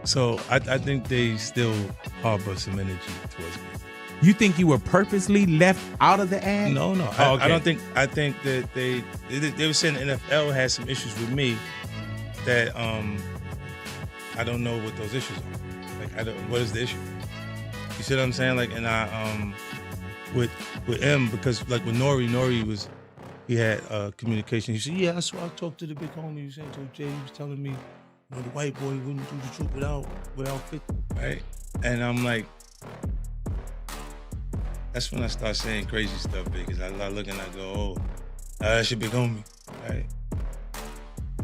So I think they still harbor some energy towards me. You think you were purposely left out of the ad? No. Oh, okay. I don't think. I think that they were saying the NFL had some issues with me that I don't know what those issues are. Like I don't. What is the issue? You see what I'm saying? Like, and I with M, because like with Nori was, he had communication. He said, yeah, that's why I talked to the big homie. He said, Jay, he was telling me, the white boy wouldn't do the truth without 50, right? And I'm like, that's when I start saying crazy stuff, because I look and I go, oh, that's your big homie, right?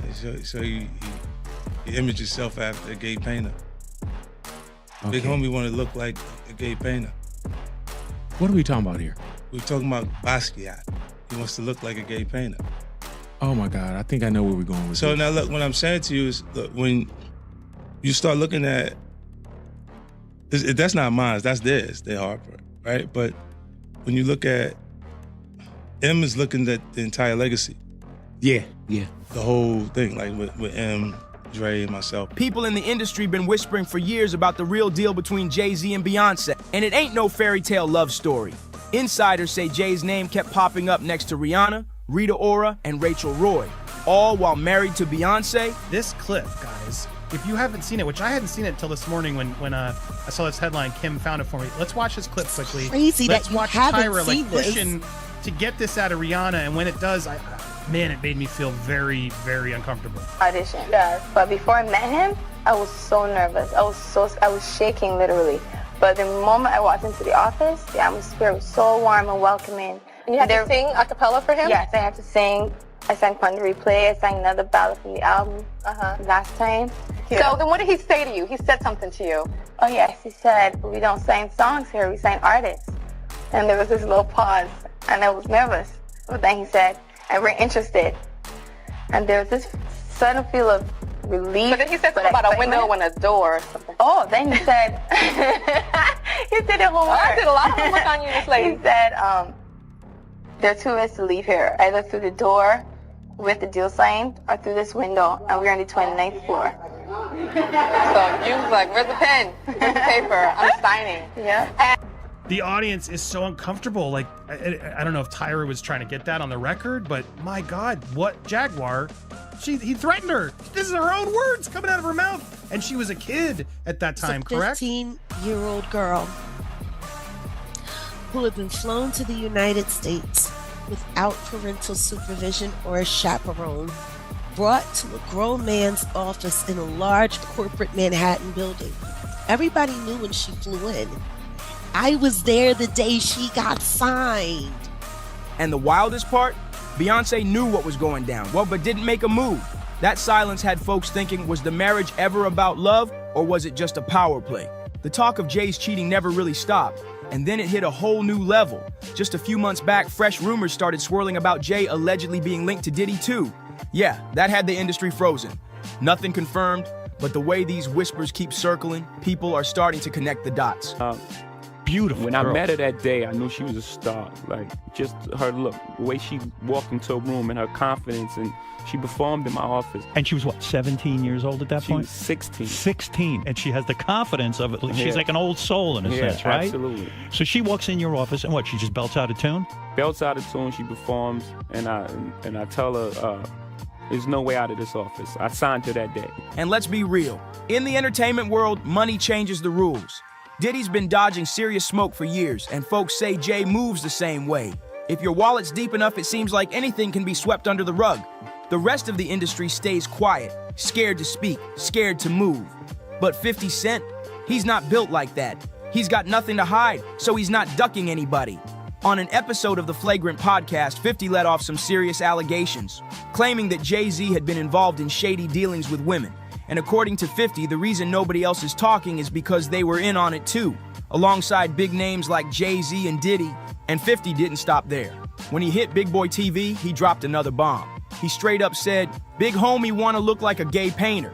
And so he imaged himself after a gay painter. Okay. Big homie want to look like a gay painter. What are we talking about here? We're talking about Basquiat. He wants to look like a gay painter. Oh my God, I think I know where we're going with So this. now look, what I'm saying to you is, look, when you start looking at, that's not mine, that's theirs, they're Harper, right? But when you look at, M is looking at the entire legacy. Yeah. The whole thing, like with M, Dre, and myself. people in the industry been whispering for years about the real deal between Jay-Z and Beyonce. And it ain't no fairy tale love story. Insiders say Jay's name kept popping up next to Rihanna, Rita Ora, and Rachel Roy, all while married to Beyonce. This clip, guys, if you haven't seen it, which I hadn't seen it until this morning when I saw this headline, Kim found it for me. Let's watch this clip quickly. Crazy Let's that you watch haven't Tyra seen like this. pushing to get this out of Rihanna, and when it does, man, it made me feel very, very uncomfortable. Audition. Yes, but before I met him, I was so nervous. I was shaking literally. But the moment I walked into the office, the atmosphere was so warm and welcoming. And you had to sing a cappella for him? Yes, I had to sing. I sang Fun to Replay. I sang another ballad from the album last time. So then what did he say to you? He said something to you. Oh yes, he said, we don't sing songs here, we sing artists. And there was this little pause, and I was nervous. But then he said, and we're interested. And there was this sudden feel of relief. But then he said something about a window and a door or something. Oh, then he said, you did it homework. I did a lot of homework on you, this lady. He said, there are two ways to leave here, either through the door with the deal signed or through this window, and we're on the 29th floor. So you was like, where's the pen? Where's the paper? I'm signing. Yeah. The audience is so uncomfortable. Like, I don't know if Tyra was trying to get that on the record, but my God, what Jaguar? He threatened her. This is her own words coming out of her mouth. And she was a kid at that time, correct? A 15-year-old girl who had been flown to the United States without parental supervision or a chaperone, brought to a grown man's office in a large corporate Manhattan building. Everybody knew when she flew in. I was there the day she got signed. And the wildest part? Beyonce knew what was going down, but didn't make a move. That silence had folks thinking, was the marriage ever about love, or was it just a power play? The talk of Jay's cheating never really stopped, and then it hit a whole new level. Just a few months back, fresh rumors started swirling about Jay allegedly being linked to Diddy too. Yeah, that had the industry frozen. Nothing confirmed, but the way these whispers keep circling, people are starting to connect the dots. Beautiful. When I met her that day, I knew she was a star. Like, just her look, the way she walked into a room and her confidence, and she performed in my office. And she was, what, 17 years old at that point? She was 16. 16. And she has the confidence of it. She's like an old soul in a sense, right? Absolutely. So she walks in your office, and what, she just belts out a tune? Belts out a tune, she performs, and I tell her, there's no way out of this office. I signed her that day. And let's be real. In the entertainment world, money changes the rules. Diddy's been dodging serious smoke for years, and folks say Jay moves the same way. If your wallet's deep enough, it seems like anything can be swept under the rug. The rest of the industry stays quiet, scared to speak, scared to move. But 50 Cent, he's not built like that. He's got nothing to hide, so he's not ducking anybody. On an episode of the Flagrant podcast, 50 let off some serious allegations, claiming that Jay-Z had been involved in shady dealings with women. And according to 50, the reason nobody else is talking is because they were in on it too, alongside big names like Jay-Z and Diddy. And 50 didn't stop there. When he hit Big Boy TV, he dropped another bomb. He straight up said, "Big homie wanna look like a gay painter,"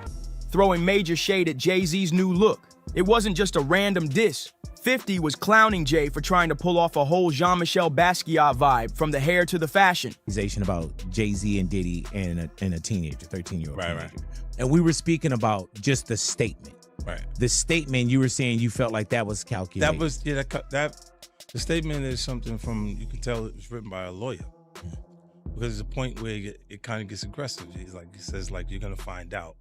throwing major shade at Jay-Z's new look. It wasn't just a random diss. 50 was clowning Jay for trying to pull off a whole Jean-Michel Basquiat vibe, from the hair to the fashion. Accusation about Jay-Z and Diddy and a teenager, 13-year-old teenager. Right. And we were speaking about just the statement. Right. The statement, you were saying you felt like that was calculated. That was, yeah, that the statement is something from, you can tell it was written by a lawyer. Because there's a point where it kind of gets aggressive. He says, like, you're going to find out,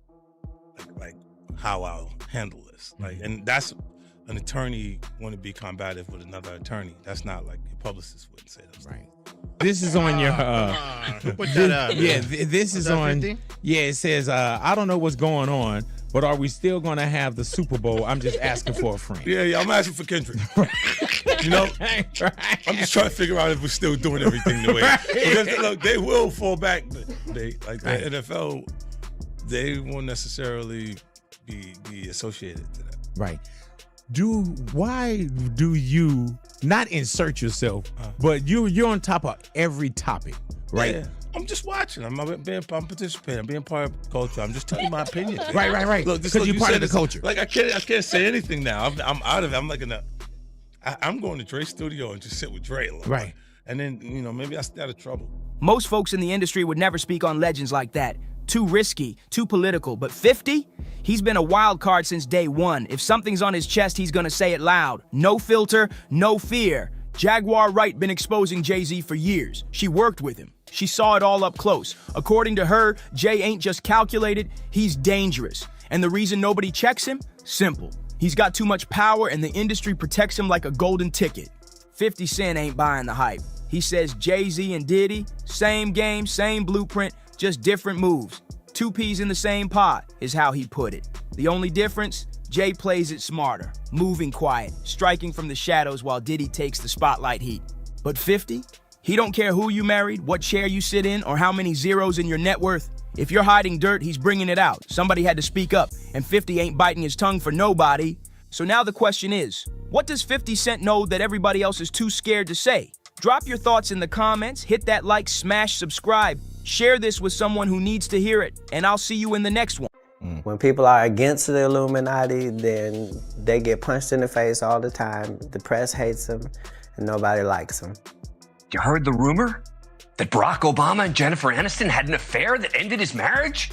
like how I'll handle this. Like, and that's an attorney want to be combative with another attorney. That's not like your publicist wouldn't say that. Right. This is on your put that up. Yeah, this is on 50? Yeah, it says I don't know what's going on, but are we still going to have the Super Bowl? I'm just asking for a friend. Yeah, I'm asking for Kendrick. You know, I'm just trying to figure out if we're still doing everything the way. Because look, they will fall back. The NFL, they won't necessarily be associated to that. Right. Why do you not insert yourself, but you're on top of every topic, right? Yeah. I'm just watching. I'm participating. I'm being part of the culture. I'm just telling you my opinion. Right. Look, because you're part of the culture. Like I can't say anything now. I'm out of it. I'm like I'm going to Dre's studio and just sit with Dre. Right. And then, maybe I stay out of trouble. Most folks in the industry would never speak on legends like that. Too risky, too political. But 50? He's been a wild card since day one. If something's on his chest, he's gonna say it loud. No filter, no fear. Jaguar Wright been exposing Jay-Z for years. She worked with him. She saw it all up close. According to her, Jay ain't just calculated, he's dangerous. And the reason nobody checks him? Simple. He's got too much power and the industry protects him like a golden ticket. 50 Cent ain't buying the hype. He says Jay-Z and Diddy, same game, same blueprint, just different moves. 2 peas in the same pot is how he put it. The only difference, Jay plays it smarter, moving quiet, striking from the shadows while Diddy takes the spotlight heat. But 50? He don't care who you married, what chair you sit in, or how many zeros in your net worth. If you're hiding dirt, he's bringing it out. Somebody had to speak up, and 50 ain't biting his tongue for nobody. So now the question is, what does 50 Cent know that everybody else is too scared to say? Drop your thoughts in the comments, hit that like, smash subscribe, share this with someone who needs to hear it, and I'll see you in the next one. When people are against the Illuminati, then they get punched in the face all the time. The press hates them, and nobody likes them. You heard the rumor that Barack Obama and Jennifer Aniston had an affair that ended his marriage?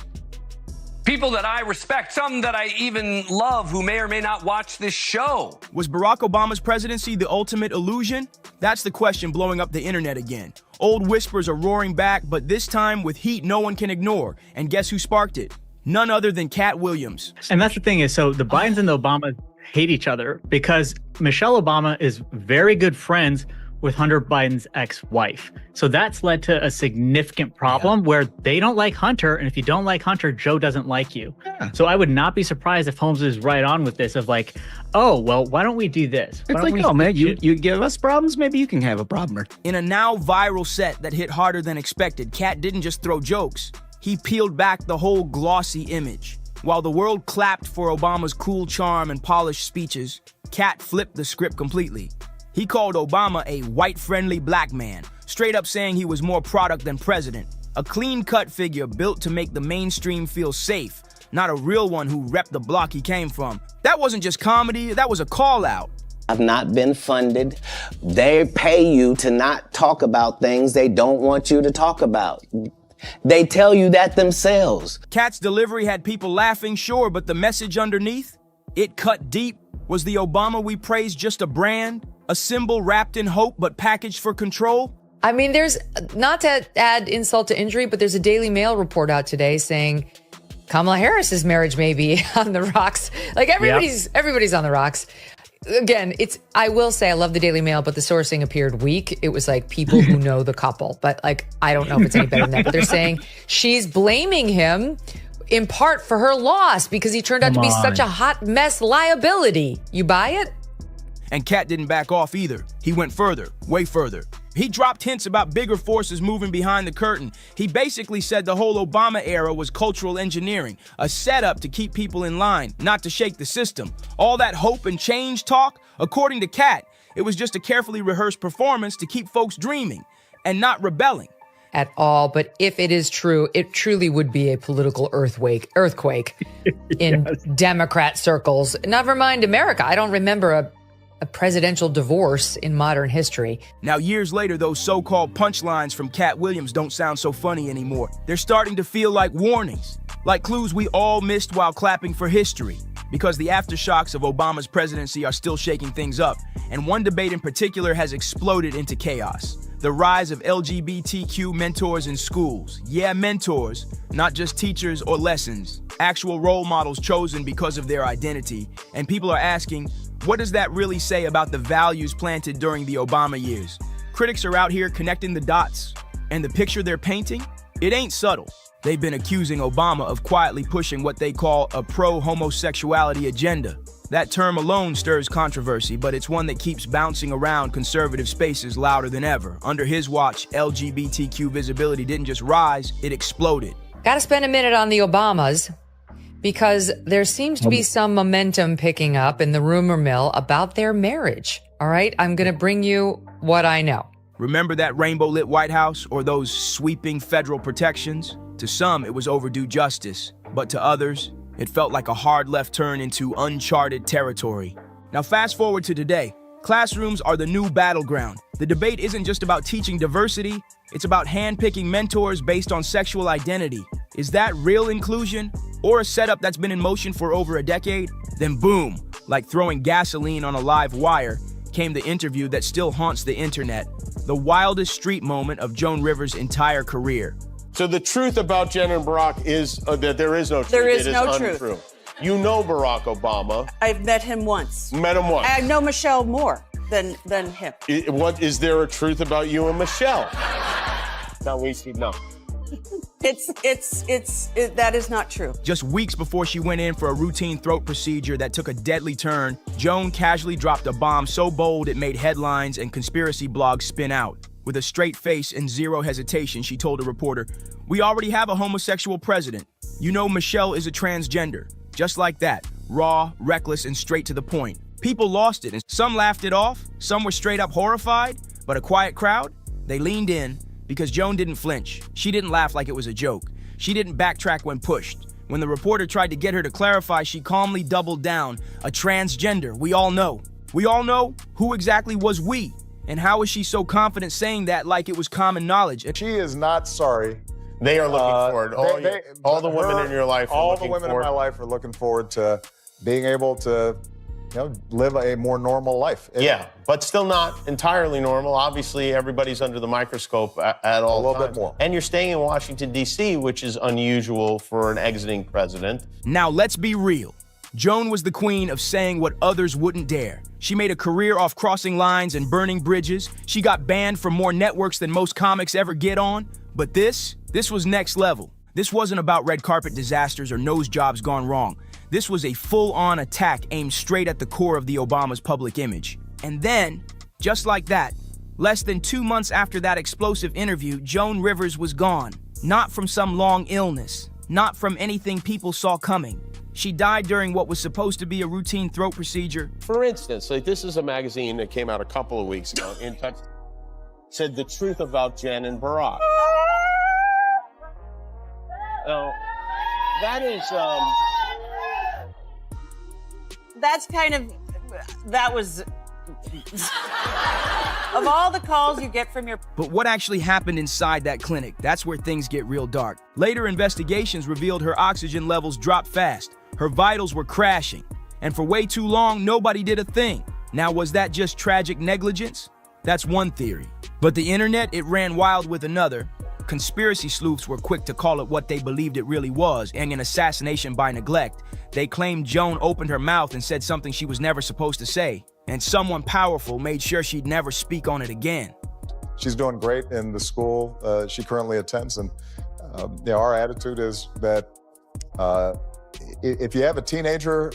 People that I respect, some that I even love, who may or may not watch this show. Was Barack Obama's presidency the ultimate illusion? That's the question blowing up the internet again. Old whispers are roaring back, but this time with heat no one can ignore. And guess who sparked it? None other than Katt Williams. And that's the thing is, so the Bidens and the Obamas hate each other because Michelle Obama is very good friends with Hunter Biden's ex-wife. So that's led to a significant problem where they don't like Hunter, and if you don't like Hunter, Joe doesn't like you. So I would not be surprised if Holmes is right on with this of like, oh, well, why don't we do this? It's like, oh man, you give us problems, maybe you can have a problem. In a now viral set that hit harder than expected, Katt didn't just throw jokes. He peeled back the whole glossy image. While the world clapped for Obama's cool charm and polished speeches, Katt flipped the script completely. He called Obama a white-friendly black man, straight up saying he was more product than president. A clean-cut figure built to make the mainstream feel safe, not a real one who repped the block he came from. That wasn't just comedy, that was a call-out. I've not been funded. They pay you to not talk about things they don't want you to talk about. They tell you that themselves. Katt's delivery had people laughing, sure, but the message underneath? It cut deep. Was the Obama we praised just a brand? A symbol wrapped in hope but packaged for control? I mean, there's, not to add insult to injury, but there's a Daily Mail report out today saying Kamala Harris's marriage may be on the rocks. Like everybody's on the rocks. Again, I will say I love the Daily Mail, but the sourcing appeared weak. It was like people who know the couple, but like, I don't know if it's any better than that, but they're saying she's blaming him in part for her loss because he turned out to be such a hot mess liability. You buy it? And Katt didn't back off either. He went further, way further. He dropped hints about bigger forces moving behind the curtain. He basically said the whole Obama era was cultural engineering, a setup to keep people in line, not to shake the system. All that hope and change talk, according to Katt, it was just a carefully rehearsed performance to keep folks dreaming and not rebelling. At all, but if it is true, it truly would be a political earthquake in Democrat circles. Never mind America. I don't remember a presidential divorce in modern history. Now, years later, those so-called punchlines from Katt Williams don't sound so funny anymore. They're starting to feel like warnings, like clues we all missed while clapping for history, because the aftershocks of Obama's presidency are still shaking things up, and one debate in particular has exploded into chaos. The rise of LGBTQ mentors in schools. Yeah, mentors, not just teachers or lessons. Actual role models chosen because of their identity. And people are asking, what does that really say about the values planted during the Obama years? Critics are out here connecting the dots. And the picture they're painting? It ain't subtle. They've been accusing Obama of quietly pushing what they call a pro-homosexuality agenda. That term alone stirs controversy, but it's one that keeps bouncing around conservative spaces louder than ever. Under his watch, LGBTQ visibility didn't just rise, it exploded. Gotta spend a minute on the Obamas, because there seems to be some momentum picking up in the rumor mill about their marriage. All right, I'm gonna bring you what I know. Remember that rainbow-lit White House or those sweeping federal protections? To some, it was overdue justice, but to others, it felt like a hard left turn into uncharted territory. Now fast forward to today. Classrooms are the new battleground. The debate isn't just about teaching diversity, it's about handpicking mentors based on sexual identity. Is that real inclusion? Or a setup that's been in motion for over a decade? Then boom, like throwing gasoline on a live wire, came the interview that still haunts the internet. The wildest street moment of Joan Rivers' entire career. So the truth about Jen and Barack is that there is no truth. There is it no is truth. Untrue. You know Barack Obama. I've met him once. Met him once. I know Michelle more than him. What is there a truth about you and Michelle? No, no. That is not true. Just weeks before she went in for a routine throat procedure that took a deadly turn, Joan casually dropped a bomb so bold it made headlines and conspiracy blogs spin out. With a straight face and zero hesitation, she told a reporter, "We already have a homosexual president. You know Michelle is a transgender." Just like that, raw, reckless, and straight to the point. People lost it, and some laughed it off, some were straight up horrified, but a quiet crowd, they leaned in because Joan didn't flinch. She didn't laugh like it was a joke. She didn't backtrack when pushed. When the reporter tried to get her to clarify, she calmly doubled down. A transgender, we all know. We all know who exactly was we. And how is she so confident saying that like it was common knowledge? She is not sorry. They are looking forward. All the women in your life are looking forward. All the women in my life are looking forward to being able to, live a more normal life. Yeah, but still not entirely normal. Obviously, everybody's under the microscope at all times. A little bit more. And you're staying in Washington, D.C., which is unusual for an exiting president. Now, let's be real. Joan was the queen of saying what others wouldn't dare. She made a career off crossing lines and burning bridges. She got banned from more networks than most comics ever get on. But this was next level. This wasn't about red carpet disasters or nose jobs gone wrong. This was a full-on attack aimed straight at the core of the Obama's public image. And then, just like that, less than 2 months after that explosive interview, Joan Rivers was gone. Not from some long illness, not from anything people saw coming. She died during what was supposed to be a routine throat procedure. For instance, this is a magazine that came out a couple of weeks ago. In fact, said the truth about Jen and Barack. That is, that was, of all the calls you get from your... But what actually happened inside that clinic? That's where things get real dark. Later investigations revealed her oxygen levels dropped fast. Her vitals were crashing. And for way too long, nobody did a thing. Now, was that just tragic negligence? That's one theory. But the internet, it ran wild with another. Conspiracy sleuths were quick to call it what they believed it really was, an assassination by neglect. They claimed Joan opened her mouth and said something she was never supposed to say, and someone powerful made sure she'd never speak on it again. She's doing great in the school she currently attends, and our attitude is that if you have a teenager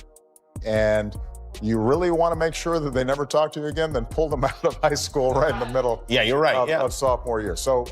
and you really want to make sure that they never talk to you again, then pull them out of high school right in the middle. Yeah, you're right. Of sophomore year. So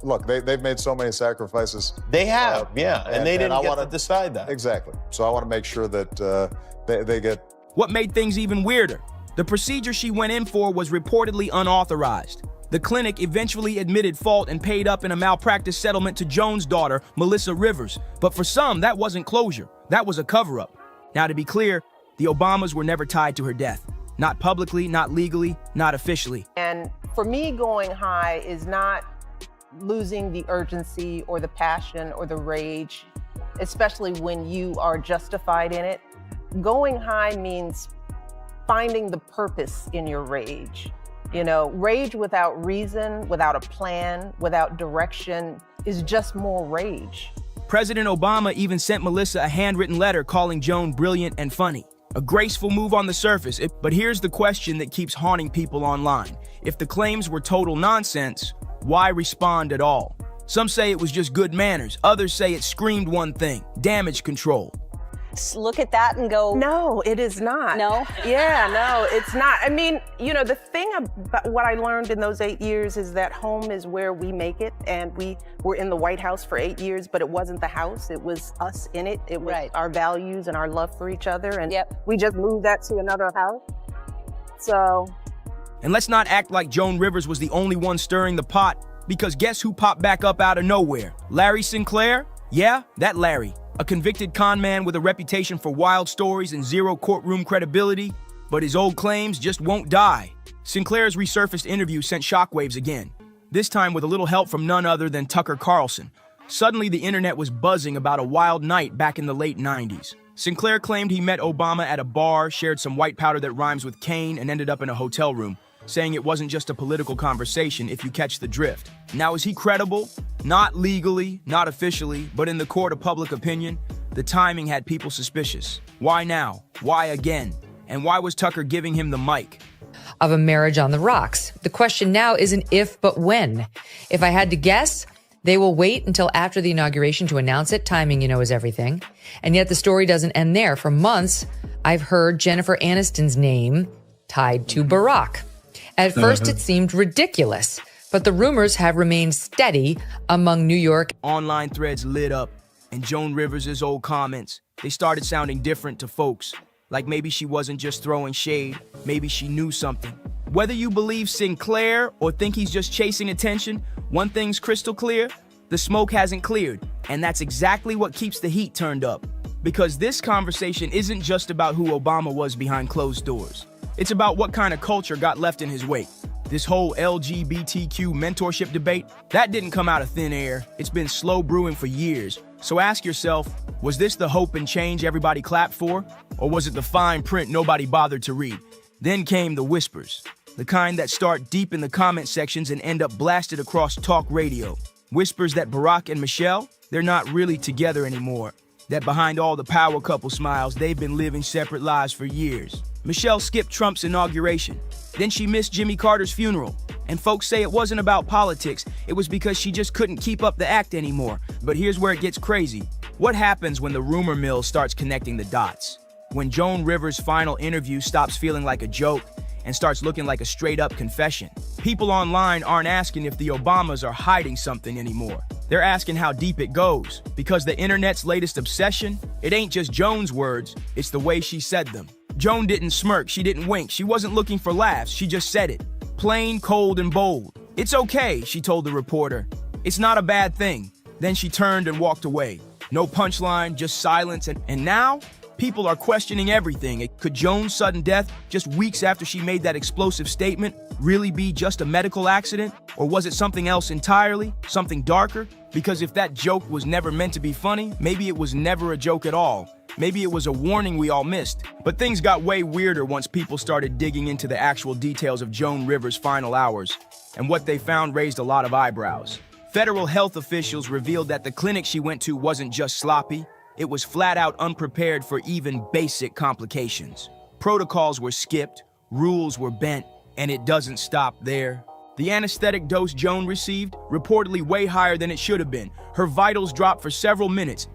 look, they've made so many sacrifices. They have, and they didn't get to decide that. Exactly. So I want to make sure that they get. What made things even weirder? The procedure she went in for was reportedly unauthorized. The clinic eventually admitted fault and paid up in a malpractice settlement to Jones' daughter, Melissa Rivers. But for some, that wasn't closure. That was a cover-up. Now, to be clear, the Obamas were never tied to her death. Not publicly, not legally, not officially. And for me, going high is not losing the urgency or the passion or the rage, especially when you are justified in it. Going high means finding the purpose in your rage. You know, rage without reason, without a plan, without direction is just more rage. President Obama even sent Melissa a handwritten letter calling Joan brilliant and funny. A graceful move on the surface, but here's the question that keeps haunting people online. If the claims were total nonsense, why respond at all? Some say it was just good manners. Others say it screamed one thing: damage control. Look at that and go, no, it is not. No? Yeah, no, it's not. I mean, you know, the thing about what I learned in those 8 years is that home is where we make it. And we were in the White House for 8 years, but it wasn't the house. It was us in it. It was our values and our love for each other. And we just moved that to another house. So. And let's not act like Joan Rivers was the only one stirring the pot, because guess who popped back up out of nowhere? Larry Sinclair? Yeah, that Larry. A convicted con man with a reputation for wild stories and zero courtroom credibility, but his old claims just won't die. Sinclair's resurfaced interview sent shockwaves again, this time with a little help from none other than Tucker Carlson. Suddenly, the internet was buzzing about a wild night back in the late 90s. Sinclair claimed he met Obama at a bar, shared some white powder that rhymes with cane, and ended up in a hotel room, saying it wasn't just a political conversation, if you catch the drift. Now, is he credible? Not legally, not officially, but in the court of public opinion, the timing had people suspicious. Why now? Why again? And why was Tucker giving him the mic? Of a marriage on the rocks. The question now isn't if, but when. If I had to guess, they will wait until after the inauguration to announce it. Timing, you know, is everything. And yet the story doesn't end there. For months, I've heard Jennifer Aniston's name tied to Barack. At first, it seemed ridiculous, but the rumors have remained steady among New York. Online threads lit up, and Joan Rivers' old comments, they started sounding different to folks. Like maybe she wasn't just throwing shade, maybe she knew something. Whether you believe Sinclair or think he's just chasing attention, one thing's crystal clear: the smoke hasn't cleared, and that's exactly what keeps the heat turned up. Because this conversation isn't just about who Obama was behind closed doors. It's about what kind of culture got left in his wake. This whole LGBTQ mentorship debate, that didn't come out of thin air. It's been slow brewing for years. So ask yourself, was this the hope and change everybody clapped for? Or was it the fine print nobody bothered to read? Then came the whispers, the kind that start deep in the comment sections and end up blasted across talk radio. Whispers that Barack and Michelle, they're not really together anymore. That behind all the power couple smiles, they've been living separate lives for years. Michelle skipped Trump's inauguration. Then she missed Jimmy Carter's funeral. And folks say it wasn't about politics. It was because she just couldn't keep up the act anymore. But here's where it gets crazy. What happens when the rumor mill starts connecting the dots? When Joan Rivers' final interview stops feeling like a joke and starts looking like a straight-up confession. People online aren't asking if the Obamas are hiding something anymore. They're asking how deep it goes. Because the internet's latest obsession, it ain't just Joan's words, it's the way she said them. Joan didn't smirk, she didn't wink, she wasn't looking for laughs, she just said it. Plain, cold, and bold. It's okay, she told the reporter. It's not a bad thing. Then she turned and walked away. No punchline, just silence, and now, people are questioning everything. Could Joan's sudden death, just weeks after she made that explosive statement, really be just a medical accident? Or was it something else entirely? Something darker? Because if that joke was never meant to be funny, maybe it was never a joke at all. Maybe it was a warning we all missed. But things got way weirder once people started digging into the actual details of Joan Rivers' final hours. And what they found raised a lot of eyebrows. Federal health officials revealed that the clinic she went to wasn't just sloppy, it was flat out unprepared for even basic complications. Protocols were skipped, rules were bent, and it doesn't stop there. The anesthetic dose Joan received, reportedly way higher than it should have been. Her vitals dropped for several minutes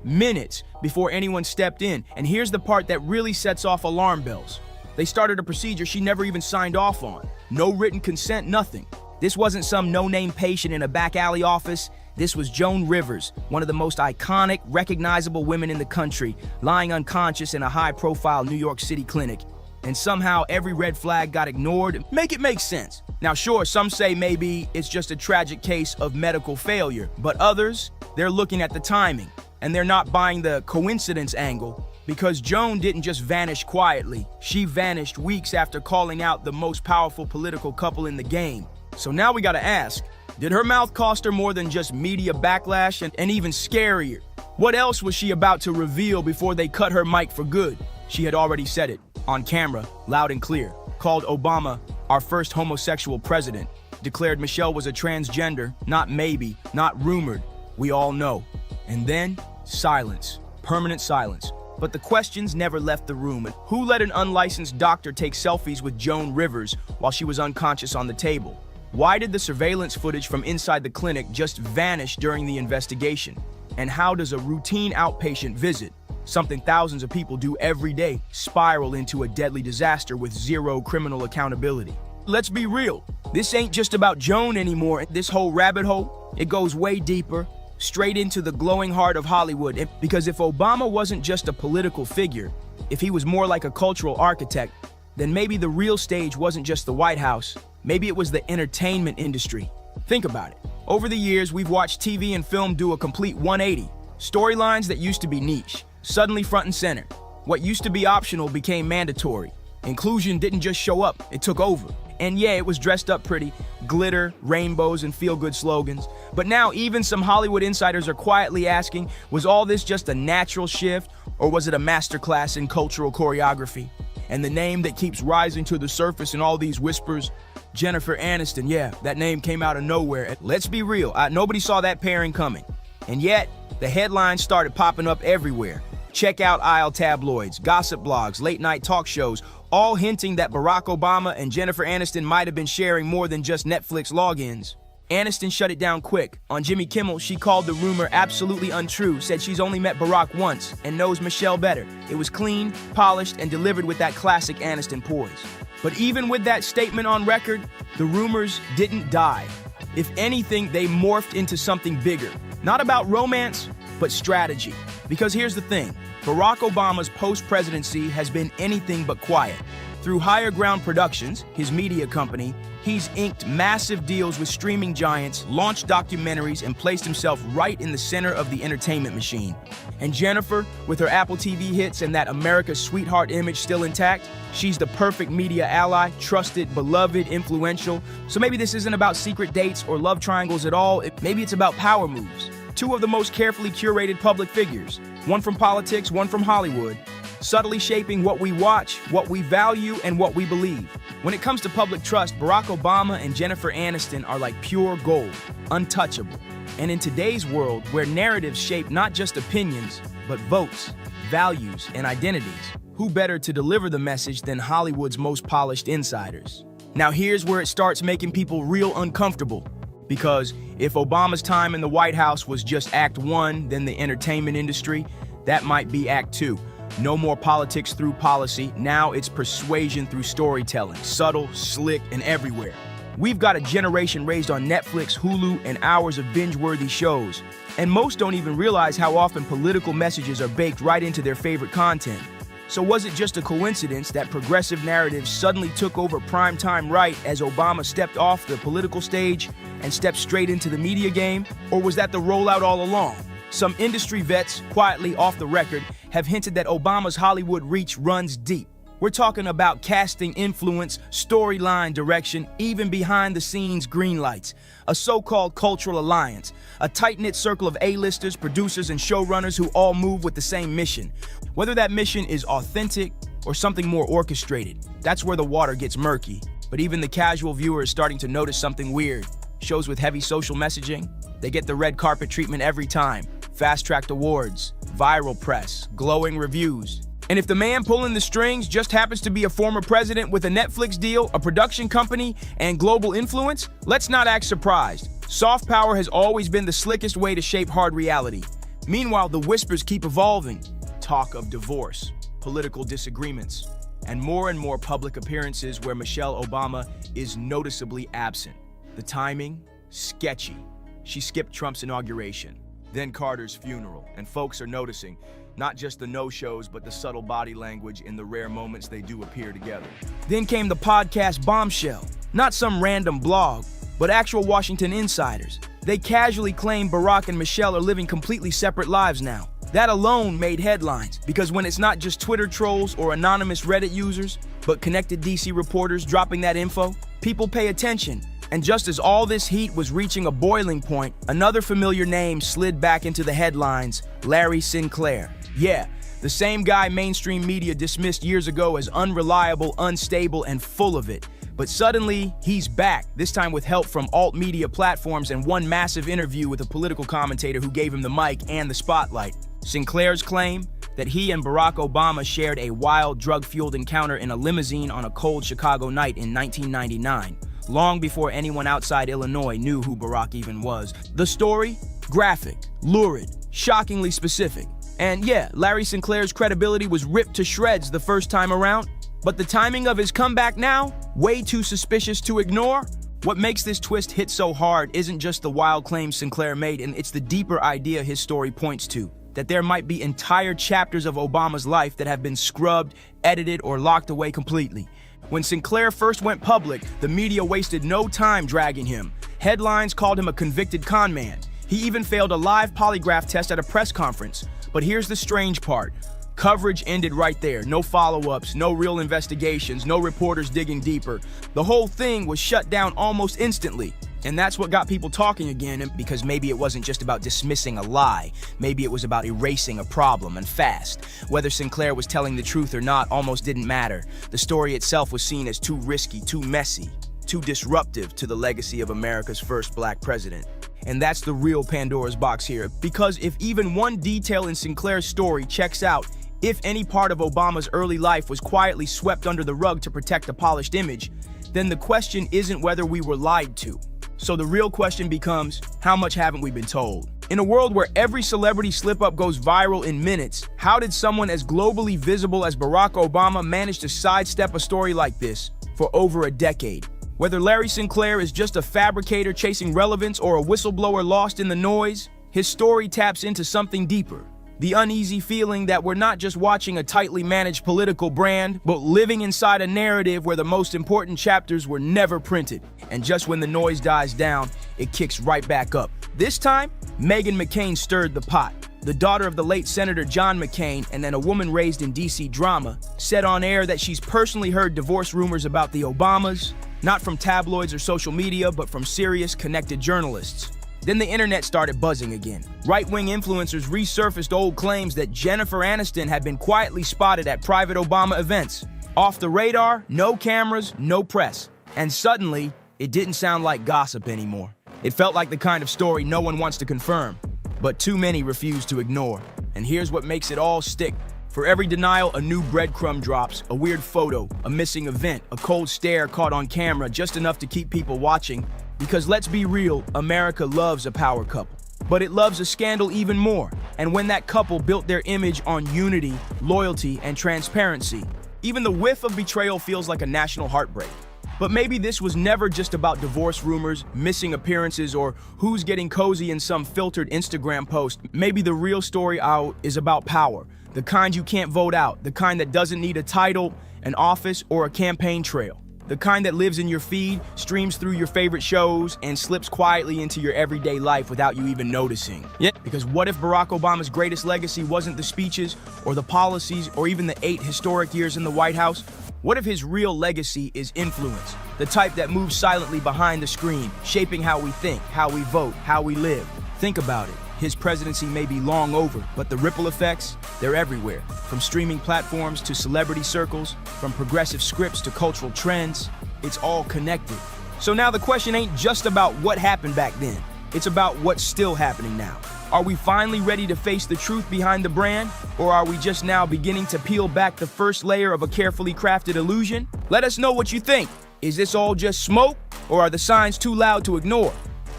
before anyone stepped in. And here's the part that really sets off alarm bells. They started a procedure she never even signed off on. No written consent, nothing. This wasn't some no-name patient in a back alley office. This was Joan Rivers, one of the most iconic, recognizable women in the country, lying unconscious in a high-profile New York City clinic. And somehow every red flag got ignored. Make it make sense. Now sure, some say maybe it's just a tragic case of medical failure, but others, they're looking at the timing, and they're not buying the coincidence angle. Because Joan didn't just vanish quietly. She vanished weeks after calling out the most powerful political couple in the game. So now we gotta ask, did her mouth cost her more than just media backlash and even scarier? What else was she about to reveal before they cut her mic for good? She had already said it, on camera, loud and clear. Called Obama our first homosexual president. Declared Michelle was a transgender, not maybe, not rumored. We all know. And then, silence. Permanent silence. But the questions never left the room. Who let an unlicensed doctor take selfies with Joan Rivers while she was unconscious on the table? Why did the surveillance footage from inside the clinic just vanish during the investigation? And how does a routine outpatient visit, something thousands of people do every day, spiral into a deadly disaster with zero criminal accountability? Let's be real. This ain't just about Joan anymore. This whole rabbit hole, it goes way deeper, straight into the glowing heart of Hollywood. Because if Obama wasn't just a political figure, if he was more like a cultural architect, then maybe the real stage wasn't just the White House. Maybe it was the entertainment industry. Think about it. Over the years, we've watched TV and film do a complete 180. Storylines that used to be niche, suddenly front and center. What used to be optional became mandatory. Inclusion didn't just show up, it took over. And yeah, it was dressed up pretty, glitter, rainbows, and feel-good slogans. But now even some Hollywood insiders are quietly asking, was all this just a natural shift, or was it a masterclass in cultural choreography? And the name that keeps rising to the surface in all these whispers, Jennifer Aniston, yeah, that name came out of nowhere. Let's be real, nobody saw that pairing coming. And yet, the headlines started popping up everywhere. Check out aisle tabloids, gossip blogs, late-night talk shows, all hinting that Barack Obama and Jennifer Aniston might have been sharing more than just Netflix logins. Aniston shut it down quick. On Jimmy Kimmel, she called the rumor absolutely untrue, said she's only met Barack once and knows Michelle better. It was clean, polished, and delivered with that classic Aniston poise. But even with that statement on record, the rumors didn't die. If anything, they morphed into something bigger. Not about romance, but strategy. Because here's the thing, Barack Obama's post-presidency has been anything but quiet. Through Higher Ground Productions, his media company, he's inked massive deals with streaming giants, launched documentaries, and placed himself right in the center of the entertainment machine. And Jennifer, with her Apple TV hits and that America's sweetheart image still intact, she's the perfect media ally, trusted, beloved, influential. So maybe this isn't about secret dates or love triangles at all. Maybe it's about power moves. Two of the most carefully curated public figures, one from politics, one from Hollywood, subtly shaping what we watch, what we value, and what we believe. When it comes to public trust, Barack Obama and Jennifer Aniston are like pure gold, untouchable. And in today's world, where narratives shape not just opinions, but votes, values, and identities, who better to deliver the message than Hollywood's most polished insiders? Now here's where it starts making people real uncomfortable. Because if Obama's time in the White House was just Act 1, then the entertainment industry, that might be Act 2. No more politics through policy, now it's persuasion through storytelling, subtle, slick, and everywhere. We've got a generation raised on Netflix, Hulu, and hours of binge-worthy shows. And most don't even realize how often political messages are baked right into their favorite content. So was it just a coincidence that progressive narratives suddenly took over primetime right as Obama stepped off the political stage and stepped straight into the media game? Or was that the rollout all along? Some industry vets, quietly off the record, have hinted that Obama's Hollywood reach runs deep. We're talking about casting influence, storyline direction, even behind-the-scenes greenlights, a so-called cultural alliance, a tight-knit circle of A-listers, producers, and showrunners who all move with the same mission. Whether that mission is authentic or something more orchestrated, that's where the water gets murky. But even the casual viewer is starting to notice something weird. Shows with heavy social messaging, they get the red carpet treatment every time. Fast-tracked awards, viral press, glowing reviews. And if the man pulling the strings just happens to be a former president with a Netflix deal, a production company, and global influence, let's not act surprised. Soft power has always been the slickest way to shape hard reality. Meanwhile, the whispers keep evolving. Talk of divorce, political disagreements, and more public appearances where Michelle Obama is noticeably absent. The timing, sketchy. She skipped Trump's inauguration, then Carter's funeral, and folks are noticing not just the no-shows, but the subtle body language in the rare moments they do appear together. Then came the podcast bombshell, not some random blog, but actual Washington insiders. They casually claim Barack and Michelle are living completely separate lives now. That alone made headlines, because when it's not just Twitter trolls or anonymous Reddit users, but connected DC reporters dropping that info, people pay attention. And just as all this heat was reaching a boiling point, another familiar name slid back into the headlines: Larry Sinclair. Yeah, the same guy mainstream media dismissed years ago as unreliable, unstable, and full of it. But suddenly, he's back, this time with help from alt media platforms and one massive interview with a political commentator who gave him the mic and the spotlight. Sinclair's claim that he and Barack Obama shared a wild, drug-fueled encounter in a limousine on a cold Chicago night in 1999, long before anyone outside Illinois knew who Barack even was. The story? Graphic, lurid, shockingly specific. And yeah, Larry Sinclair's credibility was ripped to shreds the first time around, but the timing of his comeback now, way too suspicious to ignore. What makes this twist hit so hard isn't just the wild claims Sinclair made, and it's the deeper idea his story points to, that there might be entire chapters of Obama's life that have been scrubbed, edited, or locked away completely. When Sinclair first went public, the media wasted no time dragging him. Headlines called him a convicted con man. He even failed a live polygraph test at a press conference. But here's the strange part. Coverage ended right there. No follow-ups, no real investigations, no reporters digging deeper. The whole thing was shut down almost instantly. And that's what got people talking again, because maybe it wasn't just about dismissing a lie. Maybe it was about erasing a problem, and fast. Whether Sinclair was telling the truth or not almost didn't matter. The story itself was seen as too risky, too messy, too disruptive to the legacy of America's first black president. And that's the real Pandora's box here, because if even one detail in Sinclair's story checks out, if any part of Obama's early life was quietly swept under the rug to protect a polished image, then the question isn't whether we were lied to. So the real question becomes, how much haven't we been told? In a world where every celebrity slip-up goes viral in minutes, how did someone as globally visible as Barack Obama manage to sidestep a story like this for over a decade? Whether Larry Sinclair is just a fabricator chasing relevance or a whistleblower lost in the noise, his story taps into something deeper. The uneasy feeling that we're not just watching a tightly managed political brand, but living inside a narrative where the most important chapters were never printed. And just when the noise dies down, it kicks right back up. This time, Meghan McCain stirred the pot. The daughter of the late Senator John McCain, and then a woman raised in DC drama, said on air that she's personally heard divorce rumors about the Obamas, not from tabloids or social media, but from serious, connected journalists. Then the internet started buzzing again. Right-wing influencers resurfaced old claims that Jennifer Aniston had been quietly spotted at private Obama events. Off the radar, no cameras, no press. And suddenly, it didn't sound like gossip anymore. It felt like the kind of story no one wants to confirm, but too many refuse to ignore. And here's what makes it all stick. For every denial, a new breadcrumb drops, a weird photo, a missing event, a cold stare caught on camera, just enough to keep people watching. Because let's be real, America loves a power couple. But it loves a scandal even more. And when that couple built their image on unity, loyalty, and transparency, even the whiff of betrayal feels like a national heartbreak. But maybe this was never just about divorce rumors, missing appearances, or who's getting cozy in some filtered Instagram post. Maybe the real story out is about power. The kind you can't vote out, the kind that doesn't need a title, an office, or a campaign trail. The kind that lives in your feed, streams through your favorite shows, and slips quietly into your everyday life without you even noticing. Yeah. Because what if Barack Obama's greatest legacy wasn't the speeches, or the policies, or even the 8 historic years in the White House? What if his real legacy is influence? The type that moves silently behind the screen, shaping how we think, how we vote, how we live. Think about it. His presidency may be long over, but the ripple effects, they're everywhere. From streaming platforms to celebrity circles, from progressive scripts to cultural trends, it's all connected. So now the question ain't just about what happened back then. It's about what's still happening now. Are we finally ready to face the truth behind the brand? Or are we just now beginning to peel back the first layer of a carefully crafted illusion? Let us know what you think. Is this all just smoke, or are the signs too loud to ignore?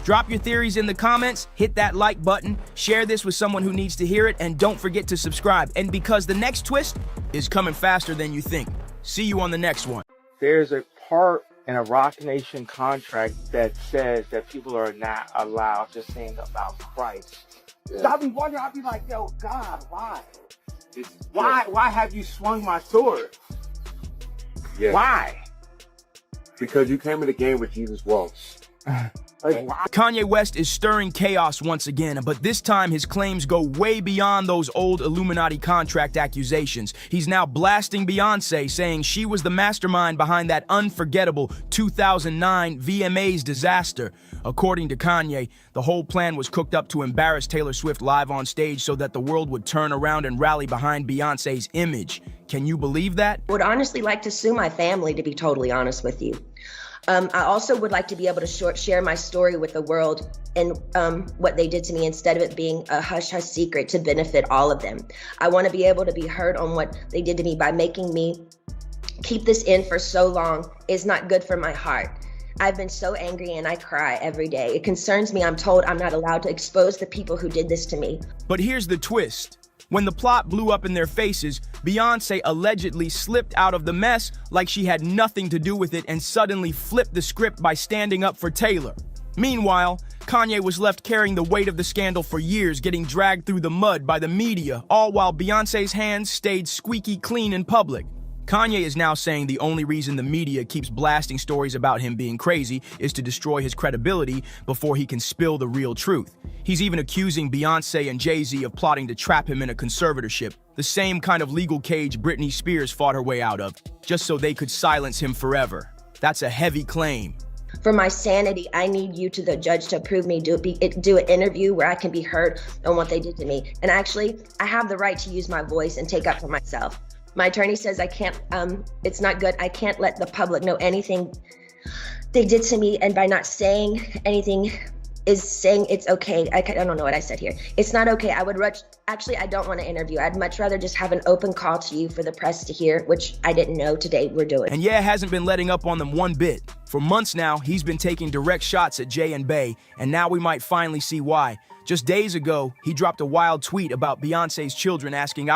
Drop your theories in the comments, hit that like button, share this with someone who needs to hear it, and don't forget to subscribe. And because the next twist is coming faster than you think. See you on the next one. There's a part in a Rock Nation contract that says that people are not allowed to sing about Christ. So I'll be wondering, I'll be like, yo, God, why? Why have you swung my sword? Yeah. Why? Because you came in the game with Jesus Walsh. Kanye West is stirring chaos once again, but this time his claims go way beyond those old Illuminati contract accusations. He's now blasting Beyonce, saying she was the mastermind behind that unforgettable 2009 VMAs disaster. According to Kanye, the whole plan was cooked up to embarrass Taylor Swift live on stage so that the world would turn around and rally behind Beyonce's image. Can you believe that? I would honestly like to sue my family, to be totally honest with you. I also would like to be able to share my story with the world and what they did to me instead of it being a hush-hush secret to benefit all of them. I want to be able to be heard on what they did to me by making me keep this in for so long is not good for my heart. I've been so angry and I cry every day. It concerns me. I'm told I'm not allowed to expose the people who did this to me. But here's the twist. When the plot blew up in their faces, Beyonce allegedly slipped out of the mess like she had nothing to do with it and suddenly flipped the script by standing up for Taylor. Meanwhile, Kanye was left carrying the weight of the scandal for years, getting dragged through the mud by the media, all while Beyonce's hands stayed squeaky clean in public. Kanye is now saying the only reason the media keeps blasting stories about him being crazy is to destroy his credibility before he can spill the real truth. He's even accusing Beyonce and Jay-Z of plotting to trap him in a conservatorship, the same kind of legal cage Britney Spears fought her way out of, just so they could silence him forever. That's a heavy claim. For my sanity, I need you to the judge to approve me do an interview where I can be heard on what they did to me. And actually, I have the right to use my voice and take up for myself. My attorney says I can't, it's not good. I can't let the public know anything they did to me. And by not saying anything is saying it's okay. I don't know what I said here. It's not okay. I don't want to interview. I'd much rather just have an open call to you for the press to hear, which I didn't know today we're doing. And yeah, hasn't been letting up on them one bit. For months now, he's been taking direct shots at Jay and Bey, and now we might finally see why. Just days ago, he dropped a wild tweet about Beyonce's children asking,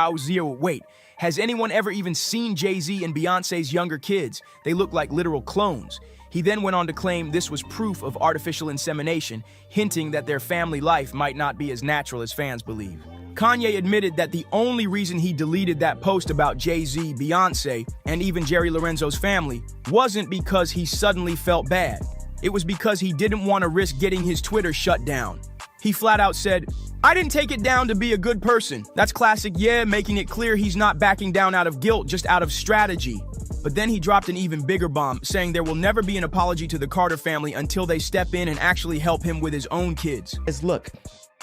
wait, has anyone ever even seen Jay-Z and Beyonce's younger kids? They look like literal clones. He then went on to claim this was proof of artificial insemination, hinting that their family life might not be as natural as fans believe. Kanye admitted that the only reason he deleted that post about Jay-Z, Beyonce, and even Jerry Lorenzo's family wasn't because he suddenly felt bad. It was because he didn't want to risk getting his Twitter shut down. He flat out said, I didn't take it down to be a good person. That's classic, making it clear he's not backing down out of guilt, just out of strategy. But then he dropped an even bigger bomb, saying there will never be an apology to the Carter family until they step in and actually help him with his own kids. Look,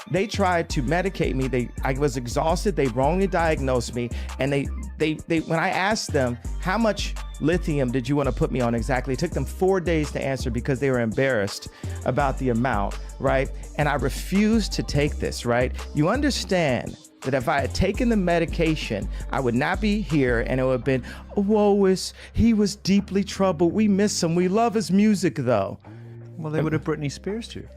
they tried to medicate me. I was exhausted. They wrongly diagnosed me. And they when I asked them, how much lithium did you want to put me on exactly? It took them 4 days to answer because they were embarrassed about the amount, right? And I refused to take this, right? You understand that if I had taken the medication, I would not be here, and it would have been, he was deeply troubled. We miss him. We love his music, though. Well, they would have Britney Spears too.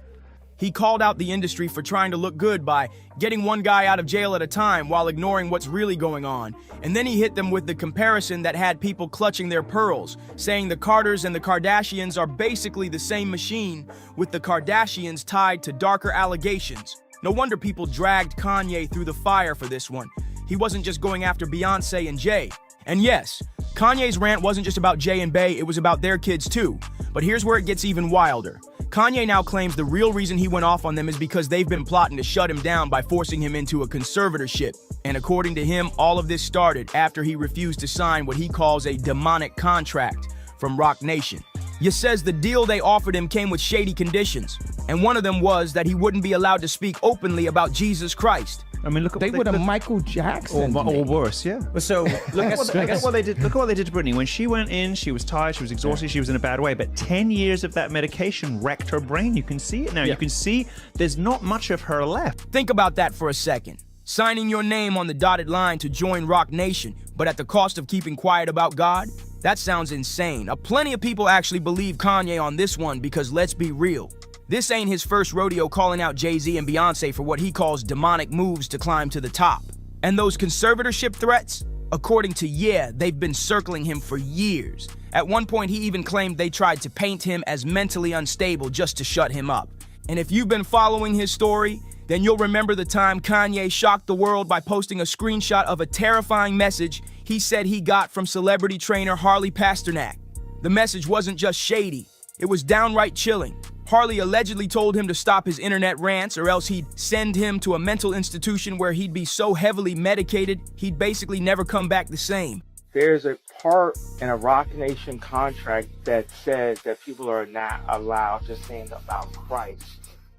He called out the industry for trying to look good by getting one guy out of jail at a time while ignoring what's really going on. And then he hit them with the comparison that had people clutching their pearls, saying the Carters and the Kardashians are basically the same machine, with the Kardashians tied to darker allegations. No wonder people dragged Kanye through the fire for this one. He wasn't just going after Beyonce and Jay. And yes, Kanye's rant wasn't just about Jay and Bey, it was about their kids too. But here's where it gets even wilder. Kanye now claims the real reason he went off on them is because they've been plotting to shut him down by forcing him into a conservatorship. And according to him, all of this started after he refused to sign what he calls a demonic contract from Rock Nation. He says the deal they offered him came with shady conditions, and one of them was that he wouldn't be allowed to speak openly about Jesus Christ. I mean, look. They would have Michael Jackson or worse, yeah. So look at what they did. Look at what they did to Britney. When she went in, she was tired, she was exhausted, she was in a bad way. But 10 years of that medication wrecked her brain. You can see it now. You can see there's not much of her left. Think about that for a second. Signing your name on the dotted line to join Rock Nation, but at the cost of keeping quiet about God? That sounds insane. Plenty of people actually believe Kanye on this one because let's be real. This ain't his first rodeo calling out Jay-Z and Beyonce for what he calls demonic moves to climb to the top. And those conservatorship threats? According to they've been circling him for years. At one point, he even claimed they tried to paint him as mentally unstable just to shut him up. And if you've been following his story, then you'll remember the time Kanye shocked the world by posting a screenshot of a terrifying message he said he got from celebrity trainer Harley Pasternak. The message wasn't just shady, it was downright chilling. Harley allegedly told him to stop his internet rants or else he'd send him to a mental institution where he'd be so heavily medicated, he'd basically never come back the same. There's a part in a Rock Nation contract that says that people are not allowed to sing about Christ.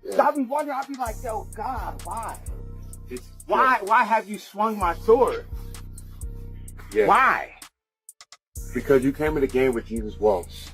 So I'll be wondering, I'll be like, yo, God, why? Why have you swung my sword? Yeah. Why? Because you came in the game with Jesus Waltz.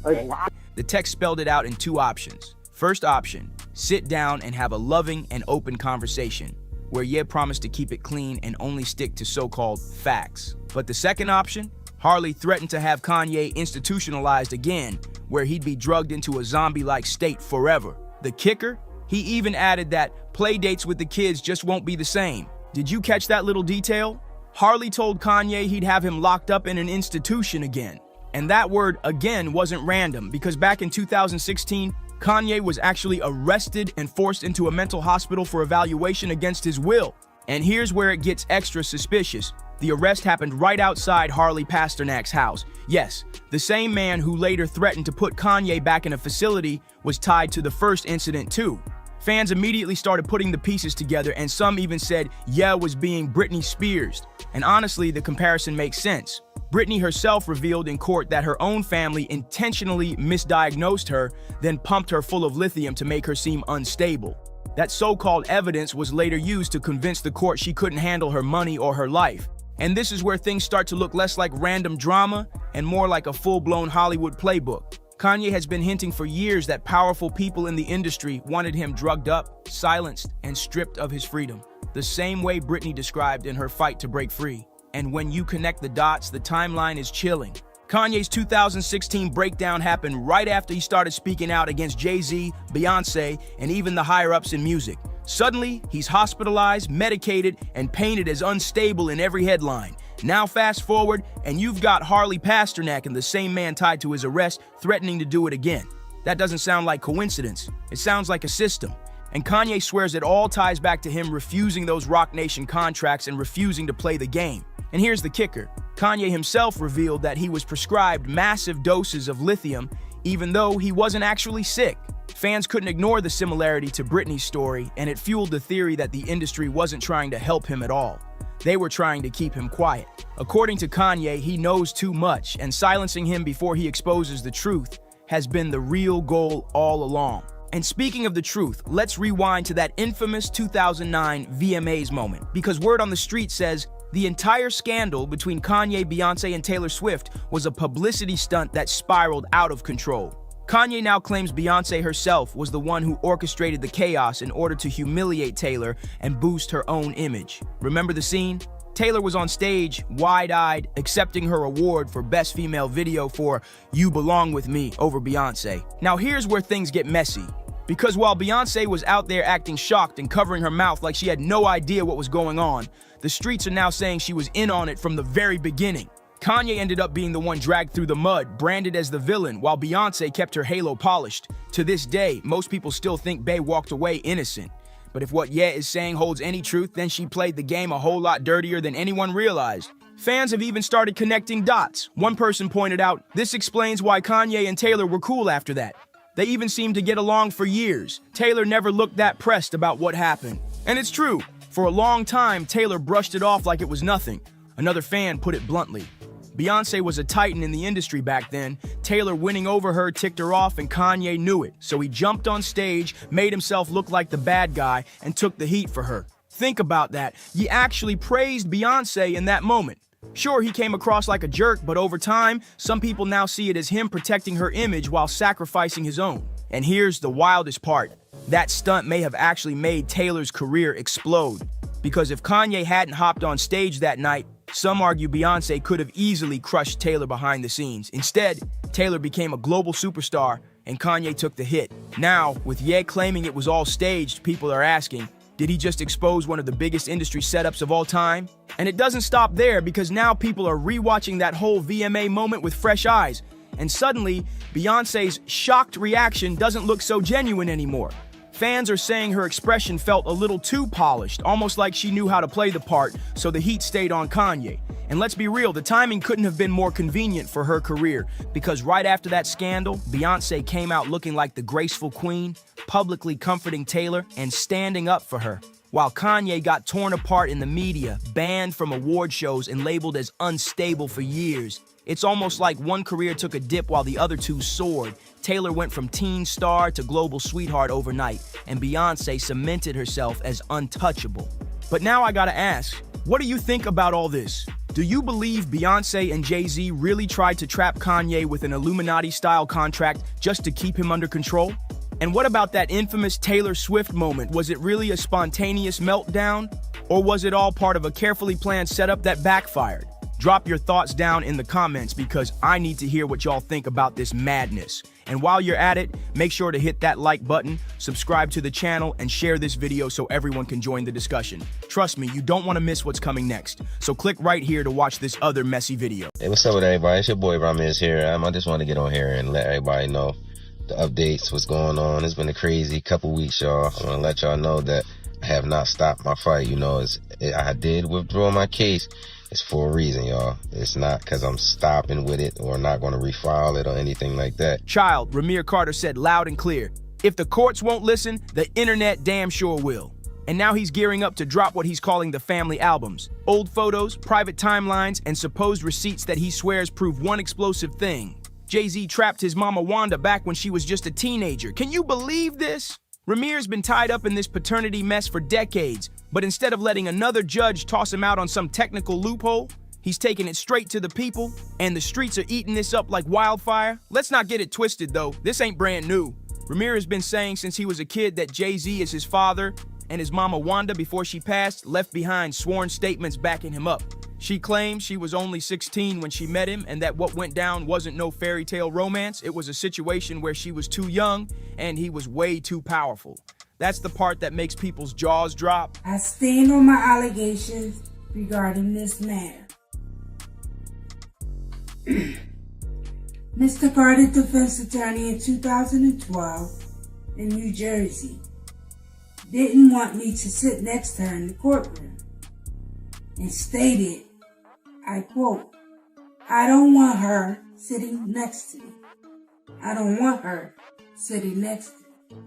Like, why? The text spelled it out in two options. First option, sit down and have a loving and open conversation, where Ye promised to keep it clean and only stick to so-called facts. But the second option, Harley threatened to have Kanye institutionalized again, where he'd be drugged into a zombie-like state forever. The kicker? He even added that play dates with the kids just won't be the same. Did you catch that little detail? Harley told Kanye he'd have him locked up in an institution again. And that word again wasn't random, because back in 2016, Kanye was actually arrested and forced into a mental hospital for evaluation against his will. And here's where it gets extra suspicious. The arrest happened right outside Harley Pasternak's house. Yes, the same man who later threatened to put Kanye back in a facility was tied to the first incident too. Fans immediately started putting the pieces together, and some even said was being Britney Spears. And honestly, the comparison makes sense. Britney herself revealed in court that her own family intentionally misdiagnosed her, then pumped her full of lithium to make her seem unstable. That so-called evidence was later used to convince the court she couldn't handle her money or her life. And this is where things start to look less like random drama and more like a full-blown Hollywood playbook. Kanye has been hinting for years that powerful people in the industry wanted him drugged up, silenced, and stripped of his freedom, the same way Britney described in her fight to break free. And when you connect the dots, the timeline is chilling. Kanye's 2016 breakdown happened right after he started speaking out against Jay-Z, Beyonce, and even the higher-ups in music. Suddenly, he's hospitalized, medicated, and painted as unstable in every headline. Now fast forward, and you've got Harley Pasternak and the same man tied to his arrest threatening to do it again. That doesn't sound like coincidence. It sounds like a system. And Kanye swears it all ties back to him refusing those Rock Nation contracts and refusing to play the game. And here's the kicker. Kanye himself revealed that he was prescribed massive doses of lithium, even though he wasn't actually sick. Fans couldn't ignore the similarity to Britney's story, and it fueled the theory that the industry wasn't trying to help him at all. They were trying to keep him quiet. According to Kanye, he knows too much, and silencing him before he exposes the truth has been the real goal all along. And speaking of the truth, let's rewind to that infamous 2009 VMAs moment, because word on the street says the entire scandal between Kanye, Beyonce, and Taylor Swift was a publicity stunt that spiraled out of control. Kanye now claims Beyonce herself was the one who orchestrated the chaos in order to humiliate Taylor and boost her own image. Remember the scene? Taylor was on stage, wide-eyed, accepting her award for Best Female Video for You Belong With Me over Beyonce. Now here's where things get messy. Because while Beyonce was out there acting shocked and covering her mouth like she had no idea what was going on, the streets are now saying she was in on it from the very beginning. Kanye ended up being the one dragged through the mud, branded as the villain, while Beyonce kept her halo polished. To this day, most people still think Bey walked away innocent. But if what Ye is saying holds any truth, then she played the game a whole lot dirtier than anyone realized. Fans have even started connecting dots. One person pointed out, this explains why Kanye and Taylor were cool after that. They even seemed to get along for years. Taylor never looked that pressed about what happened. And it's true. For a long time, Taylor brushed it off like it was nothing. Another fan put it bluntly. Beyonce was a titan in the industry back then. Taylor winning over her ticked her off, and Kanye knew it. So he jumped on stage, made himself look like the bad guy, and took the heat for her. Think about that. He actually praised Beyonce in that moment. Sure, he came across like a jerk, but over time, some people now see it as him protecting her image while sacrificing his own. And here's the wildest part. That stunt may have actually made Taylor's career explode. Because if Kanye hadn't hopped on stage that night, some argue Beyonce could have easily crushed Taylor behind the scenes. Instead, Taylor became a global superstar, and Kanye took the hit. Now, with Ye claiming it was all staged, people are asking, did he just expose one of the biggest industry setups of all time? And it doesn't stop there, because now people are rewatching that whole VMA moment with fresh eyes. And suddenly, Beyonce's shocked reaction doesn't look so genuine anymore. Fans are saying her expression felt a little too polished, almost like she knew how to play the part, so the heat stayed on Kanye. And let's be real, the timing couldn't have been more convenient for her career, because right after that scandal, Beyonce came out looking like the graceful queen, publicly comforting Taylor and standing up for her, while Kanye got torn apart in the media, banned from award shows, and labeled as unstable for years. It's almost like one career took a dip while the other two soared. Taylor went from teen star to global sweetheart overnight, and Beyonce cemented herself as untouchable. But now I gotta ask, what do you think about all this? Do you believe Beyonce and Jay-Z really tried to trap Kanye with an Illuminati-style contract just to keep him under control? And what about that infamous Taylor Swift moment? Was it really a spontaneous meltdown? Or was it all part of a carefully planned setup that backfired? Drop your thoughts down in the comments, because I need to hear what y'all think about this madness. And while you're at it, make sure to hit that like button, subscribe to the channel, and share this video so everyone can join the discussion. Trust me, you don't want to miss what's coming next. So click right here to watch this other messy video. Hey, what's up with everybody? It's your boy Ramirez here. I just want to get on here and let everybody know the updates, what's going on. It's been a crazy couple weeks, y'all. I want to let y'all know that I have not stopped my fight. You know, I did withdraw my case. It's for a reason, y'all. It's not because I'm stopping with it or not going to refile it or anything like that. Child, Ramir Carter said loud and clear, if the courts won't listen, the internet damn sure will. And now he's gearing up to drop what he's calling the family albums. Old photos, private timelines, and supposed receipts that he swears prove one explosive thing. Jay-Z trapped his mama Wanda back when she was just a teenager. Can you believe this? Ramir's been tied up in this paternity mess for decades, but instead of letting another judge toss him out on some technical loophole, he's taking it straight to the people, and the streets are eating this up like wildfire. Let's not get it twisted, though. This ain't brand new. Ramir has been saying since he was a kid that Jay-Z is his father, and his mama Wanda, before she passed, left behind sworn statements backing him up. She claims she was only 16 when she met him, and that what went down wasn't no fairy tale romance. It was a situation where she was too young and he was way too powerful. That's the part that makes people's jaws drop. I stand on my allegations regarding this matter. Mr. Carter, defense attorney in 2012 in New Jersey, didn't want me to sit next to her in the courtroom and stated, I quote, I don't want her sitting next to me. I don't want her sitting next to me.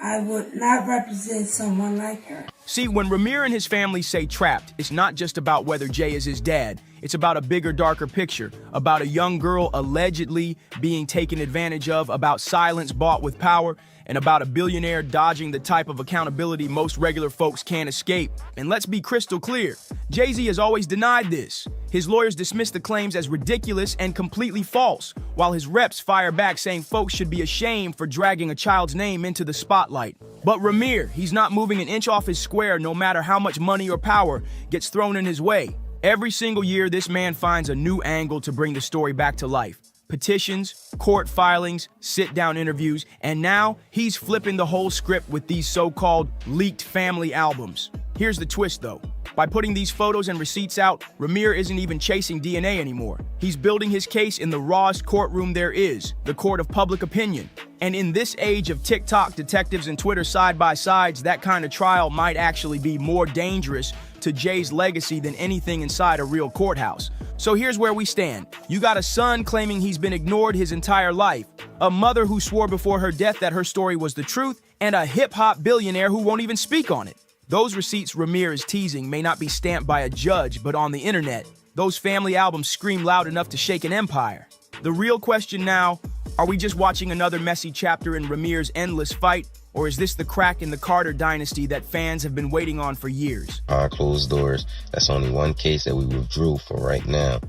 I would not represent someone like her. See, when Ramir and his family say trapped, it's not just about whether Jay is his dad. It's about a bigger, darker picture, about a young girl allegedly being taken advantage of, about silence bought with power, and about a billionaire dodging the type of accountability most regular folks can't escape. And let's be crystal clear, Jay-Z has always denied this. His lawyers dismiss the claims as ridiculous and completely false, while his reps fire back saying folks should be ashamed for dragging a child's name into the spotlight. But Ramir, he's not moving an inch off his square no matter how much money or power gets thrown in his way. Every single year, this man finds a new angle to bring the story back to life. Petitions, court filings, sit-down interviews, and now he's flipping the whole script with these so-called leaked family albums. Here's the twist, though. By putting these photos and receipts out, Ramir isn't even chasing DNA anymore. He's building his case in the rawest courtroom there is, the court of public opinion. And in this age of TikTok detectives and Twitter side-by-sides, that kind of trial might actually be more dangerous to Jay's legacy than anything inside a real courthouse. So here's where we stand. You got a son claiming he's been ignored his entire life, a mother who swore before her death that her story was the truth, and a hip-hop billionaire who won't even speak on it. Those receipts Ramir is teasing may not be stamped by a judge, but on the internet, those family albums scream loud enough to shake an empire. The real question now, are we just watching another messy chapter in Ramir's endless fight, or is this the crack in the Carter dynasty that fans have been waiting on for years? Behind closed doors, that's only one case that we withdrew for right now,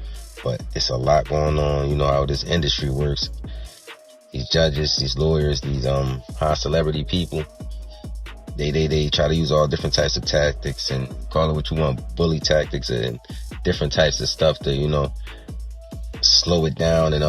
but it's a lot going on. You know how this industry works. These judges, these lawyers, these high celebrity people, they try to use all different types of tactics and call it what you want, bully tactics and different types of stuff to, you know, slow it down and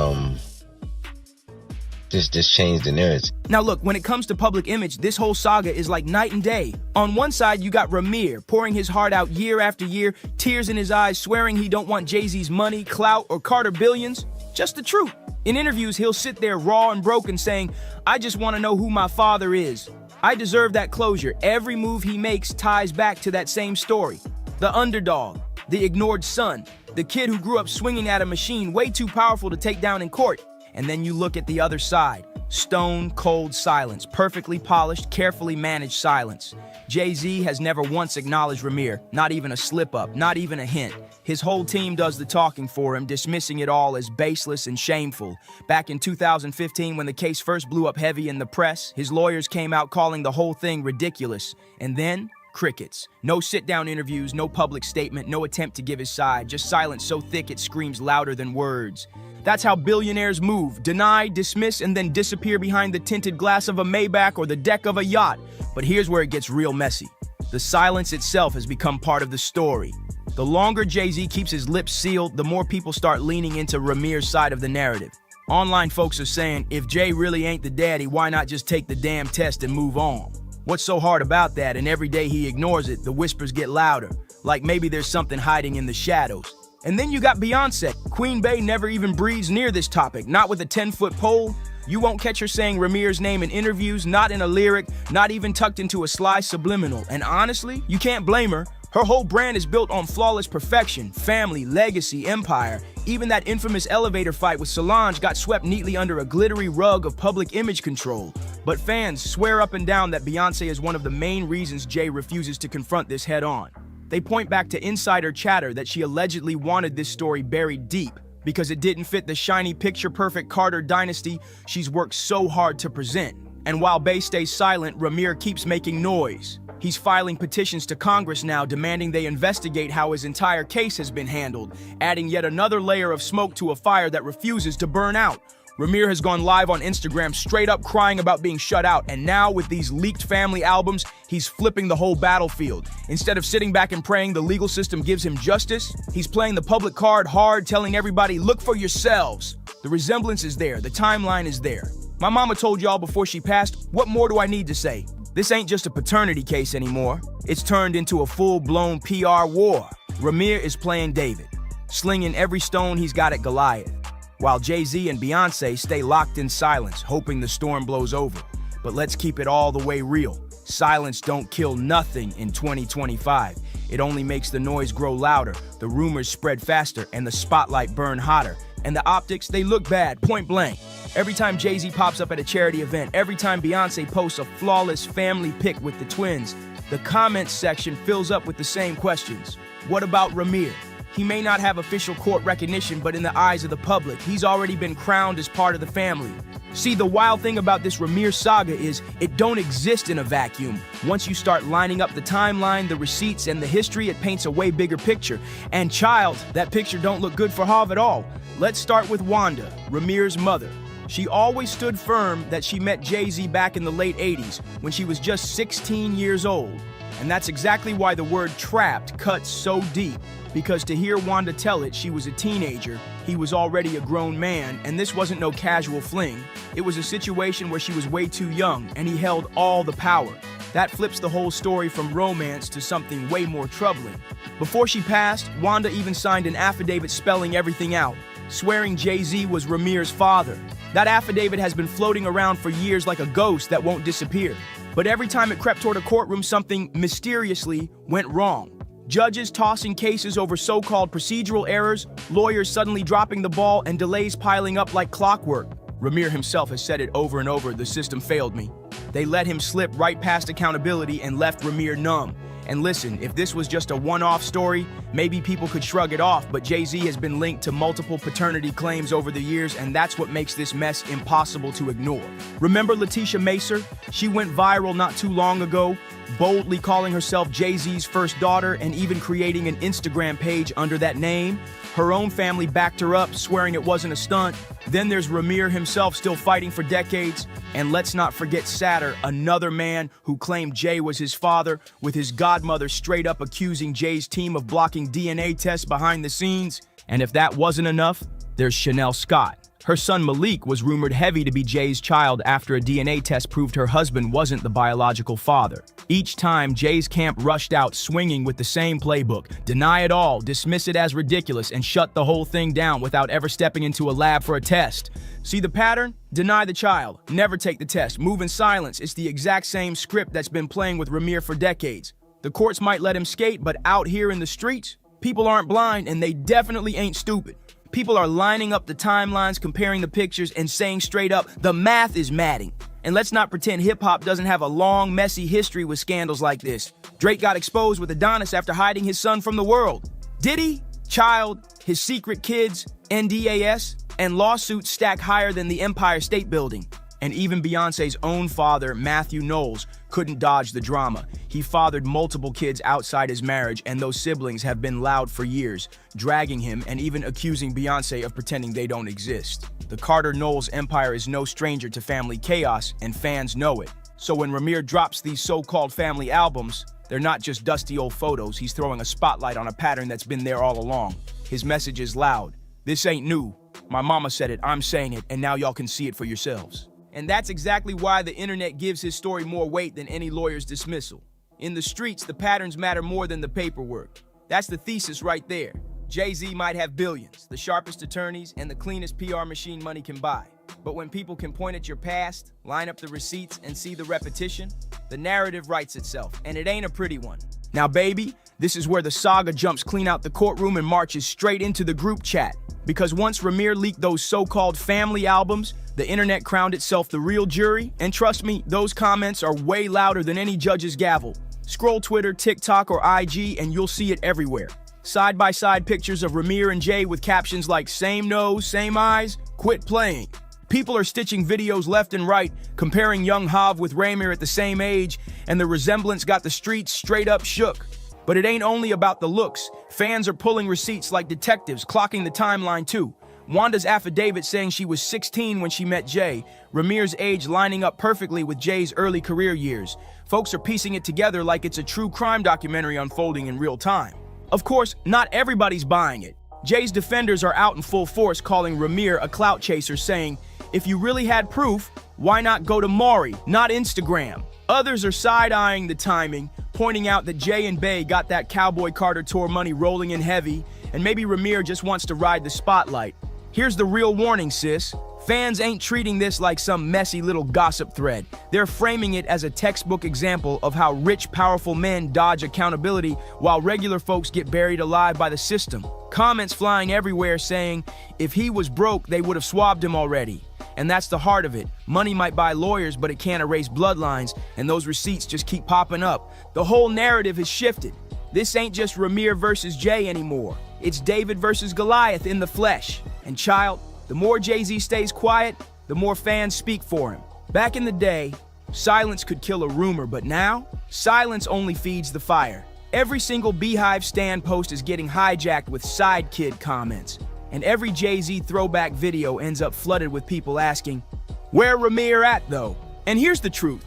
just change the narrative. Now look, when it comes to public image, this whole saga is like night and day. On one side, you got Ramir pouring his heart out year after year, tears in his eyes, swearing he don't want Jay-Z's money, clout, or Carter billions. Just the truth. In interviews, he'll sit there raw and broken saying, I just want to know who my father is. I deserve that closure. Every move he makes ties back to that same story. The underdog, the ignored son, the kid who grew up swinging at a machine way too powerful to take down in court. And then you look at the other side. Stone cold silence, perfectly polished, carefully managed silence. Jay-Z has never once acknowledged Ramir, not even a slip-up, not even a hint. His whole team does the talking for him, dismissing it all as baseless and shameful. Back in 2015, when the case first blew up heavy in the press, his lawyers came out calling the whole thing ridiculous. And then, crickets. No sit-down interviews, no public statement, no attempt to give his side, just silence so thick it screams louder than words. That's how billionaires move, deny, dismiss, and then disappear behind the tinted glass of a Maybach or the deck of a yacht. But here's where it gets real messy. The silence itself has become part of the story. The longer Jay-Z keeps his lips sealed, the more people start leaning into Ramir's side of the narrative. Online folks are saying, if Jay really ain't the daddy, why not just take the damn test and move on? What's so hard about that? And every day he ignores it, the whispers get louder. Like maybe there's something hiding in the shadows. And then you got Beyonce. Queen Bey never even breathes near this topic, not with a 10-foot pole. You won't catch her saying Ramir's name in interviews, not in a lyric, not even tucked into a sly subliminal. And honestly, you can't blame her. Her whole brand is built on flawless perfection, family, legacy, empire. Even that infamous elevator fight with Solange got swept neatly under a glittery rug of public image control. But fans swear up and down that Beyonce is one of the main reasons Jay refuses to confront this head on. They point back to insider chatter that she allegedly wanted this story buried deep because it didn't fit the shiny picture-perfect Carter dynasty she's worked so hard to present. And while Bey stays silent, Ramir keeps making noise. He's filing petitions to Congress now demanding they investigate how his entire case has been handled, adding yet another layer of smoke to a fire that refuses to burn out. Ramir has gone live on Instagram straight up crying about being shut out, and now with these leaked family albums, he's flipping the whole battlefield. Instead of sitting back and praying the legal system gives him justice, he's playing the public card hard, telling everybody, look for yourselves. The resemblance is there, the timeline is there. My mama told y'all before she passed, what more do I need to say? This ain't just a paternity case anymore. It's turned into a full-blown PR war. Ramir is playing David, slinging every stone he's got at Goliath, while Jay-Z and Beyonce stay locked in silence, hoping the storm blows over. But let's keep it all the way real. Silence don't kill nothing in 2025. It only makes the noise grow louder, the rumors spread faster, and the spotlight burn hotter. And the optics, they look bad, point blank. Every time Jay-Z pops up at a charity event, every time Beyonce posts a flawless family pic with the twins, the comments section fills up with the same questions. What about Ramir? He may not have official court recognition, but in the eyes of the public, he's already been crowned as part of the family. See, the wild thing about this Ramir saga is it don't exist in a vacuum. Once you start lining up the timeline, the receipts, and the history, it paints a way bigger picture. And child, that picture don't look good for Harv at all. Let's start with Wanda, Ramir's mother. She always stood firm that she met Jay-Z back in the late 80s when she was just 16 years old. And that's exactly why the word trapped cuts so deep. Because to hear Wanda tell it, she was a teenager, he was already a grown man, and this wasn't no casual fling. It was a situation where she was way too young, and he held all the power. That flips the whole story from romance to something way more troubling. Before she passed, Wanda even signed an affidavit spelling everything out, swearing Jay-Z was Ramir's father. That affidavit has been floating around for years like a ghost that won't disappear. But every time it crept toward a courtroom, something mysteriously went wrong. Judges tossing cases over so-called procedural errors, lawyers suddenly dropping the ball, and delays piling up like clockwork. Ramir himself has said it over and over, the system failed me. They let him slip right past accountability and left Ramir numb. And listen, if this was just a one-off story, maybe people could shrug it off, but Jay-Z has been linked to multiple paternity claims over the years, and that's what makes this mess impossible to ignore. Remember Letitia Macer? She went viral not too long ago, boldly calling herself Jay-Z's first daughter and even creating an Instagram page under that name. Her own family backed her up, swearing it wasn't a stunt. Then there's Ramir himself still fighting for decades. And let's not forget Satter, another man who claimed Jay was his father, with his godmother straight up accusing Jay's team of blocking DNA tests behind the scenes. And if that wasn't enough, there's Chanel Scott, Her son Malik was rumored heavy to be Jay's child after a DNA test proved her husband wasn't the biological father. Each time, Jay's camp rushed out swinging with the same playbook. Deny it all, dismiss it as ridiculous, and shut the whole thing down without ever stepping into a lab for a test. See the pattern? Deny the child, never take the test, move in silence. It's the exact same script that's been playing with Ramir for decades. The courts might let him skate, but out here in the streets, people aren't blind and they definitely ain't stupid. People are lining up the timelines, comparing the pictures, and saying straight up, the math is matting. And let's not pretend hip-hop doesn't have a long, messy history with scandals like this. Drake got exposed with Adonis after hiding his son from the world. Diddy, child, his secret kids, NDAS, and lawsuits stack higher than the Empire State Building. And even Beyonce's own father, Matthew Knowles, couldn't dodge the drama. He fathered multiple kids outside his marriage, and those siblings have been loud for years, dragging him and even accusing Beyonce of pretending they don't exist. The Carter-Knowles empire is no stranger to family chaos, and fans know it. So when Ramir drops these so-called family albums, they're not just dusty old photos. He's throwing a spotlight on a pattern that's been there all along. His message is loud. This ain't new. My mama said it, I'm saying it, and now y'all can see it for yourselves. And that's exactly why the internet gives his story more weight than any lawyer's dismissal. In the streets, the patterns matter more than the paperwork. That's the thesis right there. Jay-Z might have billions, the sharpest attorneys, and the cleanest PR machine money can buy. But when people can point at your past, line up the receipts, and see the repetition, the narrative writes itself, and it ain't a pretty one. Now, baby, this is where the saga jumps clean out the courtroom and marches straight into the group chat. Because once Ramir leaked those so-called family albums, the internet crowned itself the real jury, and trust me, those comments are way louder than any judge's gavel. Scroll Twitter, TikTok, or IG, and you'll see it everywhere. Side-by-side pictures of Ramir and Jay with captions like same nose, same eyes, quit playing. People are stitching videos left and right, comparing young Hav with Ramir at the same age, and the resemblance got the streets straight up shook. But it ain't only about the looks. Fans are pulling receipts like detectives, clocking the timeline too. Wanda's affidavit saying she was 16 when she met Jay, Ramir's age lining up perfectly with Jay's early career years. Folks are piecing it together like it's a true crime documentary unfolding in real time. Of course, not everybody's buying it. Jay's defenders are out in full force calling Ramir a clout chaser, saying, if you really had proof, why not go to Maury, not Instagram? Others are side-eyeing the timing, pointing out that Jay and Bey got that Cowboy Carter tour money rolling in heavy, and maybe Ramir just wants to ride the spotlight. Here's the real warning, sis. Fans ain't treating this like some messy little gossip thread. They're framing it as a textbook example of how rich, powerful men dodge accountability while regular folks get buried alive by the system. Comments flying everywhere saying, if he was broke, they would have swabbed him already. And that's the heart of it. Money might buy lawyers, but it can't erase bloodlines, and those receipts just keep popping up. The whole narrative has shifted. This ain't just Ramir versus Jay anymore. It's David versus Goliath in the flesh. And child, the more Jay-Z stays quiet, the more fans speak for him. Back in the day, silence could kill a rumor, but now, silence only feeds the fire. Every single Beehive Stan post is getting hijacked with side kid comments. And every Jay-Z throwback video ends up flooded with people asking, where Ramir at though? And here's the truth.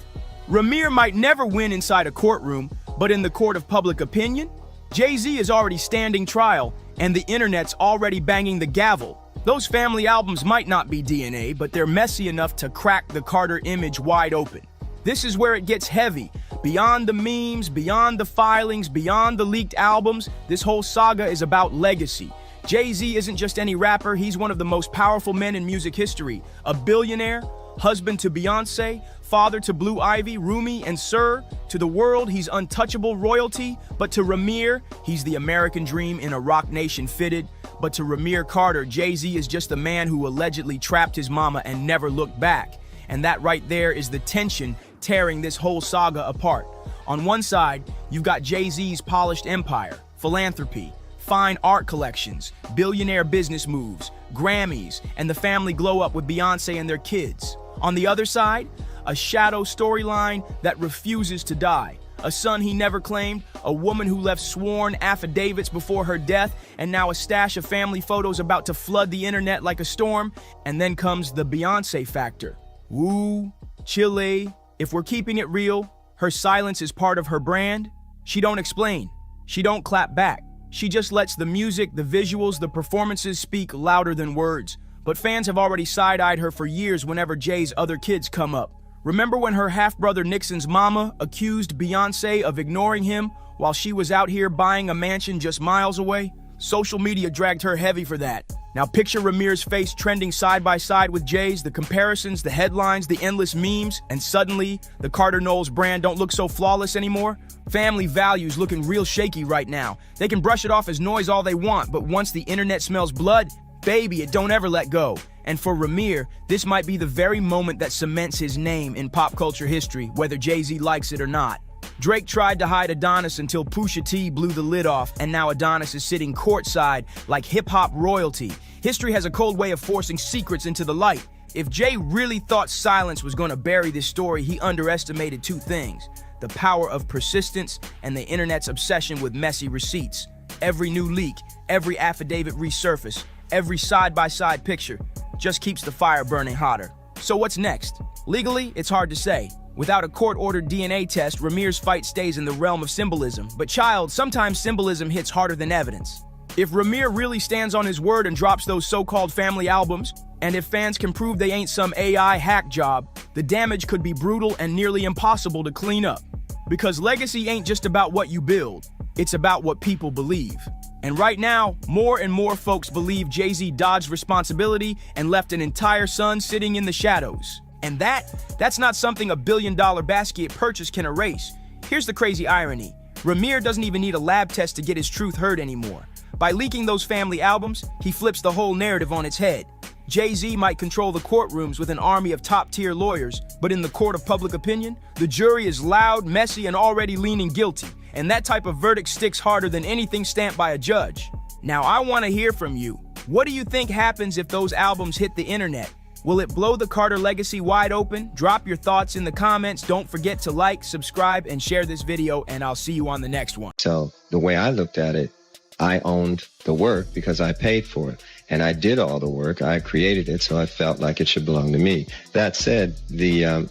Ramir might never win inside a courtroom, but in the court of public opinion, Jay-Z is already standing trial, and the internet's already banging the gavel. Those family albums might not be DNA, but they're messy enough to crack the Carter image wide open. This is where it gets heavy. Beyond the memes, beyond the filings, beyond the leaked albums, this whole saga is about legacy. Jay-Z isn't just any rapper, he's one of the most powerful men in music history. A billionaire, husband to Beyonce, father to Blue Ivy, Rumi, and Sir. To the world, he's untouchable royalty, but to Ramir, he's the American dream in a rock nation fitted. But to Ramir Carter, Jay-Z is just a man who allegedly trapped his mama and never looked back. And that right there is the tension tearing this whole saga apart. On one side, you've got Jay-Z's polished empire, philanthropy, fine art collections, billionaire business moves, Grammys, and the family glow up with Beyonce and their kids. On the other side, a shadow storyline that refuses to die. A son he never claimed, a woman who left sworn affidavits before her death, and now a stash of family photos about to flood the internet like a storm. And then comes the Beyonce factor. Woo, Chile. If we're keeping it real, her silence is part of her brand. She don't explain. She don't clap back. She just lets the music, the visuals, the performances speak louder than words. But fans have already side-eyed her for years whenever Jay's other kids come up. Remember when her half-brother Nixon's mama accused Beyonce of ignoring him while she was out here buying a mansion just miles away? Social media dragged her heavy for that. Now picture Ramir's face trending side by side with Jay's, the comparisons, the headlines, the endless memes, and suddenly the Carter Knowles brand don't look so flawless anymore. Family values looking real shaky right now. They can brush it off as noise all they want, but once the internet smells blood, baby, it don't ever let go. And for Ramir, this might be the very moment that cements his name in pop culture history, whether Jay-Z likes it or not. Drake tried to hide Adonis until Pusha T blew the lid off, and now Adonis is sitting courtside like hip-hop royalty. History has a cold way of forcing secrets into the light. If Jay really thought silence was going to bury this story, he underestimated two things: the power of persistence and the internet's obsession with messy receipts. Every new leak, every affidavit resurface, every side-by-side picture just keeps the fire burning hotter. So what's next? Legally, it's hard to say. Without a court-ordered DNA test, Ramir's fight stays in the realm of symbolism. But child, sometimes symbolism hits harder than evidence. If Ramir really stands on his word and drops those so-called family albums, and if fans can prove they ain't some AI hack job, the damage could be brutal and nearly impossible to clean up. Because legacy ain't just about what you build, it's about what people believe. And right now, more and more folks believe Jay-Z dodged responsibility and left an entire son sitting in the shadows. And that's not something a billion-dollar Basquiat purchase can erase. Here's the crazy irony. Ramir doesn't even need a lab test to get his truth heard anymore. By leaking those family albums, he flips the whole narrative on its head. Jay-Z might control the courtrooms with an army of top-tier lawyers, but in the court of public opinion, the jury is loud, messy, and already leaning guilty. And that type of verdict sticks harder than anything stamped by a judge. Now, I want to hear from you. What do you think happens if those albums hit the internet? Will it blow the Carter legacy wide open? Drop your thoughts in the comments. Don't forget to like, subscribe, and share this video, and I'll see you on the next one. So the way I looked at it, I owned the work because I paid for it. And I did all the work. I created it, so I felt like it should belong to me. That said, the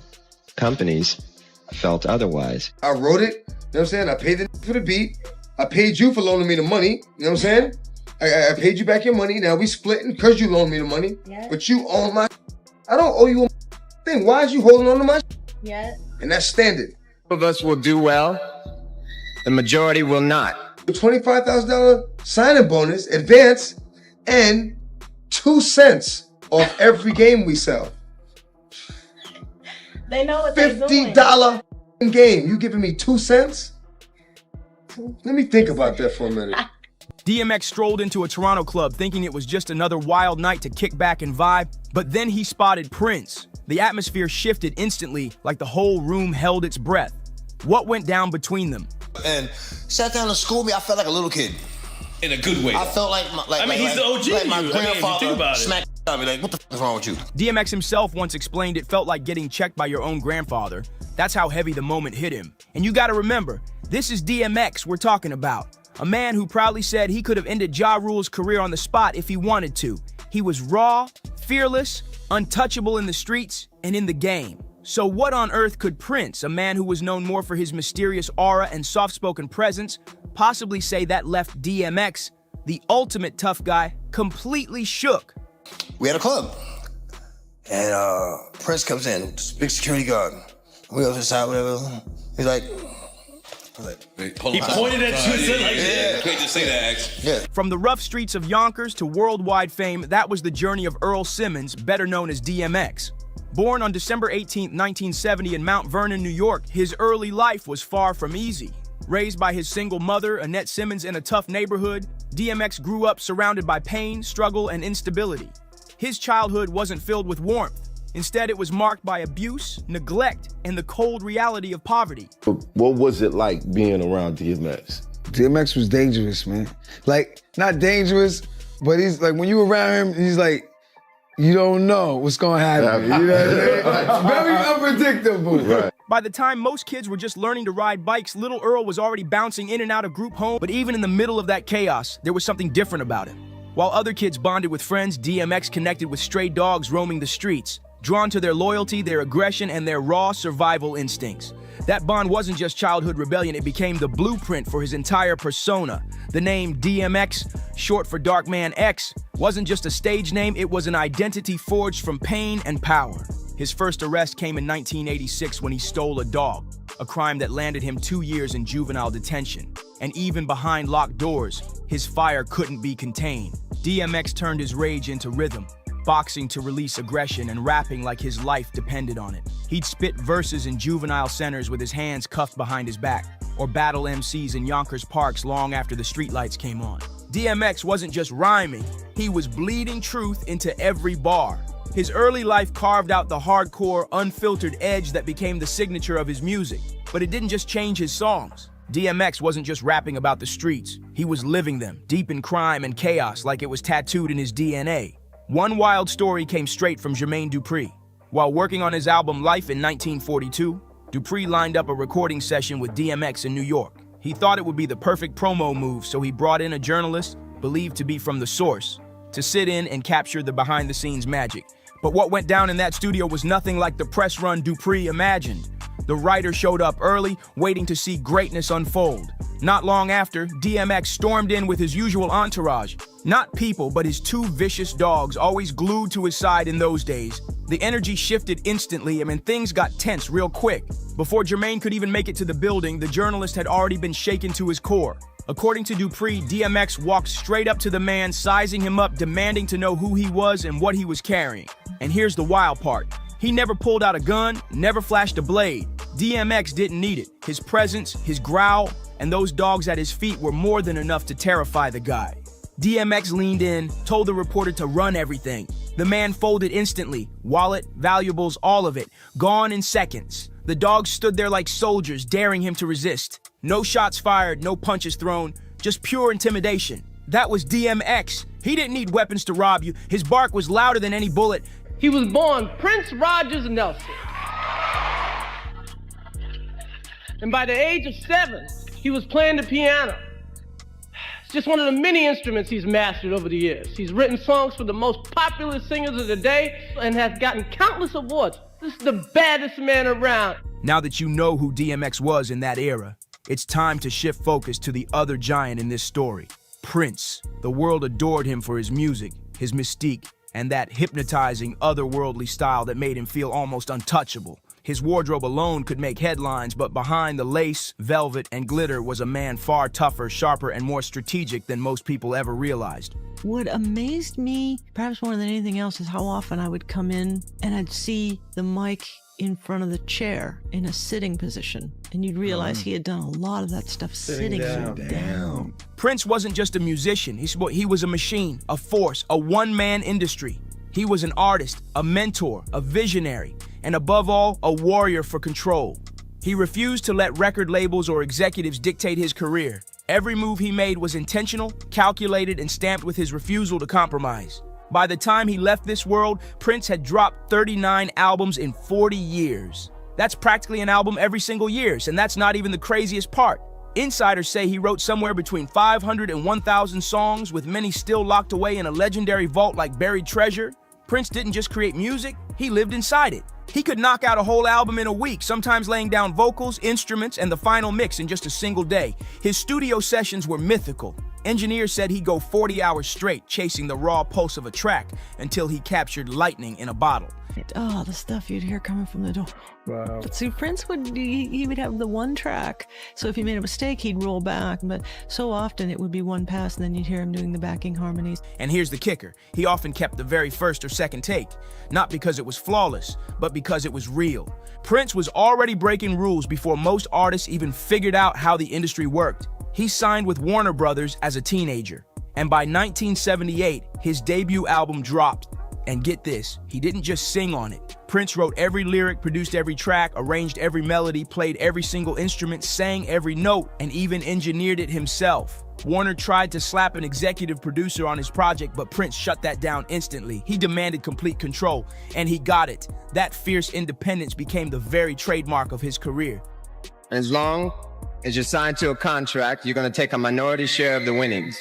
companies felt otherwise. I wrote it, you know what I'm saying? I paid the for the beat. I paid you for loaning me the money, you know what I'm saying? I paid you back your money. Now we splitting because you loaned me the money. Yeah. But you own my I don't owe you a thing. Why is you holding on to my Yeah. And that's standard. Some of us will do well. The majority will not. The $25,000 signing bonus, advance, and 2 cents off every game we sell. They know what they're doing. $50 game. You giving me 2 cents? Let me think about that for a minute. DMX strolled into a Toronto club thinking it was just another wild night to kick back and vibe, but then he spotted Prince. The atmosphere shifted instantly, like the whole room held its breath. What went down between them? And sat down and schooled me. I felt like a little kid. In a good way. I felt like he's the OG. Like my grandfather smacked me like, what the f is wrong with you? DMX himself once explained it felt like getting checked by your own grandfather. That's how heavy the moment hit him. And you gotta remember, this is DMX we're talking about. A man who proudly said he could have ended Ja Rule's career on the spot if he wanted to. He was raw, fearless, untouchable in the streets and in the game. So what on earth could Prince, a man who was known more for his mysterious aura and soft-spoken presence, possibly say that left DMX, the ultimate tough guy, completely shook? We had a club, and Prince comes in, big security guard. We go inside, whatever. He's like, he pointed at you and said like, yeah, can't just say that, X. Yeah. From the rough streets of Yonkers to worldwide fame, that was the journey of Earl Simmons, better known as DMX. Born on December 18, 1970 in Mount Vernon, New York, his early life was far from easy. Raised by his single mother, Annette Simmons, in a tough neighborhood, DMX grew up surrounded by pain, struggle, and instability. His childhood wasn't filled with warmth. Instead, it was marked by abuse, neglect, and the cold reality of poverty. What was it like being around DMX? DMX was dangerous, man. Like, not dangerous, but he's like, when you around him, he's like, you don't know what's gonna happen. You know what I'm saying? Very unpredictable. Right. By the time most kids were just learning to ride bikes, little Earl was already bouncing in and out of group homes. But even in the middle of that chaos, there was something different about him. While other kids bonded with friends, DMX connected with stray dogs roaming the streets. drawn to their loyalty, their aggression, and their raw survival instincts. That bond wasn't just childhood rebellion, it became the blueprint for his entire persona. The name DMX, short for Dark Man X, wasn't just a stage name, it was an identity forged from pain and power. His first arrest came in 1986 when he stole a dog, a crime that landed him 2 years in juvenile detention. And even behind locked doors, his fire couldn't be contained. DMX turned his rage into rhythm, boxing to release aggression and rapping like his life depended on it. He'd spit verses in juvenile centers with his hands cuffed behind his back, or battle MCs in Yonkers parks long after the streetlights came on. DMX wasn't just rhyming, he was bleeding truth into every bar. His early life carved out the hardcore, unfiltered edge that became the signature of his music. But it didn't just change his songs. DMX wasn't just rapping about the streets, he was living them, deep in crime and chaos like it was tattooed in his DNA. One wild story came straight from Jermaine Dupri. While working on his album Life in 1942, Dupri lined up a recording session with DMX in New York. He thought it would be the perfect promo move, so he brought in a journalist, believed to be from The Source, to sit in and capture the behind-the-scenes magic. But what went down in that studio was nothing like the press run Dupri imagined. The writer showed up early, waiting to see greatness unfold. Not long after, DMX stormed in with his usual entourage. Not people, but his 2 vicious dogs, always glued to his side in those days. The energy shifted instantly, and things got tense real quick. Before Jermaine could even make it to the building, the journalist had already been shaken to his core. According to Dupri, DMX walked straight up to the man, sizing him up, demanding to know who he was and what he was carrying. And here's the wild part. He never pulled out a gun, never flashed a blade. DMX didn't need it. His presence, his growl, and those dogs at his feet were more than enough to terrify the guy. DMX leaned in, told the reporter to run everything. The man folded instantly, wallet, valuables, all of it, gone in seconds. The dogs stood there like soldiers, daring him to resist. No shots fired, no punches thrown, just pure intimidation. That was DMX. He didn't need weapons to rob you. His bark was louder than any bullet. He was born Prince Rogers Nelson. And by the age of 7, he was playing the piano. It's just one of the many instruments he's mastered over the years. He's written songs for the most popular singers of the day and has gotten countless awards. This is the baddest man around. Now that you know who DMX was in that era, it's time to shift focus to the other giant in this story, Prince. The world adored him for his music, his mystique, and that hypnotizing, otherworldly style that made him feel almost untouchable. His wardrobe alone could make headlines, but behind the lace, velvet, and glitter was a man far tougher, sharper, and more strategic than most people ever realized. What amazed me, perhaps more than anything else, is how often I would come in and I'd see the mic in front of the chair in a sitting position. And you'd realize he had done a lot of that stuff sitting down. Prince wasn't just a musician. He was a machine, a force, a one-man industry. He was an artist, a mentor, a visionary, and above all, a warrior for control. He refused to let record labels or executives dictate his career. Every move he made was intentional, calculated, and stamped with his refusal to compromise. By the time he left this world, Prince had dropped 39 albums in 40 years. That's practically an album every single year, and that's not even the craziest part. Insiders say he wrote somewhere between 500 and 1,000 songs, with many still locked away in a legendary vault like buried treasure. Prince didn't just create music, he lived inside it. He could knock out a whole album in a week, sometimes laying down vocals, instruments, and the final mix in just a single day. His studio sessions were mythical. Engineers said he'd go 40 hours straight, chasing the raw pulse of a track until he captured lightning in a bottle. Oh, the stuff you'd hear coming from the door. Wow. But see, Prince he would have the one track. So if he made a mistake, he'd roll back. But so often it would be one pass, and then you'd hear him doing the backing harmonies. And here's the kicker. He often kept the very first or second take. Not because it was flawless, but because it was real. Prince was already breaking rules before most artists even figured out how the industry worked. He signed with Warner Brothers as a teenager. And by 1978, his debut album dropped. And get this, he didn't just sing on it. Prince wrote every lyric, produced every track, arranged every melody, played every single instrument, sang every note, and even engineered it himself. Warner tried to slap an executive producer on his project, but Prince shut that down instantly. He demanded complete control, and he got it. That fierce independence became the very trademark of his career. As long as you're signed to a contract, you're going to take a minority share of the winnings.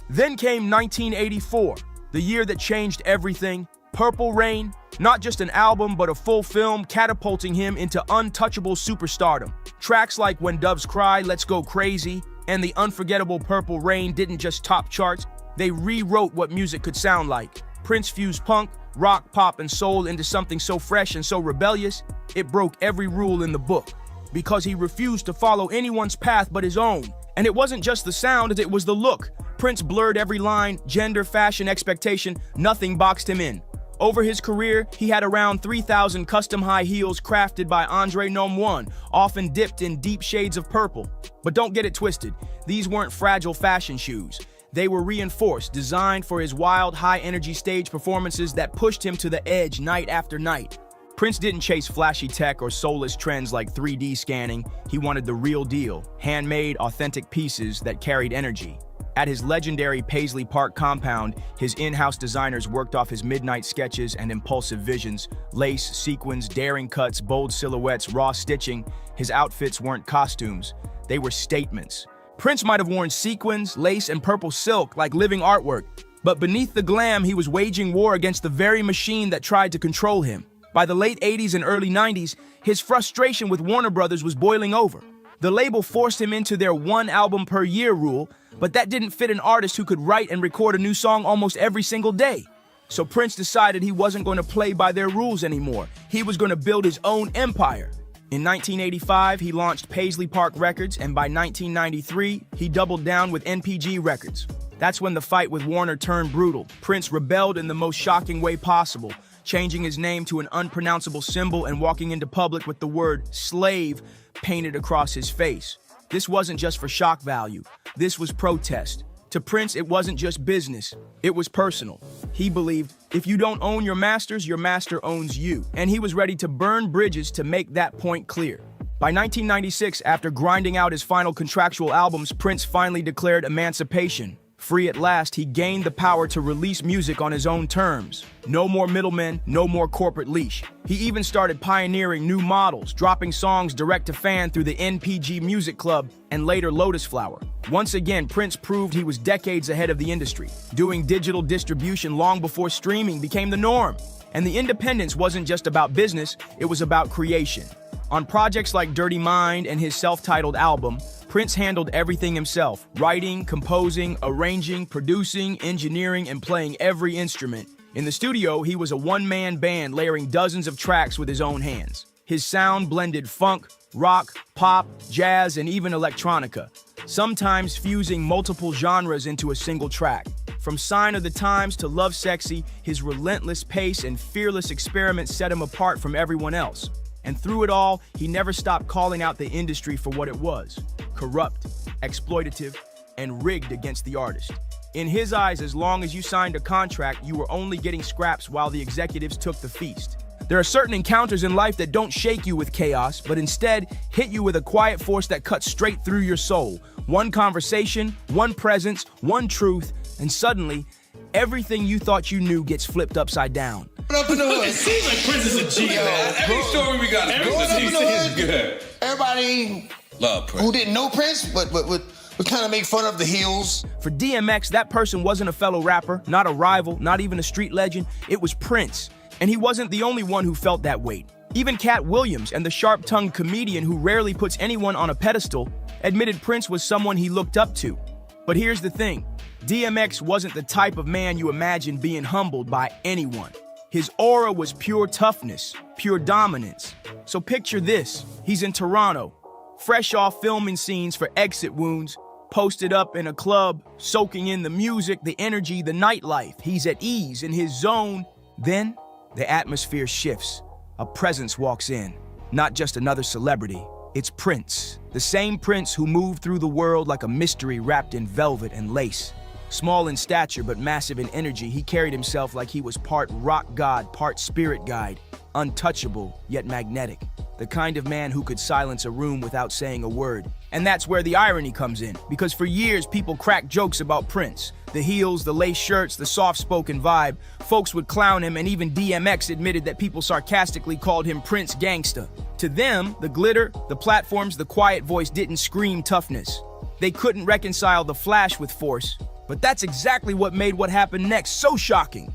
Then came 1984. The year that changed everything. Purple Rain, Not just an album, but a full film catapulting him into untouchable superstardom. Tracks like When Doves Cry, Let's Go Crazy, and the unforgettable Purple Rain didn't just top charts, they rewrote what music could sound like. Prince fused punk, rock, pop, and soul into something so fresh and so rebellious, it broke every rule in the book. Because he refused to follow anyone's path but his own. And it wasn't just the sound, it was the look. Prince blurred every line, gender, fashion, expectation, nothing boxed him in. Over his career, he had around 3,000 custom high heels crafted by Andre Nom 1, often dipped in deep shades of purple. But don't get it twisted, these weren't fragile fashion shoes. They were reinforced, designed for his wild, high-energy stage performances that pushed him to the edge night after night. Prince didn't chase flashy tech or soulless trends like 3D scanning. He wanted the real deal, handmade, authentic pieces that carried energy. At his legendary Paisley Park compound, his in-house designers worked off his midnight sketches and impulsive visions. Lace, sequins, daring cuts, bold silhouettes, raw stitching. His outfits weren't costumes, they were statements. Prince might have worn sequins, lace, and purple silk like living artwork, but beneath the glam, he was waging war against the very machine that tried to control him. By the late 80s and early 90s, his frustration with Warner Brothers was boiling over. The label forced him into their one album per year rule, but that didn't fit an artist who could write and record a new song almost every single day. So Prince decided he wasn't going to play by their rules anymore. He was going to build his own empire. In 1985, he launched Paisley Park Records, and by 1993, he doubled down with NPG Records. That's when the fight with Warner turned brutal. Prince rebelled in the most shocking way possible, changing his name to an unpronounceable symbol and walking into public with the word slave painted across his face. This wasn't just for shock value. This was protest. To Prince, it wasn't just business. It was personal. He believed, if you don't own your masters, your master owns you. And he was ready to burn bridges to make that point clear. By 1996, after grinding out his final contractual albums, Prince finally declared emancipation. Free at last, he gained the power to release music on his own terms. No more middlemen, no more corporate leash. He even started pioneering new models, dropping songs direct to fan through the NPG Music Club and later Lotus Flower. Once again, Prince proved he was decades ahead of the industry, doing digital distribution long before streaming became the norm. And the independence wasn't just about business, it was about creation. On projects like Dirty Mind and his self-titled album, Prince handled everything himself, writing, composing, arranging, producing, engineering, and playing every instrument. In the studio, he was a one-man band layering dozens of tracks with his own hands. His sound blended funk, rock, pop, jazz, and even electronica, sometimes fusing multiple genres into a single track. From Sign of the Times to Love Sexy, his relentless pace and fearless experiments set him apart from everyone else. And through it all, he never stopped calling out the industry for what it was: corrupt, exploitative, and rigged against the artist. In his eyes, as long as you signed a contract, you were only getting scraps while the executives took the feast. There are certain encounters in life that don't shake you with chaos, but instead hit you with a quiet force that cuts straight through your soul. One conversation, one presence, one truth, and suddenly, everything you thought you knew gets flipped upside down. It seems like Prince is a G, man. Every story we got is good. Everybody love Prince. Who didn't know Prince, but would kind of make fun of the heels. For DMX, that person wasn't a fellow rapper, not a rival, not even a street legend. It was Prince. And he wasn't the only one who felt that weight. Even Katt Williams, and the sharp-tongued comedian who rarely puts anyone on a pedestal, admitted Prince was someone he looked up to. But here's the thing. DMX wasn't the type of man you imagine being humbled by anyone. His aura was pure toughness, pure dominance. So picture this. He's in Toronto, fresh off filming scenes for Exit Wounds, posted up in a club, soaking in the music, the energy, the nightlife. He's at ease in his zone. Then, the atmosphere shifts. A presence walks in. Not just another celebrity. It's Prince. The same Prince who moved through the world like a mystery wrapped in velvet and lace. Small in stature but massive in energy, he carried himself like he was part rock god, part spirit guide. Untouchable, yet magnetic. The kind of man who could silence a room without saying a word. And that's where the irony comes in, because for years people cracked jokes about Prince. The heels, the lace shirts, the soft-spoken vibe. Folks would clown him, and even DMX admitted that people sarcastically called him Prince Gangsta. To them, the glitter, the platforms, the quiet voice didn't scream toughness. They couldn't reconcile the flash with force. But that's exactly what made what happened next so shocking.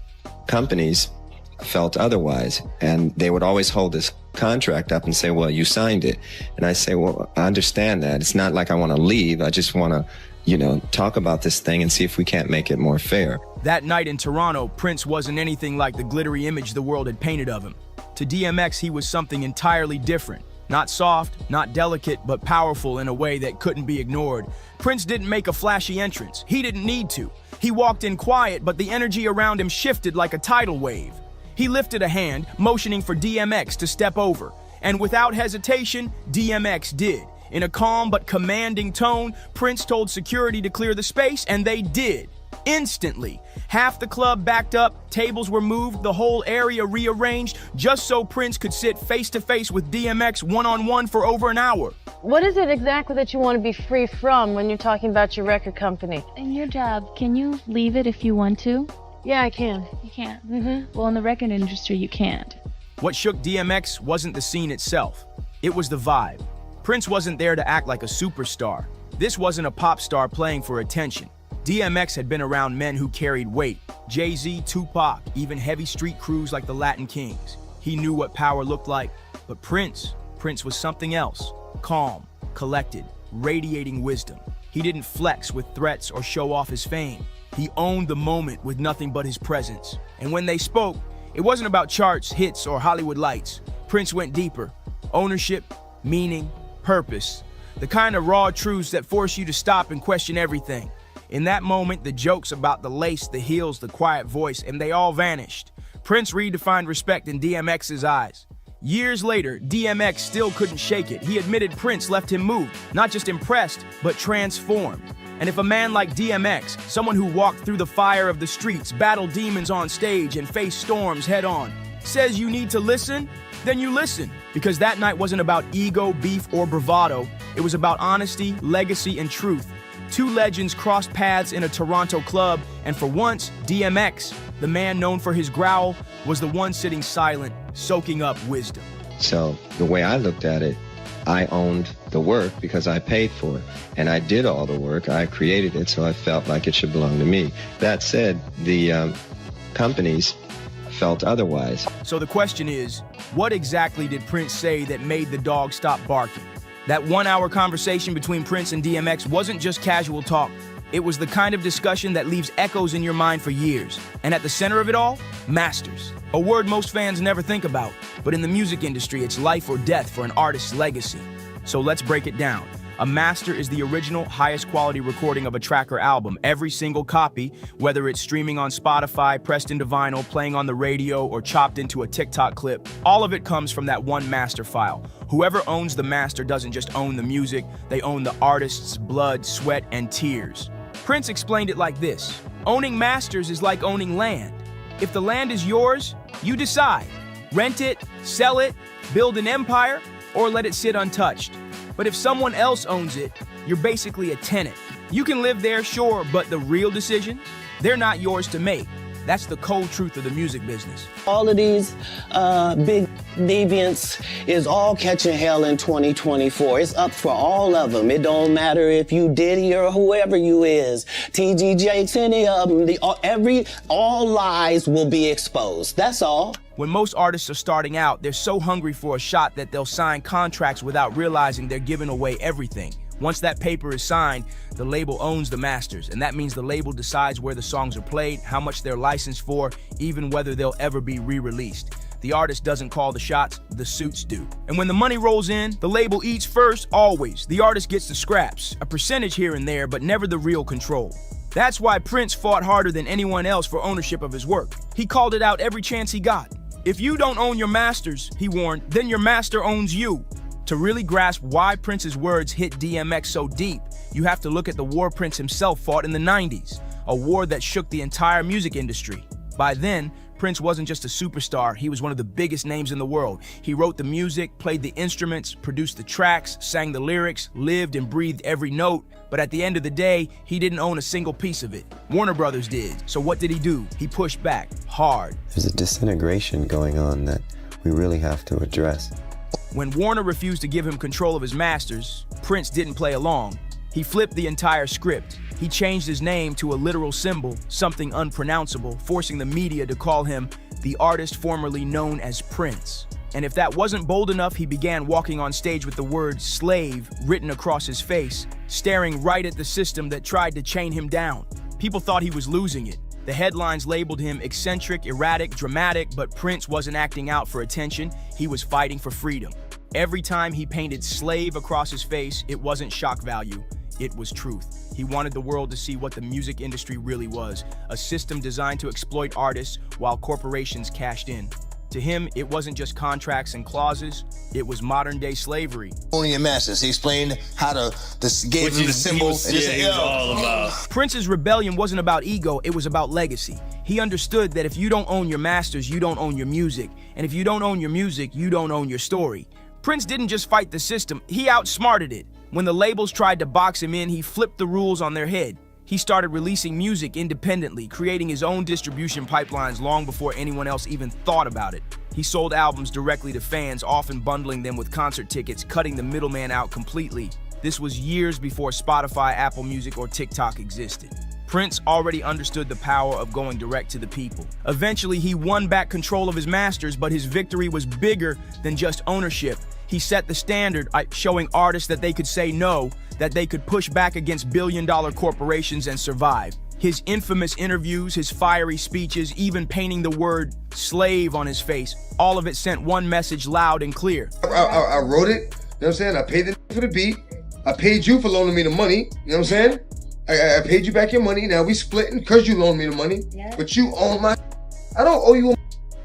Companies felt otherwise. And they would always hold this contract up and say, well, you signed it. And I say, well, I understand that. It's not like I want to leave. I just want to, talk about this thing and see if we can't make it more fair. That night in Toronto, Prince wasn't anything like the glittery image the world had painted of him. To DMX, he was something entirely different. Not soft, not delicate, but powerful in a way that couldn't be ignored. Prince didn't make a flashy entrance. He didn't need to. He walked in quiet, but the energy around him shifted like a tidal wave. He lifted a hand, motioning for DMX to step over. And without hesitation, DMX did. In a calm but commanding tone, Prince told security to clear the space, and they did. Instantly. Half the club backed up, tables were moved, the whole area rearranged, just so Prince could sit face-to-face with DMX one-on-one for over an hour. What is it exactly that you want to be free from when you're talking about your record company? In your job, can you leave it if you want to? Yeah, I can. You can't? Well, in the record industry, you can't. What shook DMX wasn't the scene itself. It was the vibe. Prince wasn't there to act like a superstar. This wasn't a pop star playing for attention. DMX had been around men who carried weight. Jay-Z, Tupac, even heavy street crews like the Latin Kings. He knew what power looked like. But Prince was something else. Calm, collected, radiating wisdom. He didn't flex with threats or show off his fame. He owned the moment with nothing but his presence. And when they spoke, it wasn't about charts, hits, or Hollywood lights. Prince went deeper. Ownership, meaning, purpose. The kind of raw truths that force you to stop and question everything. In that moment, the jokes about the lace, the heels, the quiet voice, and they all vanished. Prince redefined respect in DMX's eyes. Years later, DMX still couldn't shake it. He admitted Prince left him moved, not just impressed, but transformed. And if a man like DMX, someone who walked through the fire of the streets, battled demons on stage, and faced storms head on, says you need to listen, then you listen. Because that night wasn't about ego, beef, or bravado. It was about honesty, legacy, and truth. Two legends crossed paths in a Toronto club, and for once, DMX, the man known for his growl, was the one sitting silent, soaking up wisdom. So the way I looked at it, I owned the work because I paid for it. And I did all the work. I created it, so I felt like it should belong to me. That said, the companies felt otherwise. So the question is, what exactly did Prince say that made the dog stop barking? That 1 hour conversation between Prince and DMX wasn't just casual talk. It was the kind of discussion that leaves echoes in your mind for years. And at the center of it all, masters. A word most fans never think about, but in the music industry, it's life or death for an artist's legacy. So let's break it down. A master is the original, highest quality recording of a track or album. Every single copy, whether it's streaming on Spotify, pressed into vinyl, playing on the radio, or chopped into a TikTok clip, all of it comes from that one master file. Whoever owns the master doesn't just own the music, they own the artist's blood, sweat, and tears. Prince explained it like this: owning masters is like owning land. If the land is yours, you decide. Rent it, sell it, build an empire, or let it sit untouched. But if someone else owns it, you're basically a tenant. You can live there, sure, but the real decisions, they're not yours to make. That's the cold truth of the music business. All of these big deviants is all catching hell in 2024. It's up for all of them. It don't matter if you Diddy or whoever you is. TG Jakes, any of them. All lies will be exposed. That's all. When most artists are starting out, they're so hungry for a shot that they'll sign contracts without realizing they're giving away everything. Once that paper is signed, the label owns the masters, and that means the label decides where the songs are played, how much they're licensed for, even whether they'll ever be re-released. The artist doesn't call the shots, the suits do. And when the money rolls in, the label eats first, always. The artist gets the scraps, a percentage here and there, but never the real control. That's why Prince fought harder than anyone else for ownership of his work. He called it out every chance he got. If you don't own your masters, he warned, then your master owns you. To really grasp why Prince's words hit DMX so deep, you have to look at the war Prince himself fought in the 90s, a war that shook the entire music industry. By then, Prince wasn't just a superstar, he was one of the biggest names in the world. He wrote the music, played the instruments, produced the tracks, sang the lyrics, lived and breathed every note. But at the end of the day, he didn't own a single piece of it. Warner Brothers did. So what did he do? He pushed back, hard. There's a disintegration going on that we really have to address. When Warner refused to give him control of his masters, Prince didn't play along. He flipped the entire script. He changed his name to a literal symbol, something unpronounceable, forcing the media to call him the artist formerly known as Prince. And if that wasn't bold enough, he began walking on stage with the word slave written across his face, staring right at the system that tried to chain him down. People thought he was losing it. The headlines labeled him eccentric, erratic, dramatic, but Prince wasn't acting out for attention. He was fighting for freedom. Every time he painted slave across his face, it wasn't shock value, it was truth. He wanted the world to see what the music industry really was, a system designed to exploit artists while corporations cashed in. To him, it wasn't just contracts and clauses, it was modern-day slavery. Owning your masters, he explained how gave him the symbol. All about. Prince's rebellion wasn't about ego, it was about legacy. He understood that if you don't own your masters, you don't own your music. And if you don't own your music, you don't own your story. Prince didn't just fight the system, he outsmarted it. When the labels tried to box him in, he flipped the rules on their head. He started releasing music independently, creating his own distribution pipelines long before anyone else even thought about it. He sold albums directly to fans, often bundling them with concert tickets, cutting the middleman out completely. This was years before Spotify, Apple Music, or TikTok existed. Prince already understood the power of going direct to the people. Eventually, he won back control of his masters, but his victory was bigger than just ownership. He set the standard, showing artists that they could say no, that they could push back against billion-dollar corporations and survive. His infamous interviews, his fiery speeches, even painting the word slave on his face, all of it sent one message loud and clear. I wrote it, you know what I'm saying? I paid the for the beat. I paid you for loaning me the money, you know what I'm saying? I paid you back your money. Now we splitting because you loaned me the money. Yeah. But you own my I don't owe you a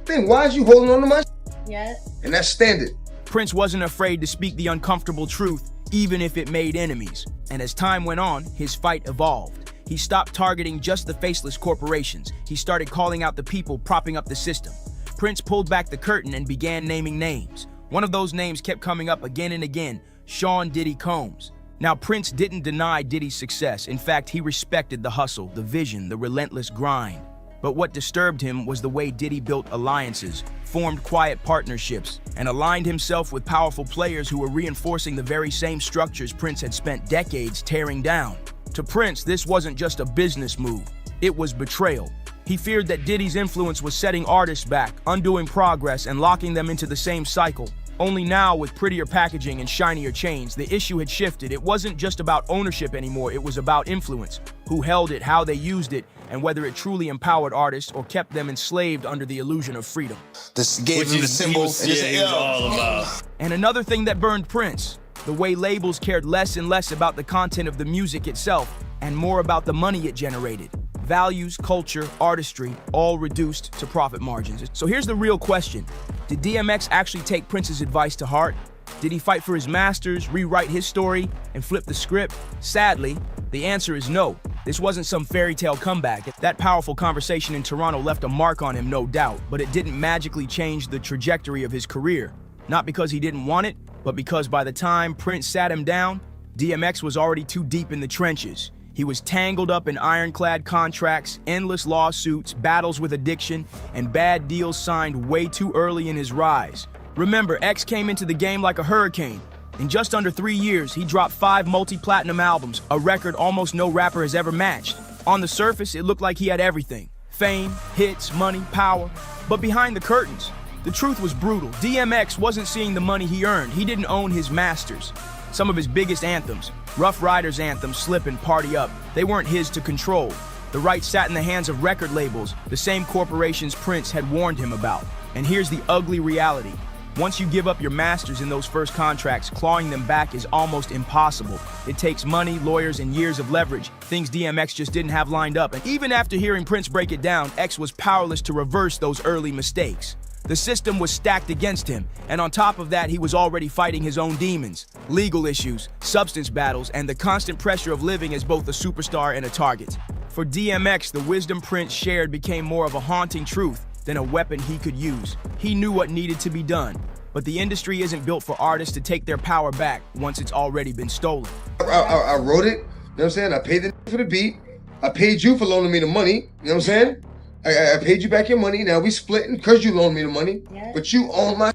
thing. Why is you holding on to my Yeah. And that's standard. Prince wasn't afraid to speak the uncomfortable truth, even if it made enemies. And as time went on, his fight evolved. He stopped targeting just the faceless corporations. He started calling out the people propping up the system. Prince pulled back the curtain and began naming names. One of those names kept coming up again and again, Sean Diddy Combs. Now, Prince didn't deny Diddy's success. In fact, he respected the hustle, the vision, the relentless grind. But what disturbed him was the way Diddy built alliances, formed quiet partnerships, and aligned himself with powerful players who were reinforcing the very same structures Prince had spent decades tearing down. To Prince, this wasn't just a business move, it was betrayal. He feared that Diddy's influence was setting artists back, undoing progress, and locking them into the same cycle. Only now, with prettier packaging and shinier chains, the issue had shifted. It wasn't just about ownership anymore, it was about influence. Who held it, how they used it, and whether it truly empowered artists or kept them enslaved under the illusion of freedom. This gave him the symbol. All about. And another thing that burned Prince, the way labels cared less and less about the content of the music itself and more about the money it generated. Values, culture, artistry, all reduced to profit margins. So here's the real question. Did DMX actually take Prince's advice to heart? Did he fight for his masters, rewrite his story, and flip the script? Sadly, the answer is no. This wasn't some fairy tale comeback. That powerful conversation in Toronto left a mark on him, no doubt, but it didn't magically change the trajectory of his career. Not because he didn't want it, but because by the time Prince sat him down, DMX was already too deep in the trenches. He was tangled up in ironclad contracts, endless lawsuits, battles with addiction, and bad deals signed way too early in his rise. Remember, X came into the game like a hurricane. In just under 3 years, he dropped 5 multi-platinum albums, a record almost no rapper has ever matched. On the surface, it looked like he had everything. Fame, hits, money, power. But behind the curtains, the truth was brutal. DMX wasn't seeing the money he earned. He didn't own his masters. Some of his biggest anthems, Rough Riders anthem, Slip and Party Up, they weren't his to control. The rights sat in the hands of record labels, the same corporations Prince had warned him about. And here's the ugly reality. Once you give up your masters in those first contracts, clawing them back is almost impossible. It takes money, lawyers, and years of leverage, things DMX just didn't have lined up. And even after hearing Prince break it down, X was powerless to reverse those early mistakes. The system was stacked against him, and on top of that, he was already fighting his own demons, legal issues, substance battles, and the constant pressure of living as both a superstar and a target. For DMX, the wisdom Prince shared became more of a haunting truth than a weapon he could use. He knew what needed to be done, but the industry isn't built for artists to take their power back once it's already been stolen. I wrote it, you know what I'm saying? I paid the for the beat. I paid you for loaning me the money, you know what I'm saying? I paid you back your money. Now we splitting because you loaned me the money. Yeah. But you own my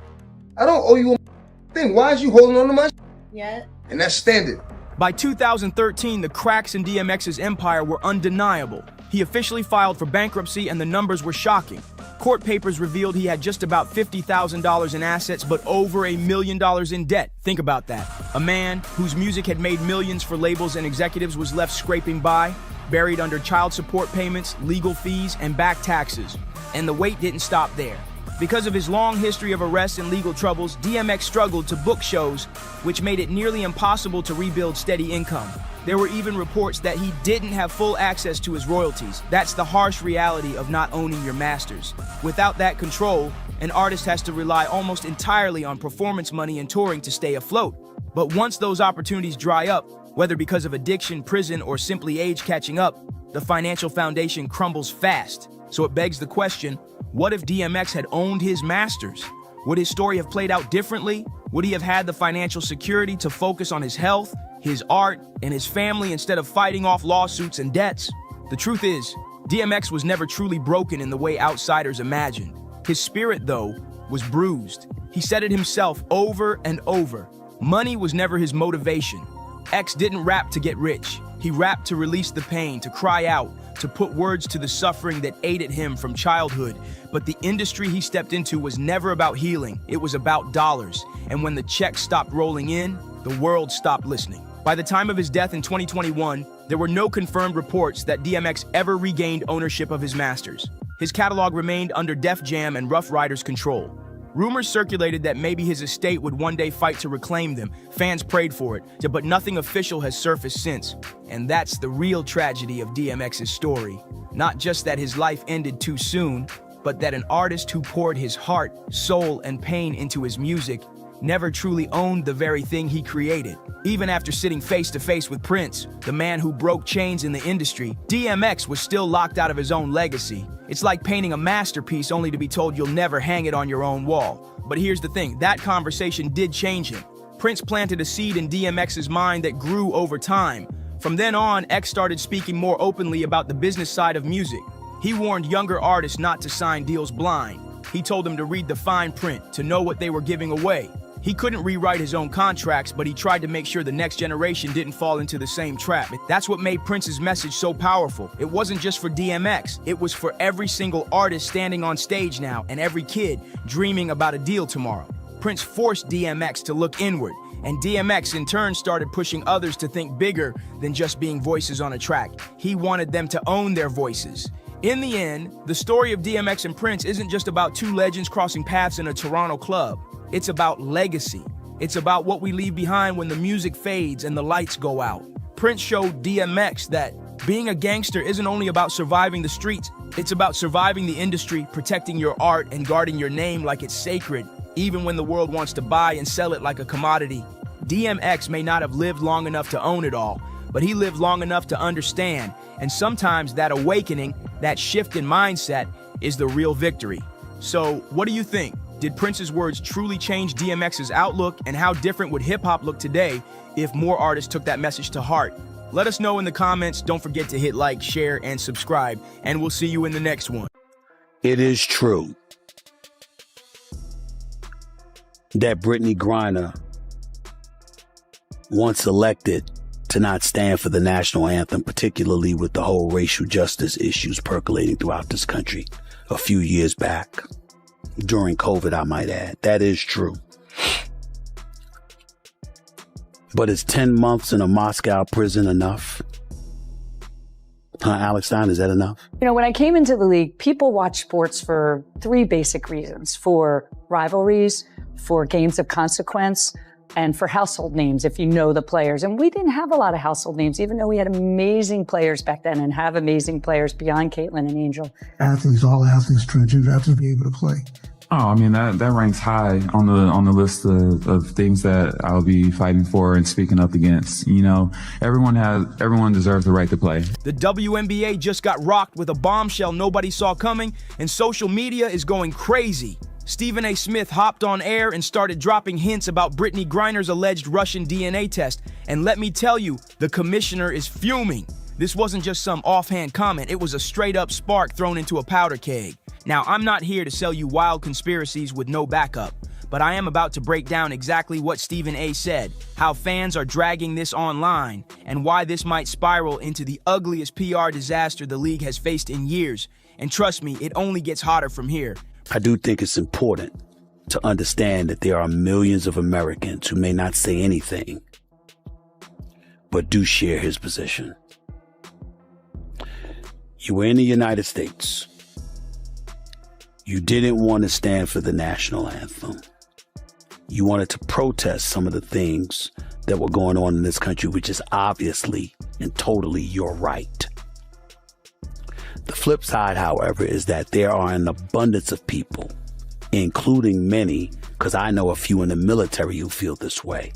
I don't owe you a thing. Why is you holding on to my Yeah. And that's standard. By 2013, the cracks in DMX's empire were undeniable. He officially filed for bankruptcy and the numbers were shocking. Court papers revealed he had just about $50,000 in assets, but over $1 million in debt. Think about that. A man whose music had made millions for labels and executives was left scraping by, buried under child support payments, legal fees, and back taxes. And the wait didn't stop there. Because of his long history of arrests and legal troubles, DMX struggled to book shows, which made it nearly impossible to rebuild steady income. There were even reports that he didn't have full access to his royalties. That's the harsh reality of not owning your masters. Without that control, an artist has to rely almost entirely on performance money and touring to stay afloat. But once those opportunities dry up, whether because of addiction, prison, or simply age catching up, the financial foundation crumbles fast. So it begs the question, what if DMX had owned his masters? Would his story have played out differently? Would he have had the financial security to focus on his health, his art, and his family instead of fighting off lawsuits and debts? The truth is, DMX was never truly broken in the way outsiders imagined. His spirit, though, was bruised. He said it himself over and over. Money was never his motivation. X didn't rap to get rich. He rapped to release the pain, to cry out, to put words to the suffering that ate at him from childhood. But the industry he stepped into was never about healing. It was about dollars. And when the checks stopped rolling in, the world stopped listening. By the time of his death in 2021, there were no confirmed reports that DMX ever regained ownership of his masters. His catalog remained under Def Jam and Rough Riders' control. Rumors circulated that maybe his estate would one day fight to reclaim them. Fans prayed for it, but nothing official has surfaced since. And that's the real tragedy of DMX's story. Not just that his life ended too soon, but that an artist who poured his heart, soul, and pain into his music never truly owned the very thing he created. Even after sitting face to face with Prince, the man who broke chains in the industry, DMX was still locked out of his own legacy. It's like painting a masterpiece only to be told you'll never hang it on your own wall. But here's the thing, that conversation did change him. Prince planted a seed in DMX's mind that grew over time. From then on, X started speaking more openly about the business side of music. He warned younger artists not to sign deals blind. He told them to read the fine print, to know what they were giving away. He couldn't rewrite his own contracts, but he tried to make sure the next generation didn't fall into the same trap. That's what made Prince's message so powerful. It wasn't just for DMX, it was for every single artist standing on stage now and every kid dreaming about a deal tomorrow. Prince forced DMX to look inward, and DMX in turn started pushing others to think bigger than just being voices on a track. He wanted them to own their voices. In the end, the story of DMX and Prince isn't just about two legends crossing paths in a Toronto club. It's about legacy. It's about what we leave behind when the music fades and the lights go out. Prince showed DMX that being a gangster isn't only about surviving the streets, it's about surviving the industry, protecting your art, and guarding your name like it's sacred, even when the world wants to buy and sell it like a commodity. DMX may not have lived long enough to own it all, but he lived long enough to understand, and sometimes that awakening, that shift in mindset, is the real victory. So, what do you think? Did Prince's words truly change DMX's outlook, and how different would hip-hop look today if more artists took that message to heart? Let us know in the comments. Don't forget to hit like, share, and subscribe, and we'll see you in the next one. It is true that Brittany Griner, once elected to not stand for the national anthem, particularly with the whole racial justice issues percolating throughout this country a few years back. During COVID, I might add. That is true. But is 10 months in a Moscow prison enough? Alex Stein, is that enough? You know, when I came into the league, people watch sports for three basic reasons: for rivalries, for games of consequence, and for household names, if you know the players. And we didn't have a lot of household names, even though we had amazing players back then and have amazing players beyond Caitlin and Angel. Athletes, all athletes, transgender athletes, be able to play. Oh, I mean, that ranks high on the list of things that I'll be fighting for and speaking up against. You know, everyone deserves the right to play. The WNBA just got rocked with a bombshell nobody saw coming, and social media is going crazy. Stephen A. Smith hopped on air and started dropping hints about Brittany Griner's alleged Russian DNA test. And let me tell you, the commissioner is fuming. This wasn't just some offhand comment, it was a straight-up spark thrown into a powder keg. Now, I'm not here to sell you wild conspiracies with no backup, but I am about to break down exactly what Stephen A. said, how fans are dragging this online, and why this might spiral into the ugliest PR disaster the league has faced in years. And trust me, it only gets hotter from here. I do think it's important to understand that there are millions of Americans who may not say anything, but do share his position. You were in the United States. You didn't want to stand for the national anthem. You wanted to protest some of the things that were going on in this country, which is obviously and totally your right. The flip side, however, is that there are an abundance of people, including many, because I know a few in the military who feel this way.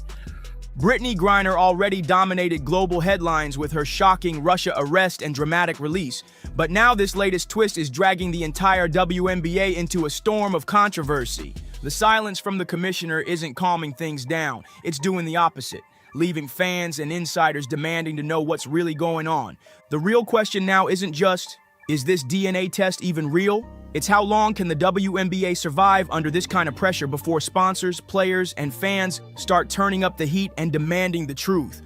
Brittany Griner already dominated global headlines with her shocking Russia arrest and dramatic release, but now this latest twist is dragging the entire WNBA into a storm of controversy. The silence from the commissioner isn't calming things down, it's doing the opposite, leaving fans and insiders demanding to know what's really going on. The real question now isn't just, is this DNA test even real? It's how long can the WNBA survive under this kind of pressure before sponsors, players, and fans start turning up the heat and demanding the truth.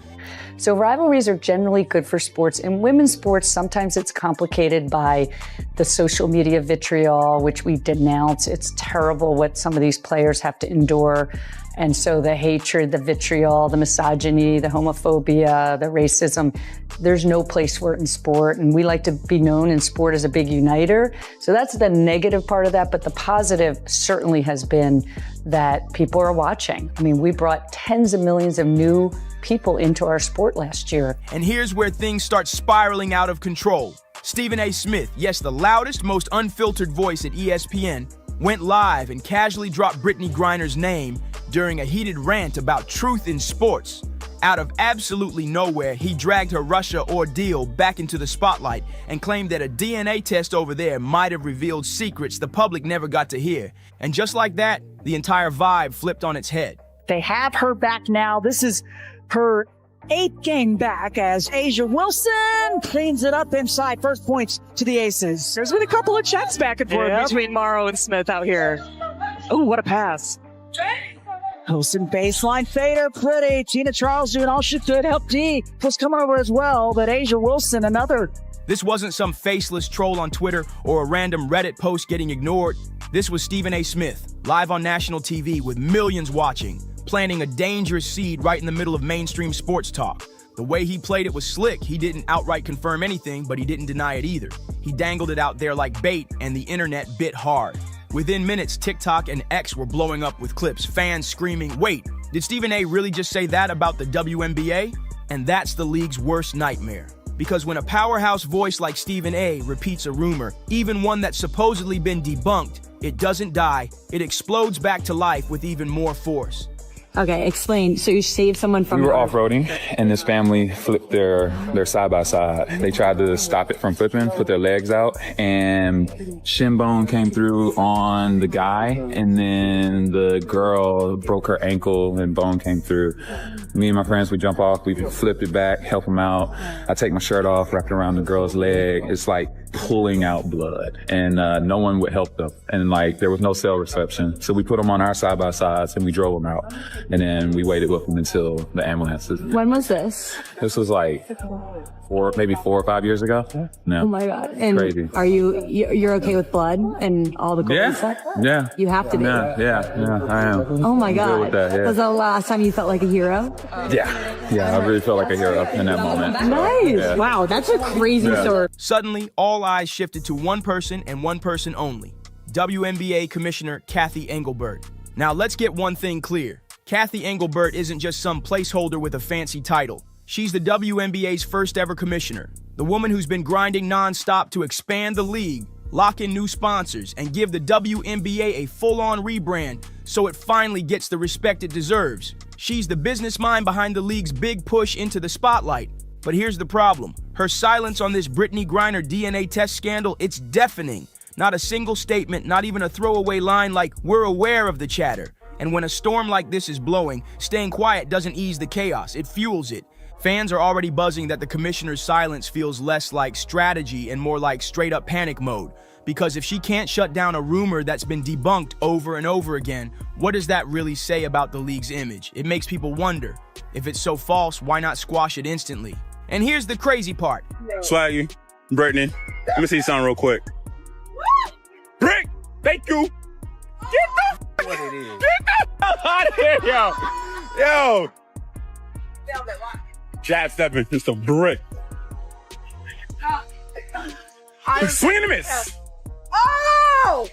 So rivalries are generally good for sports. In women's sports, sometimes it's complicated by the social media vitriol, which we denounce. It's terrible what some of these players have to endure. And so the hatred, the vitriol, the misogyny, the homophobia, the racism, there's no place for it in sport. And we like to be known in sport as a big uniter. So that's the negative part of that. But the positive certainly has been that people are watching. I mean, we brought tens of millions of new people into our sport last year. And here's where things start spiraling out of control. Stephen A. Smith, yes, the loudest, most unfiltered voice at ESPN, went live and casually dropped Brittany Griner's name during a heated rant about truth in sports. Out of absolutely nowhere, he dragged her Russia ordeal back into the spotlight and claimed that a DNA test over there might have revealed secrets the public never got to hear. And just like that, the entire vibe flipped on its head. They have her back now. This is her 8th game back as A'ja Wilson cleans it up inside. First points to the Aces. There's been a couple of checks back and forth between Morrow and Smith out here. Oh, what a pass. Wilson baseline fader, pretty. Tina Charles doing all she could. Help D was coming over as well, but A'ja Wilson, another. This wasn't some faceless troll on Twitter or a random Reddit post getting ignored. This was Stephen A. Smith, live on national TV with millions watching, planting a dangerous seed right in the middle of mainstream sports talk. The way he played it was slick. He didn't outright confirm anything, but he didn't deny it either. He dangled it out there like bait, and the internet bit hard. Within minutes, TikTok and X were blowing up with clips, fans screaming, wait, did Stephen A. really just say that about the WNBA? And that's the league's worst nightmare. Because when a powerhouse voice like Stephen A. repeats a rumor, even one that's supposedly been debunked, it doesn't die, it explodes back to life with even more force. Okay, explain. So you saved someone from... We were off-roading, and this family flipped their side-by-side. They tried to stop it from flipping, put their legs out, and shin bone came through on the guy, and then the girl broke her ankle, and bone came through. Me and my friends, we jump off, we flipped it back, help them out. I take my shirt off, wrap it around the girl's leg. It's like pulling out blood, and no one would help them. And like, there was no cell reception. So we put them on our side-by-sides, and we drove them out. And then we waited with them until the ambulances. When was this? This was like maybe 4 or 5 years ago. No. Oh my God. And crazy. Are you're okay with blood and all the gory stuff? Yeah. You have to be. Yeah, I am. Oh my I'm God. good with that, yeah. Was that the last time you felt like a hero? Yeah, I really felt like a hero in that moment. Nice. Yeah. Wow, that's a crazy story. Suddenly, all eyes shifted to one person and one person only, WNBA Commissioner Cathy Engelbert. Now let's get one thing clear. Cathy Engelbert isn't just some placeholder with a fancy title. She's the WNBA's first ever commissioner, the woman who's been grinding nonstop to expand the league, lock in new sponsors, and give the WNBA a full-on rebrand so it finally gets the respect it deserves. She's the business mind behind the league's big push into the spotlight. But here's the problem. Her silence on this Brittany Griner DNA test scandal, it's deafening. Not a single statement, not even a throwaway line like, we're aware of the chatter. And when a storm like this is blowing, staying quiet doesn't ease the chaos, it fuels it. Fans are already buzzing that the commissioner's silence feels less like strategy and more like straight-up panic mode. Because if she can't shut down a rumor that's been debunked over and over again, what does that really say about the league's image? It makes people wonder. If it's so false, why not squash it instantly? And here's the crazy part. Swaggy, Brittany, let me see something real quick. Thank you. Get the What it is. Get the hell out of here, yo. Yo. Jab stepping, just a brick. Swing and a miss. Oh!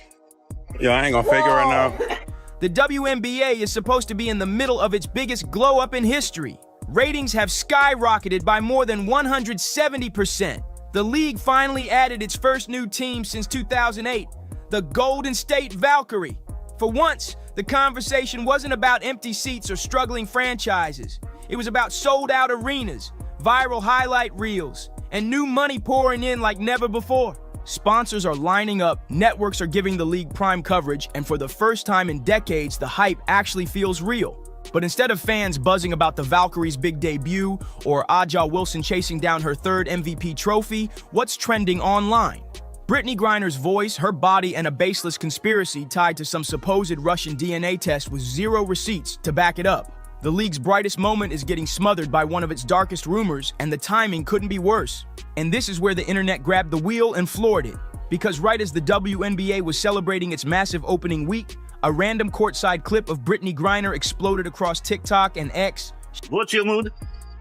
Yo, I ain't gonna fake it right now. The WNBA is supposed to be in the middle of its biggest glow-up in history. Ratings have skyrocketed by more than 170%. The league finally added its first new team since 2008, the Golden State Valkyrie. For once, the conversation wasn't about empty seats or struggling franchises. It was about sold-out arenas, viral highlight reels, and new money pouring in like never before. Sponsors are lining up, networks are giving the league prime coverage, and for the first time in decades, the hype actually feels real. But instead of fans buzzing about the Valkyrie's big debut or Aja Wilson chasing down her third MVP trophy, what's trending online? Brittany Griner's voice, her body, and a baseless conspiracy tied to some supposed Russian DNA test with zero receipts to back it up. The league's brightest moment is getting smothered by one of its darkest rumors, and the timing couldn't be worse. And this is where the internet grabbed the wheel and floored it. Because right as the WNBA was celebrating its massive opening week, a random courtside clip of Brittany Griner exploded across TikTok and X. What's your mood?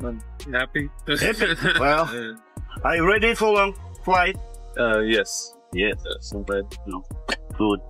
I'm happy. Happy? Well, are you ready for long flight? Yes. Yes, not bad. No. Good.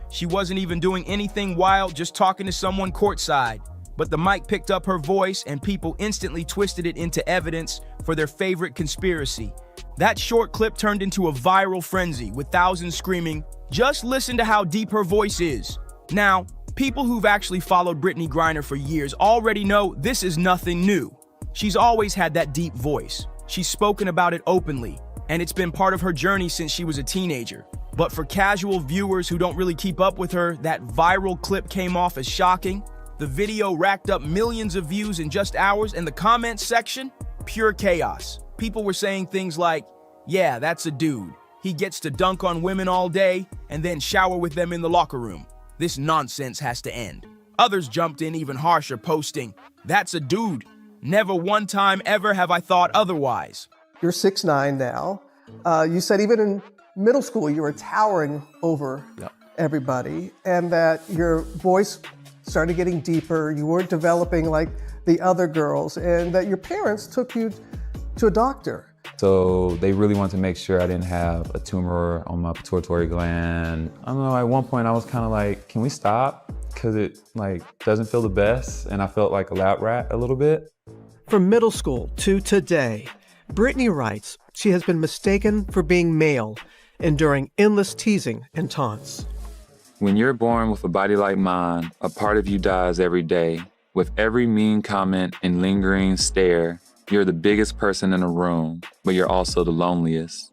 She wasn't even doing anything wild, just talking to someone courtside. But the mic picked up her voice and people instantly twisted it into evidence for their favorite conspiracy. That short clip turned into a viral frenzy with thousands screaming, "Just listen to how deep her voice is." Now, people who've actually followed Brittany Griner for years already know this is nothing new. She's always had that deep voice. She's spoken about it openly, and it's been part of her journey since she was a teenager. But for casual viewers who don't really keep up with her, that viral clip came off as shocking. The video racked up millions of views in just hours, and the comments section, pure chaos. People were saying things like, "Yeah, that's a dude. He gets to dunk on women all day and then shower with them in the locker room. This nonsense has to end." Others jumped in even harsher, posting, "That's a dude. Never one time ever have I thought otherwise." You're 6'9" now. You said even in middle school you were towering over everybody, and that your voice started getting deeper. You weren't developing like the other girls, and that your parents took you to a doctor. So they really wanted to make sure I didn't have a tumor on my pituitary gland. I don't know, at one point I was kind of like, can we stop? Because it doesn't feel the best, and I felt like a lab rat a little bit. From middle school to today, Brittany writes she has been mistaken for being male, enduring endless teasing and taunts. When you're born with a body like mine, a part of you dies every day. With every mean comment and lingering stare, you're the biggest person in a room, but you're also the loneliest.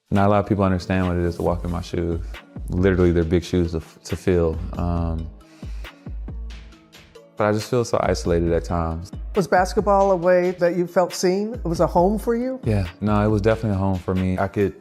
Not a lot of people understand what it is to walk in my shoes. Literally, they're big shoes to fill. But I just feel so isolated at times. Was basketball a way that you felt seen? It was a home for you? Yeah, no, it was definitely a home for me. I could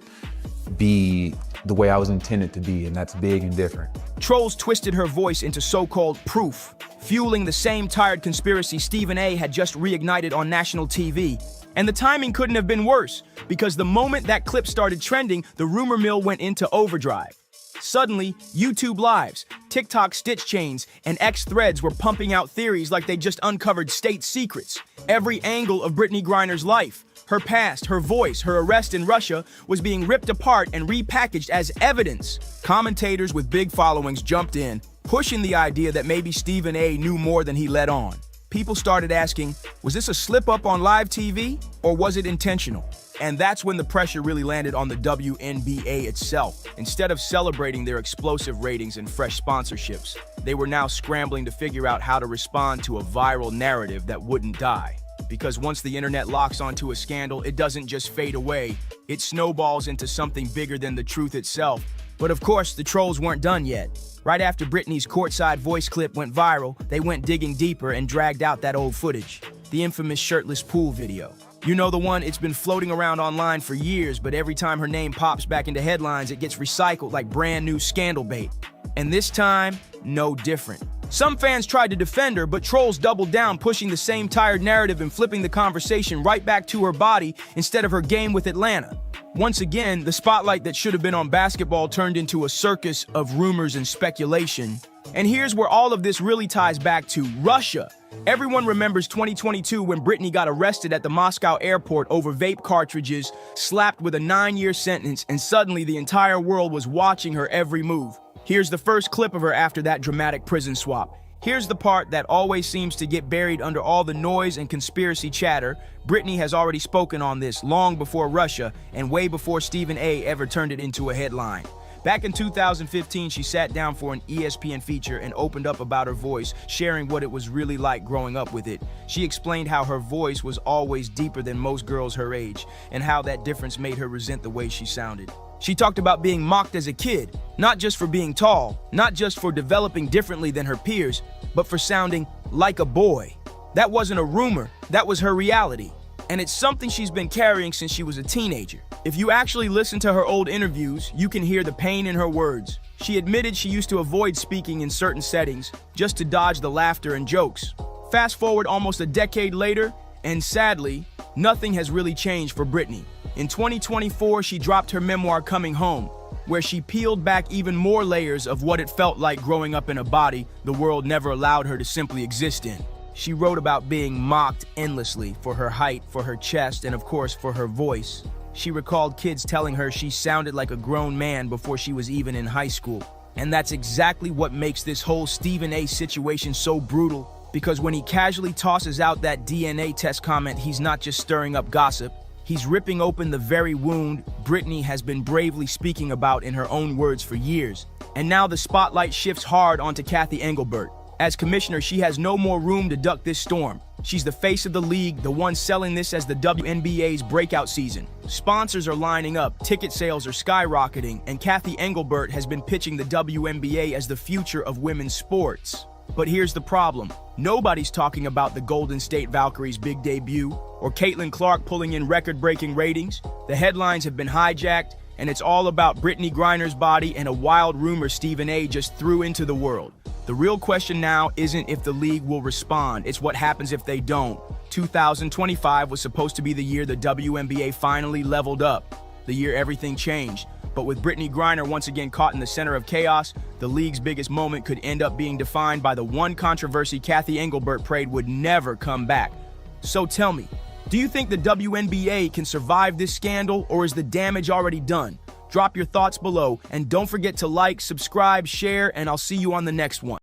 be the way I was intended to be, and that's big and different. Trolls twisted her voice into so-called proof, fueling the same tired conspiracy Stephen A. had just reignited on national TV. And the timing couldn't have been worse, because the moment that clip started trending, the rumor mill went into overdrive. Suddenly, YouTube Lives, TikTok Stitch Chains, and X Threads were pumping out theories like they just uncovered state secrets. Every angle of Brittany Griner's life, her past, her voice, her arrest in Russia, was being ripped apart and repackaged as evidence. Commentators with big followings jumped in, pushing the idea that maybe Stephen A. knew more than he let on. People started asking, was this a slip-up on live TV, or was it intentional? And that's when the pressure really landed on the WNBA itself. Instead of celebrating their explosive ratings and fresh sponsorships, they were now scrambling to figure out how to respond to a viral narrative that wouldn't die. Because once the internet locks onto a scandal, it doesn't just fade away, it snowballs into something bigger than the truth itself. But of course, the trolls weren't done yet. Right after Brittany's courtside voice clip went viral, they went digging deeper and dragged out that old footage, the infamous shirtless pool video. You know the one, it's been floating around online for years, but every time her name pops back into headlines, it gets recycled like brand new scandal bait. And this time, no different. Some fans tried to defend her, but trolls doubled down, pushing the same tired narrative and flipping the conversation right back to her body instead of her game with Atlanta. Once again, the spotlight that should have been on basketball turned into a circus of rumors and speculation. And here's where all of this really ties back to Russia. Everyone remembers 2022 when Britney got arrested at the Moscow airport over vape cartridges, slapped with a 9-year sentence, and suddenly the entire world was watching her every move. Here's the first clip of her after that dramatic prison swap. Here's the part that always seems to get buried under all the noise and conspiracy chatter. Britney has already spoken on this long before Russia and way before Stephen A. ever turned it into a headline. Back in 2015, she sat down for an ESPN feature and opened up about her voice, sharing what it was really like growing up with it. She explained how her voice was always deeper than most girls her age, and how that difference made her resent the way she sounded. She talked about being mocked as a kid, not just for being tall, not just for developing differently than her peers, but for sounding like a boy. That wasn't a rumor, that was her reality. And it's something she's been carrying since she was a teenager. If you actually listen to her old interviews, you can hear the pain in her words. She admitted she used to avoid speaking in certain settings just to dodge the laughter and jokes. Fast forward almost a decade later, and sadly, nothing has really changed for Britney. In 2024, she dropped her memoir Coming Home, where she peeled back even more layers of what it felt like growing up in a body the world never allowed her to simply exist in. She wrote about being mocked endlessly for her height, for her chest, and of course for her voice. She recalled kids telling her she sounded like a grown man before she was even in high school. And that's exactly what makes this whole Stephen A. situation so brutal, because when he casually tosses out that DNA test comment, he's not just stirring up gossip, he's ripping open the very wound Britney has been bravely speaking about in her own words for years. And now the spotlight shifts hard onto Cathy Engelbert. As commissioner, she has no more room to duck this storm. She's the face of the league, the one selling this as the WNBA's breakout season. Sponsors are lining up, ticket sales are skyrocketing, and Cathy Engelbert has been pitching the WNBA as the future of women's sports. But here's the problem. Nobody's talking about the Golden State Valkyries' big debut, or Caitlin Clark pulling in record-breaking ratings. The headlines have been hijacked, and it's all about Brittney Griner's body and a wild rumor Stephen A. just threw into the world. The real question now isn't if the league will respond, it's what happens if they don't. 2025 was supposed to be the year the WNBA finally leveled up, the year everything changed. But with Brittney Griner once again caught in the center of chaos, the league's biggest moment could end up being defined by the one controversy Cathy Engelbert prayed would never come back. So tell me, do you think the WNBA can survive this scandal, or is the damage already done? Drop your thoughts below, and don't forget to like, subscribe, share, and I'll see you on the next one.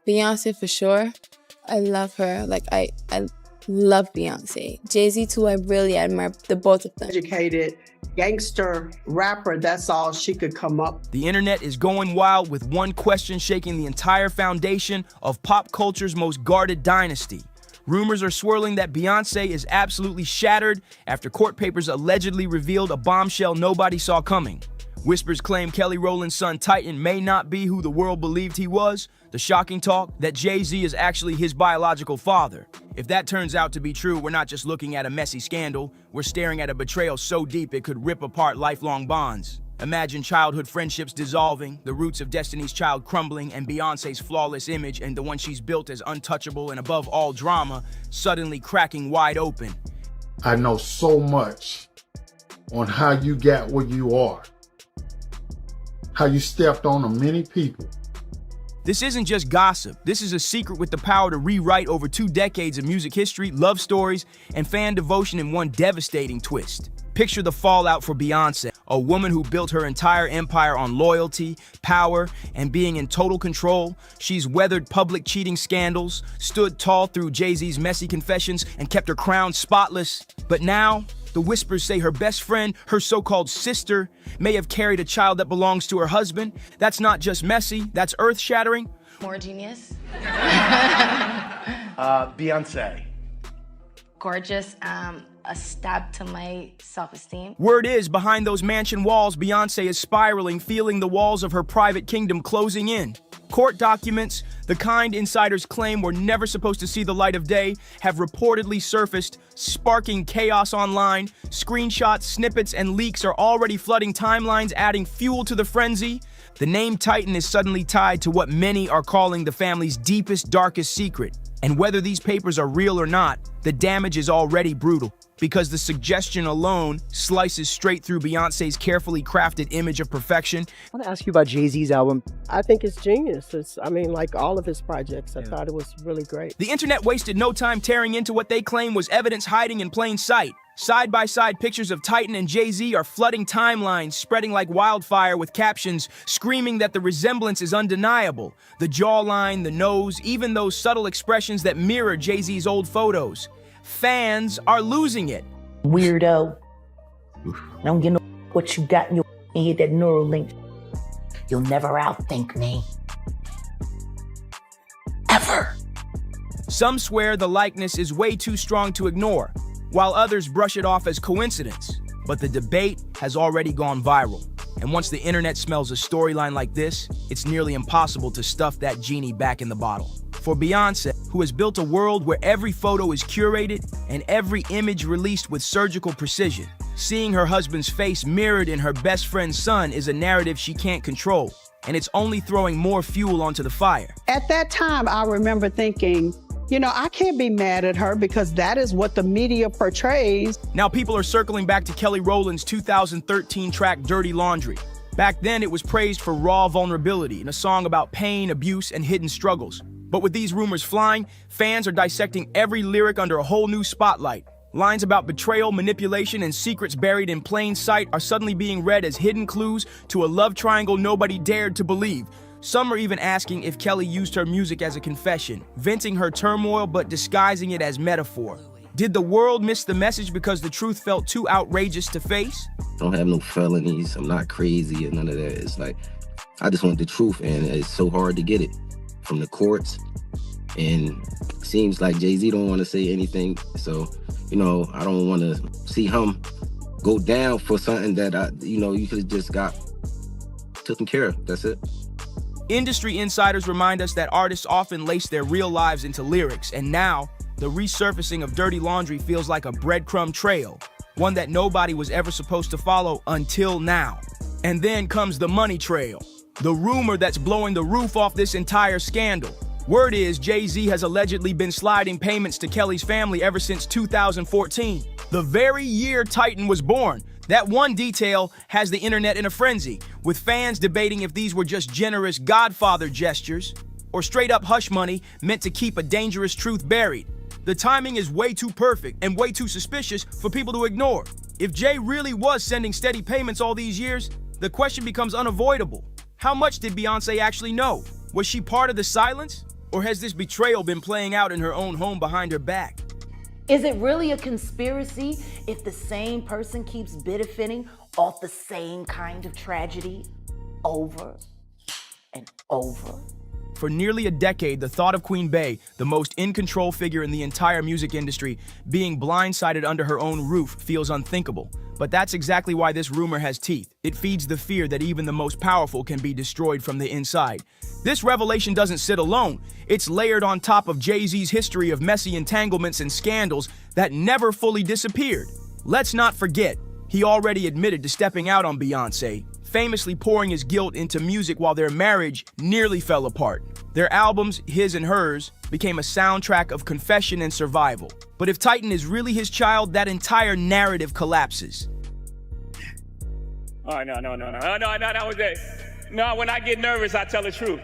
Beyonce for sure. I love her. I love Beyonce. Jay-Z too, I really admire the both of them. Educated gangster rapper, that's all she could come up. The internet is going wild with one question shaking the entire foundation of pop culture's most guarded dynasty. Rumors are swirling that Beyonce is absolutely shattered after court papers allegedly revealed a bombshell nobody saw coming. Whispers claim Kelly Rowland's son Titan may not be who the world believed he was. The shocking talk that Jay-Z is actually his biological father. If that turns out to be true, we're not just looking at a messy scandal, we're staring at a betrayal so deep it could rip apart lifelong bonds. Imagine childhood friendships dissolving, the roots of Destiny's Child crumbling, and Beyonce's flawless image and the one she's built as untouchable and above all drama suddenly cracking wide open. I know so much on how you got where you are, how you stepped on many people. This isn't just gossip. This is a secret with the power to rewrite over 2 decades of music history, love stories, and fan devotion in one devastating twist. Picture the fallout for Beyonce, a woman who built her entire empire on loyalty, power, and being in total control. She's weathered public cheating scandals, stood tall through Jay-Z's messy confessions, and kept her crown spotless. But now, the whispers say her best friend, her so-called sister, may have carried a child that belongs to her husband. That's not just messy, that's earth-shattering. More genius. Beyonce. Gorgeous. A stab to my self-esteem. Word is, behind those mansion walls, Beyonce is spiraling, feeling the walls of her private kingdom closing in. Court documents, the kind insiders claim were never supposed to see the light of day, have reportedly surfaced, sparking chaos online. Screenshots, snippets, and leaks are already flooding timelines, adding fuel to the frenzy. The name Titan is suddenly tied to what many are calling the family's deepest, darkest secret. And whether these papers are real or not, the damage is already brutal, because the suggestion alone slices straight through Beyoncé's carefully crafted image of perfection. I want to ask you about Jay-Z's album. I think it's genius. Like all of his projects, I thought it was really great. The internet wasted no time tearing into what they claim was evidence hiding in plain sight. Side-by-side pictures of Titan and Jay-Z are flooding timelines, spreading like wildfire with captions screaming that the resemblance is undeniable. The jawline, the nose, even those subtle expressions that mirror Jay-Z's old photos. Fans are losing it. Weirdo. I don't get no what you got in your head, that Neuralink. You'll never outthink me. Ever. Some swear the likeness is way too strong to ignore, while others brush it off as coincidence. But the debate has already gone viral. And once the internet smells a storyline like this, it's nearly impossible to stuff that genie back in the bottle. For Beyoncé, who has built a world where every photo is curated and every image released with surgical precision, seeing her husband's face mirrored in her best friend's son is a narrative she can't control, and it's only throwing more fuel onto the fire. At that time, I remember thinking, I can't be mad at her because that is what the media portrays. Now people are circling back to Kelly Rowland's 2013 track Dirty Laundry. Back then, it was praised for raw vulnerability in a song about pain, abuse, and hidden struggles. But with these rumors flying, fans are dissecting every lyric under a whole new spotlight. Lines about betrayal, manipulation, and secrets buried in plain sight are suddenly being read as hidden clues to a love triangle nobody dared to believe. Some are even asking if Kelly used her music as a confession, venting her turmoil but disguising it as metaphor. Did the world miss the message because the truth felt too outrageous to face? I don't have no felonies, I'm not crazy or none of that. It's like, I just want the truth, and it's so hard to get it from the courts. And it seems like Jay-Z don't want to say anything. So, I don't want to see him go down for something that, you could have just got taken care of. That's it. Industry insiders remind us that artists often lace their real lives into lyrics, and now the resurfacing of Dirty Laundry feels like a breadcrumb trail, one that nobody was ever supposed to follow until now. And then comes the money trail, the rumor that's blowing the roof off this entire scandal. Word is Jay-Z has allegedly been sliding payments to Kelly's family ever since 2014, the very year Titan was born. That one detail has the internet in a frenzy, with fans debating if these were just generous Godfather gestures or straight-up hush money meant to keep a dangerous truth buried. The timing is way too perfect and way too suspicious for people to ignore. If Jay really was sending steady payments all these years, the question becomes unavoidable. How much did Beyoncé actually know? Was she part of the silence? Or has this betrayal been playing out in her own home behind her back? Is it really a conspiracy if the same person keeps benefiting off the same kind of tragedy over and over? For nearly a decade, the thought of Queen Bey, the most in-control figure in the entire music industry, being blindsided under her own roof feels unthinkable. But that's exactly why this rumor has teeth. It feeds the fear that even the most powerful can be destroyed from the inside. This revelation doesn't sit alone. It's layered on top of Jay-Z's history of messy entanglements and scandals that never fully disappeared. Let's not forget, he already admitted to stepping out on Beyoncé, famously pouring his guilt into music while their marriage nearly fell apart. Their albums, his and hers, became a soundtrack of confession and survival. But if Titan is really his child, that entire narrative collapses. Oh, no, that was it. No, when I get nervous, I tell the truth.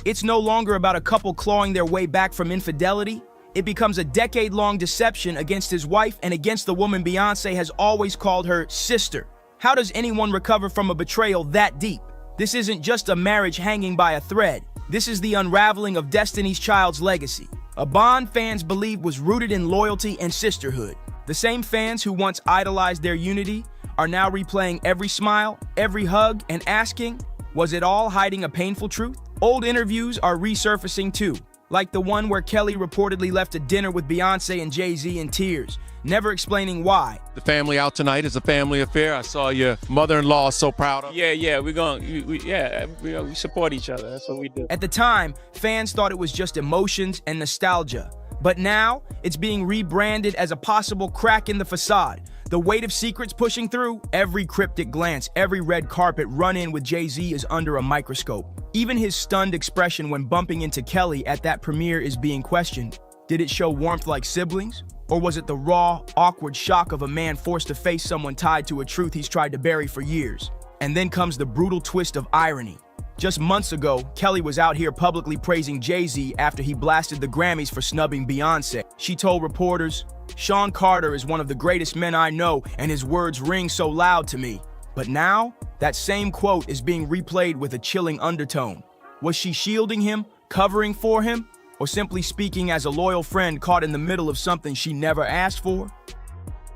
It's no longer about a couple clawing their way back from infidelity. It becomes a decade-long deception against his wife and against the woman Beyoncé has always called her sister. How does anyone recover from a betrayal that deep? This isn't just a marriage hanging by a thread. This is the unraveling of Destiny's Child's legacy. A bond fans believe was rooted in loyalty and sisterhood. The same fans who once idolized their unity are now replaying every smile, every hug, and asking, was it all hiding a painful truth? Old interviews are resurfacing too, like the one where Kelly reportedly left a dinner with Beyoncé and Jay-Z in tears, never explaining why. The family out tonight is a family affair. I saw your mother-in-law so proud of. Yeah, we support each other. That's what we do. At the time, fans thought it was just emotions and nostalgia. But now, it's being rebranded as a possible crack in the facade. The weight of secrets pushing through, every cryptic glance, every red carpet run-in with Jay-Z is under a microscope. Even his stunned expression when bumping into Kelly at that premiere is being questioned. Did it show warmth like siblings? Or was it the raw, awkward shock of a man forced to face someone tied to a truth he's tried to bury for years? And then comes the brutal twist of irony. Just months ago, Kelly was out here publicly praising Jay-Z after he blasted the Grammys for snubbing Beyonce. She told reporters, "Sean Carter is one of the greatest men I know, and his words ring so loud to me." But now, that same quote is being replayed with a chilling undertone. Was she shielding him, covering for him, or simply speaking as a loyal friend caught in the middle of something she never asked for?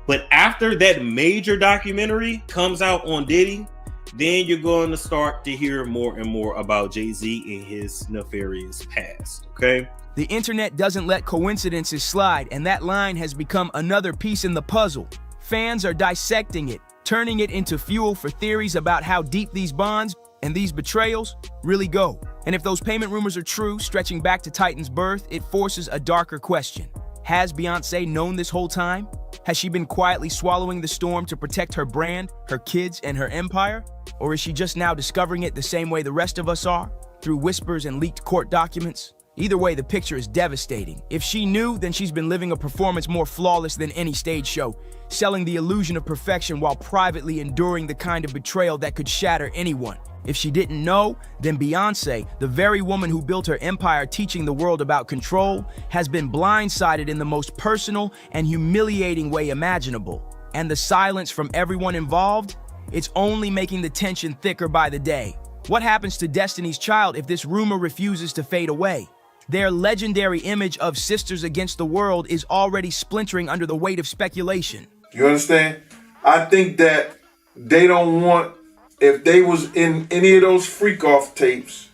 But after that major documentary comes out on Diddy, then you're going to start to hear more and more about Jay-Z and his nefarious past, okay? The internet doesn't let coincidences slide, and that line has become another piece in the puzzle. Fans are dissecting it, turning it into fuel for theories about how deep these bonds and these betrayals really go. And if those payment rumors are true, stretching back to Titan's birth, it forces a darker question. Has Beyonce known this whole time? Has she been quietly swallowing the storm to protect her brand, her kids, and her empire? Or is she just now discovering it the same way the rest of us are, through whispers and leaked court documents? Either way, the picture is devastating. If she knew, then she's been living a performance more flawless than any stage show, selling the illusion of perfection while privately enduring the kind of betrayal that could shatter anyone. If she didn't know, then Beyonce, the very woman who built her empire teaching the world about control, has been blindsided in the most personal and humiliating way imaginable. And the silence from everyone involved? It's only making the tension thicker by the day. What happens to Destiny's Child if this rumor refuses to fade away? Their legendary image of sisters against the world is already splintering under the weight of speculation. You understand? I think that they don't want, if they was in any of those freak-off tapes,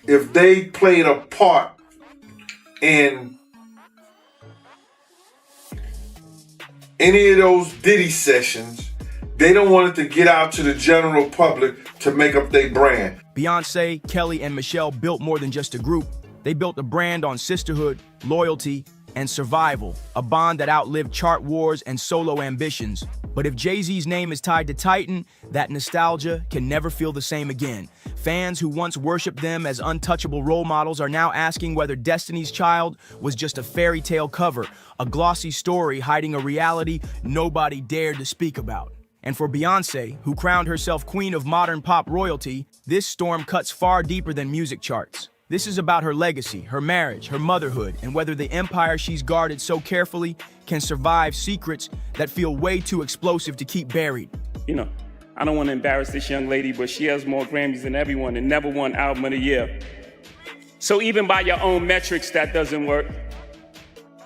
if they played a part in any of those Diddy sessions, they don't want it to get out to the general public to make up their brand. Beyonce, Kelly, and Michelle built more than just a group. They built a brand on sisterhood, loyalty, and survival, a bond that outlived chart wars and solo ambitions. But if Jay-Z's name is tied to Titan, that nostalgia can never feel the same again. Fans who once worshipped them as untouchable role models are now asking whether Destiny's Child was just a fairy tale cover, a glossy story hiding a reality nobody dared to speak about. And for Beyonce, who crowned herself queen of modern pop royalty, this storm cuts far deeper than music charts. This is about her legacy, her marriage, her motherhood, and whether the empire she's guarded so carefully can survive secrets that feel way too explosive to keep buried. You know, I don't want to embarrass this young lady, but she has more Grammys than everyone and never won Album of the Year. So even by your own metrics, that doesn't work.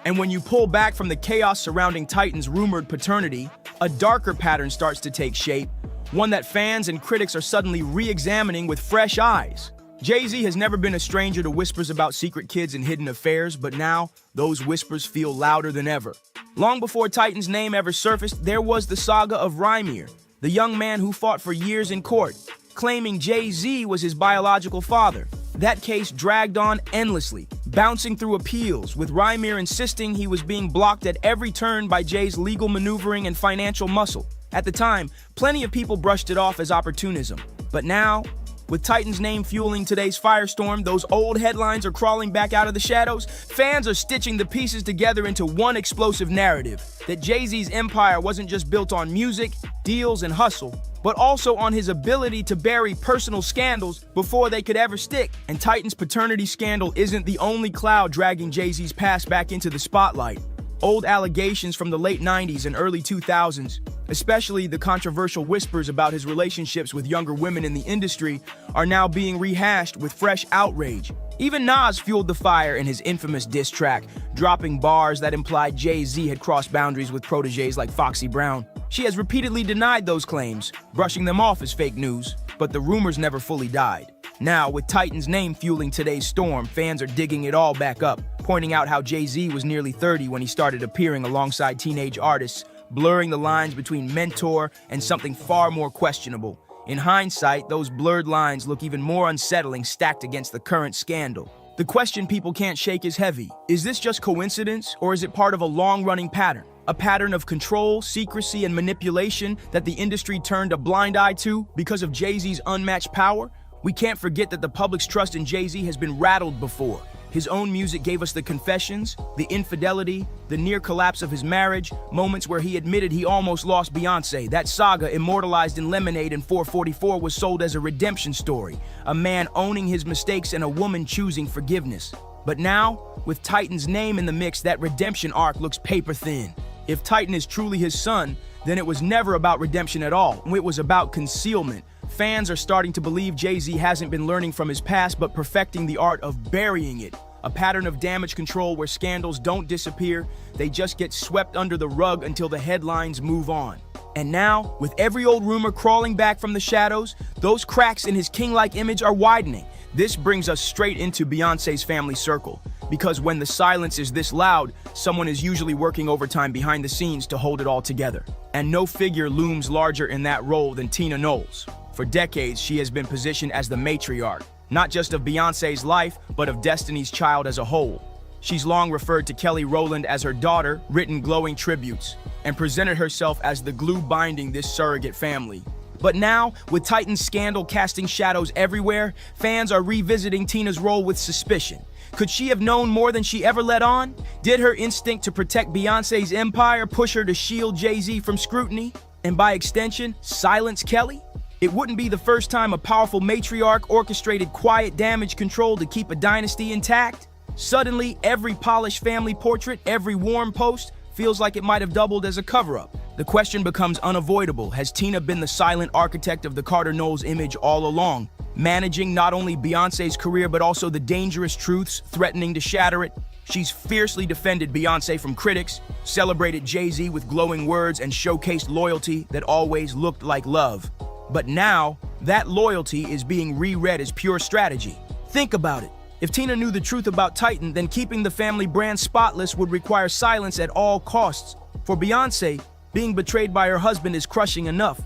And when you pull back from the chaos surrounding Titan's rumored paternity, a darker pattern starts to take shape, one that fans and critics are suddenly re-examining with fresh eyes. Jay-Z has never been a stranger to whispers about secret kids and hidden affairs, but now those whispers feel louder than ever. Long before Titan's name ever surfaced, there was the saga of Rymir, the young man who fought for years in court, claiming Jay-Z was his biological father. That case dragged on endlessly, bouncing through appeals, with Rymir insisting he was being blocked at every turn by Jay's legal maneuvering and financial muscle. At the time, plenty of people brushed it off as opportunism. But now, with Titan's name fueling today's firestorm, those old headlines are crawling back out of the shadows. Fans are stitching the pieces together into one explosive narrative, that Jay-Z's empire wasn't just built on music, deals, and hustle, but also on his ability to bury personal scandals before they could ever stick. And Titan's paternity scandal isn't the only cloud dragging Jay-Z's past back into the spotlight. Old allegations from the late 90s and early 2000s, especially the controversial whispers about his relationships with younger women in the industry, are now being rehashed with fresh outrage. Even Nas fueled the fire in his infamous diss track, dropping bars that implied Jay-Z had crossed boundaries with protégés like Foxy Brown. She has repeatedly denied those claims, brushing them off as fake news, but the rumors never fully died. Now, with Titan's name fueling today's storm, fans are digging it all back up, pointing out how Jay-Z was nearly 30 when he started appearing alongside teenage artists, blurring the lines between mentor and something far more questionable. In hindsight, those blurred lines look even more unsettling stacked against the current scandal. The question people can't shake is heavy. Is this just coincidence, or is it part of a long-running pattern? A pattern of control, secrecy, and manipulation that the industry turned a blind eye to because of Jay-Z's unmatched power? We can't forget that the public's trust in Jay-Z has been rattled before. His own music gave us the confessions, the infidelity, the near collapse of his marriage, moments where he admitted he almost lost Beyoncé. That saga, immortalized in Lemonade and 444, was sold as a redemption story, a man owning his mistakes and a woman choosing forgiveness. But now, with Titan's name in the mix, that redemption arc looks paper thin. If Titan is truly his son, then it was never about redemption at all. It was about concealment. Fans are starting to believe Jay-Z hasn't been learning from his past, but perfecting the art of burying it. A pattern of damage control where scandals don't disappear, they just get swept under the rug until the headlines move on. And now, with every old rumor crawling back from the shadows, those cracks in his king-like image are widening. This brings us straight into Beyoncé's family circle. Because when the silence is this loud, someone is usually working overtime behind the scenes to hold it all together. And no figure looms larger in that role than Tina Knowles. For decades, she has been positioned as the matriarch, not just of Beyoncé's life, but of Destiny's Child as a whole. She's long referred to Kelly Rowland as her daughter, written glowing tributes, and presented herself as the glue binding this surrogate family. But now, with Titan's scandal casting shadows everywhere, fans are revisiting Tina's role with suspicion. Could she have known more than she ever let on? Did her instinct to protect Beyoncé's empire push her to shield Jay-Z from scrutiny? And by extension, silence Kelly? It wouldn't be the first time a powerful matriarch orchestrated quiet damage control to keep a dynasty intact. Suddenly, every polished family portrait, every warm post, feels like it might have doubled as a cover-up. The question becomes unavoidable. Has Tina been the silent architect of the Carter Knowles image all along, managing not only Beyoncé's career but also the dangerous truths threatening to shatter it? She's fiercely defended Beyoncé from critics, celebrated Jay-Z with glowing words, and showcased loyalty that always looked like love. But now, that loyalty is being reread as pure strategy. Think about it. If Tina knew the truth about Titan, then keeping the family brand spotless would require silence at all costs. For Beyoncé, being betrayed by her husband is crushing enough.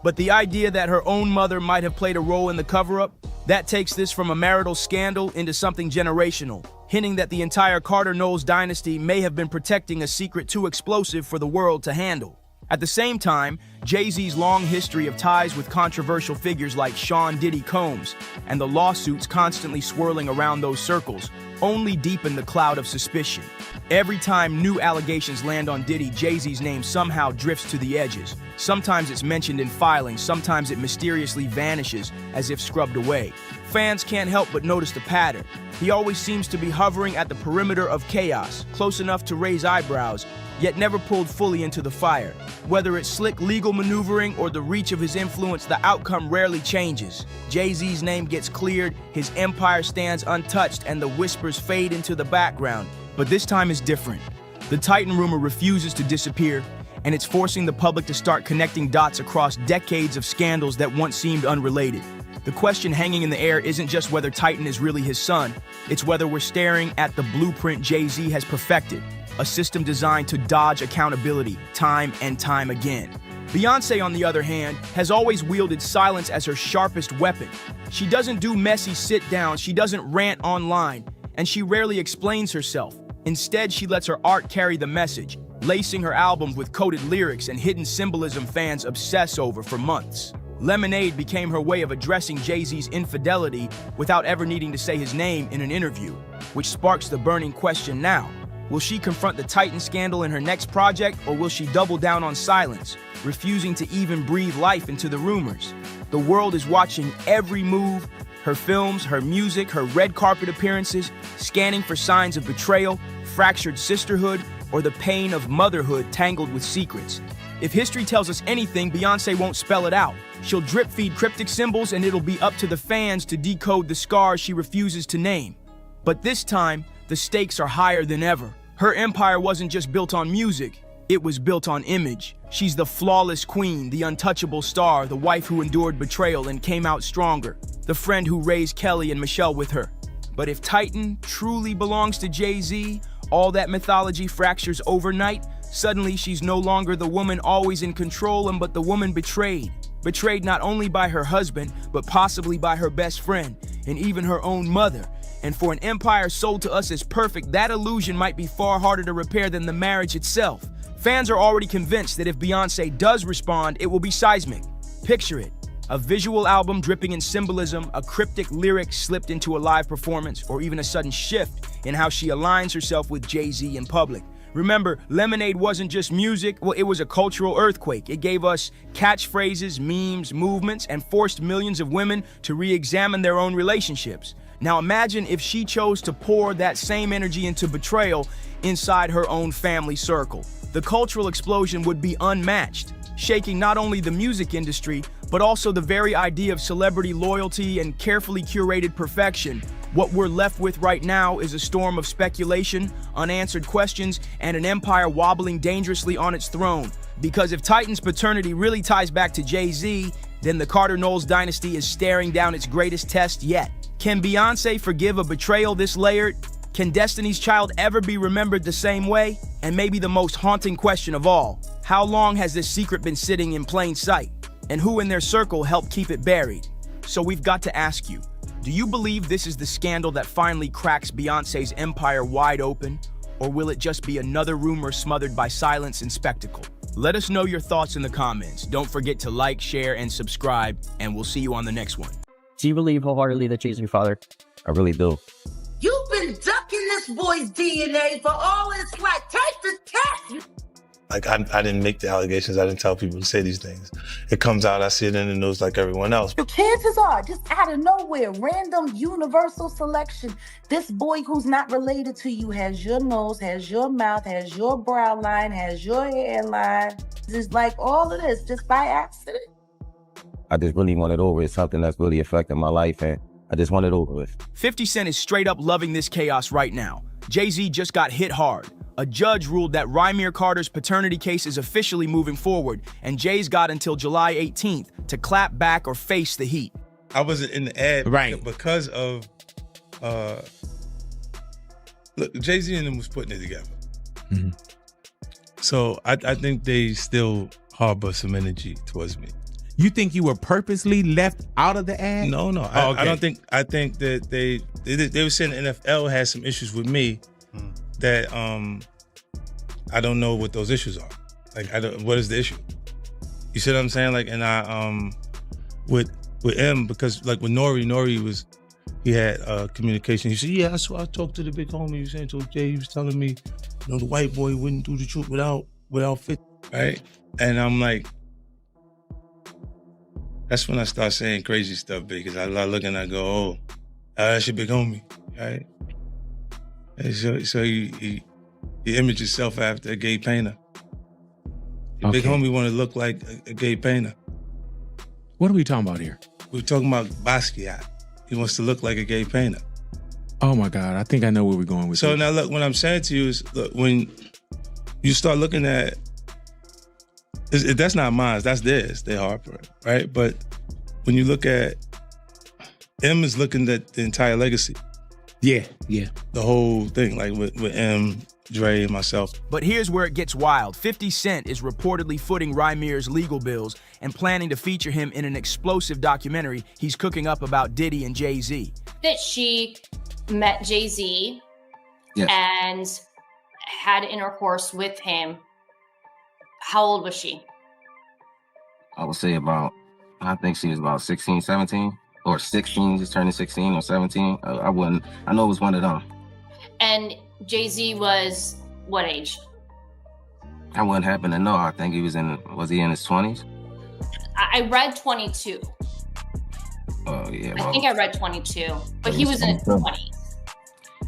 But the idea that her own mother might have played a role in the cover-up, that takes this from a marital scandal into something generational, hinting that the entire Carter Knowles dynasty may have been protecting a secret too explosive for the world to handle. At the same time, Jay-Z's long history of ties with controversial figures like Sean Diddy Combs and the lawsuits constantly swirling around those circles only deepen the cloud of suspicion. Every time new allegations land on Diddy, Jay-Z's name somehow drifts to the edges. Sometimes it's mentioned in filings, sometimes it mysteriously vanishes as if scrubbed away. Fans can't help but notice the pattern. He always seems to be hovering at the perimeter of chaos, close enough to raise eyebrows, yet never pulled fully into the fire. Whether it's slick legal maneuvering or the reach of his influence, the outcome rarely changes. Jay-Z's name gets cleared, his empire stands untouched, and the whispers fade into the background. But this time is different. The Titan rumor refuses to disappear, and it's forcing the public to start connecting dots across decades of scandals that once seemed unrelated. The question hanging in the air isn't just whether Titan is really his son, it's whether we're staring at the blueprint Jay-Z has perfected. A system designed to dodge accountability time and time again. Beyoncé, on the other hand, has always wielded silence as her sharpest weapon. She doesn't do messy sit-downs, she doesn't rant online, and she rarely explains herself. Instead, she lets her art carry the message, lacing her albums with coded lyrics and hidden symbolism fans obsess over for months. Lemonade became her way of addressing Jay-Z's infidelity without ever needing to say his name in an interview, which sparks the burning question now. Will she confront the Titan scandal in her next project, or will she double down on silence, refusing to even breathe life into the rumors? The world is watching every move, her films, her music, her red carpet appearances, scanning for signs of betrayal, fractured sisterhood, or the pain of motherhood tangled with secrets. If history tells us anything, Beyoncé won't spell it out. She'll drip-feed cryptic symbols, and it'll be up to the fans to decode the scars she refuses to name. But this time, the stakes are higher than ever. Her empire wasn't just built on music, it was built on image. She's the flawless queen, the untouchable star, the wife who endured betrayal and came out stronger, the friend who raised Kelly and Michelle with her. But if Titan truly belongs to Jay-Z, all that mythology fractures overnight. Suddenly, she's no longer the woman always in control, but the woman betrayed. Betrayed not only by her husband, but possibly by her best friend, and even her own mother. And for an empire sold to us as perfect, that illusion might be far harder to repair than the marriage itself. Fans are already convinced that if Beyoncé does respond, it will be seismic. Picture it. A visual album dripping in symbolism, a cryptic lyric slipped into a live performance, or even a sudden shift in how she aligns herself with Jay-Z in public. Remember, Lemonade wasn't just music, well, it was a cultural earthquake. It gave us catchphrases, memes, movements, and forced millions of women to re-examine their own relationships. Now imagine if she chose to pour that same energy into betrayal inside her own family circle. The cultural explosion would be unmatched, shaking not only the music industry, but also the very idea of celebrity loyalty and carefully curated perfection. What we're left with right now is a storm of speculation, unanswered questions, and an empire wobbling dangerously on its throne. Because if Titan's paternity really ties back to Jay-Z, then the Carter-Knowles dynasty is staring down its greatest test yet. Can Beyoncé forgive a betrayal this layered? Can Destiny's Child ever be remembered the same way? And maybe the most haunting question of all, how long has this secret been sitting in plain sight? And who in their circle helped keep it buried? So we've got to ask you, do you believe this is the scandal that finally cracks Beyoncé's empire wide open? Or will it just be another rumor smothered by silence and spectacle? Let us know your thoughts in the comments. Don't forget to like, share, and subscribe, and we'll see you on the next one. Do you believe wholeheartedly that Jay-Z your father? I really do. You've been ducking this boy's DNA for all its slack. Take the test. Like, I didn't make the allegations. I didn't tell people to say these things. It comes out, I see it in the news like everyone else. The chances are, just out of nowhere, random universal selection, this boy who's not related to you has your nose, has your mouth, has your brow line, has your hairline. It's like all of this just by accident. I just really want it over. It's something that's really affecting my life, and I just want it over with. 50 Cent is straight up loving this chaos right now. Jay-Z just got hit hard. A judge ruled that Rymir Carter's paternity case is officially moving forward, and Jay's got until July 18th to clap back or face the heat. I wasn't in the ad because of, look, Jay-Z and them was putting it together. Mm-hmm. So I think they still harbor some energy towards me. You think you were purposely left out of the ad? No. Okay. I don't think, I think that they were saying the NFL had some issues with me that I don't know what those issues are. Like, what is the issue? You see what I'm saying? Like, and I, with M, because like with Nori he had communication. He said, yeah, that's why I talked to the big homie. He was saying to Jay, he was telling me, you know, the white boy wouldn't do the truth without fit, right? And I'm like, that's when I start saying crazy stuff, because I look and I go, oh, that's your big homie, right? And so he imaged himself after a gay painter. Your big homie want to look like a gay painter. What are we talking about here? We're talking about Basquiat. He wants to look like a gay painter. Oh my God, I think I know where we're going with So this. now look, what I'm saying to you is, look, when you start looking at, that's not mine, that's theirs, they Harper, right? But when you look at, M is looking at the entire legacy. Yeah. The whole thing, like with M, Dre, and myself. But here's where it gets wild. 50 Cent is reportedly footing Rymir's legal bills and planning to feature him in an explosive documentary he's cooking up about Diddy and Jay-Z. That she met Jay-Z and had intercourse with him. How old was she? I would say I think she was about 16, 17, or 16, just turning 16 or 17. I know it was one of them. And Jay-Z was what age? I wouldn't happen to know. I think was he in his 20s? I read 22. Oh, yeah. I think I read 22, but he was in his 20s.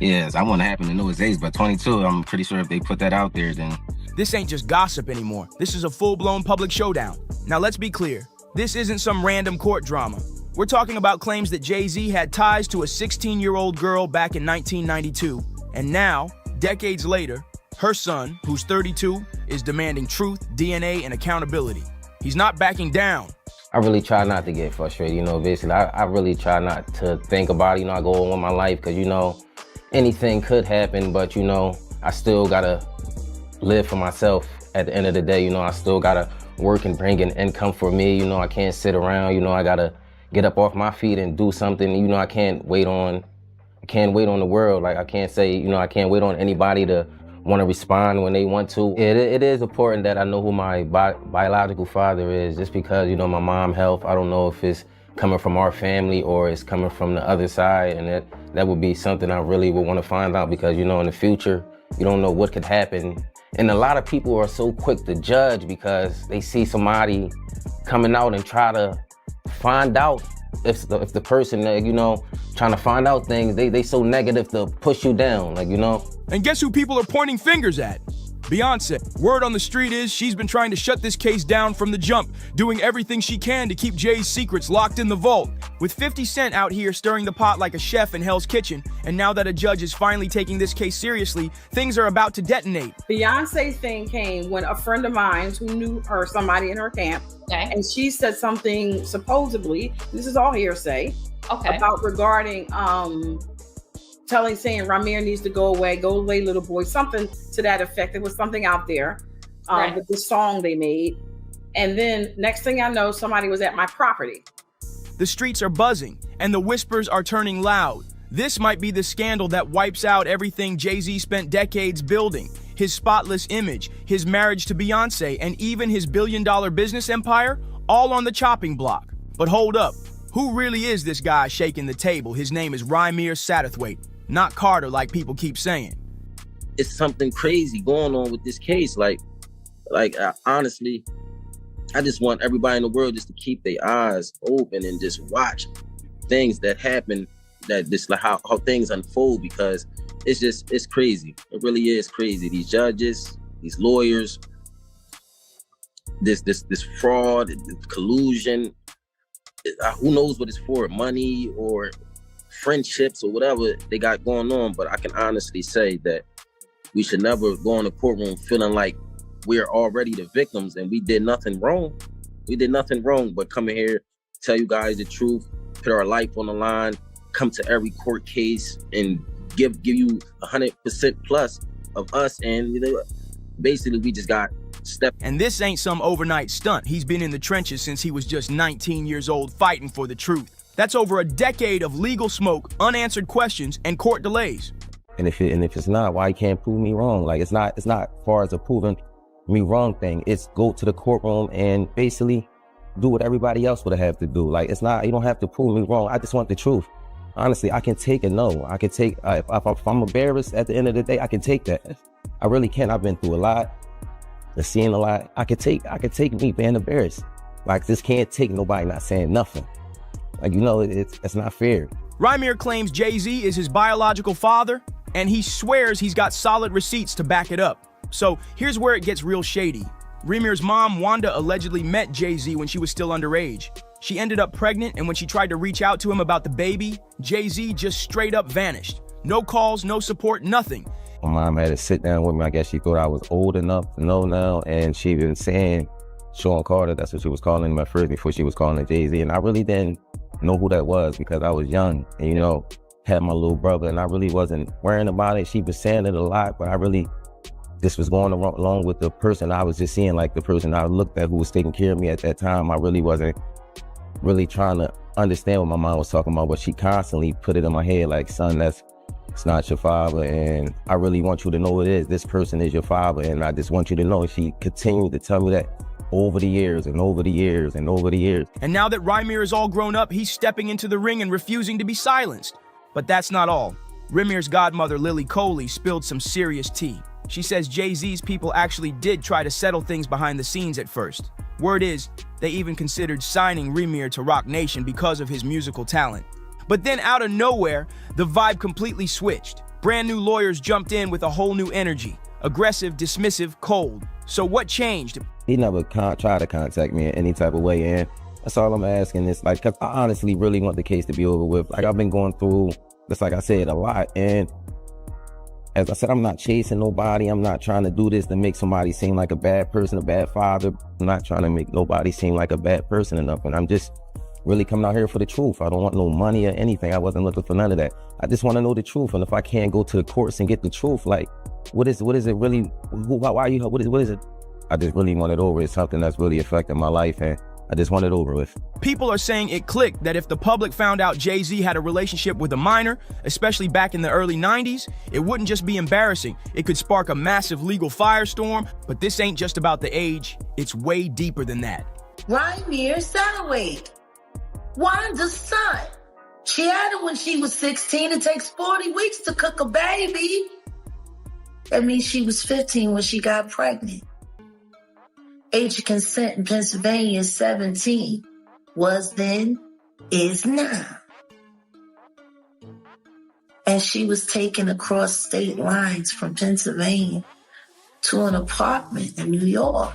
Yes, I wouldn't happen to know his age, but 22, I'm pretty sure if they put that out there, then... This ain't just gossip anymore. This is a full-blown public showdown. Now let's be clear. This isn't some random court drama. We're talking about claims that Jay-Z had ties to a 16-year-old girl back in 1992. And now, decades later, her son, who's 32, is demanding truth, DNA, and accountability. He's not backing down. I really try not to get frustrated, you know, basically. I really try not to think about it, you know, I go on with my life because, you know, anything could happen, but, you know, I still gotta live for myself at the end of the day, you know, I still gotta work and bring an income for me, you know, I can't sit around, you know, I gotta get up off my feet and do something, you know, I can't wait on the world, like I can't say, you know, I can't wait on anybody to want to respond when they want to. It is important that I know who my biological father is, just because, you know, my mom's health, I don't know if it's coming from our family or it's coming from the other side, and that would be something I really would want to find out, because, you know, in the future, you don't know what could happen. And a lot of people are so quick to judge because they see somebody coming out and try to find out if the person, you know, trying to find out things, they so negative to push you down, like, you know. And guess who people are pointing fingers at? Beyonce. Word on the street is she's been trying to shut this case down from the jump, doing everything she can to keep Jay's secrets locked in the vault. With 50 Cent out here stirring the pot like a chef in Hell's Kitchen, and now that a judge is finally taking this case seriously, things are about to detonate. Beyonce's thing came when a friend of mine who knew her, somebody in her camp, and she said something supposedly, this is all hearsay, about regarding saying Ramir needs to go away little boy, something to that effect. There was something out there with the song they made. And then next thing I know, somebody was at my property. The streets are buzzing and the whispers are turning loud. This might be the scandal that wipes out everything Jay-Z spent decades building. His spotless image, his marriage to Beyonce, and even his billion-dollar business empire, all on the chopping block. But hold up, who really is this guy shaking the table? His name is Ramir Satterthwaite, not Carter like people keep saying. It's something crazy going on with this case. Honestly, I just want everybody in the world just to keep their eyes open and just watch things that happen, that just like how things unfold, because it's crazy. It really is crazy. These judges, these lawyers, this fraud, collusion, who knows what it's for, money or friendships or whatever they got going on. But I can honestly say that we should never go in the courtroom feeling like we're already the victims and we did nothing wrong. We did nothing wrong but come in here, tell you guys the truth, put our life on the line, come to every court case and give you 100% plus of us. And you know, basically we just got stepped. And this ain't some overnight stunt. He's been in the trenches since he was just 19 years old fighting for the truth. That's over a decade of legal smoke, unanswered questions, and court delays. And if it's not, why you can't prove me wrong? Like it's not far as a proving me wrong thing. It's go to the courtroom and basically do what everybody else would have to do. Like it's not, you don't have to prove me wrong. I just want the truth. Honestly, I can take a no. I can take, if I'm embarrassed at the end of the day, I can take that. I really can. I've been through a lot, I've seen a lot. I could take me being embarrassed. Like this can't take nobody not saying nothing. Like, you know, it's not fair. Ramir claims Jay-Z is his biological father, and he swears he's got solid receipts to back it up. So here's where it gets real shady. Ramir's mom, Wanda, allegedly met Jay-Z when she was still underage. She ended up pregnant, and when she tried to reach out to him about the baby, Jay-Z just straight up vanished. No calls, no support, nothing. My mom had to sit down with me. I guess she thought I was old enough to know now, and she been saying Sean Carter, that's what she was calling him at first before she was calling him Jay-Z, and I really didn't know who that was because I was young and, you know, had my little brother, and I really wasn't worrying about it. She was saying it a lot, but I really just was going along with the person I was just seeing, like the person I looked at who was taking care of me at that time. I really wasn't really trying to understand what my mom was talking about, but she constantly put it in my head like, son, it's not your father, and I really want you to know it is. This person is your father, and I just want you to know. She continued to tell me that over the years and over the years and over the years. And now that Ramir is all grown up, he's stepping into the ring and refusing to be silenced. But that's not all. Ramir's godmother, Lily Coley, spilled some serious tea. She says Jay-Z's people actually did try to settle things behind the scenes at first. Word is, they even considered signing Ramir to Roc Nation because of his musical talent. But then out of nowhere, the vibe completely switched. Brand new lawyers jumped in with a whole new energy. Aggressive, dismissive, cold. So what changed? He never tried to contact me in any type of way, and that's all I'm asking is, like, because I honestly really want the case to be over with. Like, I've been going through, just like I said, a lot, and As I said, I'm not chasing nobody. I'm not trying to do this to make somebody seem like a bad person, a bad father. I'm not trying to make nobody seem like a bad person or nothing. I'm just really coming out here for the truth. I don't want no money or anything. I wasn't looking for none of that. I just want to know the truth. And if I can't go to the courts and get the truth, like, what is it really? What is it? I just really want it over. It's something that's really affecting my life, and I just want it over with. People are saying it clicked that if the public found out Jay-Z had a relationship with a minor, especially back in the early 90s, it wouldn't just be embarrassing. It could spark a massive legal firestorm, but this ain't just about the age. It's way deeper than that. Rymir Satterwhite, Wanda's son. She had it when she was 16. It takes 40 weeks to cook a baby. That means she was 15 when she got pregnant. Age of consent in Pennsylvania is 17. Was then, is now. And she was taken across state lines from Pennsylvania to an apartment in New York.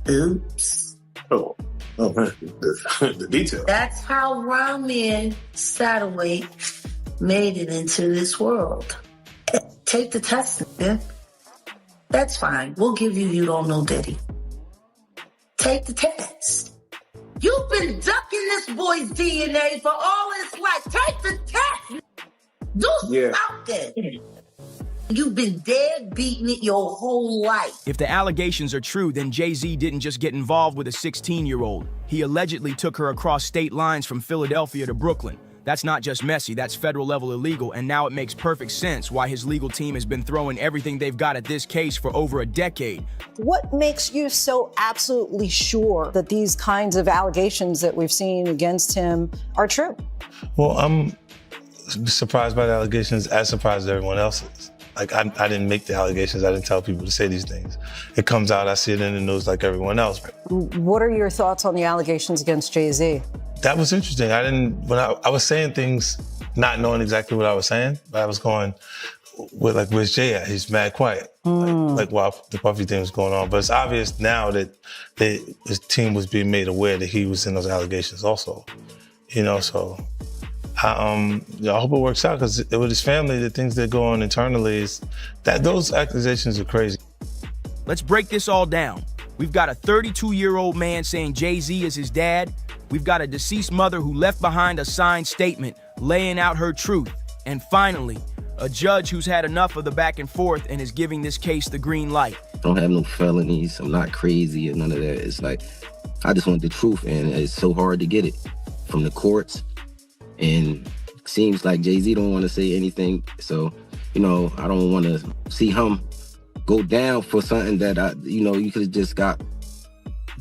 Oops. Oh, the detail. That's how Rymir Satterwhite made it into this world. Take the test, man. That's fine. We'll give you don't know Diddy. Take the test. You've been ducking this boy's DNA for all his life. Take the test. Do something. You've been dead beating it your whole life. If the allegations are true, then Jay-Z didn't just get involved with a 16-year-old. He allegedly took her across state lines from Philadelphia to Brooklyn. That's not just messy, that's federal level illegal, and now it makes perfect sense why his legal team has been throwing everything they've got at this case for over a decade. What makes you so absolutely sure that these kinds of allegations that we've seen against him are true? Well, I'm surprised by the allegations, as surprised as everyone else is. Like, I didn't make the allegations. I didn't tell people to say these things. It comes out, I see it in the news like everyone else. What are your thoughts on the allegations against Jay-Z? That was interesting. When I was saying things, not knowing exactly what I was saying, but I was going with, like, where's Jay at? He's mad quiet. Like while the Puffy thing was going on. But it's obvious now that his team was being made aware that he was in those allegations also. So I hope it works out, because with his family, the things that go on internally is that those accusations are crazy. Let's break this all down. We've got a 32-year-old man saying Jay-Z is his dad. We've got a deceased mother who left behind a signed statement laying out her truth. And finally, a judge who's had enough of the back and forth and is giving this case the green light. I don't have no felonies. I'm not crazy or none of that. It's like, I just want the truth, and it's so hard to get it from the courts. And it seems like Jay-Z don't want to say anything. So, I don't want to see him go down for something that you could have just got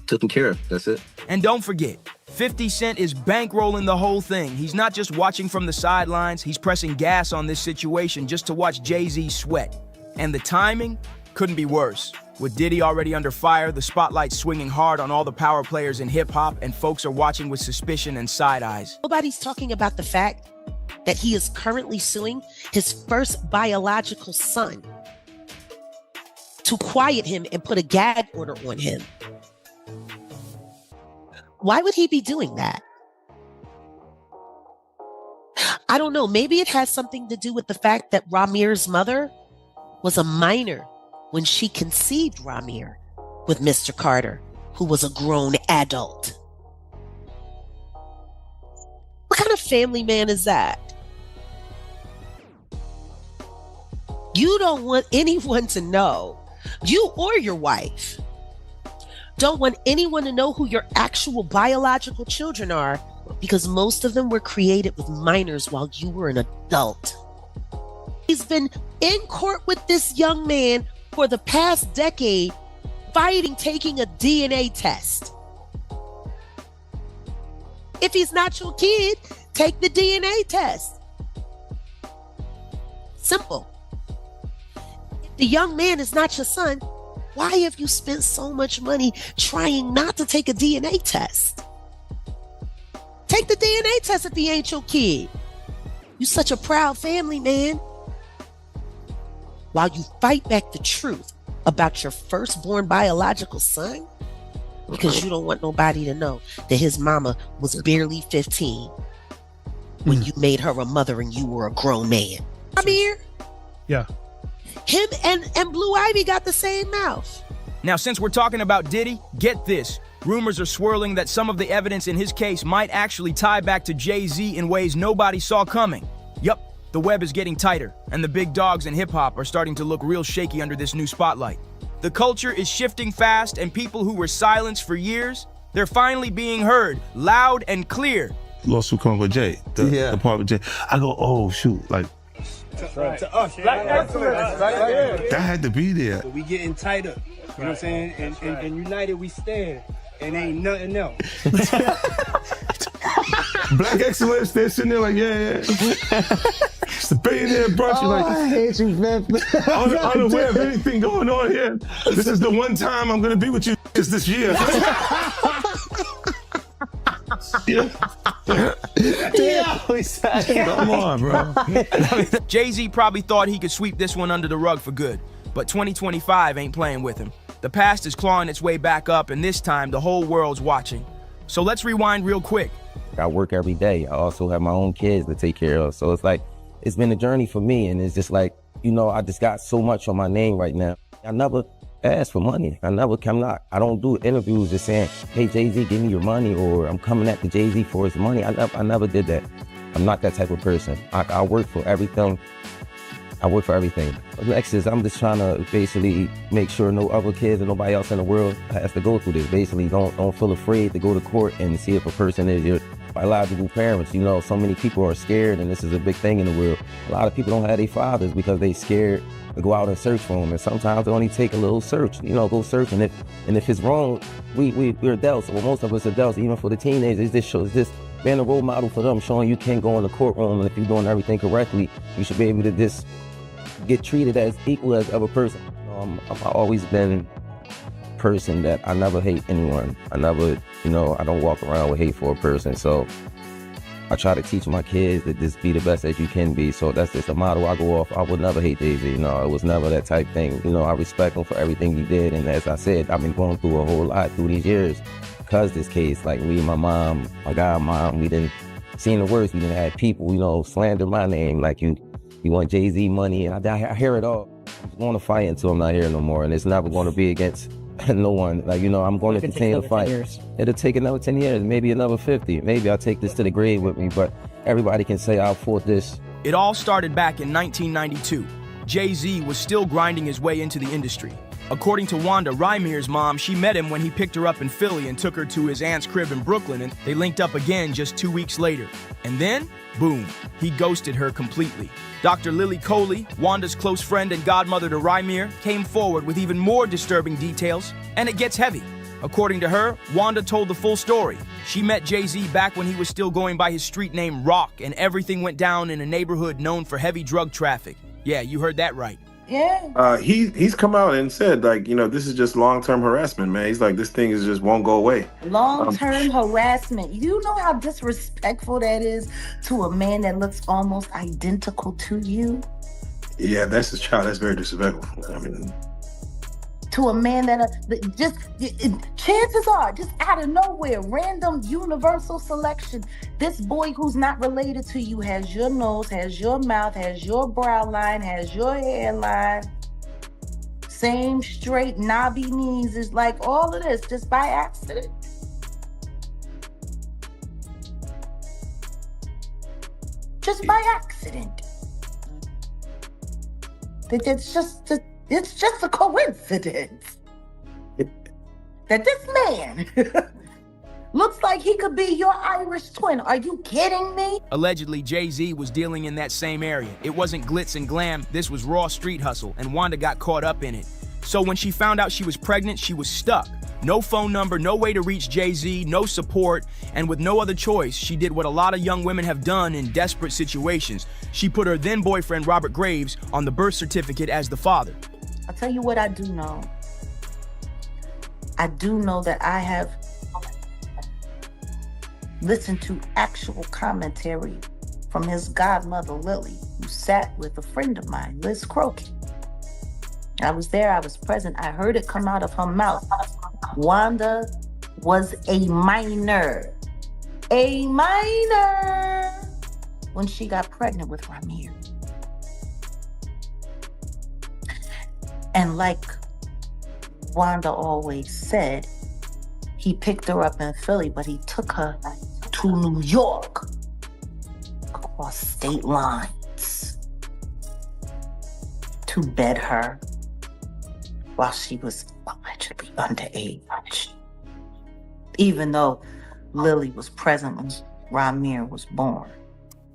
taken care of. That's it. And don't forget, 50 Cent is bankrolling the whole thing. He's not just watching from the sidelines, he's pressing gas on this situation just to watch Jay-Z sweat. And the timing couldn't be worse. With Diddy already under fire, the spotlight's swinging hard on all the power players in hip-hop, and folks are watching with suspicion and side eyes. Nobody's talking about the fact that he is currently suing his first biological son to quiet him and put a gag order on him. Why would he be doing that? I don't know. Maybe it has something to do with the fact that Rymir's mother was a minor when she conceived Rymir with Mr. Carter, who was a grown adult. What kind of family man is that? You don't want anyone to know, you or your wife, don't want anyone to know who your actual biological children are, because most of them were created with minors while you were an adult. He's been in court with this young man for the past decade, fighting taking a DNA test. If he's not your kid, take the DNA test. Simple. If the young man is not your son, why have you spent so much money trying not to take a DNA test? Take the DNA test if he ain't your kid. You such a proud family man. While you fight back the truth about your firstborn biological son, because you don't want nobody to know that his mama was barely 15 when you made her a mother and you were a grown man. Rymir, Yeah. Him and Blue Ivy got the same mouth. Now, since we're talking about Diddy, get this. Rumors are swirling that some of the evidence in his case might actually tie back to Jay-Z in ways nobody saw coming. Yup, the web is getting tighter, and the big dogs in hip-hop are starting to look real shaky under this new spotlight. The culture is shifting fast, and people who were silenced for years, they're finally being heard, loud and clear. Lawsuit coming with Jay, the part with Jay. I go, oh shoot, like To us, Black excellence, right? that had to be there. We getting tighter. You know what I'm saying? And united we stand. And ain't nothing else. Black excellence, they're sitting there like, yeah. It's the billionaire brunch. You're like, I hate you, man. unaware of anything going on here. This is the one time I'm gonna be with you this year. Come on, bro. Jay-Z probably thought he could sweep this one under the rug for good, but 2025 ain't playing with him. The past is clawing its way back up, and this time the whole world's watching. So let's rewind real quick. I work every day. I also have my own kids to take care of. So it's like, it's been a journey for me. And it's just like, I just got so much on my name right now. I never asked for money. I don't do interviews just saying, hey, Jay-Z, give me your money, or I'm coming at the Jay-Z for his money. I never did that. I'm not that type of person. I work for everything. Next is I'm just trying to basically make sure no other kids or nobody else in the world has to go through this. Basically, don't feel afraid to go to court and see if a person is your biological parents. So many people are scared, and this is a big thing in the world. A lot of people don't have their fathers because they scared to go out and search for them. And sometimes it only take a little search, go search. And if it's wrong, we're adults. Well, most of us adults, even for the teenagers, this being a role model for them, showing you can't go in the courtroom, and if you're doing everything correctly, you should be able to just get treated as equal as other person. I've always been a person that I never hate anyone. I never, I don't walk around with hate for a person. So I try to teach my kids that just be the best that you can be. So that's just a model I go off. I would never hate Jay-Z. It was never that type thing. I respect him for everything he did. And as I said, I've been going through a whole lot through these years because this case, like me and my mom, my godmom, we didn't seen the worst. We didn't have people, slander my name like you want Jay-Z money, and I hear it all. I'm going to fight until I'm not here no more, and it's never going to be against no one. I'm going to continue to fight. It'll take another 10 years, maybe another 50. Maybe I'll take this to the grave with me, but everybody can say I fought this. It all started back in 1992. Jay-Z was still grinding his way into the industry. According to Wanda, Rymir's mom, she met him when he picked her up in Philly and took her to his aunt's crib in Brooklyn, and they linked up again just 2 weeks later. And then, boom, he ghosted her completely. Dr. Lily Coley, Wanda's close friend and godmother to Rymir, came forward with even more disturbing details, and it gets heavy. According to her, Wanda told the full story. She met Jay-Z back when he was still going by his street name Rock, and everything went down in a neighborhood known for heavy drug traffic. Yeah, you heard that right. Yeah. He's come out and said, this is just long-term harassment, man. He's like, this thing just won't go away. Long-term harassment. You know how disrespectful that is to a man that looks almost identical to you? Yeah, that's his child. That's very disrespectful. To a man that chances are, just out of nowhere, random universal selection, this boy who's not related to you has your nose, has your mouth, has your brow line, has your hairline, same straight knobby knees, is like all of this just by accident. Just by accident. It's just a coincidence that this man looks like he could be your Irish twin. Are you kidding me? Allegedly, Jay-Z was dealing in that same area. It wasn't glitz and glam, this was raw street hustle, and Wanda got caught up in it. So when she found out she was pregnant, she was stuck. No phone number, no way to reach Jay-Z, no support, and with no other choice, she did what a lot of young women have done in desperate situations. She put her then boyfriend, Robert Graves, on the birth certificate as the father. I'll tell you what I do know. I do know that I have listened to actual commentary from his godmother, Lily, who sat with a friend of mine, Liz Crokin. I was there, I was present, I heard it come out of her mouth. Wanda was a minor when she got pregnant with Rymir. And like Wanda always said, he picked her up in Philly, but he took her to New York, across state lines, to bed her while she was allegedly underage. Even though Lily was present when Ramir was born.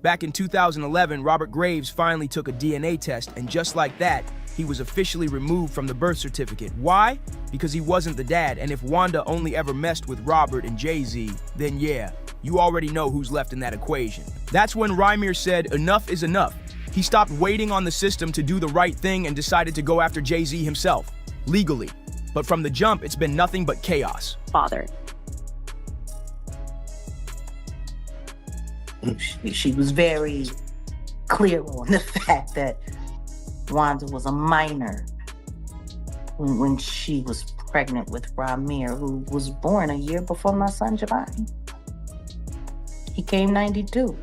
Back in 2011, Robert Graves finally took a DNA test, and just like that, he was officially removed from the birth certificate. Why? Because he wasn't the dad, and if Wanda only ever messed with Robert and Jay-Z, then yeah, you already know who's left in that equation. That's when Ramir said enough is enough. He stopped waiting on the system to do the right thing and decided to go after Jay-Z himself, legally. But from the jump, it's been nothing but chaos. Father. She was very clear on the fact that Wanda was a minor when she was pregnant with Ramir, who was born a year before my son Giovanni. He came 92.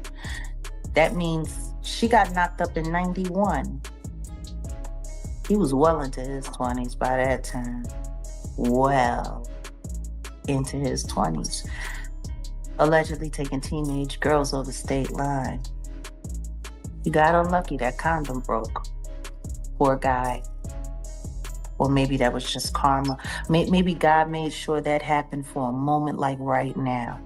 That means she got knocked up in 91. He was well into his 20s by that time. Well into his 20s. Allegedly taking teenage girls over state line. He got unlucky, that condom broke. Poor guy. Or maybe that was just karma. Maybe God made sure that happened for a moment like right now.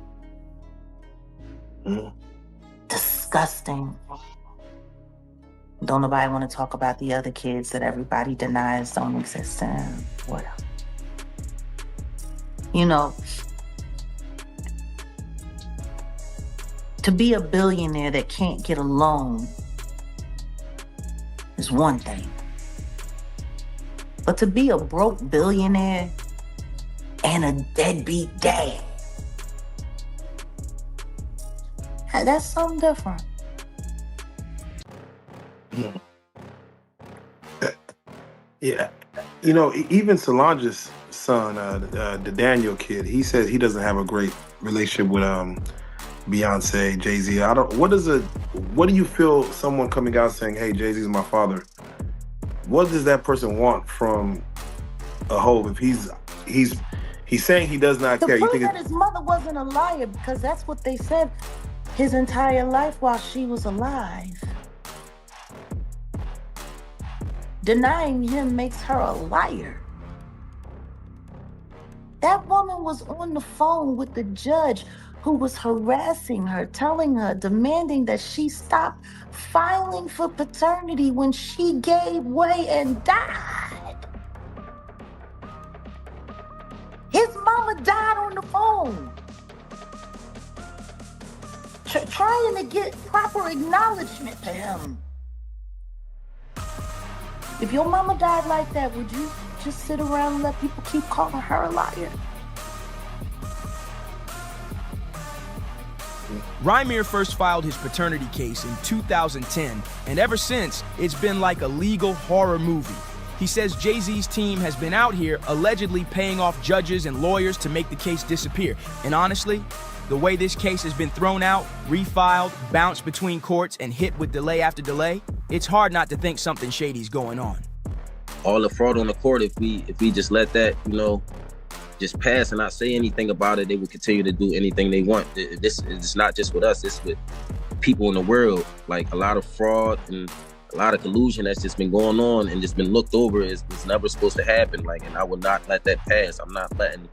Disgusting. Don't nobody want to talk about the other kids that everybody denies don't exist and whatever. You know, to be a billionaire that can't get a loan is one thing. But to be a broke billionaire and a deadbeat dad, that's something different. Yeah. You know, even Solange's son, the Daniel kid, he says he doesn't have a great relationship with Beyonce, Jay-Z. What do you feel someone coming out saying, hey, Jay-Z's my father? What does that person want from a hoe if he's saying he does not care? To prove that his mother wasn't a liar, because that's what they said his entire life while she was alive. Denying him makes her a liar. That woman was on the phone with the judge who was harassing her, telling her, demanding that she stop filing for paternity when she gave way and died. His mama died on the phone. Trying to get proper acknowledgement to him. If your mama died like that, would you just sit around and let people keep calling her a liar? Ramir first filed his paternity case in 2010, and ever since, it's been like a legal horror movie. He says Jay-Z's team has been out here allegedly paying off judges and lawyers to make the case disappear. And honestly, the way this case has been thrown out, refiled, bounced between courts, and hit with delay after delay, it's hard not to think something shady's going on. All the fraud on the court, if we just let that, just pass and not say anything about it, they will continue to do anything they want. This is not just with us, it's with people in the world. Like, a lot of fraud and a lot of collusion that's just been going on and just been looked over is never supposed to happen. Like, and I will not let that pass. I'm not letting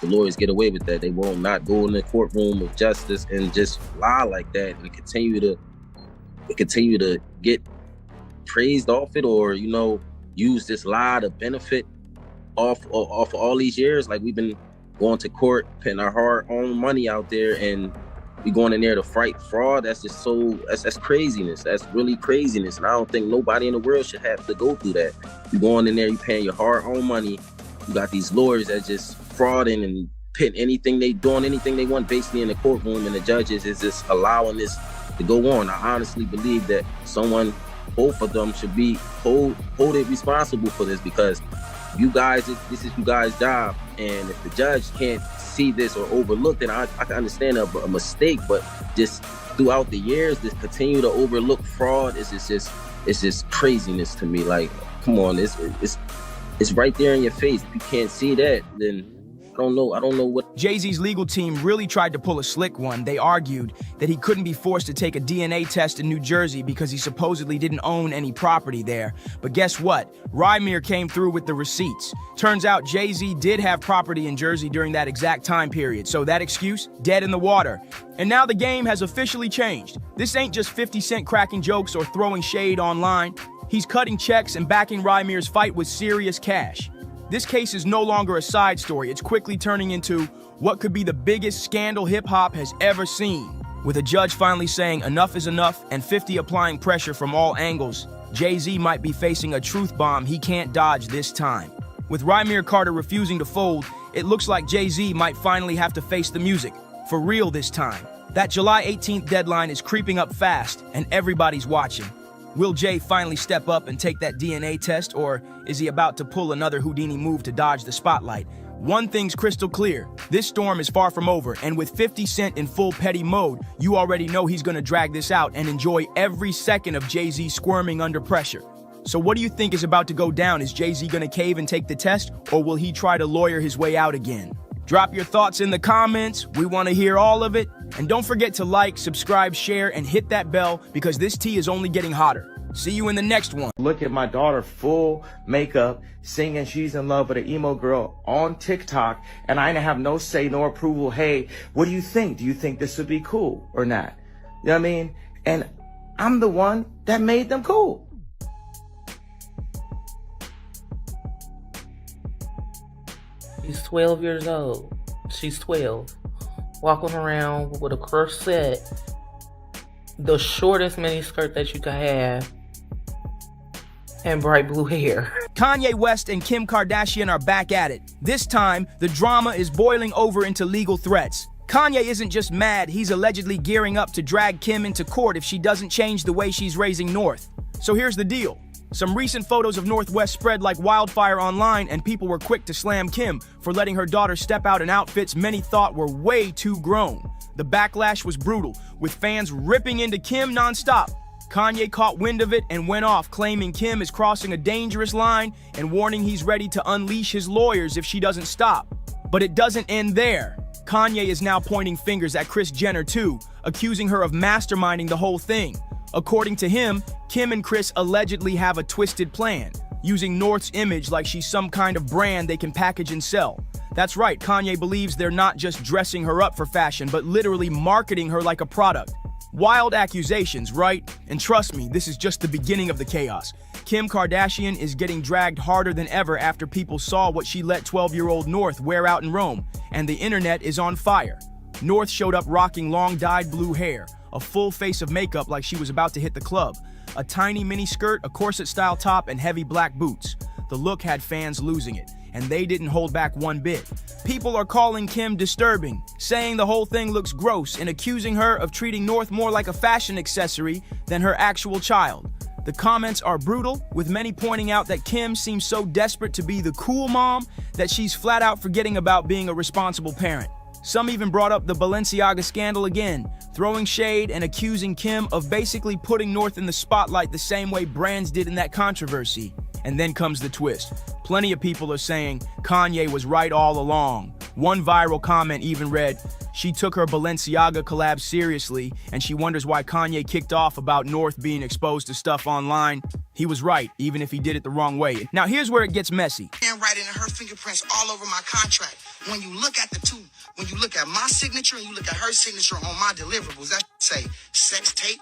the lawyers get away with that. They will not go in the courtroom of justice and just lie like that and continue to get praised off it, or use this lie to benefit off all these years. Like, we've been going to court, putting our hard-earned money out there, and we going in there to fight fraud. That's just that's craziness. That's really craziness. And I don't think nobody in the world should have to go through that. You going in there, you paying your hard-earned money. You got these lawyers that just frauding and pitting anything they want basically in the courtroom, and the judges is just allowing this to go on. I honestly believe that both of them should be hold responsible for this, because you guys, this is you guys' job, and if the judge can't see this or overlook, then I can understand a mistake. But just throughout the years, this continue to overlook fraud is just craziness to me. Like, come on, it's it's right there in your face. If you can't see that, then I don't know what. Jay-Z's legal team really tried to pull a slick one. They argued that he couldn't be forced to take a DNA test in New Jersey because he supposedly didn't own any property there. But guess what? Rymir came through with the receipts. Turns out Jay-Z did have property in Jersey during that exact time period, so that excuse, dead in the water. And now the game has officially changed. This ain't just 50 Cent cracking jokes or throwing shade online. He's cutting checks and backing Rymir's fight with serious cash. This case is no longer a side story. It's quickly turning into what could be the biggest scandal hip-hop has ever seen. With a judge finally saying enough is enough and 50 applying pressure from all angles, Jay-Z might be facing a truth bomb he can't dodge this time. With Rymir Carter refusing to fold, it looks like Jay-Z might finally have to face the music, for real this time. That July 18th deadline is creeping up fast, and everybody's watching. Will Jay finally step up and take that DNA test, or is he about to pull another Houdini move to dodge the spotlight? One thing's crystal clear, this storm is far from over, and with 50 Cent in full petty mode, you already know he's gonna drag this out and enjoy every second of Jay-Z squirming under pressure. So what do you think is about to go down? Is Jay-Z gonna cave and take the test, or will he try to lawyer his way out again? Drop your thoughts in the comments, we wanna hear all of it. And don't forget to like, subscribe, share, and hit that bell because this tea is only getting hotter. See you in the next one. Look at my daughter full makeup, singing She's in Love with an Emo Girl on TikTok, and I didn't have no say nor approval. Hey, what do you think? Do you think this would be cool or not? You know what I mean? And I'm the one that made them cool. She's 12 years old. She's 12. Walking around with a corset, the shortest mini skirt that you could have, and bright blue hair. Kanye West and Kim Kardashian are back at it. This time, the drama is boiling over into legal threats. Kanye isn't just mad, he's allegedly gearing up to drag Kim into court if she doesn't change the way she's raising North. So here's the deal. Some recent photos of North West spread like wildfire online, and people were quick to slam Kim for letting her daughter step out in outfits many thought were way too grown. The backlash was brutal, with fans ripping into Kim nonstop. Kanye caught wind of it and went off, claiming Kim is crossing a dangerous line and warning he's ready to unleash his lawyers if she doesn't stop. But it doesn't end there. Kanye is now pointing fingers at Kris Jenner too, accusing her of masterminding the whole thing. According to him, Kim and Kris allegedly have a twisted plan, using North's image like she's some kind of brand they can package and sell. That's right, Kanye believes they're not just dressing her up for fashion, but literally marketing her like a product. Wild accusations, right? And trust me, this is just the beginning of the chaos. Kim Kardashian is getting dragged harder than ever after people saw what she let 12-year-old North wear out in Rome, and the internet is on fire. North showed up rocking long dyed blue hair, a full face of makeup like she was about to hit the club, a tiny mini skirt, a corset-style top, and heavy black boots. The look had fans losing it, and they didn't hold back one bit. People are calling Kim disturbing, saying the whole thing looks gross, and accusing her of treating North more like a fashion accessory than her actual child. The comments are brutal, with many pointing out that Kim seems so desperate to be the cool mom that she's flat out forgetting about being a responsible parent. Some even brought up the Balenciaga scandal again, throwing shade and accusing Kim of basically putting North in the spotlight the same way brands did in that controversy. And then comes the twist. Plenty of people are saying Kanye was right all along. One viral comment even read, "She took her Balenciaga collab seriously, and she wonders why Kanye kicked off about North being exposed to stuff online." He was right, even if he did it the wrong way. Now here's where it gets messy. Handwriting and her fingerprints all over my contract. When you look at the two, when you look at my signature and you look at her signature on my deliverables, that say sex tape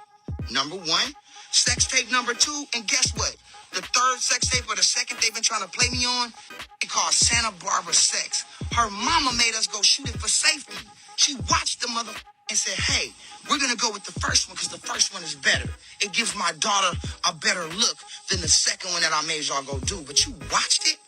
number 1, sex tape number 2, and guess what? The third sex tape or the second they've been trying to play me on, it called Santa Barbara Sex. Her mama made us go shoot it for safety. She watched the mother and said, hey, we're going to go with the first one because the first one is better. It gives my daughter a better look than the second one that I made y'all go do. But you watched it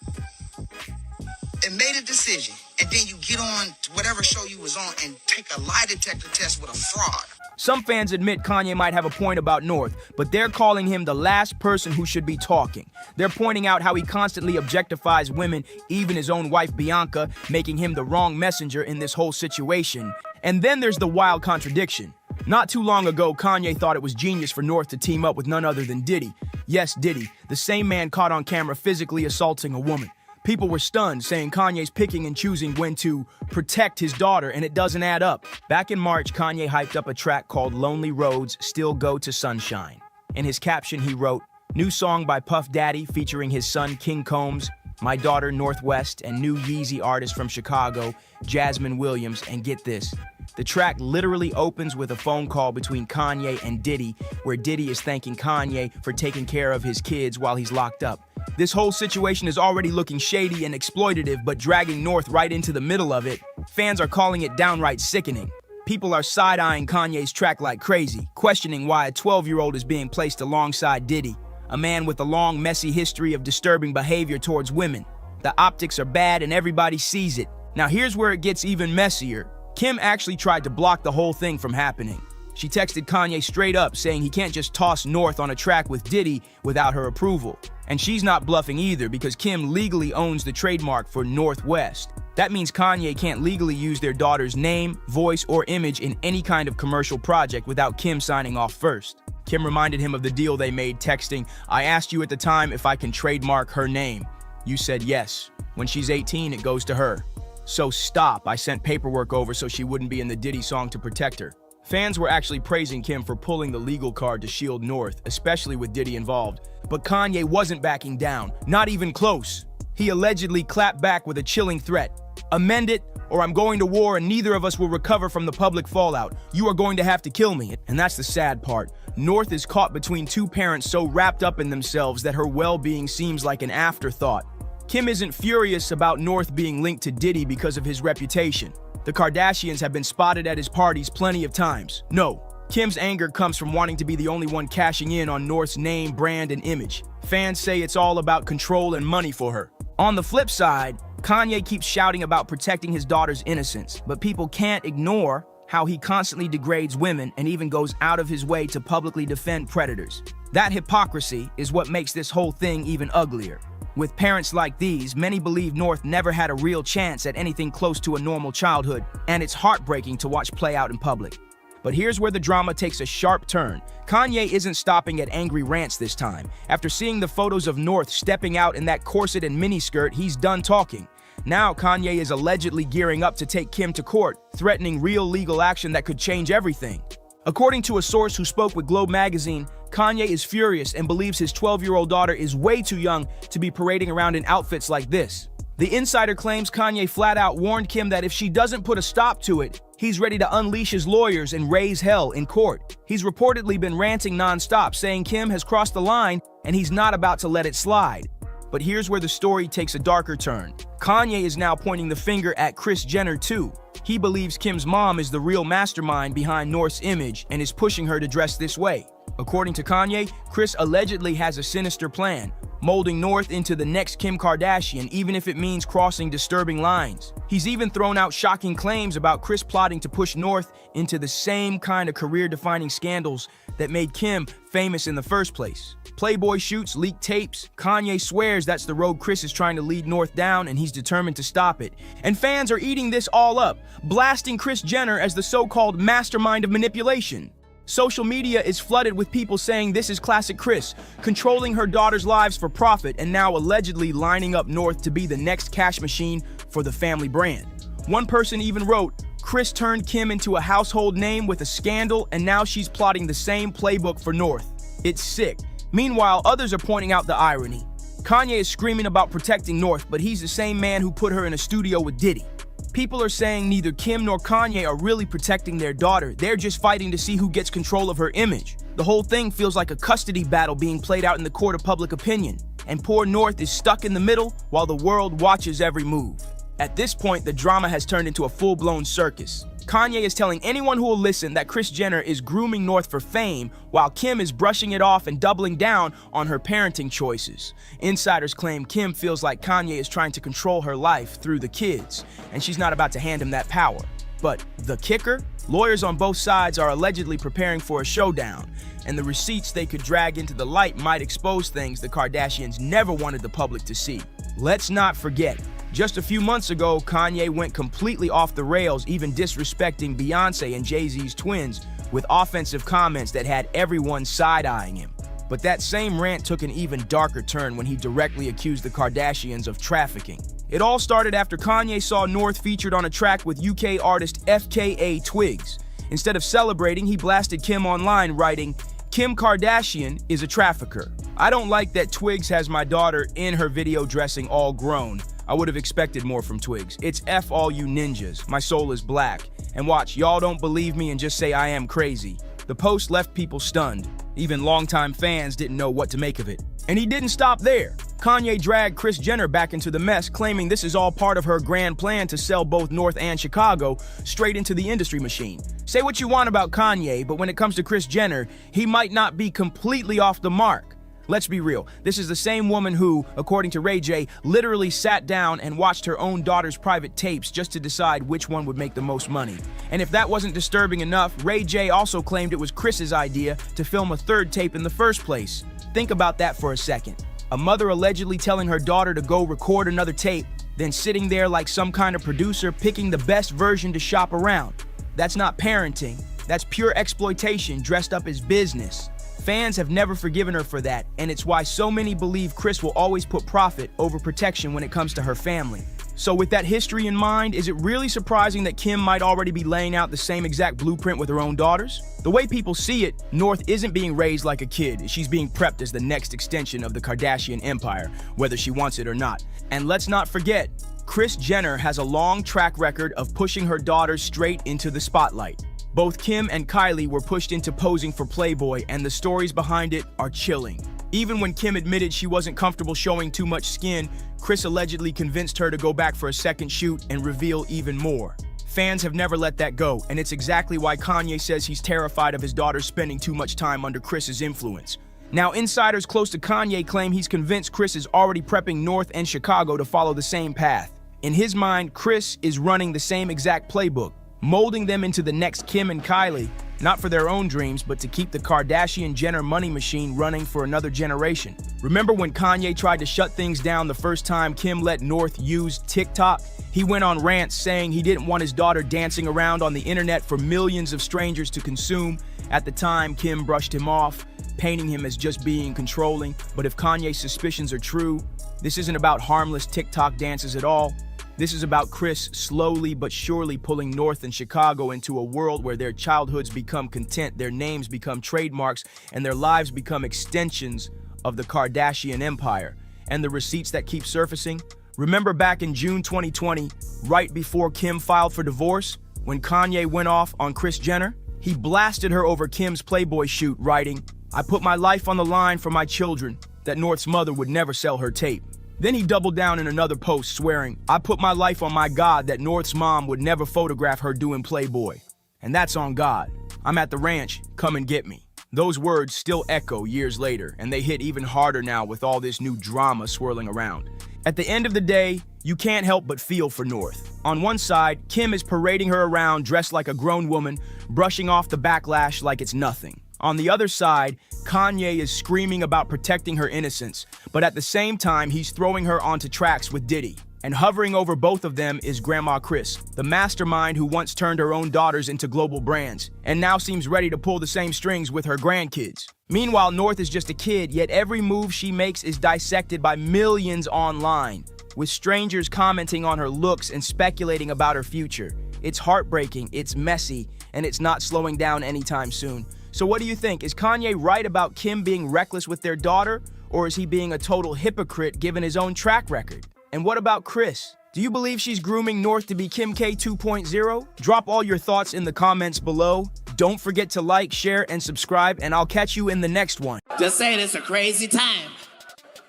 and made a decision. And then you get on to whatever show you was on and take a lie detector test with a fraud. Some fans admit Kanye might have a point about North, but they're calling him the last person who should be talking. They're pointing out how he constantly objectifies women, even his own wife Bianca, making him the wrong messenger in this whole situation. And then there's the wild contradiction. Not too long ago, Kanye thought it was genius for North to team up with none other than Diddy. Yes, Diddy, the same man caught on camera physically assaulting a woman. People were stunned, saying Kanye's picking and choosing when to protect his daughter, and it doesn't add up. Back in March, Kanye hyped up a track called Lonely Roads Still Go to Sunshine. In his caption, he wrote, "New song by Puff Daddy featuring his son King Combs, my daughter Northwest, and new Yeezy artist from Chicago, Jasmine Williams." And get this, the track literally opens with a phone call between Kanye and Diddy, where Diddy is thanking Kanye for taking care of his kids while he's locked up. This whole situation is already looking shady and exploitative, but dragging North right into the middle of it, fans are calling it downright sickening. People are side-eyeing Kanye's track like crazy, questioning why a 12-year-old is being placed alongside Diddy, a man with a long, messy history of disturbing behavior towards women. The optics are bad and everybody sees it. Now here's where it gets even messier. Kim actually tried to block the whole thing from happening. She texted Kanye straight up saying he can't just toss North on a track with Diddy without her approval. And she's not bluffing either, because Kim legally owns the trademark for Northwest. That means Kanye can't legally use their daughter's name, voice, or image in any kind of commercial project without Kim signing off first. Kim reminded him of the deal they made, texting, "I asked you at the time if I can trademark her name. You said yes. When she's 18, it goes to her. So stop. I sent paperwork over so she wouldn't be in the Diddy song to protect her." Fans were actually praising Kim for pulling the legal card to shield North, especially with Diddy involved. But Kanye wasn't backing down, not even close. He allegedly clapped back with a chilling threat. "Amend it, or I'm going to war and neither of us will recover from the public fallout. You are going to have to kill me." And that's the sad part. North is caught between two parents so wrapped up in themselves that her well-being seems like an afterthought. Kim isn't furious about North being linked to Diddy because of his reputation. The Kardashians have been spotted at his parties plenty of times. No, Kim's anger comes from wanting to be the only one cashing in on North's name, brand, and image. Fans say it's all about control and money for her. On the flip side, Kanye keeps shouting about protecting his daughter's innocence, but people can't ignore how he constantly degrades women and even goes out of his way to publicly defend predators. That hypocrisy is what makes this whole thing even uglier. With parents like these, many believe North never had a real chance at anything close to a normal childhood, and it's heartbreaking to watch play out in public. But here's where the drama takes a sharp turn. Kanye isn't stopping at angry rants this time. After seeing the photos of North stepping out in that corset and miniskirt, he's done talking. Now Kanye is allegedly gearing up to take Kim to court, threatening real legal action that could change everything. According to a source who spoke with Globe magazine, Kanye is furious and believes his 12-year-old daughter is way too young to be parading around in outfits like this. The insider claims Kanye flat out warned Kim that if she doesn't put a stop to it, he's ready to unleash his lawyers and raise hell in court. He's reportedly been ranting nonstop, saying Kim has crossed the line and he's not about to let it slide. But here's where the story takes a darker turn. Kanye is now pointing the finger at Kris Jenner too. He believes Kim's mom is the real mastermind behind North's image and is pushing her to dress this way. According to Kanye, Kris allegedly has a sinister plan, molding North into the next Kim Kardashian, even if it means crossing disturbing lines. He's even thrown out shocking claims about Kris plotting to push North into the same kind of career-defining scandals that made Kim famous in the first place. Playboy shoots, leaked tapes. Kanye swears that's the road Kris is trying to lead North down, and he's determined to stop it. And fans are eating this all up, blasting Kris Jenner as the so-called mastermind of manipulation. Social media is flooded with people saying this is classic Kris, controlling her daughter's lives for profit and now allegedly lining up North to be the next cash machine for the family brand. One person even wrote, "Kris turned Kim into a household name with a scandal and now she's plotting the same playbook for North. It's sick." Meanwhile, others are pointing out the irony. Kanye is screaming about protecting North, but he's the same man who put her in a studio with Diddy. People are saying neither Kim nor Kanye are really protecting their daughter. They're just fighting to see who gets control of her image. The whole thing feels like a custody battle being played out in the court of public opinion. And poor North is stuck in the middle while the world watches every move. At this point, the drama has turned into a full-blown circus. Kanye is telling anyone who will listen that Kris Jenner is grooming North for fame, while Kim is brushing it off and doubling down on her parenting choices. Insiders claim Kim feels like Kanye is trying to control her life through the kids, and she's not about to hand him that power. But the kicker? Lawyers on both sides are allegedly preparing for a showdown, and the receipts they could drag into the light might expose things the Kardashians never wanted the public to see. Let's not forget, just a few months ago, Kanye went completely off the rails, even disrespecting Beyonce and Jay-Z's twins with offensive comments that had everyone side-eyeing him. But that same rant took an even darker turn when he directly accused the Kardashians of trafficking. It all started after Kanye saw North featured on a track with UK artist FKA Twigs. Instead of celebrating, he blasted Kim online, writing, "Kim Kardashian is a trafficker. I don't like that Twigs has my daughter in her video dressing all grown. I would have expected more from Twigs. It's F all you ninjas. My soul is black. And watch, y'all don't believe me and just say I am crazy." The post left people stunned. Even longtime fans didn't know what to make of it. And he didn't stop there. Kanye dragged Kris Jenner back into the mess, claiming this is all part of her grand plan to sell both North and Chicago straight into the industry machine. Say what you want about Kanye, but when it comes to Kris Jenner, he might not be completely off the mark. Let's be real, this is the same woman who, according to Ray J, literally sat down and watched her own daughter's private tapes just to decide which one would make the most money. And if that wasn't disturbing enough, Ray J also claimed it was Kris's idea to film a third tape in the first place. Think about that for a second. A mother allegedly telling her daughter to go record another tape, then sitting there like some kind of producer picking the best version to shop around. That's not parenting, that's pure exploitation dressed up as business. Fans have never forgiven her for that, and it's why so many believe Kris will always put profit over protection when it comes to her family. So with that history in mind, is it really surprising that Kim might already be laying out the same exact blueprint with her own daughters? The way people see it, North isn't being raised like a kid. She's being prepped as the next extension of the Kardashian empire, whether she wants it or not. And let's not forget, Kris Jenner has a long track record of pushing her daughters straight into the spotlight. Both Kim and Kylie were pushed into posing for Playboy, and the stories behind it are chilling. Even when Kim admitted she wasn't comfortable showing too much skin, Kris allegedly convinced her to go back for a second shoot and reveal even more. Fans have never let that go, and it's exactly why Kanye says he's terrified of his daughter spending too much time under Kris's influence. Now, insiders close to Kanye claim he's convinced Kris is already prepping North and Chicago to follow the same path. In his mind, Kris is running the same exact playbook, molding them into the next Kim and Kylie, not for their own dreams, but to keep the Kardashian-Jenner money machine running for another generation. Remember when Kanye tried to shut things down the first time Kim let North use TikTok? He went on rants saying he didn't want his daughter dancing around on the internet for millions of strangers to consume. At the time, Kim brushed him off, painting him as just being controlling. But if Kanye's suspicions are true, this isn't about harmless TikTok dances at all. This is about Kris slowly but surely pulling North and Chicago into a world where their childhoods become content, their names become trademarks, and their lives become extensions of the Kardashian empire. And the receipts that keep surfacing? Remember back in June 2020, right before Kim filed for divorce, when Kanye went off on Kris Jenner? He blasted her over Kim's Playboy shoot, writing, "I put my life on the line for my children, that North's mother would never sell her tape." Then he doubled down in another post, swearing, "I put my life on my God that North's mom would never photograph her doing Playboy. And that's on God. I'm at the ranch, come and get me." Those words still echo years later, and they hit even harder now with all this new drama swirling around. At the end of the day, you can't help but feel for North. On one side, Kim is parading her around dressed like a grown woman, brushing off the backlash like it's nothing. On the other side, Kanye is screaming about protecting her innocence, but at the same time, he's throwing her onto tracks with Diddy. And hovering over both of them is Grandma Kris, the mastermind who once turned her own daughters into global brands, and now seems ready to pull the same strings with her grandkids. Meanwhile, North is just a kid, yet every move she makes is dissected by millions online, with strangers commenting on her looks and speculating about her future. It's heartbreaking, it's messy, and it's not slowing down anytime soon. So what do you think? Is Kanye right about Kim being reckless with their daughter, or is he being a total hypocrite given his own track record? And what about Kris? Do you believe she's grooming North to be Kim K 2.0? Drop all your thoughts in the comments below. Don't forget to like, share, and subscribe, and I'll catch you in the next one. Just saying, it's a crazy time.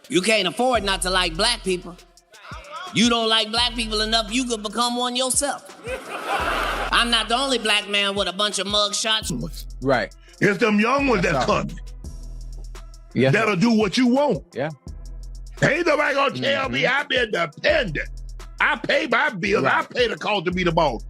You can't afford not to like black people. You don't like black people enough, you could become one yourself. I'm not the only black man with a bunch of mug shots. Right. It's them young ones that's coming. Yeah. That'll do what you want. Yeah. Ain't nobody gonna tell me I'm independent. I pay my bills. Right. I pay the cost to be the boss.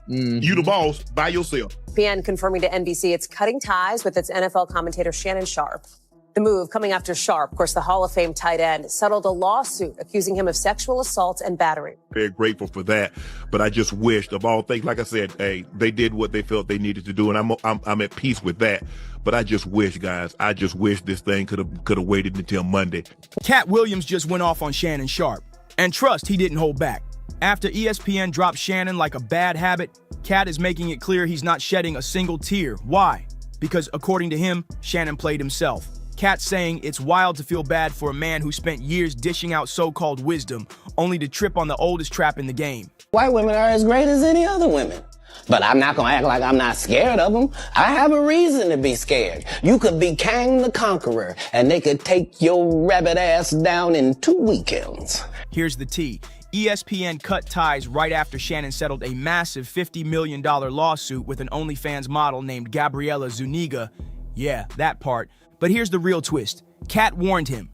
You the boss by yourself. ESPN confirming to NBC it's cutting ties with its NFL commentator Shannon Sharpe. The move coming after Sharp, of course, the Hall of Fame tight end, settled a lawsuit accusing him of sexual assault and battery. Very grateful for that, but I just wished, of all things, like I said, hey, they did what they felt they needed to do, and I'm at peace with that. But I just wish, guys, this thing could have waited until Monday. Katt Williams just went off on Shannon Sharp, and trust he didn't hold back. After ESPN dropped Shannon like a bad habit, Katt is making it clear he's not shedding a single tear. Why? Because according to him, Shannon played himself. Katt's saying it's wild to feel bad for a man who spent years dishing out so-called wisdom, only to trip on the oldest trap in the game. White women are as great as any other women. But I'm not gonna act like I'm not scared of them. I have a reason to be scared. You could be Kang the Conqueror, and they could take your rabbit ass down in 2 weekends. Here's the tea. ESPN cut ties right after Shannon settled a massive $50 million lawsuit with an OnlyFans model named Gabriella Zuniga. Yeah, that part. But here's the real twist. Katt warned him.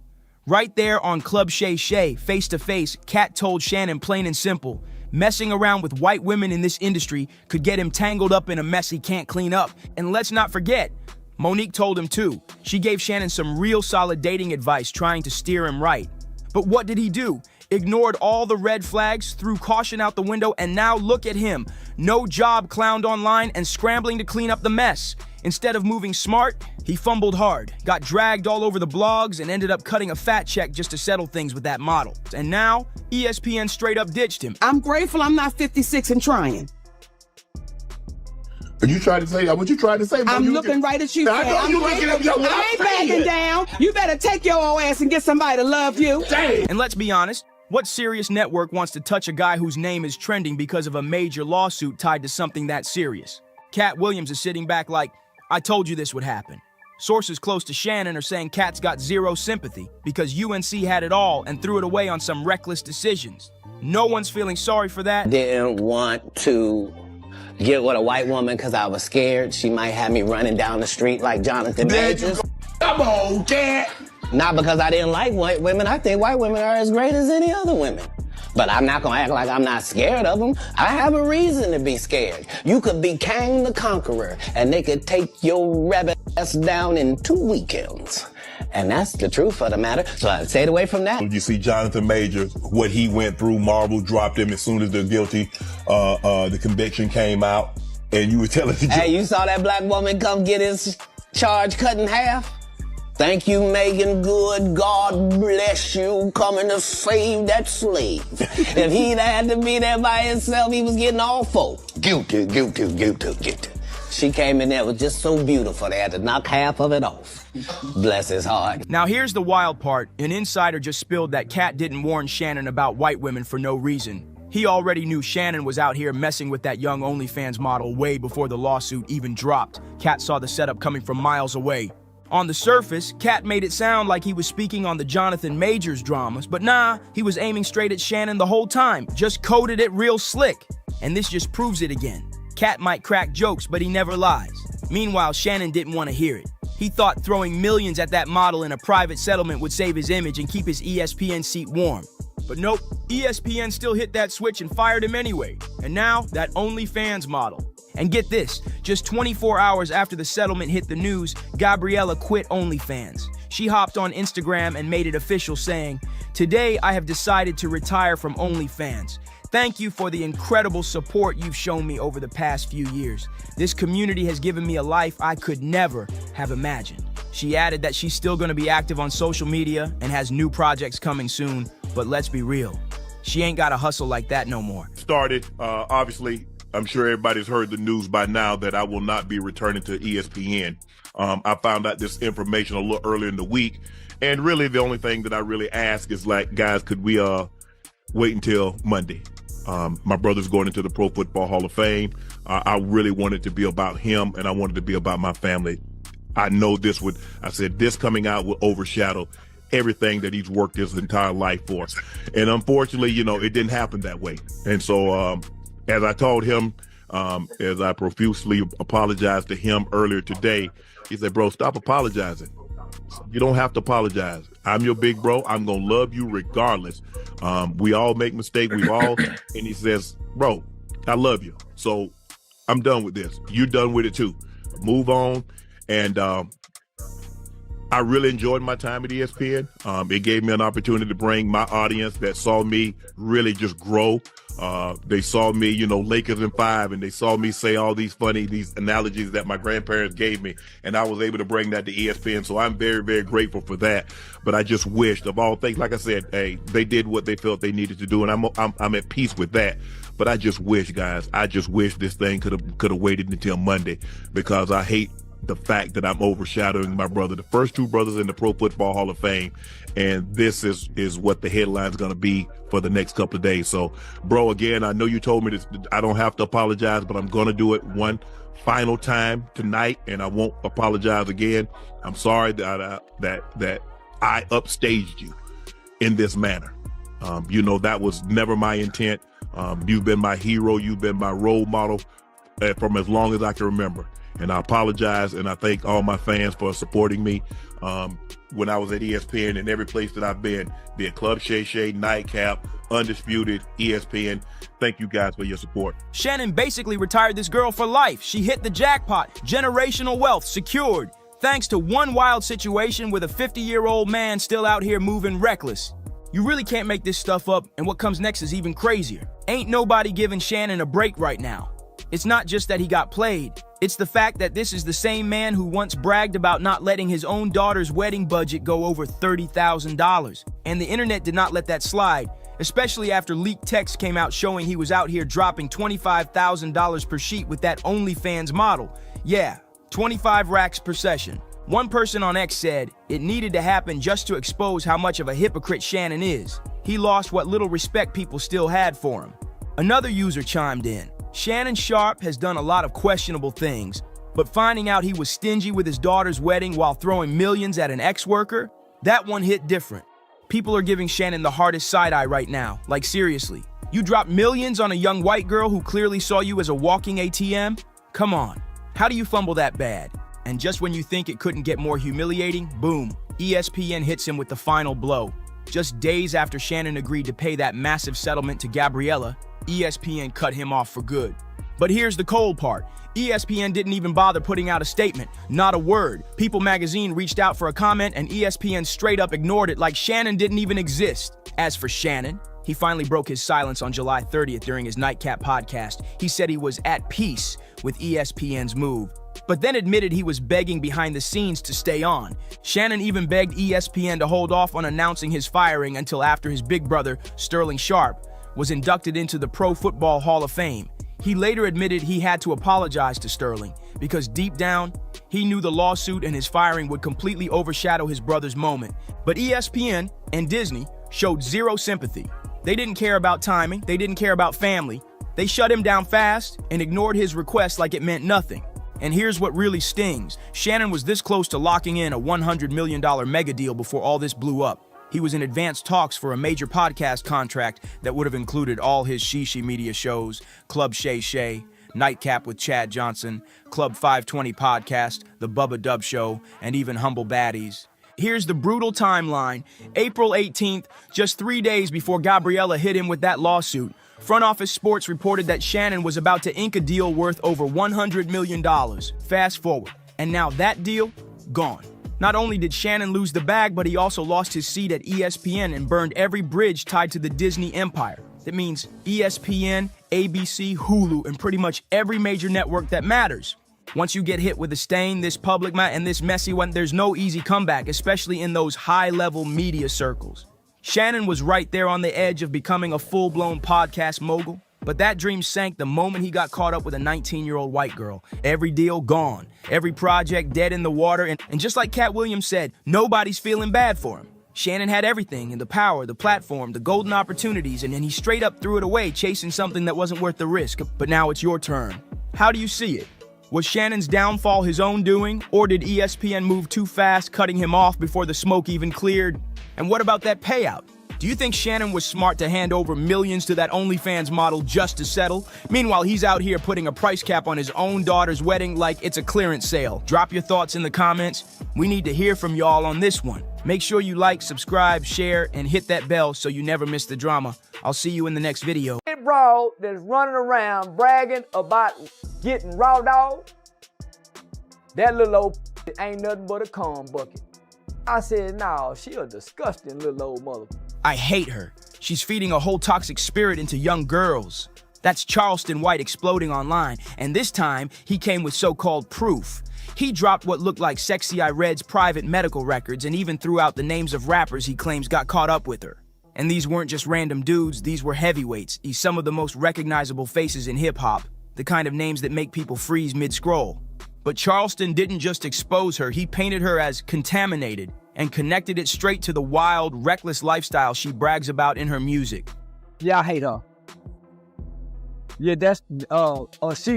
Right there on Club Shay Shay, face to face, Katt told Shannon plain and simple, messing around with white women in this industry could get him tangled up in a mess he can't clean up. And let's not forget, Monique told him too. She gave Shannon some real solid dating advice trying to steer him right. But what did he do? Ignored all the red flags, threw caution out the window, and now look at him. No job, clowned online, and scrambling to clean up the mess. Instead of moving smart, he fumbled hard, got dragged all over the blogs, and ended up cutting a fat check just to settle things with that model. And now, ESPN straight up ditched him. I'm grateful I'm not 56 and trying. Are you trying to say what you trying to say? I'm looking right at you. I know you looking at me. I ain't backing down. You better take your old ass and get somebody to love you. Dang. And let's be honest, what serious network wants to touch a guy whose name is trending because of a major lawsuit tied to something that serious? Katt Williams is sitting back like, I told you this would happen. Sources close to Shannon are saying Katt's got zero sympathy because UNC had it all and threw it away on some reckless decisions. No one's feeling sorry for that. Didn't want to get with a white woman because I was scared she might have me running down the street like Jonathan Majors. Come on, Katt. Not because I didn't like white women. I think white women are as great as any other women. But I'm not gonna act like I'm not scared of them. I have a reason to be scared. You could be Kang the Conqueror, and they could take your rabbit ass down in 2 weekends. And that's the truth of the matter. So I stayed away from that. You see Jonathan Majors, what he went through, Marvel dropped him as soon as the conviction came out. And you were telling the Hey, you saw that black woman come get his charge cut in half? Thank you, Megan Good. God bless you coming to save that slave. If he'd had to be there by himself, he was getting all four. Guilty. She came in there, was just so beautiful, they had to knock half of it off. Bless his heart. Now here's the wild part. An insider just spilled that Katt didn't warn Shannon about white women for no reason. He already knew Shannon was out here messing with that young OnlyFans model way before the lawsuit even dropped. Katt saw the setup coming from miles away. On the surface, Katt made it sound like he was speaking on the Jonathan Majors dramas, but nah, he was aiming straight at Shannon the whole time, just coded it real slick. And this just proves it again. Katt might crack jokes, but he never lies. Meanwhile, Shannon didn't want to hear it. He thought throwing millions at that model in a private settlement would save his image and keep his ESPN seat warm. But nope, ESPN still hit that switch and fired him anyway. And now, that OnlyFans model. And get this, just 24 hours after the settlement hit the news, Gabriella quit OnlyFans. She hopped on Instagram and made it official saying, "Today I have decided to retire from OnlyFans. Thank you for the incredible support you've shown me over the past few years. This community has given me a life I could never have imagined." She added that she's still going to be active on social media and has new projects coming soon, but let's be real, she ain't got to hustle like that no more. Started, obviously, I'm sure everybody's heard the news by now that I will not be returning to ESPN. I found out this information a little earlier in the week, and really the only thing that I really ask is like, guys, could we wait until Monday? My brother's going into the Pro Football Hall of Fame. I really wanted to be about him, and I wanted to be about my family. I know this coming out will overshadow everything that he's worked his entire life for. And unfortunately, it didn't happen that way. And so, as I told him, as I profusely apologized to him earlier today, he said, "Bro, stop apologizing. You don't have to apologize. I'm your big bro. I'm going to love you regardless. We all make mistakes. And he says, "Bro, I love you. So I'm done with this. You're done with it too. Move on." And I really enjoyed my time at ESPN. It gave me an opportunity to bring my audience that saw me really just grow. They saw me, Lakers in 5, and they saw me say all these analogies that my grandparents gave me, and I was able to bring that to ESPN. So I'm very, very grateful for that. But I just wished, of all things, like I said, hey, they did what they felt they needed to do, and I'm at peace with that. But I just wish, guys, this thing could have waited until Monday, because I hate the fact that I'm overshadowing my brother, the first 2 brothers in the Pro Football Hall of Fame, and this is what the headline's going to be for the next couple of days. So, bro, again, I know you told me this, I don't have to apologize, but I'm going to do it one final time tonight, and I won't apologize again. I'm sorry that I upstaged you in this manner. That was never my intent. You've been my hero. You've been my role model from as long as I can remember. And I apologize, and I thank all my fans for supporting me when I was at ESPN and every place that I've been, be it Club Shay Shay, Nightcap, Undisputed, ESPN. Thank you guys for your support. Shannon basically retired this girl for life. She hit the jackpot. Generational wealth secured. Thanks to one wild situation with a 50-year-old man still out here moving reckless. You really can't make this stuff up, and what comes next is even crazier. Ain't nobody giving Shannon a break right now. It's not just that he got played. It's the fact that this is the same man who once bragged about not letting his own daughter's wedding budget go over $30,000. And the internet did not let that slide, especially after leaked texts came out showing he was out here dropping $25,000 per sheet with that OnlyFans model. Yeah, 25 racks per session. One person on X said it needed to happen just to expose how much of a hypocrite Shannon is. He lost what little respect people still had for him. Another user chimed in. Shannon Sharp has done a lot of questionable things, but finding out he was stingy with his daughter's wedding while throwing millions at an ex-worker, that one hit different. People are giving Shannon the hardest side-eye right now. Like, seriously. You dropped millions on a young white girl who clearly saw you as a walking ATM? Come on. How do you fumble that bad? And just when you think it couldn't get more humiliating, boom, ESPN hits him with the final blow. Just days after Shannon agreed to pay that massive settlement to Gabriella, ESPN cut him off for good. But here's the cold part. ESPN didn't even bother putting out a statement, not a word. People magazine reached out for a comment and ESPN straight up ignored it like Shannon didn't even exist. As for Shannon, he finally broke his silence on July 30th during his Nightcap podcast. He said he was at peace with ESPN's move, but then admitted he was begging behind the scenes to stay on. Shannon even begged ESPN to hold off on announcing his firing until after his big brother, Sterling Sharp, was inducted into the Pro Football Hall of Fame. He later admitted he had to apologize to Sterling because deep down, he knew the lawsuit and his firing would completely overshadow his brother's moment. But ESPN and Disney showed zero sympathy. They didn't care about timing, they didn't care about family. They shut him down fast and ignored his request like it meant nothing. And here's what really stings. Shannon was this close to locking in a $100 million mega deal before all this blew up. He was in advanced talks for a major podcast contract that would have included all his Shishi Media shows, Club Shay Shay, Nightcap with Chad Johnson, Club 520 Podcast, The Bubba Dub Show, and even Humble Baddies. Here's the brutal timeline. April 18th, just 3 days before Gabriella hit him with that lawsuit, Front Office Sports reported that Shannon was about to ink a deal worth over $100 million. Fast forward, and now that deal, gone. Not only did Shannon lose the bag, but he also lost his seat at ESPN and burned every bridge tied to the Disney empire. That means ESPN, ABC, Hulu, and pretty much every major network that matters. Once you get hit with a stain this public and this messy one, there's no easy comeback, especially in those high-level media circles. Shannon was right there on the edge of becoming a full-blown podcast mogul, but that dream sank the moment he got caught up with a 19-year-old white girl. Every deal gone, every project dead in the water, and just like Katt Williams said, nobody's feeling bad for him. Shannon had everything, and the power, the platform, the golden opportunities, and then he straight up threw it away, chasing something that wasn't worth the risk. But now it's your turn. How do you see it? Was Shannon's downfall his own doing, or did ESPN move too fast, cutting him off before the smoke even cleared? And what about that payout? Do you think Shannon was smart to hand over millions to that OnlyFans model just to settle? Meanwhile, he's out here putting a price cap on his own daughter's wedding like it's a clearance sale. Drop your thoughts in the comments. We need to hear from y'all on this one. Make sure you like, subscribe, share, and hit that bell so you never miss the drama. I'll see you in the next video. Bro that's running around bragging about getting raw dog, that little old ain't nothing but a cum bucket. I said, no, she a disgusting little old mother. I hate her. She's feeding a whole toxic spirit into young girls. That's Charleston White exploding online, and this time, he came with so-called proof. He dropped what looked like Sexy I Red's private medical records and even threw out the names of rappers he claims got caught up with her. And these weren't just random dudes, these were heavyweights, some of the most recognizable faces in hip-hop, the kind of names that make people freeze mid-scroll. But Charleston didn't just expose her, he painted her as contaminated and connected it straight to the wild, reckless lifestyle she brags about in her music. Yeah, I hate her. Yeah, that's,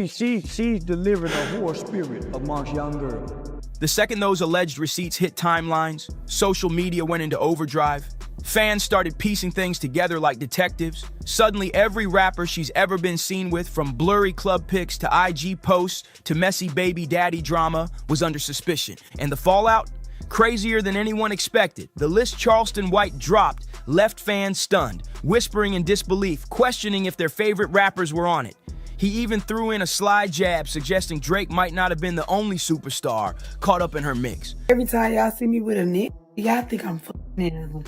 she's delivering a horror spirit amongst young girls. The second those alleged receipts hit timelines, social media went into overdrive. Fans started piecing things together like detectives. Suddenly, every rapper she's ever been seen with, from blurry club pics to IG posts to messy baby daddy drama, was under suspicion. And the fallout? Crazier than anyone expected. The list Charleston White dropped left fans stunned, whispering in disbelief, questioning if their favorite rappers were on it. He even threw in a sly jab suggesting Drake might not have been the only superstar caught up in her mix. Every time y'all see me with a nigga, y'all think I'm fucking.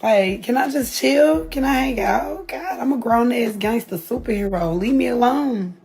Like, can I just chill? Can I hang out? God, I'm a grown-ass gangster superhero. Leave me alone.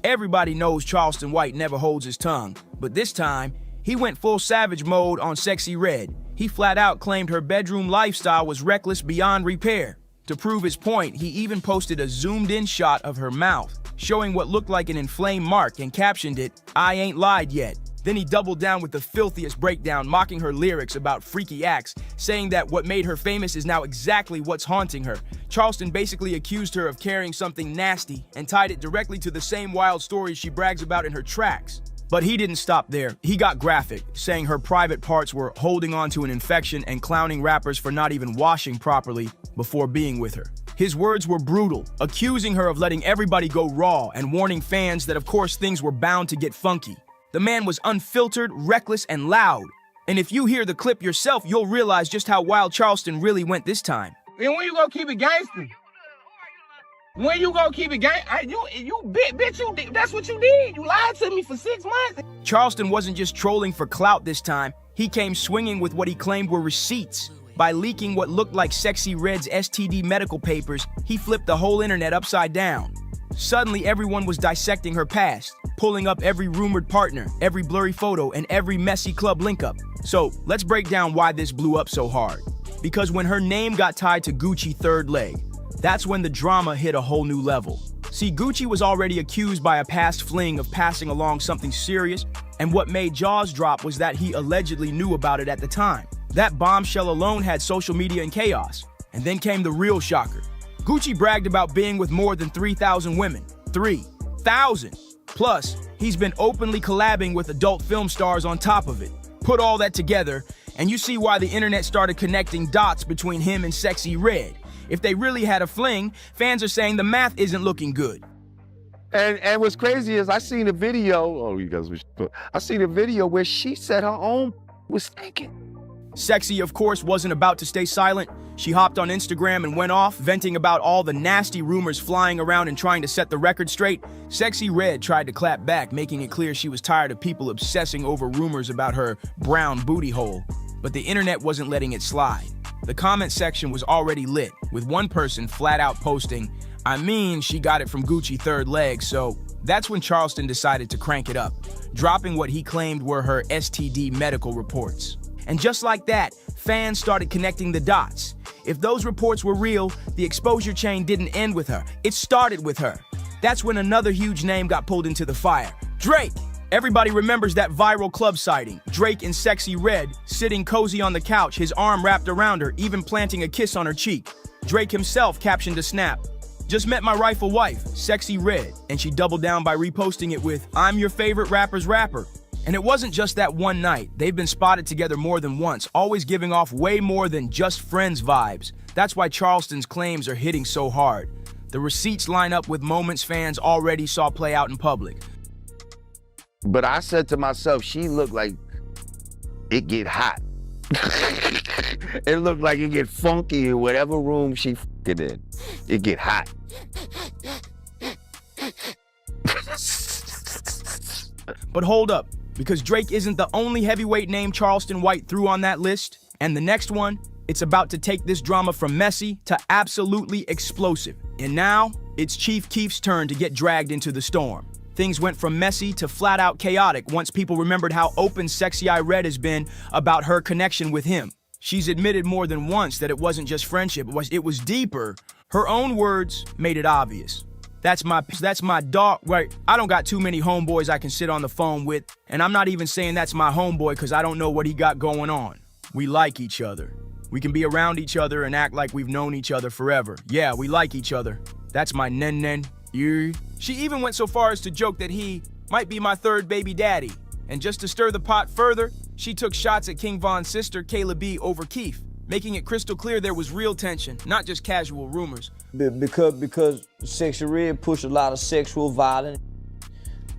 Everybody knows Charleston White never holds his tongue, but this time, he went full savage mode on Sexy Red. He flat out claimed her bedroom lifestyle was reckless beyond repair. To prove his point, he even posted a zoomed-in shot of her mouth, showing what looked like an inflamed mark and captioned it, "I ain't lied yet." Then he doubled down with the filthiest breakdown, mocking her lyrics about freaky acts, saying that what made her famous is now exactly what's haunting her. Charleston basically accused her of carrying something nasty and tied it directly to the same wild stories she brags about in her tracks. But he didn't stop there. He got graphic, saying her private parts were holding on to an infection and clowning rappers for not even washing properly before being with her. His words were brutal, accusing her of letting everybody go raw and warning fans that of course things were bound to get funky. The man was unfiltered, reckless, and loud. And if you hear the clip yourself, you'll realize just how wild Charleston really went this time. And when you gonna keep it gangster? When you gonna keep it bitch, that's what you did. You lied to me for 6 months. Charleston wasn't just trolling for clout this time. He came swinging with what he claimed were receipts. By leaking what looked like Sexy Red's STD medical papers, he flipped the whole internet upside down. Suddenly, everyone was dissecting her past, pulling up every rumored partner, every blurry photo, and every messy club link-up. So, let's break down why this blew up so hard. Because when her name got tied to Gucci third leg, that's when the drama hit a whole new level. See, Gucci was already accused by a past fling of passing along something serious, and what made jaws drop was that he allegedly knew about it at the time. That bombshell alone had social media in chaos. And then came the real shocker. Gucci bragged about being with more than 3,000 women. 3,000! Plus, he's been openly collabing with adult film stars on top of it. Put all that together, and you see why the internet started connecting dots between him and Sexy Red. If they really had a fling, fans are saying the math isn't looking good. And what's crazy is I seen a video, I seen a video where she said her own was thinking. Sexy, of course, wasn't about to stay silent. She hopped on Instagram and went off, venting about all the nasty rumors flying around and trying to set the record straight. Sexy Red tried to clap back, making it clear she was tired of people obsessing over rumors about her brown booty hole. But the internet wasn't letting it slide. The comment section was already lit, with one person flat out posting, "I mean, she got it from Gucci third leg," so that's when Charleston decided to crank it up, dropping what he claimed were her STD medical reports. And just like that, fans started connecting the dots. If those reports were real, the exposure chain didn't end with her. It started with her. That's when another huge name got pulled into the fire. Drake! Everybody remembers that viral club sighting. Drake in Sexy Red, sitting cozy on the couch, his arm wrapped around her, even planting a kiss on her cheek. Drake himself captioned a snap. "Just met my rightful wife, Sexy Red," and she doubled down by reposting it with, "I'm your favorite rapper's rapper." And it wasn't just that one night. They've been spotted together more than once, always giving off way more than just friends vibes. That's why Charleston's claims are hitting so hard. The receipts line up with moments fans already saw play out in public. But I said to myself, she looked like it get hot. It looked like it get funky in whatever room she f***ing in. It get hot. But hold up. Because Drake isn't the only heavyweight name Charleston White threw on that list. And the next one, it's about to take this drama from messy to absolutely explosive. And now, it's Chief Keef's turn to get dragged into the storm. Things went from messy to flat out chaotic once people remembered how open Sexy I Red has been about her connection with him. She's admitted more than once that it wasn't just friendship, it was deeper. Her own words made it obvious. That's my dog, right? I don't got too many homeboys I can sit on the phone with, and I'm not even saying that's my homeboy because I don't know what he got going on. We like each other. We can be around each other and act like we've known each other forever. Yeah, we like each other. That's my nen. She even went so far as to joke that he might be my third baby daddy. And just to stir the pot further, she took shots at King Von's sister, Kayla B, over Keef, making it crystal clear there was real tension, not just casual rumors. Because Sexy Red pushed a lot of sexual violence,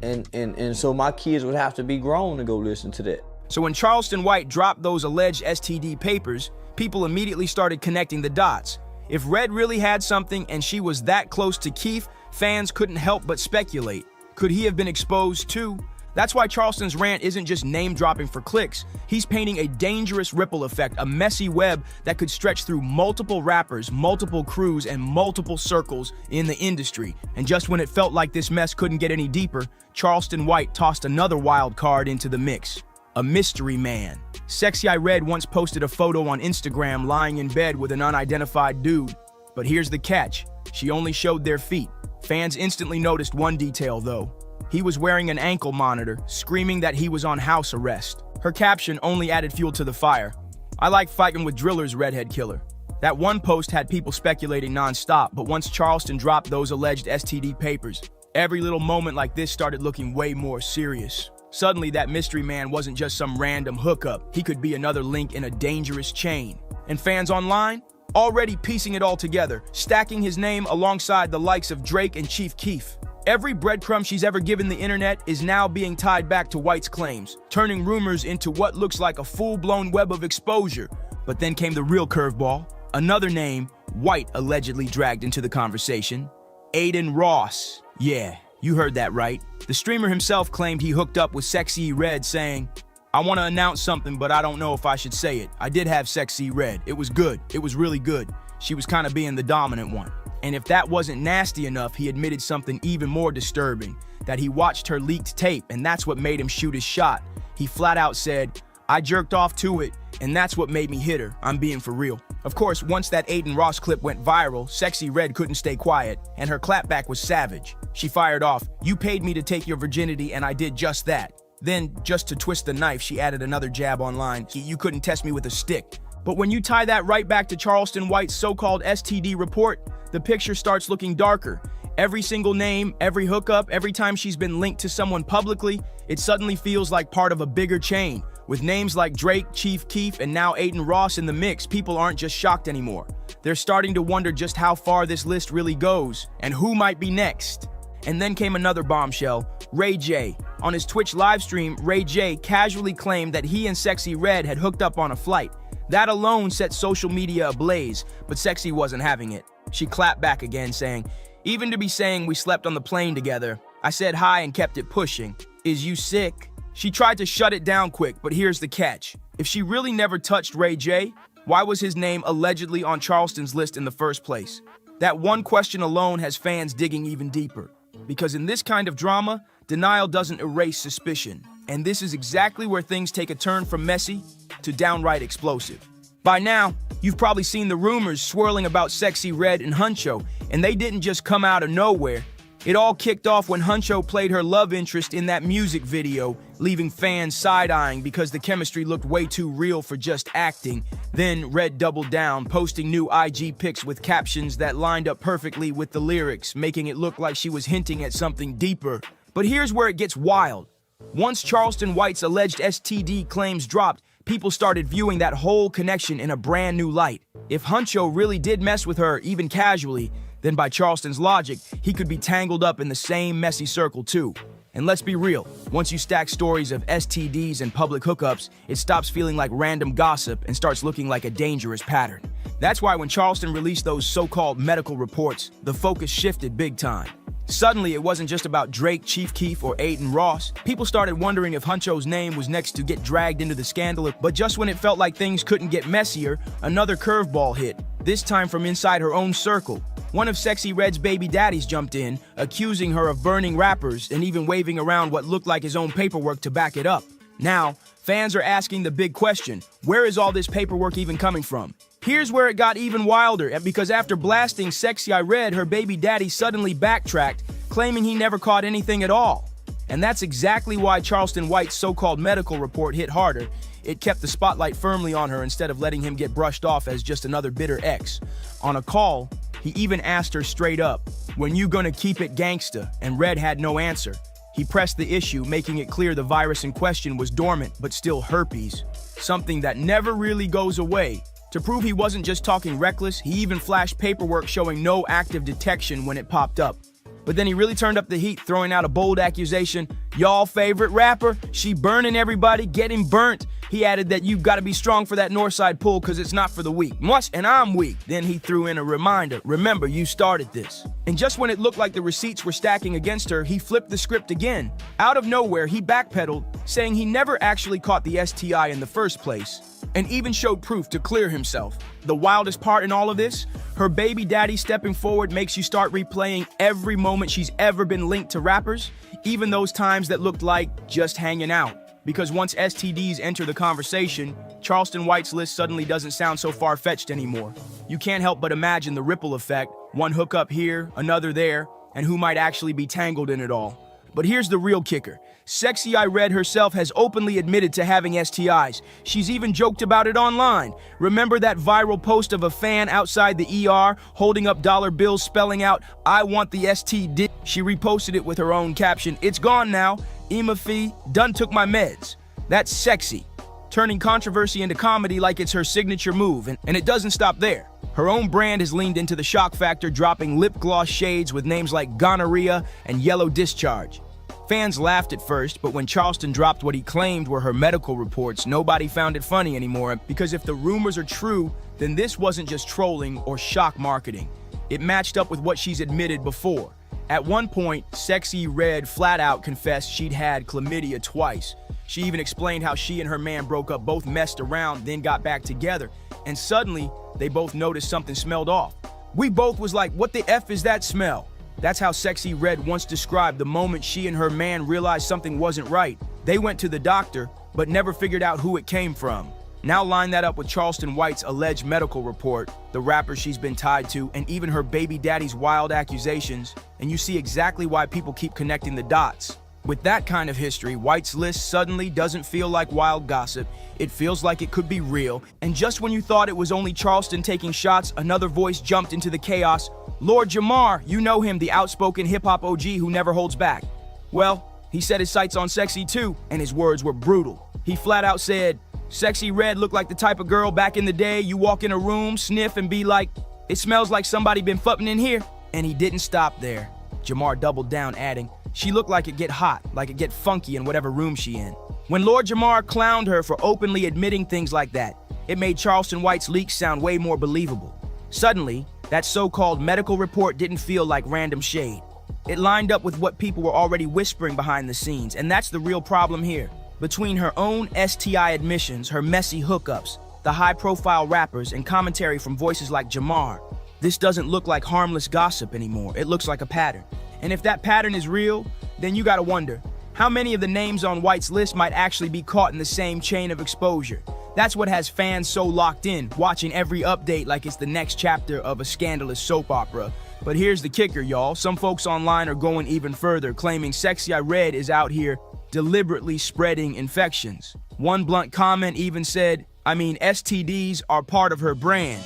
and so my kids would have to be grown to go listen to that. So when Charleston White dropped those alleged STD papers, people immediately started connecting the dots. If Red really had something and she was that close to Keef, fans couldn't help but speculate. Could he have been exposed too? That's why Charleston's rant isn't just name-dropping for clicks. He's painting a dangerous ripple effect, a messy web that could stretch through multiple rappers, multiple crews, and multiple circles in the industry. And just when it felt like this mess couldn't get any deeper, Charleston White tossed another wild card into the mix. A mystery man. Sexy I Red once posted a photo on Instagram lying in bed with an unidentified dude. But here's the catch. She only showed their feet. Fans instantly noticed one detail, though. He was wearing an ankle monitor, screaming that he was on house arrest. Her caption only added fuel to the fire. I like fighting with drillers, redhead killer. That one post had people speculating nonstop, but once Charleston dropped those alleged STD papers, every little moment like this started looking way more serious. Suddenly, that mystery man wasn't just some random hookup. He could be another link in a dangerous chain. And fans online? Already piecing it all together, stacking his name alongside the likes of Drake and Chief Keef. Every breadcrumb she's ever given the internet is now being tied back to White's claims, turning rumors into what looks like a full-blown web of exposure. But then came the real curveball. Another name, White allegedly dragged into the conversation. Aiden Ross. Yeah, you heard that right. The streamer himself claimed he hooked up with Sexy Red, saying, I want to announce something, but I don't know if I should say it. I did have Sexy Red. It was good. It was really good. She was kind of being the dominant one. And if that wasn't nasty enough, he admitted something even more disturbing, that he watched her leaked tape, and that's what made him shoot his shot. He flat out said, I jerked off to it, and that's what made me hit her. I'm being for real. Of course, once that Aiden Ross clip went viral, Sexy Red couldn't stay quiet, and her clapback was savage. She fired off, you paid me to take your virginity, and I did just that. Then, just to twist the knife, she added another jab online. You couldn't test me with a stick. But when you tie that right back to Charleston White's so-called STD report, the picture starts looking darker. Every single name, every hookup, every time she's been linked to someone publicly, it suddenly feels like part of a bigger chain. With names like Drake, Chief Keef, and now Aiden Ross in the mix, people aren't just shocked anymore. They're starting to wonder just how far this list really goes, and who might be next. And then came another bombshell, Ray J. On his Twitch livestream, Ray J casually claimed that he and Sexy Red had hooked up on a flight. That alone set social media ablaze, but Sexy wasn't having it. She clapped back again, saying, even to be saying we slept on the plane together, I said hi and kept it pushing. Is you sick? She tried to shut it down quick, but here's the catch. If she really never touched Ray J, why was his name allegedly on Charleston's list in the first place? That one question alone has fans digging even deeper. Because in this kind of drama, denial doesn't erase suspicion. And this is exactly where things take a turn from messy to downright explosive. By now, you've probably seen the rumors swirling about Sexy Red and Huncho, and they didn't just come out of nowhere. It all kicked off when Huncho played her love interest in that music video, leaving fans side-eyeing because the chemistry looked way too real for just acting. Then Red doubled down, posting new IG pics with captions that lined up perfectly with the lyrics, making it look like she was hinting at something deeper. But here's where it gets wild. Once Charleston White's alleged STD claims dropped, people started viewing that whole connection in a brand new light. If Huncho really did mess with her, even casually, then by Charleston's logic, he could be tangled up in the same messy circle too. And let's be real, once you stack stories of STDs and public hookups, it stops feeling like random gossip and starts looking like a dangerous pattern. That's why when Charleston released those so-called medical reports, the focus shifted big time. Suddenly, it wasn't just about Drake, Chief Keef, or Aiden Ross. People started wondering if Huncho's name was next to get dragged into the scandal, but just when it felt like things couldn't get messier, another curveball hit, this time from inside her own circle. One of Sexy Red's baby daddies jumped in, accusing her of burning rappers and even waving around what looked like his own paperwork to back it up. Now, fans are asking the big question, where is all this paperwork even coming from? Here's where it got even wilder, because after blasting Sexy Red, her baby daddy suddenly backtracked, claiming he never caught anything at all. And that's exactly why Charleston White's so-called medical report hit harder. It kept the spotlight firmly on her instead of letting him get brushed off as just another bitter ex. On a call, he even asked her straight up, "When you gonna keep it gangsta?" And Red had no answer. He pressed the issue, making it clear the virus in question was dormant, but still herpes, something that never really goes away. To prove he wasn't just talking reckless, he even flashed paperwork showing no active detection when it popped up. But then he really turned up the heat, throwing out a bold accusation. Y'all favorite rapper? She burning everybody, getting burnt. He added that you've got to be strong for that Northside pull because it's not for the weak. Much, and I'm weak. Then he threw in a reminder. Remember, you started this. And just when it looked like the receipts were stacking against her, he flipped the script again. Out of nowhere, he backpedaled, saying he never actually caught the STI in the first place, and even showed proof to clear himself. The wildest part in all of this, her baby daddy stepping forward makes you start replaying every moment she's ever been linked to rappers, even those times that looked like just hanging out. Because once STDs enter the conversation, Charleston White's list suddenly doesn't sound so far-fetched anymore. You can't help but imagine the ripple effect, one hookup here, another there, and who might actually be tangled in it all. But here's the real kicker. Sexy Red herself has openly admitted to having STIs. She's even joked about it online. Remember that viral post of a fan outside the ER holding up dollar bills spelling out, "I want the STD"? She reposted it with her own caption, "It's gone now. Ema Fee, done took my meds." That's sexy, turning controversy into comedy like it's her signature move, and it doesn't stop there. Her own brand has leaned into the shock factor, dropping lip gloss shades with names like gonorrhea and yellow discharge. Fans laughed at first, but when Charleston dropped what he claimed were her medical reports, nobody found it funny anymore, because if the rumors are true, then this wasn't just trolling or shock marketing. It matched up with what she's admitted before. At one point, Sexy Red flat out confessed she'd had chlamydia twice. She even explained how she and her man broke up, both messed around, then got back together, and suddenly, they both noticed something smelled off. We both was like, what the F is that smell? That's how Sexy Red once described the moment she and her man realized something wasn't right. They went to the doctor, but never figured out who it came from. Now line that up with Charleston White's alleged medical report, the rapper she's been tied to, and even her baby daddy's wild accusations, and you see exactly why people keep connecting the dots. With that kind of history, White's list suddenly doesn't feel like wild gossip. It feels like it could be real. And just when you thought it was only Charleston taking shots, another voice jumped into the chaos. Lord Jamar, you know him, the outspoken hip-hop OG who never holds back. Well, he set his sights on Sexy too, and his words were brutal. He flat out said, "Sexy Red looked like the type of girl back in the day you walk in a room, sniff, and be like, it smells like somebody been fucking in here." And he didn't stop there. Jamar doubled down, adding, "She looked like it get hot, like it get funky in whatever room she in." When Lord Jamar clowned her for openly admitting things like that, it made Charleston White's leaks sound way more believable. Suddenly, that so-called medical report didn't feel like random shade. It lined up with what people were already whispering behind the scenes, and that's the real problem here. Between her own STI admissions, her messy hookups, the high-profile rappers, and commentary from voices like Jamar, this doesn't look like harmless gossip anymore. It looks like a pattern. And if that pattern is real, then you gotta wonder, how many of the names on White's list might actually be caught in the same chain of exposure? That's what has fans so locked in, watching every update like it's the next chapter of a scandalous soap opera. But here's the kicker, y'all. Some folks online are going even further, claiming Sexy Red is out here deliberately spreading infections. One blunt comment even said, STDs are part of her brand.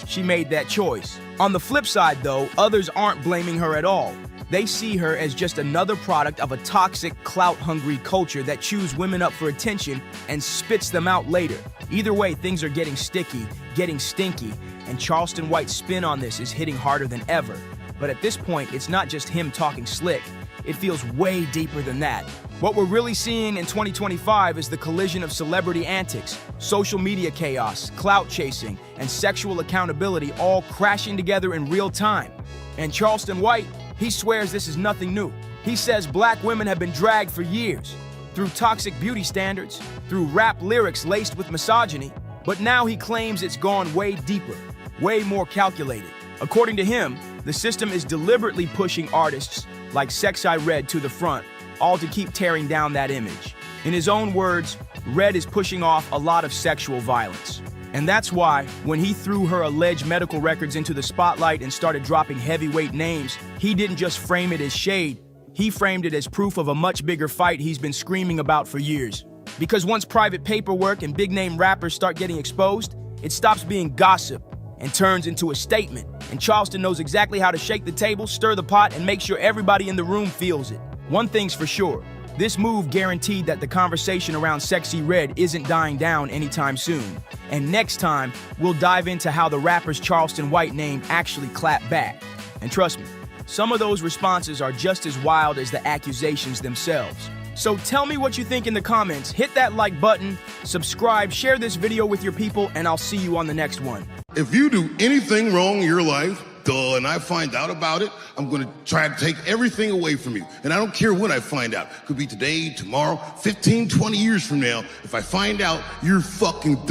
She made that choice. On the flip side, though, others aren't blaming her at all. They see her as just another product of a toxic, clout-hungry culture that chews women up for attention and spits them out later. Either way, things are getting sticky, getting stinky, and Charleston White's spin on this is hitting harder than ever. But at this point, it's not just him talking slick. It feels way deeper than that. What we're really seeing in 2025 is the collision of celebrity antics, social media chaos, clout chasing, and sexual accountability all crashing together in real time. And Charleston White, He swears this is nothing new. He says black women have been dragged for years, through toxic beauty standards, through rap lyrics laced with misogyny, but now he claims it's gone way deeper, way more calculated. According to him, the system is deliberately pushing artists like Sexy Red to the front, all to keep tearing down that image. In his own words, Red is pushing off a lot of sexual violence. And that's why, when he threw her alleged medical records into the spotlight and started dropping heavyweight names, he didn't just frame it as shade, he framed it as proof of a much bigger fight he's been screaming about for years. Because once private paperwork and big-name rappers start getting exposed, it stops being gossip and turns into a statement. And Charleston knows exactly how to shake the table, stir the pot, and make sure everybody in the room feels it. One thing's for sure, this move guaranteed that the conversation around Sexy Red isn't dying down anytime soon. And next time, we'll dive into how the rapper's Charleston White name actually clapped back. And trust me, some of those responses are just as wild as the accusations themselves. So tell me what you think in the comments, hit that like button, subscribe, share this video with your people, and I'll see you on the next one. If you do anything wrong in your life, and I find out about it, I'm gonna try to take everything away from you. And I don't care when I find out. Could be today, tomorrow, 15, 20 years from now. If I find out, you're fucking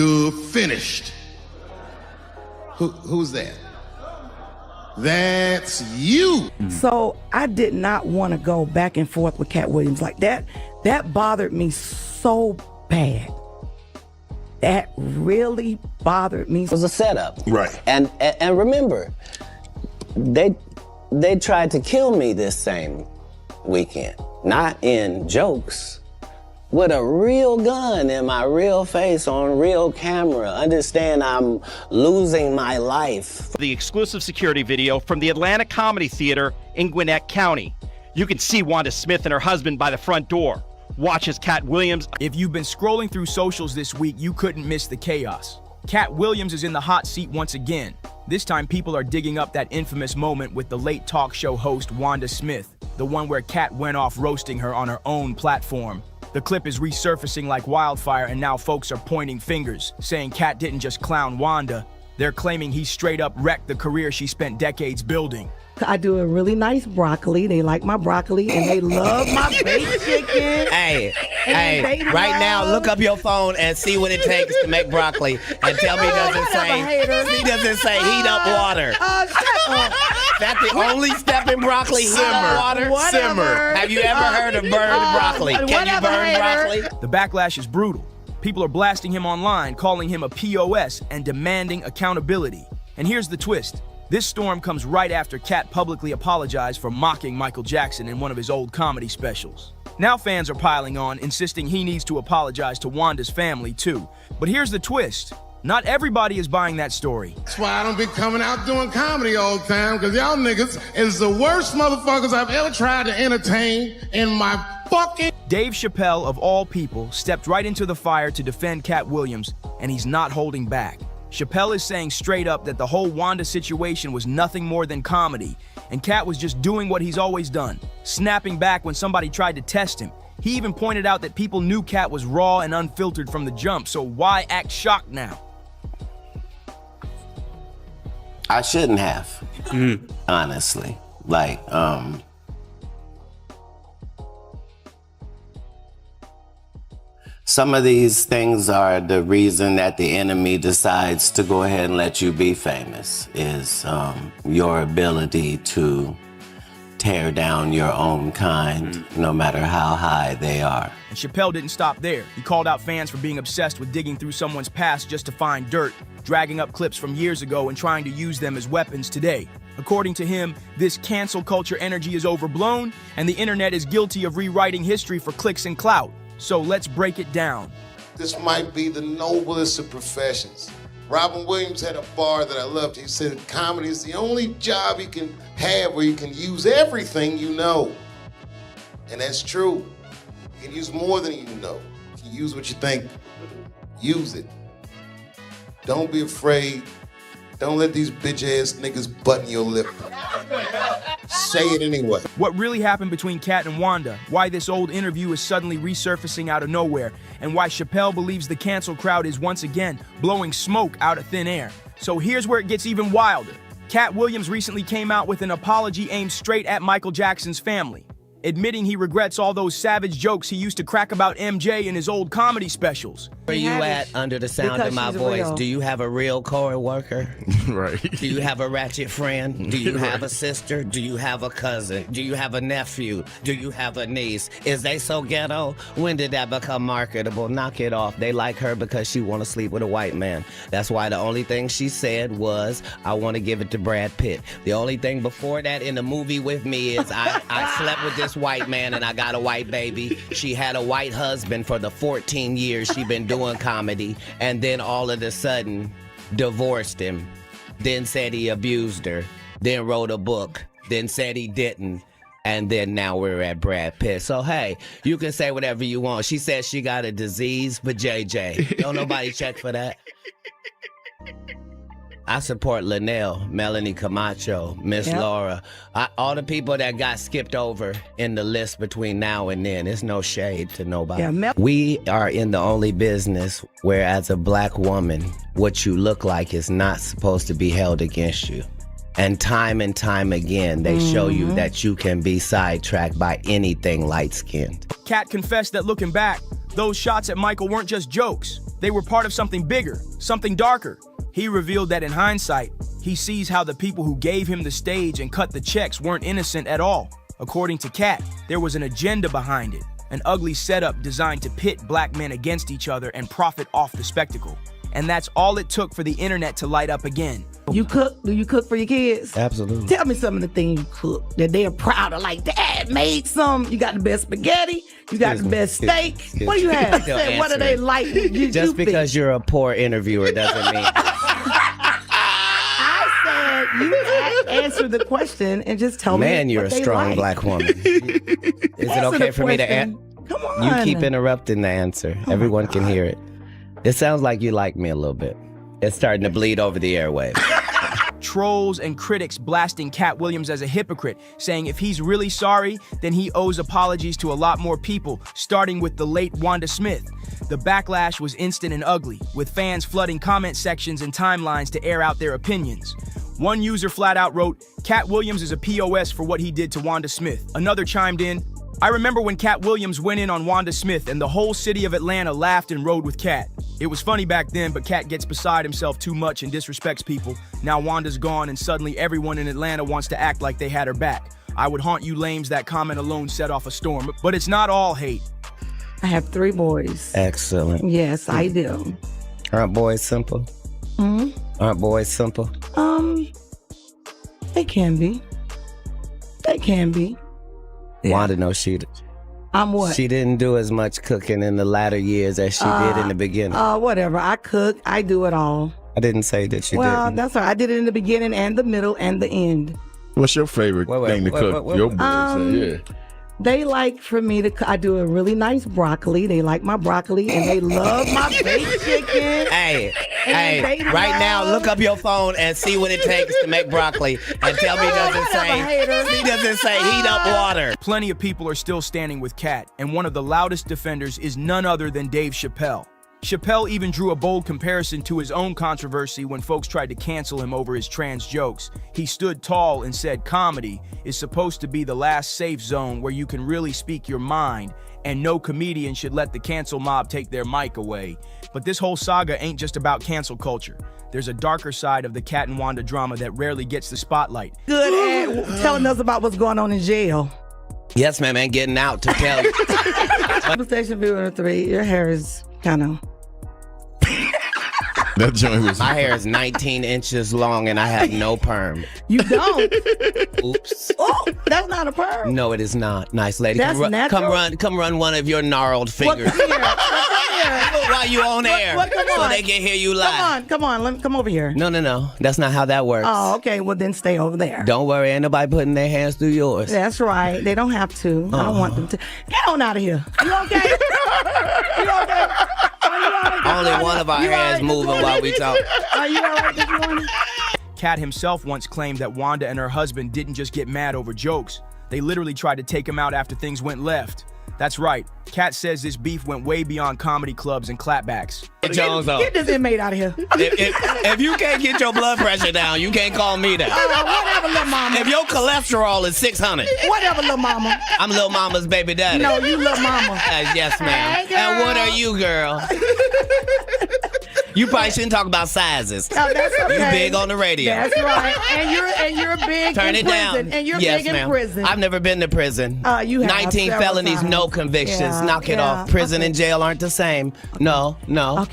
finished. Who's that? That's you. So I did not want to go back and forth with Katt Williams like that. That bothered me so bad. That really bothered me. It was a setup. Right. And remember, they tried to kill me this same weekend. Not in jokes. With a real gun in my real face on real camera. Understand I'm losing my life. The exclusive security video from the Atlanta Comedy Theater in Gwinnett County. You can see Wanda Smith and her husband by the front door. Watch as Katt Williams. If you've been scrolling through socials this week, you couldn't miss the chaos. Katt Williams is in the hot seat once again. This time, people are digging up that infamous moment with the late talk show host Wanda Smith, the one where Katt went off roasting her on her own platform. The clip is resurfacing like wildfire, and now folks are pointing fingers, saying Katt didn't just clown Wanda. They're claiming he straight up wrecked the career she spent decades building. I do a really nice broccoli. They like my broccoli, and they love my baked chicken. Hey, right now, look up your phone and see what it takes to make broccoli, and tell me he doesn't say heat up water. That's the only step in broccoli, heat up water. Simmer. Have you ever heard of burned broccoli? Can you burn broccoli? The backlash is brutal. People are blasting him online, calling him a POS and demanding accountability. And here's the twist. This storm comes right after Katt publicly apologized for mocking Michael Jackson in one of his old comedy specials. Now fans are piling on, insisting he needs to apologize to Wanda's family too. But here's the twist. Not everybody is buying that story. That's why I don't be coming out doing comedy all the time, because y'all niggas is the worst motherfuckers I've ever tried to entertain in my fucking... Dave Chappelle, of all people, stepped right into the fire to defend Katt Williams, and he's not holding back. Chappelle is saying straight up that the whole Wanda situation was nothing more than comedy, and Katt was just doing what he's always done, snapping back when somebody tried to test him. He even pointed out that people knew Katt was raw and unfiltered from the jump, so why act shocked now? I shouldn't have, honestly. Like, some of these things are the reason that the enemy decides to go ahead and let you be famous, is your ability to tear down your own kind, no matter how high they are. And Chappelle didn't stop there. He called out fans for being obsessed with digging through someone's past just to find dirt, dragging up clips from years ago and trying to use them as weapons today. According to him, this cancel culture energy is overblown, and the internet is guilty of rewriting history for clicks and clout. So let's break it down. This might be the noblest of professions. Robin Williams had a bar that I loved. He said comedy is the only job you can have where you can use everything you know. And that's true. You can use more than you know. You can use what you think. Use it. Don't be afraid. Don't let these bitch-ass niggas button your lip. Say it anyway. What really happened between Katt and Wanda, why this old interview is suddenly resurfacing out of nowhere, and why Chappelle believes the cancel crowd is once again blowing smoke out of thin air. So here's where it gets even wilder. Katt Williams recently came out with an apology aimed straight at Michael Jackson's family, admitting he regrets all those savage jokes he used to crack about MJ in his old comedy specials. Where you at under the sound of my voice? Do you have a real co-worker? Right. Do you have a ratchet friend? Do you have a sister? Do you have a cousin? Do you have a nephew? Do you have a niece? Is they so ghetto? When did that become marketable? Knock it off. They like her because she want to sleep with a white man. That's why the only thing she said was, I want to give it to Brad Pitt. The only thing before that in the movie with me is I slept with this white man and I got a white baby. She had a white husband for the 14 years she been doing comedy, and then all of a sudden divorced him, then said he abused her, then wrote a book, then said he didn't, and then now we're at Brad Pitt. So hey, you can say whatever you want. She said she got a disease for JJ. Don't nobody check for that. I support Linnell, Melanie Camacho, Miss Laura, all the people that got skipped over in the list between now and then. There's no shade to nobody. We are in the only business where, as a black woman, what you look like is not supposed to be held against you. And time again, they show you that you can be sidetracked by anything light-skinned. Katt confessed that looking back, those shots at Michael weren't just jokes. They were part of something bigger, something darker. He revealed that in hindsight, he sees how the people who gave him the stage and cut the checks weren't innocent at all. According to Katt, there was an agenda behind it, an ugly setup designed to pit black men against each other and profit off the spectacle. And that's all it took for the internet to light up again. You cook? Do you cook for your kids? Absolutely. Tell me some of the things you cook that they are proud of. Like, Dad made some. You got the best spaghetti. You got the best steak. What do you have? Say, what do they like? Just because you're a poor interviewer doesn't mean... I said, you answer the question and just tell me Man, you're what a they strong like. black woman. Is it okay for me to answer? Come on. You keep interrupting the answer. Everyone can hear it. It sounds like you like me a little bit. It's starting to bleed over the airwaves. Trolls and critics blasting Katt Williams as a hypocrite, saying if he's really sorry, then he owes apologies to a lot more people, starting with the late Wanda Smith. The backlash was instant and ugly, with fans flooding comment sections and timelines to air out their opinions. One user flat out wrote, Katt Williams is a POS for what he did to Wanda Smith. Another chimed in, I remember when Katt Williams went in on Wanda Smith and the whole city of Atlanta laughed and rode with Katt. It was funny back then, but Katt gets beside himself too much and disrespects people. Now Wanda's gone and suddenly everyone in Atlanta wants to act like they had her back. I would haunt you lames, that comment alone set off a storm. But it's not all hate. I have 3 boys. Excellent. Yes, I do. Aren't boys simple? Aren't boys simple? They can be. They can be. Wanda knows she... I'm what? She didn't do as much cooking in the latter years as she did in the beginning. Whatever. I cook. I do it all. I didn't say that you Well, didn't. that's all right. I did it in the beginning and the middle and the end. What's your favorite thing to cook? Your boys, They like for me to, I do a really nice broccoli. They like my broccoli and they love my baked chicken. Hey, right now, look up your phone and see what it takes to make broccoli and tell me he doesn't say heat up water. Plenty of people are still standing with Katt, and one of the loudest defenders is none other than Dave Chappelle. Chappelle even drew a bold comparison to his own controversy when folks tried to cancel him over his trans jokes. He stood tall and said comedy is supposed to be the last safe zone where you can really speak your mind, and no comedian should let the cancel mob take their mic away. But this whole saga ain't just about cancel culture. There's a darker side of the Katt and Wanda drama that rarely gets the spotlight. Good at telling us about what's going on in jail. Yes, ma'am, ain't getting out to tell you. Station viewer 3, your hair is kind of... That joint was... My hair is 19 inches long and I have no perm. You don't? Oops. Oh, that's not a perm. No, it is not. Nice lady. That's natural? Come run one of your gnarled fingers. While you on air. So they can hear you live. Come on. Let me come over here. No. That's not how that works. Oh, okay. Well, then stay over there. Don't worry. Ain't nobody putting their hands through yours. That's right. They don't have to. I don't want them to. Get on out of here. You okay? You okay? Only one of our hands moving while we talk. Are you all right this morning? Katt himself once claimed that Wanda and her husband didn't just get mad over jokes. They literally tried to take him out after things went left. That's right. Katt says this beef went way beyond comedy clubs and clapbacks. Jones on. Get this inmate out of here. If you can't get your blood pressure down, you can't call me that. Whatever, little mama. If your cholesterol is 600. Whatever, little mama. I'm little mama's baby daddy. No, you little mama. Yes, ma'am. Hey, And what are you, girl? You probably shouldn't talk about sizes. No, that's okay. You big on the radio. That's right. And you're big Turn in it prison. down. And you're Yes, big in ma'am. prison. I've never been to prison. You have 19 several felonies, times. no convictions. Yeah, Knock it yeah. off. Prison and jail aren't the same. No. No.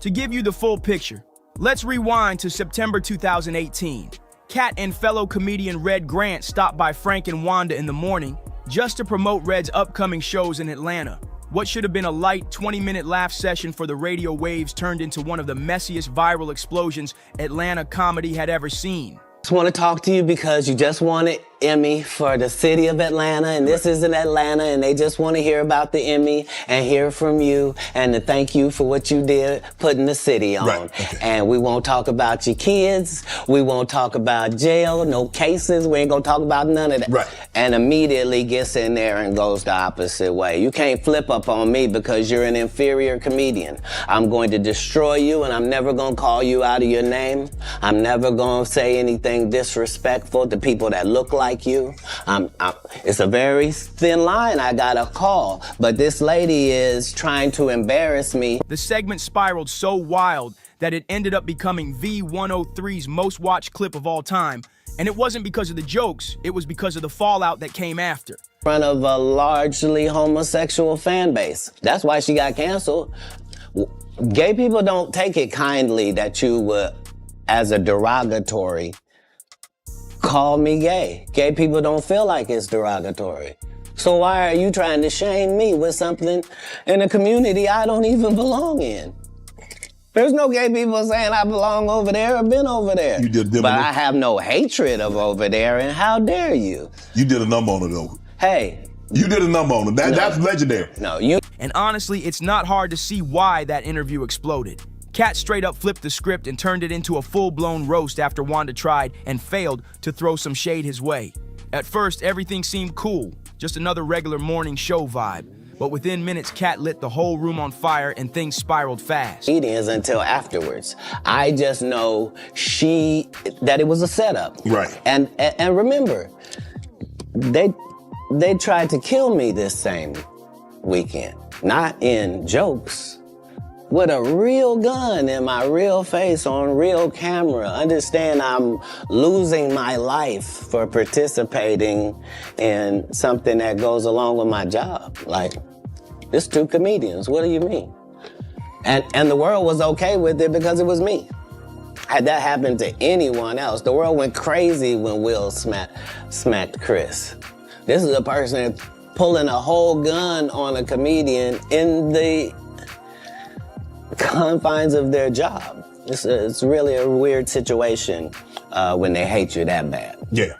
To give you the full picture, let's rewind to September 2018. Katt and fellow comedian Red Grant stopped by Frank and Wanda in the morning just to promote Red's upcoming shows in Atlanta. What should have been a light 20-minute laugh session for the radio waves turned into one of the messiest viral explosions Atlanta comedy had ever seen. Just want to talk to you because you just won an Emmy for the city of Atlanta, and this is in Atlanta, and they just want to hear about the Emmy and hear from you and to thank you for what you did putting the city on. Right. Okay. And we won't talk about your kids. We won't talk about jail, no cases. We ain't gonna talk about none of that. Right. And immediately gets in there and goes the opposite way. You can't flip up on me because you're an inferior comedian. I'm going to destroy you, and I'm never gonna call you out of your name. I'm never gonna say anything disrespectful to people that look like you. It's a very thin line I gotta call, but this lady is trying to embarrass me. The segment spiraled so wild that it ended up becoming V103's most watched clip of all time. And it wasn't because of the jokes, it was because of the fallout that came after. In front of a largely homosexual fan base. That's why she got canceled. Gay people don't take it kindly that you would, as a derogatory, call me gay. Gay people don't feel like it's derogatory. So why are you trying to shame me with something in a community I don't even belong in? There's no gay people saying I belong over there or been over there. You did but I have no hatred of over there, and how dare you? You did a number on it, though. Hey. You did a number on it. That's legendary. No, you. And honestly, it's not hard to see why that interview exploded. Katt straight up flipped the script and turned it into a full-blown roast after Wanda tried and failed to throw some shade his way. At first, everything seemed cool, just another regular morning show vibe. But within minutes, Katt lit the whole room on fire and things spiraled fast. Meetings until afterwards. I just know that it was a setup. Right. And remember, they tried to kill me this same weekend. Not in jokes. With a real gun in my real face on real camera. Understand I'm losing my life for participating in something that goes along with my job. Like, it's two comedians, what do you mean? And the world was okay with it because it was me. Had that happened to anyone else, the world went crazy when Will smacked Chris. This is a person pulling a whole gun on a comedian in the confines of their job. It's really a weird situation when they hate you that bad. Yeah.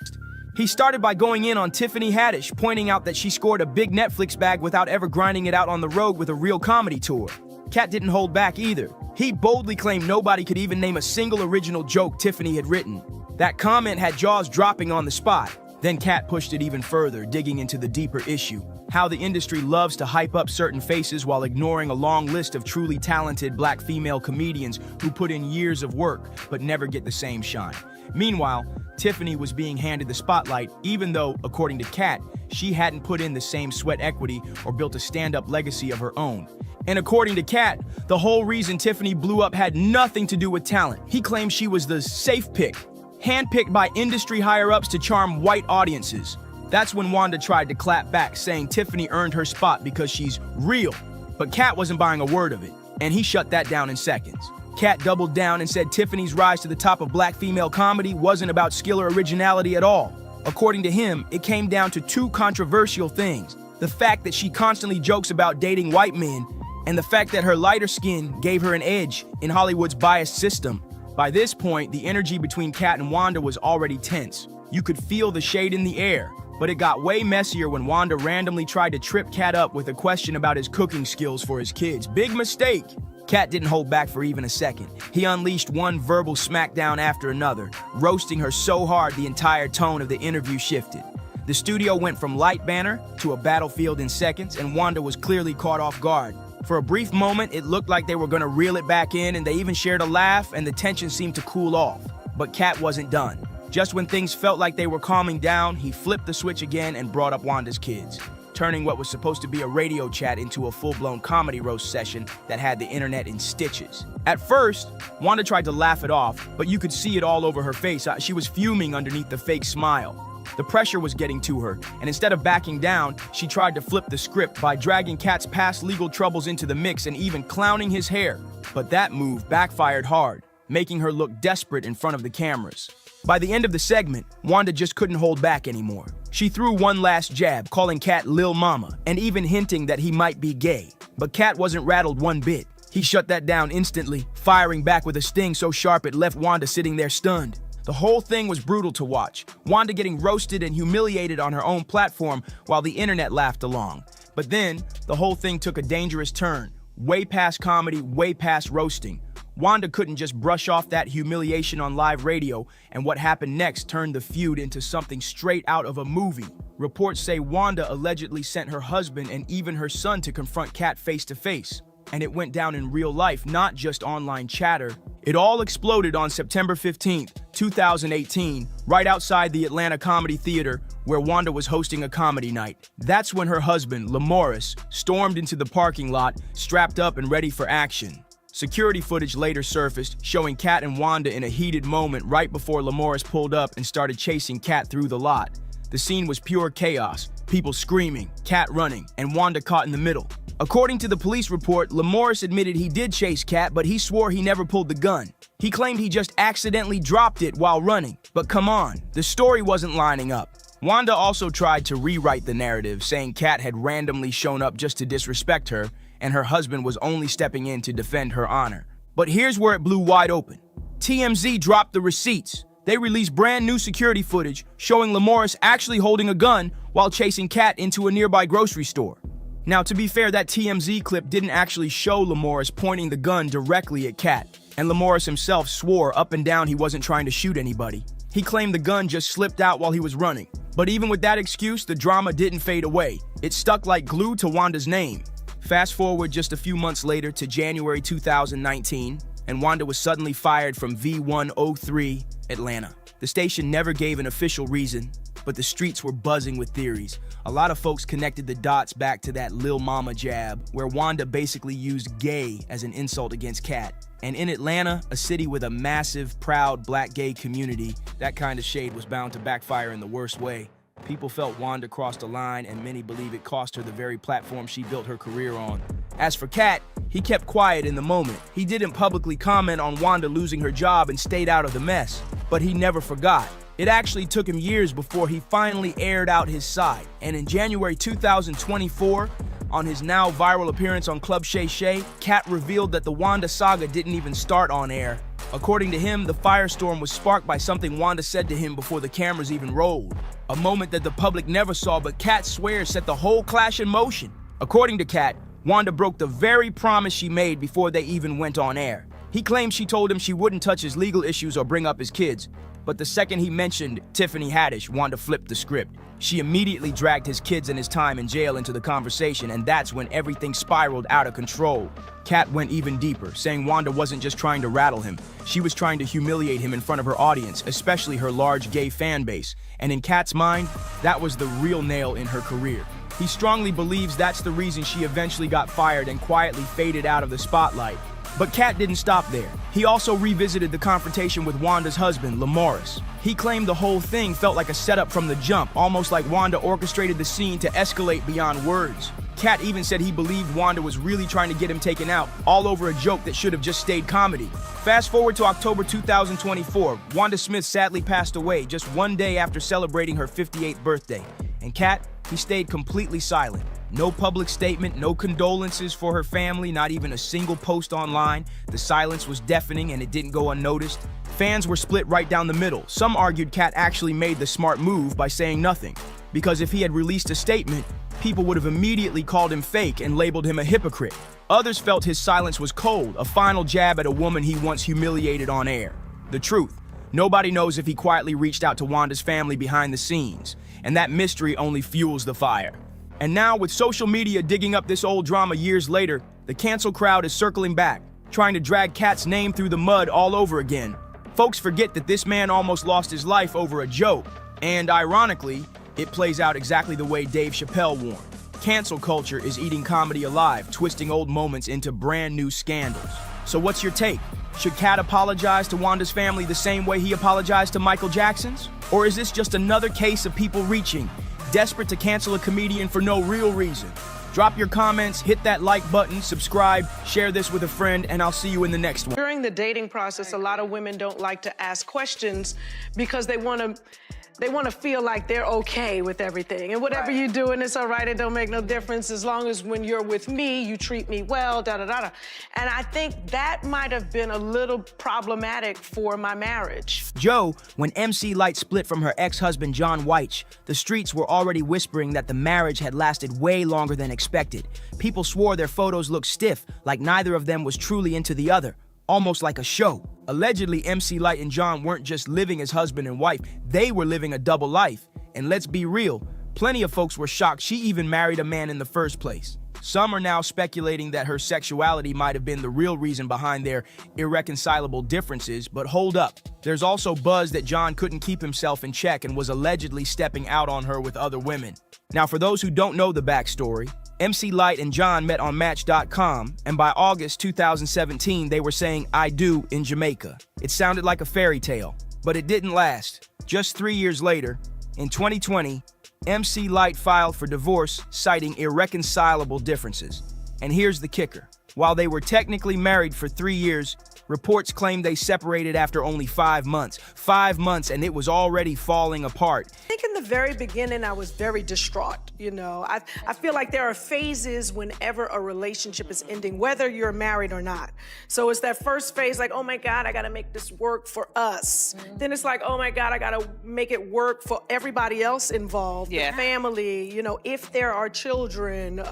He started by going in on Tiffany Haddish, pointing out that she scored a big Netflix bag without ever grinding it out on the road with a real comedy tour. Katt didn't hold back either. He boldly claimed nobody could even name a single original joke Tiffany had written. That comment had jaws dropping on the spot. Then Katt pushed it even further, digging into the deeper issue. How the industry loves to hype up certain faces while ignoring a long list of truly talented black female comedians who put in years of work but never get the same shine. Meanwhile, Tiffany was being handed the spotlight even though, according to Katt, she hadn't put in the same sweat equity or built a stand-up legacy of her own. And according to Katt, the whole reason Tiffany blew up had nothing to do with talent. He claimed she was the safe pick, handpicked by industry higher-ups to charm white audiences. That's when Wanda tried to clap back, saying Tiffany earned her spot because she's real. But Katt wasn't buying a word of it, and he shut that down in seconds. Katt doubled down and said Tiffany's rise to the top of black female comedy wasn't about skill or originality at all. According to him, it came down to two controversial things: the fact that she constantly jokes about dating white men, and the fact that her lighter skin gave her an edge in Hollywood's biased system. By this point, the energy between Katt and Wanda was already tense. You could feel the shade in the air, but it got way messier when Wanda randomly tried to trip Katt up with a question about his cooking skills for his kids. Big mistake! Katt didn't hold back for even a second. He unleashed one verbal smackdown after another, roasting her so hard the entire tone of the interview shifted. The studio went from light banner to a battlefield in seconds, and Wanda was clearly caught off guard. For a brief moment, it looked like they were gonna reel it back in, and they even shared a laugh, and the tension seemed to cool off. But Katt wasn't done. Just when things felt like they were calming down, he flipped the switch again and brought up Wanda's kids, turning what was supposed to be a radio chat into a full-blown comedy roast session that had the internet in stitches. At first, Wanda tried to laugh it off, but you could see it all over her face. She was fuming underneath the fake smile. The pressure was getting to her, and instead of backing down, she tried to flip the script by dragging Katt's past legal troubles into the mix and even clowning his hair. But that move backfired hard, making her look desperate in front of the cameras. By the end of the segment, Wanda just couldn't hold back anymore. She threw one last jab, calling Katt Lil Mama, and even hinting that he might be gay. But Katt wasn't rattled one bit. He shut that down instantly, firing back with a sting so sharp it left Wanda sitting there stunned. The whole thing was brutal to watch, Wanda getting roasted and humiliated on her own platform while the internet laughed along. But then, the whole thing took a dangerous turn, way past comedy, way past roasting. Wanda couldn't just brush off that humiliation on live radio, and what happened next turned the feud into something straight out of a movie. Reports say Wanda allegedly sent her husband and even her son to confront Katt face to face. And it went down in real life, not just online chatter. It all exploded on September 15th, 2018, right outside the Atlanta Comedy Theater, where Wanda was hosting a comedy night. That's when her husband, Lamorris, stormed into the parking lot, strapped up and ready for action. Security footage later surfaced, showing Katt and Wanda in a heated moment right before Lamorris pulled up and started chasing Katt through the lot. The scene was pure chaos, people screaming, Katt running, and Wanda caught in the middle. According to the police report, Lamorris admitted he did chase Katt, but he swore he never pulled the gun. He claimed he just accidentally dropped it while running. But come on, the story wasn't lining up. Wanda also tried to rewrite the narrative, saying Katt had randomly shown up just to disrespect her, and her husband was only stepping in to defend her honor. But here's where it blew wide open. TMZ dropped the receipts. They released brand new security footage showing Lamorris actually holding a gun while chasing Katt into a nearby grocery store. Now, to be fair, that TMZ clip didn't actually show Lamorris pointing the gun directly at Katt, and Lamorris himself swore up and down he wasn't trying to shoot anybody. He claimed the gun just slipped out while he was running. But even with that excuse, the drama didn't fade away. It stuck like glue to Wanda's name. Fast forward just a few months later to January 2019, and Wanda was suddenly fired from V103 Atlanta. The station never gave an official reason, but the streets were buzzing with theories. A lot of folks connected the dots back to that Lil Mama jab, where Wanda basically used gay as an insult against Katt. And in Atlanta, a city with a massive, proud black gay community, that kind of shade was bound to backfire in the worst way. People felt Wanda crossed a line, and many believe it cost her the very platform she built her career on. As for Katt, he kept quiet in the moment. He didn't publicly comment on Wanda losing her job and stayed out of the mess. But he never forgot. It actually took him years before he finally aired out his side. And in January 2024, on his now viral appearance on Club Shay Shay, Katt revealed that the Wanda saga didn't even start on air. According to him, the firestorm was sparked by something Wanda said to him before the cameras even rolled. A moment that the public never saw, but Katt swears set the whole clash in motion. According to Katt, Wanda broke the very promise she made before they even went on air. He claimed she told him she wouldn't touch his legal issues or bring up his kids. But the second he mentioned Tiffany Haddish, Wanda flipped the script. She immediately dragged his kids and his time in jail into the conversation, and that's when everything spiraled out of control. Katt went even deeper, saying Wanda wasn't just trying to rattle him. She was trying to humiliate him in front of her audience, especially her large gay fan base. And in Katt's mind, that was the real nail in her career. He strongly believes that's the reason she eventually got fired and quietly faded out of the spotlight. But Katt didn't stop there. He also revisited the confrontation with Wanda's husband, Lamorris. He claimed the whole thing felt like a setup from the jump, almost like Wanda orchestrated the scene to escalate beyond words. Katt even said he believed Wanda was really trying to get him taken out, all over a joke that should have just stayed comedy. Fast forward to October 2024, Wanda Smith sadly passed away just one day after celebrating her 58th birthday. And Katt, he stayed completely silent. No public statement, no condolences for her family, not even a single post online. The silence was deafening and it didn't go unnoticed. Fans were split right down the middle. Some argued Katt actually made the smart move by saying nothing, because if he had released a statement, people would have immediately called him fake and labeled him a hypocrite. Others felt his silence was cold, a final jab at a woman he once humiliated on air. The truth, Nobody knows if he quietly reached out to Wanda's family behind the scenes, and that mystery only fuels the fire. And now, with social media digging up this old drama years later, the cancel crowd is circling back, trying to drag Katt's name through the mud all over again. Folks forget that this man almost lost his life over a joke, and ironically, it plays out exactly the way Dave Chappelle warned. Cancel culture is eating comedy alive, twisting old moments into brand new scandals. So what's your take? Should Katt apologize to Wanda's family the same way he apologized to Michael Jackson's? Or is this just another case of people reaching, desperate to cancel a comedian for no real reason? Drop your comments, hit that like button, subscribe, share this with a friend, and I'll see you in the next one. During the dating process, a lot of women don't like to ask questions because they want to feel like they're okay with everything. And whatever you do, and it's all right, it don't make no difference as long as when you're with me, you treat me well, da-da-da-da. And I think that might have been a little problematic for my marriage. Joe, when MC Lyte split from her ex-husband John Weich, the streets were already whispering that the marriage had lasted way longer than expected. People swore their photos looked stiff, like neither of them was truly into the other. Almost like a show. Allegedly, MC Lyte and John weren't just living as husband and wife, they were living a double life. And let's be real, plenty of folks were shocked she even married a man in the first place. Some are now speculating that her sexuality might have been the real reason behind their irreconcilable differences, but hold up. There's also buzz that John couldn't keep himself in check and was allegedly stepping out on her with other women. Now, for those who don't know the backstory, MC Lyte and John met on Match.com, and by August 2017, they were saying "I do" in Jamaica. It sounded like a fairy tale, but it didn't last. Just 3 years later, in 2020, MC Lyte filed for divorce, citing irreconcilable differences. And here's the kicker. While they were technically married for 3 years, reports claim they separated after only 5 months. 5 months, and it was already falling apart. I think in the very beginning, I was very distraught. You know, I feel like there are phases whenever a relationship is ending, whether you're married or not. So it's that first phase, like, oh my God, I gotta make this work for us. Then it's like, oh my God, I gotta make it work for everybody else involved, the family, you know, if there are children,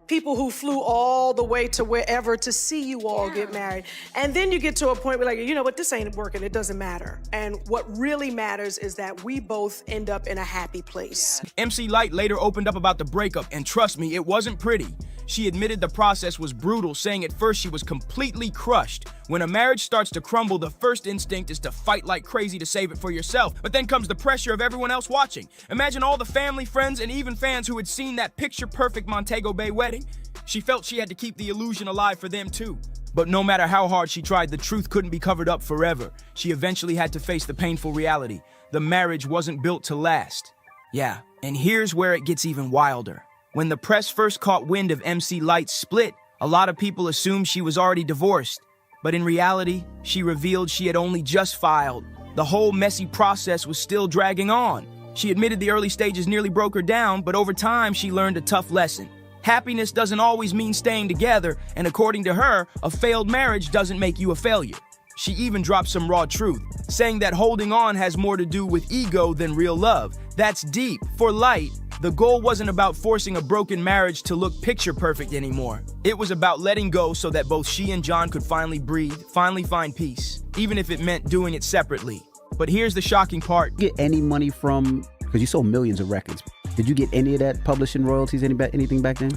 people who flew all the way to wherever to see you all get married. And then you get to a point where, like, you know what, this ain't working, it doesn't matter. And what really matters is that we both end up in a happy place. MC Lyte later opened up about the breakup, and trust me, it wasn't pretty. She admitted the process was brutal, saying at first she was completely crushed. When a marriage starts to crumble, the first instinct is to fight like crazy to save it for yourself. But then comes the pressure of everyone else watching. Imagine all the family, friends, and even fans who had seen that picture-perfect Montego Bay wedding. She felt she had to keep the illusion alive for them too. But no matter how hard she tried, the truth couldn't be covered up forever. She eventually had to face the painful reality. The marriage wasn't built to last. Yeah, and here's where it gets even wilder. When the press first caught wind of MC Lyte's split, a lot of people assumed she was already divorced. But in reality, she revealed she had only just filed. The whole messy process was still dragging on. She admitted the early stages nearly broke her down, but over time she learned a tough lesson. Happiness doesn't always mean staying together, and according to her, a failed marriage doesn't make you a failure. She even dropped some raw truth, saying that holding on has more to do with ego than real love. That's deep. For Lyte, the goal wasn't about forcing a broken marriage to look picture perfect anymore. It was about letting go so that both she and John could finally breathe, finally find peace, even if it meant doing it separately. But here's the shocking part. Get any money from, because you sold millions of records. Did you get any of that publishing royalties, anything back then?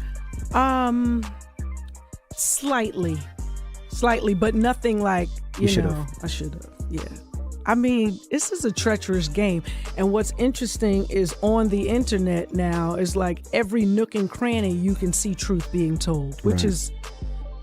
Slightly, but nothing like, you know, I should have, yeah. I mean, this is a treacherous game. And what's interesting is on the internet now is like every nook and cranny you can see truth being told, which is...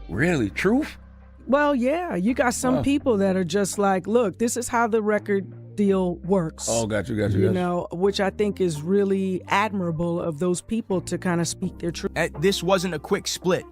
Really? Truth? Well, yeah. You got some people that are just like, look, this is how the record deal works. Oh, got you. You know, which I think is really admirable of those people to kind of speak their truth. This wasn't a quick split.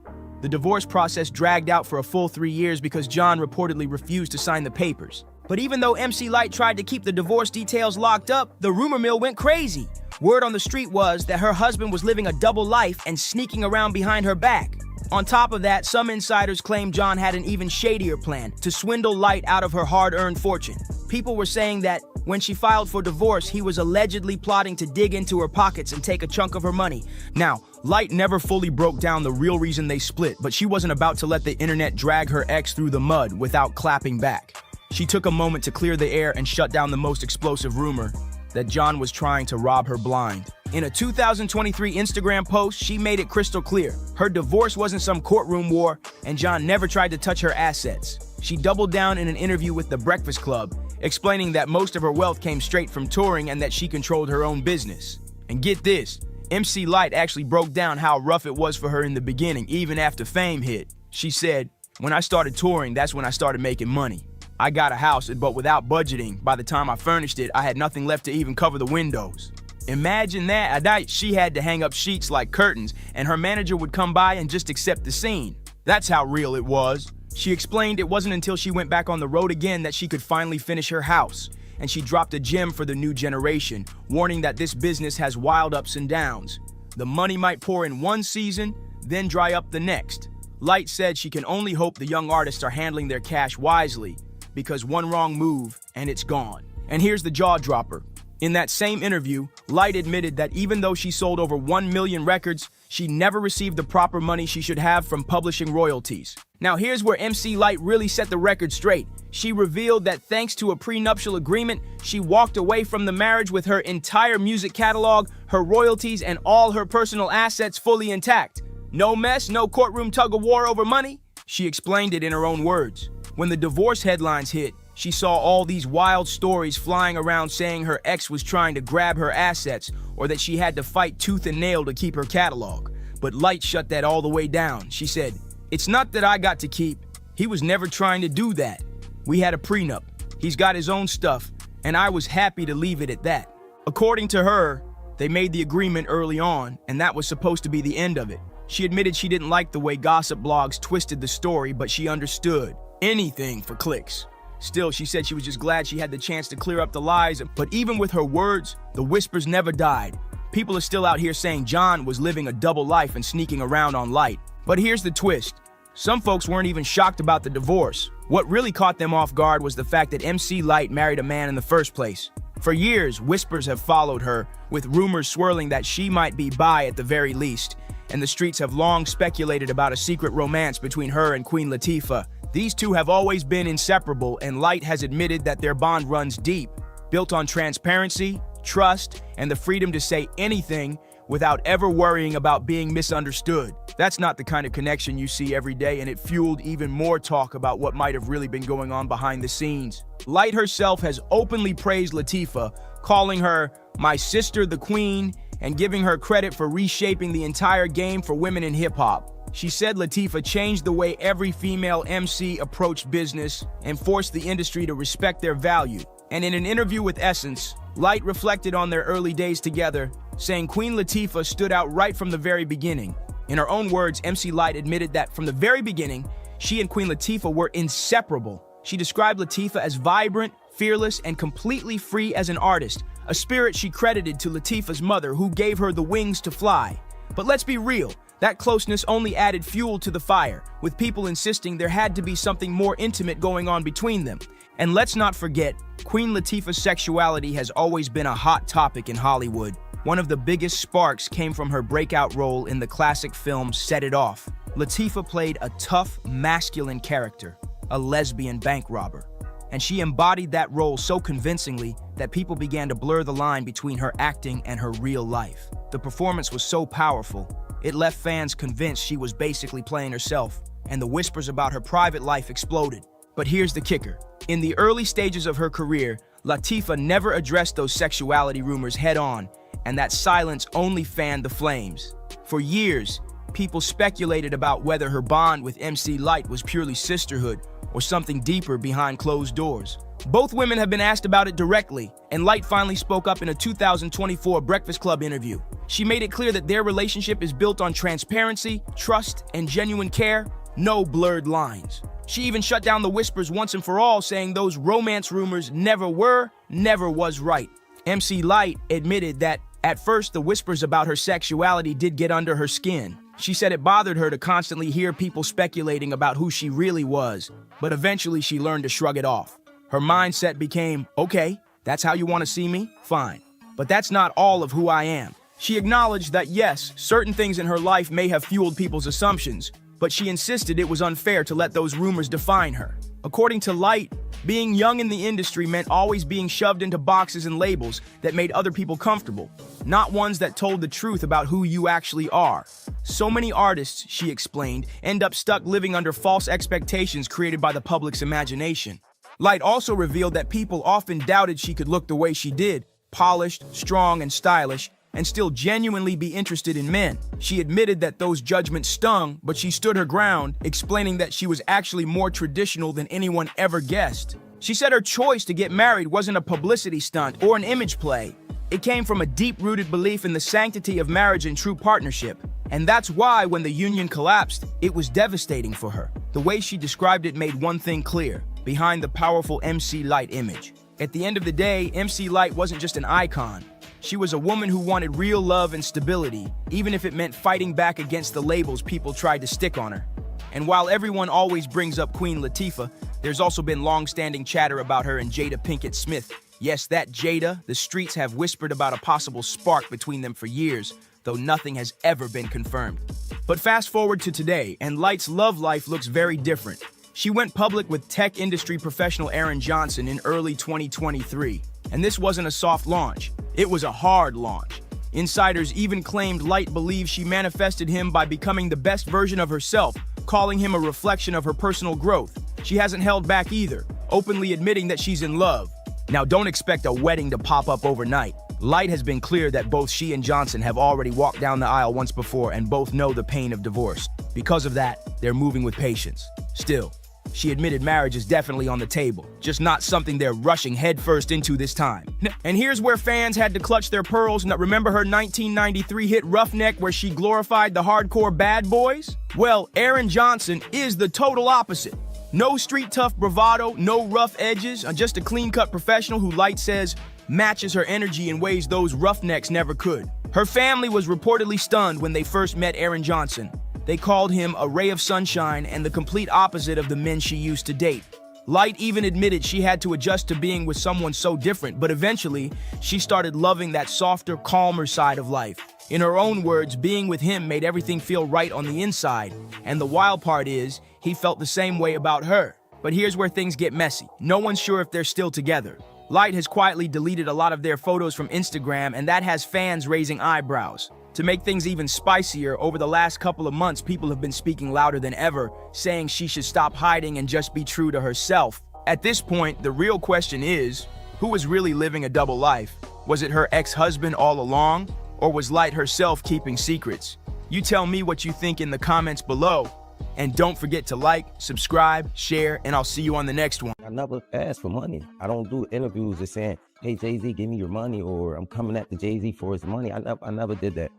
The divorce process dragged out for a full 3 years because John reportedly refused to sign the papers. But even though MC Lyte tried to keep the divorce details locked up, the rumor mill went crazy. Word on the street was that her husband was living a double life and sneaking around behind her back. On top of that, some insiders claimed John had an even shadier plan to swindle Lyte out of her hard-earned fortune. People were saying that when she filed for divorce, he was allegedly plotting to dig into her pockets and take a chunk of her money. Now, Lyte never fully broke down the real reason they split, but she wasn't about to let the internet drag her ex through the mud without clapping back. She took a moment to clear the air and shut down the most explosive rumor that John was trying to rob her blind. In a 2023 Instagram post, she made it crystal clear. Her divorce wasn't some courtroom war, and John never tried to touch her assets. She doubled down in an interview with The Breakfast Club, explaining that most of her wealth came straight from touring and that she controlled her own business. And get this, MC Lyte actually broke down how rough it was for her in the beginning, even after fame hit. She said, "When I started touring, that's when I started making money. I got a house, but without budgeting, by the time I furnished it, I had nothing left to even cover the windows." Imagine that. At night, she had to hang up sheets like curtains, and her manager would come by and just accept the scene. That's how real it was. She explained it wasn't until she went back on the road again that she could finally finish her house, and she dropped a gem for the new generation, warning that this business has wild ups and downs. The money might pour in one season, then dry up the next. Lyte said she can only hope the young artists are handling their cash wisely, because one wrong move and it's gone. And here's the jaw dropper. In that same interview, Lyte admitted that even though she sold over 1 million records, she never received the proper money she should have from publishing royalties. Now here's where MC Lyte really set the record straight. She revealed that thanks to a prenuptial agreement, she walked away from the marriage with her entire music catalog, her royalties, and all her personal assets fully intact. No mess, no courtroom tug-of-war over money. She explained it in her own words. When the divorce headlines hit, she saw all these wild stories flying around saying her ex was trying to grab her assets or that she had to fight tooth and nail to keep her catalog. But Lyte shut that all the way down. She said, "It's not that I got to keep. He was never trying to do that. We had a prenup. He's got his own stuff, and I was happy to leave it at that." According to her, they made the agreement early on, and that was supposed to be the end of it. She admitted she didn't like the way gossip blogs twisted the story, but she understood. Anything for clicks. Still, she said she was just glad she had the chance to clear up the lies, but even with her words, the whispers never died. People are still out here saying John was living a double life and sneaking around on Lyte. But here's the twist. Some folks weren't even shocked about the divorce. What really caught them off guard was the fact that MC Lyte married a man in the first place. For years, whispers have followed her, with rumors swirling that she might be bi at the very least, and the streets have long speculated about a secret romance between her and Queen Latifah. These two have always been inseparable, and Lyte has admitted that their bond runs deep, built on transparency, trust, and the freedom to say anything without ever worrying about being misunderstood. That's not the kind of connection you see every day, and it fueled even more talk about what might have really been going on behind the scenes. Lyte herself has openly praised Latifah, calling her "my sister, the queen," and giving her credit for reshaping the entire game for women in hip-hop. She said Latifah changed the way every female MC approached business and forced the industry to respect their value. And in an interview with Essence, Lyte reflected on their early days together, saying Queen Latifah stood out right from the very beginning. In her own words, MC Lyte admitted that from the very beginning, she and Queen Latifah were inseparable. She described Latifah as vibrant, fearless, and completely free as an artist, a spirit she credited to Latifah's mother, who gave her the wings to fly. But let's be real, that closeness only added fuel to the fire, with people insisting there had to be something more intimate going on between them. And let's not forget, Queen Latifah's sexuality has always been a hot topic in Hollywood. One of the biggest sparks came from her breakout role in the classic film Set It Off. Latifah played a tough, masculine character, a lesbian bank robber. And she embodied that role so convincingly that people began to blur the line between her acting and her real life. The performance was so powerful, it left fans convinced she was basically playing herself, and the whispers about her private life exploded. But here's the kicker. In the early stages of her career, Latifah never addressed those sexuality rumors head-on, and that silence only fanned the flames. For years, people speculated about whether her bond with MC Lyte was purely sisterhood or something deeper behind closed doors. Both women have been asked about it directly, and Lyte finally spoke up in a 2024 Breakfast Club interview. She made it clear that their relationship is built on transparency, trust, and genuine care, no blurred lines. She even shut down the whispers once and for all, saying those romance rumors never were, never was right. MC Lyte admitted that at first the whispers about her sexuality did get under her skin. She said it bothered her to constantly hear people speculating about who she really was, but eventually she learned to shrug it off. Her mindset became, okay, that's how you want to see me? Fine. But that's not all of who I am. She acknowledged that yes, certain things in her life may have fueled people's assumptions, but she insisted it was unfair to let those rumors define her. According to Lyte, Being young in the industry meant always being shoved into boxes and labels that made other people comfortable, not ones that told the truth about who you actually are. So many artists, she explained, end up stuck living under false expectations created by the public's imagination. Light also revealed that people often doubted she could look the way she did, polished, strong, and stylish, and still genuinely be interested in men. She admitted that those judgments stung, but she stood her ground, explaining that she was actually more traditional than anyone ever guessed. She said her choice to get married wasn't a publicity stunt or an image play. It came from a deep-rooted belief in the sanctity of marriage and true partnership. And that's why, when the union collapsed, it was devastating for her. The way she described it made one thing clear: behind the powerful MC Light image. At the end of the day, MC Light wasn't just an icon. She was a woman who wanted real love and stability, even if it meant fighting back against the labels people tried to stick on her. And while everyone always brings up Queen Latifah, there's also been long-standing chatter about her and Jada Pinkett Smith. Yes, that Jada, the streets have whispered about a possible spark between them for years, though nothing has ever been confirmed. But fast forward to today, and Light's love life looks very different. She went public with tech industry professional Aaron Johnson in early 2023. And this wasn't a soft launch, it was a hard launch. Insiders even claimed Light believes she manifested him by becoming the best version of herself, calling him a reflection of her personal growth. She hasn't held back either, openly admitting that she's in love. Now, don't expect a wedding to pop up overnight. Light has been clear that both she and Johnson have already walked down the aisle once before and both know the pain of divorce. Because of that, they're moving with patience. Still, she admitted marriage is definitely on the table, just not something they're rushing headfirst into this time. And here's where fans had to clutch their pearls. Now, remember her 1993 hit Roughneck, where she glorified the hardcore bad boys? Well, Aaron Johnson is the total opposite. No street tough bravado, no rough edges, just a clean-cut professional who Light says matches her energy in ways those roughnecks never could. Her family was reportedly stunned when they first met Aaron Johnson. They called him a ray of sunshine and the complete opposite of the men she used to date. Light even admitted she had to adjust to being with someone so different, but eventually, she started loving that softer, calmer side of life. In her own words, being with him made everything feel right on the inside. And the wild part is, he felt the same way about her. But here's where things get messy. No one's sure if they're still together. Light has quietly deleted a lot of their photos from Instagram, and that has fans raising eyebrows. To make things even spicier, over the last couple of months, people have been speaking louder than ever, saying she should stop hiding and just be true to herself. At this point, the real question is, who was really living a double life? Was it her ex-husband all along? Or was Light herself keeping secrets? You tell me what you think in the comments below. And don't forget to like, subscribe, share, and I'll see you on the next one. I never ask for money. I don't do interviews just saying, hey, Jay-Z, give me your money, or I'm coming at the Jay-Z for his money. I never did that.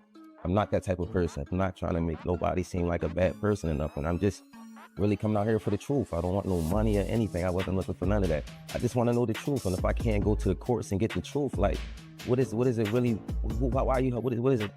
I'm not that type of person. I'm not trying to make nobody seem like a bad person or nothing. I'm just really coming out here for the truth. I don't want no money or anything. I wasn't looking for none of that. I just want to know the truth. And if I can't go to the courts and get the truth, like, what is it really? Why are you? What is it?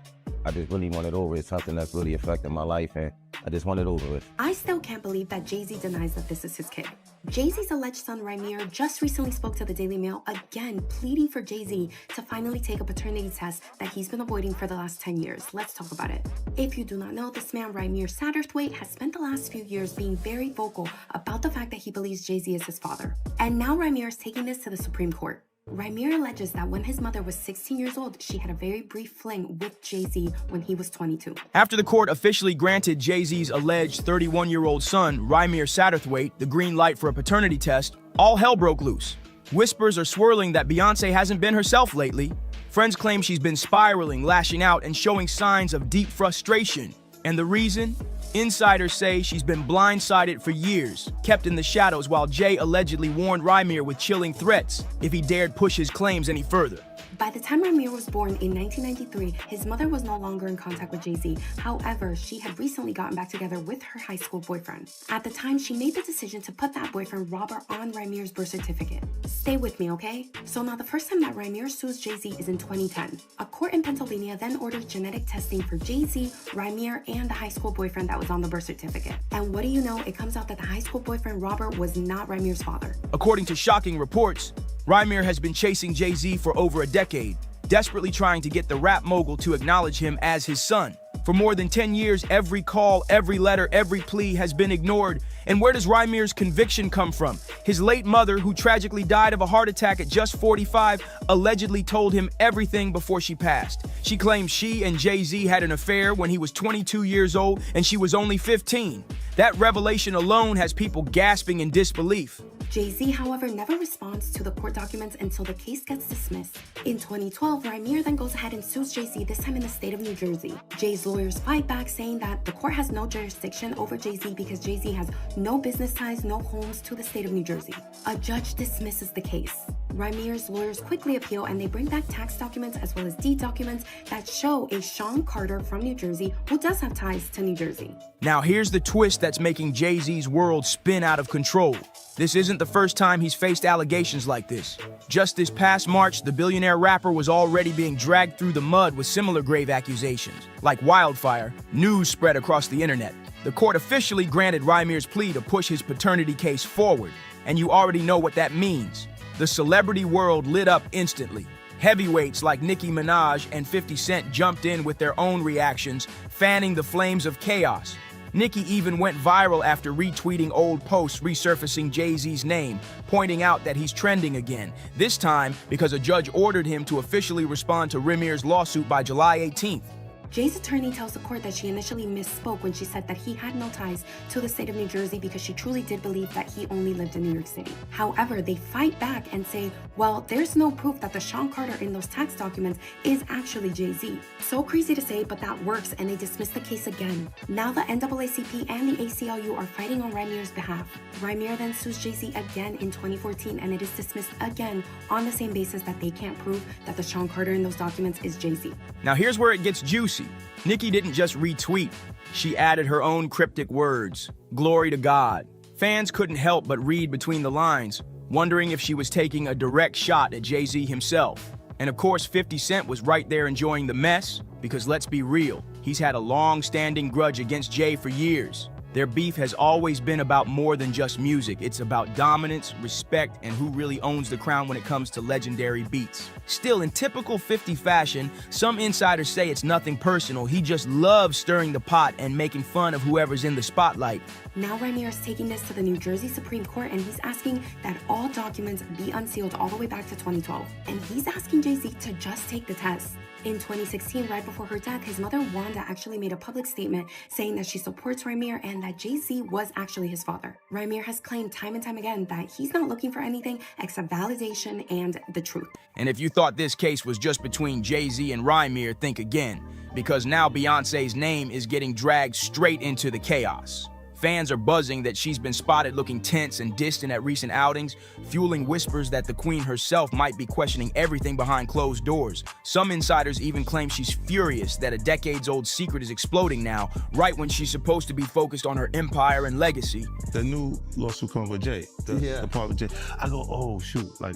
I just really want it over. It's something that's really affecting my life, and I just want it over with. I still can't believe that Jay-Z denies that this is his kid. Jay-Z's alleged son, Rhaimir, just recently spoke to the Daily Mail, again pleading for Jay-Z to finally take a paternity test that he's been avoiding for the last 10 years. Let's talk about it. If you do not know, this man, Rhaimir Satterthwaite, has spent the last few years being very vocal about the fact that he believes Jay-Z is his father. And now Rhaimir is taking this to the Supreme Court. Rhaimir alleges that when his mother was 16 years old, she had a very brief fling with Jay-Z when he was 22. After the court officially granted Jay-Z's alleged 31-year-old son, Rhaimir Satterthwaite, the green light for a paternity test, all hell broke loose. Whispers are swirling that Beyonce hasn't been herself lately. Friends claim she's been spiraling, lashing out, and showing signs of deep frustration. And the reason? Insiders say she's been blindsided for years, kept in the shadows while Jay allegedly warned Rhaimir with chilling threats if he dared push his claims any further. By the time Rhaimir was born in 1993, his mother was no longer in contact with Jay-Z. However, she had recently gotten back together with her high school boyfriend. At the time, she made the decision to put that boyfriend, Robert, on Rhaimir's birth certificate. Stay with me, okay? So now the first time that Rhaimir sues Jay-Z is in 2010. A court in Pennsylvania then orders genetic testing for Jay-Z, Rhaimir, and the high school boyfriend that was on the birth certificate. And what do you know? It comes out that the high school boyfriend, Robert, was not Rhaimir's father. According to shocking reports, Rhaimir has been chasing Jay-Z for over a decade, desperately trying to get the rap mogul to acknowledge him as his son. For more than 10 years, every call, every letter, every plea has been ignored, And where does Rymeer's conviction come from? His late mother, who tragically died of a heart attack at just 45, allegedly told him everything before she passed. She claims she and Jay-Z had an affair when he was 22 years old and she was only 15. That revelation alone has people gasping in disbelief. Jay-Z, however, never responds to the court documents until the case gets dismissed. In 2012, Rymeer then goes ahead and sues Jay-Z, this time in the state of New Jersey. Jay's lawyers fight back, saying that the court has no jurisdiction over Jay-Z because Jay-Z has no business ties, no homes to the state of New Jersey. A judge dismisses the case. Rymeer's lawyers quickly appeal, and they bring back tax documents as well as deed documents that show a Sean Carter from New Jersey who does have ties to New Jersey. Now here's the twist that's making Jay-Z's world spin out of control. This isn't the first time he's faced allegations like this. Just this past March, the billionaire rapper was already being dragged through the mud with similar grave accusations. Like wildfire, news spread across the internet. The court officially granted Rymeer's plea to push his paternity case forward. And you already know what that means. The celebrity world lit up instantly. Heavyweights like Nicki Minaj and 50 Cent jumped in with their own reactions, fanning the flames of chaos. Nicki even went viral after retweeting old posts resurfacing Jay-Z's name, pointing out that he's trending again, this time because a judge ordered him to officially respond to Rymeer's lawsuit by July 18th. Jay's attorney tells the court that she initially misspoke when she said that he had no ties to the state of New Jersey because she truly did believe that he only lived in New York City. However, they fight back and say, well, there's no proof that the Sean Carter in those tax documents is actually Jay-Z. So crazy to say, but that works, and they dismiss the case again. Now the NAACP and the ACLU are fighting on Rymeer's behalf. Rymeer then sues Jay-Z again in 2014, and it is dismissed again on the same basis that they can't prove that the Sean Carter in those documents is Jay-Z. Now here's where it gets juicy. Nicki didn't just retweet, she added her own cryptic words, "Glory to God." Fans couldn't help but read between the lines, wondering if she was taking a direct shot at Jay-Z himself. And of course, 50 Cent was right there enjoying the mess, because let's be real, he's had a long-standing grudge against Jay for years. Their beef has always been about more than just music. It's about dominance, respect, and who really owns the crown when it comes to legendary beats. Still, in typical 50 fashion, some insiders say it's nothing personal. He just loves stirring the pot and making fun of whoever's in the spotlight. Now Rymeer is taking this to the New Jersey Supreme Court, and he's asking that all documents be unsealed all the way back to 2012. And he's asking Jay-Z to just take the test. In 2016, right before her death, his mother Wanda actually made a public statement saying that she supports Rymeer and that Jay-Z was actually his father. Rymeer has claimed time and time again that he's not looking for anything except validation and the truth. And if you thought this case was just between Jay-Z and Rymeer, think again, because now Beyoncé's name is getting dragged straight into the chaos. Fans are buzzing that she's been spotted looking tense and distant at recent outings, fueling whispers that the queen herself might be questioning everything behind closed doors. Some insiders even claim she's furious that a decades-old secret is exploding now, right when she's supposed to be focused on her empire and legacy. The new lawsuit coming with Jay, the part with Jay. I go, oh shoot, like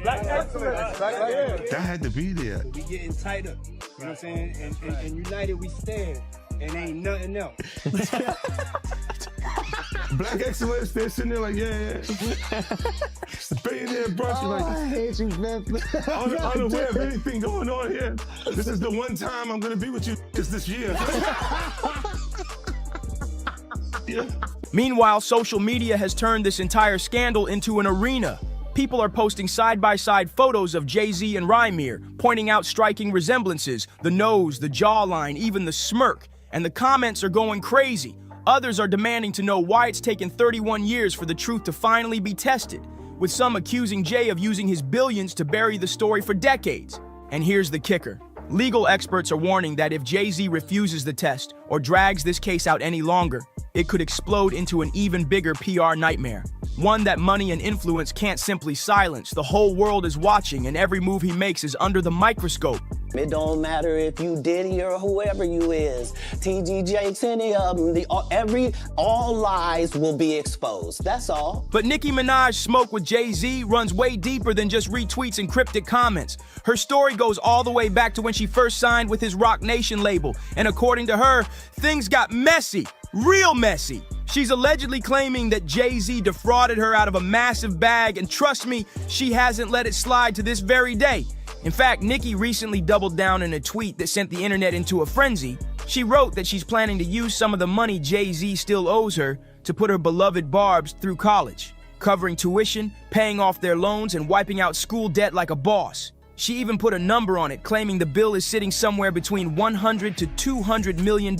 that had to be there. We getting tighter, you know what I'm saying? And united we stand. And ain't nothing else. Black excellence, they're sitting there like, yeah. The billionaire brush, like, I hate you, man. Unaware of anything going on here. This is the one time I'm gonna be with you this year. Yeah. Meanwhile, social media has turned this entire scandal into an arena. People are posting side-by-side photos of Jay-Z and Rymeer, pointing out striking resemblances, the nose, the jawline, even the smirk. And the comments are going crazy. Others are demanding to know why it's taken 31 years for the truth to finally be tested, with some accusing Jay of using his billions to bury the story for decades. And here's the kicker. Legal experts are warning that if Jay-Z refuses the test or drags this case out any longer, it could explode into an even bigger PR nightmare. One that money and influence can't simply silence. The whole world is watching, and every move he makes is under the microscope. It don't matter if you Diddy or whoever you is, TG Jakes, any of them, all lies will be exposed. That's all. But Nicki Minaj's smoke with Jay-Z runs way deeper than just retweets and cryptic comments. Her story goes all the way back to when she first signed with his Roc Nation label, and according to her, things got messy, real messy. She's allegedly claiming that Jay-Z defrauded her out of a massive bag, and trust me, she hasn't let it slide to this very day. In fact, Nicki recently doubled down in a tweet that sent the internet into a frenzy. She wrote that she's planning to use some of the money Jay-Z still owes her to put her beloved Barbs through college, covering tuition, paying off their loans, and wiping out school debt like a boss. She even put a number on it, claiming the bill is sitting somewhere between $100 to $200 million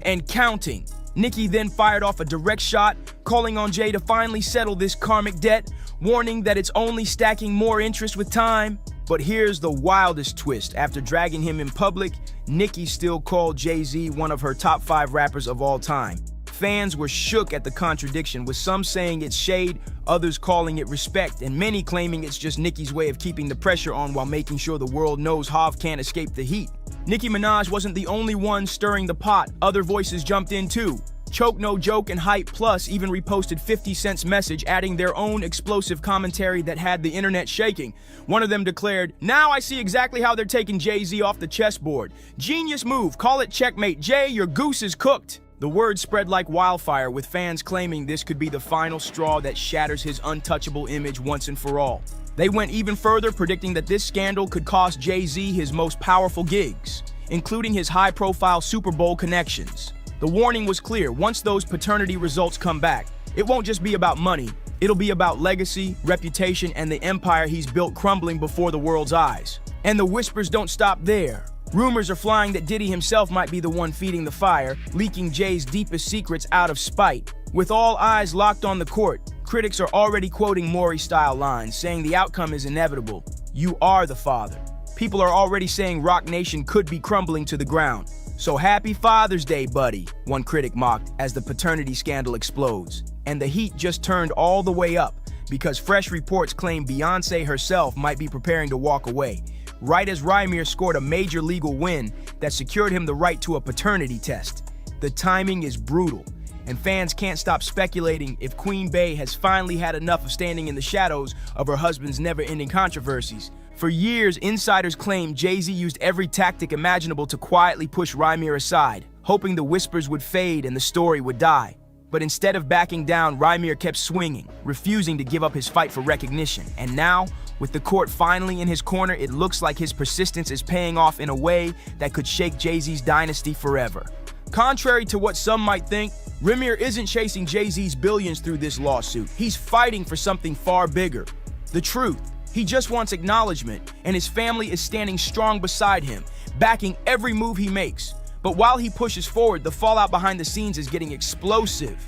and counting. Nicki then fired off a direct shot, calling on Jay to finally settle this karmic debt, warning that it's only stacking more interest with time. But here's the wildest twist. After dragging him in public, Nicki still called Jay-Z one of her top 5 rappers of all time. Fans were shook at the contradiction, with some saying it's shade, others calling it respect, and many claiming it's just Nicki's way of keeping the pressure on while making sure the world knows Hov can't escape the heat. Nicki Minaj wasn't the only one stirring the pot. Other voices jumped in too. Choke No Joke and Hype Plus even reposted 50 Cent's message, adding their own explosive commentary that had the internet shaking. One of them declared, "Now I see exactly how they're taking Jay-Z off the chessboard. Genius move, call it checkmate. Jay, your goose is cooked." The word spread like wildfire, with fans claiming this could be the final straw that shatters his untouchable image once and for all. They went even further, predicting that this scandal could cost Jay-Z his most powerful gigs, including his high-profile Super Bowl connections. The warning was clear: once those paternity results come back, it won't just be about money, it'll be about legacy, reputation, and the empire he's built crumbling before the world's eyes. And the whispers don't stop there. Rumors are flying that Diddy himself might be the one feeding the fire, leaking Jay's deepest secrets out of spite. With all eyes locked on the court, critics are already quoting Maury-style lines, saying the outcome is inevitable. You are the father. People are already saying Rock Nation could be crumbling to the ground. So happy Father's Day, buddy, one critic mocked as the paternity scandal explodes. And the heat just turned all the way up, because fresh reports claim Beyoncé herself might be preparing to walk away, right as Rymir scored a major legal win that secured him the right to a paternity test. The timing is brutal, and fans can't stop speculating if Queen Bey has finally had enough of standing in the shadows of her husband's never-ending controversies. For years, insiders claim Jay-Z used every tactic imaginable to quietly push Rymir aside, hoping the whispers would fade and the story would die. But instead of backing down, Rymir kept swinging, refusing to give up his fight for recognition. And now, with the court finally in his corner, it looks like his persistence is paying off in a way that could shake Jay-Z's dynasty forever. Contrary to what some might think, Rymir isn't chasing Jay-Z's billions through this lawsuit. He's fighting for something far bigger: the truth. He just wants acknowledgement, and his family is standing strong beside him, backing every move he makes. But while he pushes forward, the fallout behind the scenes is getting explosive.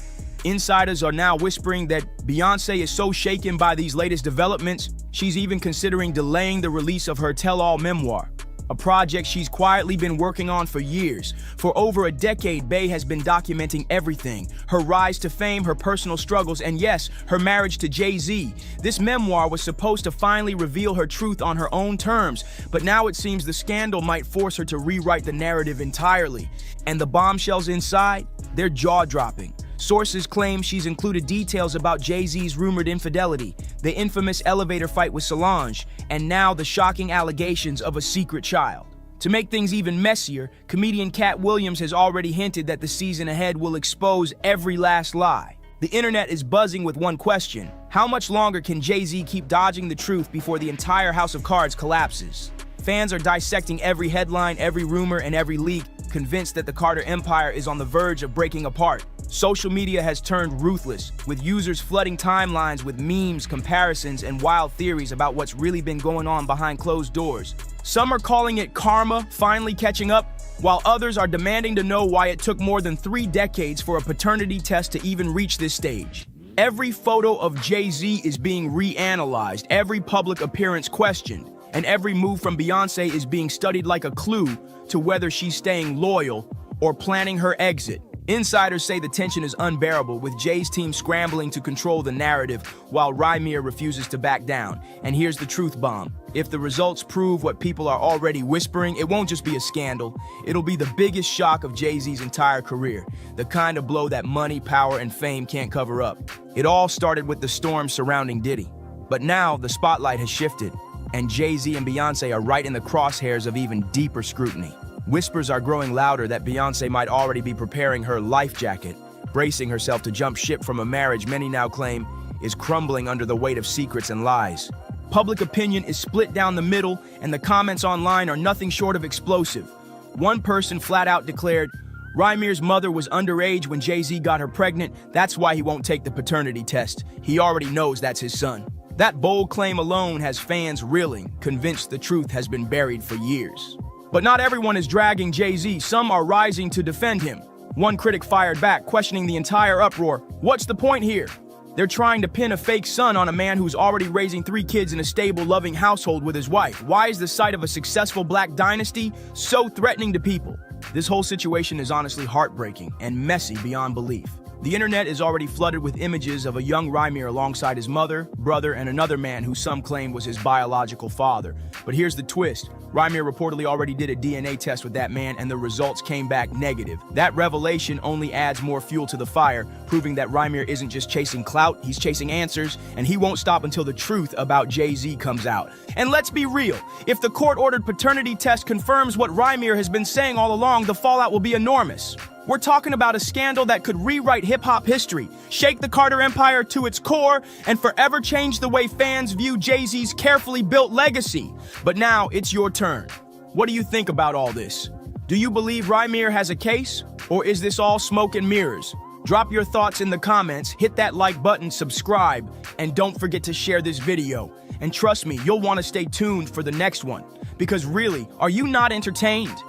Insiders are now whispering that Beyoncé is so shaken by these latest developments, she's even considering delaying the release of her tell-all memoir, a project she's quietly been working on for years. For over a decade, Bey has been documenting everything: her rise to fame, her personal struggles, and yes, her marriage to Jay-Z. This memoir was supposed to finally reveal her truth on her own terms, but now it seems the scandal might force her to rewrite the narrative entirely. And the bombshells inside? They're jaw-dropping. Sources claim she's included details about Jay-Z's rumored infidelity, the infamous elevator fight with Solange, and now the shocking allegations of a secret child. To make things even messier, comedian Katt Williams has already hinted that the season ahead will expose every last lie. The internet is buzzing with one question: how much longer can Jay-Z keep dodging the truth before the entire house of cards collapses? Fans are dissecting every headline, every rumor, and every leak, convinced that the Carter empire is on the verge of breaking apart. Social media has turned ruthless, with users flooding timelines with memes, comparisons, and wild theories about what's really been going on behind closed doors. Some are calling it karma finally catching up, while others are demanding to know why it took more than 3 decades for a paternity test to even reach this stage. Every photo of Jay-Z is being reanalyzed, every public appearance questioned, and every move from Beyoncé is being studied like a clue to whether she's staying loyal or planning her exit. Insiders say the tension is unbearable, with Jay's team scrambling to control the narrative while Rymir refuses to back down. And here's the truth bomb: if the results prove what people are already whispering, it won't just be a scandal, it'll be the biggest shock of Jay-Z's entire career, the kind of blow that money, power, and fame can't cover up. It all started with the storm surrounding Diddy, but now the spotlight has shifted, and Jay-Z and Beyoncé are right in the crosshairs of even deeper scrutiny. Whispers are growing louder that Beyoncé might already be preparing her life jacket, bracing herself to jump ship from a marriage many now claim is crumbling under the weight of secrets and lies. Public opinion is split down the middle, and the comments online are nothing short of explosive. One person flat out declared, Rymir's mother was underage when Jay-Z got her pregnant. That's why he won't take the paternity test. He already knows that's his son. That bold claim alone has fans reeling, convinced the truth has been buried for years. But not everyone is dragging Jay-Z. Some are rising to defend him. One critic fired back, questioning the entire uproar. What's the point here? They're trying to pin a fake son on a man who's already raising 3 kids in a stable, loving household with his wife. Why is the sight of a successful black dynasty so threatening to people? This whole situation is honestly heartbreaking and messy beyond belief. The internet is already flooded with images of a young Rymir alongside his mother, brother, and another man who some claim was his biological father. But here's the twist. Rymir reportedly already did a DNA test with that man and the results came back negative. That revelation only adds more fuel to the fire, proving that Rymir isn't just chasing clout, he's chasing answers, and he won't stop until the truth about Jay-Z comes out. And let's be real, if the court-ordered paternity test confirms what Rymir has been saying all along, the fallout will be enormous. We're talking about a scandal that could rewrite hip-hop history, shake the Carter Empire to its core, and forever change the way fans view Jay-Z's carefully built legacy. But now it's your turn. What do you think about all this? Do you believe Rymir has a case, or is this all smoke and mirrors? Drop your thoughts in the comments, hit that like button, subscribe, and don't forget to share this video. And trust me, you'll want to stay tuned for the next one. Because really, are you not entertained?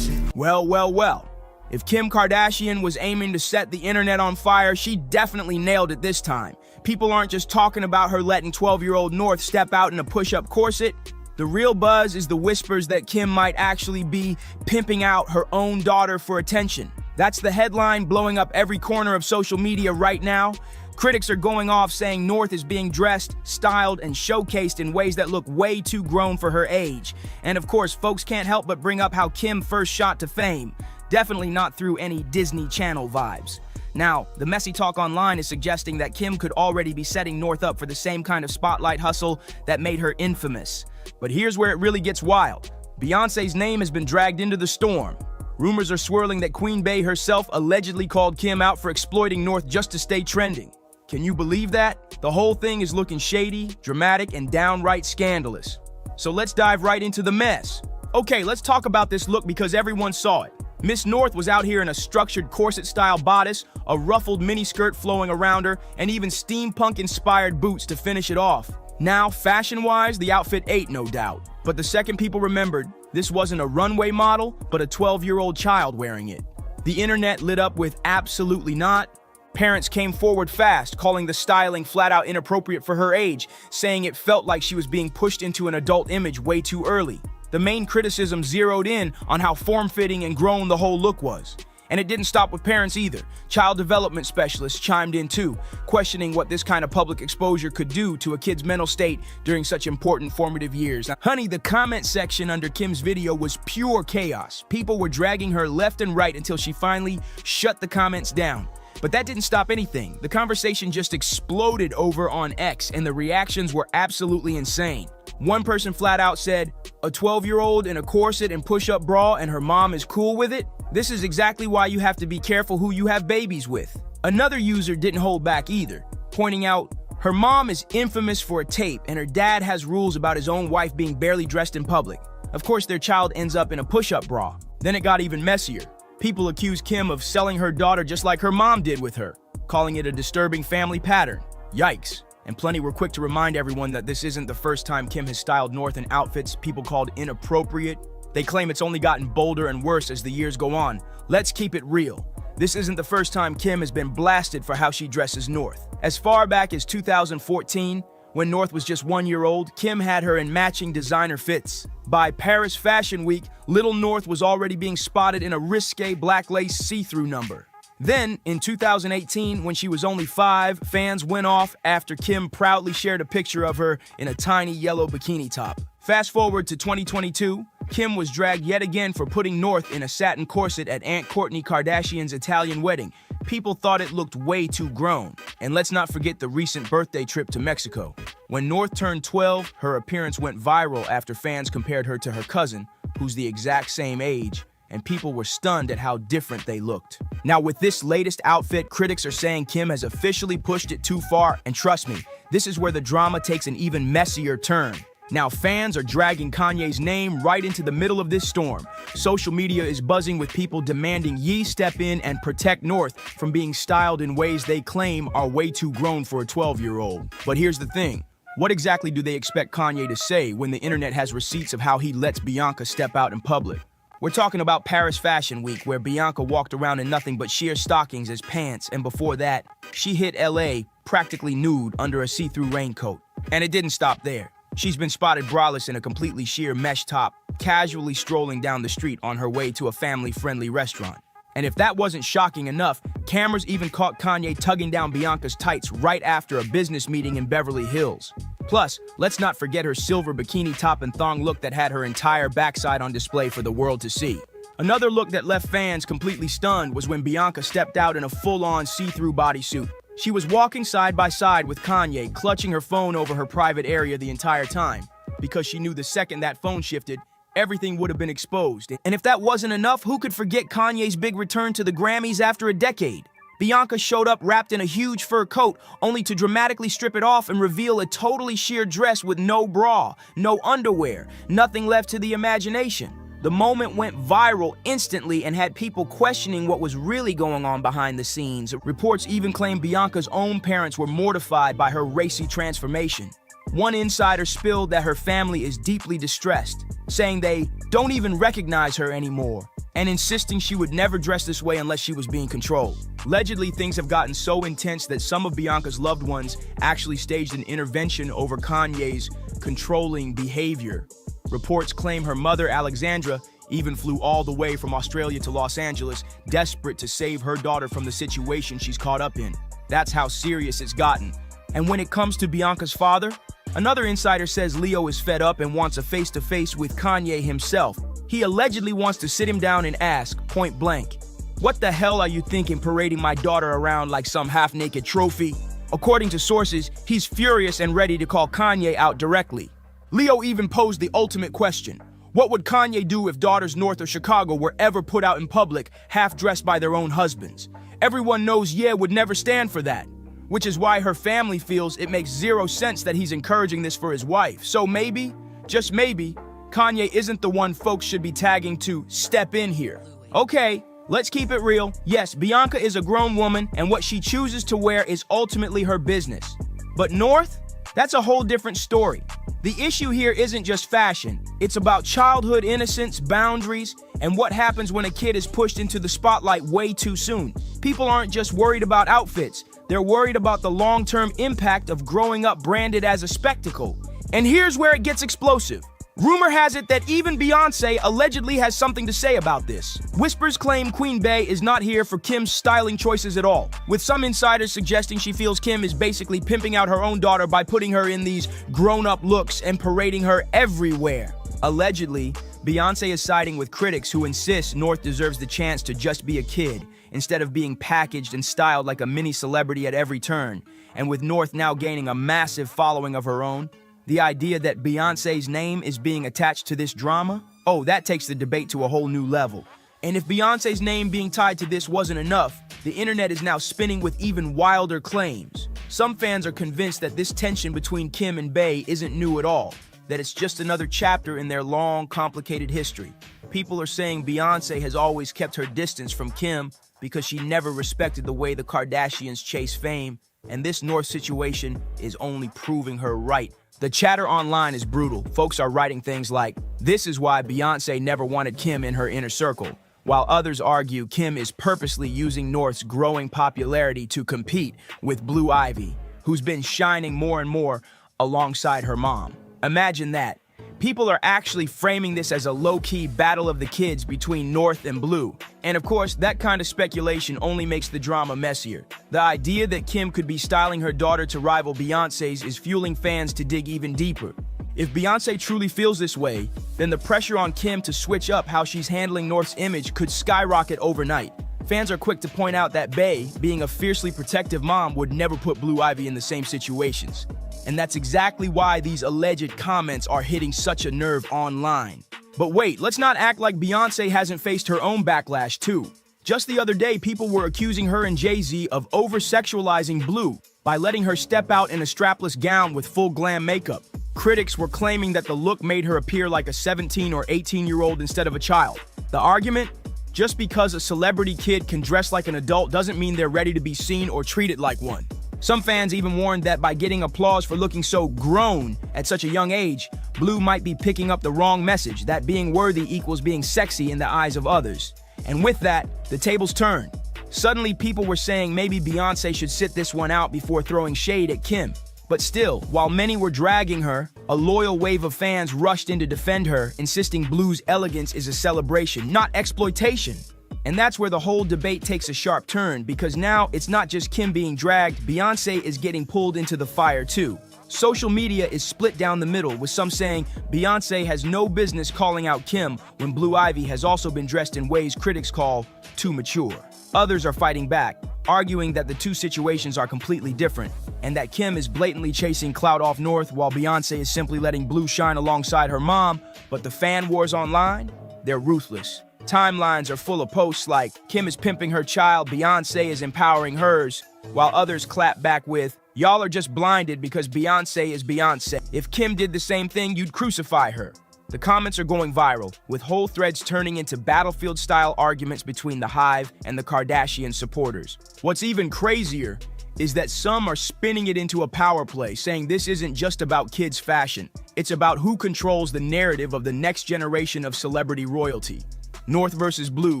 Well. If Kim Kardashian was aiming to set the internet on fire, she definitely nailed it this time. People aren't just talking about her letting 12-year-old North step out in a push-up corset. The real buzz is the whispers that Kim might actually be pimping out her own daughter for attention. That's the headline blowing up every corner of social media right now. Critics are going off saying North is being dressed, styled, and showcased in ways that look way too grown for her age. And of course, folks can't help but bring up how Kim first shot to fame. Definitely not through any Disney Channel vibes. Now, the messy talk online is suggesting that Kim could already be setting North up for the same kind of spotlight hustle that made her infamous. But here's where it really gets wild. Beyoncé's name has been dragged into the storm. Rumors are swirling that Queen Bey herself allegedly called Kim out for exploiting North just to stay trending. Can you believe that? The whole thing is looking shady, dramatic, and downright scandalous. So let's dive right into the mess. Okay, let's talk about this look because everyone saw it. Miss North was out here in a structured corset-style bodice, a ruffled miniskirt flowing around her, and even steampunk-inspired boots to finish it off. Now, fashion-wise, the outfit ate, no doubt. But the second people remembered, this wasn't a runway model, but a 12-year-old child wearing it. The internet lit up with absolutely not. Parents came forward fast, calling the styling flat-out inappropriate for her age, saying it felt like she was being pushed into an adult image way too early. The main criticism zeroed in on how form-fitting and grown the whole look was. And it didn't stop with parents either. Child development specialists chimed in too, questioning what this kind of public exposure could do to a kid's mental state during such important formative years. Now, honey, the comment section under Kim's video was pure chaos. People were dragging her left and right until she finally shut the comments down. But that didn't stop anything. The conversation just exploded over on X, and the reactions were absolutely insane. One person flat out said, "A 12-year-old in a corset and push-up bra and her mom is cool with it? This is exactly why you have to be careful who you have babies with." Another user didn't hold back either, pointing out, "Her mom is infamous for a tape, and her dad has rules about his own wife being barely dressed in public. Of course, their child ends up in a push-up bra." Then it got even messier. People accused Kim of selling her daughter just like her mom did with her, calling it a disturbing family pattern. Yikes. And plenty were quick to remind everyone that this isn't the first time Kim has styled North in outfits people called inappropriate. They claim it's only gotten bolder and worse as the years go on. Let's keep it real. This isn't the first time Kim has been blasted for how she dresses North. As far back as 2014, when North was just 1 year old, Kim had her in matching designer fits. By Paris Fashion Week, little North was already being spotted in a risque black lace see-through number. Then, in 2018, when she was only 5, fans went off after Kim proudly shared a picture of her in a tiny yellow bikini top. Fast forward to 2022, Kim was dragged yet again for putting North in a satin corset at Aunt Kourtney Kardashian's Italian wedding. People thought it looked way too grown. And let's not forget the recent birthday trip to Mexico. When North turned 12, her appearance went viral after fans compared her to her cousin, who's the exact same age, and people were stunned at how different they looked. Now, with this latest outfit, critics are saying Kim has officially pushed it too far, and trust me, this is where the drama takes an even messier turn. Now fans are dragging Kanye's name right into the middle of this storm. Social media is buzzing with people demanding Ye step in and protect North from being styled in ways they claim are way too grown for a 12-year-old. But here's the thing. What exactly do they expect Kanye to say when the internet has receipts of how he lets Bianca step out in public? We're talking about Paris Fashion Week, where Bianca walked around in nothing but sheer stockings as pants, and before that, she hit LA practically nude under a see-through raincoat. And it didn't stop there. She's been spotted braless in a completely sheer mesh top, casually strolling down the street on her way to a family-friendly restaurant. And if that wasn't shocking enough, cameras even caught Kanye tugging down Bianca's tights right after a business meeting in Beverly Hills. Plus, let's not forget her silver bikini top and thong look that had her entire backside on display for the world to see. Another look that left fans completely stunned was when Bianca stepped out in a full-on see-through bodysuit. She was walking side by side with Kanye, clutching her phone over her private area the entire time, because she knew the second that phone shifted, everything would have been exposed. And if that wasn't enough, who could forget Kanye's big return to the Grammys after a decade? Bianca showed up wrapped in a huge fur coat, only to dramatically strip it off and reveal a totally sheer dress with no bra, no underwear, nothing left to the imagination. The moment went viral instantly and had people questioning what was really going on behind the scenes. Reports even claim Bianca's own parents were mortified by her racy transformation. One insider spilled that her family is deeply distressed, saying they don't even recognize her anymore, and insisting she would never dress this way unless she was being controlled. Allegedly, things have gotten so intense that some of Bianca's loved ones actually staged an intervention over Kanye's controlling behavior. Reports claim her mother, Alexandra, even flew all the way from Australia to Los Angeles, desperate to save her daughter from the situation she's caught up in. That's how serious it's gotten. And when it comes to Bianca's father, another insider says Leo is fed up and wants a face-to-face with Kanye himself. He allegedly wants to sit him down and ask, point blank, "What the hell are you thinking parading my daughter around like some half-naked trophy?" According to sources, he's furious and ready to call Kanye out directly. Leo even posed the ultimate question. What would Kanye do if daughters north of Chicago were ever put out in public, half-dressed by their own husbands? Everyone knows Ye would never stand for that, which is why her family feels it makes zero sense that he's encouraging this for his wife. So maybe, just maybe, Kanye isn't the one folks should be tagging to step in here. Okay, let's keep it real. Yes, Bianca is a grown woman, and what she chooses to wear is ultimately her business. But North? That's a whole different story. The issue here isn't just fashion. It's about childhood innocence, boundaries, and what happens when a kid is pushed into the spotlight way too soon. People aren't just worried about outfits. They're worried about the long-term impact of growing up branded as a spectacle. And here's where it gets explosive. Rumor has it that even Beyoncé allegedly has something to say about this. Whispers claim Queen Bey is not here for Kim's styling choices at all, with some insiders suggesting she feels Kim is basically pimping out her own daughter by putting her in these grown-up looks and parading her everywhere. Allegedly, Beyoncé is siding with critics who insist North deserves the chance to just be a kid, instead of being packaged and styled like a mini celebrity at every turn. And with North now gaining a massive following of her own, the idea that Beyoncé's name is being attached to this drama, oh, that takes the debate to a whole new level. And if Beyoncé's name being tied to this wasn't enough, the internet is now spinning with even wilder claims. Some fans are convinced that this tension between Kim and Bey isn't new at all, that it's just another chapter in their long, complicated history. People are saying Beyoncé has always kept her distance from Kim because she never respected the way the Kardashians chase fame, and this North situation is only proving her right. The chatter online is brutal. Folks are writing things like, "This is why Beyoncé never wanted Kim in her inner circle," while others argue Kim is purposely using North's growing popularity to compete with Blue Ivy, who's been shining more and more alongside her mom. Imagine that. People are actually framing this as a low-key battle of the kids between North and Blue. And of course, that kind of speculation only makes the drama messier. The idea that Kim could be styling her daughter to rival Beyoncé's is fueling fans to dig even deeper. If Beyoncé truly feels this way, then the pressure on Kim to switch up how she's handling North's image could skyrocket overnight. Fans are quick to point out that Bey, being a fiercely protective mom, would never put Blue Ivy in the same situations. And that's exactly why these alleged comments are hitting such a nerve online. But wait, let's not act like Beyoncé hasn't faced her own backlash too. Just the other day, people were accusing her and Jay-Z of over-sexualizing Blue by letting her step out in a strapless gown with full glam makeup. Critics were claiming that the look made her appear like a 17 or 18-year-old instead of a child. The argument? Just because a celebrity kid can dress like an adult doesn't mean they're ready to be seen or treated like one. Some fans even warned that by getting applause for looking so grown at such a young age, Blue might be picking up the wrong message, that being worthy equals being sexy in the eyes of others. And with that, the tables turned. Suddenly, people were saying maybe Beyonce should sit this one out before throwing shade at Kim. But still, while many were dragging her, a loyal wave of fans rushed in to defend her, insisting Blue's elegance is a celebration, not exploitation. And that's where the whole debate takes a sharp turn, because now it's not just Kim being dragged, Beyonce is getting pulled into the fire too. Social media is split down the middle, with some saying Beyonce has no business calling out Kim when Blue Ivy has also been dressed in ways critics call too mature. Others are fighting back, arguing that the two situations are completely different, and that Kim is blatantly chasing clout off North while Beyonce is simply letting Blue shine alongside her mom. But the fan wars online, they're ruthless. Timelines are full of posts like, Kim is pimping her child, Beyonce is empowering hers, while others clap back with, y'all are just blinded because Beyonce is Beyonce. If Kim did the same thing, you'd crucify her. The comments are going viral, with whole threads turning into battlefield-style arguments between the Hive and the Kardashian supporters. What's even crazier is that some are spinning it into a power play, saying this isn't just about kids' fashion. It's about who controls the narrative of the next generation of celebrity royalty. North versus Blue,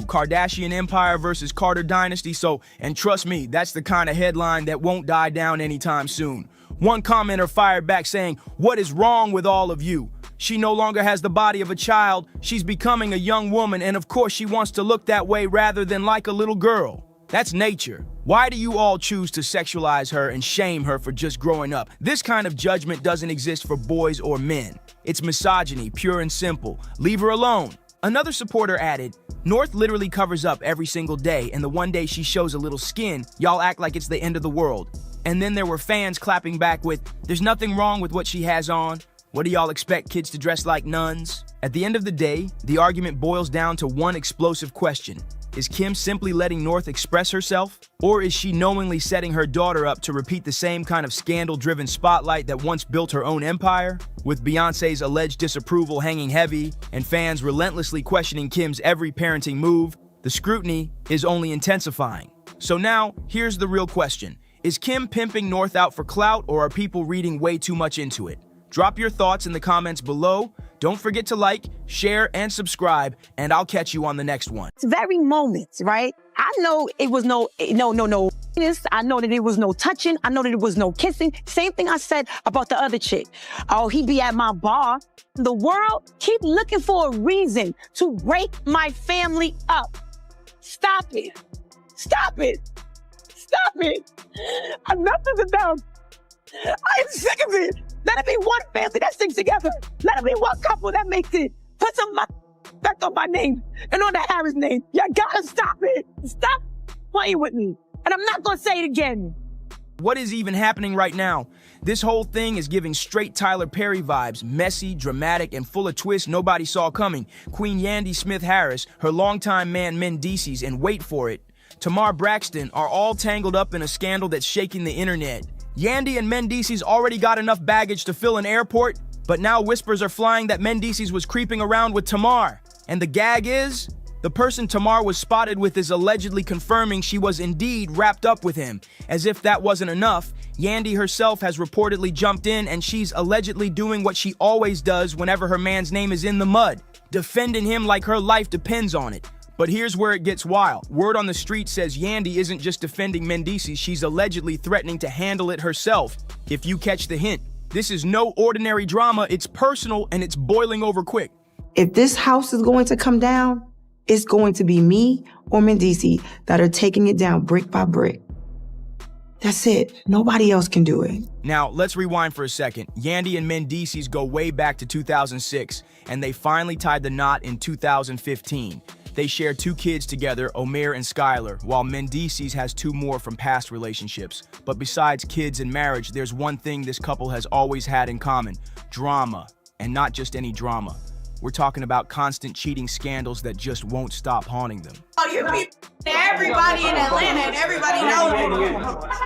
Kardashian Empire versus Carter Dynasty, and trust me, that's the kind of headline that won't die down anytime soon. One commenter fired back saying, "What is wrong with all of you? She no longer has the body of a child, she's becoming a young woman, and of course she wants to look that way rather than like a little girl. That's nature. Why do you all choose to sexualize her and shame her for just growing up? This kind of judgment doesn't exist for boys or men. It's misogyny, pure and simple. Leave her alone." Another supporter added, "North literally covers up every single day, and the one day she shows a little skin, y'all act like it's the end of the world." And then there were fans clapping back with, "There's nothing wrong with what she has on. What do y'all expect kids to dress like nuns?" At the end of the day, the argument boils down to one explosive question. Is Kim simply letting North express herself? Or is she knowingly setting her daughter up to repeat the same kind of scandal-driven spotlight that once built her own empire? With Beyonce's alleged disapproval hanging heavy and fans relentlessly questioning Kim's every parenting move, the scrutiny is only intensifying. So now, here's the real question. Is Kim pimping North out for clout, or are people reading way too much into it? Drop your thoughts in the comments below. Don't forget to like, share, and subscribe, and I'll catch you on the next one. It's very moments, right? I know it was no. I know that it was no touching. I know that it was no kissing. Same thing I said about the other chick. Oh, he be at my bar. The world keep looking for a reason to break my family up. Stop it. Stop it. Stop it. Enough is enough. I am sick of it. Let it be one family that sticks together. Let it be one couple that makes it. Put some respect on my name and on the Harris name. You gotta stop it. Stop playing with me. And I'm not gonna say it again. What is even happening right now? This whole thing is giving straight Tyler Perry vibes, messy, dramatic, and full of twists nobody saw coming. Queen Wanda Smith Harris, her longtime man Mendeecees, and wait for it, Tamar Braxton are all tangled up in a scandal that's shaking the internet. Yandy and Mendeecees already got enough baggage to fill an airport, but now whispers are flying that Mendeecees was creeping around with Tamar. And the gag is, the person Tamar was spotted with is allegedly confirming she was indeed wrapped up with him. As if that wasn't enough, Yandy herself has reportedly jumped in, and she's allegedly doing what she always does whenever her man's name is in the mud, defending him like her life depends on it. But here's where it gets wild. Word on the street says Yandy isn't just defending Mendeecees, she's allegedly threatening to handle it herself. If you catch the hint, this is no ordinary drama, it's personal and it's boiling over quick. If this house is going to come down, it's going to be me or Mendeecees that are taking it down brick by brick. That's it. Nobody else can do it. Now, let's rewind for a second. Yandy and Mendeecees go way back to 2006, and they finally tied the knot in 2015. They share 2 kids together, Omer and Skylar, while Mendeecees has 2 more from past relationships. But besides kids and marriage, there's one thing this couple has always had in common: drama. And not just any drama. We're talking about constant cheating scandals that just won't stop haunting them. Everybody in Atlanta and everybody knows it.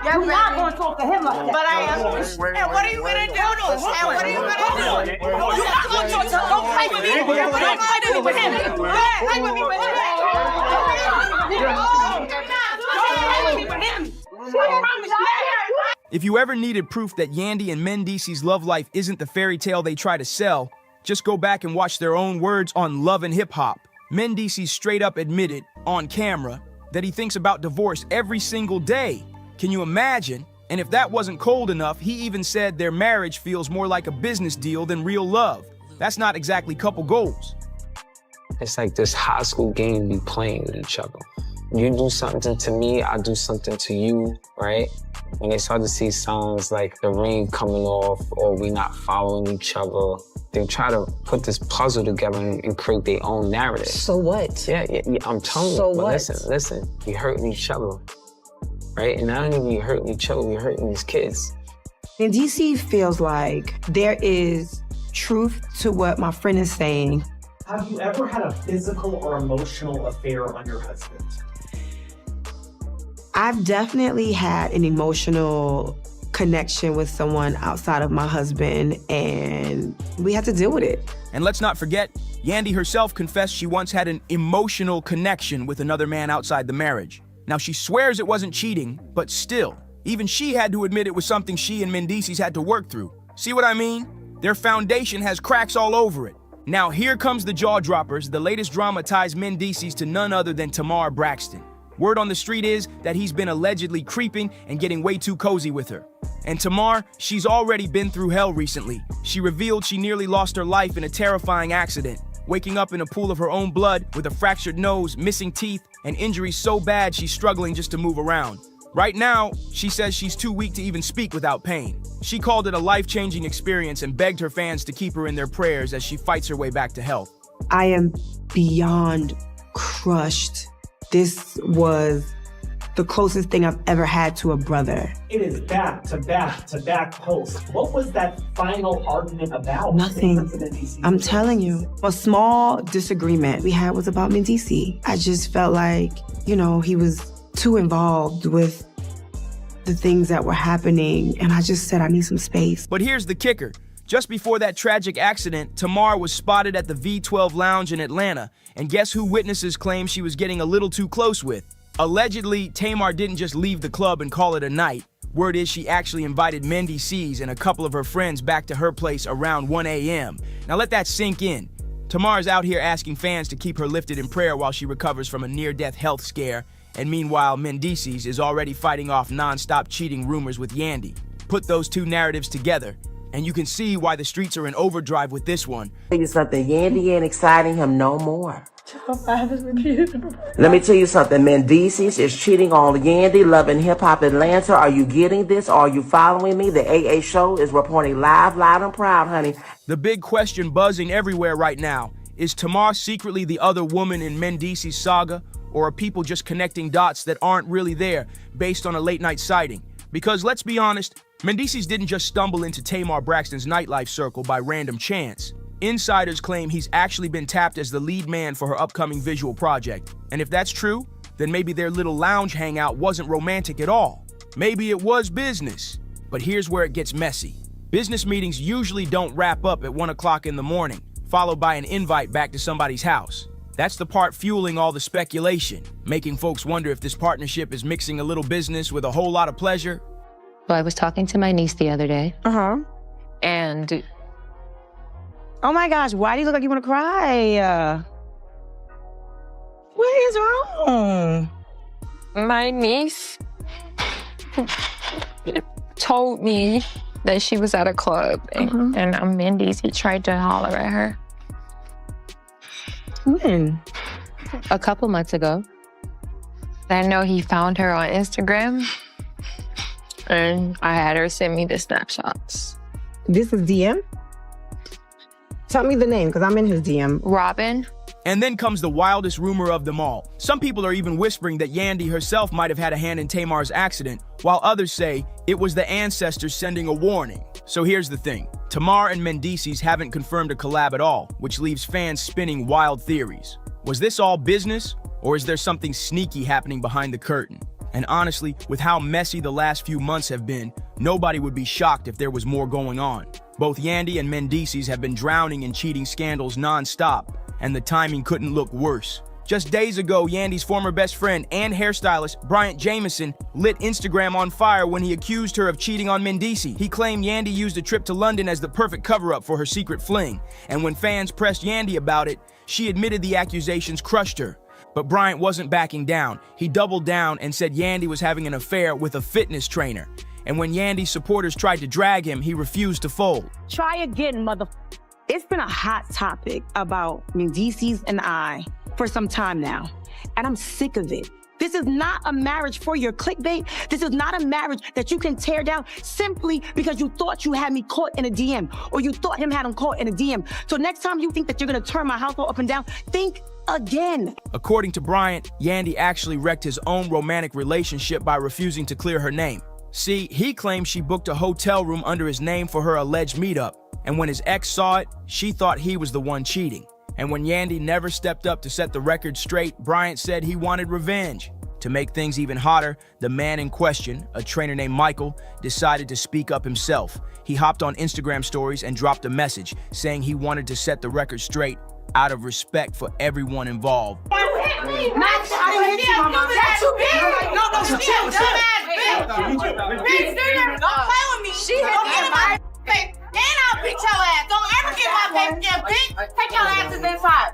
You're not going to talk to him like that. But I am. And what are you going to do to us? And what are you going to do? You're not going to talk to us. Don't play with me. Don't play with him. Don't play with me with him. If you ever needed proof that Yandy and Mendeecees's love life isn't the fairy tale they try to sell, just go back and watch their own words on Love and Hip Hop. Mendeecees straight up admitted, on camera, that he thinks about divorce every single day. Can you imagine? And if that wasn't cold enough, he even said their marriage feels more like a business deal than real love. That's not exactly couple goals. It's like this high school game we playing with each other. You do something to me, I do something to you, right? When they start to see signs like the ring coming off or we not following each other, they try to put this puzzle together and create their own narrative. So what? Yeah, I'm telling you. So but what? Listen, we hurting each other, right? And not only we hurting each other, we hurting these kids. And DC feels like there is truth to what my friend is saying. Have you ever had a physical or emotional affair on your husband? I've definitely had an emotional connection with someone outside of my husband, and we had to deal with it. And let's not forget, Yandy herself confessed she once had an emotional connection with another man outside the marriage. Now, she swears it wasn't cheating, but still, even she had to admit it was something she and Mendeecees had to work through. See what I mean? Their foundation has cracks all over it. Now, here comes the jaw droppers. The latest drama ties Mendeecees to none other than Tamar Braxton. Word on the street is that he's been allegedly creeping and getting way too cozy with her. And Tamar, she's already been through hell recently. She revealed she nearly lost her life in a terrifying accident, waking up in a pool of her own blood with a fractured nose, missing teeth, and injuries so bad she's struggling just to move around. Right now, she says she's too weak to even speak without pain. She called it a life-changing experience and begged her fans to keep her in their prayers as she fights her way back to health. I am beyond crushed. This was the closest thing I've ever had to a brother. It is back to back to back posts. What was that final argument about? Nothing. I'm telling you. A small disagreement we had was about Mendeecees. I just felt like, he was too involved with the things that were happening, and I just said I need some space. But here's the kicker. Just before that tragic accident, Tamar was spotted at the V12 Lounge in Atlanta, and guess who witnesses claim she was getting a little too close with? Allegedly, Tamar didn't just leave the club and call it a night. Word is she actually invited Mendeecees and a couple of her friends back to her place around 1 a.m. Now let that sink in. Tamar's out here asking fans to keep her lifted in prayer while she recovers from a near-death health scare, and meanwhile, Mendeecees is already fighting off non-stop cheating rumors with Yandy. Put those two narratives together, and you can see why the streets are in overdrive with this one. Tell you something, Yandy ain't exciting him no more. Let me tell you something, Mendeecees is cheating on Yandy, Love and Hip Hop Atlanta. Are you getting this? Are you following me? The AA show is reporting live, loud and proud, honey. The big question buzzing everywhere right now, is Tamar secretly the other woman in Mendeecees' saga, or are people just connecting dots that aren't really there based on a late-night sighting? Because let's be honest, Mendeecees didn't just stumble into Tamar Braxton's nightlife circle by random chance. Insiders claim he's actually been tapped as the lead man for her upcoming visual project. And if that's true, then maybe their little lounge hangout wasn't romantic at all. Maybe it was business. But here's where it gets messy. Business meetings usually don't wrap up at 1 o'clock in the morning, followed by an invite back to somebody's house. That's the part fueling all the speculation, making folks wonder if this partnership is mixing a little business with a whole lot of pleasure. Well, I was talking to my niece the other day. And... Oh my gosh, why do you look like you want to cry? What is wrong? My niece told me that she was at a club and Mendeecees tried to holler at her. When? A couple months ago. I know he found her on Instagram and I had her send me the snapshots. This is DM? Tell me the name, because I'm in his DM. Robin. And then comes the wildest rumor of them all. Some people are even whispering that Yandy herself might have had a hand in Tamar's accident, while others say it was the ancestors sending a warning. So here's the thing. Tamar and Mendices haven't confirmed a collab at all, which leaves fans spinning wild theories. Was this all business, or is there something sneaky happening behind the curtain? And honestly, with how messy the last few months have been, nobody would be shocked if there was more going on. Both Yandy and Mendices have been drowning in cheating scandals non-stop, and the timing couldn't look worse. Just days ago, Yandy's former best friend and hairstylist, Bryant Jameson, lit Instagram on fire when he accused her of cheating on Mendices. He claimed Yandy used a trip to London as the perfect cover-up for her secret fling, and when fans pressed Yandy about it, she admitted the accusations crushed her. But Bryant wasn't backing down. He doubled down and said Yandy was having an affair with a fitness trainer. And when Yandy's supporters tried to drag him, he refused to fold. Try again, mother. It's been a hot topic about Mendices and I for some time now, and I'm sick of it. This is not a marriage for your clickbait. This is not a marriage that you can tear down simply because you thought you had me caught in a DM, or you thought him had him caught in a DM. So next time you think that you're gonna turn my household up and down, think again. According to Bryant, Yandy actually wrecked his own romantic relationship by refusing to clear her name. See, he claimed she booked a hotel room under his name for her alleged meetup, and when his ex saw it, she thought he was the one cheating. And when Yandy never stepped up to set the record straight, Bryant said he wanted revenge. To make things even hotter, the man in question, a trainer named Michael, decided to speak up himself. He hopped on Instagram stories and dropped a message saying he wanted to set the record straight out of respect for everyone involved. She hit me. And I'll beat your ass. Don't ever get my face again, bitch. Take your asses inside.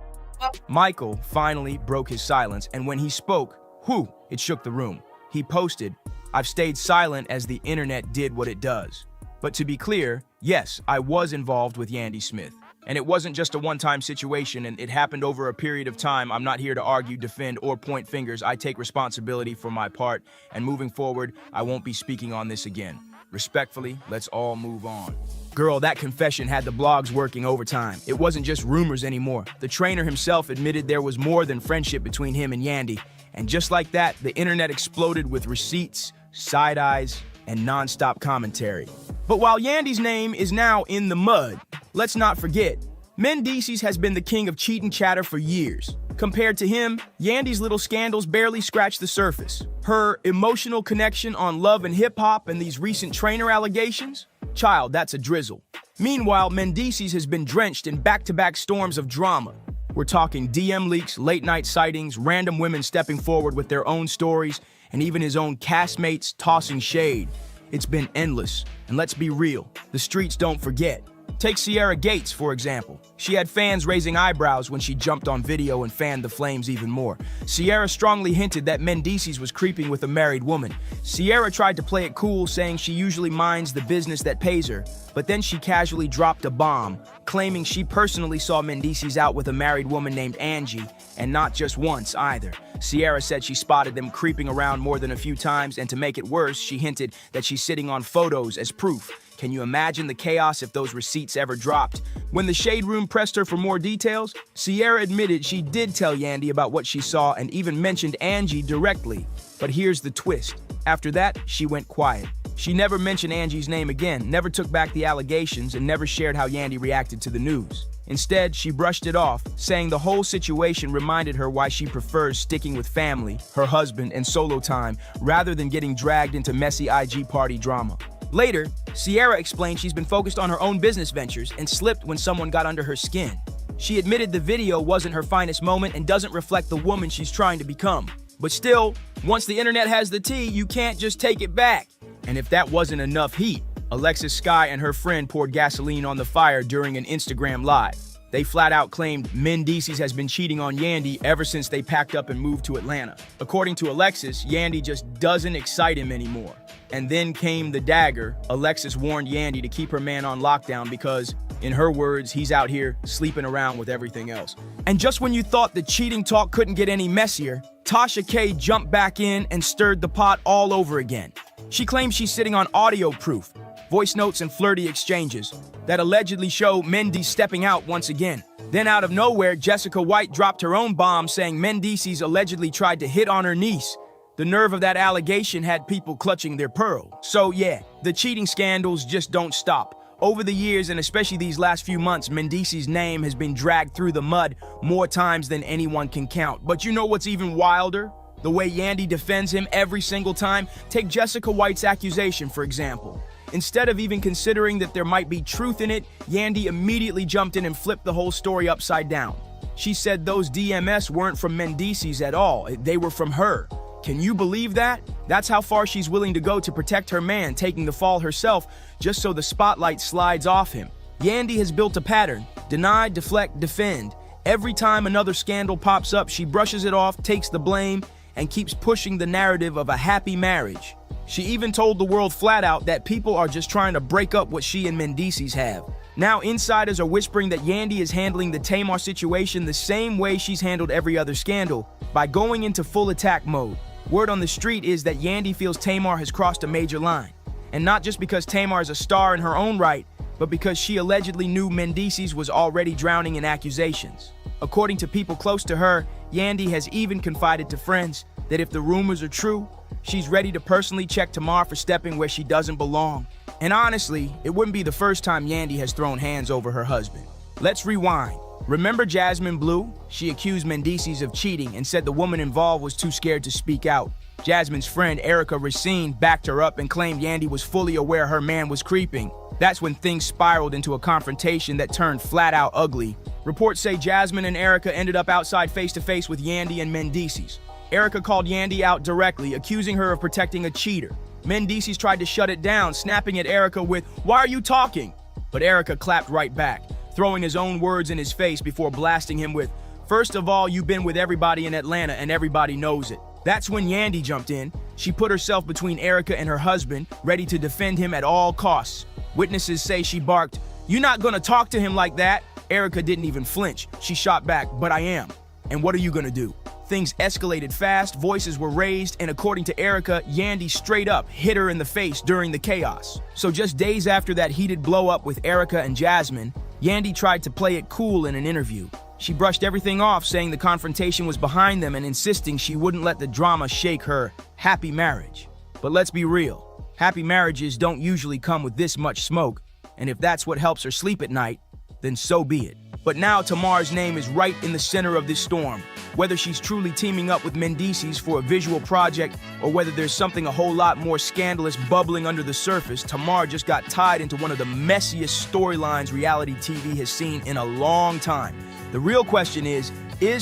Michael finally broke his silence, and when he spoke, whew, it shook the room. He posted, "I've stayed silent as the internet did what it does." But to be clear, yes, I was involved with Wanda Smith. And it wasn't just a one-time situation, and it happened over a period of time. I'm not here to argue, defend, or point fingers. I take responsibility for my part, and moving forward, I won't be speaking on this again. Respectfully, let's all move on. Girl, that confession had the blogs working overtime. It wasn't just rumors anymore. The trainer himself admitted there was more than friendship between him and Yandy. And just like that, the internet exploded with receipts, side eyes, and non-stop commentary. But while Yandy's name is now in the mud, let's not forget, Mendices has been the king of cheating chatter for years. Compared to him, Yandy's little scandals barely scratch the surface. Her emotional connection on Love and Hip Hop and these recent trainer allegations? Child, that's a drizzle. Meanwhile, Mendices has been drenched in back-to-back storms of drama. We're talking DM leaks, late-night sightings, random women stepping forward with their own stories, and even his own castmates tossing shade. It's been endless, and let's be real, the streets don't forget. Take Sierra Gates, for example. She had fans raising eyebrows when she jumped on video and fanned the flames even more. Sierra strongly hinted that Mendices was creeping with a married woman. Sierra tried to play it cool, saying she usually minds the business that pays her, but then she casually dropped a bomb, claiming she personally saw Mendices out with a married woman named Angie, and not just once either. Sierra said she spotted them creeping around more than a few times, and to make it worse, she hinted that she's sitting on photos as proof. Can you imagine the chaos if those receipts ever dropped? When the Shade Room pressed her for more details, Sierra admitted she did tell Yandy about what she saw and even mentioned Angie directly. But here's the twist. After that, she went quiet. She never mentioned Angie's name again, never took back the allegations, and never shared how Yandy reacted to the news. Instead, she brushed it off, saying the whole situation reminded her why she prefers sticking with family, her husband, and solo time, rather than getting dragged into messy IG party drama. Later, Sierra explained she's been focused on her own business ventures and slipped when someone got under her skin. She admitted the video wasn't her finest moment and doesn't reflect the woman she's trying to become. But still, once the internet has the tea, you can't just take it back. And if that wasn't enough heat, Alexis Sky and her friend poured gasoline on the fire during an Instagram live. They flat out claimed Mendices has been cheating on Yandy ever since they packed up and moved to Atlanta. According to Alexis, Yandy just doesn't excite him anymore. And then came the dagger. Alexis warned Yandy to keep her man on lockdown because, in her words, he's out here sleeping around with everything else. And just when you thought the cheating talk couldn't get any messier, Tasha K jumped back in and stirred the pot all over again. She claims she's sitting on audio proof, voice notes and flirty exchanges that allegedly show Mendy stepping out once again. Then out of nowhere, Jessica White dropped her own bomb saying Mendeecees allegedly tried to hit on her niece. The nerve of that allegation had people clutching their pearl. So yeah, the cheating scandals just don't stop. Over the years, and especially these last few months, Mendeecees' name has been dragged through the mud more times than anyone can count. But you know what's even wilder? The way Yandy defends him every single time. Take Jessica White's accusation, for example. Instead of even considering that there might be truth in it, Yandy immediately jumped in and flipped the whole story upside down. She said those DMS weren't from Mendeecees at all. They were from her. Can you believe that? That's how far she's willing to go to protect her man, taking the fall herself, just so the spotlight slides off him. Yandy has built a pattern: deny, deflect, defend. Every time another scandal pops up, she brushes it off, takes the blame, and keeps pushing the narrative of a happy marriage. She even told the world flat out that people are just trying to break up what she and Mendeecees have. Now insiders are whispering that Yandy is handling the Tamar situation the same way she's handled every other scandal, by going into full attack mode. Word on the street is that Yandy feels Tamar has crossed a major line. And not just because Tamar is a star in her own right, but because she allegedly knew Mendeecees was already drowning in accusations. According to people close to her, Yandy has even confided to friends that if the rumors are true, she's ready to personally check Tamar for stepping where she doesn't belong. And honestly, it wouldn't be the first time Yandy has thrown hands over her husband. Let's rewind. Remember Jasmine Blue? She accused Mendeecees of cheating and said the woman involved was too scared to speak out. Jasmine's friend Erica Racine backed her up and claimed Yandy was fully aware her man was creeping. That's when things spiraled into a confrontation that turned flat out ugly. Reports say Jasmine and Erica ended up outside face-to-face with Yandy and Mendeecees. Erica called Yandy out directly, accusing her of protecting a cheater. Mendeecees tried to shut it down, snapping at Erica with, "Why are you talking?" But Erica clapped right back, throwing his own words in his face before blasting him with, "First of all, you've been with everybody in Atlanta and everybody knows it." That's when Yandy jumped in. She put herself between Erica and her husband, ready to defend him at all costs. Witnesses say she barked, "You're not gonna talk to him like that." Erica didn't even flinch. She shot back, "But I am. And what are you gonna do?" Things escalated fast, voices were raised, and according to Erica, Yandy straight up hit her in the face during the chaos. So just days after that heated blow-up with Erica and Jasmine, Yandy tried to play it cool in an interview. She brushed everything off, saying the confrontation was behind them and insisting she wouldn't let the drama shake her happy marriage. But let's be real, happy marriages don't usually come with this much smoke, and if that's what helps her sleep at night, then so be it. But now Tamar's name is right in the center of this storm. Whether she's truly teaming up with Mendeecees for a visual project, or whether there's something a whole lot more scandalous bubbling under the surface, Tamar just got tied into one of the messiest storylines reality TV has seen in a long time. The real question is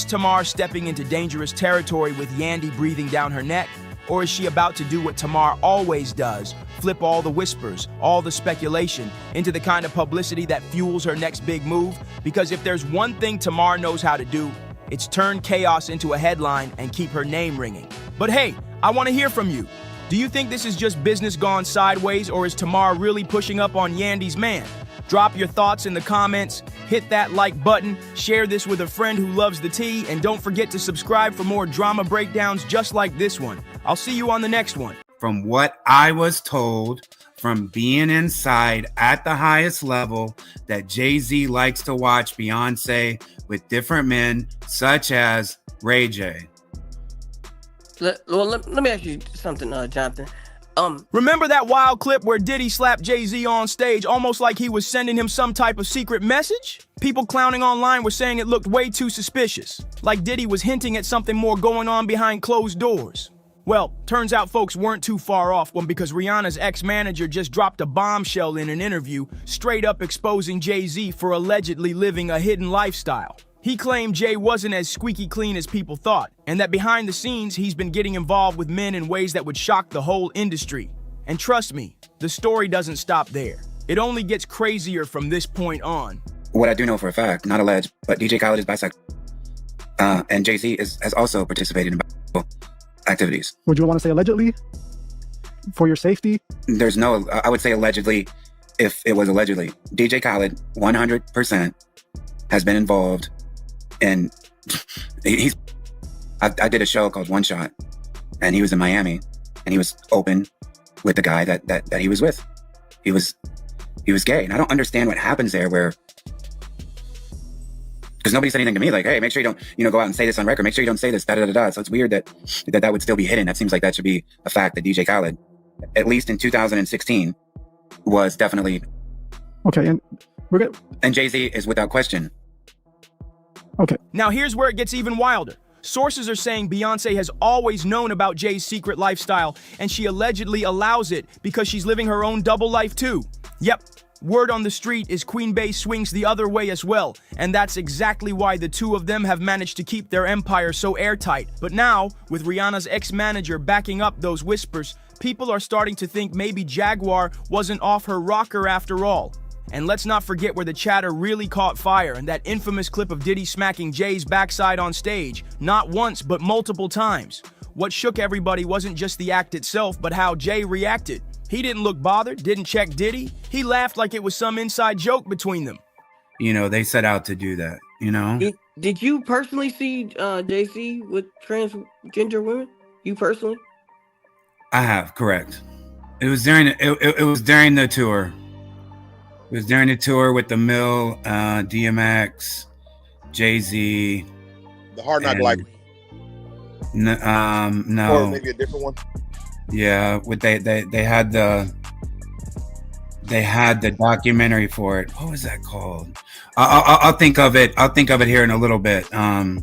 Tamar stepping into dangerous territory with Yandy breathing down her neck? Or is she about to do what Tamar always does, flip all the whispers, all the speculation, into the kind of publicity that fuels her next big move? Because if there's one thing Tamar knows how to do, it's turn chaos into a headline and keep her name ringing. But hey, I want to hear from you. Do you think this is just business gone sideways, or is Tamar really pushing up on Yandy's man? Drop your thoughts in the comments, hit that like button, share this with a friend who loves the tea, and don't forget to subscribe for more drama breakdowns just like this one. I'll see you on the next one. From what I was told, from being inside at the highest level, that Jay-Z likes to watch Beyonce with different men, such as Ray J. Let me ask you something, Jonathan. Remember that wild clip where Diddy slapped Jay-Z on stage almost like he was sending him some type of secret message? People clowning online were saying it looked way too suspicious, like Diddy was hinting at something more going on behind closed doors. Well, turns out folks weren't too far off because Rihanna's ex-manager just dropped a bombshell in an interview, straight up exposing Jay-Z for allegedly living a hidden lifestyle. He claimed Jay wasn't as squeaky clean as people thought, and that behind the scenes, he's been getting involved with men in ways that would shock the whole industry. And trust me, the story doesn't stop there. It only gets crazier from this point on. What I do know for a fact, not alleged, but DJ Khaled is bisexual. And Jay-Z has also participated in bisexual activities. Would you want to say allegedly? For your safety? There's no, I would say allegedly if it was allegedly. DJ Khaled, 100%, has been involved in, I did a show called One Shot, and he was in Miami, and he was open with the guy that he was with. He was gay, and I don't understand what happens there where, Because nobody said anything to me like, hey, make sure you don't, go out and say this on record. Make sure you don't say this, da-da-da-da. So it's weird that would still be hidden. That seems like that should be a fact that DJ Khaled, at least in 2016, was definitely. Okay, and we're good. And Jay-Z is without question. Okay. Now here's where it gets even wilder. Sources are saying Beyonce has always known about Jay's secret lifestyle, and she allegedly allows it because she's living her own double life too. Yep. Word on the street is Queen Bey swings the other way as well, and that's exactly why the two of them have managed to keep their empire so airtight. But now, with Rihanna's ex-manager backing up those whispers, people are starting to think maybe Jaguar wasn't off her rocker after all. And let's not forget where the chatter really caught fire, and that infamous clip of Diddy smacking Jay's backside on stage, not once but multiple times. What shook everybody wasn't just the act itself, but how Jay reacted. He didn't look bothered, didn't check Diddy. He laughed like it was some inside joke between them. They set out to do that, Did you personally see Jay-Z with transgender women? You personally? I have, correct. It was during it was during the tour. It was during the tour with the Mill, DMX, Jay-Z. The Hard Knock Life. No. Or maybe a different one. Yeah, they had the documentary for it. What was that called? I'll think of it. I'll think of it here in a little bit. Yeah,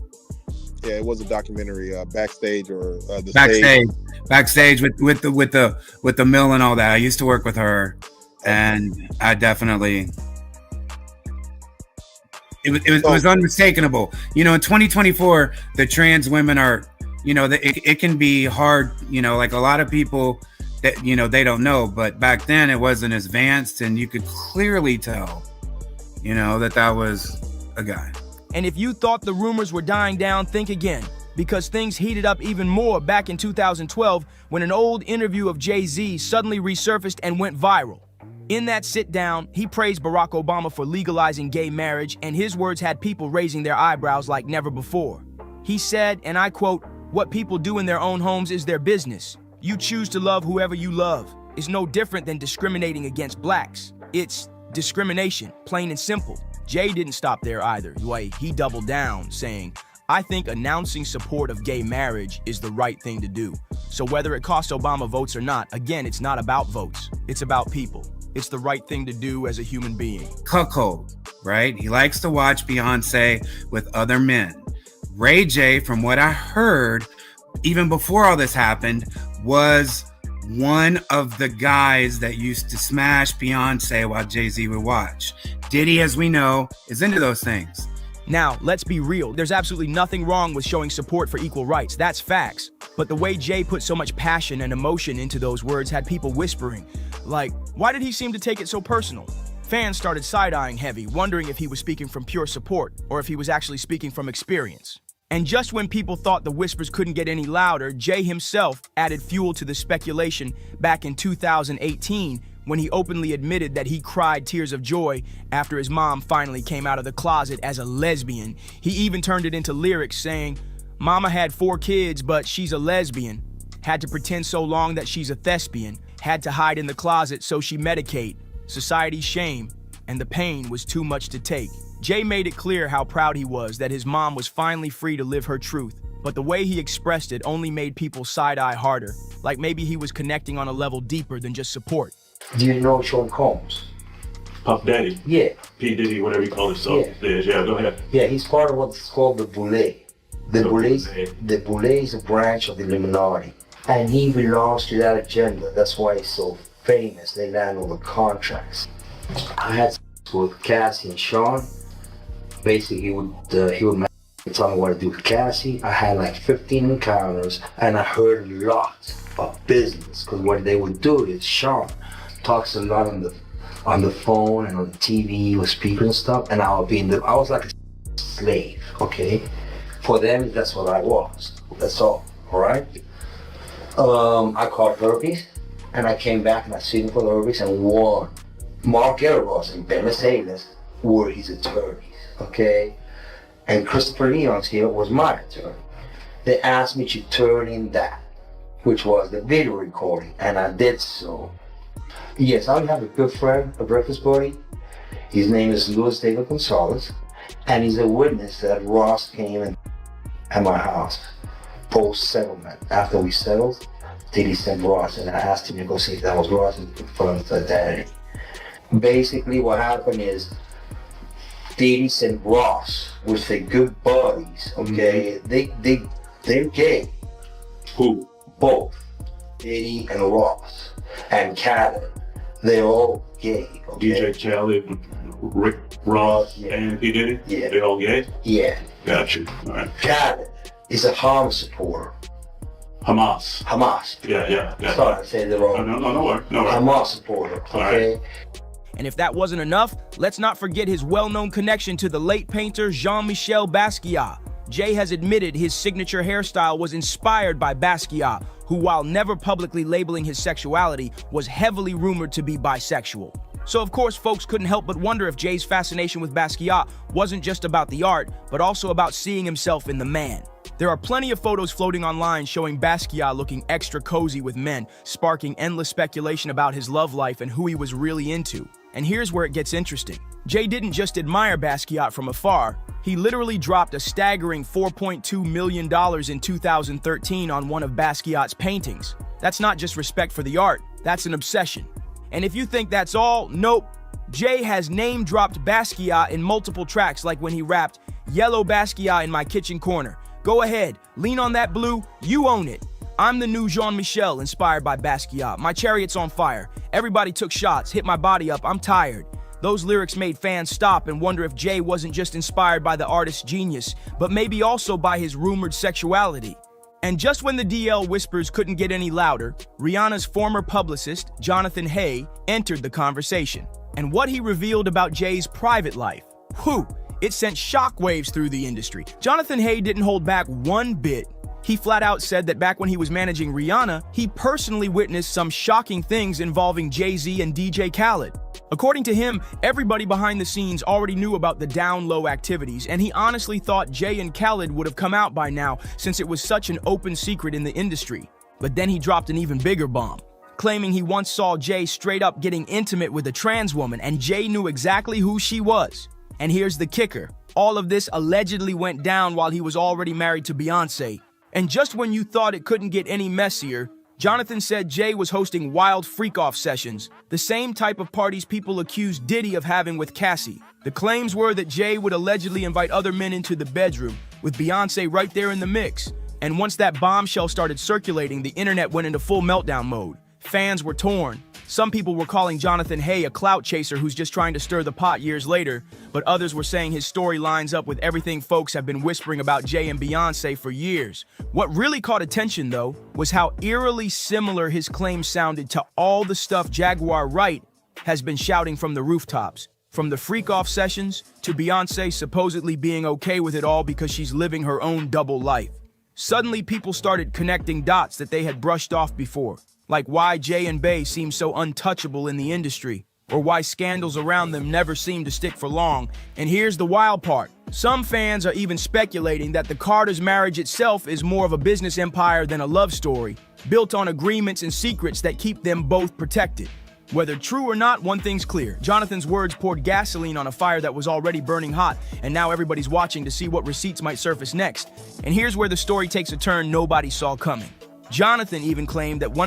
it was a documentary, backstage or the backstage with the Mill and all that. I used to work with her, and I definitely. It was unmistakable. In 2024, the trans women are. It can be hard, like a lot of people that, they don't know, but back then it wasn't as advanced, and you could clearly tell, that was a guy. And if you thought the rumors were dying down, think again, because things heated up even more back in 2012 when an old interview of Jay-Z suddenly resurfaced and went viral. In that sit down, he praised Barack Obama for legalizing gay marriage, and his words had people raising their eyebrows like never before. He said, and I quote, "What people do in their own homes is their business. You choose to love whoever you love. It's no different than discriminating against blacks. It's discrimination, plain and simple." Jay didn't stop there either. He doubled down, saying, "I think announcing support of gay marriage is the right thing to do. So whether it costs Obama votes or not, again, it's not about votes. It's about people. It's the right thing to do as a human being." Cuckold, right? He likes to watch Beyonce with other men. Ray J, from what I heard, even before all this happened, was one of the guys that used to smash Beyonce while Jay-Z would watch. Diddy, as we know, is into those things. Now, let's be real. There's absolutely nothing wrong with showing support for equal rights. That's facts. But the way Jay put so much passion and emotion into those words had people whispering, like, why did he seem to take it so personal? Fans started side-eyeing Heavy, wondering if he was speaking from pure support or if he was actually speaking from experience. And just when people thought the whispers couldn't get any louder, Jay himself added fuel to the speculation back in 2018 when he openly admitted that he cried tears of joy after his mom finally came out of the closet as a lesbian. He even turned it into lyrics saying, "Mama had 4 kids, but she's a lesbian. Had to pretend so long that she's a thespian. Had to hide in the closet so she medicate. Society's shame, and the pain was too much to take." Jay made it clear how proud he was that his mom was finally free to live her truth, but the way he expressed it only made people side-eye harder, like maybe he was connecting on a level deeper than just support. Do you know Sean Combs? Puff Daddy? Yeah. P. Diddy, whatever you call himself. Yeah, go ahead. Yeah, he's part of what's called the Boule. The Boule is a branch of the Illuminati, and he belongs to that agenda. That's why he's so famous. They land all the contracts. I had sex with Cassie and Sean. Basically, he would tell me what to do with Cassie. I had like 15 encounters, and I heard a lot of business. Because what they would do is Sean talks a lot on the phone and on the TV with speakers and stuff, and I was like a slave. Okay, for them that's what I was. That's all. All right. I caught herpes, and I came back and I sued him for the herpes and won. Mark Eros and Ben Mercedes were his attorneys. Okay, and Christopher Leon's here was my attorney. They asked me to turn in that, which was the video recording, and I did so. Yes, I have a good friend, a breakfast buddy. His name is Luis David Gonzalez. And he's a witness that Ross came in at my house post-settlement. After we settled, Diddy sent Ross, and I asked him to go see if that was Ross and confirm his identity. Basically, what happened is Diddy sent Ross, which they good buddies, okay? They're gay. Who? Both. Diddy and Ross. And Katt. They're all gay, okay? DJ Khaled, Rick Ross, and P. Diddy? Yeah. They all gay? Yeah. Got you. All right. Katt is a Hamas supporter. Hamas. Yeah. Sorry, I said it wrong. No worry. Hamas supporter, okay? And if that wasn't enough, let's not forget his well-known connection to the late painter Jean-Michel Basquiat. Jay has admitted his signature hairstyle was inspired by Basquiat, who, while never publicly labeling his sexuality, was heavily rumored to be bisexual. So of course, folks couldn't help but wonder if Jay's fascination with Basquiat wasn't just about the art, but also about seeing himself in the man. There are plenty of photos floating online showing Basquiat looking extra cozy with men, sparking endless speculation about his love life and who he was really into. And here's where it gets interesting. Jay didn't just admire Basquiat from afar, he literally dropped a staggering $4.2 million in 2013 on one of Basquiat's paintings. That's not just respect for the art, that's an obsession. And if you think that's all, nope. Jay has name-dropped Basquiat in multiple tracks, like when he rapped, "Yellow Basquiat in my kitchen corner. Go ahead, lean on that blue, you own it. I'm the new Jean-Michel, inspired by Basquiat. My chariot's on fire. Everybody took shots, hit my body up, I'm tired." Those lyrics made fans stop and wonder if Jay wasn't just inspired by the artist's genius, but maybe also by his rumored sexuality. And just when the DL whispers couldn't get any louder, Rihanna's former publicist, Jonathan Hay, entered the conversation. And what he revealed about Jay's private life, whew, it sent shockwaves through the industry. Jonathan Hay didn't hold back one bit. He flat out said that back when he was managing Rihanna, he personally witnessed some shocking things involving Jay-Z and DJ Khaled. According to him, everybody behind the scenes already knew about the down-low activities, and he honestly thought Jay and Khaled would have come out by now since it was such an open secret in the industry. But then he dropped an even bigger bomb, claiming he once saw Jay straight up getting intimate with a trans woman, and Jay knew exactly who she was. And here's the kicker. All of this allegedly went down while he was already married to Beyonce. And just when you thought it couldn't get any messier, Jonathan said Jay was hosting wild freak-off sessions, the same type of parties people accused Diddy of having with Cassie. The claims were that Jay would allegedly invite other men into the bedroom, with Beyonce right there in the mix. And once that bombshell started circulating, the internet went into full meltdown mode. Fans were torn. Some people were calling Jonathan Hay a clout chaser who's just trying to stir the pot years later, but others were saying his story lines up with everything folks have been whispering about Jay and Beyonce for years. What really caught attention, though, was how eerily similar his claims sounded to all the stuff Jaguar Wright has been shouting from the rooftops. From the freak-off sessions to Beyonce supposedly being okay with it all because she's living her own double life. Suddenly, people started connecting dots that they had brushed off before. Like why Jay and Bey seem so untouchable in the industry, or why scandals around them never seem to stick for long. And here's the wild part. Some fans are even speculating that the Carters' marriage itself is more of a business empire than a love story, built on agreements and secrets that keep them both protected. Whether true or not, one thing's clear. Jonathan's words poured gasoline on a fire that was already burning hot, and now everybody's watching to see what receipts might surface next. And here's where the story takes a turn nobody saw coming. Jonathan even claimed that one